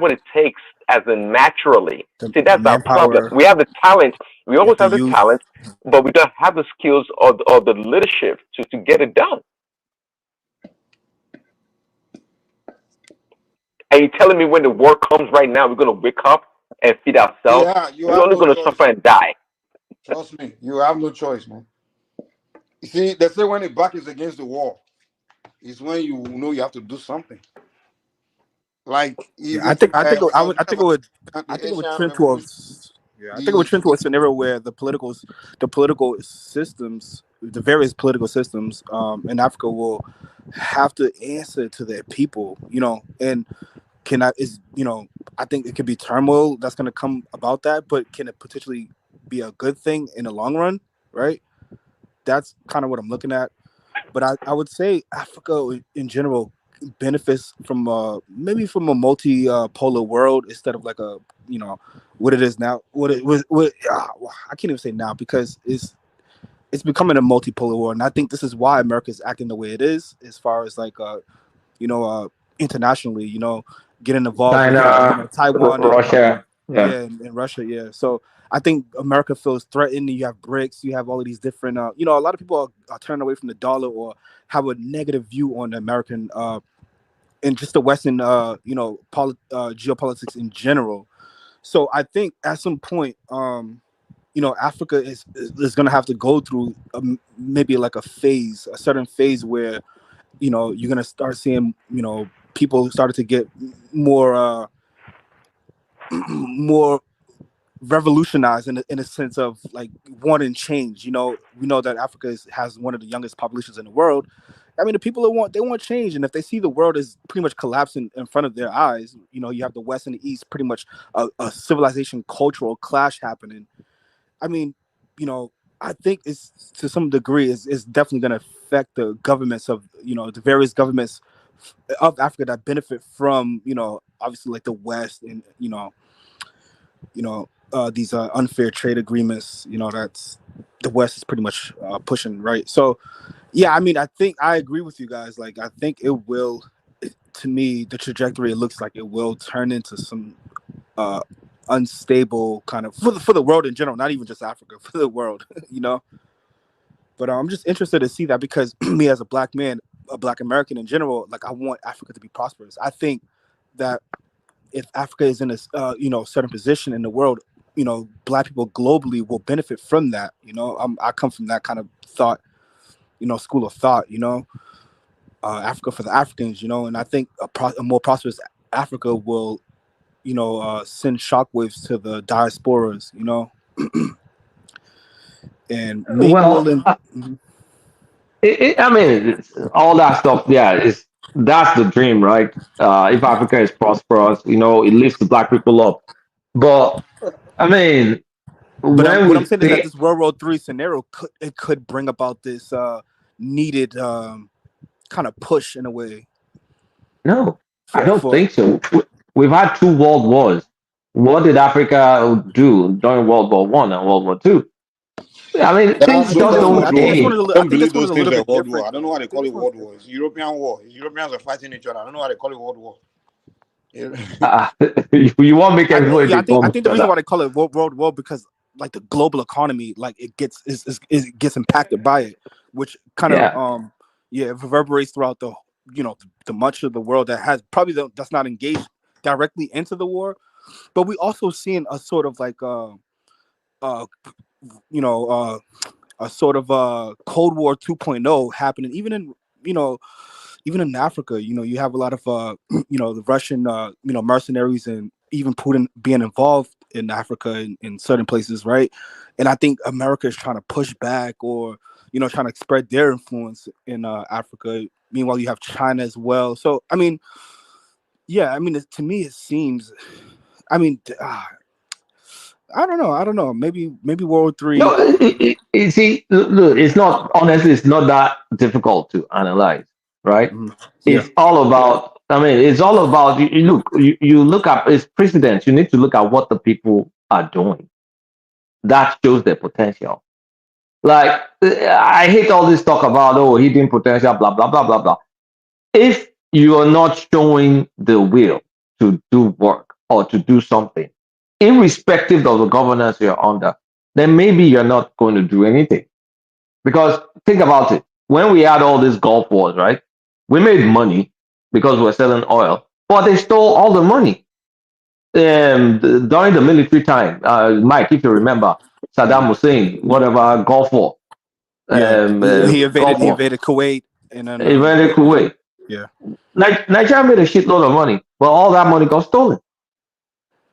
what it takes as in naturally. See, the that's our problem. manpower, We have the talent. We you have always the have the youth. talent, but we don't have the skills or the leadership to get it done. And you're telling me when the war comes right now, we're going to wake up and feed ourselves? Yeah, you We're have only no going to choice. suffer and die. Trust me, you have no choice, man. You see, they say when the back is against the wall, is when you know you have to do something. Like Yeah, if I think it would Asian trend towards. Yeah, I think it would trend towards a scenario where the political systems, the various political systems, in Africa will have to answer to their people. And I think it could be turmoil that's going to come about that, but can it potentially be a good thing in the long run, right? that's kind of what I'm looking at. But I would say Africa in general benefits from maybe from a multi polar world instead of like a what it is now. I can't even say now because it's becoming a multipolar world, and I think this is why America is acting the way it is as far as like internationally, getting involved with China, Taiwan and Russia. Yeah. and Russia, yeah. So I think America feels threatened. You have BRICS, you have all of these different, a lot of people are turning away from the dollar or have a negative view on the American and just the Western, geopolitics in general. So I think at some point, Africa is going to have to go through maybe like a certain phase where you're going to start seeing people started to get more more revolutionized in a sense of like wanting change. We know that Africa has one of the youngest populations in the world. I mean, the people they want change, and if they see the world is pretty much collapsing in front of their eyes, you have the West and the East, pretty much a civilization cultural clash happening. I mean, I think it's to some degree is definitely going to affect the governments of the various governments of Africa that benefit from obviously like the West and these unfair trade agreements. That's the West is pretty much pushing, right? So yeah, I mean, I think I agree with you guys. Like, I think it will. To me, the trajectory it looks like it will turn into some unstable kind of for the world in general, not even just Africa, for the world, But I'm just interested to see that because me as a black man, a black American in general, like I want Africa to be prosperous. I think that if Africa is in a certain position in the world, black people globally will benefit from that. I come from that kind of thought, school of thought. Africa for the Africans, and I think a more prosperous Africa will, send shockwaves to the diasporas, and maybe Well, will. I mean, all that stuff. Yeah, that's the dream, right? If Africa is prosperous, it lifts the black people up. But I mean, But when what I'm we saying is that say this World War III scenario could bring about this needed kind of push in a way no, I for don't think so. We've had two world wars. What did Africa do during World War One and World War Two? I mean, Nah, things I think just this one. don't I think this one change. is. I don't think believe this one those is a things little are bit world war. different. I don't know why they I think call this it one's world war. It's European war. Europeans are fighting each other. I don't know why they call it world war. Yeah. You want to make everybody Yeah, they call I each think the reason other. why they call it World War because like the global economy, like it gets impacted by it, which kind of Yeah. it reverberates throughout the much of the world that has probably that's not engaged directly into the war, but we also seeing a sort of like uh you know a sort of Cold War 2.0 happening you know even in Africa. You have a lot of the Russian mercenaries and even Putin being involved in Africa in certain places, right? And I think America is trying to push back or trying to spread their influence in Africa. Meanwhile, you have China as well. So I mean, yeah, I mean, to me it seems. I mean, I don't know. I don't know. Maybe World 3. No, see, look, it's not honestly, it's not that difficult to analyze, right? Yeah. It's all about. I mean, it's all about. You look at its precedents. You need to look at what the people are doing. That shows their potential. Like I hate all this talk about hidden potential, blah blah blah blah blah. If you are not showing the will to do work or to do something, irrespective of the governance you're under, then maybe you're not going to do anything. Because think about it. When we had all these Gulf wars, right? We made money because we were selling oil, but they stole all the money. During the military time, Mike, if you remember, Saddam Hussein, whatever, Gulf War, Yeah. He invaded Gulf War, Kuwait and then invaded Kuwait. yeah. Nigeria made a shitload of money, but all that money got stolen.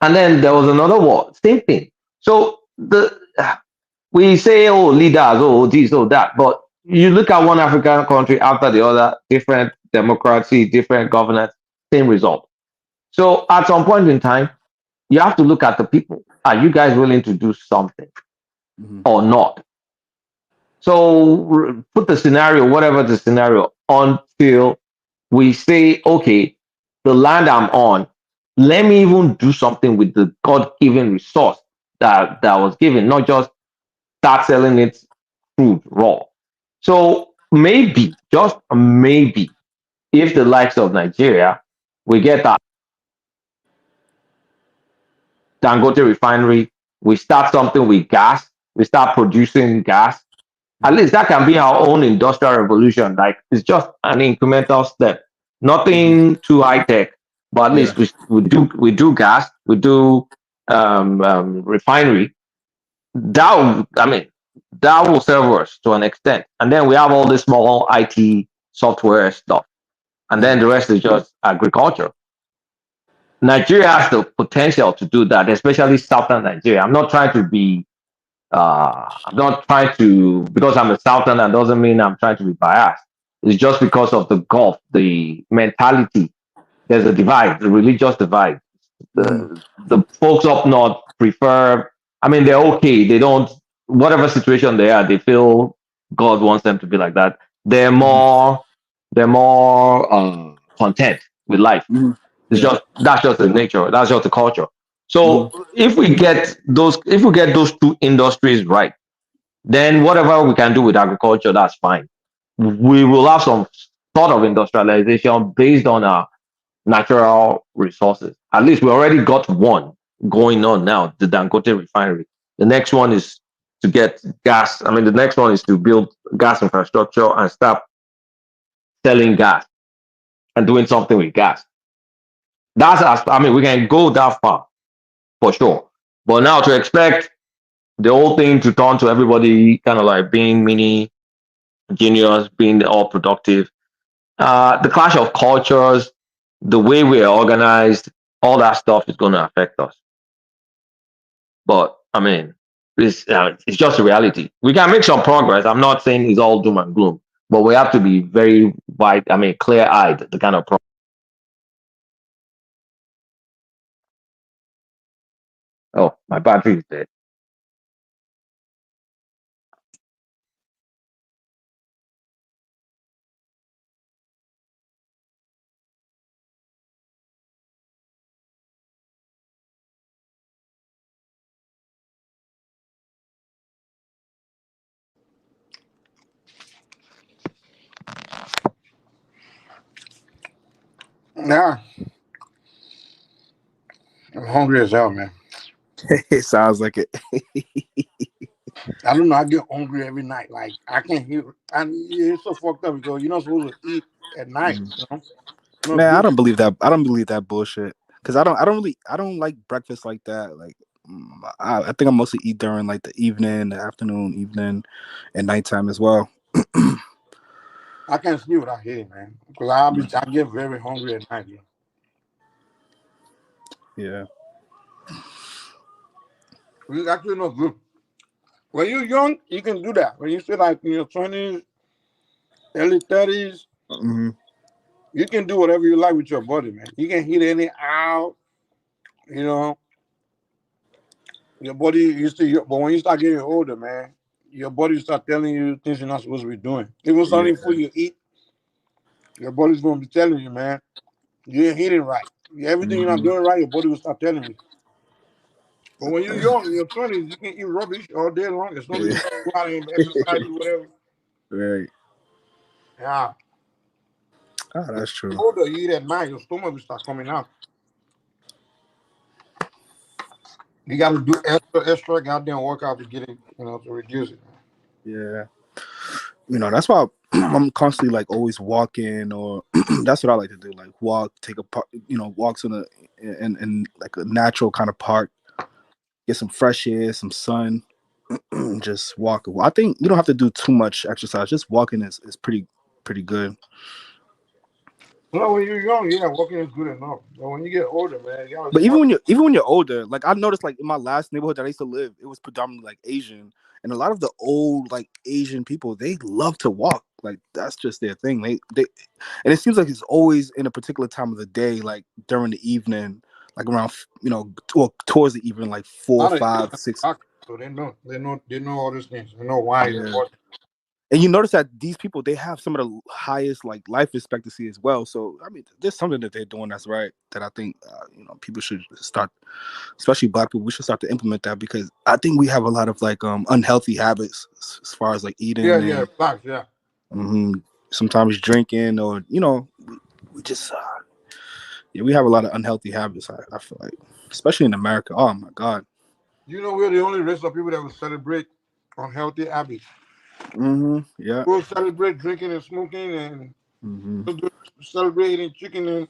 And then there was another war, same thing. So we say, leaders, this, that, but you look at one African country after the other, different democracy, different governance, same result. So at some point in time, you have to look at the people. Are you guys willing to do something or not? So put the scenario, whatever the scenario, until we say, okay, the land I'm on, let me even do something with the God-given resource that was given, not just start selling it crude raw. So maybe, just maybe, if the likes of Nigeria, we get that Dangote refinery, we start something with gas, we start producing gas. At least that can be our own industrial revolution. Like it's just an incremental step, nothing too high tech, but at Yeah. least we do gas, we do refinery. I mean, that will serve us to an extent. And then we have all this small IT software stuff, and then the rest is just agriculture. Nigeria has the potential to do that, especially southern Nigeria. I'm not trying to, because I'm a southerner doesn't mean I'm trying to be biased. It's just because of the Gulf, the mentality. There's a divide, the religious divide. The folks up north prefer, I mean, they're okay. They don't, whatever situation they are, they feel God wants them to be like that. They're more content with life. It's just, that's just the nature. That's just the culture. So if we get those two industries right, then whatever we can do with agriculture, that's fine. We will have some sort of industrialization based on our natural resources. At least we already got one going on now, the Dangote refinery. The next one is to get gas. I mean, the next one is to build gas infrastructure and start selling gas and doing something with gas. We can go that far for sure. But now to expect the whole thing to turn to everybody kind of like being mini genius, being all productive. The clash of cultures, the way we are organized, all that stuff is going to affect us. But I mean, it's just a reality. We can make some progress. I'm not saying it's all doom and gloom, but we have to be very wide. I mean, clear-eyed. The kind of oh, my battery is dead. Nah, I'm hungry as hell, man. It sounds like it. I don't know. I get hungry every night. Like I can't hear. And it's so fucked up because you're not supposed to eat at night. You know, no Man, I good. don't believe that. I don't believe that bullshit. Cause I don't like breakfast like that. Like, I think I mostly eat during like the evening, the afternoon, evening, and nighttime as well. I can't sleep without eating, man. Because I get very hungry at night. Yeah. It's actually not good. When you're young, you can do that. When you still like in your 20s, early 30s, you can do whatever you like with your body, man. You can hit any out, you know. Your body used to, but when you start getting older, man, your body start telling you things you're not supposed to be doing. Even something food you eat, your body's gonna be telling you, man, you ain't eating right. Everything you're not doing right, your body will start telling you. But when you're young, in your 20s, you can eat rubbish all day long. As long as you go out and exercise or whatever. Right. Yeah. Oh, that's true. The older you eat at night, your stomach will start coming out. You got to do extra goddamn workout to get it, to reduce it. Yeah. That's why I'm constantly like always walking, or that's what I like to do. Like walk, take a park, walks in like a natural kind of park, get some fresh air, some sun, just walk. I think you don't have to do too much exercise. Just walking is pretty good. Well, when you're young, yeah, walking is good enough. But when you get older, man, you gotta But start. even when you're older, like I noticed, like in my last neighborhood that I used to live, it was predominantly like Asian, and a lot of the old like Asian people, they love to walk. Like that's just their thing. They and it seems like it's always in a particular time of the day, like during the evening, like around towards the evening, like 4, 5, 6. So they know all these things. They know why it's important. And you notice that these people, they have some of the highest like life expectancy as well. So I mean, there's something that they're doing that's right. That I think people should start, especially Black people. We should start to implement that because I think we have a lot of like unhealthy habits as far as like eating and Blacks, yeah. Sometimes drinking or we just we have a lot of unhealthy habits. I feel like, especially in America. Oh my God. We're the only race of people that will celebrate unhealthy habits. Yeah. We'll celebrate drinking and smoking and celebrate eating chicken. And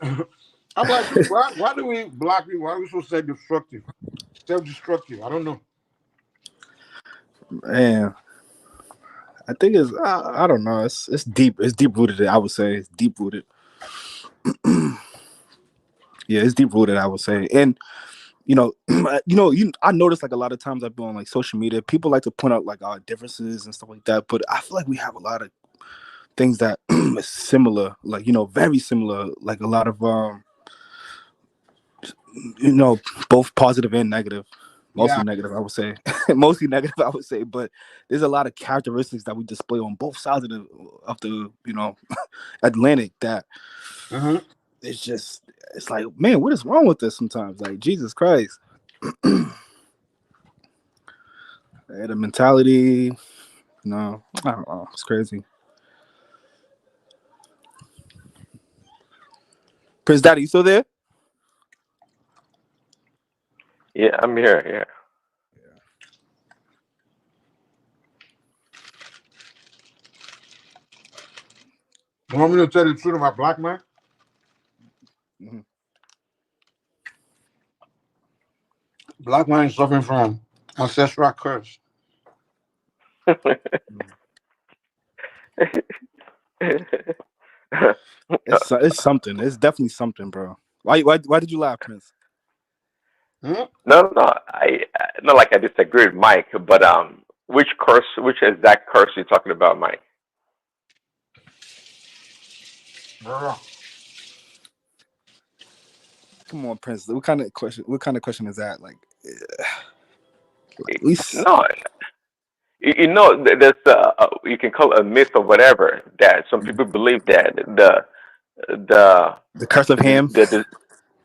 I'm like, why do we Black people? Why are we so self-destructive? Self-destructive. I don't know. Man, I think it's I don't know. It's deep. It's deep rooted. I would say it's deep rooted. Yeah, it's deep rooted. I would say, and I notice like a lot of times I've been on like social media. People like to point out like our differences and stuff like that, but I feel like we have a lot of things that is similar, like very similar. Like a lot of both positive and negative. Mostly negative, I would say. Mostly negative, I would say. But there's a lot of characteristics that we display on both sides of the Atlantic that it's like, man, what is wrong with this sometimes? Like, Jesus Christ. The mentality, I don't know. It's crazy. Prince Daddy, you still there? Yeah, I'm here. Yeah. You want me to tell you the truth about Black man? Black man is suffering from ancestral curse. It's something. It's definitely something, bro. Why did you laugh, Prince? No, I not like I disagree with Mike, but which exact curse are you talking about, Mike? Come on, Prince. What kind of question is that? Like No, there's you can call it a myth or whatever that some people believe that the curse of Ham.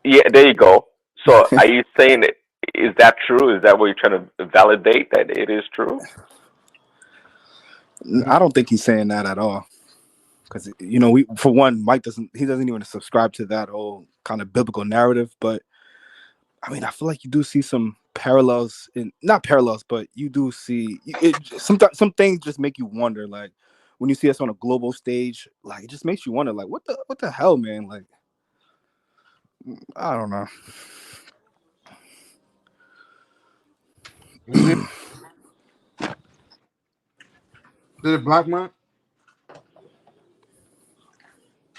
Yeah, there you go. So are you saying that is that true? Is that what you're trying to validate that it is true? I don't think he's saying that at all. Because we for one, Mike doesn't even subscribe to that whole kind of biblical narrative. But I mean, I feel like you do see some parallels not parallels, but you do see it. Sometimes some things just make you wonder. Like when you see us on a global stage, like it just makes you wonder, like what the hell, man? Like I don't know. The Black man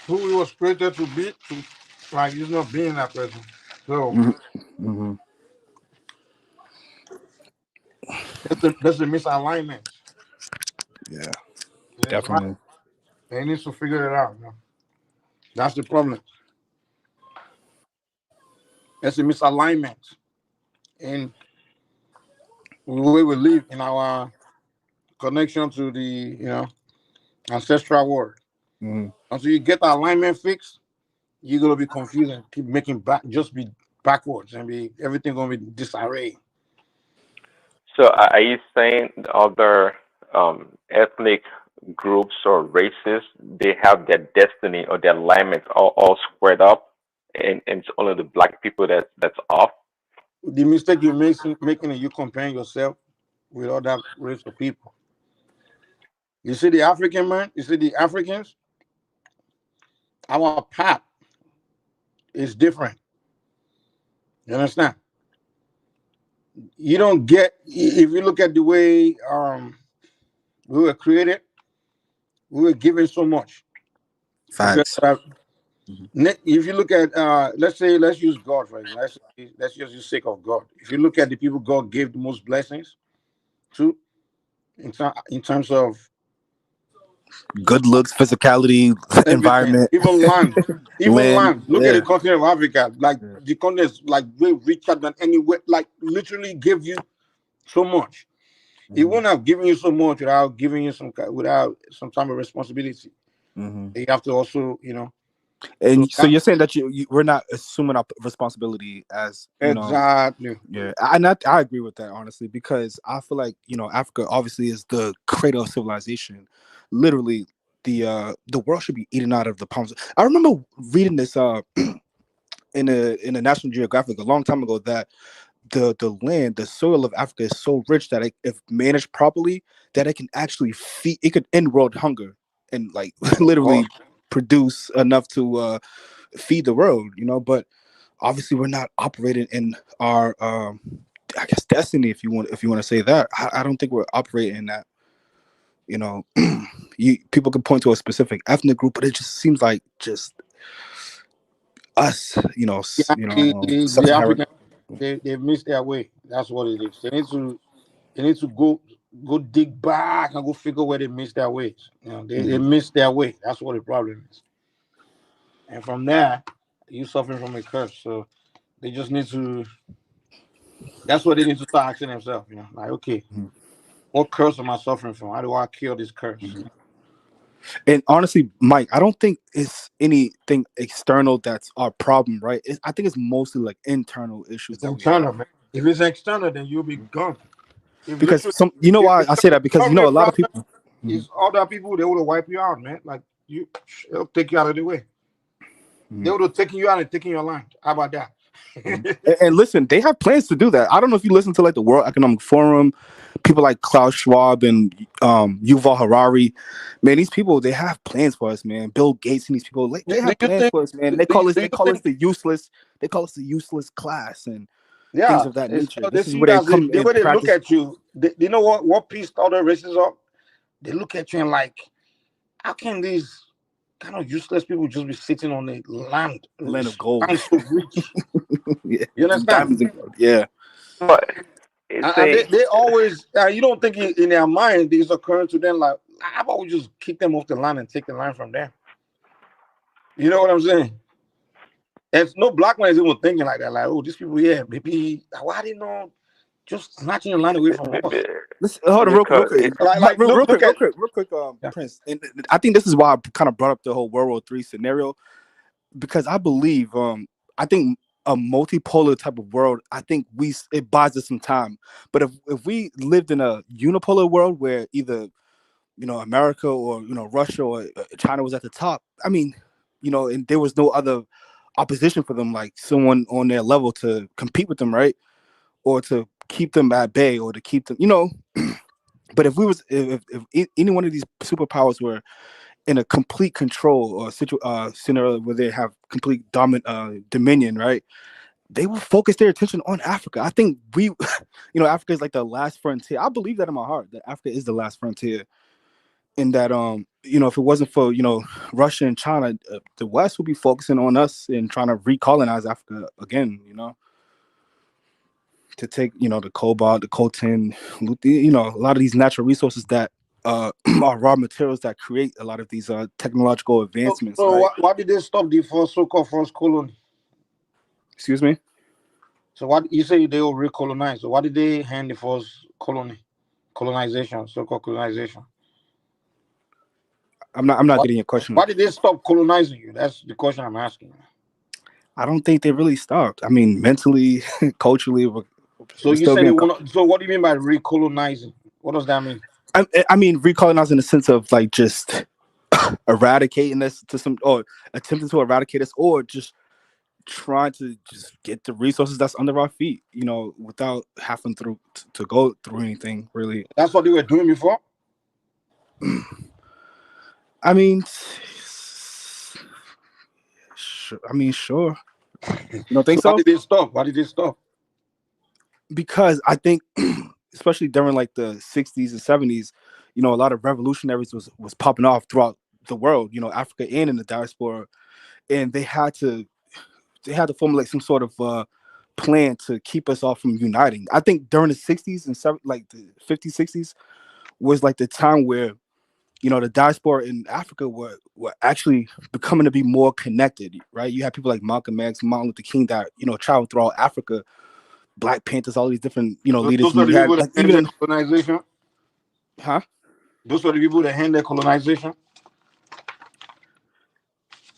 who he was created to be, like he's not being that person. So that's a misalignment. Yeah, definitely. He needs to figure it out. That's the problem. That's a misalignment in the way we live in our connection to the ancestral world. Until you get the alignment fixed, you're gonna be confused and keep making be backwards and be everything gonna be disarray. So are you saying the other ethnic groups or races, they have their destiny or their alignment all squared up, and it's only the Black people that's off? The mistake you're making is you comparing yourself with other race of people. You see the African man, you see the Africans, our path is different. You understand? You don't get, if you look at the way we were created, we were given so much. Facts. If you look at, let's use God for example. Let's just use sake of God. If you look at the people God gave the most blessings to, in terms of good looks, physicality, environment, even land, land. Look at the yeah. continent of Africa. Like the continent is like way richer than anywhere. Like literally gave you so much. He wouldn't have given you so much without giving you some type of responsibility. You have to also, And so you're saying that we're not assuming our responsibility as exactly. Yeah, I agree with that honestly, because I feel like Africa obviously is the cradle of civilization. Literally, the world should be eaten out of the palms. I remember reading this in a National Geographic a long time ago that the soil of Africa is so rich that if managed properly, that it can actually feed. It could end world hunger and like literally produce enough to feed the world. But obviously we're not operating in our I guess destiny, if you want to say that. I don't think we're operating in that. People can point to a specific ethnic group, but it just seems like just us. The African, they missed their way. That's what it is. They need to go dig back and go figure where they missed their way. They missed their way. That's what the problem is. And from there, you suffering from a curse. So they just need to. That's what they need to start asking themselves. Like, okay, what curse am I suffering from? How do I kill this curse? And honestly, Mike, I don't think it's anything external that's our problem, right? I think it's mostly like internal issues. It's internal, man. If it's external, then you'll be gone. Because why I say that, because a lot of people. It's other people, they would have wiped you out, man. Like they'll take you out of the way. They would have taken you out and taken your land. How about that? And listen, they have plans to do that. I don't know if you listen to like the World Economic Forum, people like Klaus Schwab and Yuval Harari. Man, these people, they have plans for us, man. Bill Gates and these people, they have plans for us, man. They call us the useless. They call us the useless class and things of that nature. This is where they come. The way they look at you, you know what pissed other races off? They look at you and like, how can these kind of useless people just be sitting on the land of gold? So rich. Yeah. You understand? Yeah. But they always, you don't think in their mind this occurring to them, like, how about we just kick them off the land and take the land from them? You know what I'm saying? And no black man is even thinking like that. Like, oh, these people here, maybe why they not just snatching the land away from us? Listen, hold on, real quick, real quick, Prince. And I think this is why I kind of brought up the whole World War III scenario, because I believe, I think a multipolar type of world, I think it buys us some time. But if we lived in a unipolar world where either America or Russia or China was at the top, I mean, and there was no other opposition for them, like someone on their level to compete with them, right? Or to keep them at bay, or to keep them, But if any one of these superpowers were in a complete control or scenario where they have complete dominion, right? They will focus their attention on Africa. I think Africa is like the last frontier. I believe that in my heart, that Africa is the last frontier. And that if it wasn't for Russia and China, the West would be focusing on us and trying to recolonize Africa again. To take the cobalt, the coltan, a lot of these natural resources that are raw materials that create a lot of these technological advancements. So right? why did they stop the so-called first colony? Excuse me. So what you say they will recolonize? So why did they hand the first colonization, so-called colonization? I'm not getting your question. Why did they stop colonizing you? That's the question I'm asking. I don't think they really stopped. I mean, mentally, culturally. So you said so what do you mean by recolonizing? What does that mean? I mean recolonizing in the sense of like just eradicating us or attempting to eradicate us, or just trying to just get the resources that's under our feet, without having to go through anything really. That's what they were doing before? I mean, sure. You don't think so? Why did they stop? Because I think, especially during like the 60s and 70s, a lot of revolutionaries was popping off throughout the world, Africa and in the diaspora, and they had to formulate some sort of plan to keep us all from uniting. I think during the 60s and like the 50s, 60s was like the time where the diaspora in Africa were actually becoming to be more connected, right? You had people like Malcolm X, Martin Luther King that traveled throughout Africa, Black Panthers, all these different leaders. Those are the people that ended colonization? Huh? Those were the people that handled colonization.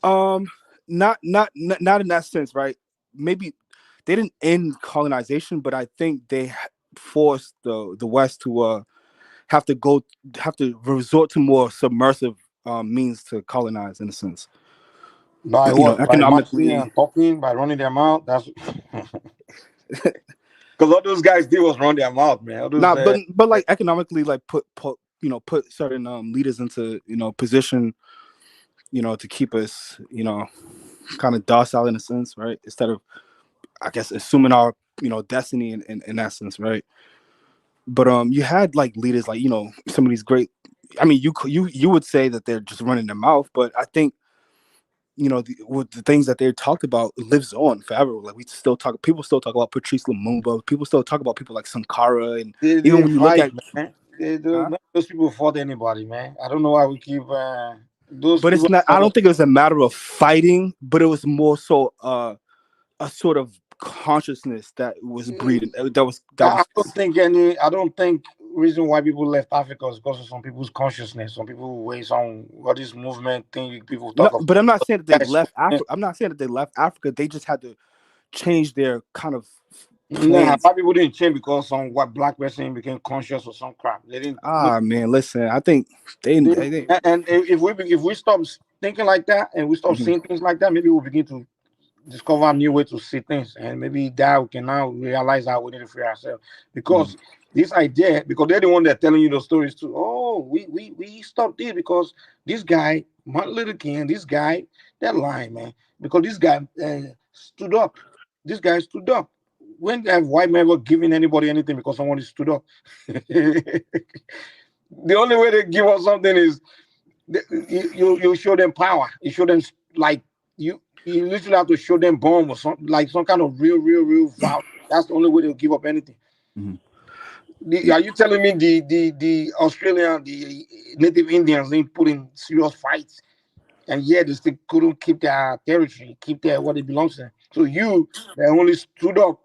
Not in that sense, right? Maybe they didn't end colonization, but I think they forced the West to have to resort to more submersive means to colonize, in a sense. By You know, what? By marching economically. and talking, by running their mouth. That's because all those guys did was run their mouth, man. All those, Nah, but like economically, like put certain leaders into position, to keep us kind of docile in a sense, right? Instead of, I guess, assuming our destiny in that sense, right? But you had like leaders like some of these great. I mean, you would say that they're just running their mouth, but I think with the things that they talked about lives on forever. Like people still talk about Patrice Lumumba. People still talk about people like Sankara, and they even didn't when you look fight, at, man. huh? None of those people fought anybody, man. I don't know why we keep those But it's people. not. I don't think it was a matter of fighting, but it was more so a sort of consciousness that was breeding. That was I don't think reason why people left Africa is because of some people's consciousness. Some people ways on what this movement thing people no. talk about. But I'm not saying that they Guys, left Africa. I'm not saying that they left Africa. They just had to change their kind of nah, plans. why people didn't change because some what black person became conscious or some crap. They didn't look. Ah, man, listen. I think they. And if we stop thinking like that and we stop Mhm. seeing things like that, maybe we'll begin to discover a new way to see things, and maybe that we can now realize how we need to free ourselves. Because this idea, because they're the one that telling you the stories too. Oh, we stopped this because this guy, Martin Luther King, this guy, they're lying, man. Because this guy stood up. This guy stood up. When have white men ever given anybody anything because someone stood up? The only way they give us something is you show them power. You show them like you literally have to show them bomb or something like some kind of real value. That's the only way they'll give up anything. Are you telling me the Australian, the Native Indians didn't put in serious fights, and yet they still couldn't keep their territory, keep their what it belongs to them? So they only stood up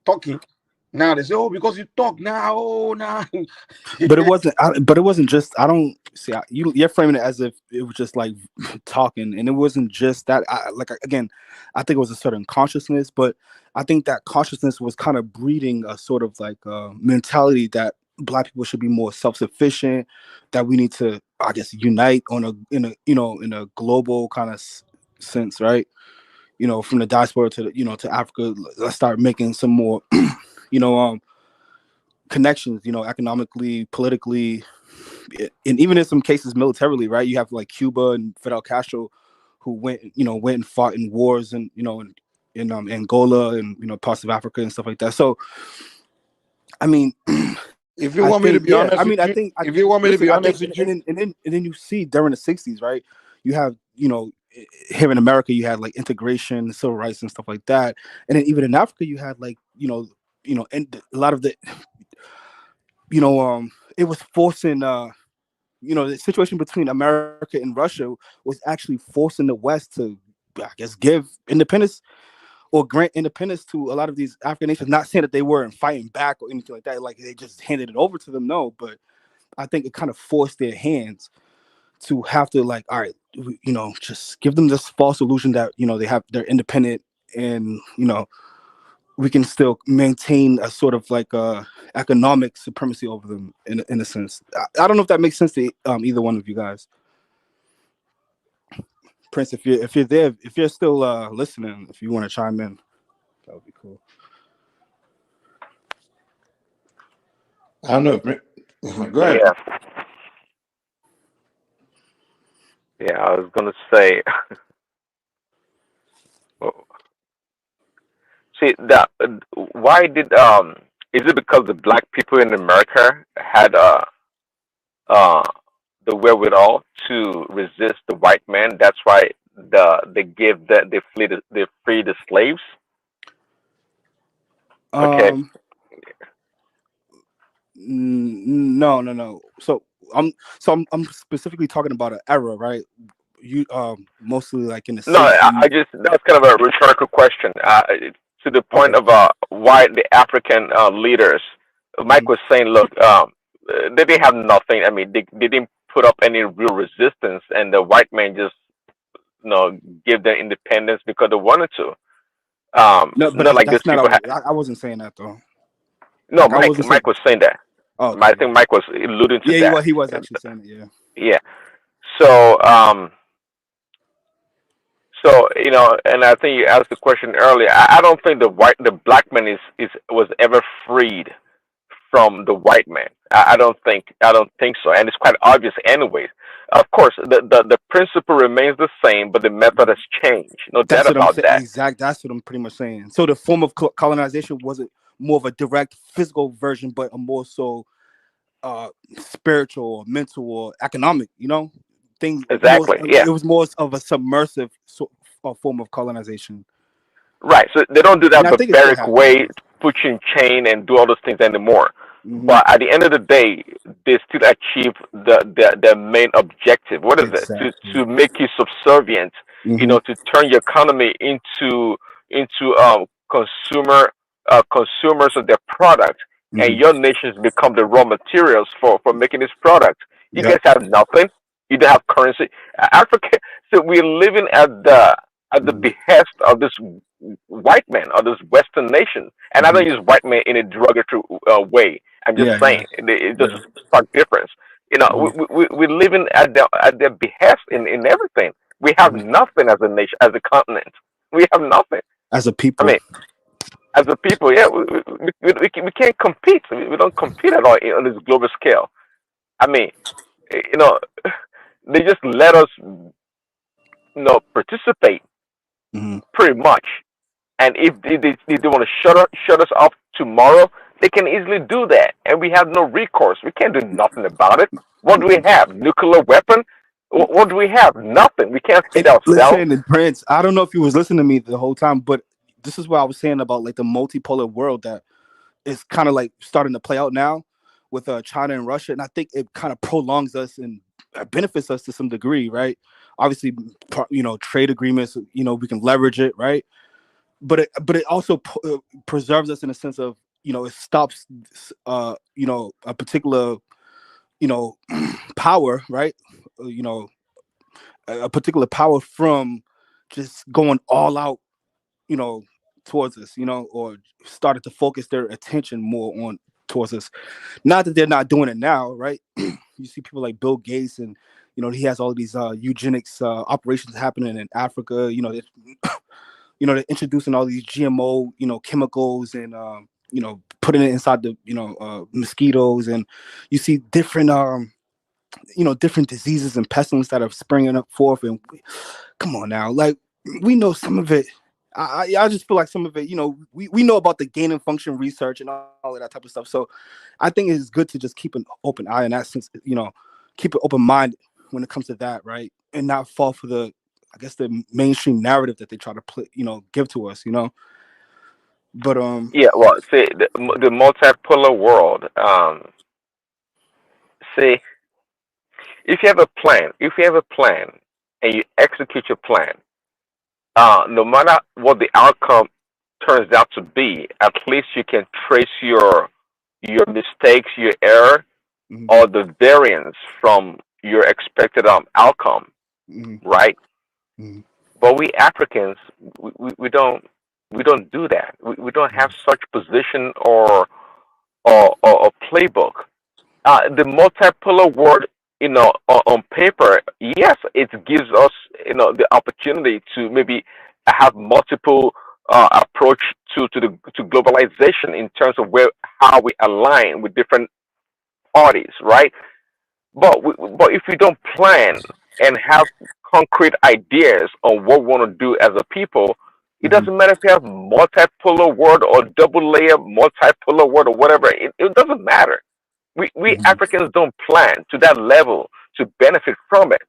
talking. Now they say, oh, because you talk now, now. But it wasn't. But it wasn't just. I don't see. You're framing it as if it was just like talking, and it wasn't just that. Again, I think it was a certain consciousness, but I think that consciousness was kind of breeding a sort of like mentality that Black people should be more self-sufficient. That we need to, I guess, unite in a global kind of sense, right? From the diaspora to to Africa. Let's start making some more, connections, economically, politically, and even in some cases militarily, right? You have like Cuba and Fidel Castro, who went and fought in wars, and in Angola and parts of Africa and stuff like that. So, I mean, if you want me to be honest with you, if you want me to be honest with you, and then you see during the '60s, right? You have here in America, you had like integration, civil rights, and stuff like that, and then even in Africa, you had like and a lot of the it was forcing the situation between America and Russia was actually forcing the West to, I guess, give independence or grant independence to a lot of these African nations. Not saying that they weren't fighting back or anything like that, like they just handed it over to them. No, but I think it kind of forced their hands to have to, like, all right, just give them this false illusion that they're independent, and we can still maintain a sort of like economic supremacy over them in a sense. I don't know if that makes sense to either one of you guys. Prince, if you're there, if you're still listening, if you want to chime in, that would be cool. I don't know. Go ahead. Yeah, I was gonna say. See that. Why did Is it because the black people in America had uh the wherewithal to resist the white man? That's why they free the slaves. Okay. No. So I'm specifically talking about an era, right? You mostly like in the No, I '60s. just that's kind of a rhetorical question. To the point Okay. of why the African leaders. Mike was saying, look, they didn't have nothing. I mean, they didn't put up any real resistance, and the white man just give them independence because they wanted to. No, but Not like these that's not. people had. I wasn't saying that though. No, Like I wasn't saying. Mike was saying that. Oh, I okay. think Mike was alluding to Yeah, that. he was actually saying it. Yeah. Yeah. So, and I think you asked the question earlier. I don't think the black man was ever freed from the white man. I don't think so, and it's quite obvious, anyways. Of course, the principle remains the same, but the method has changed. No That's doubt what I'm about saying. that. Exact. That's what I'm pretty much saying. So the form of colonization wasn't more of a direct physical version, but a more so spiritual or mental or economic. Things more. Exactly. Yeah. It was more of a submersive form of colonization. Right. So they don't do And that I think it still barbaric happens. way, put you in chain and do all those things anymore. Mm-hmm. But at the end of the day, they still achieve their main objective. What is it? To make you subservient. Mm-hmm. To turn your economy into consumers of their product, and Mm-hmm. your nations become the raw materials for making this product. You Yep. guys have nothing. You don't have currency. Africa. So we're living at the behest of this white man or this Western nation, and I don't use white man in a derogatory way. I'm just Yeah. saying it's just Yeah. a stark difference. We're living at their behest in everything. We have nothing as a nation, as a continent. We have nothing. As a I people. mean, as a people, yeah, we can't compete. We don't compete at all on this global scale. I mean, you know, they just let us, participate Mm-hmm. pretty much. And if they want to shut us off tomorrow, they can easily do that, and we have no recourse. We can't do nothing about it. What do we have? Nuclear weapon? What do we have? Nothing. We can't feed ourselves. Listen, and Prince, I don't know if you was listening to me the whole time, but this is what I was saying about like the multipolar world that is kind of like starting to play out now with China and Russia, and I think it kind of prolongs us and benefits us to some degree, right? Obviously, trade agreements, we can leverage it, right? But it also preserves us in a sense of it stops a particular power, right? A particular power from just going all out, you know, towards us, or started to focus their attention more on towards us. Not that they're not doing it now, right? You see people like Bill Gates, and he has all these eugenics operations happening in Africa. They're introducing all these GMO, chemicals, and putting it inside the mosquitoes, and you see different different diseases and pestilence that are springing up forth. And come on now, like we know some of it. I just feel like some of it, we know about the gain and function research and all of that type of stuff. So I think it's good to just keep an open eye in that sense, keep an open mind when it comes to that, right? And not fall for the mainstream narrative that they try to play, give to us, But Yeah, well, see, the multipolar world. See, if you have a plan and you execute your plan, no matter what the outcome turns out to be, at least you can trace your mistakes, your error, or the variance from your expected outcome, right? But we Africans, we don't do that. We don't have such position or playbook. The multipolar world, on paper, yes, it gives us, the opportunity to maybe have multiple approach to globalization in terms of how we align with different parties, right? But if we don't plan and have concrete ideas on what we want to do as a people, it doesn't matter if you have multipolar world or double layer multipolar world or whatever. It doesn't matter. We Africans don't plan to that level to benefit from it.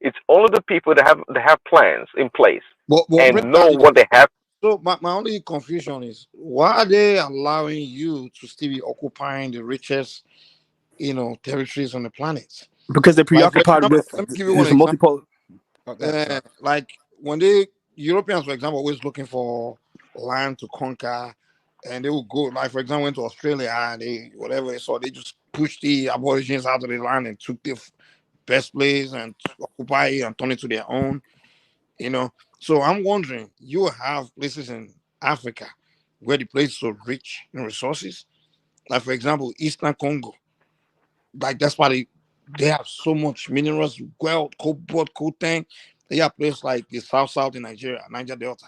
It's only the people that have plans in place But and know what they have. so my only confusion is why are they allowing you to still be occupying the richest, territories on the planet? because they're Like for preoccupied example, with let me give you one there's a example. multipolar. Okay, sorry. Like when Europeans, for example, always looking for land to conquer, and they will go. Like for example, went to Australia and they whatever they saw, they just pushed the Aborigines out of the land and took the best place and occupy it and turn it to their own. You know, so I'm wondering, you have places in Africa where the place is so rich in resources, like for example, Eastern Congo. Like that's why they have so much minerals, gold, cobalt, coltan. They have places like the South in Nigeria, Niger Delta,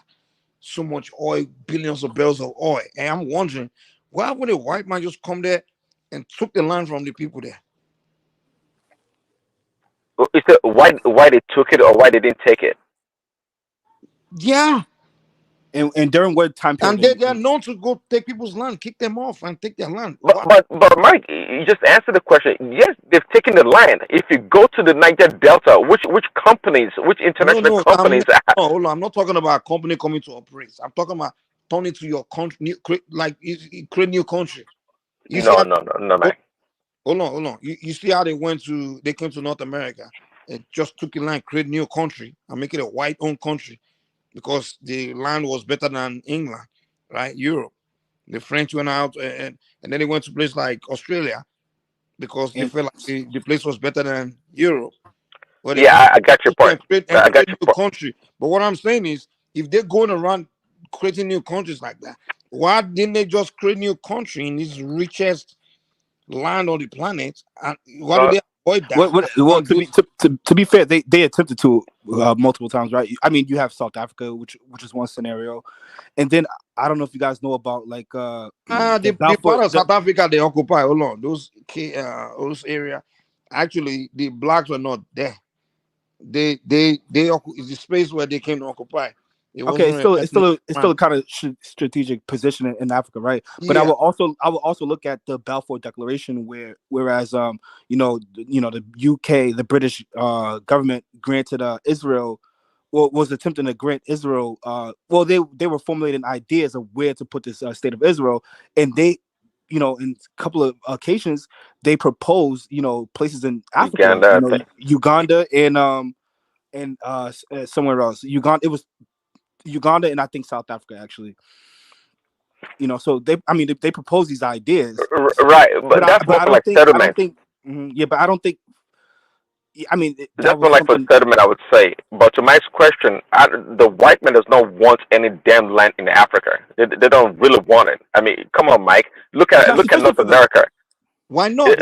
so much oil, billions of barrels of oil. And I'm wondering, why would a white man just come there and took the land from the people there? Is it why they took it or why they didn't take it? Yeah. And during what time period? And they are known to go take people's land, kick them off, and take their land. But Mike, you just answered the question. Yes, they've taken the land. If you go to the Niger Delta, which companies, which international companies? Hold on. I'm not talking about a company coming to operate. I'm talking about turning to your country, like create new country. No, Mike. Hold on. You see how they came to North America and just took the land, create new country, and make it a white-owned country because the land was better than England, right? Europe. The French went out and then they went to places like Australia because they felt like the place was better than Europe. Well, Yeah, I got your point. Create new country. But what I'm saying is, if they're going around creating new countries like that, why didn't they just create new country in this richest land on the planet? And why do they avoid that? Well, to be fair, they attempted to multiple times, right? I mean, you have South Africa, which is one scenario, and then I don't know if you guys know about like the part of South Africa they occupy. Hold on, those area. Actually, the blacks were not there. They it's the space where they came to occupy. It's still a kind of strategic position in Africa, right? But I will also look at the Balfour Declaration, whereas the UK, the British government granted Israel, was attempting to grant Israel. They were formulating ideas of where to put this state of Israel, and they, in a couple of occasions, they proposed, places in Africa, Uganda and somewhere else. Uganda, it was Uganda and I think South Africa actually. So they propose these ideas, right? But that's more like settlement. But I don't think. I mean, that's more like for settlement, I would say. But to Mike's question, the white man does not want any damn land in Africa. They don't really want it. I mean, come on, Mike. Look at North America. Why not?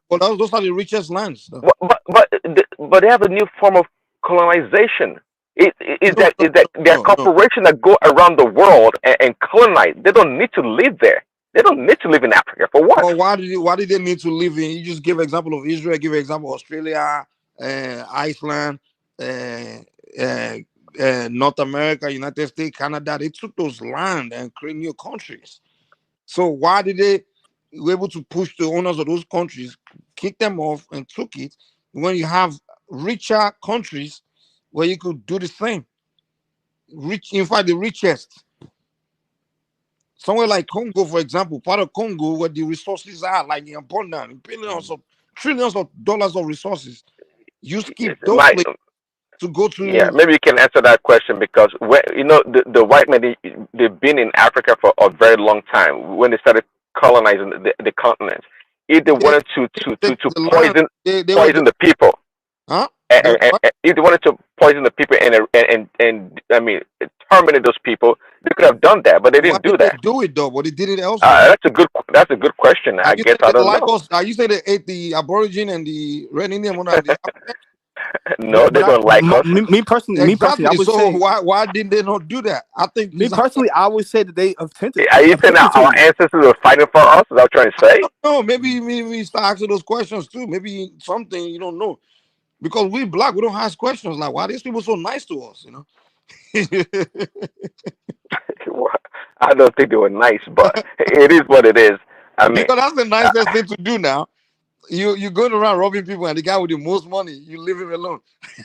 Well, those are the richest lands. But they have a new form of colonization. Is that there are corporations that go around the world and colonize. They don't need to live there. They don't need to live in Africa for what? Well, why did they need to live in? You just give example of Israel. Give example of Australia, Iceland, North America, United States, Canada. They took those land and created new countries. So why did they were able to push the owners of those countries, kick them off, and took it when you have richer countries where you could do the same? In fact, the richest. Somewhere like Congo, for example, part of Congo where the resources are like in abundance, trillions of dollars of resources. You skip those places to go to. Yeah, maybe you can answer that question because the white men they've been in Africa for a very long time. When they started colonizing the continent, if they wanted to poison the people, if they wanted to poison the people and I mean terminate those people, they could have done that, but they didn't do that. They do it though, but they did it elsewhere. That's a good question. I guess I don't know. You say they ate the Aborigine and the Red Indian one? No, they don't like us. Me personally, I would say why didn't they not do that? I think I would say that they attempted. Are you saying our ancestors were fighting for us? Is that what you're trying to say? No, maybe we start asking those questions too. Maybe something you don't know. Because we black, we don't ask questions like, why are these people so nice to us? I don't think they were nice, but it is what it is. I mean, because that's the nicest thing to do now. You're going around robbing people, and the guy with the most money, you leave him alone.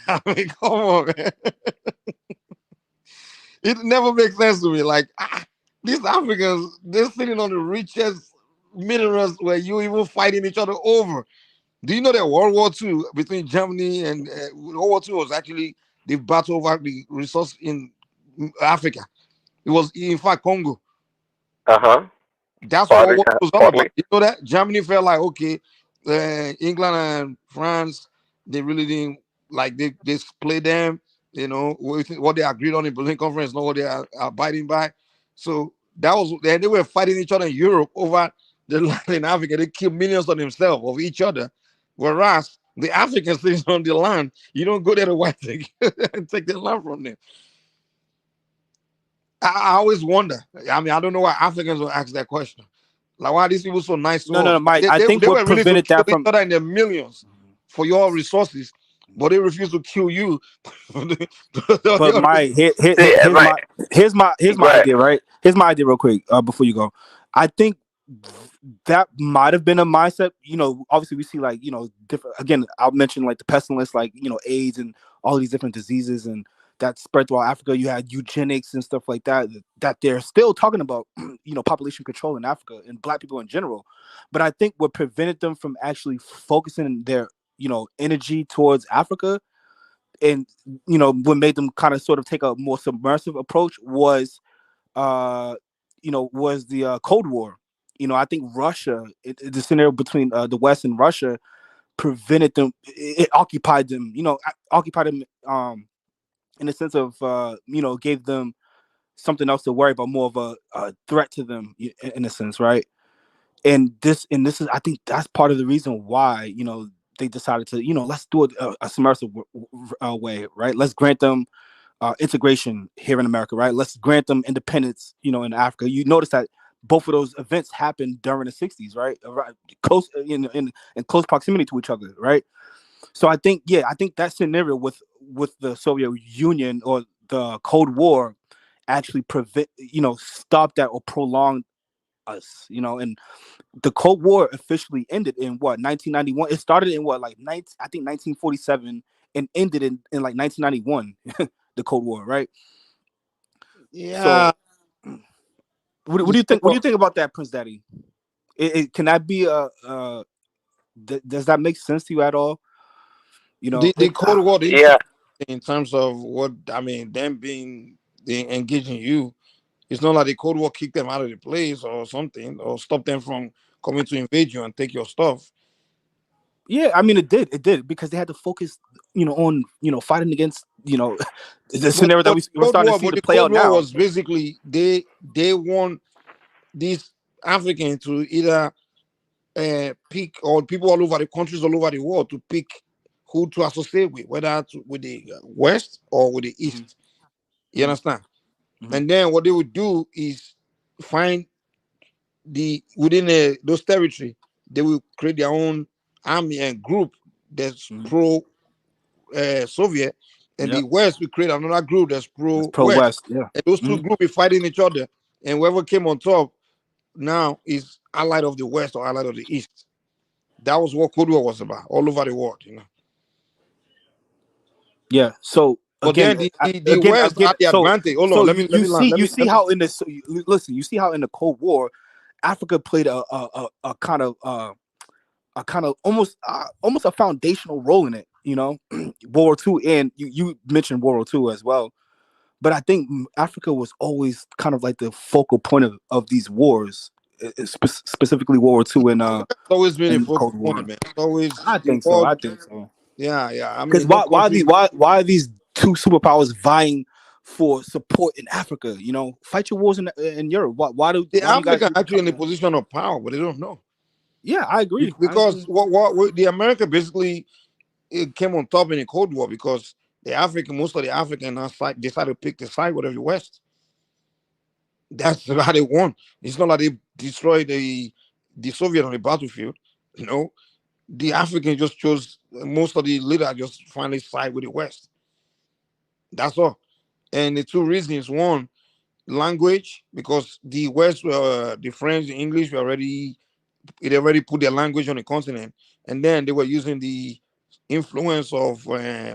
I mean, come on, man. It never makes sense to me. Like, these Africans, they're sitting on the richest minerals where you even fighting each other over. Do you know that World War II between Germany and World War II was actually the battle over the resource in Africa? It was, in fact, Congo. Uh-huh. That's what World War II was all about. You know that? Germany felt like, okay, England and France, they really didn't like they split them. You know what they agreed on in Berlin Conference, not what they are abiding by. So that was, and they were fighting each other in Europe over the land in Africa. They killed millions of themselves of each other, whereas the Africans things on the land, you don't go there to white and take the land from them. I always wonder. I mean, I don't know why Africans will ask that question. Like, why are these people so nice to No, us? no, no, Mike. I think They what were willing to prevented kill that each from other in their millions for your resources, but they refuse to kill you. But my here's Go my ahead. idea, right? Here's my idea, real quick, before you go. I think that might have been a mindset. You know, obviously we see like different. Again, I'll mention like the pestilence, like AIDS and all these different diseases and that spread throughout Africa. You had eugenics and stuff like that. That they're still talking about, population control in Africa and Black people in general. But I think what prevented them from actually focusing their energy towards Africa and what made them kind of sort of take a more submersive approach was the Cold War. I think Russia, the scenario between the West and Russia prevented them. It occupied them. Occupied them in the sense of gave them something else to worry about, more of a threat to them in a sense, right? And this is, I think that's part of the reason why they decided to let's do it a submersive way, right? Let's grant them integration here in America, right? Let's grant them independence, in Africa. You notice that both of those events happened during the 60s, right? Close in close proximity to each other, right? So I think that scenario with the Soviet Union or the Cold War actually stopped that or prolonged us, and the Cold War officially ended in what, 1991. It started in what, like 1947 and ended in like 1991. The Cold War, right? Yeah. So what do you think? What do you think about that, Prince Daddy? Can that be does that make sense to you at all? The Cold War, Yeah. in terms of what I mean, them being engaging you, it's not like the Cold War kicked them out of the place or something, or stopped them from coming to invade you and take your stuff. Yeah, I mean it did because they had to focus, on fighting against the scenario that we're starting to see to play out Cold War now. was basically they want these Africans to either pick, or people all over the countries all over the world to pick who to associate with, whether with the West or with the East. You understand? And then what they would do is find within those territory, they will create their own army and group that's pro Soviet, and the West will create another group that's pro West. West, yeah. And those two groups be fighting each other, and whoever came on top now is allied of the West or allied of the East. That was what Cold War was about all over the world, Yeah. So but again, then the West had the advantage. Hold on, let me you see how in this. Listen, you see how in the Cold War, Africa played a kind of almost a foundational role in it. World War II, and you mentioned World War II as well. But I think Africa was always kind of like the focal point of these wars, specifically World War II and it's always been a focal Cold War. point, man. It's always I think so. I think so. Yeah. I Because mean, why are these two superpowers vying for support in Africa? Fight your wars in Europe. Why do Africa actually in a position of power, but they don't know? Yeah, I agree. Because what the America basically, it came on top in the Cold War because most of the African decided to pick the side with the West. That's how they won. It's not like they destroyed the Soviet on the battlefield. The Africans just chose, most of the leaders just finally side with the West. That's all. And the two reasons: one, language, because the West, the French, the English were already put their language on the continent, and then they were using the influence of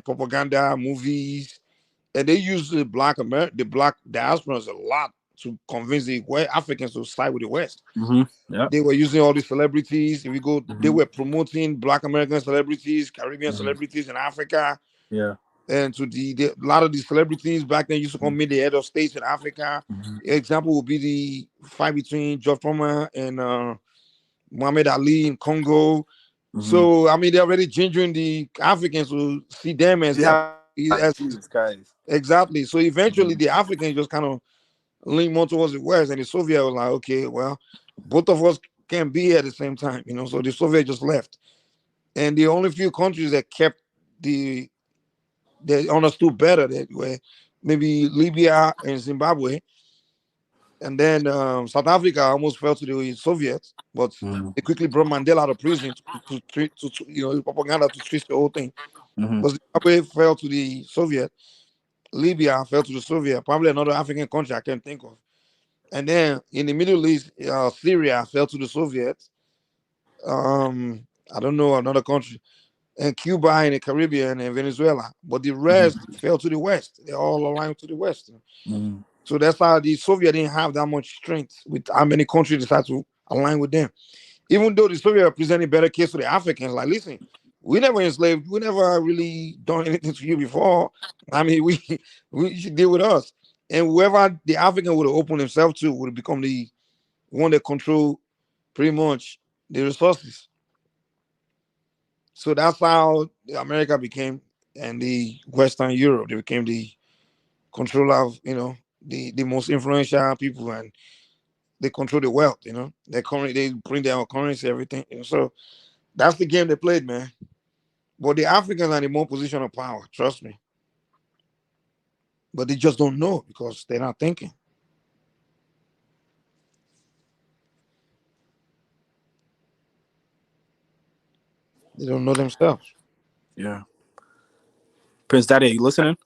propaganda, movies, and they used the black diasporas a lot to convince the Africans to side with the West. Yeah. They were using all the celebrities. If we go, they were promoting Black American celebrities, Caribbean celebrities in Africa. Yeah. And to a lot of the celebrities back then used to come meet the head of states in Africa. Example would be the fight between George Foreman and Muhammad Ali in Congo. So I mean, they're already gingering the Africans to see them as Jesus Christ. exactly. So eventually, the Africans just kind of lean more towards the West, and the Soviet was like, okay, well, both of us can't be here at the same time, you know. So the Soviet just left, and the only few countries that kept they understood better that were maybe Libya and Zimbabwe, and then South Africa almost fell to the Soviets, but they quickly brought Mandela out of prison to you know, propaganda to twist the whole thing. But Zimbabwe fell to the Soviet, Libya fell to the Soviet, probably another African country I can't think of. And then in the Middle East, Syria fell to the Soviets. I don't know another country, and Cuba in the Caribbean and Venezuela, but the rest fell to the West. They all aligned to the West. So that's how the Soviet didn't have that much strength with how many countries decided to align with them. Even though the Soviet presented a better case to the Africans, like, listen, we never enslaved, we never really done anything to you before. I mean, we should deal with us. And whoever the African would have opened himself to would have become the one that control pretty much the resources. So that's how America became, and the Western Europe, they became the controller of, you know, the most influential people, and they control the wealth, you know. They bring their own currency, everything. You know? So that's the game they played, man. But the Africans are in more position of power, trust me. But they just don't know because they're not thinking. They don't know themselves. Yeah. Prince Daddy, you listening?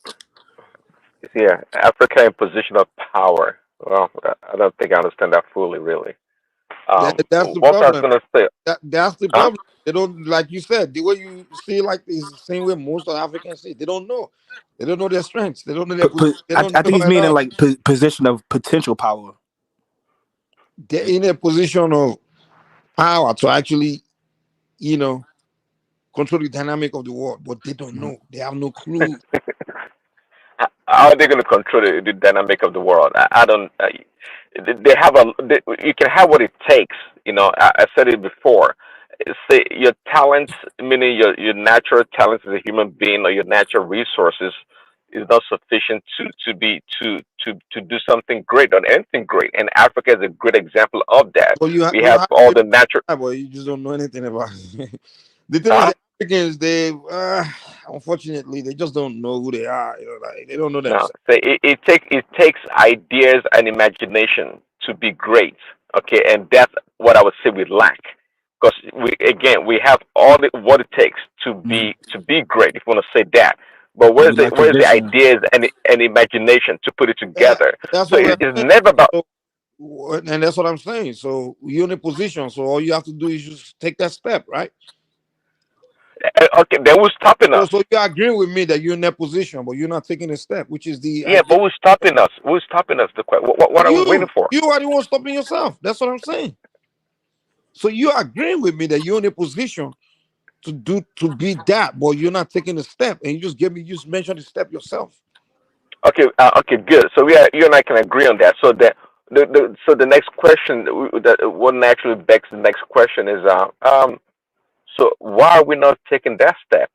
Yeah, Africa in position of power. Well, I don't think I understand that fully, really. That's the What I was problem. gonna say, That's the huh? problem. They don't, like you said, the way you see, like, is the same way most of Africans see. They don't know. They don't know their strengths. They don't know their position. They don't I know think he's at meaning all. like position of potential power. They're in a position of power to actually, you know, control the dynamic of the world, but they don't know. They have no clue. How are they going to control the dynamic of the world? I don't. They have you can have what it takes. You know, I said it before. Say your talents, meaning your natural talents as a human being, or your natural resources, is not sufficient to do something great or anything great. And Africa is a great example of that. So We you have have all it, the natural. but you just don't know anything about it. The thing is, Huh? the Africans, they unfortunately they just don't know who they are. You know, like they don't know No, themselves. so it takes ideas and imagination to be great. Okay, and that's what I would say we lack. Because we have all what it takes to be great. If you want to say that, but We lack the where's the vision. ideas and imagination to put it together? That's So what we're it's saying. never about. And that's what I'm saying. So you're in a position. So all you have to do is just take that step, right? Okay, then who's stopping So us? so you're agreeing with me that you're in that position, but you're not taking a step, which is the Yeah, idea. but who's stopping us? Who's stopping us? What are we waiting for? You are the one stopping yourself. That's what I'm saying. So you're agreeing with me that you're in a position to be that, but you're not taking a step, and you just mentioned the step yourself. Okay, okay, good. So you and I can agree on that. So the next question that what naturally begs the next question is so why are we not taking that step?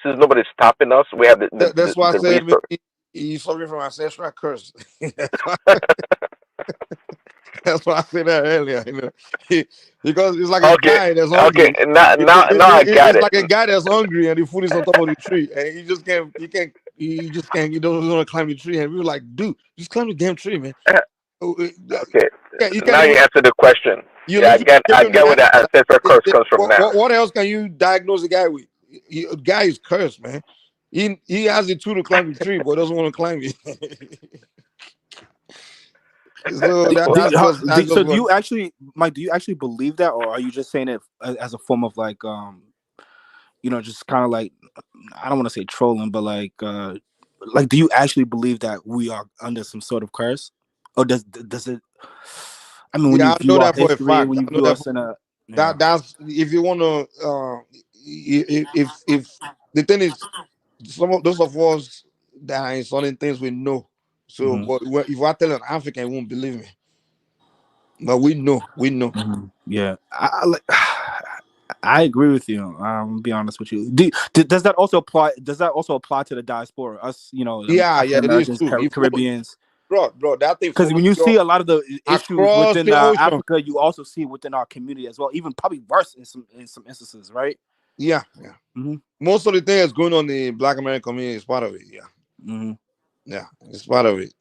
Since nobody's stopping us, we have That's why I the said resource. maybe you suffering from ancestral curse. That's why I said that earlier. You know, because it's like a Okay, guy that's okay. hungry. Now I got It's it. like a guy that's hungry and the food is on top of the tree, and he just can't. He doesn't want to climb the tree, and we were like, dude, just climb the damn tree, man. Okay, You can't now you even. answer the question. You Yeah, literally I gave him the get where the answer. ancestral curse comes from now. What else can you diagnose a guy with? A guy is cursed, man. He has the tool to climb the tree, but doesn't want to climb it. So So that's do what. you actually, Mike? Do you actually believe that, or are you just saying it as a form of like, just kind of like, I don't want to say trolling, but like, do you actually believe that we are under some sort of curse, or does it? I mean, when Yeah, you I know view our that for a history, fact. when I you know view that us in a, that's if you want to. If the thing is, some of those of us that are in certain things we know. So, Mhm. but if I tell an African, he won't believe me. But we know. Yeah, I like. I agree with you. I'll be honest with you. Does that also apply? Does that also apply to the diaspora? Us, Yeah, African it is Americans, too. It follow, Caribbeans. bro, that thing Because follows when you you see a lot of the issues across within the ocean. Africa, you also see within our community as well. Even probably worse in some instances, right? Yeah. Mm-hmm. Most of the things going on in the Black American community is part of it. Yeah. Mm-hmm. Yeah, it's part of it.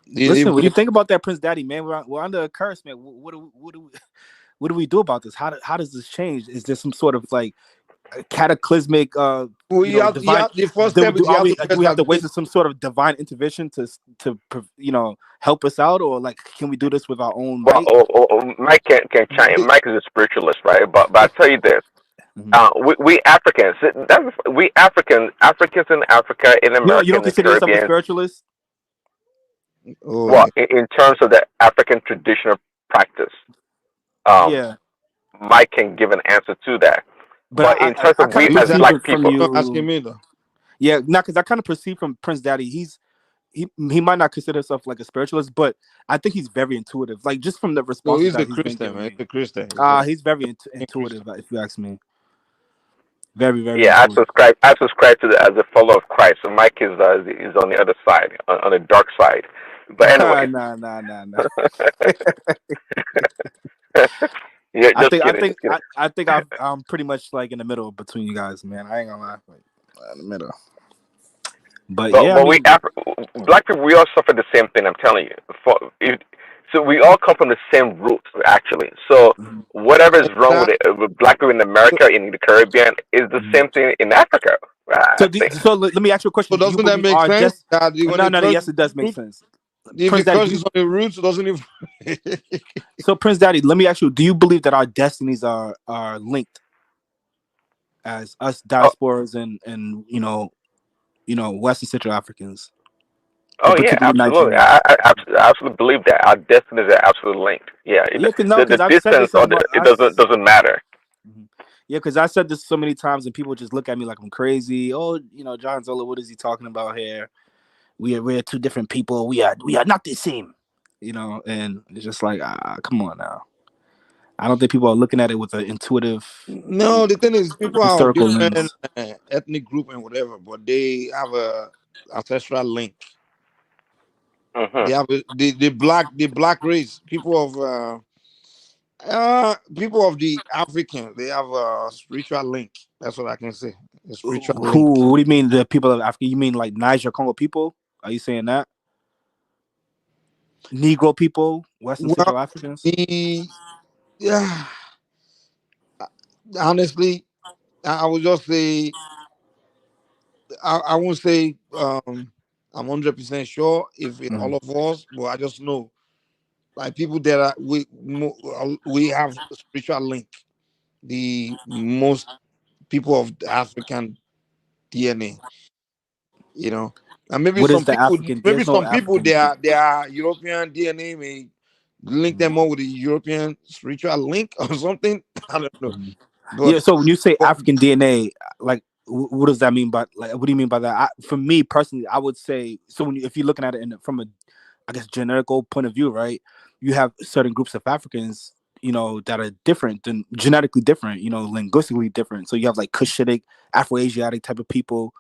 Listen, when you think about that, Prince Daddy, man, we're under a curse, man. What do we do about this? How does this change? Is there some sort of like cataclysmic, well, divine? the first step is you have to Do we have to wait for some sort of divine intervention to help us out, or like can we do this with our own Well, might? Mike can chime. Mike is a spiritualist, right? But I tell you this: we Africans, Africans in Africa, in You America, don't in the consider yourself a Caribbean. spiritualist? Well, in terms of the African traditional practice, Yeah, Mike can give an answer to that. but But in terms I of kind we of as perceive black it from people, asking you. me though. Yeah, not because I kind of perceive from Prince Daddy, he might not consider himself like a spiritualist, but I think he's very intuitive. Like just from the Oh, responses he's that a he's been Christian, giving man. me. He's a Christian. He's very intuitive, if you ask me. Very, very yeah, intuitive. I subscribe to as a follower of Christ. So Mike is on the other side, on the dark side. But anyway, Nah. yeah, I just think I kidding, think just kidding. I think I'm pretty much like in the middle between you guys, man. I ain't gonna lie, like in the middle. But yeah, I But we mean, black people, we all suffer the same thing. I'm telling you. So we all come from the same roots, actually. So whatever is wrong with That, it, with black people in America, in the Caribbean, is the same thing in Africa. I think. let me ask you a question. so Do you doesn't that believe make our sense? That No, when the no, no. curse Yes, is it does on the make root, sense. if the Prince Daddy, curse is on the roots, it doesn't even. so Prince Daddy, let me ask you: do you believe that our destinies are linked as us Oh, diasporas and Western Central Africans, in oh yeah, particular absolutely. Nigerians? I absolutely believe that our destinies are absolutely linked. Yeah, Yeah, the because I've said distance this or on it doesn't matter. Yeah, because I said this so many times, and people just look at me like I'm crazy. Oh, John Zola, what is he talking about here? We're two different people. We are not the same. And it's just like, come on now. I don't think people are looking at it with an intuitive No, the thing is, people are of historical different lens. ethnic group and whatever, but they have a ancestral link. They have the black race, people of the African. They have a spiritual link. That's what I can say. A spiritual link. What do you mean the people of Africa? You mean like Niger Congo people? Are you saying that? Negro people, Western Well, Central Africans? yeah, honestly, I would just say I won't say I'm 100% sure if it's all of us, but I just know like people that are we have a spiritual link. The most people of the African DNA, and maybe What is some the people, African? There's no African. they are European DNA may link them more with the European spiritual link or something. I don't know, Yeah. but, So when you say but African DNA, like, what does that mean? What do you mean by that? For me personally, I would say so. If you're looking at it from a, I guess, genetical point of view, right? You have certain groups of Africans, that are different than genetically different, linguistically different. So you have like Cushitic, Afro-Asiatic type of people.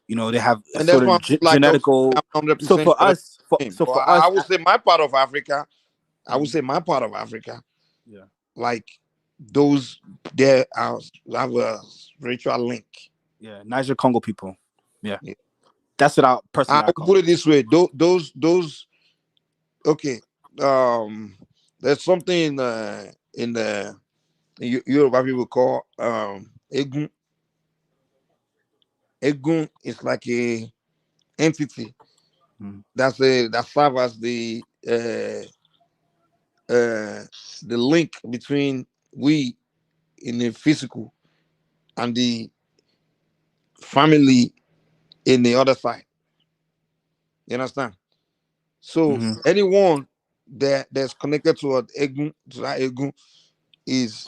They have a and that's why certain I'm like okay, genetical. I'm So 100% for sure. us, But I would say my part of Africa. I would Mhm. say my part of Africa, Yeah. like those there are have a spiritual link. Yeah, Niger Congo people. Yeah, Yeah. that's what I personally I I would call put it. it this way: those. Okay, there's something in the Yoruba people call egun. Egun is like a entity that serves as the link between we in the physical and the family in the other side. You understand? So anyone that's connected to that egun is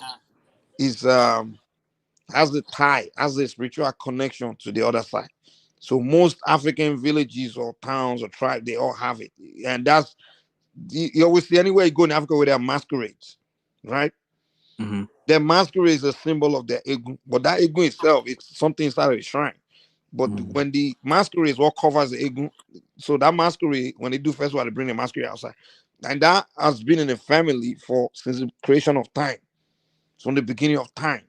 is has the tie, has the spiritual connection to the other side. So most African villages or towns or tribes, they all have it. And you always see anywhere you go in Africa where there are masquerades, right? The masquerade is a symbol of the ego, but that ego itself, it's something inside of the shrine. But when the masquerade is what covers the ego, so that masquerade, when they do festival, they bring the masquerade outside. And that has been in the family since the creation of time, from the beginning of time.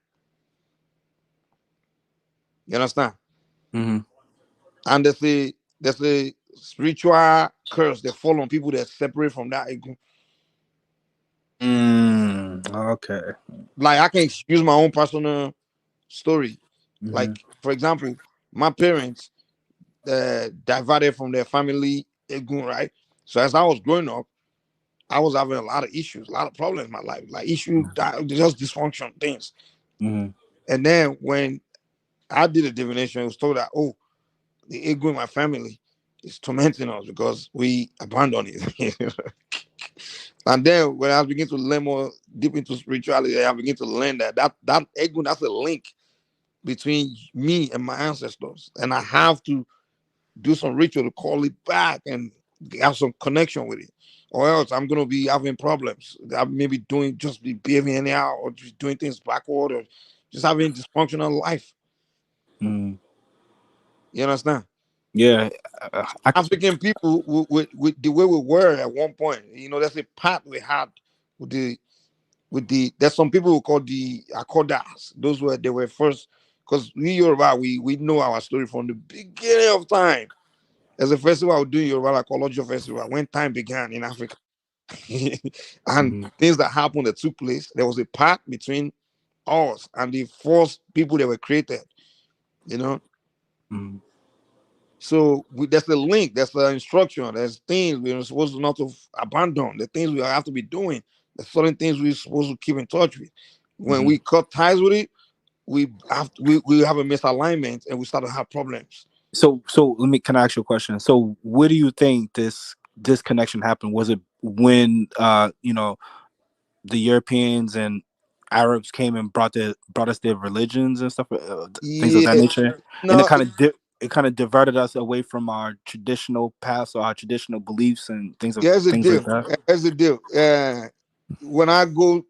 You understand? And there's a spiritual curse that fall on people that separate from that ego. Okay. Like I can use my own personal story. Like, for example, my parents divided from their family ego, right? So as I was growing up, I was having a lot of issues, a lot of problems in my life, like issues, just dysfunction things. And then when I did a divination, it was told that, oh, the ego in my family is tormenting us because we abandoned it. And then when I begin to learn more deep into spirituality, I begin to learn that ego, that's a link between me and my ancestors. And I have to do some ritual to call it back and have some connection with it. Or else I'm gonna be having problems. I may be behaving anyhow, or just doing things backward, or just having dysfunctional life. You understand? Yeah. African people with the way we were at one point, there's a path we had there's some people who call the Akodas. They were first, because we Yoruba, we know our story from the beginning of time. There's a festival we're doing Yoruba Ecological Festival when time began in Africa. And things that happened that took place, there was a pact between us and the first people that were created, So there's a link, there's an instruction, there's things we're supposed not to abandon, the things we have to be doing, there's certain things we're supposed to keep in touch with. When we cut ties with it, we have a misalignment and we start to have problems. So can I ask you a question? So where do you think this disconnection happened? Was it when the Europeans and Arabs came and brought us their religions and stuff, things of that nature? No, and it kind of diverted us away from our traditional past or our traditional beliefs and things like that. Here's the deal. When I go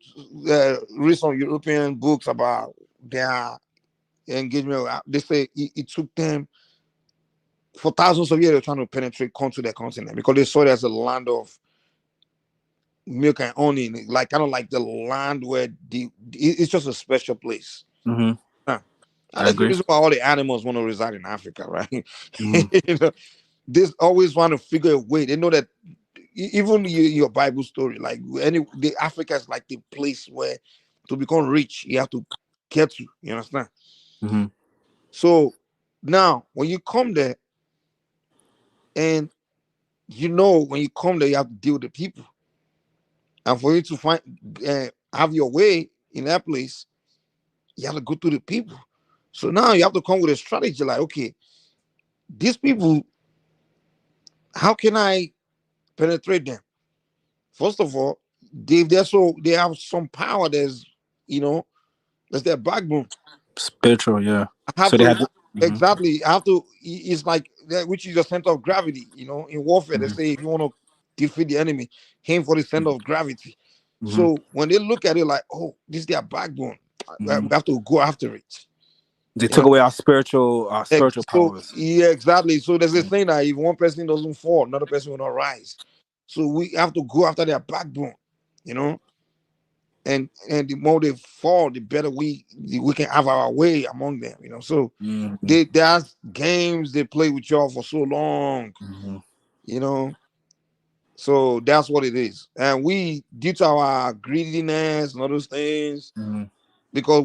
read some European books about their engagement, they say it took them for thousands of years. They're trying to penetrate to their continent because they saw it as a land of milk and honey, like kind of like the land where it's just a special place. And that's the reason why all the animals want to reside in Africa, right? They always want to figure a way. They know that even your Bible story, like the Africa is like the place where to become rich, you have to get to. You understand? So now, when you come there, and when you come there, you have to deal with the people, and for you to have your way in that place, you have to go through the people. So now you have to come with a strategy, like, okay, these people, how can I penetrate them? First of all, they have some power. There's their backbone. Spiritual, yeah. I have exactly. I have to. It's like which is your center of gravity. In warfare, they say if you want to defeat the enemy, aim for the center of gravity. So when they look at it, like, oh, this is their backbone, we have to go after it. They took away our spiritual powers. Yeah, exactly. So there's a saying that if one person doesn't fall, another person will not rise. So we have to go after their backbone, and the more they fall, the better we can have our way among them, So there's games they play with y'all for so long, So that's what it is. And we, due to our greediness and all those things, because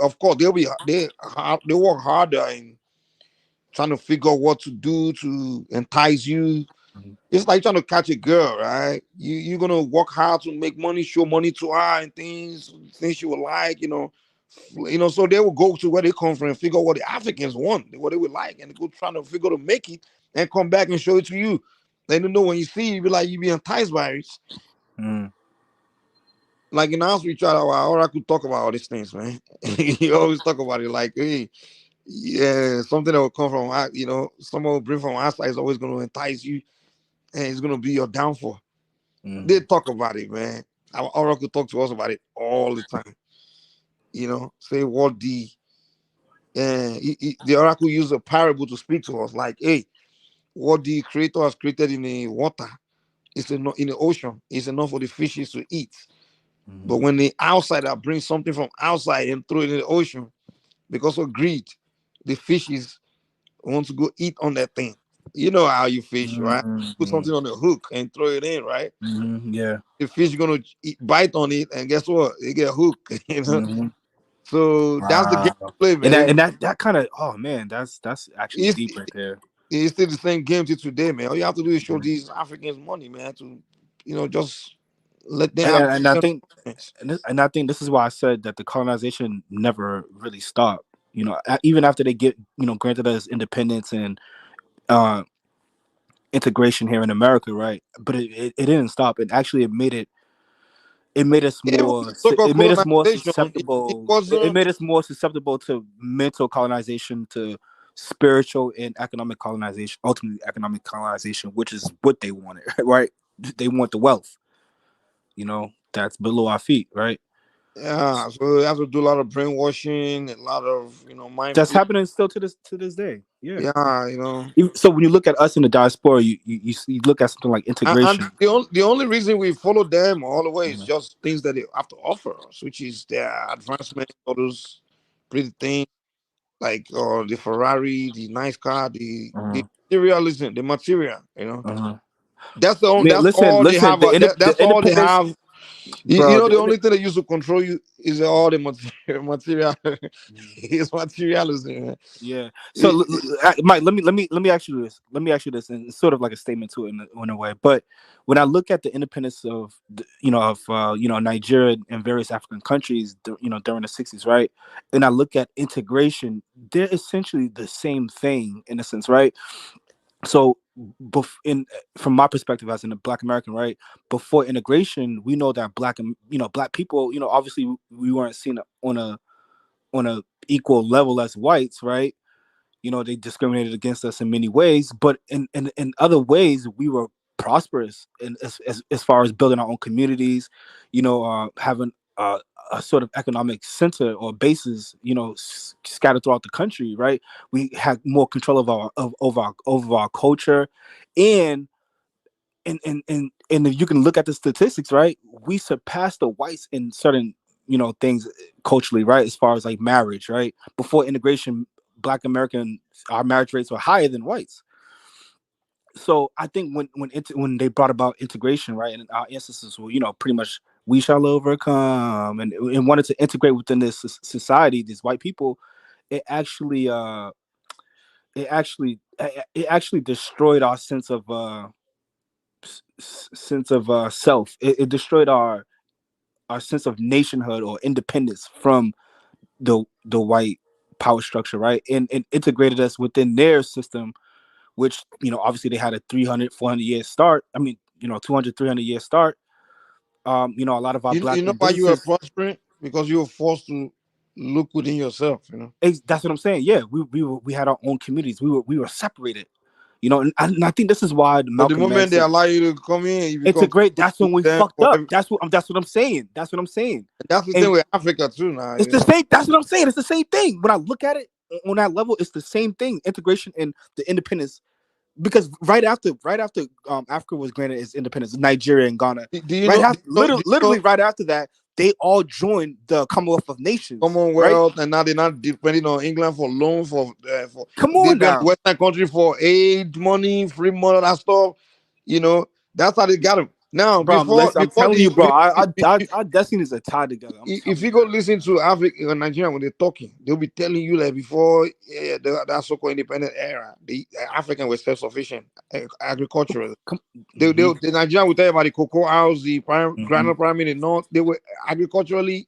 of course, they work harder in trying to figure out what to do to entice you. It's like trying to catch a girl, right? You're gonna work hard to make money, show money to her, and things she will like, So they will go to where they come from and figure out what the Africans want, what they would like, and go trying to figure to make it and come back and show it to you. They don't know when you see, you be enticed by it. Like in our spiritual hour, I could talk about all these things, man. You always talk about it like, hey, yeah, something that will come from, someone will bring from outside is always going to entice you, and it's going to be your downfall. They talk about it, man. Our oracle talk to us about it all the time. say what the oracle used a parable to speak to us, like, hey, what the creator has created in the water is enough in the ocean is enough for the fishes to eat. But when the outsider brings something from outside and throw it in the ocean, because of greed, the fishes want to go eat on that thing. You know how you fish, right? Put something on the hook and throw it in, right? Yeah. The fish gonna bite on it, and guess what? They get hooked. So that's the game Wow. to play, man. And that kind of, oh man, that's actually It's, deep right there. it's still the same game till today, man. All you have to do is show these Africans money, man, to just let them have. And I think and I think this is why I said that the colonization never really stopped. Even after they get granted us independence and integration here in America, right? But it didn't stop. It actually it made us It more was so-called it made us more colonization. It susceptible. It wasn't. made us more susceptible to mental colonization, to spiritual and economic colonization, ultimately economic colonization, which is what they wanted, right? They want the wealth, that's below our feet, right? Yeah, so they have to do a lot of brainwashing, a lot of mind That's freak. happening still to this day. Yeah. Yeah. So when you look at us in the diaspora, you look at something like And integration. the only reason we follow them all the way is just things that they have to offer us, which is their advancement, all those pretty things like the Ferrari, the nice car, the materialism, the material. That's Man, that's all they listen. have. The That's all they independence, have. bro. The only thing they use to control you is all the material. It's materialism. Man. Yeah. So, Mike, let me ask you this. Let me ask you this, and it's sort of like a statement to it in a way. But when I look at the independence of Nigeria and various African countries, during the '60s, right? And I look at integration, they're essentially the same thing in a sense, right? So, from my perspective as a Black American, right? Before integration, we know that Black people, obviously we weren't seen on a equal level as whites, right? They discriminated against us in many ways, but in other ways, we were prosperous and as far as building our own communities, having a sort of economic center or bases, scattered throughout the country, right? We had more control over our culture, and if you can look at the statistics, right? We surpassed the whites in certain things culturally, right? As far as like marriage, right? Before integration, Black American, our marriage rates were higher than whites. So I think when they brought about integration, right, and our ancestors were pretty much, we shall overcome, and wanted to integrate within this society, these white people, it actually destroyed our sense of self. It destroyed our sense of nationhood or independence from the white power structure, right? And integrated us within their system, which obviously they had a 300 400 year start. I mean 200 300 year start. A lot of our Black you know owned why you were businesses. prospering? Because you were forced to look within yourself. That's what I'm saying. Yeah, we had our own communities. We were separated. And I think this is why But the Malcolm moment X they said, allow you to come in, you become integrate. That's when we them. fucked up. That's what I'm saying. That's what I'm saying. That's the And thing with Africa too. Now it's the same. That's what I'm saying. It's the same thing. When I look at it on that level, it's the same thing. Integration and the independence. Because right after Africa was granted its independence, Nigeria and Ghana, Do you know? literally right after that, they all joined the Commonwealth of Nations, right? Commonwealth, and now they're not depending on England for loan for Come they on depend on now, Western country for aid money, free money, all that stuff. That's how they got them. Now, bro. I'm before telling you, bro. the Our destinies are tied together. I'm if telling you you, go man. listen to Africa and Nigeria when they're talking, they'll be telling you that before that so-called independent era, the African was self-sufficient agricultural. The Nigerian will tell you about the cocoa house, the granite pyramid in the north. They were agriculturally,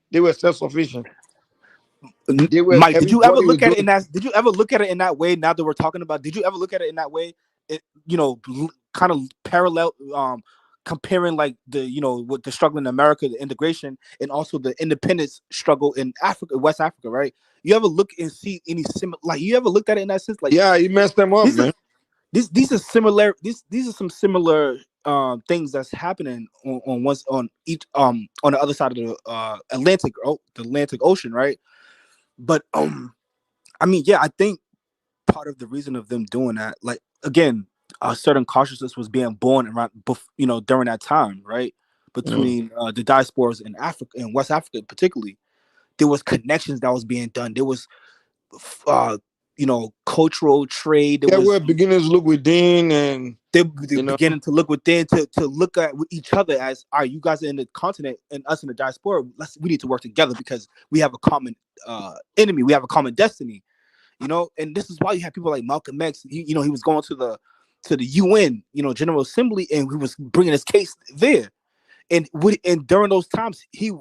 they were self-sufficient. Mike, did you ever Everybody was look at it in doing. that? Did you ever look at it in that way? Now that we're talking about, did you ever look at it in that way? Kind of parallel, comparing like with the struggle in America, the integration, and also the independence struggle in Africa, West Africa, right? You ever look and see any similar? Like, you ever looked at it in that sense? Like, Yeah, he messed them up, man. These are similar. These are some similar things that's happening on the other side of the Atlantic Ocean, right? But I mean, yeah, I think part of the reason of them doing that, like again, a certain consciousness was being born around, during that time, right? Between the diasporas in Africa, in West Africa, particularly, there was connections that was being done. There was, cultural trade. There Yeah, was we're beginning to look within, and they're you know, beginning to look within to look at each other as, all right, you guys are in the continent and us in the diaspora. We need to work together because we have a common enemy. We have a common destiny. And this is why you have people like Malcolm X. He was going to the UN, General Assembly, and he was bringing his case there. And during those times, he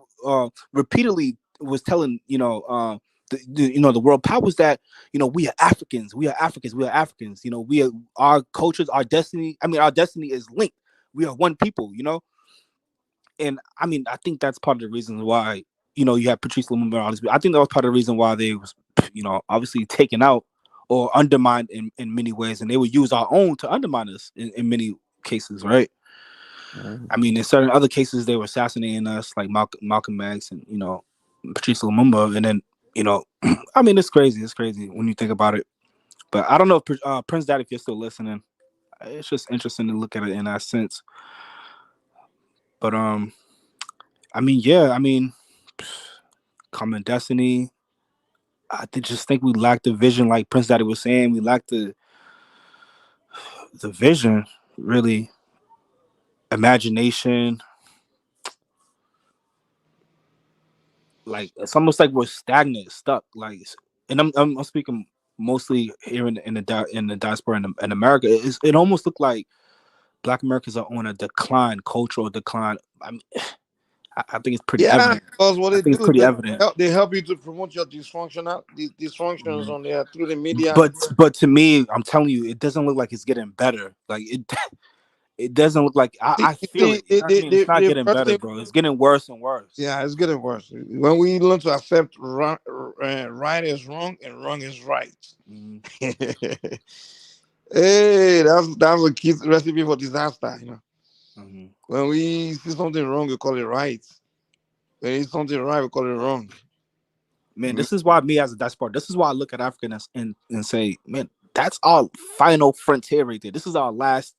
repeatedly was telling the world powers that we are Africans, we are Africans, we are Africans. We are our cultures, our destiny. I mean, our destiny is linked. We are one people. And I mean, I think that's part of the reason why you have Patrice Lumumba and all these people. I think that was part of the reason why they was obviously taken out or undermined in many ways, and they would use our own to undermine us in many cases, right? I mean, in certain other cases, they were assassinating us, like Malcolm X and Patrice Lumumba, and then I mean, it's crazy. It's crazy when you think about it. But I don't know if Prince Dad, if you're still listening, it's just interesting to look at it in that sense. But I mean, yeah, I mean, common destiny. Just think we lack the vision, like Prince Daddy was saying. We lack the vision, really, imagination. Like it's almost like we're stagnant, stuck. Like, and I'm speaking mostly here in the diaspora in America. It almost looked like Black Americans are on a decline, cultural decline. I mean, I think it's pretty evident. because what I they think do it's is pretty evident. they help you to promote your dysfunctions on there through the media. But to me, I'm telling you, it doesn't look like it's getting better. Like it doesn't look like I feel it. You know what I mean? It's not getting better, bro. It's getting worse and worse. Yeah, it's getting worse. When we learn to accept right is wrong and wrong is right. Hey, that's a key recipe for disaster. When we see something wrong, we call it right. When it's something right, we call it wrong. Man, this is why me as a diaspora, this is why I look at Africa and say, man, that's our final frontier right there. This is our last,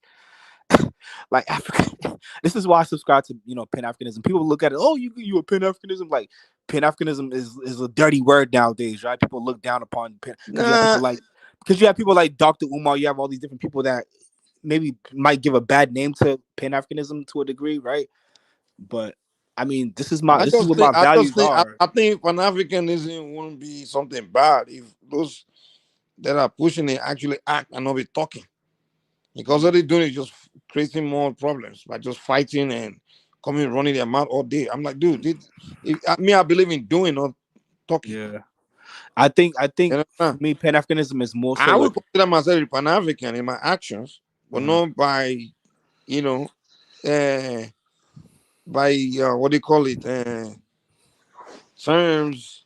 like Africa. This is why I subscribe to Pan Africanism. People look at it, oh, you a Pan Africanism? Like Pan Africanism is a dirty word nowadays, right? People look down upon because you have people like Dr. Umar. You have all these different people that maybe might give a bad name to Pan Africanism to a degree, right? But I mean, this is what my values are. I think Pan Africanism wouldn't be something bad if those that are pushing it actually act and not be talking. Because all they're doing is just creating more problems by just fighting and coming running their mouth all day. I'm like, dude, I believe in doing, not talking. Yeah. I think for me, Pan Africanism is more so. I would consider myself a Pan African in my actions, but not by, by what do you call it, terms,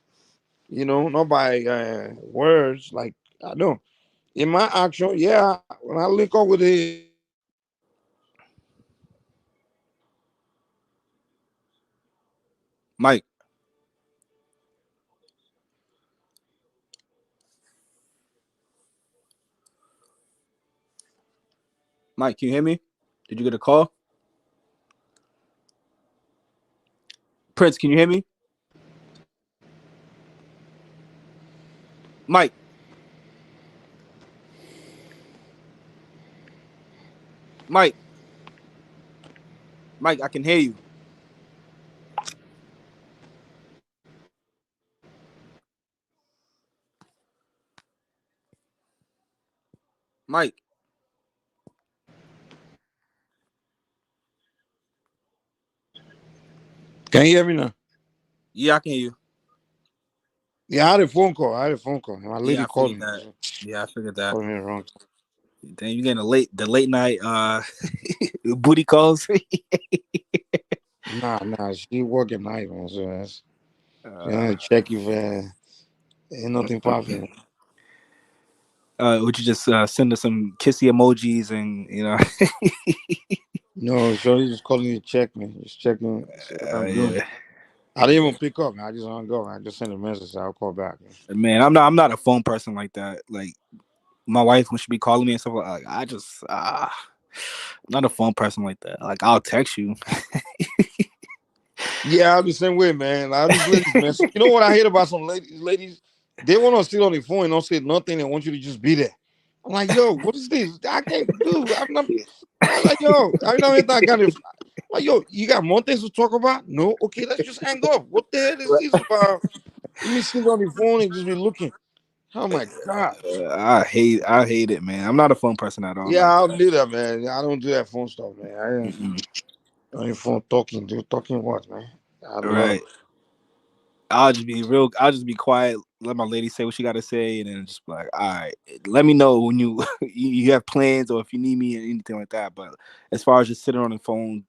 not by words. Like I don't. In my action, yeah, when I link up with the Mike. Mike, can you hear me? Did you get a call? Prince, can you hear me? Mike. Mike, I can hear you. Mike. Can you hear me now? Yeah, I can hear you. Yeah, I had a phone call. My lady called me. That. Yeah, I figured that. Called me wrong. Then you getting the late night booty calls. Nah, she working night, man. So that's check if ain't nothing popping. Would you just send us some kissy emojis and No, so he's just calling you to check me. Just checking, see what I'm doing. Yeah. I didn't even pick up, man. I just hung up. I just sent a message. I'll call back. Man, I'm not a phone person like that. Like my wife when she be calling me and stuff like I just I'm not a phone person like that. Like I'll text you. Yeah, I'm the same way, man. Like, these ladies mess. You know what I hate about some ladies? Ladies, they want to sit on the phone and don't say nothing. They want you to just be there. I'm like, yo, what is this? I can't do. I'm not. I'm like, yo, I know that kind of. Like, yo, you got more things to talk about? No, okay, let's just hang up. What the hell is this about? Let me sit on the phone and just be looking. Oh my gosh. I hate it, man. I'm not a phone person at all. Yeah, Like I don't do that, man. I don't do that phone stuff, man. I ain't mm-mm. on your phone talking. Do talking what, man? I love. Right. I'll just be quiet, let my lady say what she gotta say, and then just be like, all right, let me know when you you have plans or if you need me or anything like that. But as far as just sitting on the phone,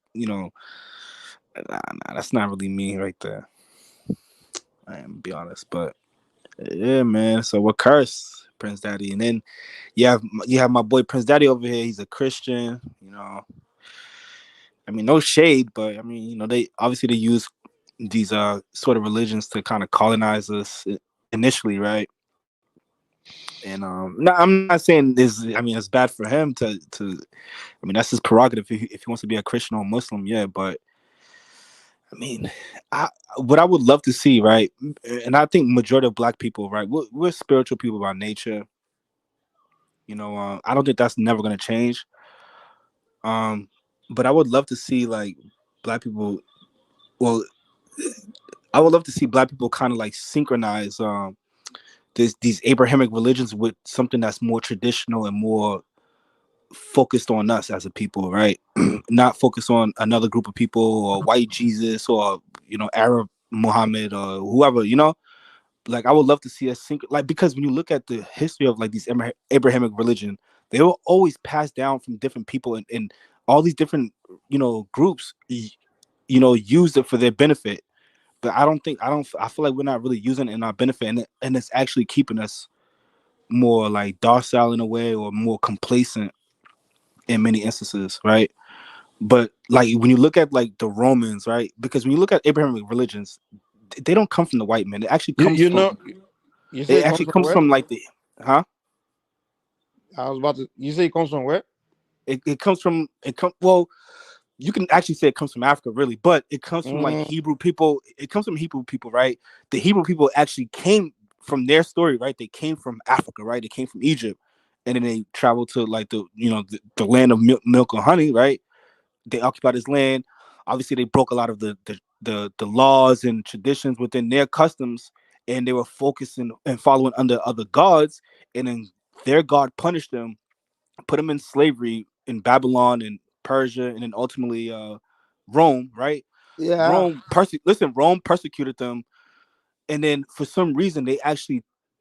that's not really me right there. I am be honest. But yeah, man. So what curse, Prince Daddy? And then you have my boy Prince Daddy over here, he's a Christian, I mean, no shade, but I mean, they use these sort of religions to kind of colonize us initially, right? And no, I'm not saying this. I mean, it's bad for him to. I mean, that's his prerogative if he wants to be a Christian or Muslim, yeah. But I mean, what I would love to see, right? And I think majority of Black people, right? We're spiritual people by nature. I don't think that's never gonna change. Um, but I would love to see like Black people. Well, I would love to see Black people kind of like synchronize these Abrahamic religions with something that's more traditional and more focused on us as a people, right? Not focused on another group of people or white Jesus or Arab Muhammad or whoever. Like I would love to see us sync, like, because when you look at the history of like these Abrahamic religion, they were always passed down from different people, and all these different groups used it for their benefit. But I feel like we're not really using it in our benefit, and it's actually keeping us more like docile in a way or more complacent in many instances, right? But like when you look at like the Romans, right? Because when you look at Abrahamic religions, they don't come from the white man. It actually You comes you from know you say it comes from where? like the huh? I was about to. You say it comes from where? Well, you can actually say it comes from Africa, really, but it comes from like Mm, Hebrew people. It comes from Hebrew people, right? The Hebrew people actually came from their story, right? They came from Africa, right? They came from Egypt, and then they traveled to like the land of milk and honey, right? They occupied this land. Obviously, they broke a lot of the laws and traditions within their customs, and they were focusing and following under other gods, and then their god punished them, put them in slavery in Babylon and Persia, and then ultimately Rome, right? yeah. Rome persecuted them, and then for some reason they had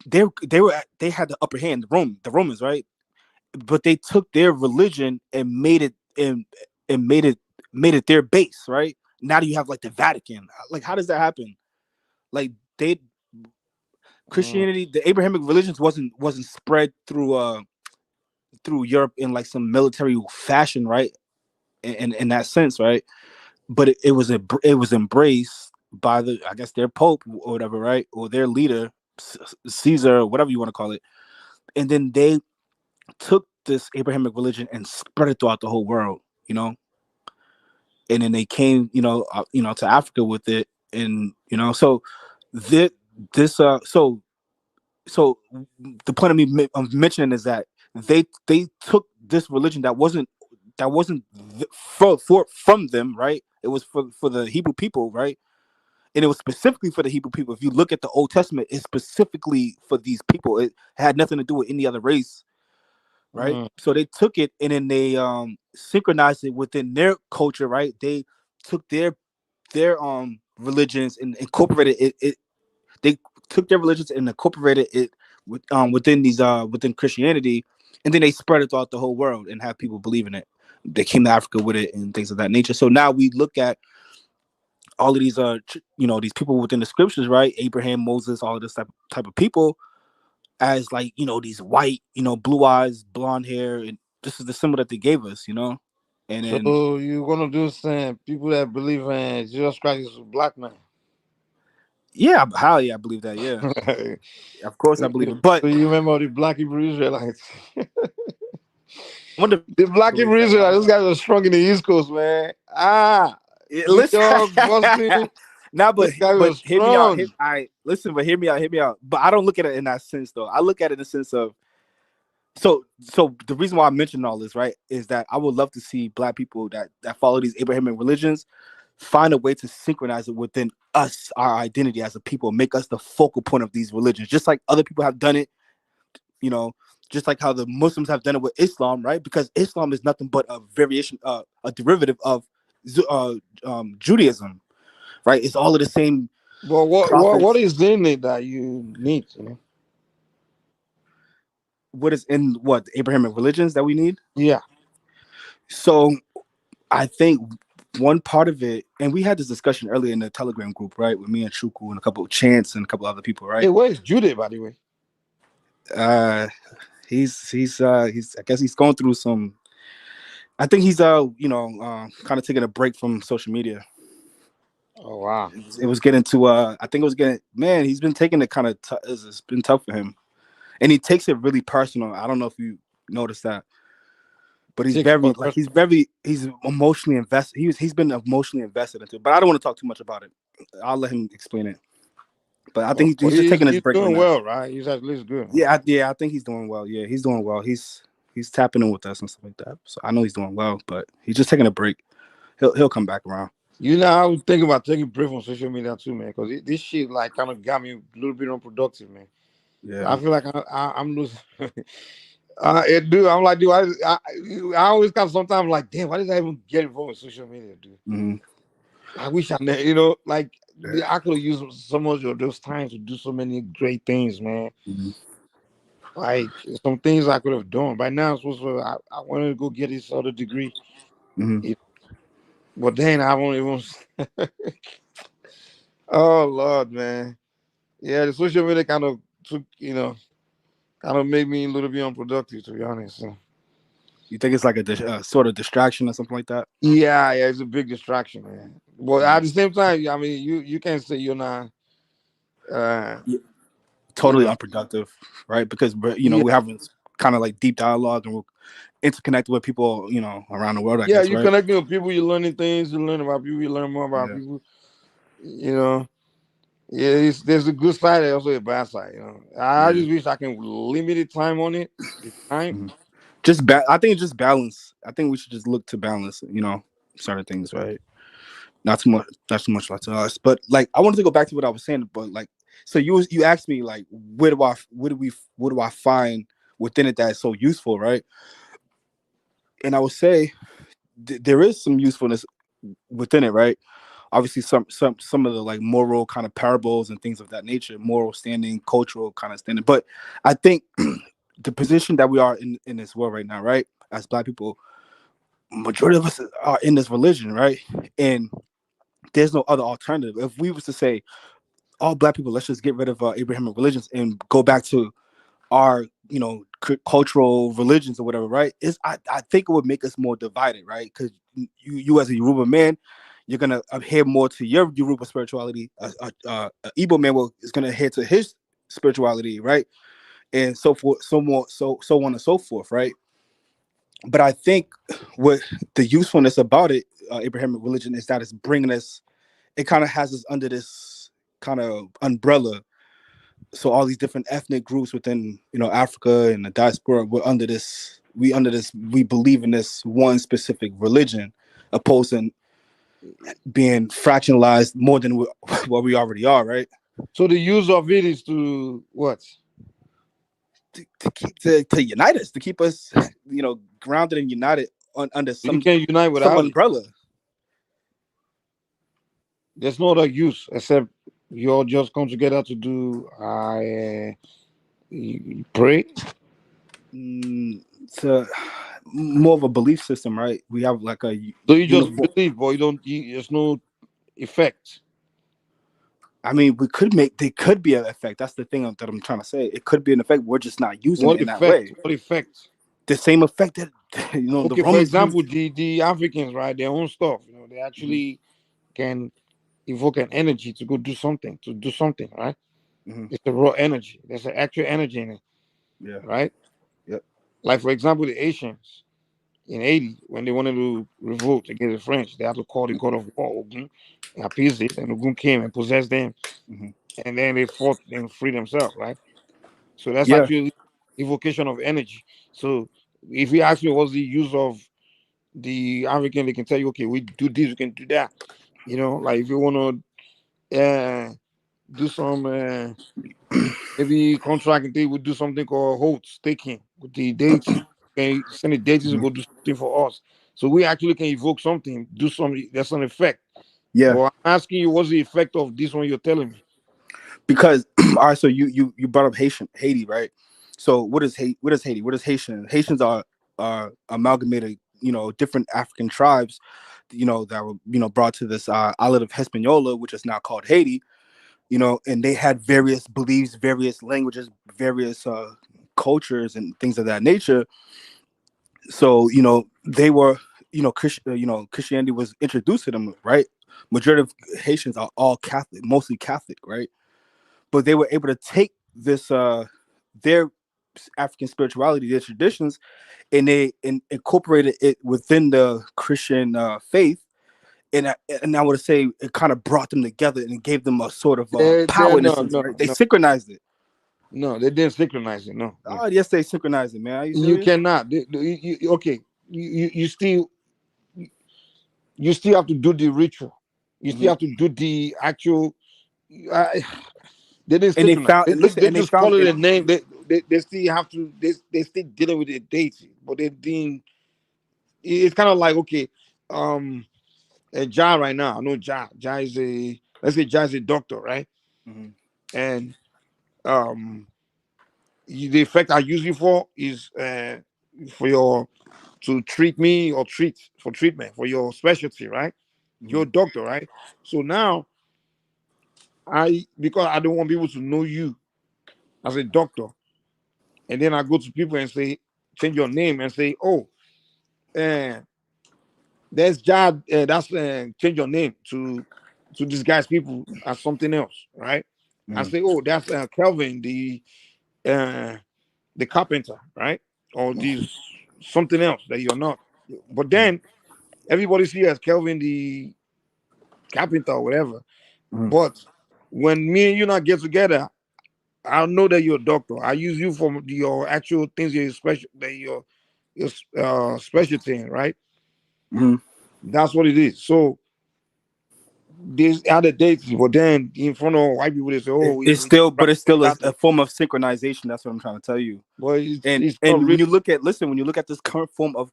the upper hand, the Romans, right? But they took their religion and and made it their base, right? Now you have like the Vatican. Like, how does that happen? Like they Mm, Christianity, the Abrahamic religions wasn't spread through Europe in like some military fashion, right? In that sense, right? But it was embraced by I guess their pope or whatever, right? Or their leader, Caesar, whatever you want to call it. And then they took this Abrahamic religion and spread it throughout the whole world, and then they came, to Africa with it, and so this this so the point of me of mentioning is that they took this religion that wasn't from them, right? It was for the Hebrew people, right? And it was specifically for the Hebrew people. If you look at the Old Testament, it's specifically for these people. It had nothing to do with any other race, right? mm. So they took it and then they synchronized it within their culture, right? They took their religions and incorporated it. They took their religions and incorporated it within Christianity, and then they spread it throughout the whole world and have people believe in it. They came to Africa with it and things of that nature. So now we look at all of these these people within the scriptures, right? Abraham, Moses, all of this type of people as like these white, blue eyes, blonde hair, and this is the symbol that they gave us. And then So you're gonna do some people that believe in Jesus Christ is a black man. yeah, highly I believe that. Yeah, of course I believe it. But So you remember the black Hebrew Israelites? what The black believe Hebrew that. Israelites, those guys are strong in the East Coast, man. New Listen, York, Boston. nah, Those guys but are hear me out. strong. Listen, but hear me out. But I don't look at it in that sense though. I look at it in the sense of so the reason why I mentioned all this, right, is that I would love to see black people that follow these Abrahamic religions find a way to synchronize it within us, our identity as a people, make us the focal point of these religions, just like other people have done it, you know, just like how the Muslims have done it with Islam, right? Because Islam is nothing but a variation, a derivative of Judaism, right? It's all of the same But what prophets. is in it that you need? You know? What is in what the Abrahamic religions that we need? Yeah. So I think one part of it, and we had this discussion earlier in the Telegram group, right, with me and Chuku and a couple of Chance and a couple other people, right? Hey, where's Judah, by the way? He's I guess he's going through some. I think he's kind of taking a break from social media. Oh wow. It was getting to I think it was getting, man, he's been taking it kind of it's been tough for him, and he takes it really personal. I don't know if you noticed that, but he's he's emotionally invested. He's been emotionally invested into it, but I don't want to talk too much about it. I'll let him explain it. But I think he's just taking his break doing right now. well, right? He's at least good. Yeah, I think he's doing well. Yeah, he's doing well. He's tapping in with us and stuff like that. So I know he's doing well, but he's just taking a break. He'll come back around. You know, I was thinking about taking a break from social media too, man, because this shit like kind of got me a little bit unproductive, man. Yeah, I feel like I'm losing. Dude, I'm like, dude, I always kind of sometimes like, damn, why did I even get involved with social media, dude? Mm-hmm. I wish I, like I could have used so much of those times to do so many great things, man. Mm-hmm. Like some things I could have done. By now, I wanted to go get this other degree, but then I won't even. Oh Lord, man, yeah, the social media kind of took, kind of made me a little bit unproductive, to be honest. So. You think it's like a sort of distraction or something like that? Yeah, it's a big distraction, man. But at the same time, I mean, you can't say you're not totally unproductive, right? Because we're having kind of like deep dialogue and we're interconnected with people, around the world. I guess, you're right? connecting with people, you're learning things, you learn about people, you learn more about people. Yeah, there's a good side and also a bad side. I just wish I can limit the time on it. The time. I think it's just balance. I think we should just look to balance, certain things, right? Not too much like to us. But like I wanted to go back to what I was saying, but like so you asked me like what do I find within it that is so useful, right? And I would say there is some usefulness within it, right? Obviously some of the like moral kind of parables and things of that nature, moral standing, cultural kind of standing. But I think the position that we are in this world right now, right? As Black people, majority of us are in this religion, right? And there's no other alternative. If we was to say, all Black people, let's just get rid of Abrahamic religions and go back to our, cultural religions or whatever, right? I think it would make us more divided, right? Because you as a Yoruba man, you're gonna adhere more to your Yoruba spirituality. Igbo man is gonna adhere to his spirituality, right? And so forth, so on and so forth, right? But I think what the usefulness about it, Abrahamic religion, is that it's bringing us. It kind of has us under this kind of umbrella. So all these different ethnic groups within, Africa and the diaspora, we're under this. We believe in this one specific religion, opposed to being fractionalized more than what we already are, right? So the use of it is to what? To unite us, to keep us, grounded and united under some. You can't unite without some umbrella. There's no other use except you all just come together to do. Pray. It's more of a belief system, right? We have like a. So you just believe, but you don't. There's no effect. I mean, there could be an effect. That's the thing that I'm trying to say. It could be an effect. We're just not using it in that way. What effect? The same effect You know, the Okay, for Romans example, used. the Africans, right? Their own stuff. You know, they actually can evoke an energy to go do something, right? Mm-hmm. It's the raw energy. There's an actual energy in it, Yeah. right? Yep. Like for example, the Asians in '80 when they wanted to revolt against the French, they had to call the god of war Ogun and appease it, and Ogun came and possessed them, Mm-hmm. and then they fought and freed themselves, right? So that's Yeah. actually evocation of energy. So if you ask me what's the use of the African, they can tell you, okay, we do this, we can do that. You know, like if you want to do some maybe contract, they would do something called hold staking with the deity. Okay, send the deities to Mhm. go do something for us. So we actually can evoke something, do something that's an effect. Yeah. But I'm asking you, what's the effect of this one you're telling me? Because all right, so you brought up Haiti, right? So what is Haiti? What is Haiti? What is Haitian? Haitians are amalgamated, you know, different African tribes, you know, that were, you know, brought to this island of Hispaniola, which is now called Haiti, you know, and they had various beliefs, various languages, various cultures and things of that nature. So, you know, they were, you know, Christianity was introduced to them, right? Majority of Haitians are all Catholic, mostly Catholic, right? But they were able to take this their African spirituality, their traditions, and they incorporated it within the Christian faith. And I would say it kind of brought them together and gave them a sort of power in a No, sense, no, right? They no, synchronized it. no. They didn't synchronize it. No, no. Oh, yes, they synchronized it, man. Are you You serious? cannot. Okay, you still have to do the ritual. You still Mhm. have to do the actual. I, they didn't And they synchronize. found, listen, They and they just found call it it. a name. They still have to. They still dealing with the deity, but they didn't. It's kind of like okay, Ja right now. I know Ja. Ja is a, let's say Ja is a doctor, right? Mhm. And the effect I use you for is for your to treat me or treat for treatment for your specialty, right? You're a Mhm. doctor, right? So now because I don't want people to know you as a doctor, and then I go to people and say, change your name and say, oh, uh, there's job, that's change your name to disguise people as something else, right? I Mhm. say, oh, that's Kelvin, uh, the carpenter, right? Or this something else that you're not. But then everybody see you as Kelvin the carpenter or whatever. Mhm. But when me and you not get together, I know that you're a doctor. I use you for your actual things you're special that your specialty in, right? Mhm. That's what it is. So these other dates, but then in front of white people they say, oh, It's we still, but it's still a Catholic. form of synchronization. That's what I'm trying to tell you. But it's not And when real. you look at, listen, when you look at this current form of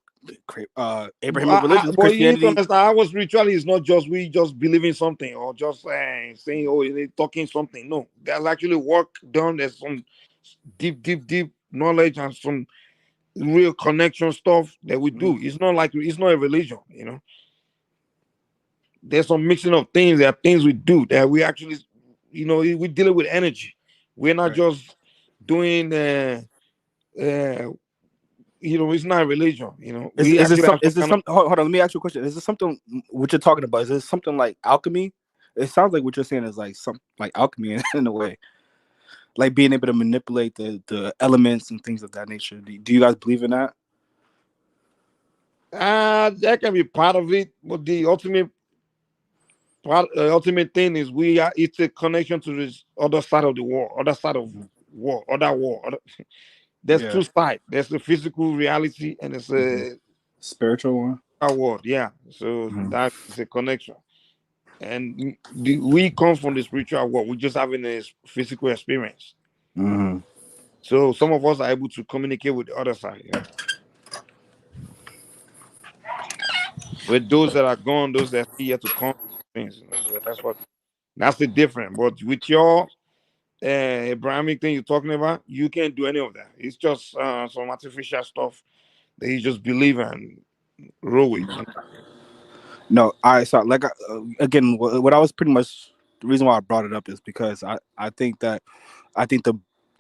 Abrahamic religions, But you need to Christianity. understand, our spirituality is not just we just believing something or just saying, oh, they talking something. No, there's actually work done. There's some deep knowledge and some real connection stuff that we do. It's not like it's not a religion, you know. There's some mixing of things. There are things we do that we actually, you know, we dealing with energy. We're not Right. just doing, uh, you know, it's not a religion. You know, we Is this actually some? have some Is this kind of. some? Hold on, let me ask you a question. Is this something what you're talking about? Is this something like alchemy? It sounds like what you're saying is like some like alchemy in a way, like being able to manipulate the elements and things of that nature. Do you guys believe in that? That can be part of it, but the ultimate thing is we are. It's a connection to this other side of the war, other side of war, other war. There's Yeah. two sides. There's the physical reality and it's Mhm. a Spiritual one. world. Yeah, so Mhm. that is a connection. And we come from the spiritual world. We're just having a physical experience. Mhm. So some of us are able to communicate with the other side. You know, with those that are gone, those that are still yet to come, things. You know, so that's the difference. But with your Abrahamic thing you're talking about, you can't do any of that. It's just some artificial stuff that you just believe and roll with. You know? No, I saw like again. What I was pretty much the reason why I brought it up is because I think the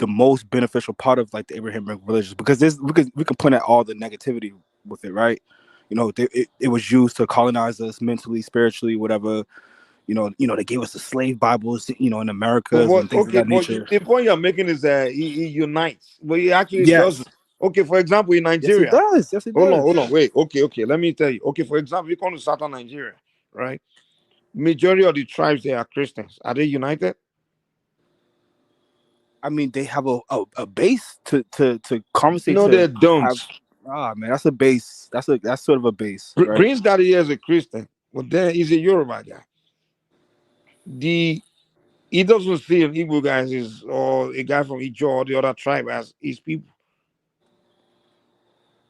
most beneficial part of like the Abrahamic religions because we can point at all the negativity with it, right? You know, it was used to colonize us mentally, spiritually, whatever. You know, they gave us the slave Bibles, you know, in Americas and things of that But nature. the point you're making is that he unites, but he actually Yes. doesn't. Okay, for example, in Yes, it Nigeria. does. Yes, it does. Hold on, wait. Okay, let me tell you. Okay, for example, you come to southern Nigeria, right? Majority of the tribes there are Christians. Are they united? I mean, they have a base to conversate, No, they to don't. have. Ah, man, that's a base. That's sort of a base, right? Prince Daddy here is a Christian, but then he's a Yoruba guy. He doesn't see an Igbo guy as or a guy from Ijo or the other tribe as his people.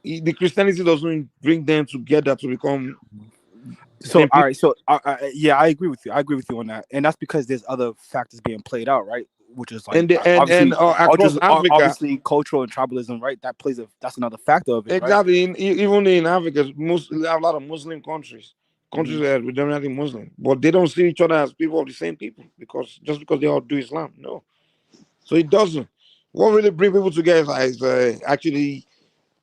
The Christianity doesn't bring them together to become the So same all people. right, so yeah, I agree with you. I agree with you on that, and that's because there's other factors being played out, right? Which is like obviously, Across Africa, obviously cultural and tribalism, right? That's another factor of it, right? exactly. Even in Africa, we have a lot of Muslim countries Mhm. that are predominantly Muslim, but they don't see each other as people of the same people because they all do Islam. No, so it doesn't. What really bring people together is actually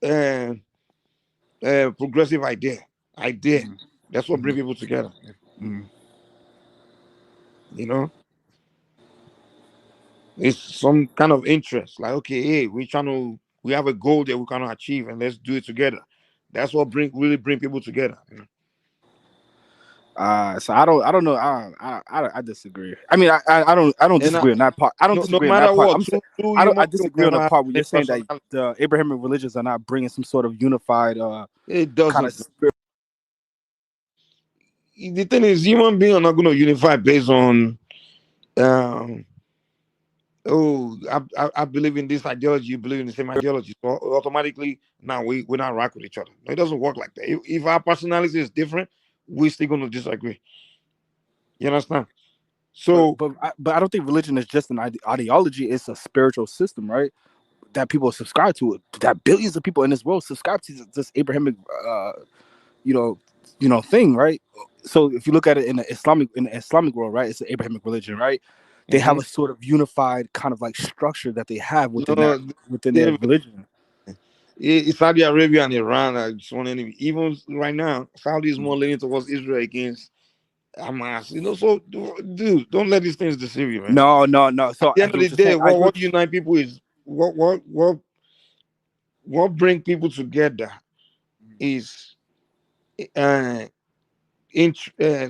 uh, progressive idea. That's what bring people together. You know, it's some kind of interest. Like, okay, hey, we have a goal that we're trying to achieve, and let's do it together. That's what really bring people together. You know? So I don't know. I disagree. I mean, I don't disagree on that part. I don't disagree on that part. I'm saying I disagree on the part where you're saying that the Abrahamic religions are not bringing some sort of unified it doesn't kind of spirit. The thing is, human beings are not going to unify based on um I believe in this ideology, you believe in the same ideology, so automatically now we're not rock with each other. It doesn't work like that. If our personality is different, we're still going to disagree. You understand? So But I don't think religion is just an ideology. It's a spiritual system, right? That people subscribe to it. That billions of people in this world subscribe to this Abrahamic, you know, thing, right? So if you look at it in the Islamic world, right, it's an Abrahamic religion, right? They have a sort of unified kind of like structure that they have within their religion. Saudi Arabia and Iran are just one enemy. Even right now, Saudi is more leaning towards Israel against Hamas. You know, so dude, don't let these things deceive you, man. No. So at the end of the day, what unite people is what bring people together is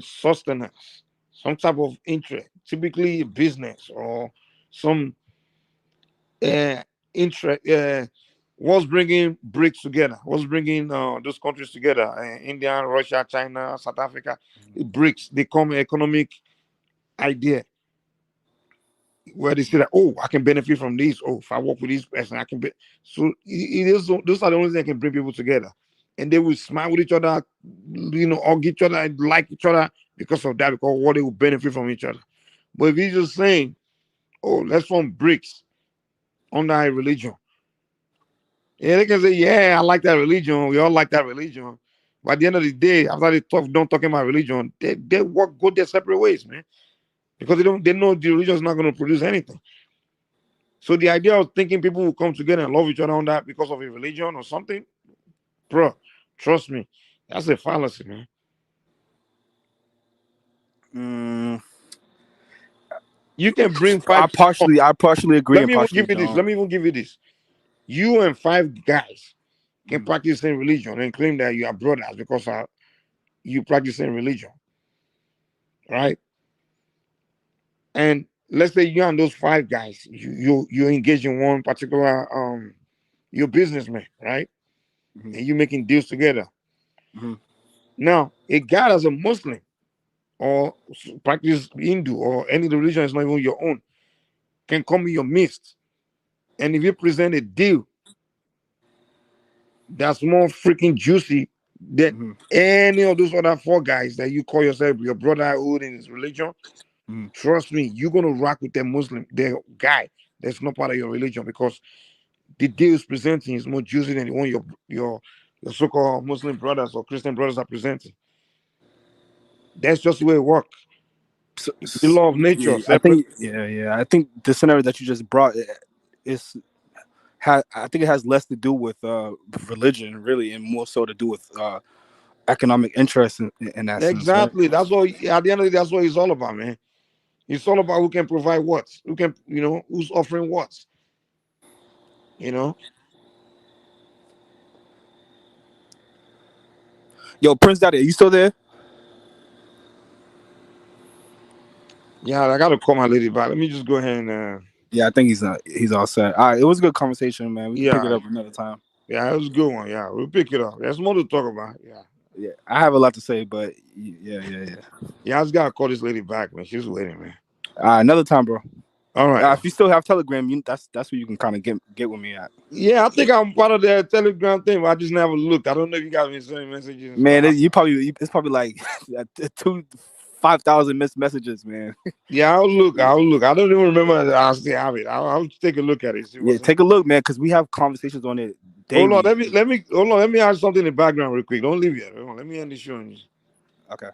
sustenance, some type of interest, typically business or some interest. What's bringing BRICS together? What's bringing those countries together? India, Russia, China, South Africa, BRICS. They come economic idea where they say that, oh, I can benefit from this. Oh, if I work with this person, I can be. So those are the only things that can bring people together, and they will smile with each other, you know, hug each other, and like each other because of that, because what they will benefit from each other. But if you're just saying, oh, let's form BRICS under a religion, yeah, they can say, yeah, I like that religion. We all like that religion. But at the end of the day, after they don't talking about religion, they go their separate ways, man, because they know the religion is not going to produce anything. So the idea of thinking people will come together and love each other on that because of a religion or something, bro, trust me, that's a fallacy, man. You can bring five. I partially agree. Let me even give you this. You and five guys can practice the same religion and claim that you are brothers because you practice the same religion, right? And let's say you and those five guys, you engage in one particular you're businessman, right? And you making deals together. Now, a guy that's a Muslim or practice Hindu or any religion is not even your own can come in your midst. And if you present a deal that's more freaking juicy than any of those other four guys that you call yourself your brotherhood in his religion, trust me, you're gonna rock with the guy that's not part of your religion because the deal is presenting is more juicy than the one your so-called Muslim brothers or Christian brothers are presenting. That's just the way it works. The law of nature. I think the scenario that you just brought is I think it has less to do with religion, really, and more so to do with economic interest in that sense. Exactly. Right? That's what at the end of the day, that's what it's all about, man. It's all about who can provide what, who can, who's offering what, you know. Yo, Prince Daddy, are you still there? Yeah, I gotta call my lady back. Let me just go ahead and. Yeah, I think he's all set. All right, it was a good conversation, man. We can pick it Yeah, up another time. yeah, it was a good one. Yeah, we'll pick it up. There's more to talk about. Yeah, Yeah, I have a lot to say, but yeah. I just gotta call this lady back, man. She's waiting, man. Another time, bro. All right. If you still have Telegram, that's where you can kind of get with me at. Yeah, I think I'm part of the Telegram thing, but I just never looked. I don't know if you guys been sending messages. And Man, stuff. it's probably like 5,000 missed messages, man. Yeah, I'll look. I don't even remember. I'll still have it. I'll take a look at it. See what's Take a look, man, because we have conversations on it daily. Hold on. Let me add something in the background real quick. Don't leave yet. Hold on. Let me end the show. Okay.